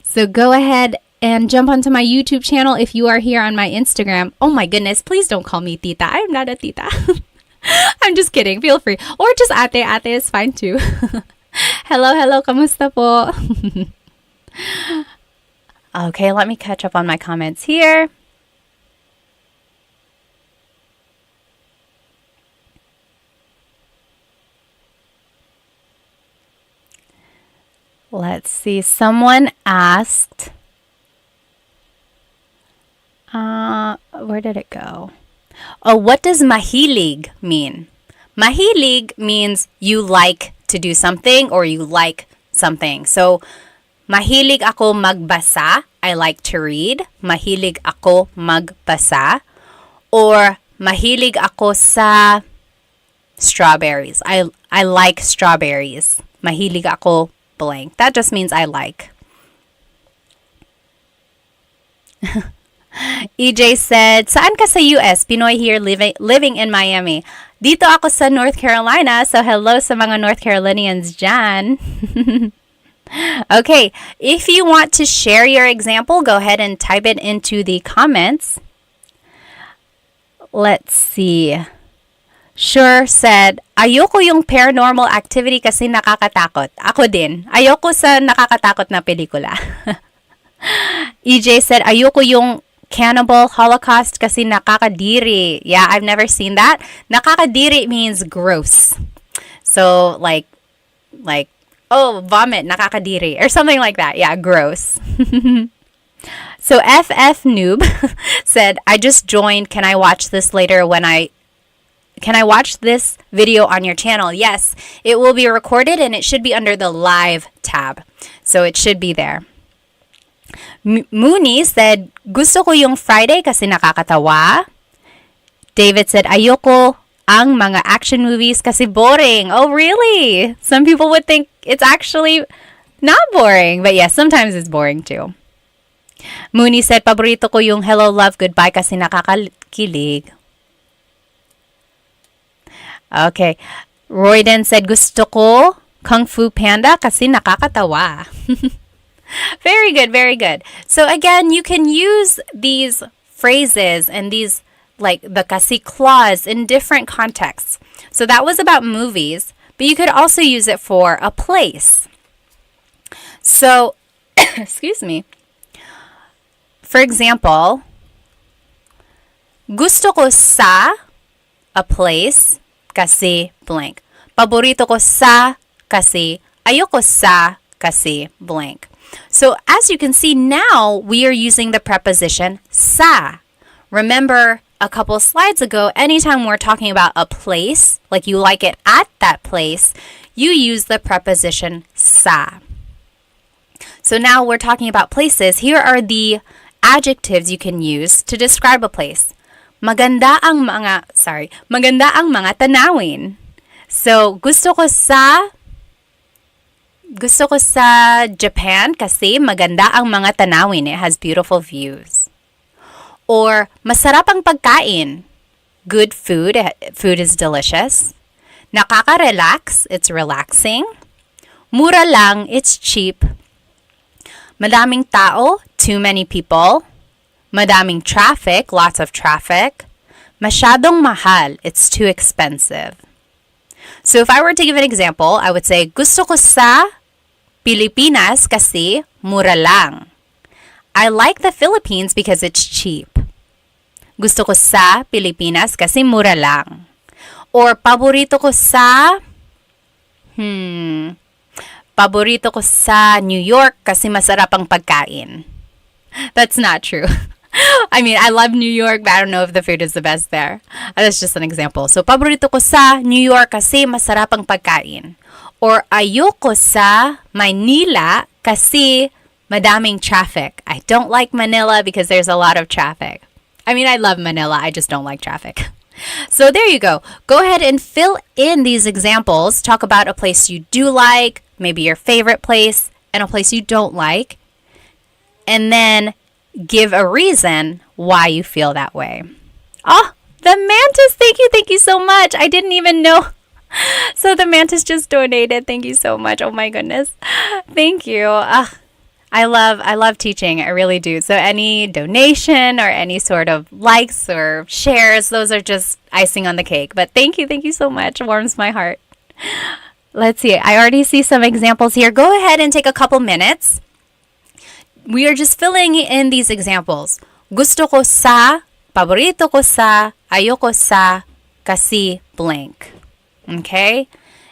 So go ahead and jump onto my YouTube channel if you are here on my Instagram. Oh my goodness, please don't call me tita. I'm not a tita. I'm just kidding. Feel free. Or just ate. Ate is fine too. Hello. Kamusta po? Okay, let me catch up on my comments here. Let's see. Someone asked, where did it go? Oh, what does mahilig mean? Mahilig means you like to do something or you like something. So, mahilig ako magbasa. I like to read. Mahilig ako magbasa. Or mahilig ako sa strawberries. I like strawberries. Mahilig ako blank. That just means I like. EJ said, saan ka sa US? Pinoy here living in Miami. Dito ako sa North Carolina. So hello sa mga North Carolinians dyan. Okay, if you want to share your example, go ahead and type it into the comments. Let's see. Sure said, ayoko yung paranormal activity kasi nakakatakot. Ako din. Ayoko sa nakakatakot na pelikula. EJ said, ayoko yung Cannibal Holocaust kasi nakakadiri. Yeah, I've never seen that. Nakakadiri means gross. So, like, oh, vomit, nakakadiri, or something like that. Yeah, gross. So FF Noob said, I just joined. Can I watch this later when I Can I watch this video on your channel? Yes, it will be recorded and it should be under the live tab. So it should be there. Mooney said, gusto ko yung Friday kasi nakakatawa. David said, ayoko ang mga action movies kasi boring. Oh, really? Some people would think it's actually not boring. But yes, sometimes it's boring too. Mooney said, paborito ko yung Hello, Love, Goodbye kasi nakakakilig. Okay. Royden said, gusto ko Kung Fu Panda kasi nakakatawa. Very good, very good. So again, you can use these phrases and these, like the kasi clause, in different contexts. So that was about movies, but you could also use it for a place. So, excuse me. For example, gusto ko sa a place kasi blank. Paborito ko sa kasi ayoko sa kasi blank. So as you can see now, we are using the preposition sa. Remember a couple slides ago, anytime we're talking about a place, like you like it at that place, you use the preposition sa. So now we're talking about places. Here are the adjectives you can use to describe a place. Maganda ang mga tanawin. So gusto ko sa Japan kasi maganda ang mga tanawin. It has beautiful views. Or masarap ang pagkain. Good food. Food is delicious. Nakaka-relax. It's relaxing. Mura lang. It's cheap. Madaming tao. Too many people. Madaming traffic. Lots of traffic. Masyadong mahal. It's too expensive. So if I were to give an example, I would say, gusto ko sa Pilipinas kasi mura lang. I like the Philippines because it's cheap. Gusto ko sa Pilipinas kasi mura lang. Or paborito ko sa New York kasi masarap ang pagkain. That's not true. I mean, I love New York, but I don't know if the food is the best there. That's just an example. So, paborito ko sa New York kasi masarap ang pagkain. Or ayoko sa Manila kasi madaming traffic. I don't like Manila because there's a lot of traffic. I mean, I love Manila. I just don't like traffic. So there you go. Go ahead and fill in these examples. Talk about a place you do like, maybe your favorite place, and a place you don't like. And then give a reason why you feel that way. Oh, the mantis. Thank you so much. I didn't even know. So the mantis just donated. Thank you so much. Oh my goodness. Thank you. I love teaching. I really do. So any donation or any sort of likes or shares, those are just icing on the cake. But thank you so much. It warms my heart. Let's see. I already see some examples here. Go ahead and take a couple minutes. We are just filling in these examples. Gusto ko sa, paborito ko sa, ayoko sa, kasi blank. Okay?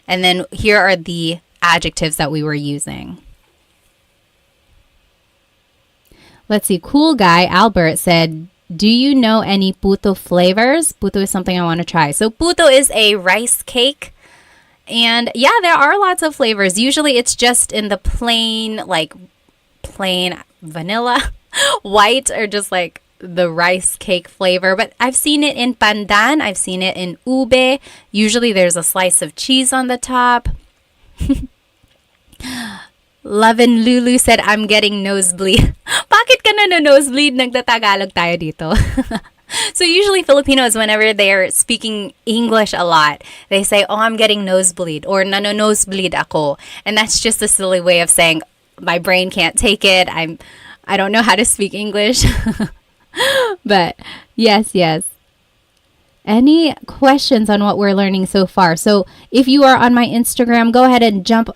And then here are the adjectives that we were using. Let's see. Cool guy, Albert, said, do you know any puto flavors? Puto is something I want to try. So puto is a rice cake. And yeah, there are lots of flavors. Usually it's just in the plain vanilla, white, or just like the rice cake flavor. But I've seen it in pandan. I've seen it in ube. Usually there's a slice of cheese on the top. Love and Lulu said, I'm getting nosebleed. Bakit ka na nosebleed? Nagtatagalog tayo dito. So usually Filipinos, whenever they're speaking English a lot, they say, oh, I'm getting nosebleed, or nosebleed ako. And that's just a silly way of saying, my brain can't take it. I don't know how to speak English. But yes. Any questions on what we're learning so far? So if you are on my Instagram, go ahead and jump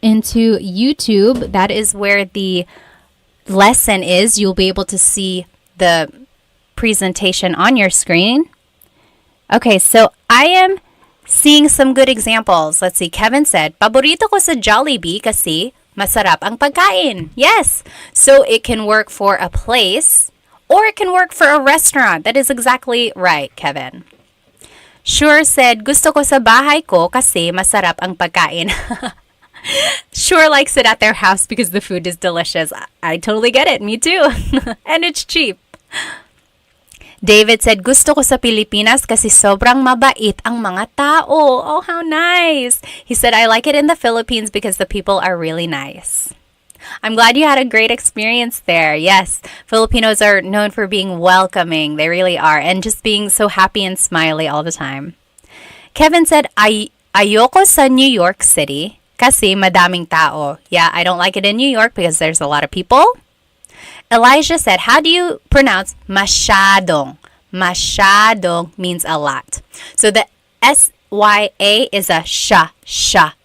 into YouTube. That is where the lesson is. You'll be able to see the presentation on your screen. Okay, so I am seeing some good examples. Let's see. Kevin said, paborito ko sa Jollibee kasi masarap ang pagkain. Yes. So it can work for a place or it can work for a restaurant. That is exactly right, Kevin. Sure said, gusto ko sa bahay ko kasi masarap ang pagkain. Sure likes it at their house because the food is delicious. I totally get it. Me too. And it's cheap. David said, gusto ko sa Pilipinas kasi sobrang mabait ang mga tao. Oh, how nice. He said, I like it in the Philippines because the people are really nice. I'm glad you had a great experience there. Yes, Filipinos are known for being welcoming. They really are. And just being so happy and smiley all the time. Kevin said, ayoko sa New York City kasi madaming tao. Yeah, I don't like it in New York because there's a lot of people. Elijah said, how do you pronounce masyadong? Masyadong means a lot. So the S-Y-A is a sha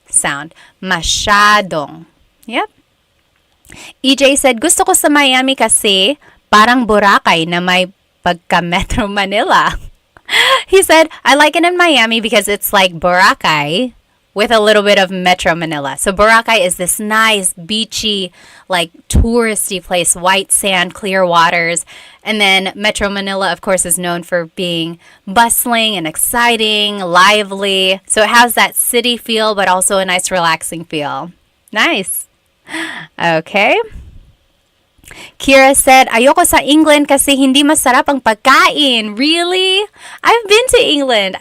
sound. Masyadong. Yep. EJ said, gusto ko sa Miami kasi parang Boracay na may pagka-Metro Manila. He said, I like it in Miami because it's like Boracay with a little bit of Metro Manila. So Boracay is this nice, beachy, like touristy place, white sand, clear waters. And then Metro Manila, of course, is known for being bustling and exciting, lively. So it has that city feel, but also a nice, relaxing feel. Nice. Okay. Kira said, ayoko sa England kasi hindi masarap ang pagkain. Really? I've been to England.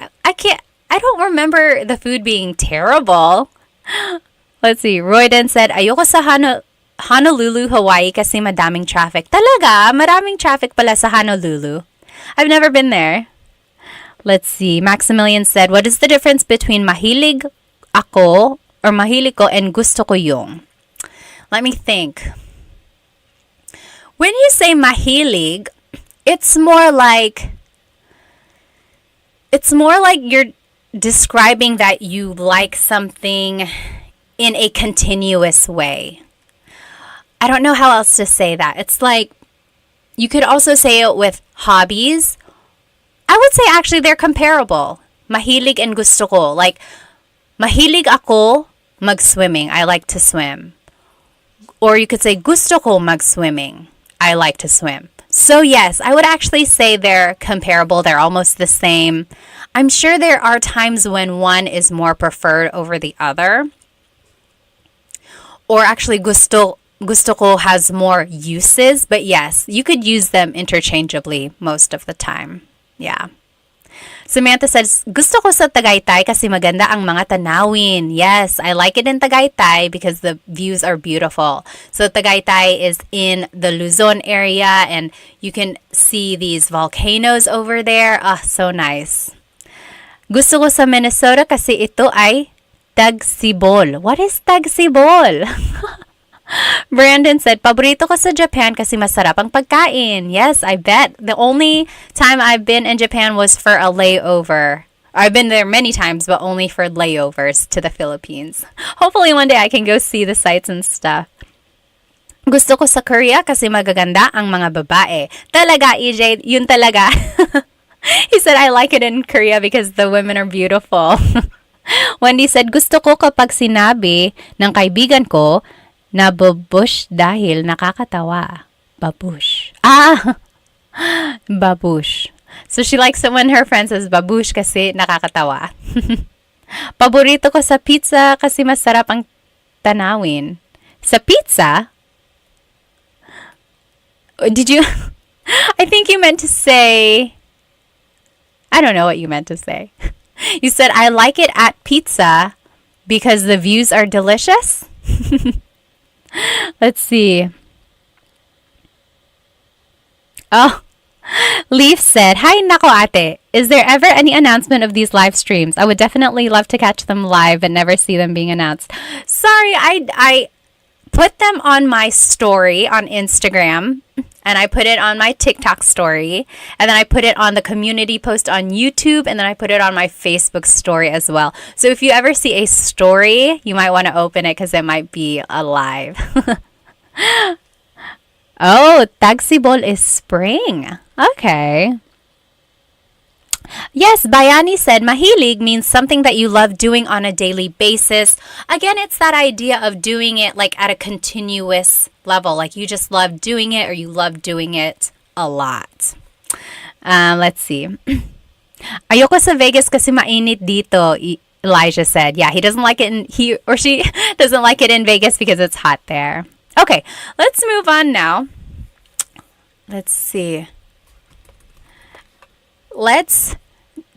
I don't remember the food being terrible. Let's see. Royden said, ayoko sa Honolulu, Hawaii kasi madaming traffic. Talaga? Maraming traffic pala sa Honolulu. I've never been there. Let's see. Maximilian said, what is the difference between mahilig ako or mahilig ko and gusto ko yung? Let me think. When you say mahilig, it's more like you're describing that you like something in a continuous way. I don't know how else to say that. It's like you could also say it with hobbies. I would say actually they're comparable. Mahilig and gusto ko. Like, mahilig ako mag-swimming. I like to swim. Or you could say, gusto ko mag-swimming. I like to swim. So yes, I would actually say they're comparable. They're almost the same. I'm sure there are times when one is more preferred over the other. Or actually, gusto ko has more uses. But yes, you could use them interchangeably most of the time. Yeah. Samantha says, gusto ko sa Tagaytay kasi maganda ang mga tanawin. Yes, I like it in Tagaytay because the views are beautiful. So Tagaytay is in the Luzon area and you can see these volcanoes over there. Ah, so nice. Gusto ko sa Minnesota kasi ito ay tagsibol. What is tagsibol? Brandon said, paborito ko sa Japan kasi masarap ang pagkain. Yes, I bet. The only time I've been in Japan was for a layover. I've been there many times, but only for layovers to the Philippines. Hopefully one day I can go see the sights and stuff. Gusto ko sa Korea kasi magaganda ang mga babae. Talaga, EJ, yun talaga. He said, I like it in Korea because the women are beautiful. Wendy said, gusto ko kapag sinabi ng kaibigan ko, nababush dahil nakakatawa. Babush. Ah! Babush. So she likes it when her friend says babush kasi nakakatawa. Paborito ko sa pizza kasi masarap ang tanawin. Sa pizza? Did you... I think you meant to say... I don't know what you meant to say. You said, I like it at pizza because the views are delicious? Let's see. Oh, Leaf said, hi, nako ate. Is there ever any announcement of these live streams? I would definitely love to catch them live and never see them being announced. Sorry, I put them on my story on Instagram, and I put it on my TikTok story, and then I put it on the community post on YouTube, and then I put it on my Facebook story as well. So if you ever see a story, you might want to open it because it might be alive. Oh, tagsibol is spring. Okay. Yes, Bayani said, mahilig means something that you love doing on a daily basis. Again, it's that idea of doing it like at a continuous level. Like you just love doing it or you love doing it a lot. Let's see. Ayoko sa Vegas kasi mainit dito, Elijah said. Yeah, he doesn't like it he or she doesn't like it in Vegas because it's hot there. Okay, let's move on now. Let's see. Let's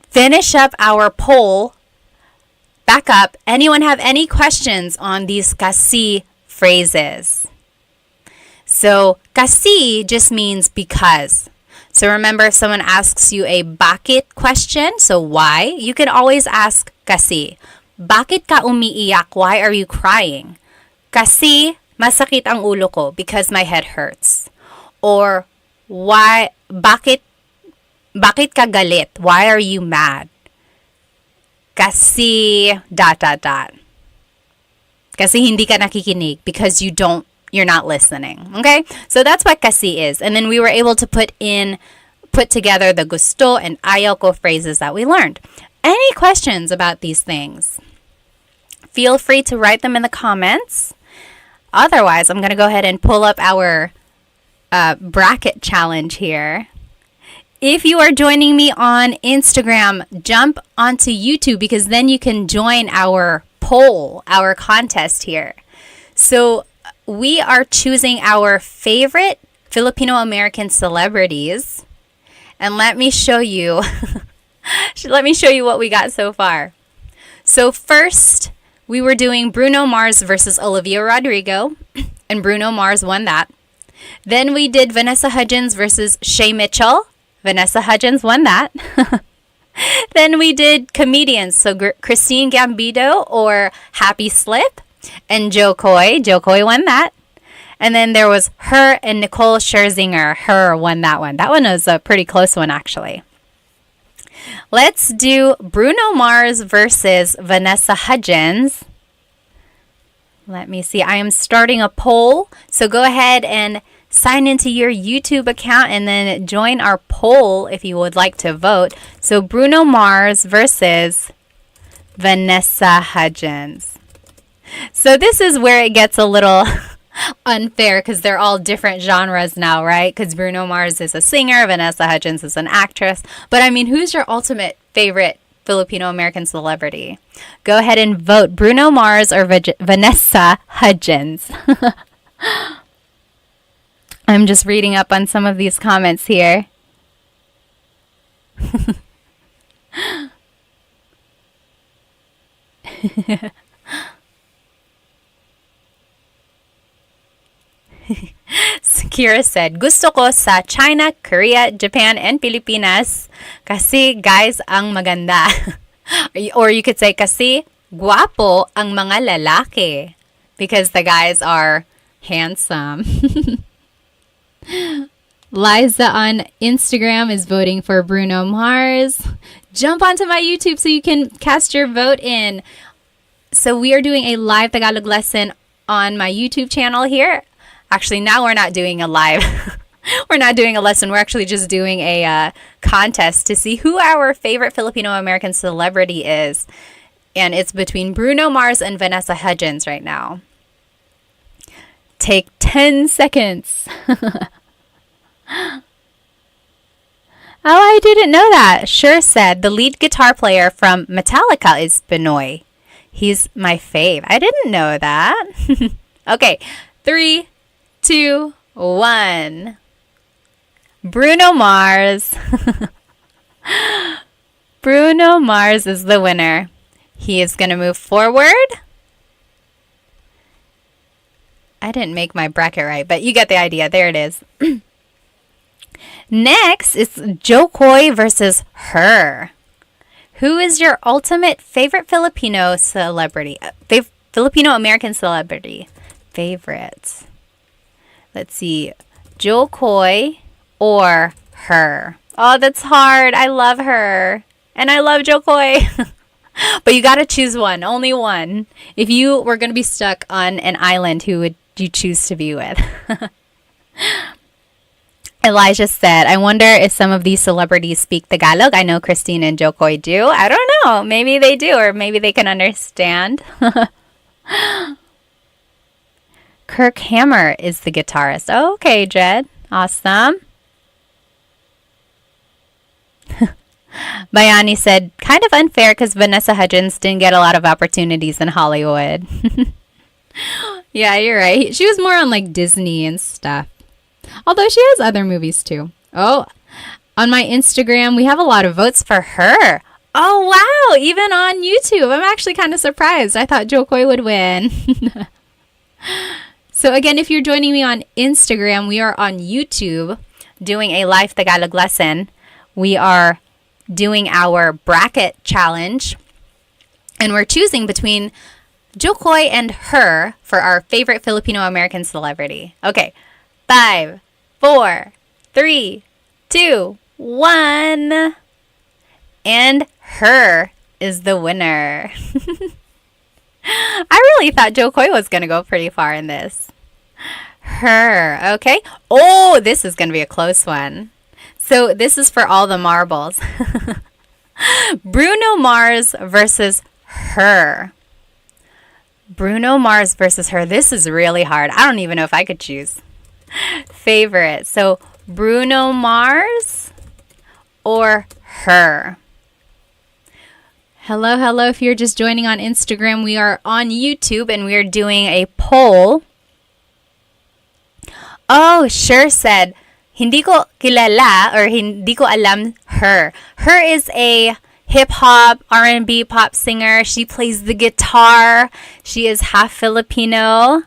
finish up our poll. Back up. Anyone have any questions on these kasi phrases? So, kasi just means because. So remember, if someone asks you a bakit question, so why, you can always ask kasi. Bakit ka umiiyak? Why are you crying? Kasi masakit ang ulo ko because my head hurts. Or why, bakit ka galit? Why are you mad? Kasi dot dot dot. Kasi hindi ka nakikinig because you're not listening. Okay? So that's what kasi is. And then we were able to put together the gusto and ayaw ko phrases that we learned. Any questions about these things? Feel free to write them in the comments. Otherwise, I'm going to go ahead and pull up our bracket challenge here. If you are joining me on Instagram, jump onto YouTube because then you can join our poll, our contest here. So we are choosing our favorite Filipino American celebrities. And let me show you what we got so far. So first, we were doing Bruno Mars versus Olivia Rodrigo, and Bruno Mars won that. Then we did Vanessa Hudgens versus Shay Mitchell. Vanessa Hudgens won that. Then we did comedians, so Christine Gambino or Happy Slip, and Joe Coy. Joe Coy won that. And then there was her and Nicole Scherzinger. Her won that one. That one was a pretty close one, actually. Let's do Bruno Mars versus Vanessa Hudgens. Let me see. I am starting a poll. So go ahead and sign into your YouTube account and then join our poll if you would like to vote. So Bruno Mars versus Vanessa Hudgens. So this is where it gets a little unfair because they're all different genres now, right? Because Bruno Mars is a singer, Vanessa Hudgens is an actress. But I mean, who's your ultimate favorite Filipino American celebrity? Go ahead and vote Bruno Mars or Vanessa Hudgens. I'm just reading up on some of these comments here. Kira said, gusto ko sa China, Korea, Japan, and Pilipinas kasi guys ang maganda. Or you could say kasi guwapo ang mga lalaki because the guys are handsome. Liza on Instagram is voting for Bruno Mars. Jump onto my YouTube so you can cast your vote in. So we are doing a live Tagalog lesson on my YouTube channel here. Actually, now we're not doing a live. We're not doing a lesson. We're actually just doing a contest to see who our favorite Filipino American celebrity is. And it's between Bruno Mars and Vanessa Hudgens right now. Take 10 seconds. Oh, I didn't know that. Sure said the lead guitar player from Metallica is Benoy. He's my fave. I didn't know that. Okay, 3, 2, 1. Bruno Mars. Bruno Mars is the winner. He is going to move forward. I didn't make my bracket right, but you get the idea. There it is. Next is Joe Coy versus her. Who is your ultimate favorite Filipino celebrity? Filipino American celebrity. Favorites. Let's see. Joe Coy or her. Oh, that's hard. I love her. And I love Joe Coy. But you got to choose one. Only one. If you were going to be stuck on an island, who would you choose to be with? Elijah said, I wonder if some of these celebrities speak Tagalog. I know Christine and Joe Coy do. I don't know. Maybe they do, or maybe they can understand. Kirk Hammer is the guitarist. Oh, okay, Jed. Awesome. Bayani said, kind of unfair because Vanessa Hudgens didn't get a lot of opportunities in Hollywood. Yeah, you're right. She was more on like Disney and stuff. Although she has other movies too. Oh, on my Instagram, we have a lot of votes for her. Oh, wow. Even on YouTube. I'm actually kind of surprised. I thought Jo Koy would win. So again, if you're joining me on Instagram, we are on YouTube doing a live Tagalog lesson. We are doing our bracket challenge. And we're choosing between Jo Koy and her for our favorite Filipino-American celebrity. Okay. 5, 4, 3, 2, 1. And her is the winner. I really thought Jo Koy was going to go pretty far in this. Her. Okay. Oh, this is going to be a close one. So this is for all the marbles. Bruno Mars versus her. Bruno Mars versus her. This is really hard. I don't even know if I could choose. Favorite. So Bruno Mars or her. Hello, hello. If you're just joining on Instagram, we are on YouTube and we are doing a poll. Oh, Sure said, hindi ko kilala or hindi ko alam her. Her is a hip-hop, R&B pop singer. She plays the guitar. She is half Filipino.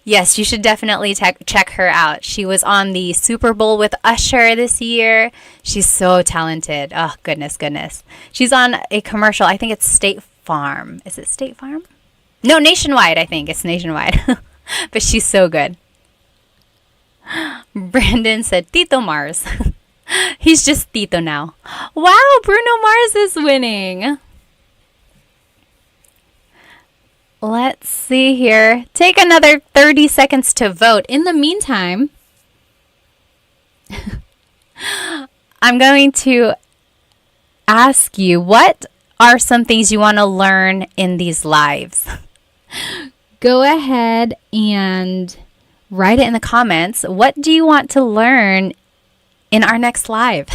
Yes, you should definitely check her out. She was on the Super Bowl with Usher this year. She's so talented. Oh, goodness, goodness. She's on a commercial. I think it's State Farm. Is it State Farm? No, Nationwide, I think. It's Nationwide. But she's so good. Brandon said, Tito Mars. He's just Tito now. Wow, Bruno Mars is winning. Let's see here. Take another 30 seconds to vote. In the meantime, I'm going to ask you, what are some things you want to learn in these lives? Go ahead and write it in the comments. What do you want to learn in our next live?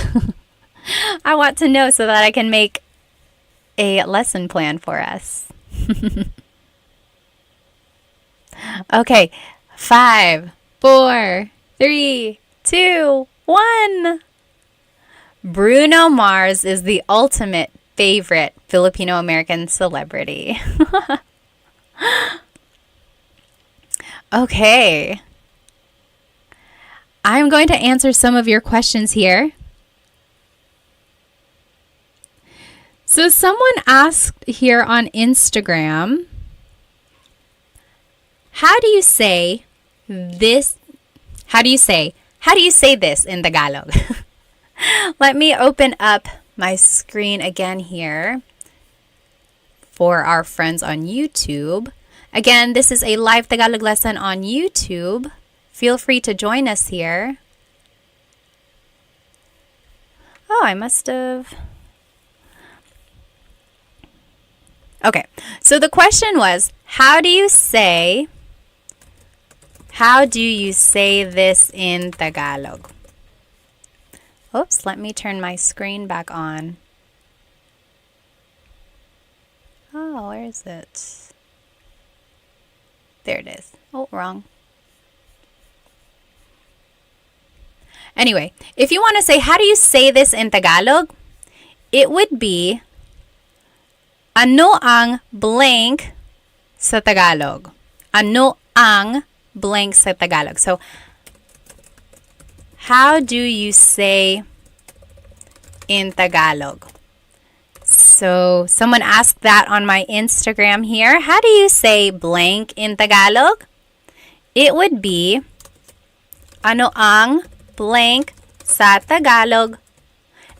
I want to know so that I can make a lesson plan for us. Okay, 5, 4, 3, 2, 1. Bruno Mars is the ultimate favorite Filipino-American celebrity. Okay. I'm going to answer some of your questions here. So someone asked here on Instagram, how do you say this? How do you say this in Tagalog? Let me open up my screen again here for our friends on YouTube. Again, this is a live Tagalog lesson on YouTube. Feel free to join us here. Oh, I must have... Okay, so the question was, how do you say this in Tagalog? Oops, let me turn my screen back on. Oh, where is it? There it is. Oh, wrong. Anyway, if you want to say, how do you say this in Tagalog? It would be, ano ang blank sa Tagalog? Ano ang blank sa Tagalog? So, how do you say in Tagalog? So, someone asked that on my Instagram here. How do you say blank in Tagalog? It would be, ano ang blank sa Tagalog?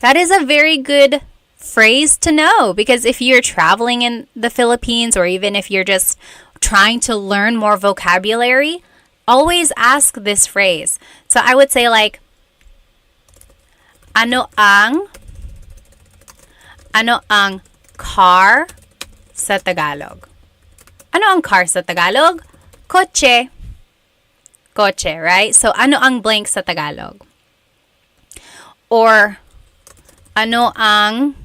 That is a very good phrase to know, because if you're traveling in the Philippines or even if you're just trying to learn more vocabulary, always ask this phrase. So I would say like, ano ang car sa Tagalog? Ano ang car sa Tagalog? Kotse. Kotse, right? So ano ang blank sa Tagalog? Or ano ang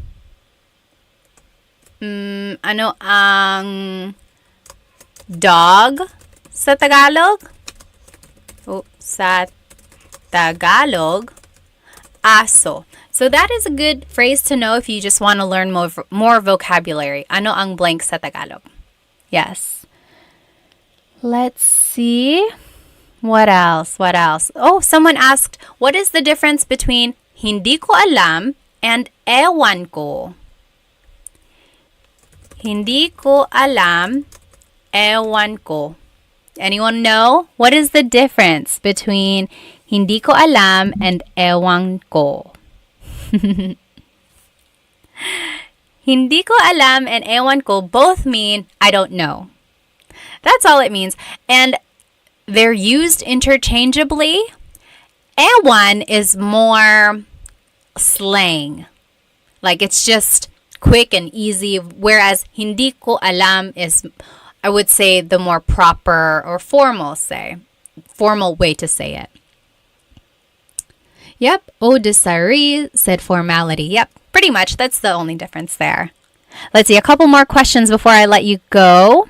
Ano ang dog sa Tagalog? Sa Tagalog, aso. So that is a good phrase to know if you just want to learn more vocabulary. Ano ang blank sa Tagalog? Yes. Let's see. What else? What else? Oh, someone asked, what is the difference between hindi ko alam and ewan ko? Hindi ko alam, ewan ko. Anyone know? What is the difference between hindi ko alam and ewan ko? Hindi ko alam and ewan ko both mean I don't know. That's all it means. And they're used interchangeably. Ewan is more slang. Like it's just quick and easy, whereas hindi ko alam is, I would say, the more proper or formal way to say it. Yep, Odisari said formality. Yep, pretty much. That's the only difference there. Let's see, a couple more questions before I let you go.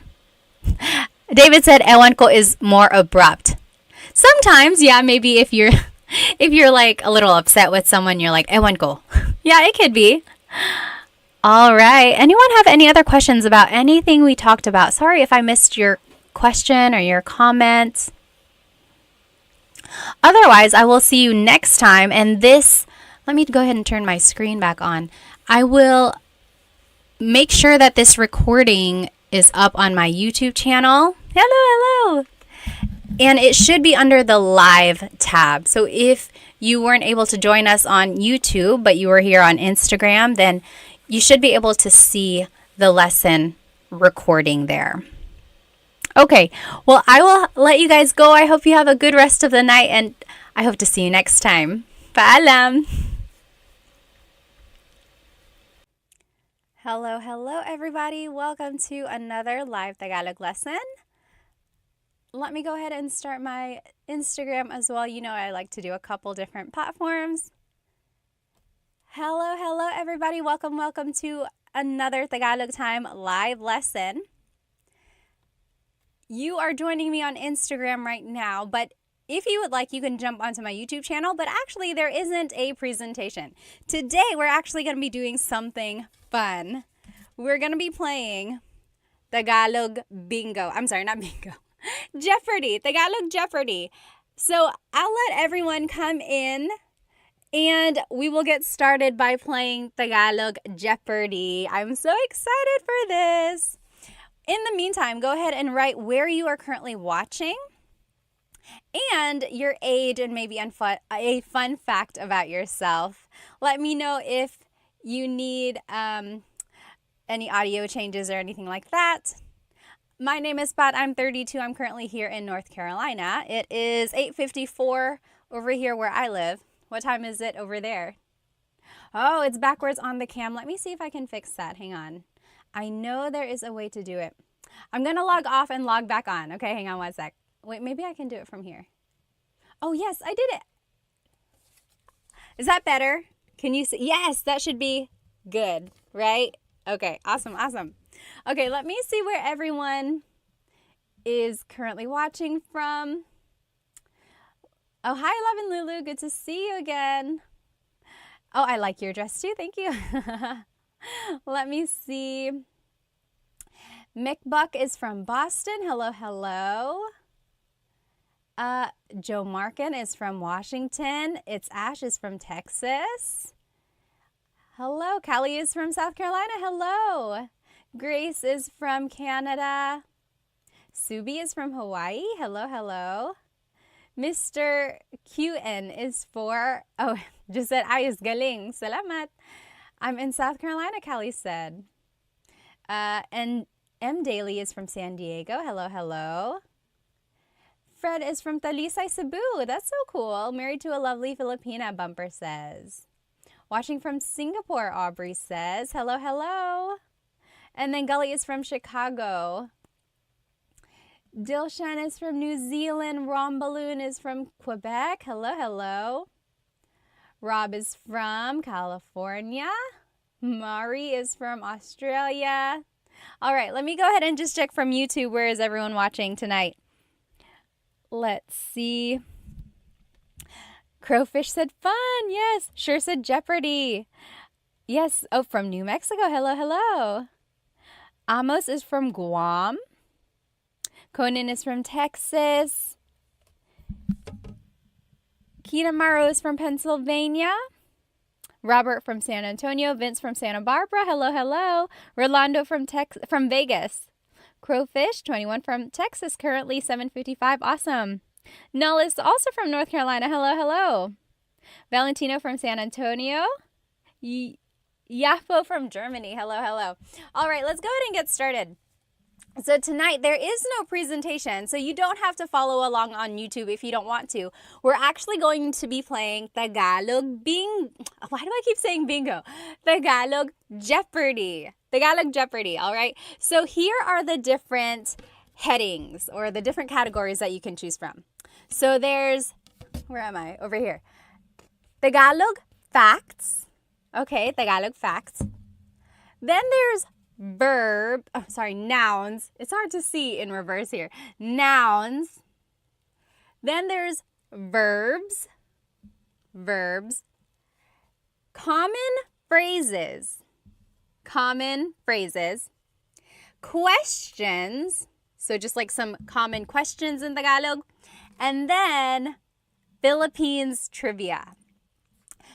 David said ewan ko is more abrupt. Sometimes, yeah, maybe if you're like a little upset with someone, you're like ewan ko. Yeah, it could be. All right. Anyone have any other questions about anything we talked about? Sorry if I missed your question or your comment. Otherwise, I will see you next time. And this, let me go ahead and turn my screen back on. I will make sure that this recording is up on my YouTube channel. Hello. And it should be under the live tab. So if you weren't able to join us on YouTube, but you were here on Instagram, then you should be able to see the lesson recording there. Okay, well, I will let you guys go. I hope you have a good rest of the night, and I hope to see you next time. Paalam! Hello, everybody. Welcome to another live Tagalog lesson. Let me go ahead and start my Instagram as well. You know I like to do a couple different platforms. Hello, everybody. Welcome to another Tagalog Time live lesson. You are joining me on Instagram right now, but if you would like, you can jump onto my YouTube channel, but actually there isn't a presentation. Today, we're actually going to be doing something fun. We're going to be playing Tagalog Bingo. I'm sorry, not Bingo. Jeopardy, Tagalog Jeopardy. So I'll let everyone come in and we will get started by playing Tagalog Jeopardy. I'm so excited for this. In the meantime, go ahead and write where you are currently watching and your age and maybe a fun fact about yourself. Let me know if you need any audio changes or anything like that. My name is Pat. I'm 32. I'm currently here in North Carolina. It is 8:54 over here where I live. What time is it over there? Oh, it's backwards on the cam. Let me see if I can fix that. Hang on. I know there is a way to do it. I'm going to log off and log back on. Okay, hang on one sec. Wait, maybe I can do it from here. Oh, yes, I did it. Is that better? Can you see? Yes, that should be good, right? Okay, awesome. Okay, let me see where everyone is currently watching from. Oh, hi, Love and Lulu. Good to see you again. Oh, I like your dress too. Thank you. Let me see. Mick Buck is from Boston. Hello. Joe Markin is from Washington. It's Ash is from Texas. Hello. Callie is from South Carolina. Hello. Grace is from Canada. Subi is from Hawaii. Hello. Mr. QN is just said, ayos galing. Salamat. I'm in South Carolina, Callie said. And M. Daly is from San Diego. Hello. Fred is from Talisay, Cebu. That's so cool. Married to a lovely Filipina, Bumper says. Watching from Singapore, Aubrey says. Hello. And then Gully is from Chicago. Dilshan is from New Zealand. Rombaloon is from Quebec. Hello. Rob is from California. Mari is from Australia. All right, let me go ahead and just check from YouTube. Where is everyone watching tonight? Let's see. Crowfish said fun. Yes. Sure said Jeopardy. Yes. Oh, from New Mexico. Hello, hello. Amos is from Guam. Conan is from Texas. Kinamaro is from Pennsylvania. Robert from San Antonio. Vince from Santa Barbara. Hello, hello. Rolando from Vegas. Crowfish, 21 from Texas, currently 7:55. Awesome. Null is also from North Carolina. Hello, hello. Valentino from San Antonio. Yafo from Germany. Hello, hello. All right, let's go ahead and get started. So tonight there is no presentation, so you don't have to follow along on YouTube if you don't want to. We're actually going to be playing Tagalog Why do I keep saying bingo? Tagalog Jeopardy. Tagalog Jeopardy, all right? So here are the different headings or the different categories that you can choose from. So there's, where am I? Over here. Tagalog facts. Okay, Tagalog facts. Then there's nouns. It's hard to see in reverse here. Nouns. Then there's verbs. Common phrases. Questions. So just like some common questions in Tagalog. And then Philippines trivia.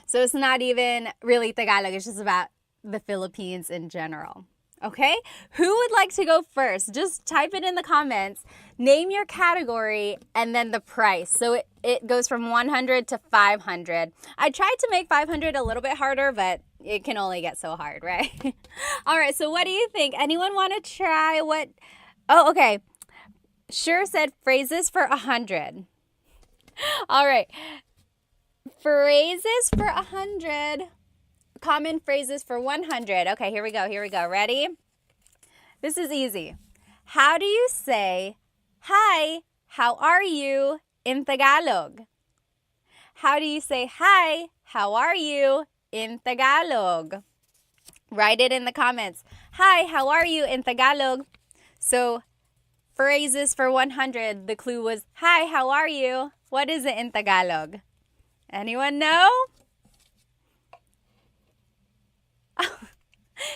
So it's not even really Tagalog. It's just about the Philippines in general. Okay, who would like to go first? Just type it in the comments. Name your category and then the price. So it goes from 100 to 500. I tried to make 500 a little bit harder, but it can only get so hard, right? All right, so what do you think? Anyone want to try what? Oh, okay. Sure said phrases for 100. All right. Phrases for 100. Common phrases for 100. Okay, here we go. Ready? This is easy. How do you say, hi, how are you in Tagalog? How do you say, hi, how are you in Tagalog? Write it in the comments. Hi, how are you in Tagalog? So, phrases for 100. The clue was, hi, how are you? What is it in Tagalog? Anyone know?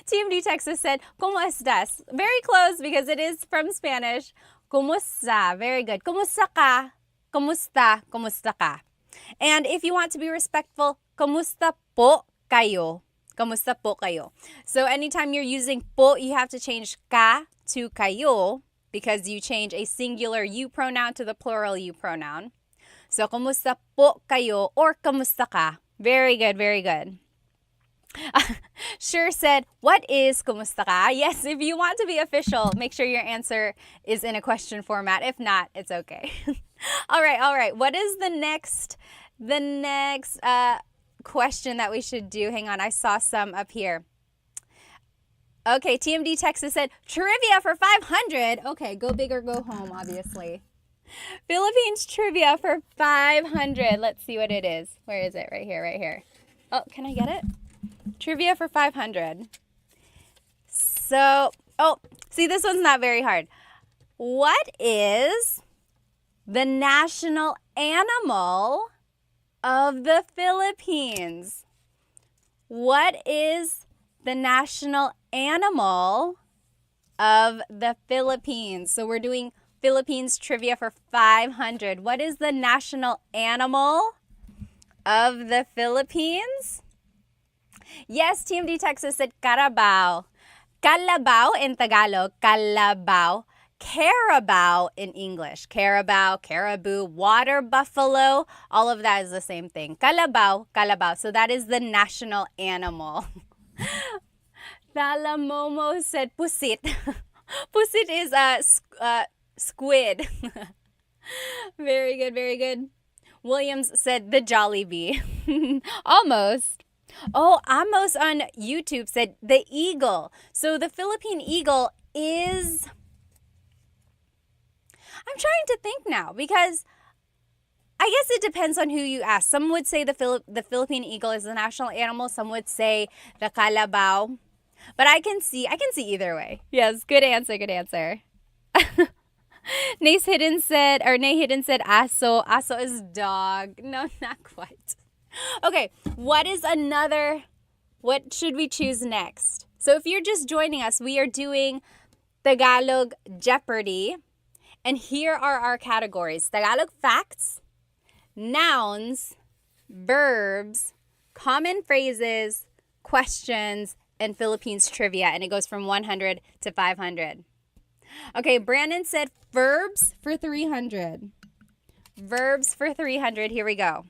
TMD Texas said, ¿Cómo estás? Very close because it is from Spanish. ¿Cómo está? Very good. ¿Cómo ka? ¿Cómo ka? And if you want to be respectful, ¿Cómo po kayo? ¿Cómo po kayo? So anytime you're using po, you have to change ka to kayo because you change a singular you pronoun to the plural you pronoun. So ¿Cómo po kayo or ¿Cómo ka? Very good. Sure said, what is kumusta ka? Yes, if you want to be official, make sure your answer is in a question format. If not, it's okay. All right. What is the next question that we should do? Hang on, I saw some up here. Okay, TMD Texas said, trivia for 500. Okay, go big or go home, obviously. Philippines trivia for 500. Let's see what it is. Where is it? Right here. Oh, can I get it? Trivia for 500. So, see, this one's not very hard. What is the national animal of the Philippines? What is the national animal of the Philippines? So we're doing Philippines trivia for 500. What is the national animal of the Philippines? Yes, TMD Texas said carabao. Calabao in Tagalog, calabao. Carabao in English. Carabao, caribou, water buffalo, all of that is the same thing. Calabao. So that is the national animal. Thalamomo said pusit. Pusit is a squid. Very good. Williams said the Jollibee. Almost. Oh, Amos on YouTube said the eagle. So the Philippine eagle is... I'm trying to think now because I guess it depends on who you ask. Some would say the Philippine eagle is the national animal. Some would say the kalabaw. But I can see either way. Yes, good answer, good answer. Nay Hidden said aso. Aso is dog. No, not quite. Okay, what should we choose next? So if you're just joining us, we are doing Tagalog Jeopardy. And here are our categories: Tagalog facts, nouns, verbs, common phrases, questions, and Philippines trivia. And it goes from 100 to 500. Okay, Brandon said verbs for 300. Verbs for 300. Here we go.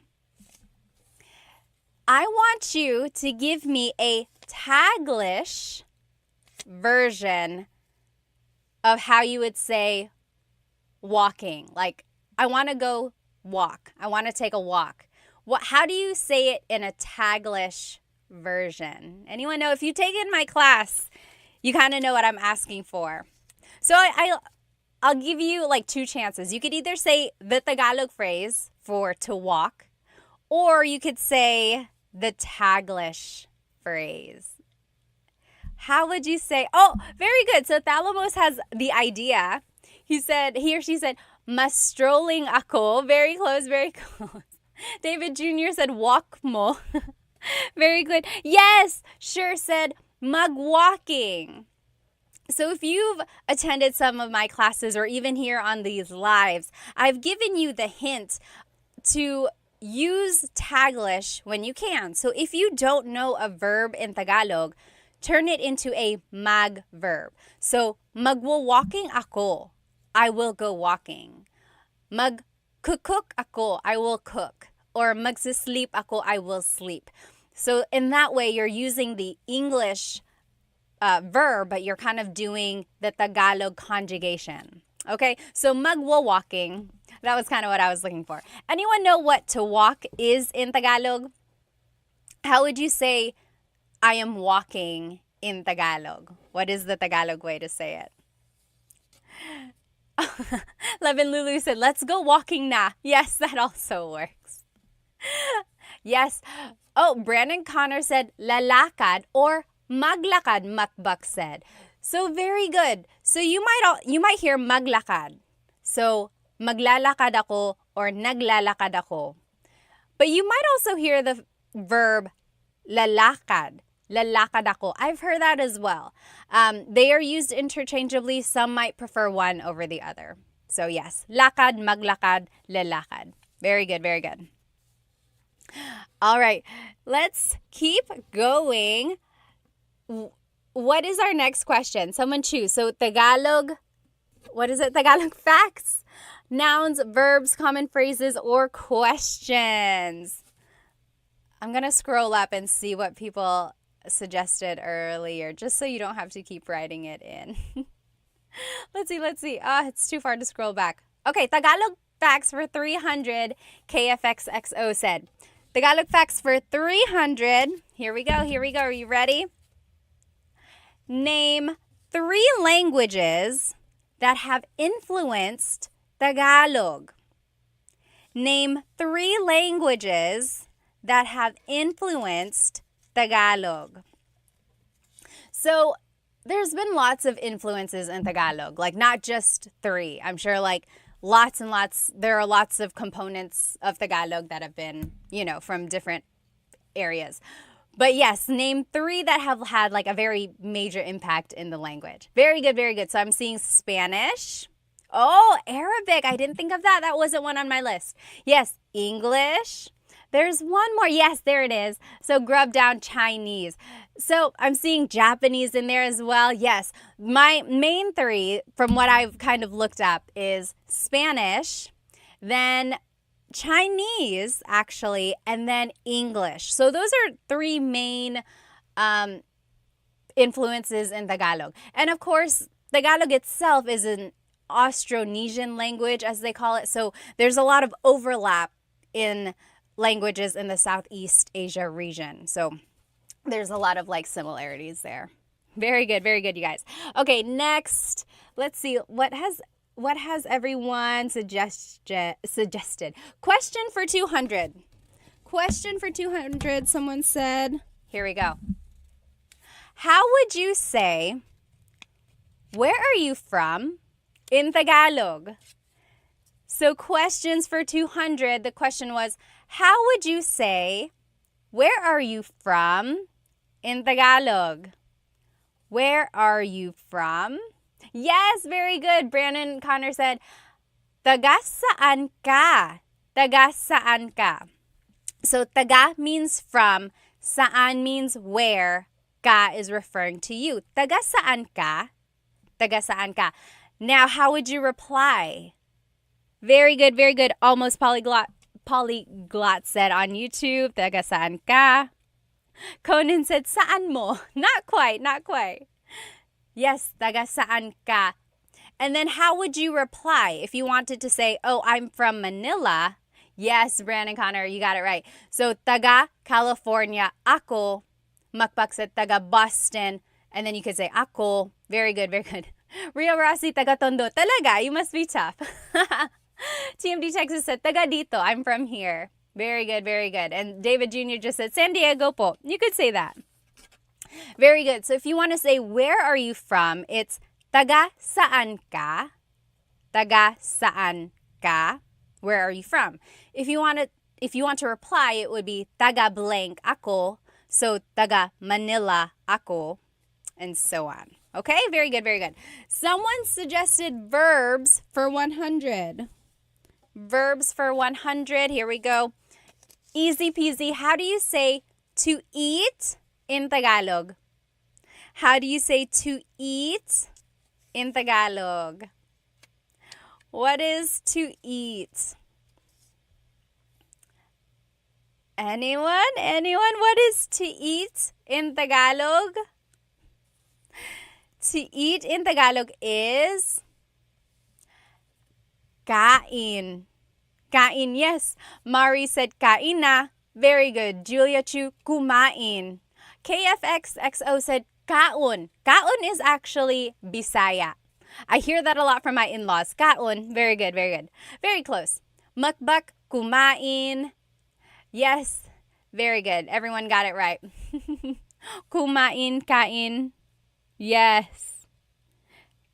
I want you to give me a Taglish version of how you would say walking. Like, I want to go walk. I want to take a walk. How do you say it in a Taglish version? Anyone know? If you've taken my class, you kind of know what I'm asking for. So I'll give you like two chances. You could either say the Tagalog phrase for to walk, or you could say the Taglish phrase. How would you say? Oh, very good. So Thalamos has the idea. He or she said, mas strolling ako. Very close, very close. David Jr. said, walk mo. Very good. Yes, sure said, magwalking. So if you've attended some of my classes or even here on these lives, I've given you the hint to use Taglish when you can. So if you don't know a verb in Tagalog, turn it into a mag verb. So magwo-walking ako. I will go walking. Mag-cook ako, I will cook. Or magsisleep ako, I will sleep. So in that way, you're using the English verb, but you're kind of doing the Tagalog conjugation. Okay, so magwo-walking, that was kind of what I was looking for. Anyone know what to walk is in Tagalog? How would you say, I am walking in Tagalog? What is the Tagalog way to say it? Levin Lulu said, let's go walking na. Yes, that also works. Yes. Oh, Brandon Connor said, lalakad or maglakad, Makbak said. So very good. So you might hear maglakad. So maglalakad ako or naglalakad ako. But you might also hear the verb lalakad. Lalakad ako. I've heard that as well. They are used interchangeably. Some might prefer one over the other. So yes, lakad, maglakad, lalakad. Very good, very good. All right, let's keep going. What is our next question? Someone choose. So Tagalog, what is it? Tagalog facts, nouns, verbs, common phrases, or questions. I'm going to scroll up and see what people suggested earlier, just so you don't have to keep writing it in. Let's see. It's too far to scroll back. Okay, Tagalog facts for 300, KFXXO said. Tagalog facts for 300. Here we go. Are you ready? Name 3 languages that have influenced Tagalog. Name 3 languages that have influenced Tagalog. So there's been lots of influences in Tagalog, like not just 3. I'm sure like lots and lots, there are lots of components of Tagalog that have been, from different areas. But yes, name 3 that have had like a very major impact in the language. Very good, very good. So I'm seeing Spanish. Oh, Arabic. I didn't think of that. That wasn't one on my list. Yes, English. There's one more. Yes, there it is. So grub down Chinese. So I'm seeing Japanese in there as well. Yes, my main 3 from what I've kind of looked up is Spanish, then Chinese actually, and then English. So those are 3 main influences in Tagalog. And of course, Tagalog itself is an Austronesian language, as they call it. So there's a lot of overlap in languages in the Southeast Asia region. So there's a lot of like similarities there. Very good, you guys. Okay, next, let's see. What has What has everyone suggested? Question for 200. Question for 200, someone said. Here we go. How would you say, where are you from in Tagalog? So questions for 200, the question was, how would you say, where are you from in Tagalog? Where are you from? Yes, very good. Brandon Connor said, taga saan ka? Taga saan ka? So taga means from, saan means where, ka is referring to you. Taga saan ka? Taga saan ka? Now, how would you reply? Very good, very good. Almost polyglot said on YouTube, taga saan ka? Conan said, saan mo? Not quite, not quite. Yes, taga saan ka? And then how would you reply if you wanted to say, oh, I'm from Manila? Yes, Brandon Connor, you got it right. So, taga California ako. Makpak said taga Boston. And then you could say ako. Very good, very good. Rio Rossi, taga Tondo. Talaga, you must be tough. TMD Texas said, taga dito. I'm from here. Very good, very good. And David Jr. just said, San Diego po. You could say that. Very good. So if you want to say, where are you from? It's taga saan ka? Taga saan ka? Where are you from? If you want to reply, it would be taga blank ako. So taga Manila ako, and so on. Okay, very good, very good. Someone suggested verbs for 100. Verbs for 100. Here we go. Easy peasy. How do you say to eat in Tagalog? How do you say to eat in Tagalog? What is to eat? Anyone? Anyone? What is to eat in Tagalog? To eat in Tagalog is kain. Kain, yes. Mari said kain na. Very good. Julia Chu, kumain. KFXXO said kaun. Kaun is actually Bisaya. I hear that a lot from my in-laws. Kaun. Very good, very good. Very close. Mukbak, kumain. Yes, very good. Everyone got it right. Kumain, kain. Yes.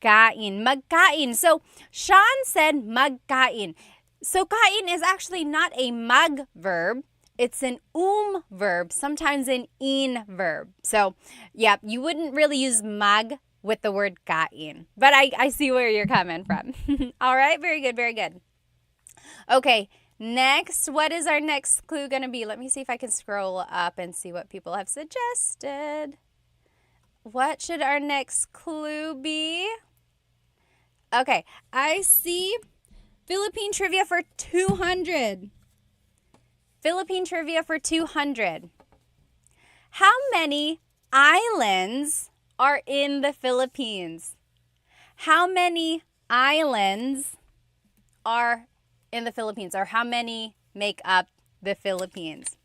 Kain, magkain. So, Sean said magkain. So, kain is actually not a mag verb. It's an verb, sometimes an in verb. So, yeah, you wouldn't really use mag with the word kain. But I see where you're coming from. All right, very good, very good. Okay, next, what is our next clue going to be? Let me see if I can scroll up and see what people have suggested. What should our next clue be? Okay, I see Philippine trivia for 200. Philippine trivia for 200. How many islands are in the Philippines? How many islands are in the Philippines, or how many make up the Philippines?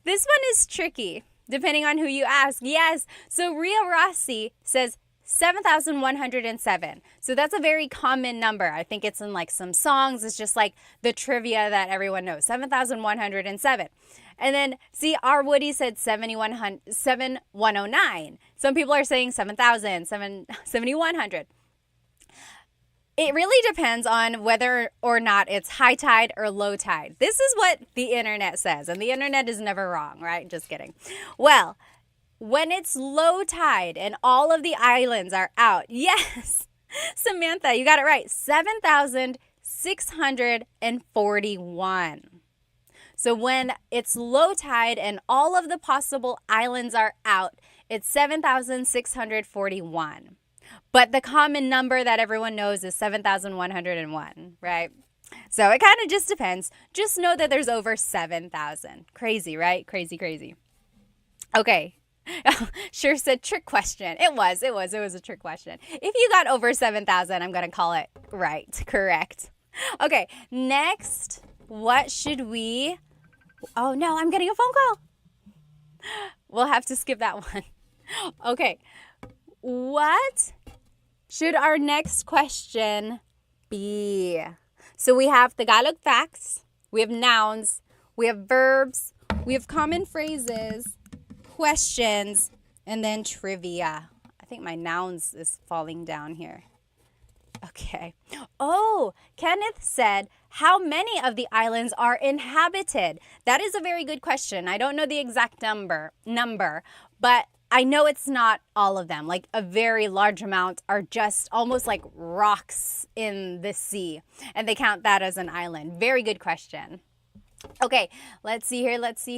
This one is tricky, depending on who you ask. Yes, so Ria Rossi says 7,107. So that's a very common number. I think it's in like some songs. It's just like the trivia that everyone knows. 7,107. And then, see, R. Woody said 7,109. Some people are saying 7,000, 7,100. It really depends on whether or not it's high tide or low tide. This is what the internet says, and the internet is never wrong, right? Just kidding. Well, when it's low tide and all of the islands are out, yes, Samantha, you got it right, 7,641. So when it's low tide and all of the possible islands are out, it's 7,641. But the common number that everyone knows is 7,101, right? So it kind of just depends. Just know that there's over 7,000. Crazy, right? Crazy, crazy. Okay. Sure said trick question. It was a trick question. If you got over 7,000, I'm going to call it right, correct. Okay, next, what should we... Oh no, I'm getting a phone call. We'll have to skip that one. Okay, what should our next question B. So we have Tagalog facts, we have nouns, we have verbs, we have common phrases, questions, and then trivia. I think my nouns is falling down here. Okay. Oh, Kenneth said, how many of the islands are inhabited? That is a very good question. I don't know the exact number, but I know it's not all of them. Like a very large amount are just almost like rocks in the sea, and they count that as an island. Very good question. Okay, let's see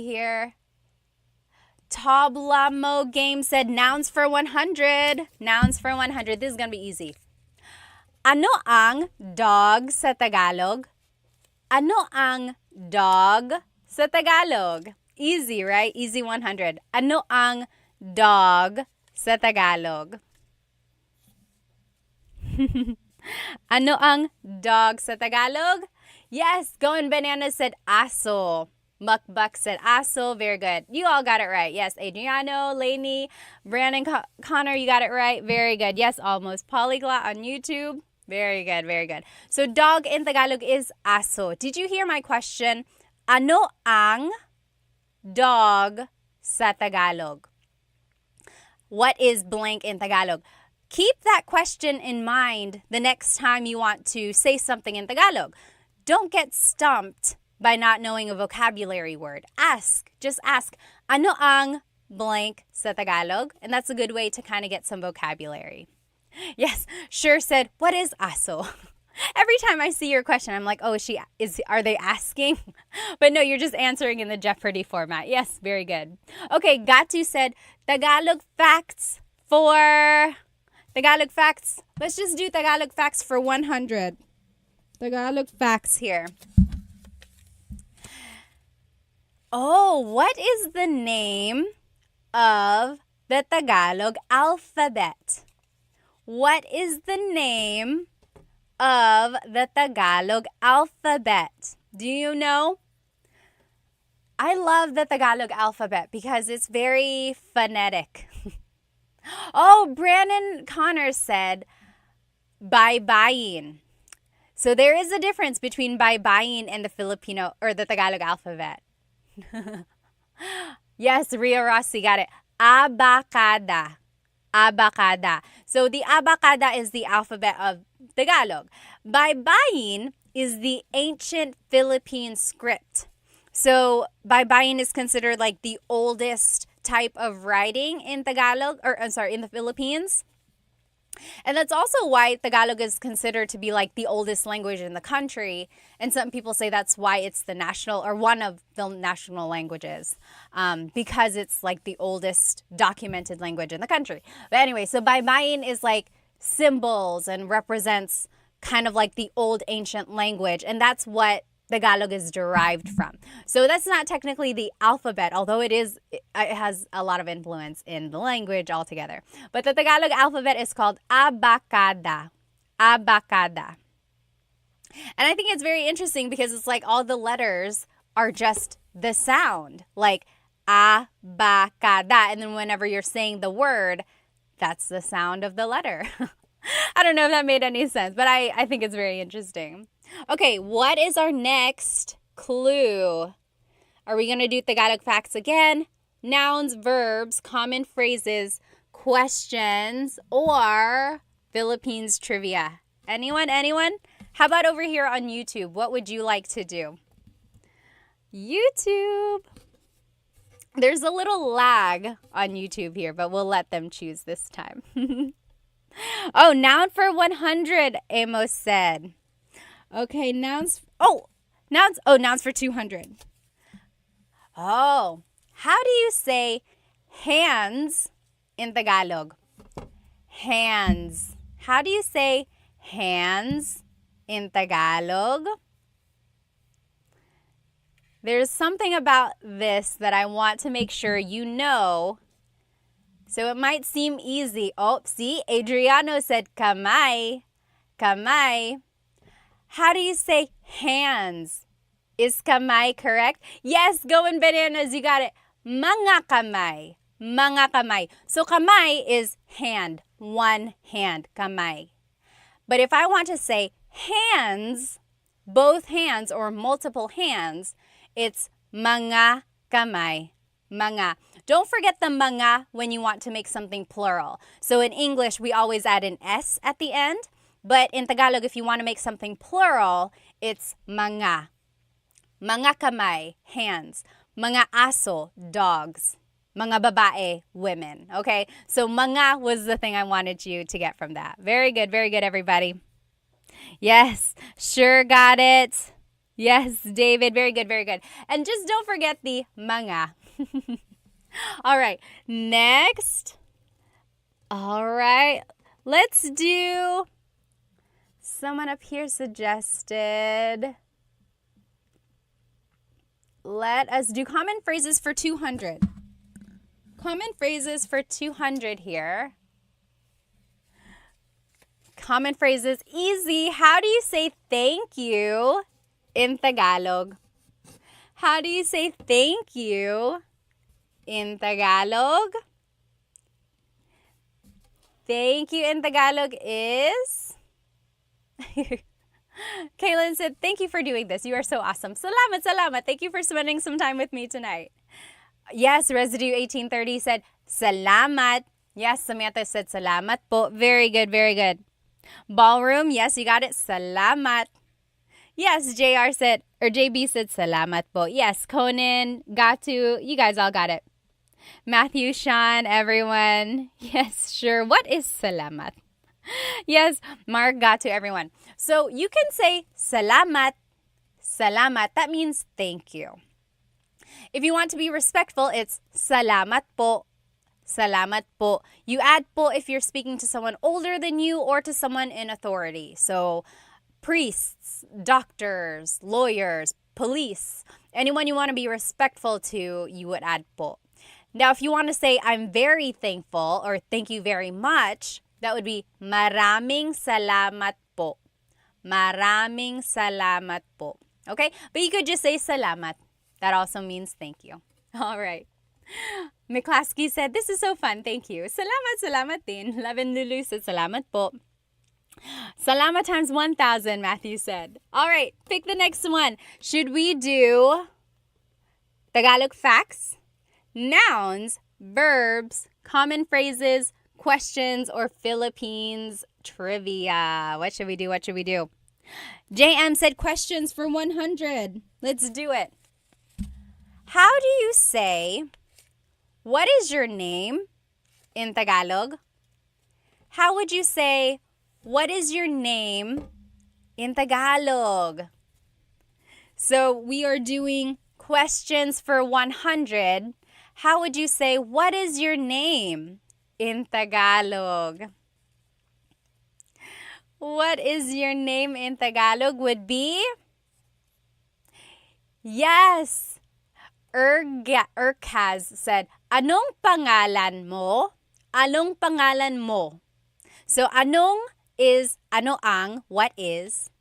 here. Tablamo Game said nouns for 100. Nouns for 100. This is going to be easy. Ano ang dog sa Tagalog? Ano ang dog sa Tagalog? Easy, right? Easy 100. Ano ang dog sa Tagalog? Ano ang dog sa Tagalog? Yes, Going Banana said aso. Mukbak said aso. Very good. You all got it right. Yes, Adriano, Lainey, Brandon, Connor, you got it right. Very good. Yes, almost. Polyglot on YouTube. Very good, very good. So dog in Tagalog is aso. Did you hear my question? Ano ang dog sa Tagalog? What is blank in Tagalog? Keep that question in mind the next time you want to say something in Tagalog. Don't get stumped by not knowing a vocabulary word. Just ask, ano ang blank sa Tagalog? And that's a good way to kind of get some vocabulary. Yes, Sure said, what is aso? Every time I see your question, I'm like, oh, are they asking? But no, you're just answering in the Jeopardy format. Yes, very good. Okay, Gatu said, Tagalog facts. Let's just do Tagalog facts for 100. Tagalog facts here. Oh, what is the name of the Tagalog alphabet? What is the name of the Tagalog alphabet? Do you know? I love the Tagalog alphabet because it's very phonetic. Oh, Brandon Connor said, baybayin. So there is a difference between baybayin and the Filipino or the Tagalog alphabet. Yes, Ria Rossi got it. Abacada. So the abacada is the alphabet of Tagalog. Baybayin is the ancient Philippine script. So baybayin is considered like the oldest type of writing in Tagalog, in the Philippines. And that's also why Tagalog is considered to be like the oldest language in the country. And some people say that's why it's the national or one of the national languages, because it's like the oldest documented language in the country. But anyway, so baybayin is like symbols and represents kind of like the old ancient language. And that's what Tagalog is derived from. So that's not technically the alphabet, although it has a lot of influence in the language altogether. But the Tagalog alphabet is called abacada. Abacada. And I think it's very interesting because it's like all the letters are just the sound, like abacada. And then whenever you're saying the word, that's the sound of the letter. I don't know if that made any sense, but I think it's very interesting. Okay, what is our next clue? Are we going to do Tagalog facts again? Nouns, verbs, common phrases, questions, or Philippines trivia? Anyone? How about over here on YouTube? What would you like to do? YouTube. There's a little lag on YouTube here, but we'll let them choose this time. Oh, noun for 100, Amos said. Okay, nouns for 200. Oh, how do you say hands in Tagalog? Hands. How do you say hands in Tagalog? There's something about this that I want to make sure you know. So it might seem easy. Oh, see, Adriano said kamay. Kamay. How do you say hands? Is kamay correct? Yes, Going Bananas, you got it. Mga kamay. Mga kamay. So kamay is hand. One hand, kamay. But if I want to say hands, both hands or multiple hands, it's mga kamay. Mga. Don't forget the mga when you want to make something plural. So in English, we always add an S at the end. But in Tagalog, if you want to make something plural, it's mga. Mga kamay, hands. Mga aso, dogs. Mga babae, women. Okay? So mga was the thing I wanted you to get from that. Very good, everybody. Yes, sure got it. Yes, David, very good, very good. And just don't forget the mga. All right, next. All right, let's do, someone up here suggested, let us do common phrases for 200. Common phrases for 200 here. Common phrases, easy. How do you say thank you in Tagalog? How do you say thank you in Tagalog? Thank you in Tagalog is... Kaylin said, thank you for doing this. You are so awesome. Salamat, salamat. Thank you for spending some time with me tonight. Yes, Residue 1830 said, salamat. Yes, Samantha said, salamat po. Very good, very good. Ballroom, yes, you got it. Salamat. Yes, JR said, or JB said, salamat po. Yes, Conan, Gatu, you guys all got it. Matthew, Sean, everyone. Yes, sure. What is salamat? Yes, Mark, got to everyone. So you can say salamat, salamat. That means thank you. If you want to be respectful, it's salamat po, salamat po. You add po if you're speaking to someone older than you or to someone in authority. So priests, doctors, lawyers, police, anyone you want to be respectful to, you would add po. Now, if you want to say I'm very thankful or thank you very much, that would be maraming salamat po. Maraming salamat po. Okay? But you could just say salamat. That also means thank you. All right. McClaskey said, this is so fun. Thank you. Salamat, salamat din. Levin Lulu said, salamat po. Salamat times 1,000, Matthew said. All right. Pick the next one. Should we do Tagalog facts, nouns, verbs, common phrases, questions, or Philippines trivia? What should we do? What should we do? JM said questions for 100. Let's do it. How do you say, what is your name in Tagalog? How would you say, what is your name in Tagalog? So we are doing questions for 100. How would you say, what is your name in Tagalog? What is your name in Tagalog would be? Yes. Urkaz said, anong pangalan mo? Anong pangalan mo? So anong is ano ang, what is.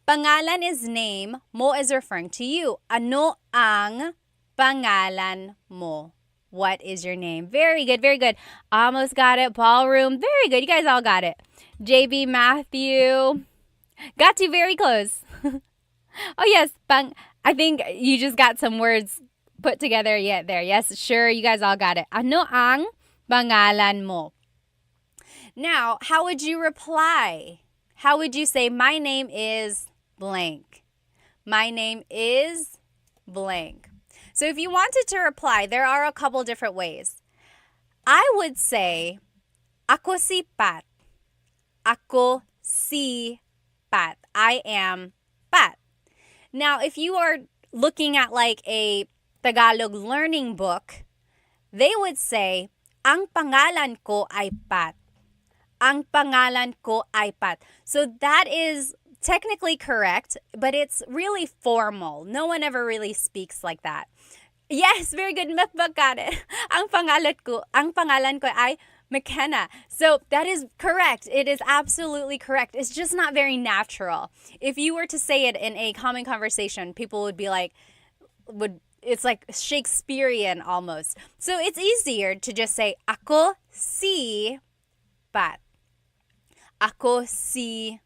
Pangalan is name, mo is referring to you. Ano ang pangalan mo? What is your name? Very good, very good. Almost got it. Ballroom, very good. You guys all got it. JB, Matthew, got to very close. Oh yes, I think you just got some words put together yet there. Yes, sure, you guys all got it. Ano ang pangalan mo? Now, how would you reply? How would you say, my name is blank? My name is blank. So if you wanted to reply, there are a couple different ways. I would say, ako si Pat. Ako si Pat. I am Pat. Now, if you are looking at like a Tagalog learning book, they would say, ang pangalan ko ay Pat. Ang pangalan ko ay Pat. So that is technically correct, but it's really formal. No one ever really speaks like that. Yes, very good. Makbag got it. Ang pangalan ko ay McKenna. So that is correct. It is absolutely correct. It's just not very natural. If you were to say it in a common conversation, people would be like, it's like Shakespearean almost. So it's easier to just say, ako si Pat. Ako si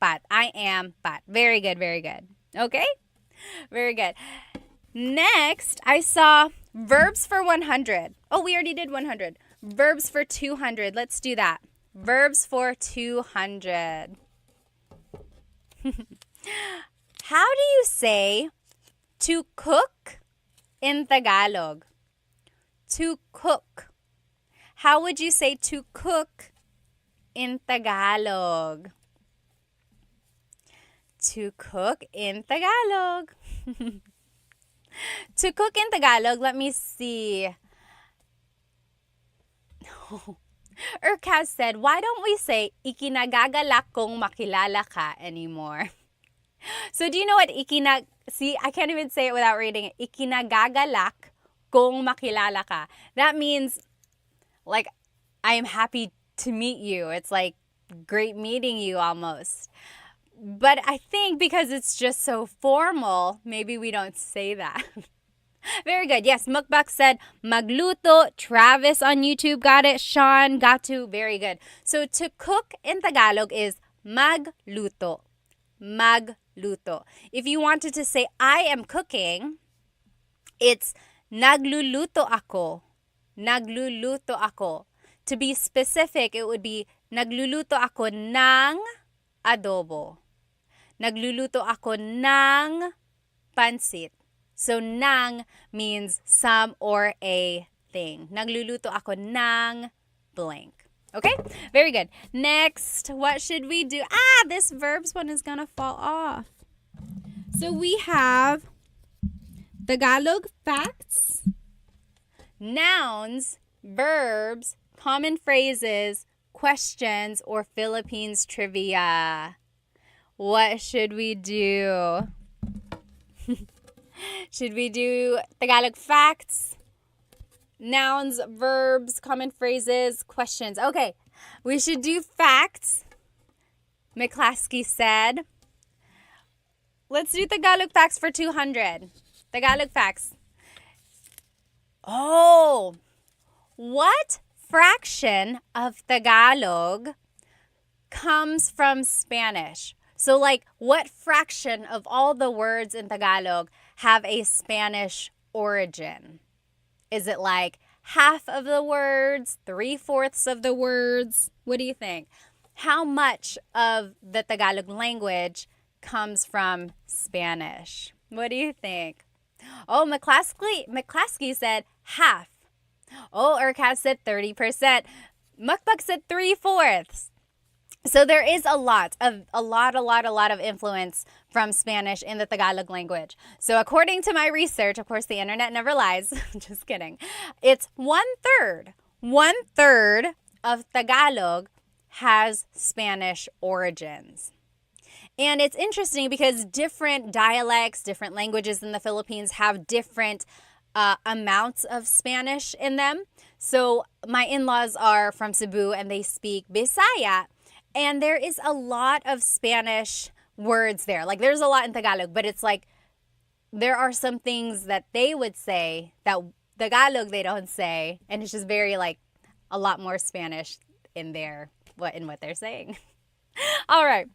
pat. I am pat. Very good, very good. Okay? Very good. Next, I saw verbs for 100. Oh, we already did 100. Verbs for 200. Let's do that. Verbs for 200. How do you say to cook in Tagalog? To cook. How would you say to cook in Tagalog? To cook in Tagalog. To cook in Tagalog, let me see. Urkaz said, why don't we say, ikinagagalak kong makilala ka anymore? So do you know what see, I can't even say it without reading it. Ikinagagalak kong makilala ka. That means, like, I am happy to meet you. It's like great meeting you almost. But I think because it's just so formal, maybe we don't say that. Very good. Yes, Mukbak said magluto. Travis on YouTube got it. Sean got to. Very good. So to cook in Tagalog is magluto. Magluto. If you wanted to say I am cooking, it's nagluluto ako. Nagluluto ako. To be specific, it would be nagluluto ako ng adobo. Nagluluto ako ng pansit. So, nang means some or a thing. Nagluluto ako ng blank. Okay? Very good. Next, what should we do? This verbs one is gonna fall off. So, we have Tagalog facts, nouns, verbs, common phrases, questions, or Philippines trivia. What should we do? Should we do Tagalog facts, nouns, verbs, common phrases, questions? Okay, we should do facts. McClaskey said. Let's do Tagalog facts for 200. Tagalog facts. Oh, what fraction of Tagalog comes from Spanish? So, like, what fraction of all the words in Tagalog have a Spanish origin? Is it like half of the words, 3/4 of the words? What do you think? How much of the Tagalog language comes from Spanish? What do you think? Oh, McClaskey said half. Oh, Urkaz said 30%. Mukbak said 3/4. So there is a lot of influence from Spanish in the Tagalog language. So according to my research, of course, the internet never lies. Just kidding. It's 1/3. 1/3 of Tagalog has Spanish origins. And it's interesting because different dialects, different languages in the Philippines have different amounts of Spanish in them. So my in-laws are from Cebu and they speak Bisaya. And there is a lot of Spanish words there. Like, there's a lot in Tagalog, but it's like there are some things that they would say that Tagalog they don't say. And it's just very, like, a lot more Spanish in what they're saying. All right.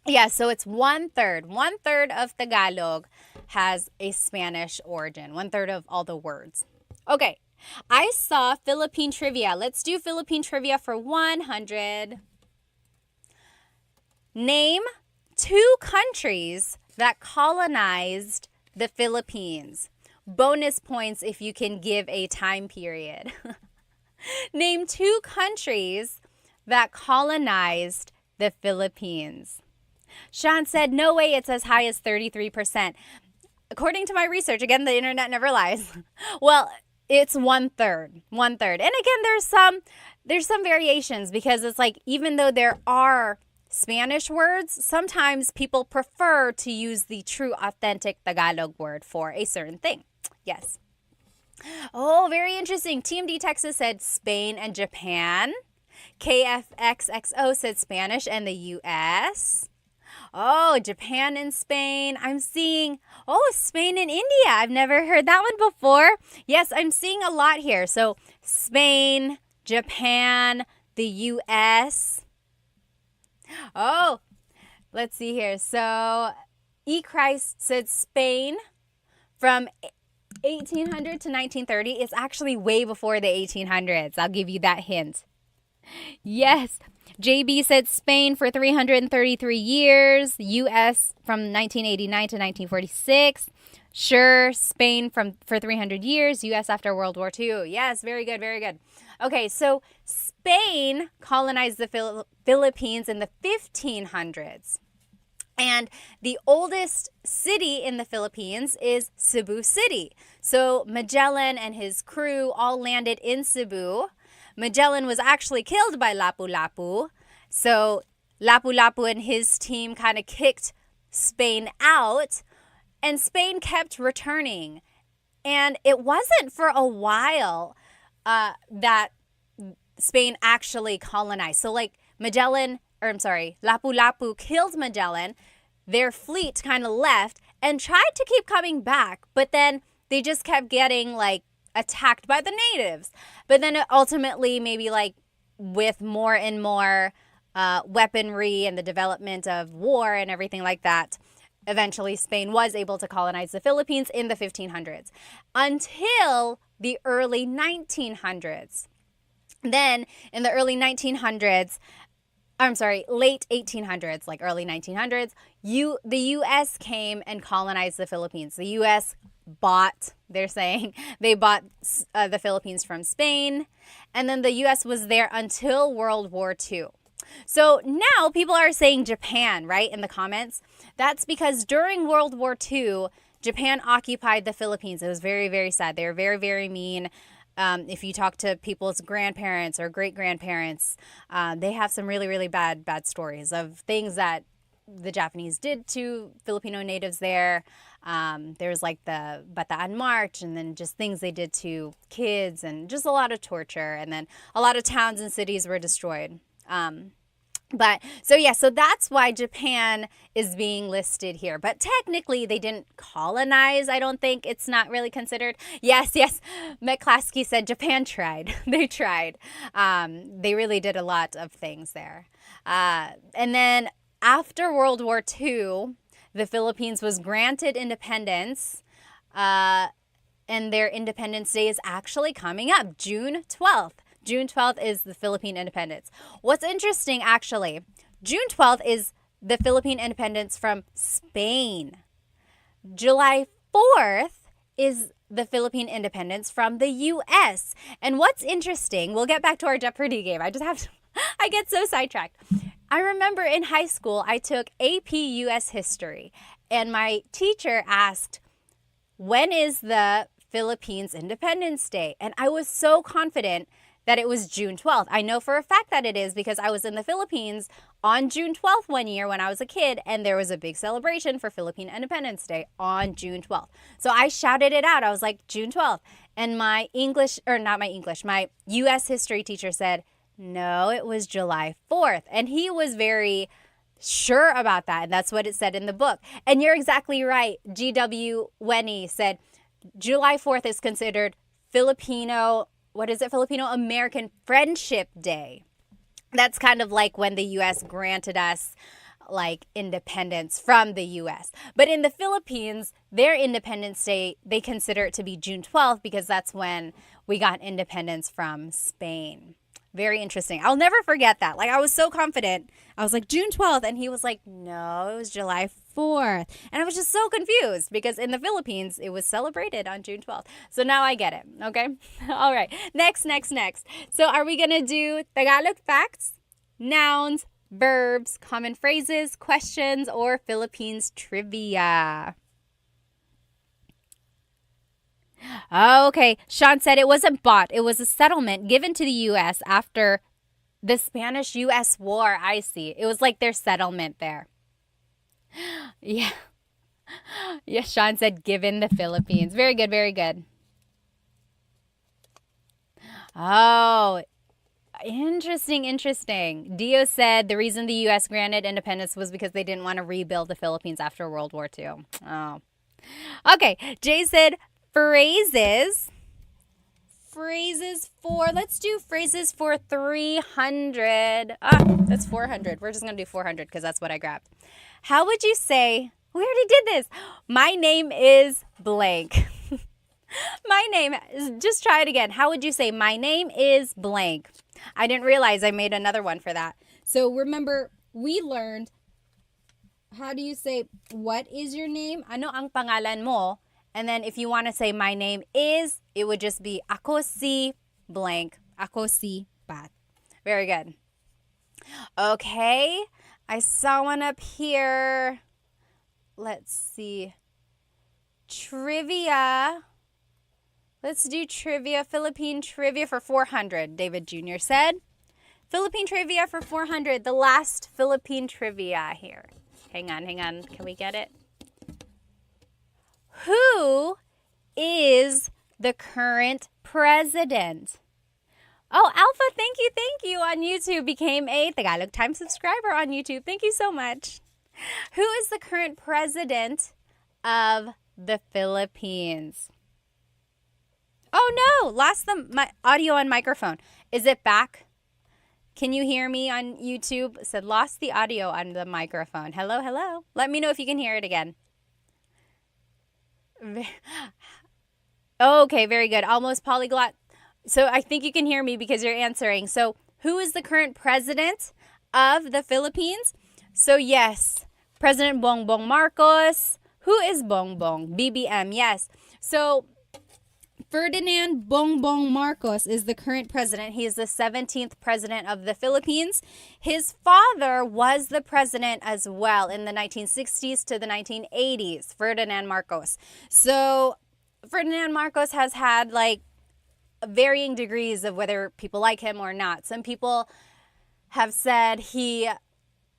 Yeah, so it's 1/3. 1/3 of Tagalog has a Spanish origin. 1/3 of all the words. Okay. I saw Philippine trivia. Let's do Philippine trivia for 100. Name 2 countries that colonized the Philippines. Bonus points if you can give a time period. Name 2 countries that colonized the Philippines. Sean said, no way, it's as high as 33%. According to my research, again, the internet never lies. Well, it's 1/3. 1/3. And again, there's some variations because it's like, even though there are Spanish words, sometimes people prefer to use the true authentic Tagalog word for a certain thing. Yes. Oh, very interesting. TMD Texas said Spain and Japan. KFXXO said Spanish and the US. Oh, Japan and Spain. I'm seeing, Spain and India. I've never heard that one before. Yes, I'm seeing a lot here. So Spain, Japan, the US. Oh, Let's see here. So, E. Christ said Spain from 1800 to 1930 is actually way before the 1800s. I'll give you that hint. Yes. JB said Spain for 333 years, US from 1989 to 1946. Sure, Spain for 300 years, US after World War II. Yes, very good, very good. Okay, so Spain colonized the Philippines in the 1500s. And the oldest city in the Philippines is Cebu City. So Magellan and his crew all landed in Cebu. Magellan was actually killed by Lapu-Lapu. So Lapu-Lapu and his team kind of kicked Spain out. And Spain kept returning. And it wasn't for a while that Spain actually colonized. So like Lapu-Lapu killed Magellan. Their fleet kind of left and tried to keep coming back, but then they just kept getting like attacked by the natives. But then ultimately, maybe like with more and more weaponry and the development of war and everything like that, eventually Spain was able to colonize the Philippines in the 1500s until the early 1900s. Then in the early 1900s, late 1800s, like early 1900s, the U.S. came and colonized the Philippines. The U.S. they bought the Philippines from Spain, and then the U.S. was there until World War II. So now people are saying Japan, right, in the comments. That's because during World War II, Japan occupied the Philippines. It was very, very sad. They were very, very mean. If you talk to people's grandparents or great-grandparents, they have some really, really bad stories of things that the Japanese did to Filipino natives there. There's like the Bataan March, and then just things they did to kids, and just a lot of torture. And then a lot of towns and cities were destroyed. So that's why Japan is being listed here. But technically, they didn't colonize. I don't think it's not really considered. Yes. McClaskey said Japan tried. They tried. They really did a lot of things there. And then after World War II, the Philippines was granted independence. And their Independence Day is actually coming up, June 12th. June 12th is the Philippine independence. What's interesting, actually, June 12th is the Philippine independence from Spain. July 4th is the Philippine independence from the U.S. And what's interesting, we'll get back to our Jeopardy game. I get so sidetracked. I remember in high school, I took AP U.S. history, and my teacher asked, when is the Philippines Independence Day? And I was so confident that it was June 12th. I know for a fact that it is because I was in the Philippines on June 12th one year when I was a kid, and there was a big celebration for Philippine Independence Day on June 12th. So I shouted it out. I was like, June 12th. And my U.S. history teacher said, no, it was July 4th. And he was very sure about that. And that's what it said in the book. And you're exactly right. G.W. Wenny said July 4th is considered Filipino American Friendship Day. That's kind of like when the U.S. granted us like independence from the U.S. But in the Philippines, their Independence Day, they consider it to be June 12th because that's when we got independence from Spain. Very interesting. I'll never forget that. Like, I was so confident. I was like, June 12th. And he was like, no, it was July 4th. And I was just so confused because in the Philippines, it was celebrated on June 12th. So now I get it. Okay. All right. Next. So are we going to do Tagalog facts, nouns, verbs, common phrases, questions, or Philippines trivia? Okay, Sean said it wasn't bought. It was a settlement given to the U.S. after the Spanish-U.S. War. I see. It was like their settlement there. Yeah. Yes, Sean said given the Philippines. Very good, very good. Oh, interesting. Dio said the reason the U.S. granted independence was because they didn't want to rebuild the Philippines after World War II. Oh. Okay, Jay said phrases phrases for, let's do phrases for 300. That's 400. We're just going to do 400 because that's what I grabbed. How would you say, we already did this. My name is blank. My name, just try it again. How would you say, my name is blank? I didn't realize I made another one for that. So remember, we learned, how do you say, what is your name? Ano ang pangalan mo? And then if you want to say my name is, it would just be ako si blank. Ako si Pat. Very good. Okay. I saw one up here. Let's see. Trivia. Let's do trivia. Philippine trivia for 400, David Jr. said. Philippine trivia for 400. The last Philippine trivia here. Hang on. Can we get it? Who is the current president? Oh, Alpha, thank you on YouTube. Became a Tagalog Time subscriber on YouTube. Thank you so much. Who is the current president of the Philippines? Oh no, lost my audio and microphone. Is it back? Can you hear me on YouTube? It said lost the audio on the microphone. Hello. Let me know if you can hear it again. Okay, very good. Almost polyglot. So I think you can hear me because you're answering. So who is the current president of the Philippines? So yes, President Bongbong Marcos. Who is Bongbong? BBM, yes. So Ferdinand Bongbong Marcos is the current president. He is the 17th president of the Philippines. His father was the president as well in the 1960s to the 1980s, Ferdinand Marcos. So Ferdinand Marcos has had like varying degrees of whether people like him or not. Some people have said he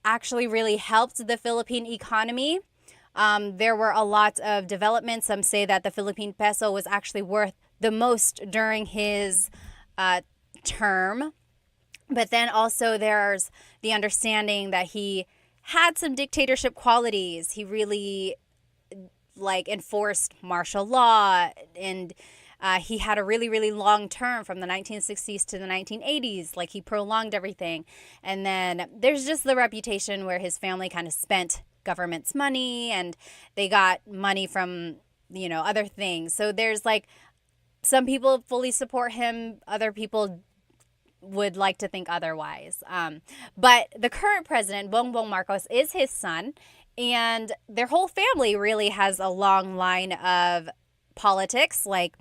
actually really helped the Philippine economy. There were a lot of developments. Some say that the Philippine peso was actually worth the most during his term. But then also there's the understanding that he had some dictatorship qualities. He really enforced martial law, and he had a really, really long term from the 1960s to the 1980s. Like, he prolonged everything. And then there's just the reputation where his family kind of spent government's money and they got money from, other things. So there's some people fully support him. Other people would like to think otherwise. But the current president, Bongbong Marcos, is his son. And their whole family really has a long line of politics, like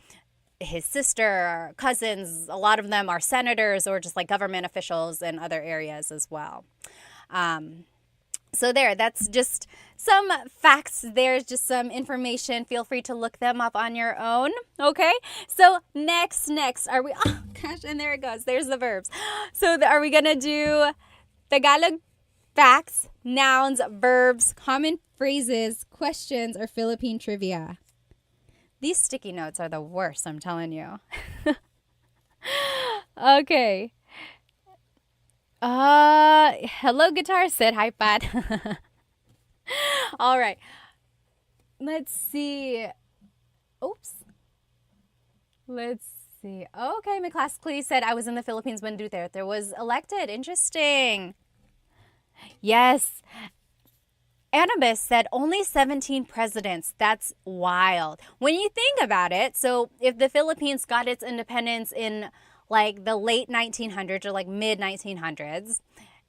his sister, cousins. A lot of them are senators or just government officials in other areas as well. So that's just some facts. There's just some information. Feel free to look them up on your own. Okay. So next are we, oh gosh, and there it goes. There's the verbs. So are we going to do Tagalog facts, nouns, verbs, common phrases, questions, or Philippine trivia? These sticky notes are the worst, I'm telling you. Okay. Hello, guitar. Said hi, Pat. All right. Let's see. Oops. Let's see. Okay, my class Clee said I was in the Philippines when Duterte was elected. Interesting. Yes. Annabis said only 17 presidents. That's wild. When you think about it, so if the Philippines got its independence in the late 1900s or mid 1900s,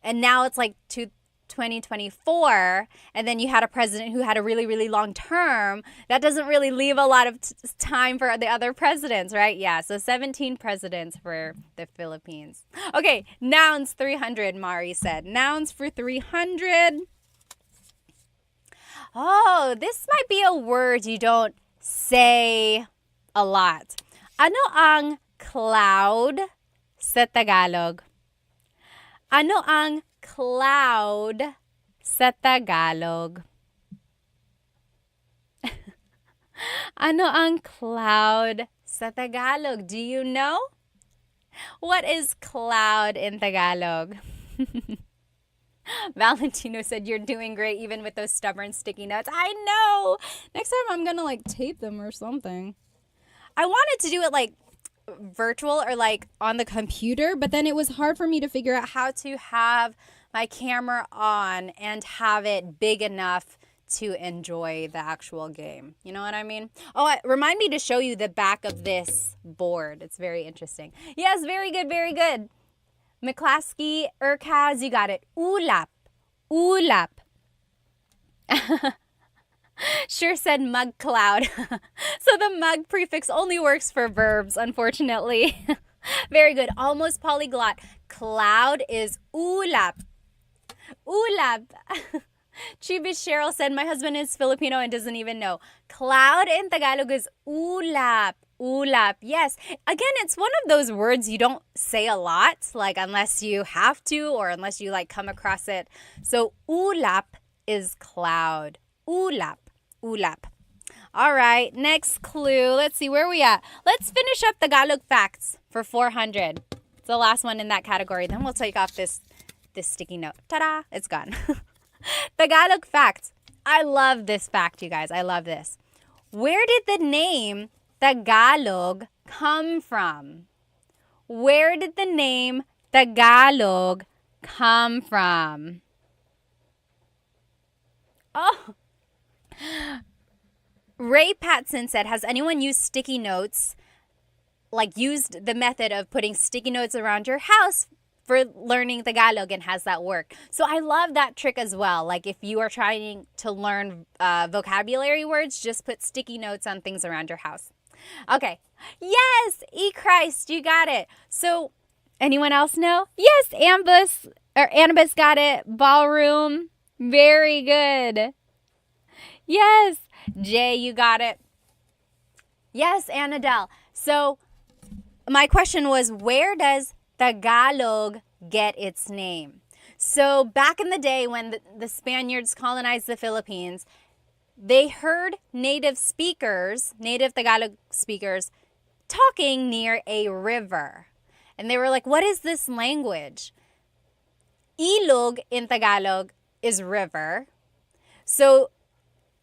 and now it's 2024, and then you had a president who had a really, really long term, that doesn't really leave a lot of time for the other presidents, right? Yeah, so 17 presidents for the Philippines. Okay, nouns 300, Mari said. Nouns for 300. Oh, this might be a word you don't say a lot. Ano ang cloud sa Tagalog? Ano ang cloud sa Tagalog? Ano ang cloud sa Tagalog? Do you know? What is cloud in Tagalog? Valentino said, you're doing great even with those stubborn sticky notes. I know. Next time I'm going to tape them or something. I wanted to do it virtual or like on the computer, but then it was hard for me to figure out how to have my camera on and have it big enough to enjoy the actual game. You know what I mean? Oh, remind me to show you the back of this board. It's very interesting. Yes, very good, very good. McClaskey, Urkaz, you got it. Ulap. Ulap. Sure said mug cloud. So the mug prefix only works for verbs, unfortunately. Very good. Almost polyglot. Cloud is ulap. Ulap. Chibis Cheryl said, my husband is Filipino and doesn't even know. Cloud in Tagalog is ulap. Ulap. Yes. Again, it's one of those words you don't say a lot, like unless you have to or unless you like come across it. So ulap is cloud. Ulap. Ulap. All right, next clue. Let's see, where are we at? Let's finish up Tagalog facts for 400. It's the last one in that category. Then we'll take off this sticky note. Ta-da! It's gone. Tagalog facts. I love this fact, you guys. I love this. Where did the name Tagalog come from? Where did the name Tagalog come from? Oh. Ray Patson said, has anyone used sticky notes, like used the method of putting sticky notes around your house for learning Tagalog, and has that work? So I love that trick as well. Like if you are trying to learn vocabulary words, just put sticky notes on things around your house. Okay. Yes, Christ, you got it. So anyone else know? Yes, Annabus got it. Ballroom. Very good. Yes. Jay, you got it. Yes, Annadelle. So my question was, where does Tagalog get its name? So back in the day when the Spaniards colonized the Philippines, they heard native Tagalog speakers talking near a river. And they were like, what is this language? Ilog in Tagalog is river. So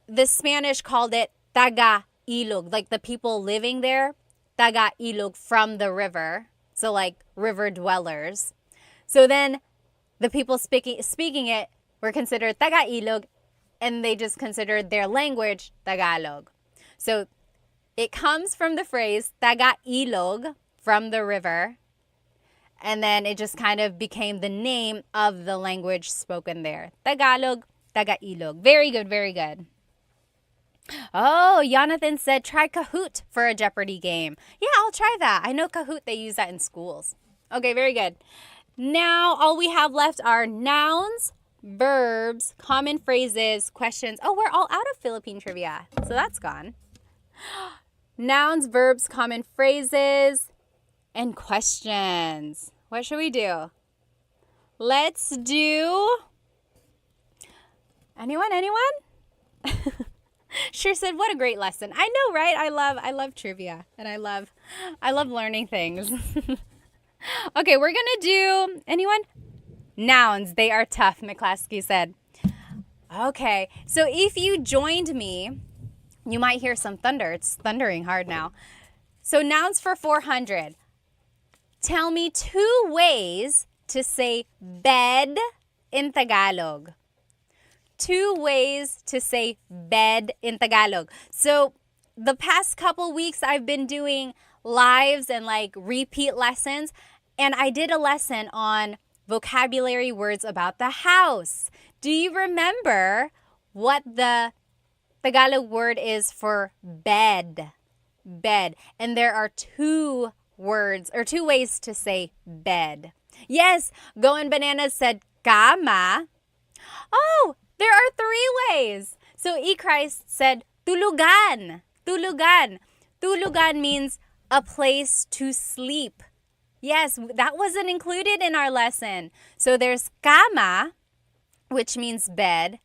the Spanish called it Taga-ilog, like the people living there, Taga-ilog, from the river. So like river dwellers. So then the people speaking it were considered Taga-ilog, and they just considered their language Tagalog. So it comes from the phrase Taga-ilog, from the river, and then it just kind of became the name of the language spoken there. Tagalog, Taga-ilog. Very good, very good. Oh, Jonathan said, try Kahoot for a Jeopardy game. Yeah, I'll try that. I know Kahoot, they use that in schools. Okay, very good. Now, all we have left are nouns, verbs, common phrases, questions. Oh, we're all out of Philippine trivia, so that's gone. Nouns, verbs, common phrases, and questions. What should we do? Let's do... Anyone? Sure said, what a great lesson. I know, right? I love trivia, and I love learning things. Okay, we're gonna do, anyone? Nouns, they are tough, McClaskey said. Okay, so if you joined me, you might hear some thunder. It's thundering hard now. So nouns for 400. Tell me 2 ways to say bed in Tagalog. 2 ways to say bed in Tagalog. So the past couple weeks I've been doing lives and like repeat lessons, and I did a lesson on vocabulary words about the house. Do you remember what the Tagalog word is for bed? Bed. And there are 2 words or 2 ways to say bed. Yes, Going Bananas said kama. Oh, there are 3 ways. So Christ said tulugan. Tulugan. Tulugan means a place to sleep. Yes, that wasn't included in our lesson. So there's kama, which means bed.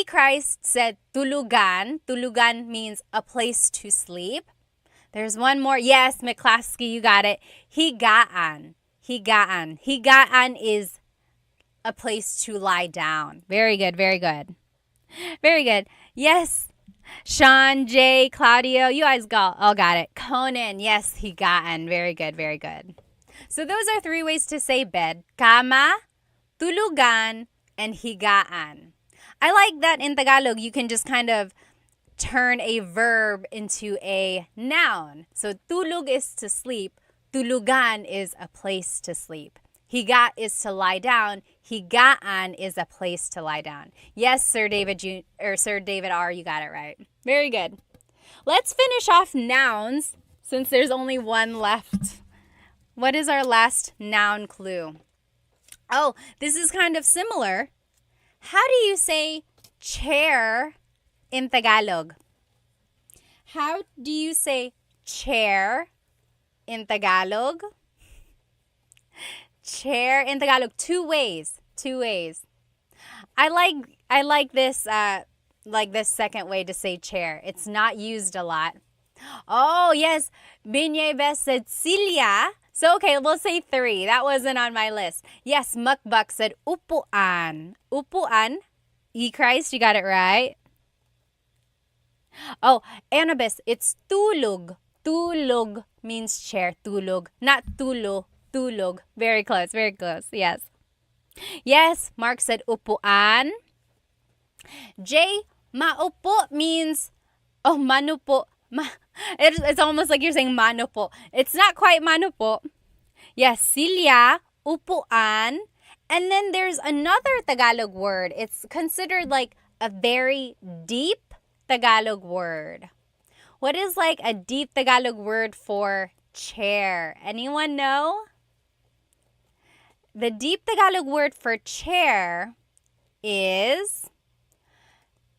Christ said tulugan. Tulugan means a place to sleep. There's one more. Yes, McClaskey, you got it. Higaan. Higaan. Higaan is a place to lie down. Very good, very good. Very good. Yes. Sean, Jay, Claudio, you guys all got it. Conan, yes, higaan. Very good, very good. So those are 3 ways to say bed. Kama, tulugan, and higaan. I like that in Tagalog, you can just kind of turn a verb into a noun. So tulog is to sleep. Tulugan is a place to sleep. Higa is to lie down. Higaan is a place to lie down. Yes, Sir David Sir David R, you got it right. Very good. Let's finish off nouns since there's only one left. What is our last noun clue? Oh, this is kind of similar. How do you say chair in Tagalog? How do you say chair in Tagalog? Chair in Tagalog, 2 ways. 2 ways. I like this second way to say chair. It's not used a lot. Oh, yes. Binyeves said silya. So, okay, we'll say 3. That wasn't on my list. Yes, Mukbak said upuan. Upuan. Christ, you got it right. Oh, Annabis, it's tulog. Tulog means chair. Tulog. Not tulo. Tulog. Very close. Very close. Yes. Yes, Mark said upuan. Jay, maupo means, oh, manupo. It's almost like you're saying manupo. It's not quite manupo. Yes, silya, upuan. And then there's another Tagalog word. It's considered like a very deep Tagalog word. What is like a deep Tagalog word for chair? Anyone know? The deep Tagalog word for chair is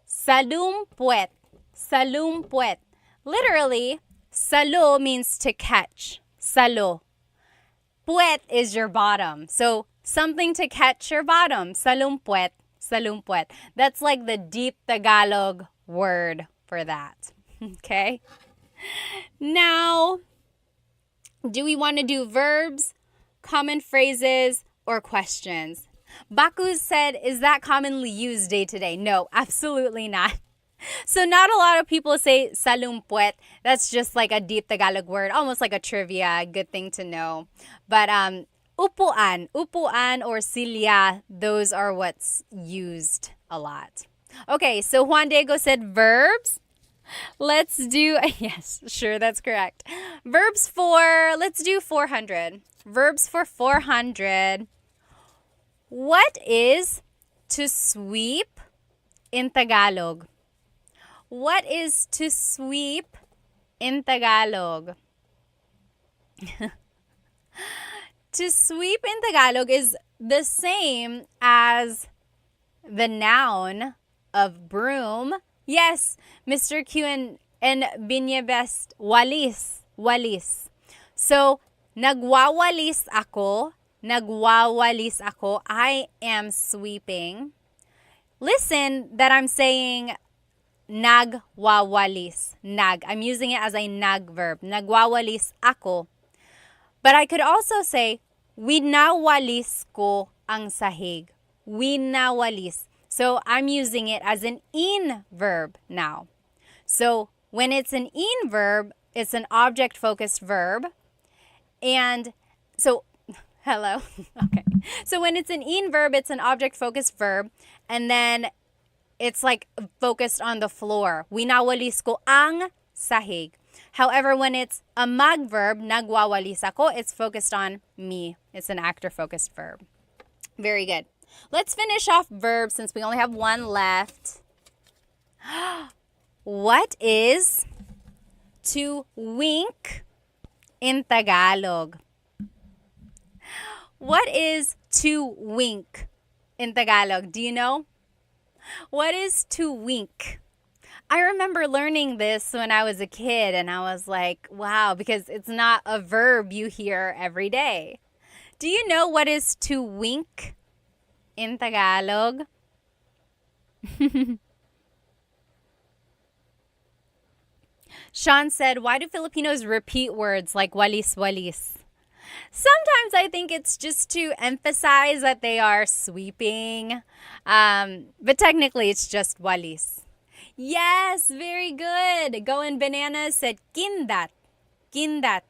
salumpuet. Salumpuet. Literally, salo means to catch. Salo. Puet is your bottom. So something to catch your bottom. Salumpuet. Salumpuet. That's like the deep Tagalog word for that. Okay? Now, do we want to do verbs, common phrases, or questions? Baku said, is that commonly used day to day? No, absolutely not. So not a lot of people say salumpuet. That's just like a deep Tagalog word, almost like a trivia, good thing to know. But upuan or silya, those are what's used a lot. Okay, so Juan Diego said verbs. Let's do, yes, sure, that's correct. Verbs for, let's do 400. Verbs for 400. What is to sweep in Tagalog? What is to sweep in Tagalog? To sweep in Tagalog is the same as the noun of broom. Yes, Mr. Q and Binyebest, walis. Walis. So, nagwawalis ako. Nagwawalis ako. I am sweeping. Listen that I'm saying nagwawalis. Nag. I'm using it as a nag verb. Nagwawalis ako. But I could also say, winawalis ko ang sahig. Winawalis. So I'm using it as an in verb now. So when it's an in verb, it's an object-focused verb. And so, hello? Okay. So when it's an in verb, it's an object-focused verb. And then it's like focused on the floor. Winawalis ko ang sahig. However, when it's a mag verb, nagwawalis ako, it's focused on me. It's an actor-focused verb. Very good. Let's finish off verbs since we only have one left. What is to wink in Tagalog? What is to wink in Tagalog? Do you know? What is to wink? I remember learning this when I was a kid and I was like, wow, because it's not a verb you hear every day. Do you know what is to wink in Tagalog? Sean said, why do Filipinos repeat words like walis walis? Sometimes I think it's just to emphasize that they are sweeping, but technically it's just walis. Yes, very good. Going Bananas said kindat. Kindat.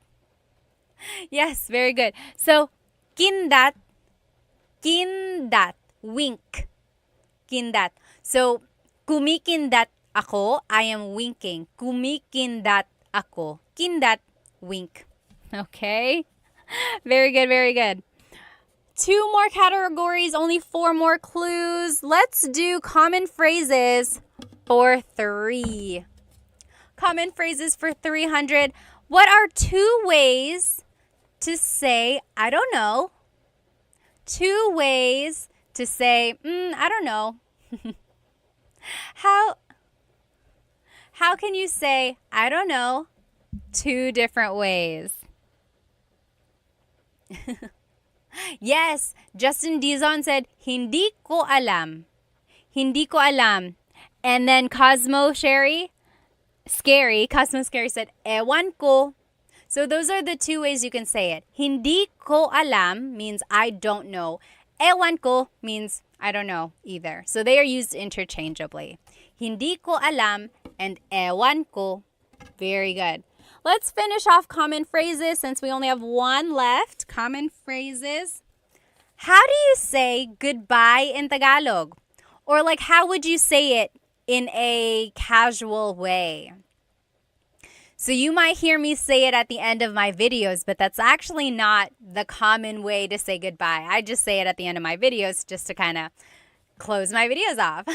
Yes, very good. So, kindat, kindat, wink. Kindat. So, kumikindat ako, I am winking. Kumikindat ako. Kindat, wink. Okay? Very good, very good. 2 more categories, only 4 more clues. Let's do common phrases for 3. Common phrases for 300. What are 2 ways to say, I don't know? 2 ways to say, I don't know. How can you say, I don't know, 2 different ways? Yes, Justin Dizon said, hindi ko alam. Hindi ko alam. And then Cosmo Scary said, ewan ko. So those are the 2 ways you can say it. Hindi ko alam means I don't know. Ewan ko means I don't know either. So they are used interchangeably. Hindi ko alam and ewan ko. Very good. Let's finish off common phrases since we only have 1 left. Common phrases. How do you say goodbye in Tagalog? Or like, how would you say it in a casual way? So you might hear me say it at the end of my videos, but that's actually not the common way to say goodbye. I just say it at the end of my videos just to kind of close my videos off.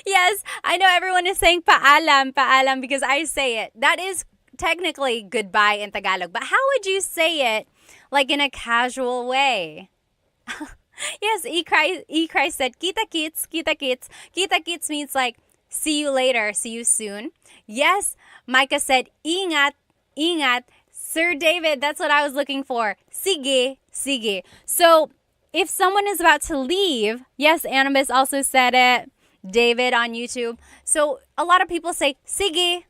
Yes, I know everyone is saying paalam, paalam because I say it. That is technically goodbye in Tagalog, but how would you say it like in a casual way? Yes, E-Cry said, kita kits, kita kits. Kita kits means like, see you later, see you soon. Yes, Micah said, ingat, ingat. Sir David, that's what I was looking for. Sige, sige. So, if someone is about to leave, yes, Annabis also said it. David on YouTube. So, a lot of people say, sige,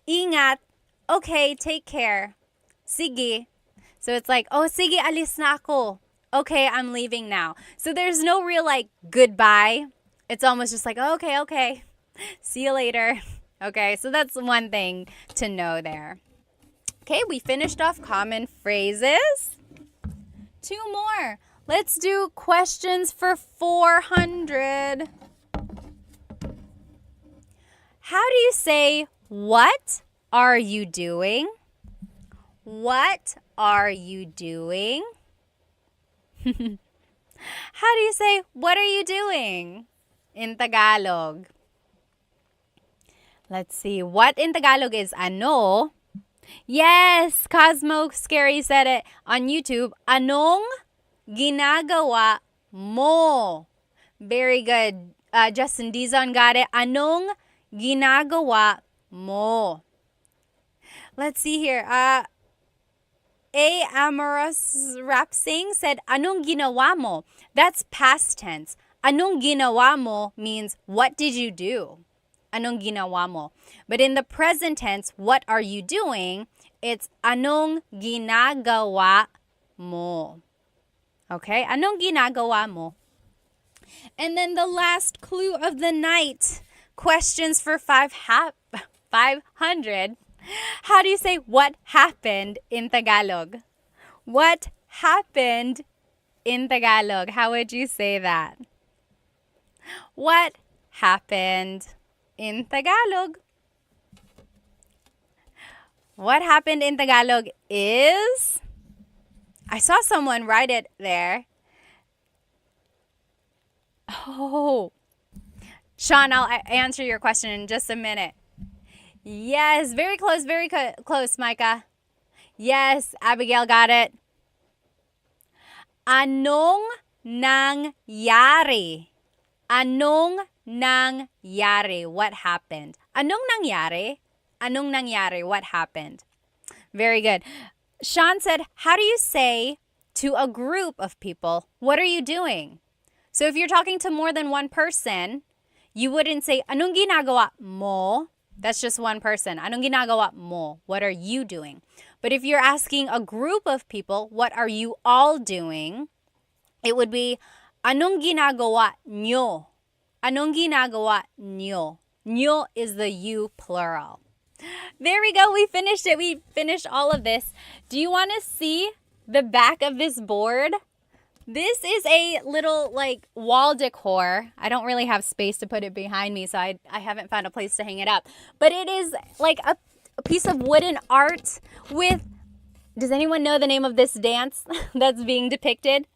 ingat. Okay, take care. Sige. So, it's like, oh, sige, alis na ako. Okay, I'm leaving now. So there's no real like goodbye. It's almost just like, okay, okay. See you later. Okay, so that's one thing to know there. Okay, we finished off common phrases. 2 more. Let's do questions for 400. How do you say, what are you doing? What are you doing? How do you say, what are you doing in Tagalog? Let's see. What in Tagalog is ano? Yes, Cosmo Scary said it on YouTube. Anong ginagawa mo? Very good. Justin Dizon got it. Anong ginagawa mo? Let's see here. A Amorous Rap Sing said, anong ginawa mo? That's past tense. Anong ginawa mo means, what did you do? Anong ginawa mo? But in the present tense, what are you doing? It's anong ginagawa mo. Okay? Anong ginagawa mo? And then the last clue of the night. Questions for 500. How do you say what happened in Tagalog? What happened in Tagalog? How would you say that? What happened in Tagalog? What happened in Tagalog is... I saw someone write it there. Oh. Sean, I'll answer your question in just a minute. Yes, very close, close, Micah. Yes, Abigail got it. Anong nangyari? Anong nangyari? What happened? Anong nangyari? Anong nangyari? What happened? Very good. Sean said, how do you say to a group of people, what are you doing? So if you're talking to more than one person, you wouldn't say, anong ginagawa mo? That's just one person. Anong ginagawa mo? What are you doing? But if you're asking a group of people, what are you all doing? It would be, anong ginagawa nyo? Anong ginagawa nyo? Nyo is the you plural. There we go. We finished it. We finished all of this. Do you want to see the back of this board? This is a little like wall decor. I don't really have space to put it behind me, so I haven't found a place to hang it up. But it is like a piece of wooden art with, does anyone know the name of this dance that's being depicted?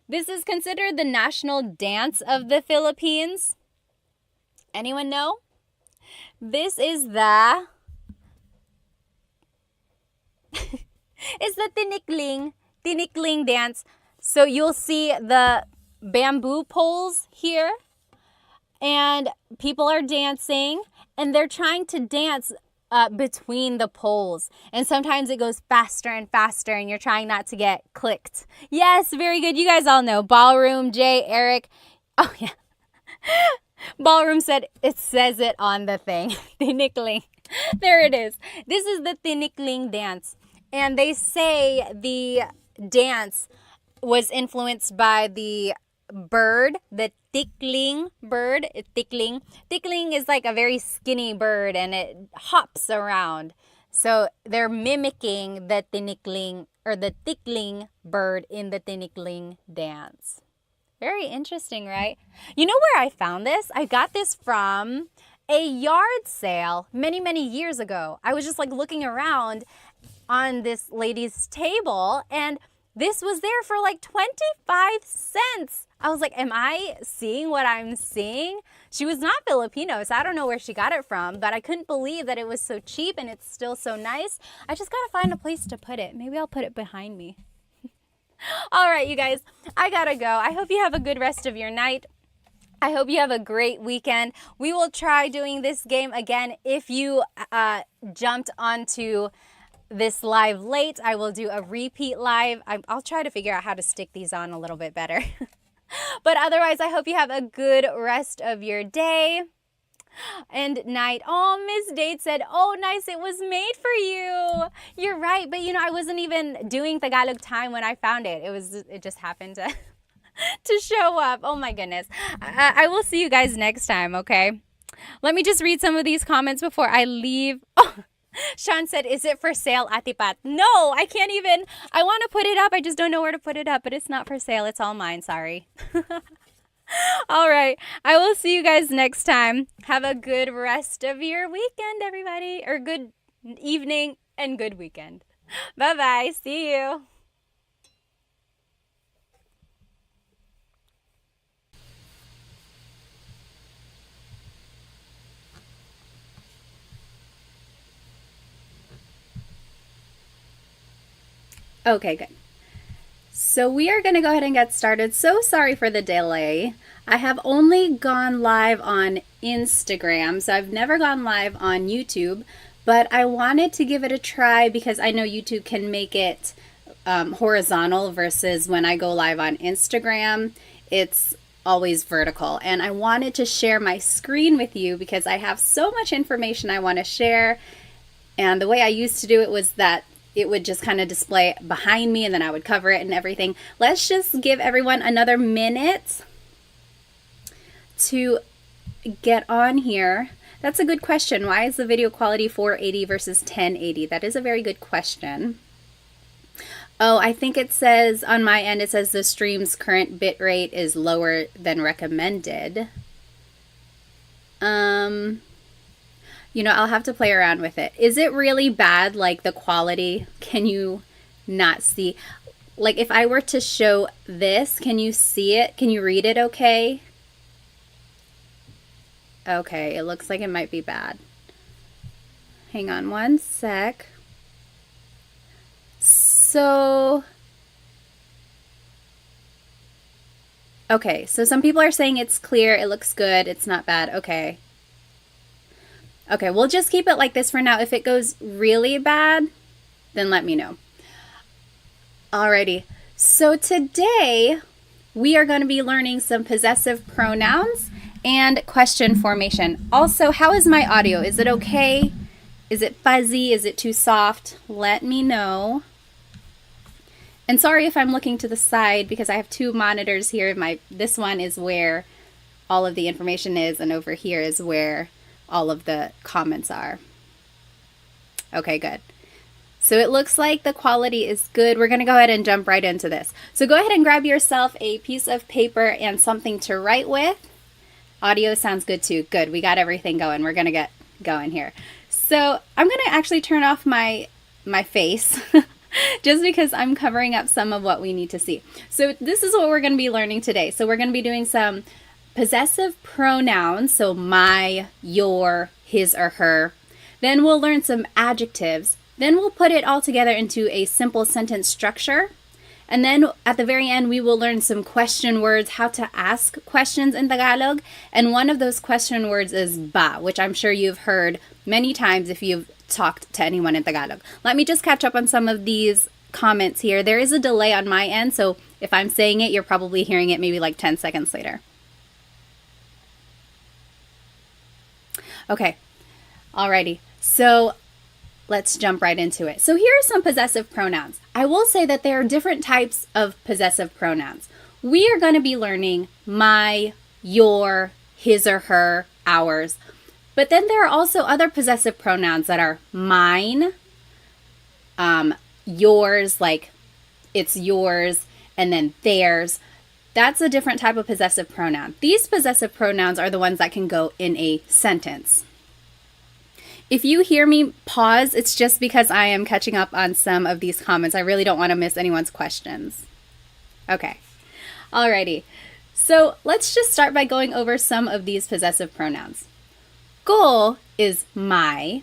This is considered the national dance of the Philippines. Anyone know? This is the tinikling dance. So you'll see the bamboo poles here, and people are dancing, and they're trying to dance between the poles. And sometimes it goes faster and faster, and you're trying not to get clicked. Yes, very good. You guys all know. Ballroom, Jay, Eric. Oh, yeah. Ballroom said, it says it on the thing. Tinikling. There it is. This is the tinikling dance. And they say the dance was influenced by the bird, the tickling bird. Tickling is like a very skinny bird, and it hops around. So they're mimicking the tinikling or the tickling bird in the tinikling dance. Very interesting, right? You know where I found this? I got this from a yard sale many, many years ago. I was just like looking around on this lady's table, and this was there for like 25 cents. I was like, am I seeing what I'm seeing? She was not Filipino, so I don't know where she got it from, but I couldn't believe that it was so cheap and it's still so nice. I just gotta find a place to put it. Maybe I'll put it behind me. All right, you guys, I gotta go. I hope you have a good rest of your night. I hope you have a great weekend. We will try doing this game again. If you jumped onto this live late, I will do a repeat live. I'll try to figure out how to stick these on a little bit better. But otherwise, I hope you have a good rest of your day and night. Oh, Miss Date said, oh, nice, it was made for you. You're right, but you know, I wasn't even doing Tagalog time when I found it. It just happened to to show up. Oh my goodness. I will see you guys next time, okay? Let me just read some of these comments before I leave. Oh, Sean said, is it for sale, Ate Pat? No, I can't even. I want to put it up. I just don't know where to put it up, but it's not for sale. It's all mine. Sorry. All right. I will see you guys next time. Have a good rest of your weekend, everybody. Or good evening and good weekend. Bye-bye. See you. Okay, good. So we are going to go ahead and get started. So sorry for the delay. I have only gone live on Instagram, so I've never gone live on YouTube, but I wanted to give it a try because I know YouTube can make it horizontal versus when I go live on Instagram, it's always vertical. And I wanted to share my screen with you because I have so much information I want to share. And the way I used to do it was that it would just kind of display behind me and then I would cover it and everything. Let's just give everyone another minute to get on here. That's a good question. Why is the video quality 480 versus 1080? That is a very good question. Oh, I think it says on my end, it says the stream's current bit rate is lower than recommended. You know, I'll have to play around with it. Is it really bad, like the quality? Can you not see? Like if I were to show this, can you see it? Can you read it okay? Okay, it looks like it might be bad. Hang on one sec. So, okay, so some people are saying it's clear, it looks good, it's not bad. Okay. Okay, we'll just keep it like this for now. If it goes really bad, then let me know. Alrighty, so today we are going to be learning some possessive pronouns and question formation. Also, how is my audio? Is it okay? Is it fuzzy? Is it too soft? Let me know. And sorry if I'm looking to the side because I have two monitors here. This one is where all of the information is, and over here is where all of the comments are. Okay, good. So it looks like the quality is good. We're going to go ahead and jump right into this. So go ahead and grab yourself a piece of paper and something to write with. Audio sounds good too. Good. We got everything going. We're going to get going here. So I'm going to actually turn off my face just because I'm covering up some of what we need to see. So this is what we're going to be learning today. So we're going to be doing some possessive pronouns. So my, your, his or her. Then we'll learn some adjectives. Then we'll put it all together into a simple sentence structure. And then at the very end, we will learn some question words, how to ask questions in Tagalog. And one of those question words is ba, which I'm sure you've heard many times if you've talked to anyone in Tagalog. Let me just catch up on some of these comments here. There is a delay on my end, so if I'm saying it, you're probably hearing it maybe like 10 seconds later. Okay, alrighty. So let's jump right into it. So here are some possessive pronouns. I will say that there are different types of possessive pronouns. We are going to be learning my, your, his or her, ours. But then there are also other possessive pronouns that are mine, yours, like it's yours, and then theirs. That's a different type of possessive pronoun. These possessive pronouns are the ones that can go in a sentence. If you hear me pause, it's just because I am catching up on some of these comments. I really don't want to miss anyone's questions. Okay, alrighty. So let's just start by going over some of these possessive pronouns. Ko is my,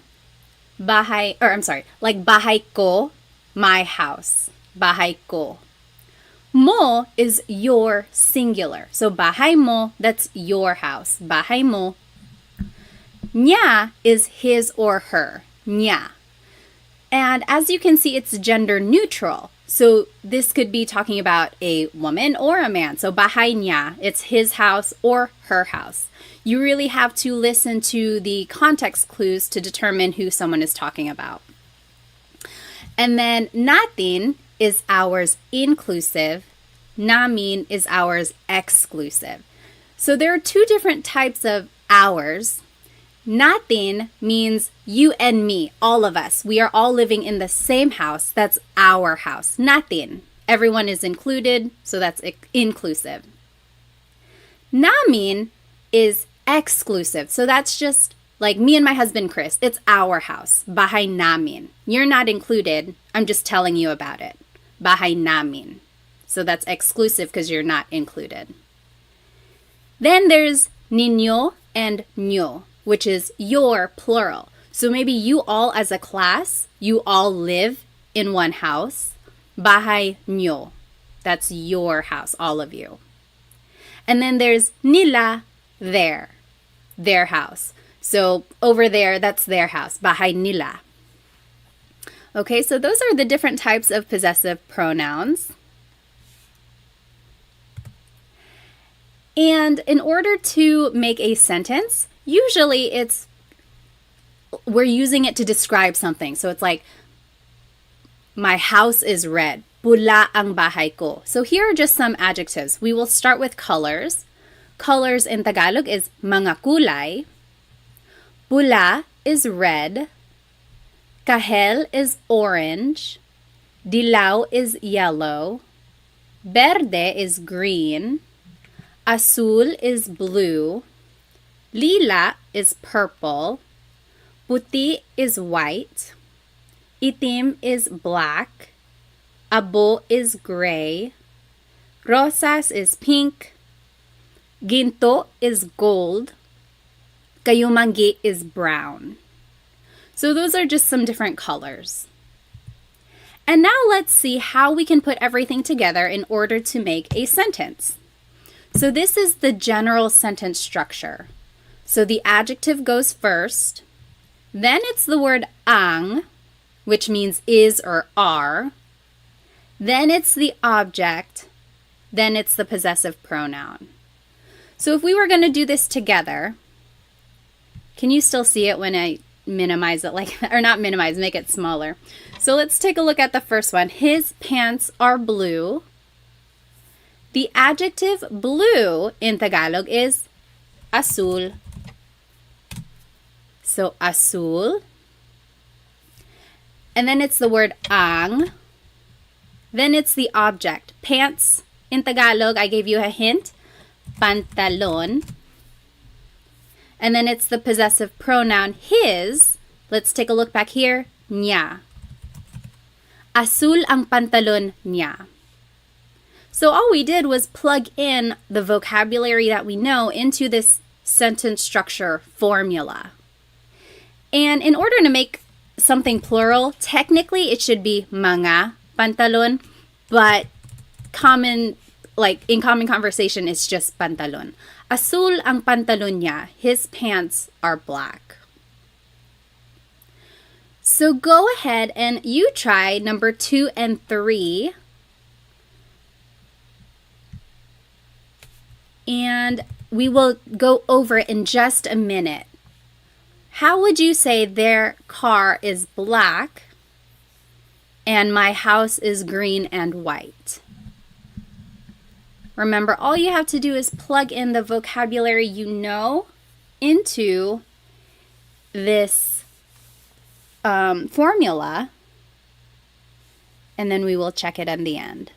bahay, or I'm sorry, like bahay ko, my house, bahay ko. Mo is your singular. So bahay mo, that's your house, bahay mo. Nya is his or her, nya. And as you can see, it's gender neutral. So this could be talking about a woman or a man. So bahay nya, it's his house or her house. You really have to listen to the context clues to determine who someone is talking about. And then natin is ours inclusive, namin is ours exclusive. So there are two different types of ours. Natin means you and me, all of us. We are all living in the same house. That's our house. Natin. Everyone is included, so that's inclusive. Namin is exclusive. So that's just like me and my husband, Chris. It's our house. Bahay namin. You're not included. I'm just telling you about it. Bahay namin. So that's exclusive because you're not included. Then there's ninyo and nyo, which is your plural. So maybe you all as a class, you all live in one house. Bahay nyo. That's your house, all of you. And then there's nila, their house. So over there, that's their house. Bahay nila. Okay, so those are the different types of possessive pronouns. And in order to make a sentence, usually we're using it to describe something. So it's like, my house is red. Pula ang bahay ko. So here are just some adjectives. We will start with colors. Colors in Tagalog is mga kulay. Pula is red. Kahel is orange. Dilaw is yellow. Verde is green. Azul is blue. Lila is purple. Puti is white. Itim is black. Abo is gray. Rosas is pink. Ginto is gold. Kayumangi is brown. So those are just some different colors. And now let's see how we can put everything together in order to make a sentence. So this is the general sentence structure. So the adjective goes first. Then it's the word ang, which means is or are. Then it's the object. Then it's the possessive pronoun. So if we were going to do this together, can you still see it when I minimize it like that? Or not minimize, make it smaller. So let's take a look at the first one. His pants are blue. The adjective blue in Tagalog is azul. So azul. And then it's the word ang. Then it's the object. Pants in Tagalog, I gave you a hint. Pantalon. And then it's the possessive pronoun his. Let's take a look back here. Niya. Azul ang pantalon niya. So all we did was plug in the vocabulary that we know into this sentence structure formula. And in order to make something plural, technically it should be mga pantalon, but in common conversation, it's just pantalon. Azul ang pantalon niya. His pants are black. So go ahead and you try number 2 and 3. And we will go over it in just a minute. How would you say their car is black and my house is green and white? Remember, all you have to do is plug in the vocabulary you know into this formula, and then we will check it in the end.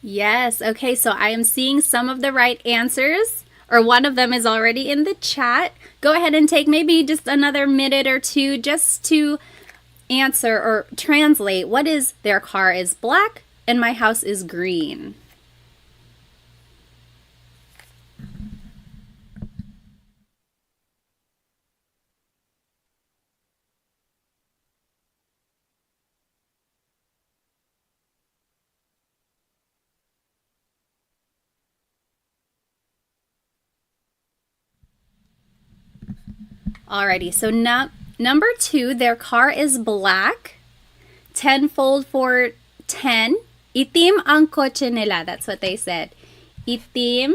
Yes, okay, so I am seeing some of the right answers, or one of them is already in the chat. Go ahead and take maybe just another minute or two just to answer or translate what is their car is black and my house is green. Alrighty, so number 2, their car is black. Tenfold for 10. Itim ang kotse nila. That's what they said. Itim.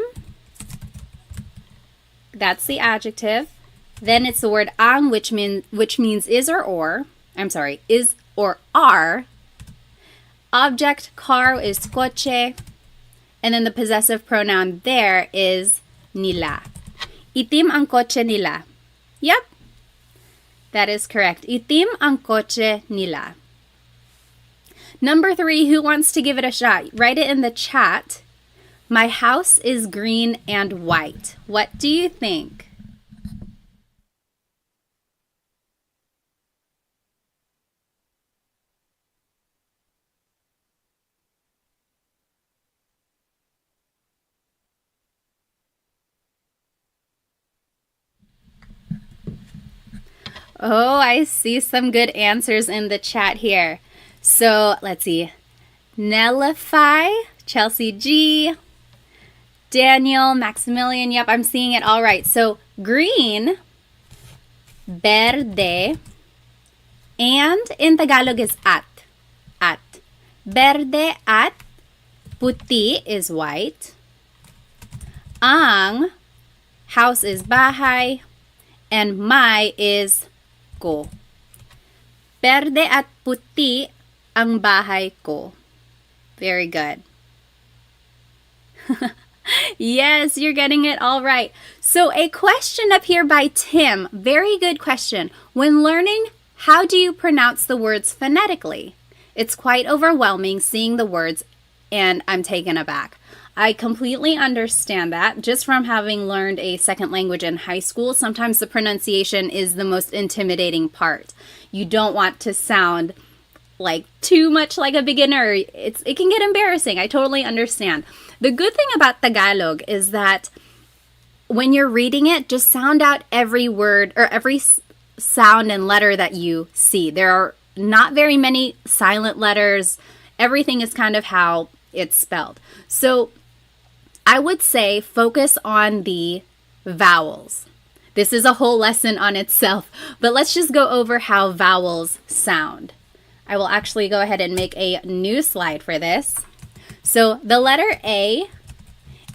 That's the adjective. Then it's the word ang, which means is or. I'm sorry, is or are. Object car is kotse. And then the possessive pronoun there is nila. Itim ang kotse nila. Yep, that is correct. Itim ang kotse nila. Number 3, who wants to give it a shot? Write it in the chat. My house is green and white. What do you think? Oh, I see some good answers in the chat here. So let's see. Nellify, Chelsea G, Daniel, Maximilian. Yep, I'm seeing it all right. So green, verde, and in Tagalog is at. At. Verde at, puti is white. Ang, house is bahay, and my is ko. Verde at puti ang bahay ko. Very good. Yes, you're getting it all right. So a question up here by Tim. Very good question. When learning, how do you pronounce the words phonetically? It's quite overwhelming seeing the words, and I'm taken aback. I completely understand that. Just from having learned a second language in high school, sometimes the pronunciation is the most intimidating part. You don't want to sound like too much like a beginner. It can get embarrassing. I totally understand. The good thing about Tagalog is that when you're reading it, just sound out every word or every sound and letter that you see. There are not very many silent letters. Everything is kind of how it's spelled. So I would say focus on the vowels. This is a whole lesson on itself, but let's just go over how vowels sound. I will actually go ahead and make a new slide for this. So the letter A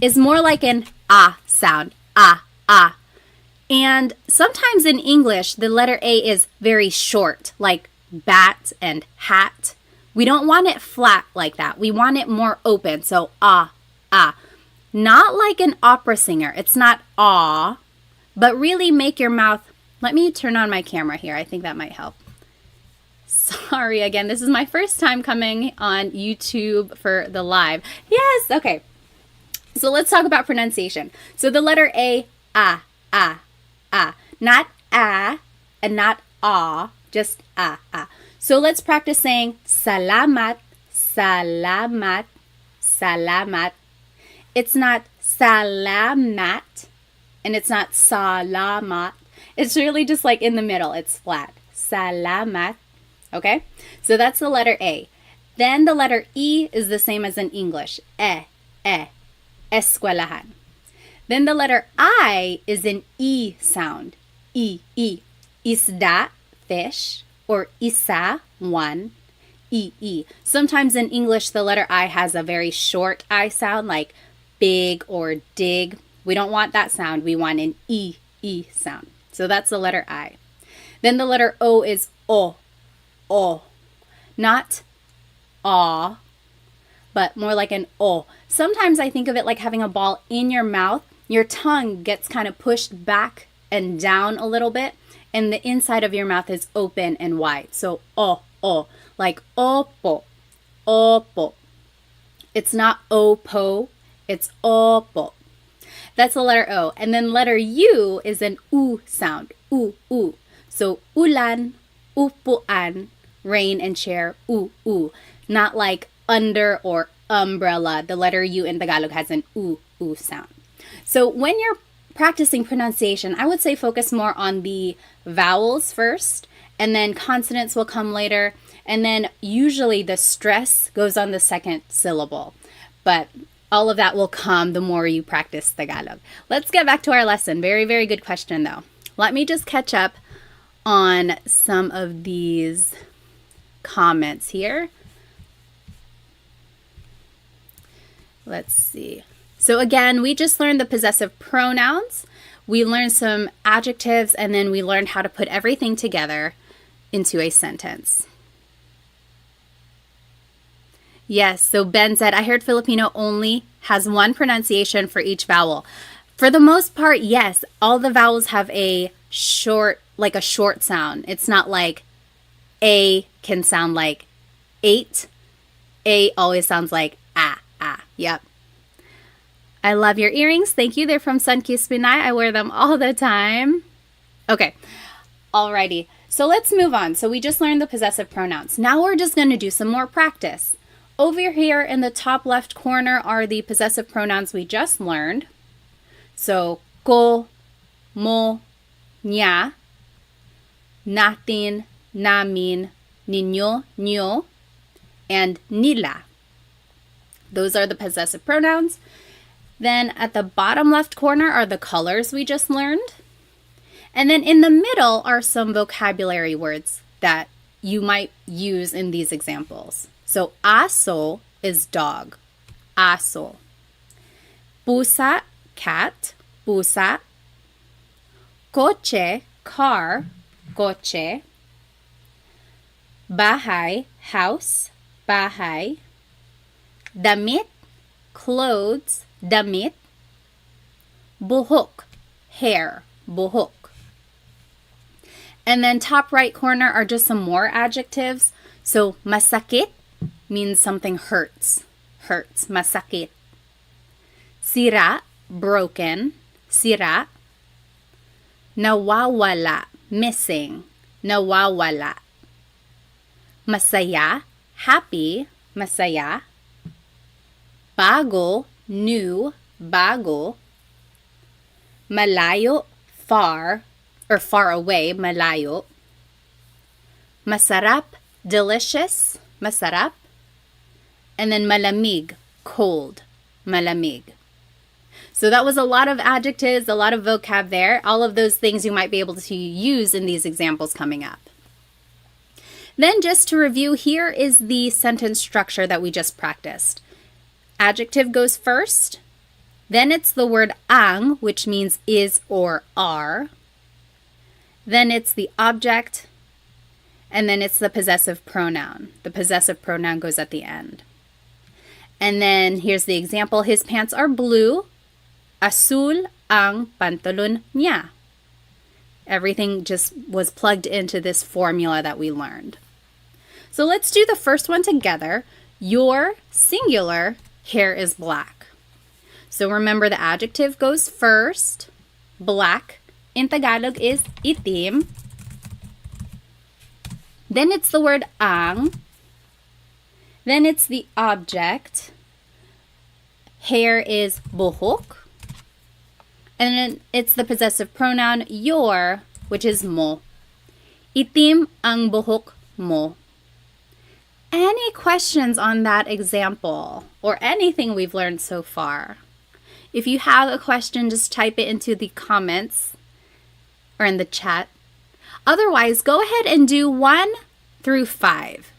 is more like an ah sound, ah, ah. And sometimes in English, the letter A is very short, like bat and hat. We don't want it flat like that. We want it more open, so ah, ah. Not like an opera singer. It's not ah, but really make your mouth. Let me turn on my camera here. I think that might help. Sorry again, this is my first time coming on YouTube for the live. Yes, okay. So let's talk about pronunciation. So the letter A, ah, ah, ah. Not ah and not ah, just ah, ah. So let's practice saying salamat, salamat, salamat. It's not salamat and it's not salamat. It's really just like in the middle. It's flat. Salamat. Okay? So that's the letter A. Then the letter E is the same as in English. Eskwelahan. Then the letter I is an E sound. E. Isda, fish, or isa, one. E. Sometimes in English, the letter I has a very short I sound, like big or dig. We don't want that sound. We want an E sound. So that's the letter I. Then the letter O is O. Not aw, but more like an O. Sometimes I think of it like having a ball in your mouth. Your tongue gets kind of pushed back and down a little bit, and the inside of your mouth is open and wide. So O, like opo. It's not opo, it's opo. That's the letter O. And then letter U is an U sound. U. So ulan, upuan, rain and chair, u. Not like under or umbrella. The letter U in Tagalog has an u sound. So when you're practicing pronunciation, I would say focus more on the vowels first, and then consonants will come later, and then usually the stress goes on the second syllable. But all of that will come the more you practice Tagalog. Let's get back to our lesson. Very, very good question though. Let me just catch up on some of these comments here. Let's see. So again, we just learned the possessive pronouns. We learned some adjectives, and then we learned how to put everything together into a sentence. Yes, so Ben said, I heard Filipino only has one pronunciation for each vowel. For the most part, yes, all the vowels have a short sound. It's not like A can sound like 8. A always sounds like ah. Yep. I love your earrings. Thank you. They're from Sunkissed Pinay. I wear them all the time. Okay. Alrighty. So let's move on. So we just learned the possessive pronouns. Now we're just going to do some more practice. Over here in the top left corner are the possessive pronouns we just learned. So ko, mo, niya, natin, namin, ninyo, nyo, and nila. Those are the possessive pronouns. Then at the bottom left corner are the colors we just learned. And then in the middle are some vocabulary words that you might use in these examples. So aso is dog. Aso. Pusa, cat. Pusa. Coche, car. Coche. Bahay, house. Bahay. Damit, clothes. Damit. Buhok, hair. Buhok. And then top right corner are just some more adjectives. So masakit means something hurts. Hurts. Masakit. Sira, broken. Sira. Nawawala, missing. Nawawala. Masaya, happy. Masaya. Bago, new. Bago. Malayo, far or far away. Malayo. Masarap, delicious. Masarap. And then malamig, cold. Malamig. So that was a lot of adjectives, a lot of vocab there. All of those things you might be able to use in these examples coming up. Then just to review, here is the sentence structure that we just practiced. Adjective goes first. Then it's the word ang, which means is or are. Then it's the object. And then it's the possessive pronoun. The possessive pronoun goes at the end. And then here's the example. His pants are blue. Azul ang pantalon niya. Everything just was plugged into this formula that we learned. So let's do the first one together. Your singular hair is black. So remember the adjective goes first. Black in Tagalog is itim. Then it's the word ang. Then it's the object. Hair is buhok. And then it's the possessive pronoun your, which is mo. Itim ang buhok mo. Any questions on that example or anything we've learned so far? If you have a question, just type it into the comments or in the chat. Otherwise, go ahead and do 1 through 5,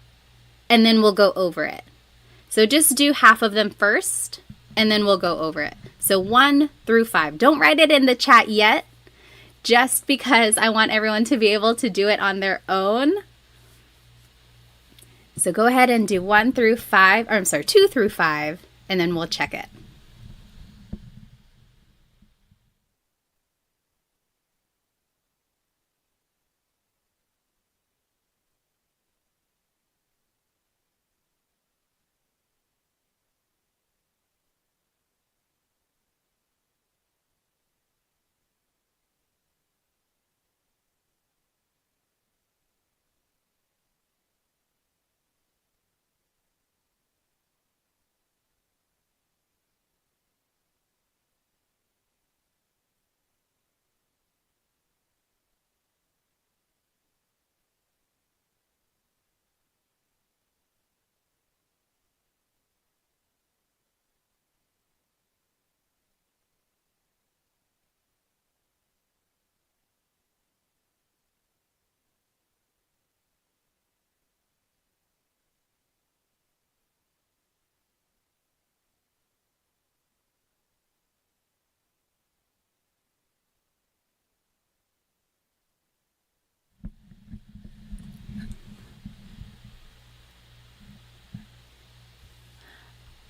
and then we'll go over it. So just do half of them first, and then we'll go over it. So 1 through 5. Don't write it in the chat yet, just because I want everyone to be able to do it on their own. So go ahead and do 1 through 5, or I'm sorry, 2 through 5, and then we'll check it.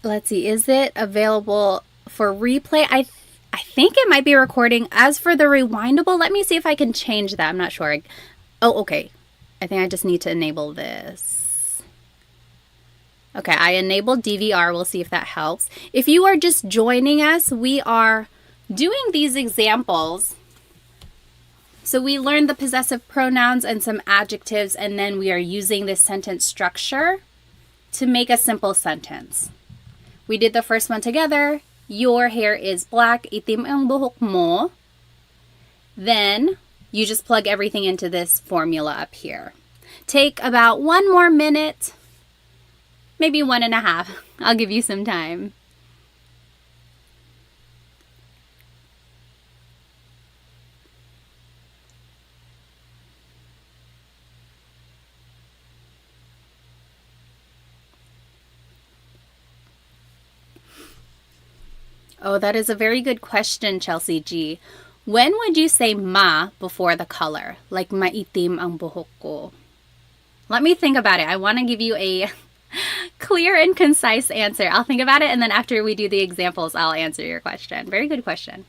Let's see, is it available for replay? I think it might be recording. As for the rewindable, let me see if I can change that. I'm not sure. Oh, okay. I think I just need to enable this. Okay, I enabled DVR. We'll see if that helps. If you are just joining us, we are doing these examples. So we learned the possessive pronouns and some adjectives, and then we are using this sentence structure to make a simple sentence. We did the first one together. Your hair is black. Itim ang buhok mo. Then you just plug everything into this formula up here. Take about 1 more minute, maybe 1.5. I'll give you some time. Oh, that is a very good question, Chelsea G. When would you say ma before the color? Like maitim ang buhok ko. Let me think about it. I want to give you a clear and concise answer. I'll think about it, and then after we do the examples, I'll answer your question. Very good question.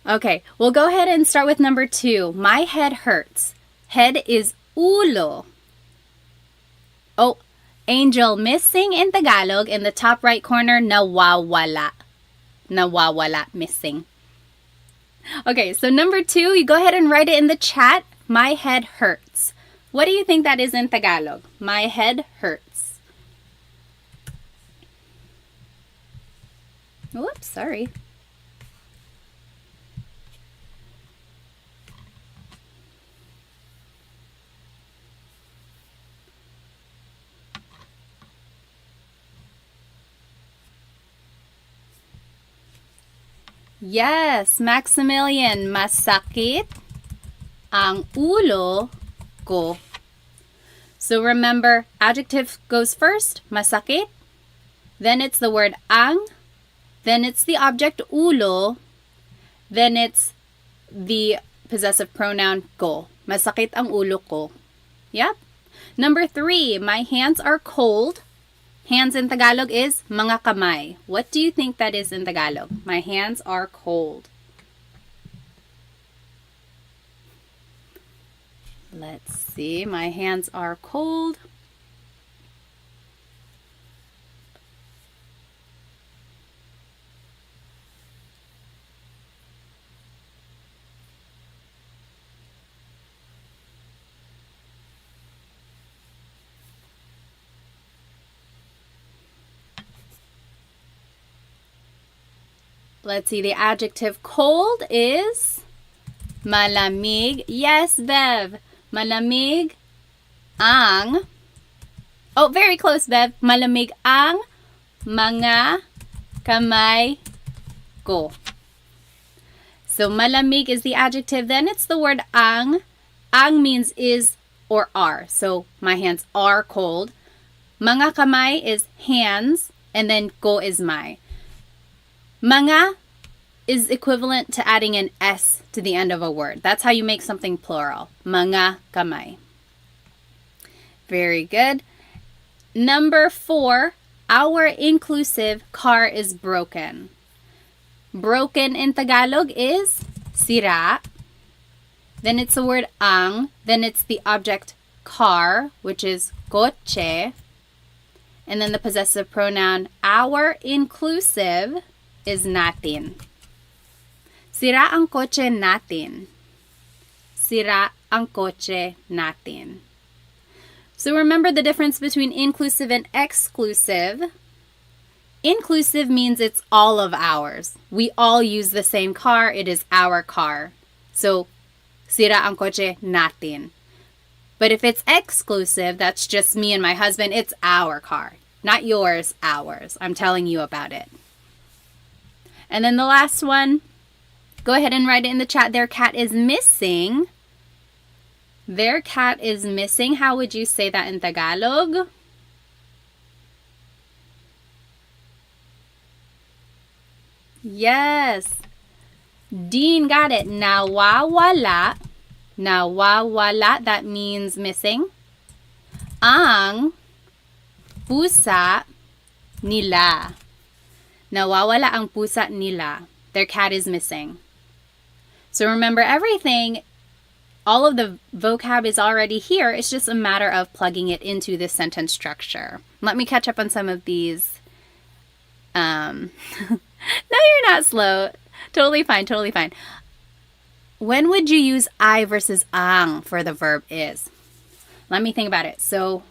Okay, we'll go ahead and start with number 2. My head hurts. Head is ulo. Oh, Angel, missing in Tagalog in the top right corner, nawawala. Nawawala, missing. Okay, so number 2, you go ahead and write it in the chat. My head hurts. What do you think that is in Tagalog? My head hurts. Whoops, sorry. Yes, Maximilian, masakit ang ulo ko. So remember, adjective goes first, masakit. Then it's the word ang. Then it's the object ulo. Then it's the possessive pronoun ko. Masakit ang ulo ko. Yep. Number 3, my hands are cold. Hands in Tagalog is mga kamay. What do you think that is in Tagalog? My hands are cold. Let's see. My hands are cold. Let's see, the adjective cold is malamig. Yes, Bev. Malamig ang. Oh, very close, Bev. Malamig ang mga kamay ko. So malamig is the adjective. Then it's the word ang. Ang means is or are. So my hands are cold. Mga kamay is hands. And then ko is my. Mga is equivalent to adding an S to the end of a word. That's how you make something plural. Mga kamay. Very good. Number 4, our inclusive car is broken. Broken in Tagalog is sira. Then it's the word ang. Then it's the object car, which is kotse. And then the possessive pronoun our inclusive is natin. Sira ang kotse natin. Sira ang kotse natin. So remember the difference between inclusive and exclusive. Inclusive means it's all of ours. We all use the same car. It is our car. So, sira ang kotse natin. But if it's exclusive, that's just me and my husband. It's our car. Not yours, ours. I'm telling you about it. And then the last one, go ahead and write it in the chat. Their cat is missing. Their cat is missing. How would you say that in Tagalog? Yes. Dean got it. Nawawala. Nawawala, that means missing. Ang pusa nila. Nawawala ang pusa nila. Their cat is missing. So remember everything, all of the vocab is already here. It's just a matter of plugging it into the sentence structure. Let me catch up on some of these. No, you're not slow. Totally fine, totally fine. When would you use I versus ang for the verb is? Let me think about it. So,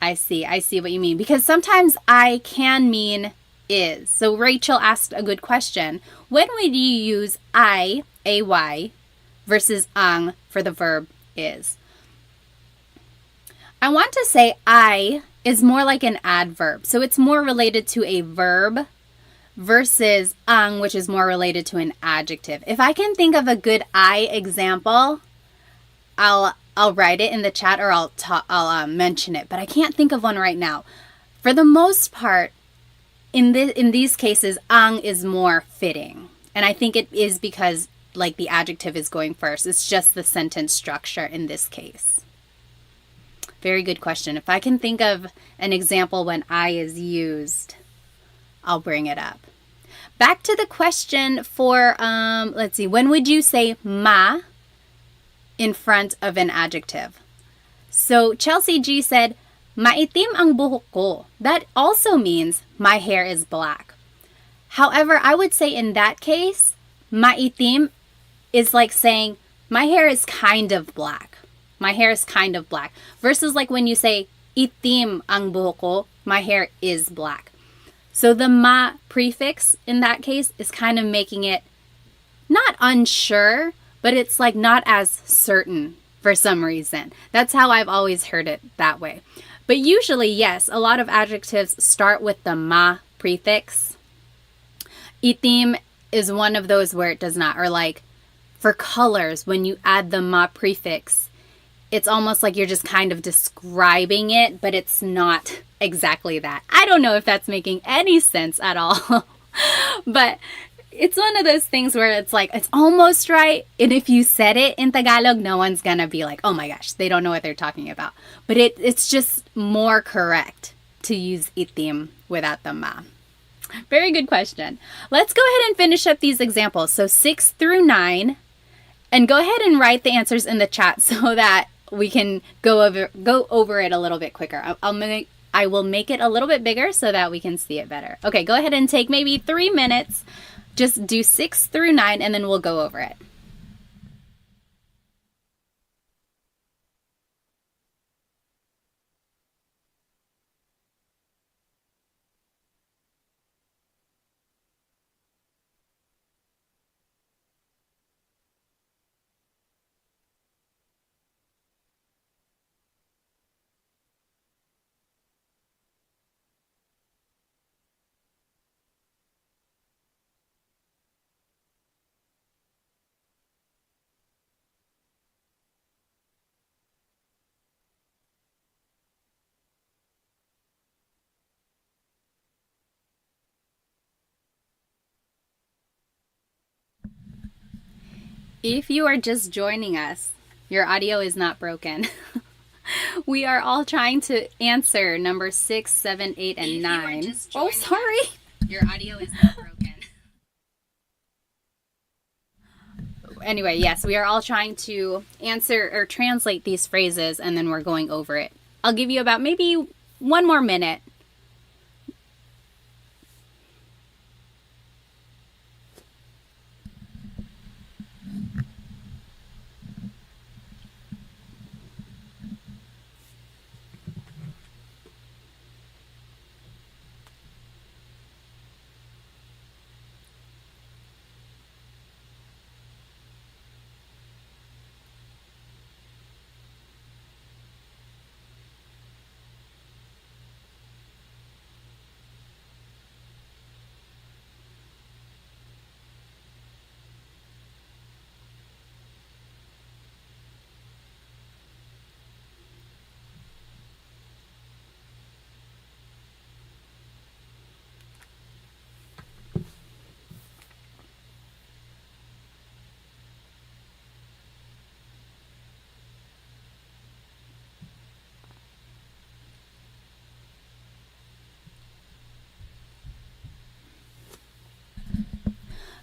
I see what you mean. Because sometimes I can mean is. So Rachel asked a good question. When would you use I, ay, versus ang for the verb is? I want to say I is more like an adverb. So it's more related to a verb versus ang, which is more related to an adjective. If I can think of a good I example, I'll write it in the chat or I'll mention it, but I can't think of one right now. For the most part, in these cases, ang is more fitting. And I think it is because like the adjective is going first. It's just the sentence structure in this case. Very good question. If I can think of an example when I is used, I'll bring it up. Back to the question for, let's see, when would you say ma in front of an adjective? So Chelsea G said, maitim ang buhok ko. That also means my hair is black. However, I would say in that case, maitim is like saying my hair is kind of black. My hair is kind of black. Versus like when you say itim ang buhok ko, my hair is black. So the ma prefix in that case is kind of making it not unsure, but it's like not as certain for some reason. That's how I've always heard it that way. But usually, yes, a lot of adjectives start with the ma prefix. Itim is one of those where it does not. Or like for colors, when you add the ma prefix, it's almost like you're just kind of describing it, but it's not exactly that. I don't know if that's making any sense at all. But it's one of those things where it's like, it's almost right. And if you said it in Tagalog, no one's going to be like, oh my gosh, they don't know what they're talking about. But it's just more correct to use itim without the ma. Very good question. Let's go ahead and finish up these examples. So 6 through 9. And go ahead and write the answers in the chat so that we can go over it a little bit quicker. I will make it a little bit bigger so that we can see it better. Okay, go ahead and take maybe 3 minutes. Just do 6 through 9 and then we'll go over it. If you are just joining us, your audio is not broken. We are all trying to answer number 6, 7, 8, and 9. Oh, sorry. Your audio is not broken. Anyway, yes, we are all trying to answer or translate these phrases, and then we're going over it. I'll give you about maybe 1 more minute.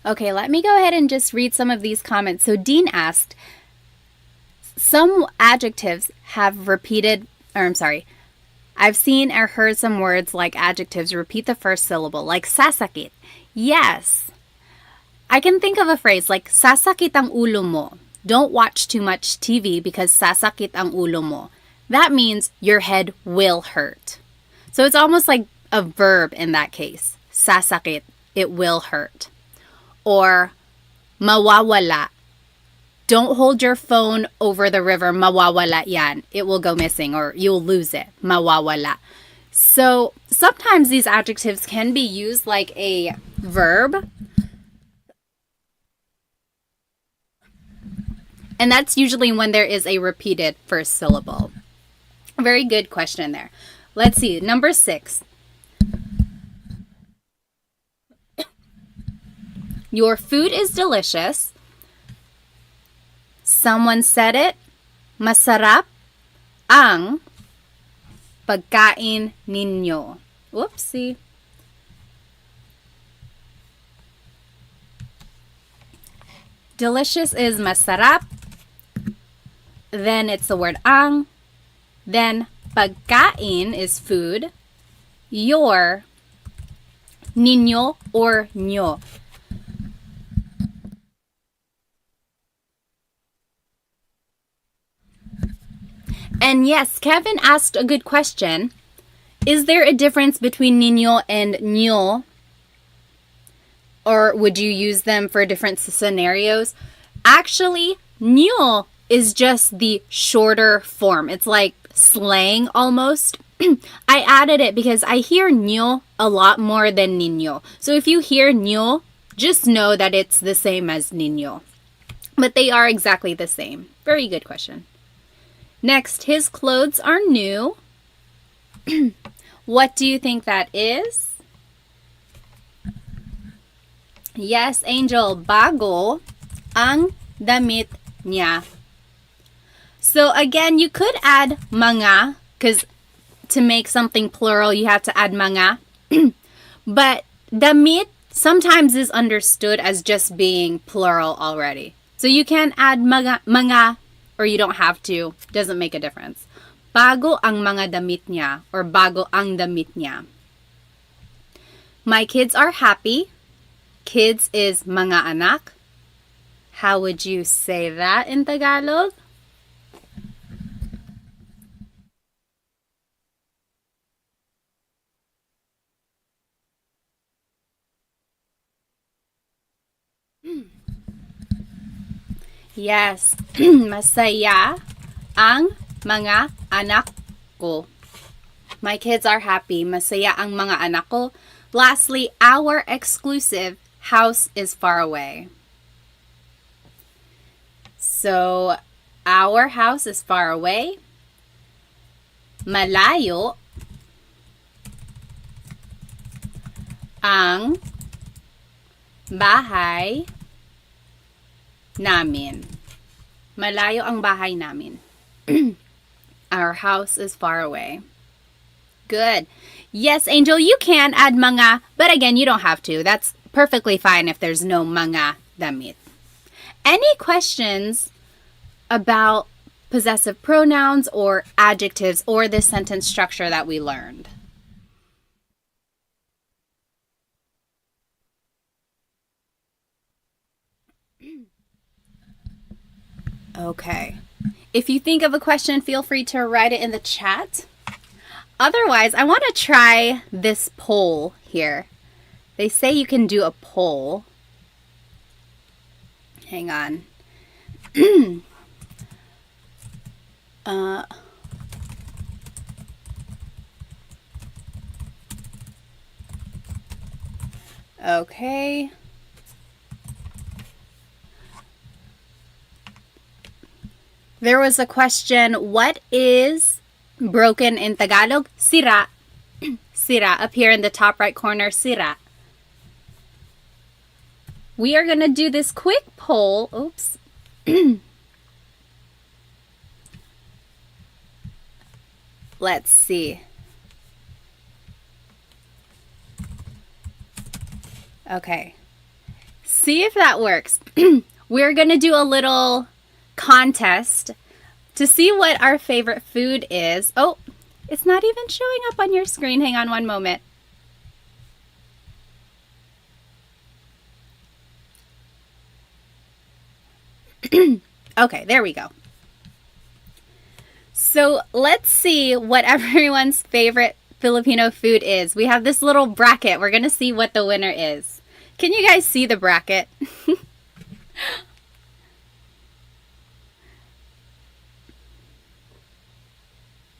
Okay, let me go ahead and just read some of these comments. So Dean asked, some adjectives have repeated, or I'm sorry, I've seen or heard some words like adjectives repeat the first syllable, like sasakit. Yes. I can think of a phrase like sasakit ang ulo mo. Don't watch too much TV because sasakit ang ulo mo. That means your head will hurt. So it's almost like a verb in that case. Sasakit, it will hurt. Or mawawala. Don't hold your phone over the river. Mawawala yan. It will go missing or you'll lose it. Mawawala. So sometimes these adjectives can be used like a verb. And that's usually when there is a repeated first syllable. Very good question there. Let's see. Number 6. Your food is delicious. Someone said it. Masarap ang pagkain ninyo. Whoopsie. Delicious is masarap. Then it's the word ang. Then pagkain is food. Your, ninyo or nyo. And yes, Kevin asked a good question. Is there a difference between niño and ño? Or would you use them for different scenarios? Actually, ño is just the shorter form. It's like slang almost. I added it because I hear ño a lot more than niño. So if you hear ño, just know that it's the same as niño. But they are exactly the same. Very good question. Next, his clothes are new. What do you think that is? Yes, Angel, bago ang damit niya. So again, you could add mga, because to make something plural, you have to add mga. But damit sometimes is understood as just being plural already. So you can add mga, or you don't have to. Doesn't make a difference. Bago ang mga damit niya, or bago ang damit niya. My kids are happy. Kids is mga anak. How would you say that in Tagalog? Yes, masaya ang mga anak ko. My kids are happy. Masaya ang mga anak ko. Lastly, our exclusive house is far away. So, our house is far away. Malayo ang bahay namin. Malayo ang bahay namin. Our house is far away. Good. Yes, Angel, you can add mga, but again, you don't have to. That's perfectly fine if there's no mga damit. Any questions about possessive pronouns or adjectives or the sentence structure that we learned? Okay. If you think of a question, feel free to write it in the chat. Otherwise, I want to try this poll here. They say you can do a poll. Hang on. Okay. There was a question, what is broken in Tagalog? Sira. Sira, up here in the top right corner, sira. We are going to do this quick poll. Oops. Let's see. Okay. See if that works. We're going to do a little contest to see what our favorite food is. Oh, it's not even showing up on your screen. Hang on one moment. Okay, there we go. So let's see what everyone's favorite Filipino food is. We have this little bracket. We're going to see what the winner is. Can you guys see the bracket?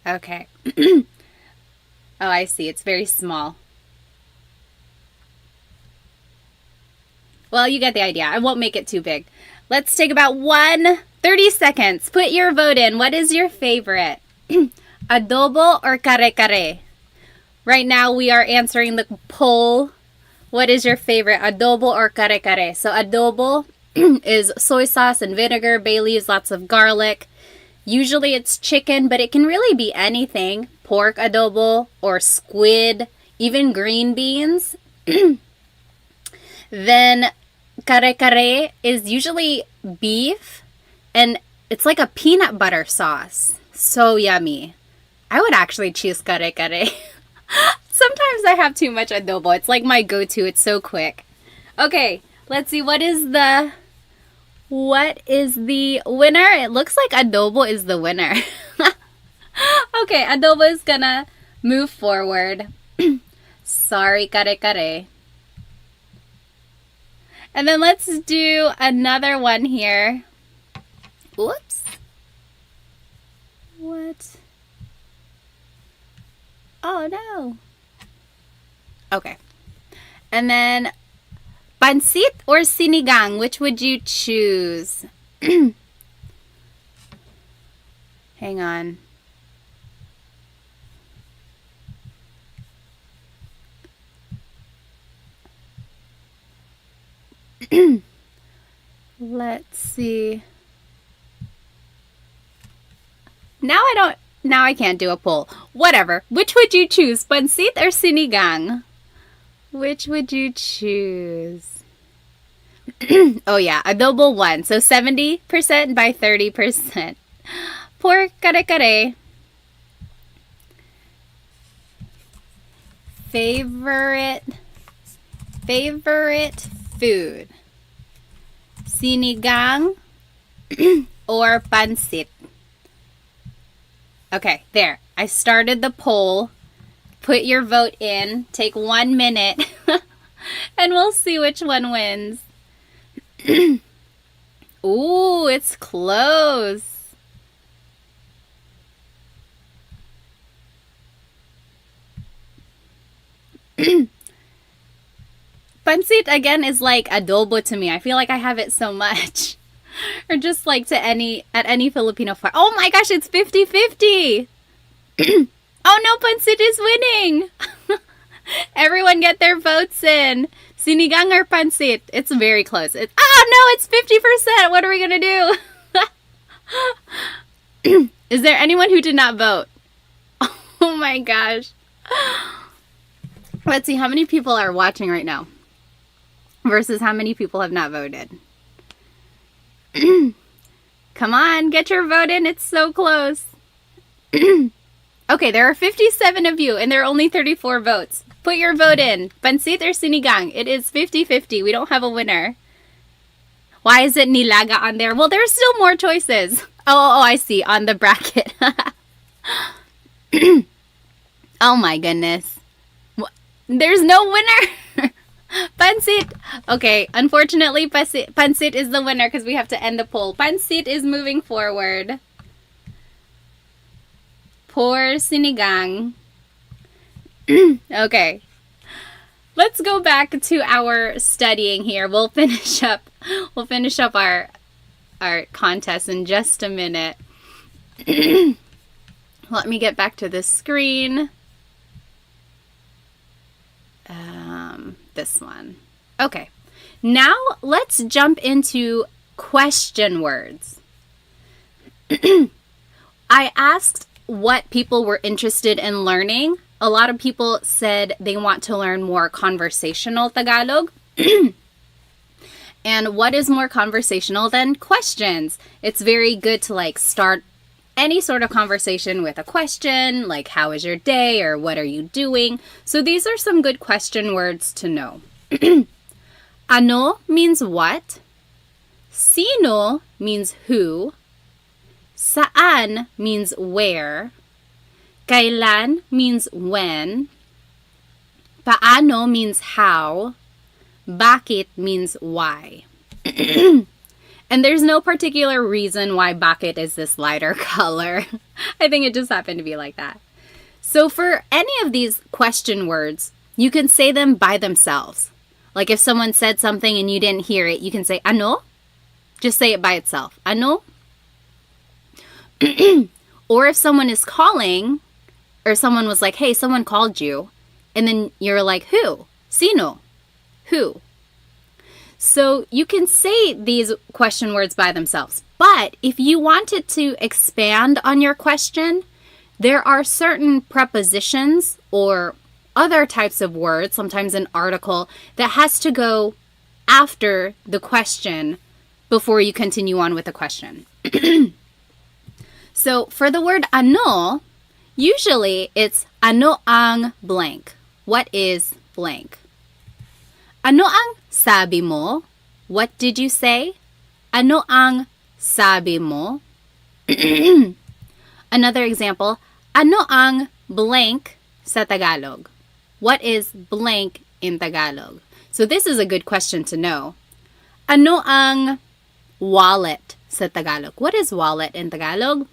Okay. Oh, I see. It's very small. Well, you get the idea. I won't make it too big. Let's take about 30 seconds. Put your vote in. What is your favorite? Adobo or kare-kare? Right now, we are answering the poll. What is your favorite, adobo or kare-kare? So adobo is soy sauce and vinegar, bay leaves, lots of garlic. Usually it's chicken, but it can really be anything. Pork adobo or squid, even green beans. Then kare-kare is usually beef, and it's like a peanut butter sauce. So yummy. I would actually choose kare-kare. Sometimes I have too much adobo. It's like my go-to. It's so quick. Okay, let's see. What is the winner? It looks like adobo is the winner. Okay, adobo is gonna move forward. Sorry, kare-kare. And then let's do another one here. Whoops. What? Oh, no. Okay. And then Pansit or sinigang? Which would you choose? Hang on. Let's see. Now I can't do a poll. Whatever. Which would you choose? Pansit or sinigang? Which would you choose? Oh yeah, adobo 1. So 70% by 30%. Por kare-kare. Favorite food. Sinigang or pansit? Okay, there. I started the poll. Put your vote in. Take 1 minute. And we'll see which one wins. Ooh, it's close. Pansit, again, is like adobo to me. I feel like I have it so much. Or just like at any Filipino farm. Oh my gosh, it's 50-50. Oh no, Pansit is winning. Everyone get their votes in. Sinigang or Pansit? It's very close. No, it's 50%. What are we going to do? Is there anyone who did not vote? Oh my gosh. Let's see how many people are watching right now versus how many people have not voted. Come on, get your vote in. It's so close. Okay, there are 57 of you and there are only 34 votes. Put your vote in. Pansit or sinigang? It is 50-50. We don't have a winner. Why is it nilaga on there? Well, there's still more choices. Oh, I see. On the bracket. Oh my goodness. There's no winner. Pansit. Okay, unfortunately, Pansit is the winner because we have to end the poll. Pansit is moving forward. Poor sinigang. Okay. Let's go back to our studying here. We'll finish up our contest in just a minute. Let me get back to this screen. This one. Okay. Now let's jump into question words. I asked what people were interested in learning. A lot of people said they want to learn more conversational Tagalog. And what is more conversational than questions? It's very good to start any sort of conversation with a question, like how is your day or what are you doing? So these are some good question words to know. Ano means what? Sino means who. Saan means where. Kailan means when. Paano means how. Bakit means why. And there's no particular reason why bakit is this lighter color. I think it just happened to be like that. So for any of these question words, you can say them by themselves. Like if someone said something and you didn't hear it, you can say ano. Just say it by itself. Ano. Or if someone is calling, or someone was like, hey, someone called you, and then you're like, who? Sino? Who? So you can say these question words by themselves. But if you wanted to expand on your question, there are certain prepositions or other types of words, sometimes an article, that has to go after the question before you continue on with the question. So for the word ano, usually it's ano ang blank. What is blank? Ano ang sabi mo? What did you say? Ano ang sabi mo? Another example, ano ang blank sa Tagalog? What is blank in Tagalog? So this is a good question to know. Ano ang wallet sa Tagalog? What is wallet in Tagalog?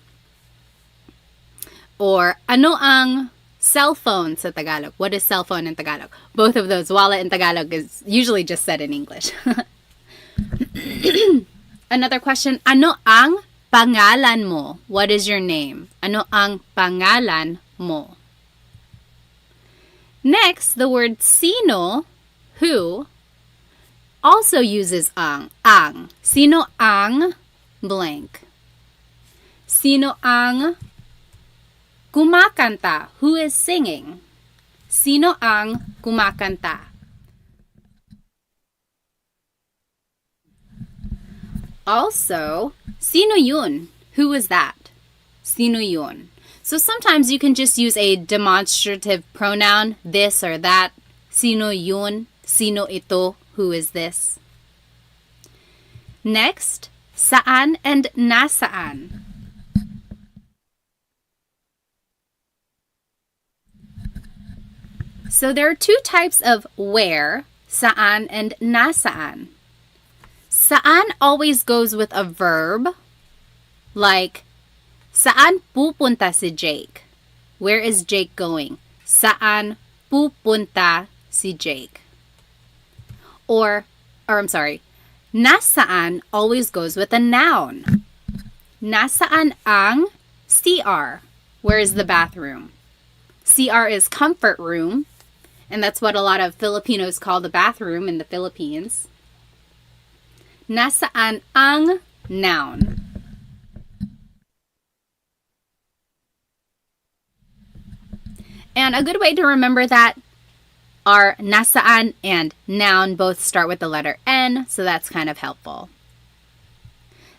Or ano ang Cell phone sa Tagalog. What is cell phone in Tagalog? Both of those. Wallet in Tagalog is usually just said in English. Another question. Ano ang pangalan mo? What is your name? Ano ang pangalan mo? Next, the word sino, who, also uses ang. Ang. Sino ang blank? Sino ang kumakanta? Who is singing? Sino ang kumakanta? Also, sino yun? Who is that? Sino yun? So sometimes you can just use a demonstrative pronoun, this or that. Sino yun? Sino ito? Who is this? Next, saan and nasaan. So there are two types of where, saan and nasaan. Saan always goes with a verb, like, saan pupunta si Jake? Where is Jake going? Saan pupunta si Jake? Or I'm sorry, nasaan always goes with a noun. Nasaan ang CR? Where is the bathroom? CR is comfort room, and that's what a lot of Filipinos call the bathroom in the Philippines. Nasaan ang noun? And a good way to remember that are nasaan and noun both start with the letter N, so that's kind of helpful.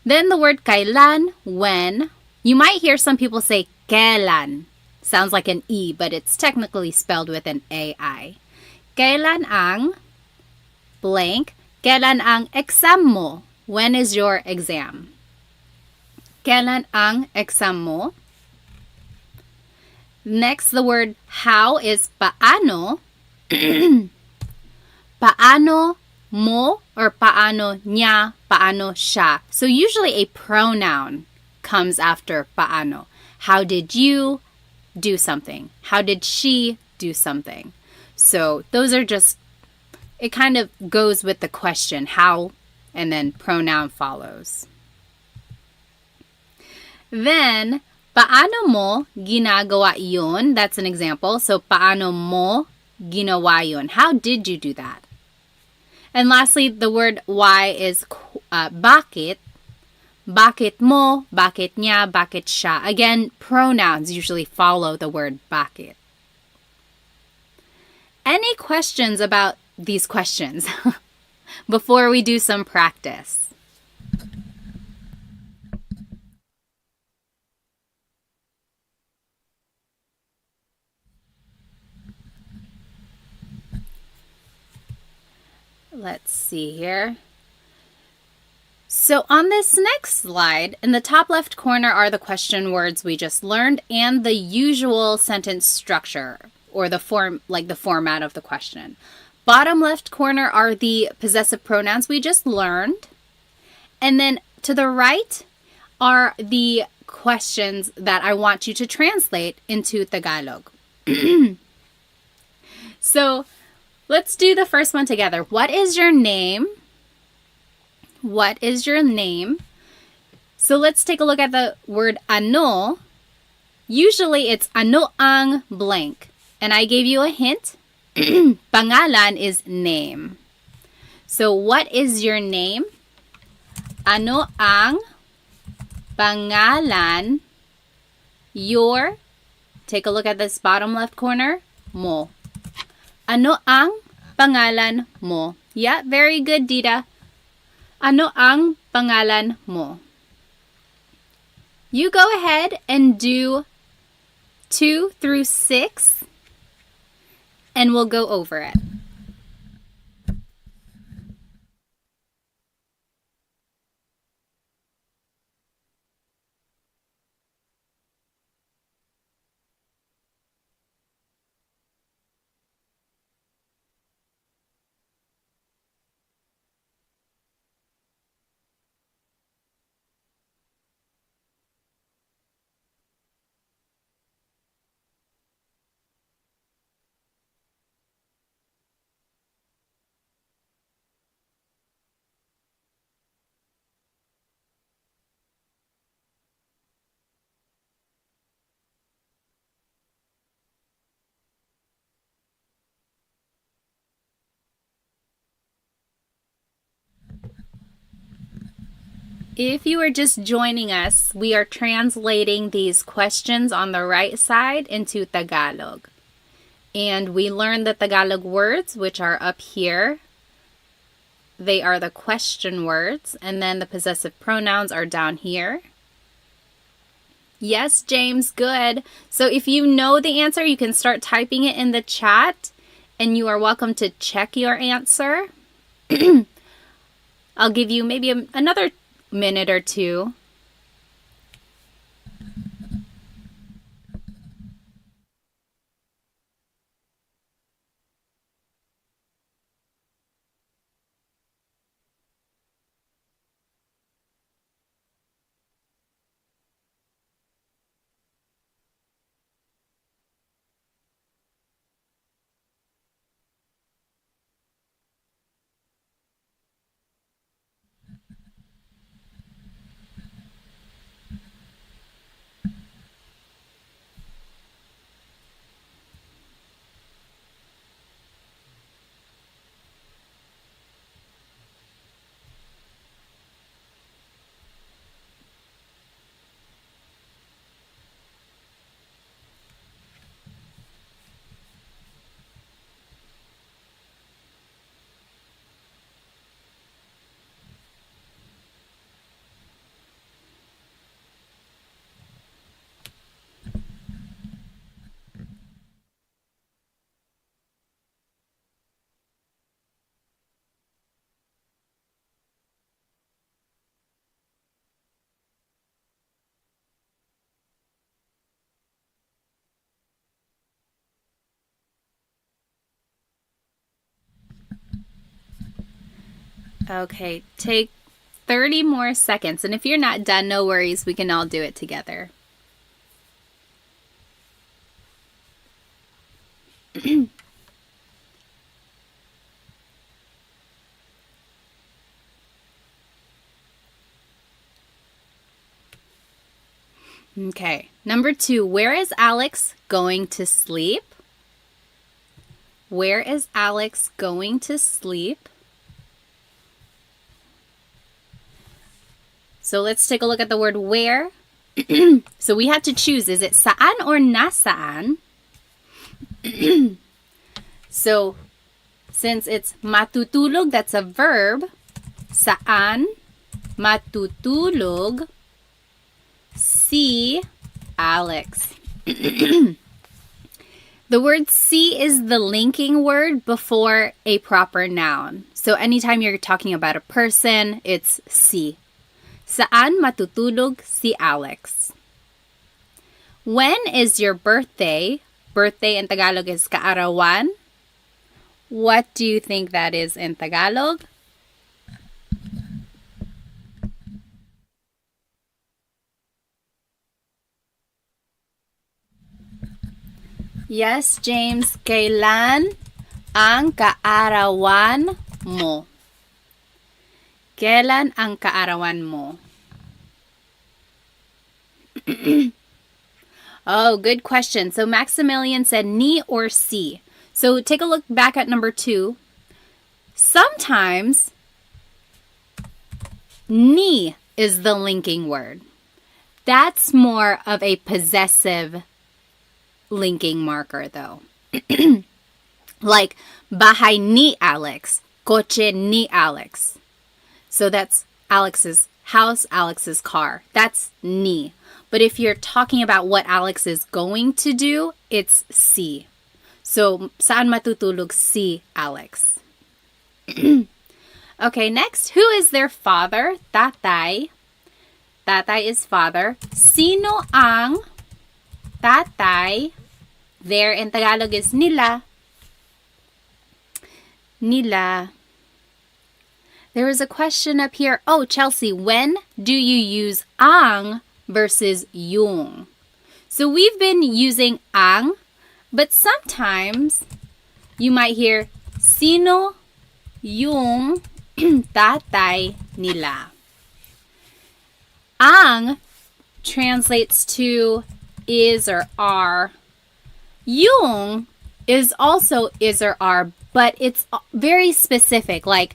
Then the word kailan, when. You might hear some people say kailan. Sounds like an E, but it's technically spelled with an AI. Kailan ang blank. Kailan ang exam mo? When is your exam? Kailan ang exam mo? Next, the word how is paano. Paano mo or paano niya, paano siya. So usually a pronoun comes after paano. How did you do something? How did she do something? So those are just, it kind of goes with the question, how, and then pronoun follows. Then, paano mo ginagawa yun? That's an example. So, paano mo ginawa yun? How did you do that? And lastly, the word why is bakit. Bakit mo, bakit niya, bakit siya. Again, pronouns usually follow the word bakit. Any questions about these questions before we do some practice? Let's see here. So on this next slide, in the top left corner are the question words we just learned and the usual sentence structure, or the format of the question. Bottom left corner are the possessive pronouns we just learned. And then to the right are the questions that I want you to translate into Tagalog. So let's do the first one together. What is your name? What is your name? So let's take a look at the word ano. Usually it's ano ang blank. And I gave you a hint. Pangalan is name. So what is your name? Ano ang pangalan? Your, take a look at this bottom left corner, mo. Ano ang pangalan mo? Yeah, very good, Dita. Ano ang pangalan mo? You go ahead and do 2 through 6, and we'll go over it. If you are just joining us, we are translating these questions on the right side into Tagalog. And we learned the Tagalog words, which are up here. They are the question words, and then the possessive pronouns are down here. Yes, James, good. So if you know the answer, you can start typing it in the chat, and you are welcome to check your answer. I'll give you maybe another minute or two. Okay, take 30 more seconds. And if you're not done, no worries. We can all do it together. Okay, number 2, where is Alex going to sleep? Where is Alex going to sleep? So let's take a look at the word where. So we have to choose, is it saan or nasaan? So since it's matutulog, that's a verb. Saan matutulog si Alex. The word si is the linking word before a proper noun. So anytime you're talking about a person, it's si. Saan matutulog si Alex? When is your birthday? Birthday in Tagalog is kaarawan. What do you think that is in Tagalog? Yes, James. Kailan ang kaarawan mo? Kailan ang kaarawan mo? Oh, good question. So Maximilian said ni or si. So take a look back at number 2. Sometimes ni is the linking word. That's more of a possessive linking marker though. Like bahay ni Alex, coche ni Alex. So that's Alex's house, Alex's car. That's ni. But if you're talking about what Alex is going to do, it's si. So, saan matutulog si Alex? Okay, next. Who is their father? Tatay. Tatay is father. Sino ang tatay? There in Tagalog is nila. Nila. There is a question up here. Oh, Chelsea, when do you use ang versus yung? So we've been using ang, but sometimes you might hear sino yung tatay nila. Ang translates to is or are. Yung is also is or are, but it's very specific, like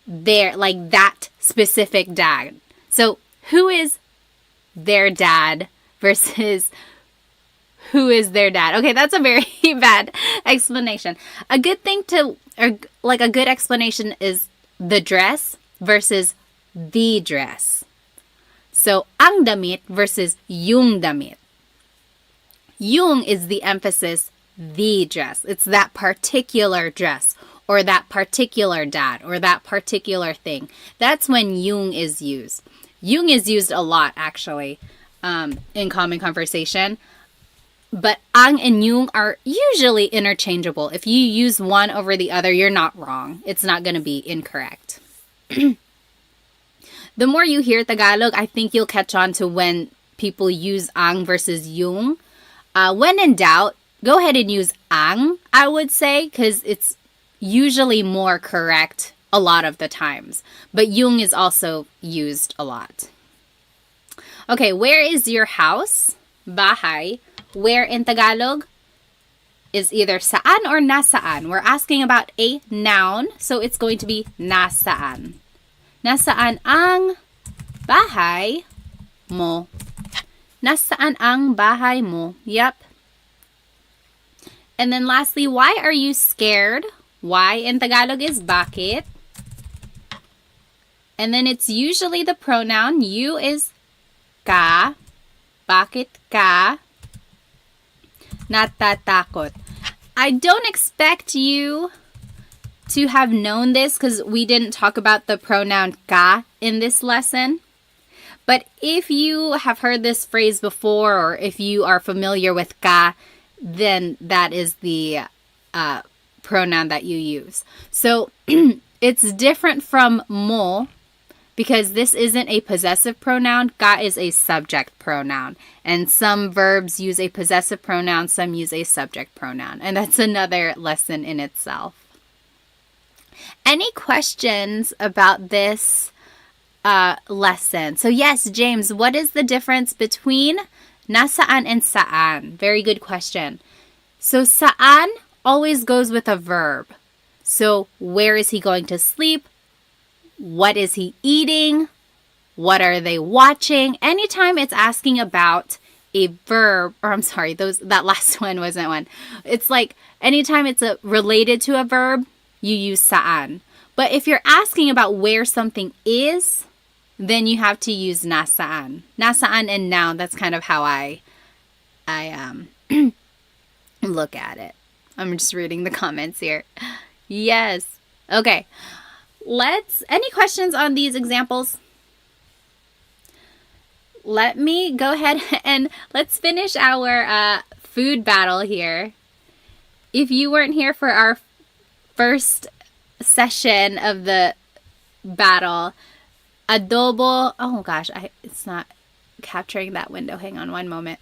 there, like that specific dad. So who is their dad versus who is their dad? Okay, that's a very bad explanation. A good thing to, or like a good explanation is the dress versus the dress. So, ang damit versus yung damit. Yung is the emphasis, the dress. It's that particular dress or that particular dad or that particular thing. That's when yung is used. Yung is used a lot, actually, in common conversation. But ang and yung are usually interchangeable. If you use one over the other, you're not wrong. It's not going to be incorrect. The more you hear Tagalog, I think you'll catch on to when people use ang versus yung. When in doubt, go ahead and use ang, I would say, because it's usually more correct a lot of the times. But yung is also used a lot. Okay, where is your house? Bahay. Where in Tagalog is either saan or nasaan. We're asking about a noun, so it's going to be nasaan. Nasaan ang bahay mo? Nasaan ang bahay mo? Yep. And then lastly, why are you scared? Why in Tagalog is bakit. And then it's usually the pronoun. You is ka. Bakit ka natatakot? I don't expect you to have known this because we didn't talk about the pronoun ka in this lesson. But if you have heard this phrase before or if you are familiar with ka, then that is the pronoun that you use. So it's different from mo because this isn't a possessive pronoun. Ka is a subject pronoun. And some verbs use a possessive pronoun, some use a subject pronoun. And that's another lesson in itself. Any questions about this lesson? So yes, James, what is the difference between nasaan and saan? Very good question. So saan always goes with a verb. So where is he going to sleep? What is he eating? What are they watching? Anytime it's asking about a verb, or I'm sorry, that last one wasn't one. It's like anytime it's related to a verb, you use saan. But if you're asking about where something is, then you have to use nasaan. Nasaan and noun, that's kind of how I look at it. I'm just reading the comments here. Yes. Okay. Any questions on these examples? Let me go ahead and let's finish our food battle here. If you weren't here for our first session of the battle, adobo, oh gosh, it's not capturing that window. Hang on one moment.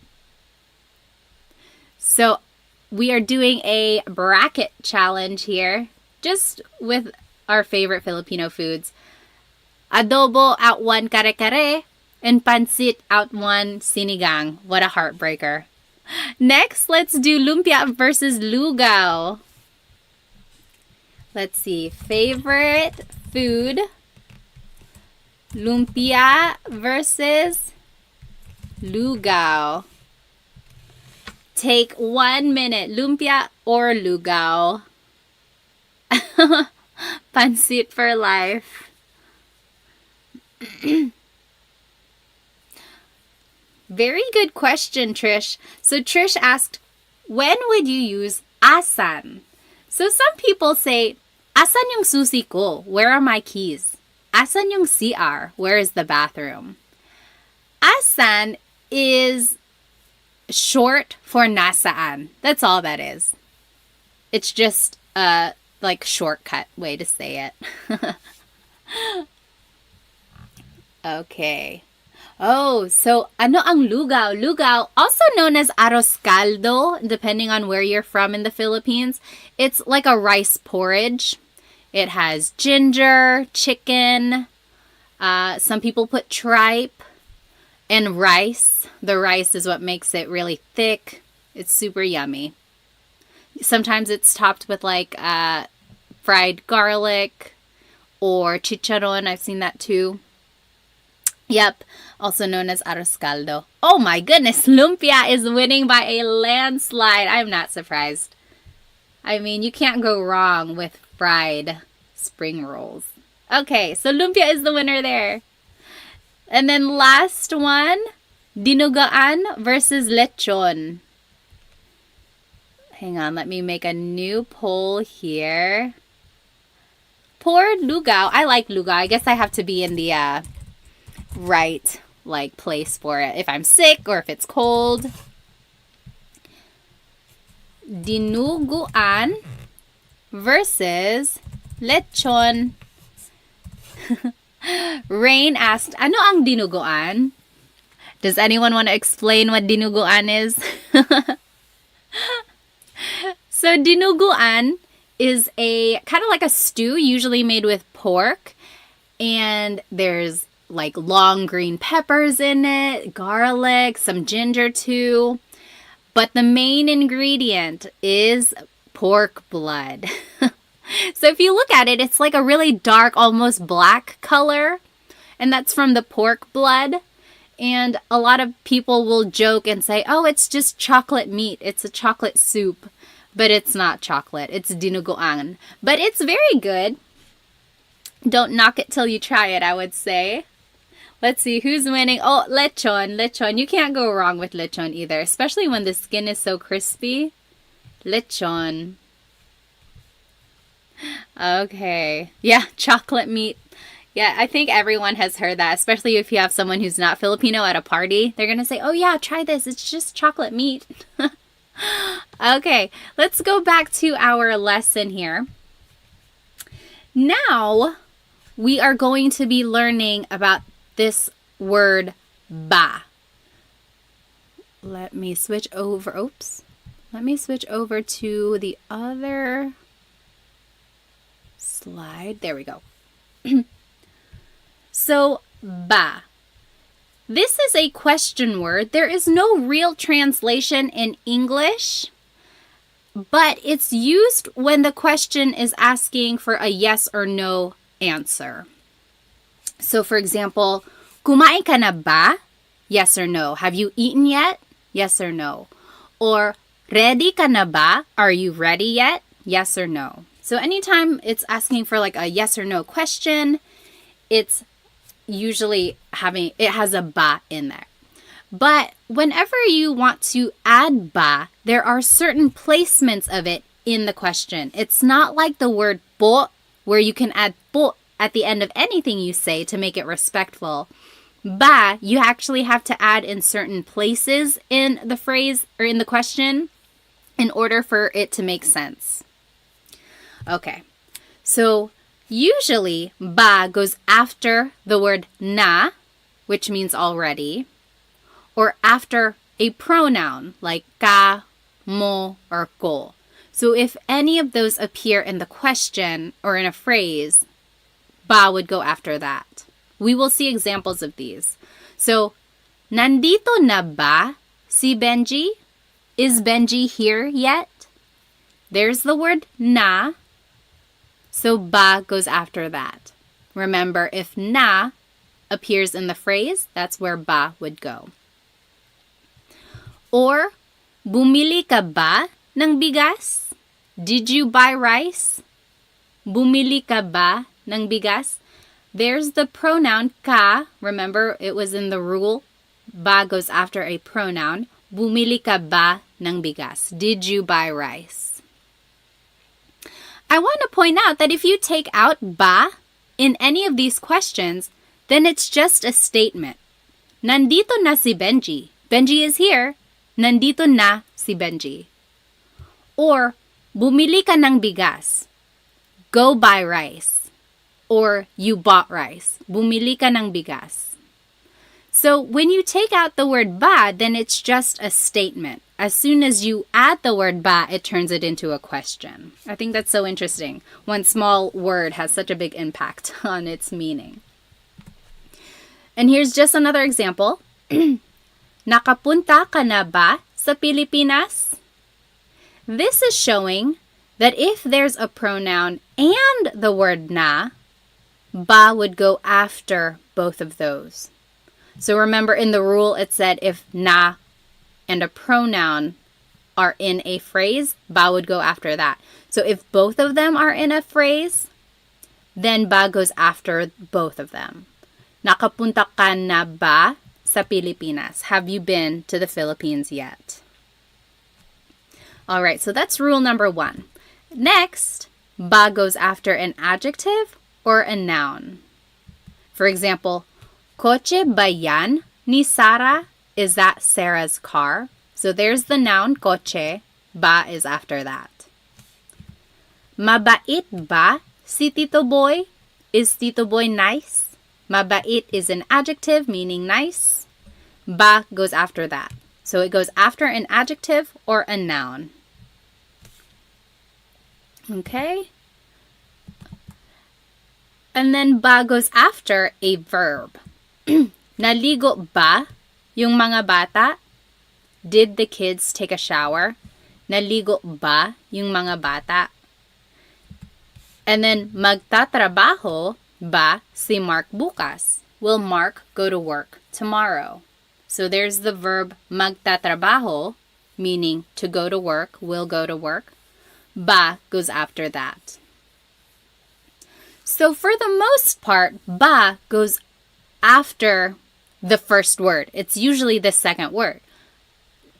So we are doing a bracket challenge here, just with our favorite Filipino foods. Adobo out one kare-kare, and pancit out one sinigang. What a heartbreaker. Next, let's do lumpia versus lugaw. Let's see. Favorite food. Lumpia versus lugaw. Take 1 minute. Lumpia or lugaw? Pancit for life. Very good question, Trish. So Trish asked, when would you use asan? So some people say, asan yung susi ko? Where are my keys? Asan yung CR? Where is the bathroom? Asan is short for nasaan. That's all that is. It's just a shortcut way to say it. Okay. Oh, so ano ang lugaw? Lugaw, also known as arroz caldo, depending on where you're from in the Philippines. It's like a rice porridge. It has ginger, chicken. Some people put tripe and rice. The rice is what makes it really thick. It's super yummy. Sometimes it's topped with fried garlic or chicharon. I've seen that too. Yep, also known as arroz caldo. Oh my goodness, lumpia is winning by a landslide. I'm not surprised. I mean, you can't go wrong with fried spring rolls. Okay, so lumpia is the winner there. And then last one, dinugaan versus lechon. Hang on, let me make a new poll here. Poor lugaw. I like lugaw. I guess I have to be in the right place for it. If I'm sick or if it's cold. Dinuguan versus lechon. Rain asked, ano ang dinuguan? Does anyone want to explain what dinuguan is? So dinuguan is a kind of like a stew, usually made with pork. And there's like long green peppers in it, garlic, some ginger too. But the main ingredient is pork blood. So if you look at it, it's like a really dark, almost black color. And that's from the pork blood. And a lot of people will joke and say, oh, it's just chocolate meat. It's a chocolate soup. But it's not chocolate. It's dinuguan. But it's very good. Don't knock it till you try it, I would say. Let's see, who's winning? Oh, lechon, lechon. You can't go wrong with lechon either, especially when the skin is so crispy. Lechon. Okay. Yeah, chocolate meat. Yeah, I think everyone has heard that, especially if you have someone who's not Filipino at a party. They're going to say, oh yeah, try this. It's just chocolate meat. Okay, let's go back to our lesson here. Now, we are going to be learning about this word ba. Let me switch over. Oops. Let me switch over to the other slide. There we go. So, ba. This is a question word. There is no real translation in English, but it's used when the question is asking for a yes or no answer. So, for example, kumain ka na ba? Yes or no. Have you eaten yet? Yes or no. Or, ready ka na ba? Are you ready yet? Yes or no. So, anytime it's asking for like a yes or no question, it's usually it has a ba in there. But whenever you want to add ba, there are certain placements of it in the question. It's not like the word po, where you can add po at the end of anything you say to make it respectful. Ba, you actually have to add in certain places in the phrase or in the question in order for it to make sense. Okay, so usually, ba goes after the word na, which means already, or after a pronoun like ka, mo, or ko. So if any of those appear in the question or in a phrase, ba would go after that. We will see examples of these. So, nandito na ba si Benji? Is Benji here yet? There's the word na. So ba goes after that. Remember, if na appears in the phrase, that's where ba would go. Or, bumili ka ba ng bigas? Did you buy rice? Bumili ka ba ng bigas? There's the pronoun ka. Remember, it was in the rule. Ba goes after a pronoun. Bumili ka ba ng bigas? Did you buy rice? I want to point out that if you take out ba in any of these questions, then it's just a statement. Nandito na si Benji. Benji is here. Nandito na si Benji. Or, bumili ka ng bigas. Go buy rice. Or, you bought rice. Bumili ka ng bigas. So, when you take out the word ba, then it's just a statement. As soon as you add the word ba, it turns it into a question. I think that's so interesting. One small word has such a big impact on its meaning. And here's just another example. Nakapunta ka na ba sa Pilipinas? This is showing that if there's a pronoun and the word na, ba would go after both of those. So remember in the rule it said if na and a pronoun are in a phrase, ba would go after that. So if both of them are in a phrase, then ba goes after both of them. Nakapunta ka na ba sa Pilipinas? Have you been to the Philippines yet? All right, so that's rule number 1. Next, ba goes after an adjective or a noun. For example, Kotse ba yan ni Sarah? Is that Sarah's car? So there's the noun kotse. Ba is after that. Mabait ba si Tito Boy? Is Tito Boy nice? Mabait is an adjective meaning nice. Ba goes after that. So it goes after an adjective or a noun. Okay? And then ba goes after a verb. Naligo ba yung mga bata? Did the kids take a shower? Naligo ba yung mga bata? And then magtatrabaho ba si Mark bukas? Will Mark go to work tomorrow? So there's the verb magtatrabaho, meaning to go to work, will go to work. Ba goes after that. So for the most part, ba goes after the first word. It's usually the second word.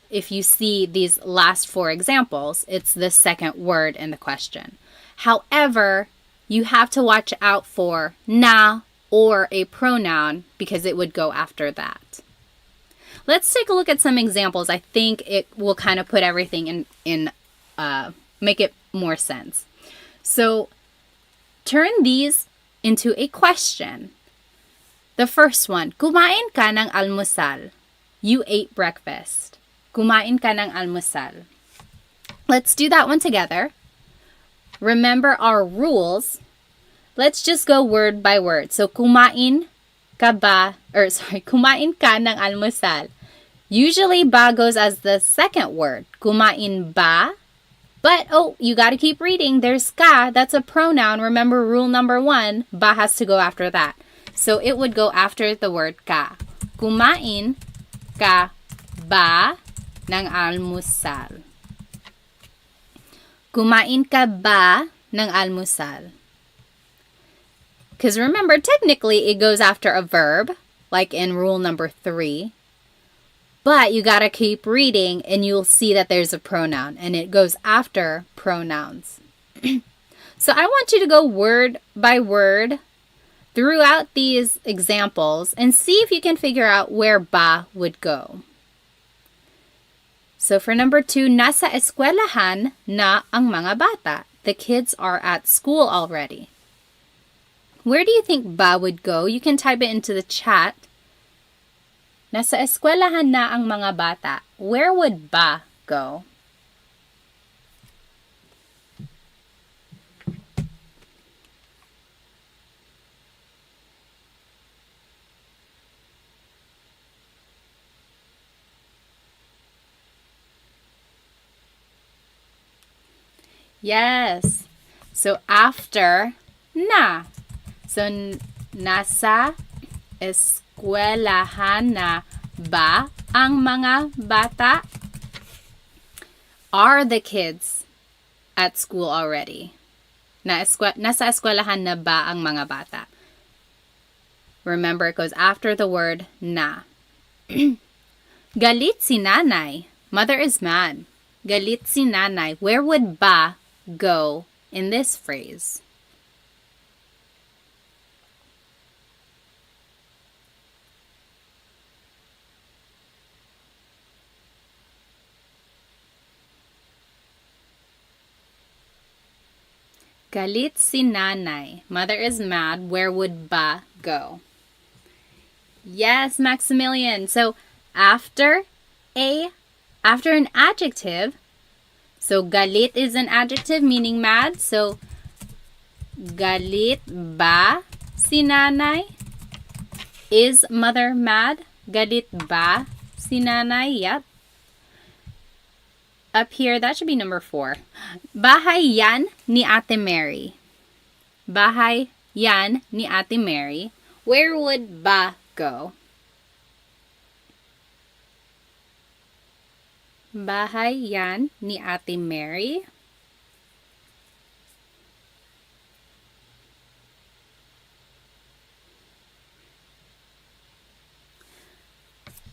If you see these last 4 examples, it's the second word in the question. However, you have to watch out for na or a pronoun because it would go after that. Let's take a look at some examples. I think it will kind of put everything in make it more sense. So turn these into a question. The first one, kumain ka ng almusal. You ate breakfast. Kumain ka ng almusal. Let's do that one together. Remember our rules. Let's just go word by word. So kumain ka ng almusal. Usually ba goes as the second word. Kumain ba? But, you got to keep reading. There's ka. That's a pronoun. Remember rule number 1. Ba has to go after that. So it would go after the word ka. Kumain ka ba ng almusal? Kumain ka ba ng almusal? Because remember, technically it goes after a verb, like in rule number 3. But you got to keep reading and you'll see that there's a pronoun and it goes after pronouns. So I want you to go word by word throughout these examples and see if you can figure out where ba would go. So for number 2, nasa eskwelahan na ang mga bata. The kids are at school already. Where do you think ba would go? You can type it into the chat. Nasa eskwelahan na ang mga bata. Where would ba go? Yes. So after na. So nasa eskwelahan na ba ang mga bata? Are the kids at school already? Nasa eskwelahan na ba ang mga bata? Remember, it goes after the word na. Galit si nanay. Mother is mad. Galit si nanay. Where would ba go in this phrase? Galit si nanay. Mother is mad. Where would ba go? Yes, Maximilian. So after an adjective, so galit is an adjective meaning mad. So galit ba si nanay? Is mother mad? Galit ba si nanay? Yep. Up here, that should be number 4. Bahay yan ni Ate Mary. Bahay yan ni Ate Mary, where would ba go? Bahay yan ni Ate Mary.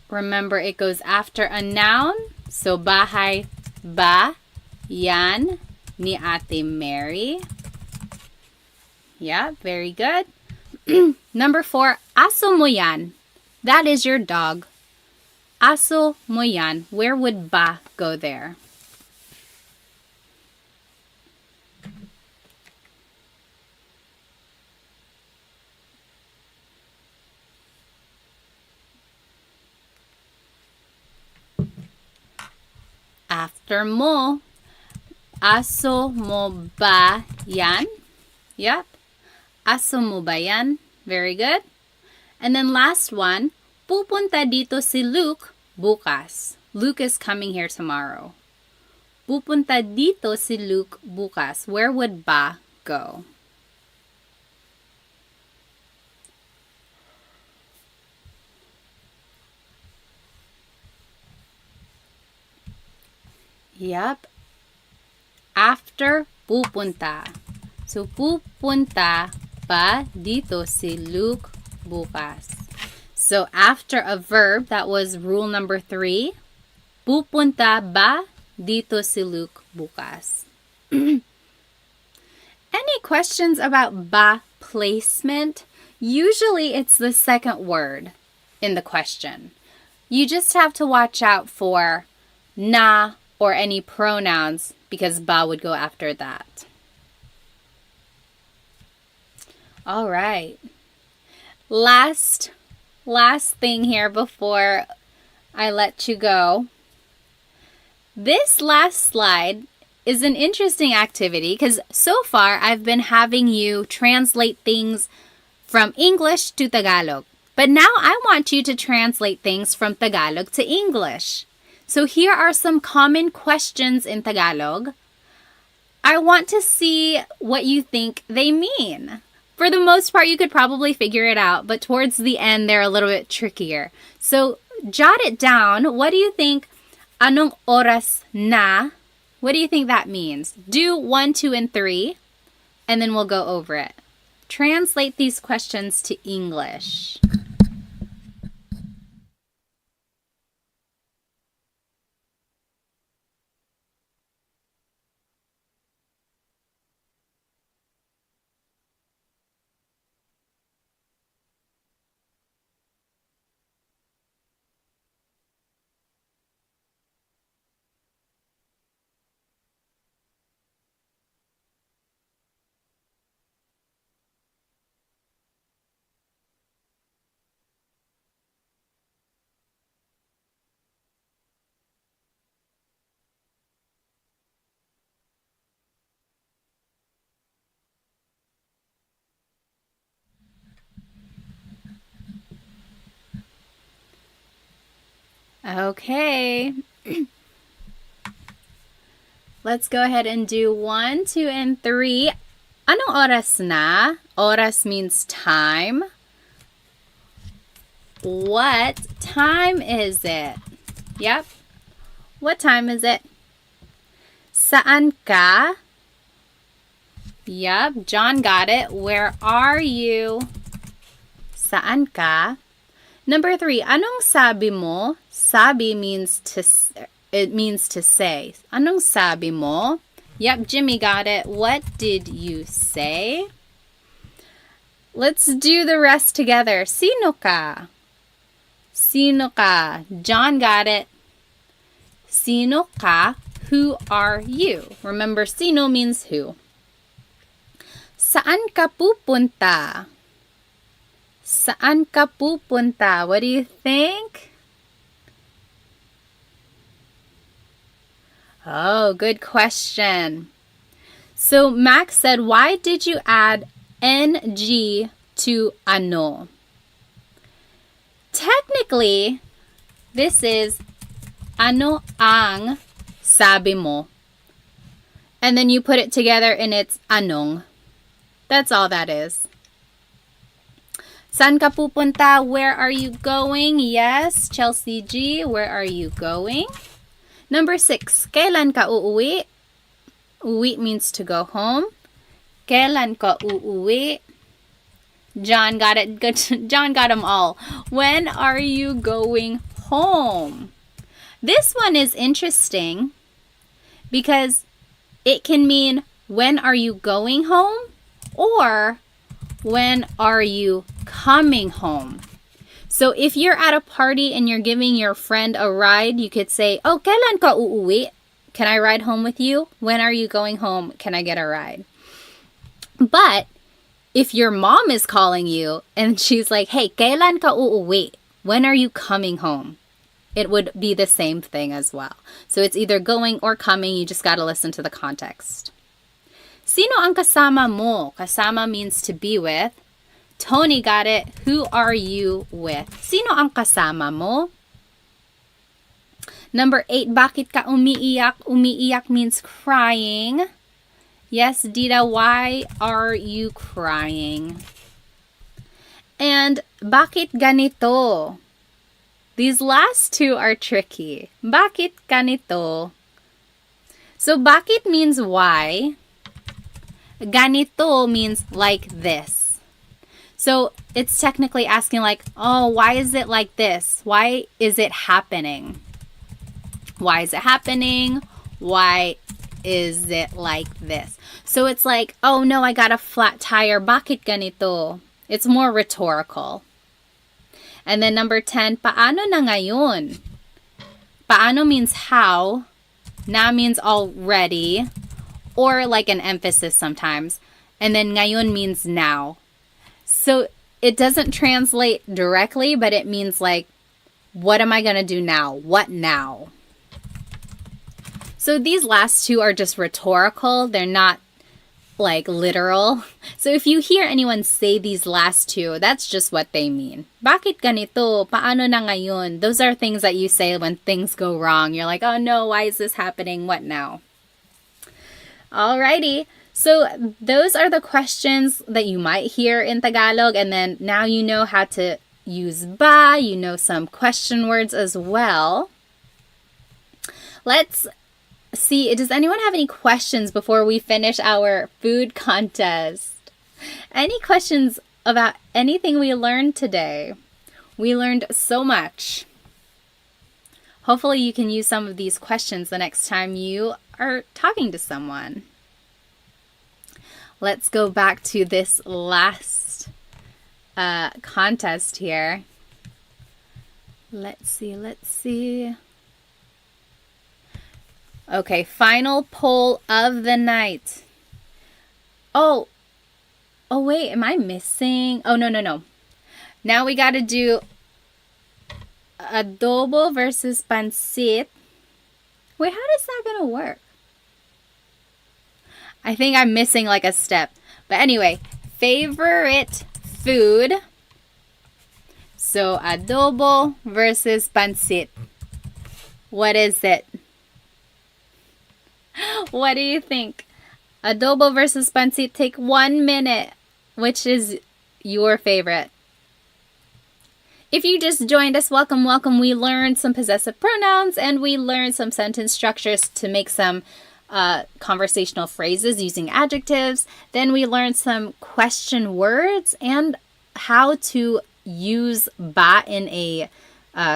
Remember, it goes after a noun. So, bahay ba yan ni Ate Mary. Yeah, very good. Number 4, aso mo yan. That is your dog. Aso mo yan. Where would ba go there? After mo. Aso mo ba yan? Yep. Aso mo ba yan? Very good. And then last one, pupunta dito si Luke bukas. Luke is coming here tomorrow. Pupunta dito si Luke bukas. Where would ba go? Yep. After pupunta. So, pupunta ba dito si Luke bukas. So, after a verb, that was rule number 3. Pupunta ba dito si Luke bukas. Any questions about ba placement? Usually, it's the second word in the question. You just have to watch out for na or any pronouns because ba would go after that. All right. Last thing here before I let you go. This last slide is an interesting activity because so far I've been having you translate things from English to Tagalog. But now I want you to translate things from Tagalog to English. So here are some common questions in Tagalog. I want to see what you think they mean. For the most part, you could probably figure it out, but towards the end, they're a little bit trickier. So jot it down. What do you think? Anong oras na? What do you think that means? Do 1, 2, and 3, and then we'll go over it. Translate these questions to English. Okay. Let's go ahead and do 1, 2, and 3. Anong oras na? Oras means time. What time is it? Yep. What time is it? Saan ka? Yep, John got it. Where are you? Saan ka? Number 3, anong sabi mo? Sabi means to say. Anong sabi mo? Yep, Jimmy got it. What did you say? Let's do the rest together. Sino ka? Sino ka? John got it. Sino ka? Who are you? Remember, sino means who. Saan ka pupunta? Saan ka pupunta? What do you think? Oh, good question. So Max said, why did you add ng to ano? Technically, this is ano ang sabi mo. And then you put it together and it's anong. That's all that is. Saan ka pupunta? Where are you going? Yes, Chelsea G, where are you going? Number 6, kailan ka uuwi? Uwi means to go home. Kailan ka uuwi? John got it. Good. John got them all. When are you going home? This one is interesting because it can mean when are you going home or when are you coming home. So if you're at a party and you're giving your friend a ride, you could say, oh, kailan ka uuwi? Can I ride home with you? When are you going home? Can I get a ride? But if your mom is calling you and she's like, hey, kailan ka uuwi? When are you coming home? It would be the same thing as well. So it's either going or coming. You just got to listen to the context. Sino ang kasama mo? Kasama means to be with. Tony got it. Who are you with? Sino ang kasama mo? Number 8, bakit ka umiiyak? Umiiyak means crying. Yes, Dita, why are you crying? And bakit ganito? These last two are tricky. Bakit ganito? So bakit means why. Ganito means like this. So it's technically asking like, oh, why is it like this? Why is it happening? Why is it happening? Why is it like this? So it's like, oh no, I got a flat tire. Bakit ganito? It's more rhetorical. And then number 10, paano na ngayon? Paano means how. Na means already. Or like an emphasis sometimes. And then ngayon means now. So it doesn't translate directly, but it means like, what am I going to do now? What now? So these last two are just rhetorical. They're not like literal. So if you hear anyone say these last two, that's just what they mean. Bakit ganito? Paano na ngayon? Those are things that you say when things go wrong. You're like, oh no, why is this happening? What now? Alrighty. So those are the questions that you might hear in Tagalog. And then now you know how to use ba. You know some question words as well. Let's see, does anyone have any questions before we finish our food contest? Any questions about anything we learned today? We learned so much. Hopefully you can use some of these questions the next time you are talking to someone. Let's go back to this last contest here. Let's see. Okay, final poll of the night. Oh wait, am I missing? Oh, no. Now we got to do adobo versus pancit. Wait, how is that going to work? I think I'm missing like a step. But anyway, favorite food. So adobo versus pancit. What is it? What do you think? Adobo versus pancit. Take 1 minute. Which is your favorite? If you just joined us, welcome. We learned some possessive pronouns and we learned some sentence structures to make some conversational phrases using adjectives. Then we learned some question words and how to use ba in a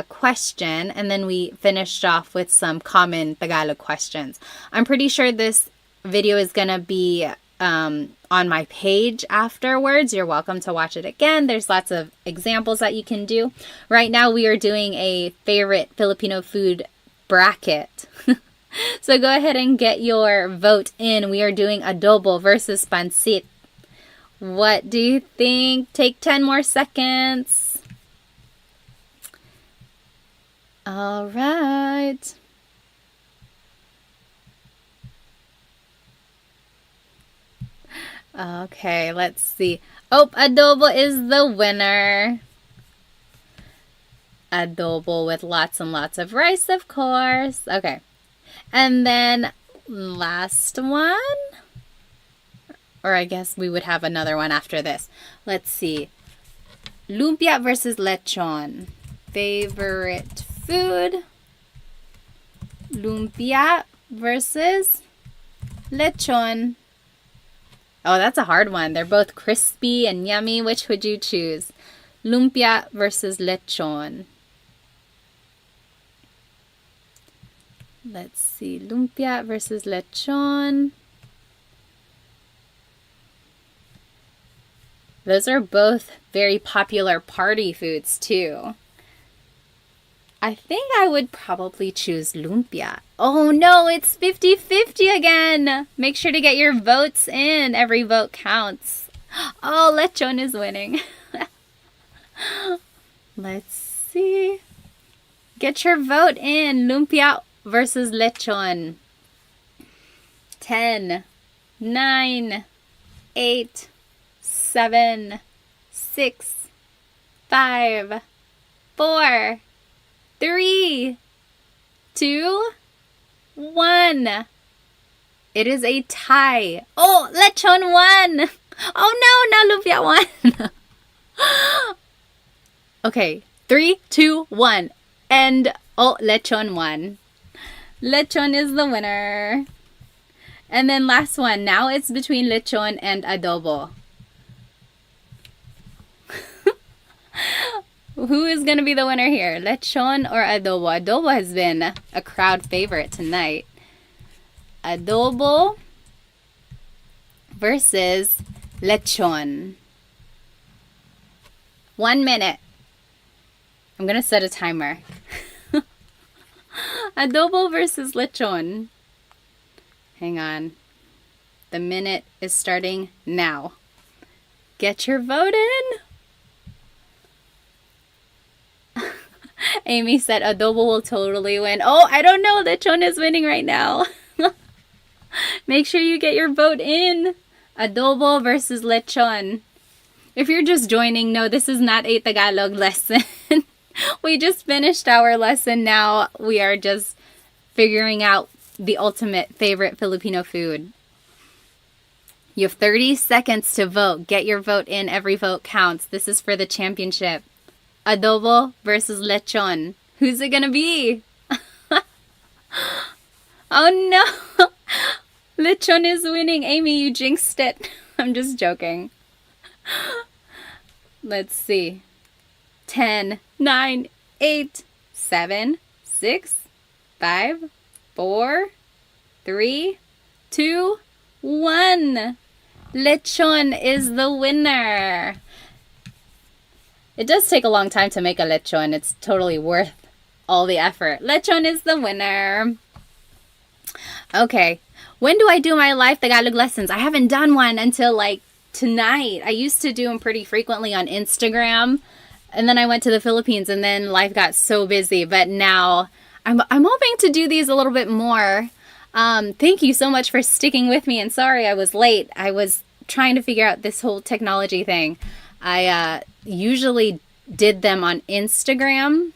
question. And then we finished off with some common Tagalog questions. I'm pretty sure this video is going to be on my page afterwards. You're welcome to watch it again. There's lots of examples that you can do. Right now we are doing a favorite Filipino food bracket. So go ahead and get your vote in. We are doing adobo versus pancit. What do you think? Take 10 more seconds. All right. Okay, let's see. Oh, adobo is the winner. Adobo with lots and lots of rice, of course. Okay. And then last one. Or I guess we would have another one after this. Let's see. Lumpia versus lechon. Favorite food. Lumpia versus lechon. Oh, that's a hard one. They're both crispy and yummy. Which would you choose? Lumpia versus lechon. Let's see. Lumpia versus lechon. Those are both very popular party foods too. I think I would probably choose lumpia. Oh no, it's 50-50 again. Make sure to get your votes in. Every vote counts. Oh, lechon is winning. Let's see. Get your vote in. Lumpia versus lechon. 10, 9, 8, 7, 6, 5, 4, 3, 2, 1. It is a tie. Oh, lechon won. Oh no, now lumpia won. Okay, 3, 2, 1. And oh, lechon won. Lechon is the winner. And then last one. Now it's between lechon and adobo. Who is going to be the winner here? Lechon or adobo? Adobo has been a crowd favorite tonight. Adobo versus lechon. 1 minute. I'm going to set a timer. Adobo versus lechon. Hang on. The minute is starting now. Get your vote in. Amy said adobo will totally win. Oh, I don't know. Lechon is winning right now. Make sure you get your vote in. Adobo versus lechon. If you're just joining, no, this is not a Tagalog lesson. We just finished our lesson now. We are just figuring out the ultimate favorite Filipino food. You have 30 seconds to vote. Get your vote in. Every vote counts. This is for the championship. Adobo versus lechon. Who's it gonna be? Oh no! Lechon is winning. Amy, you jinxed it. I'm just joking. Let's see. 10, 9, 8, 7, 6, 5, 4, 3, 2, 1. Lechon is the winner. It does take a long time to make a lechon. It's totally worth all the effort. Lechon is the winner. Okay. When do I do my live Tagalog lessons? I haven't done one until like tonight. I used to do them pretty frequently on Instagram. And then I went to the Philippines and then life got so busy. But now I'm hoping to do these a little bit more. Thank you so much for sticking with me. And sorry I was late. I was trying to figure out this whole technology thing. I usually did them on Instagram.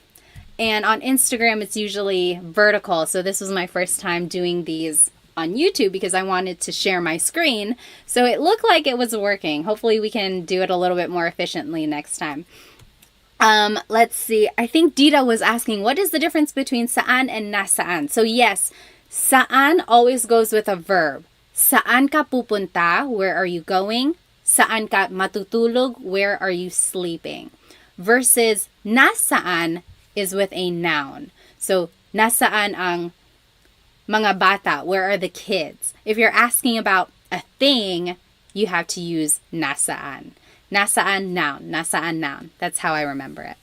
And on Instagram, it's usually vertical. So this was my first time doing these on YouTube because I wanted to share my screen. So it looked like it was working. Hopefully we can do it a little bit more efficiently next time. Let's see. I think Dita was asking, what is the difference between saan and nasaan? So yes, saan always goes with a verb. Saan ka pupunta? Where are you going? Saan ka matutulog? Where are you sleeping? Versus nasaan is with a noun. So nasaan ang mga bata? Where are the kids? If you're asking about a thing, you have to use nasaan. Nasaan noun. Nasaan noun. That's how I remember it.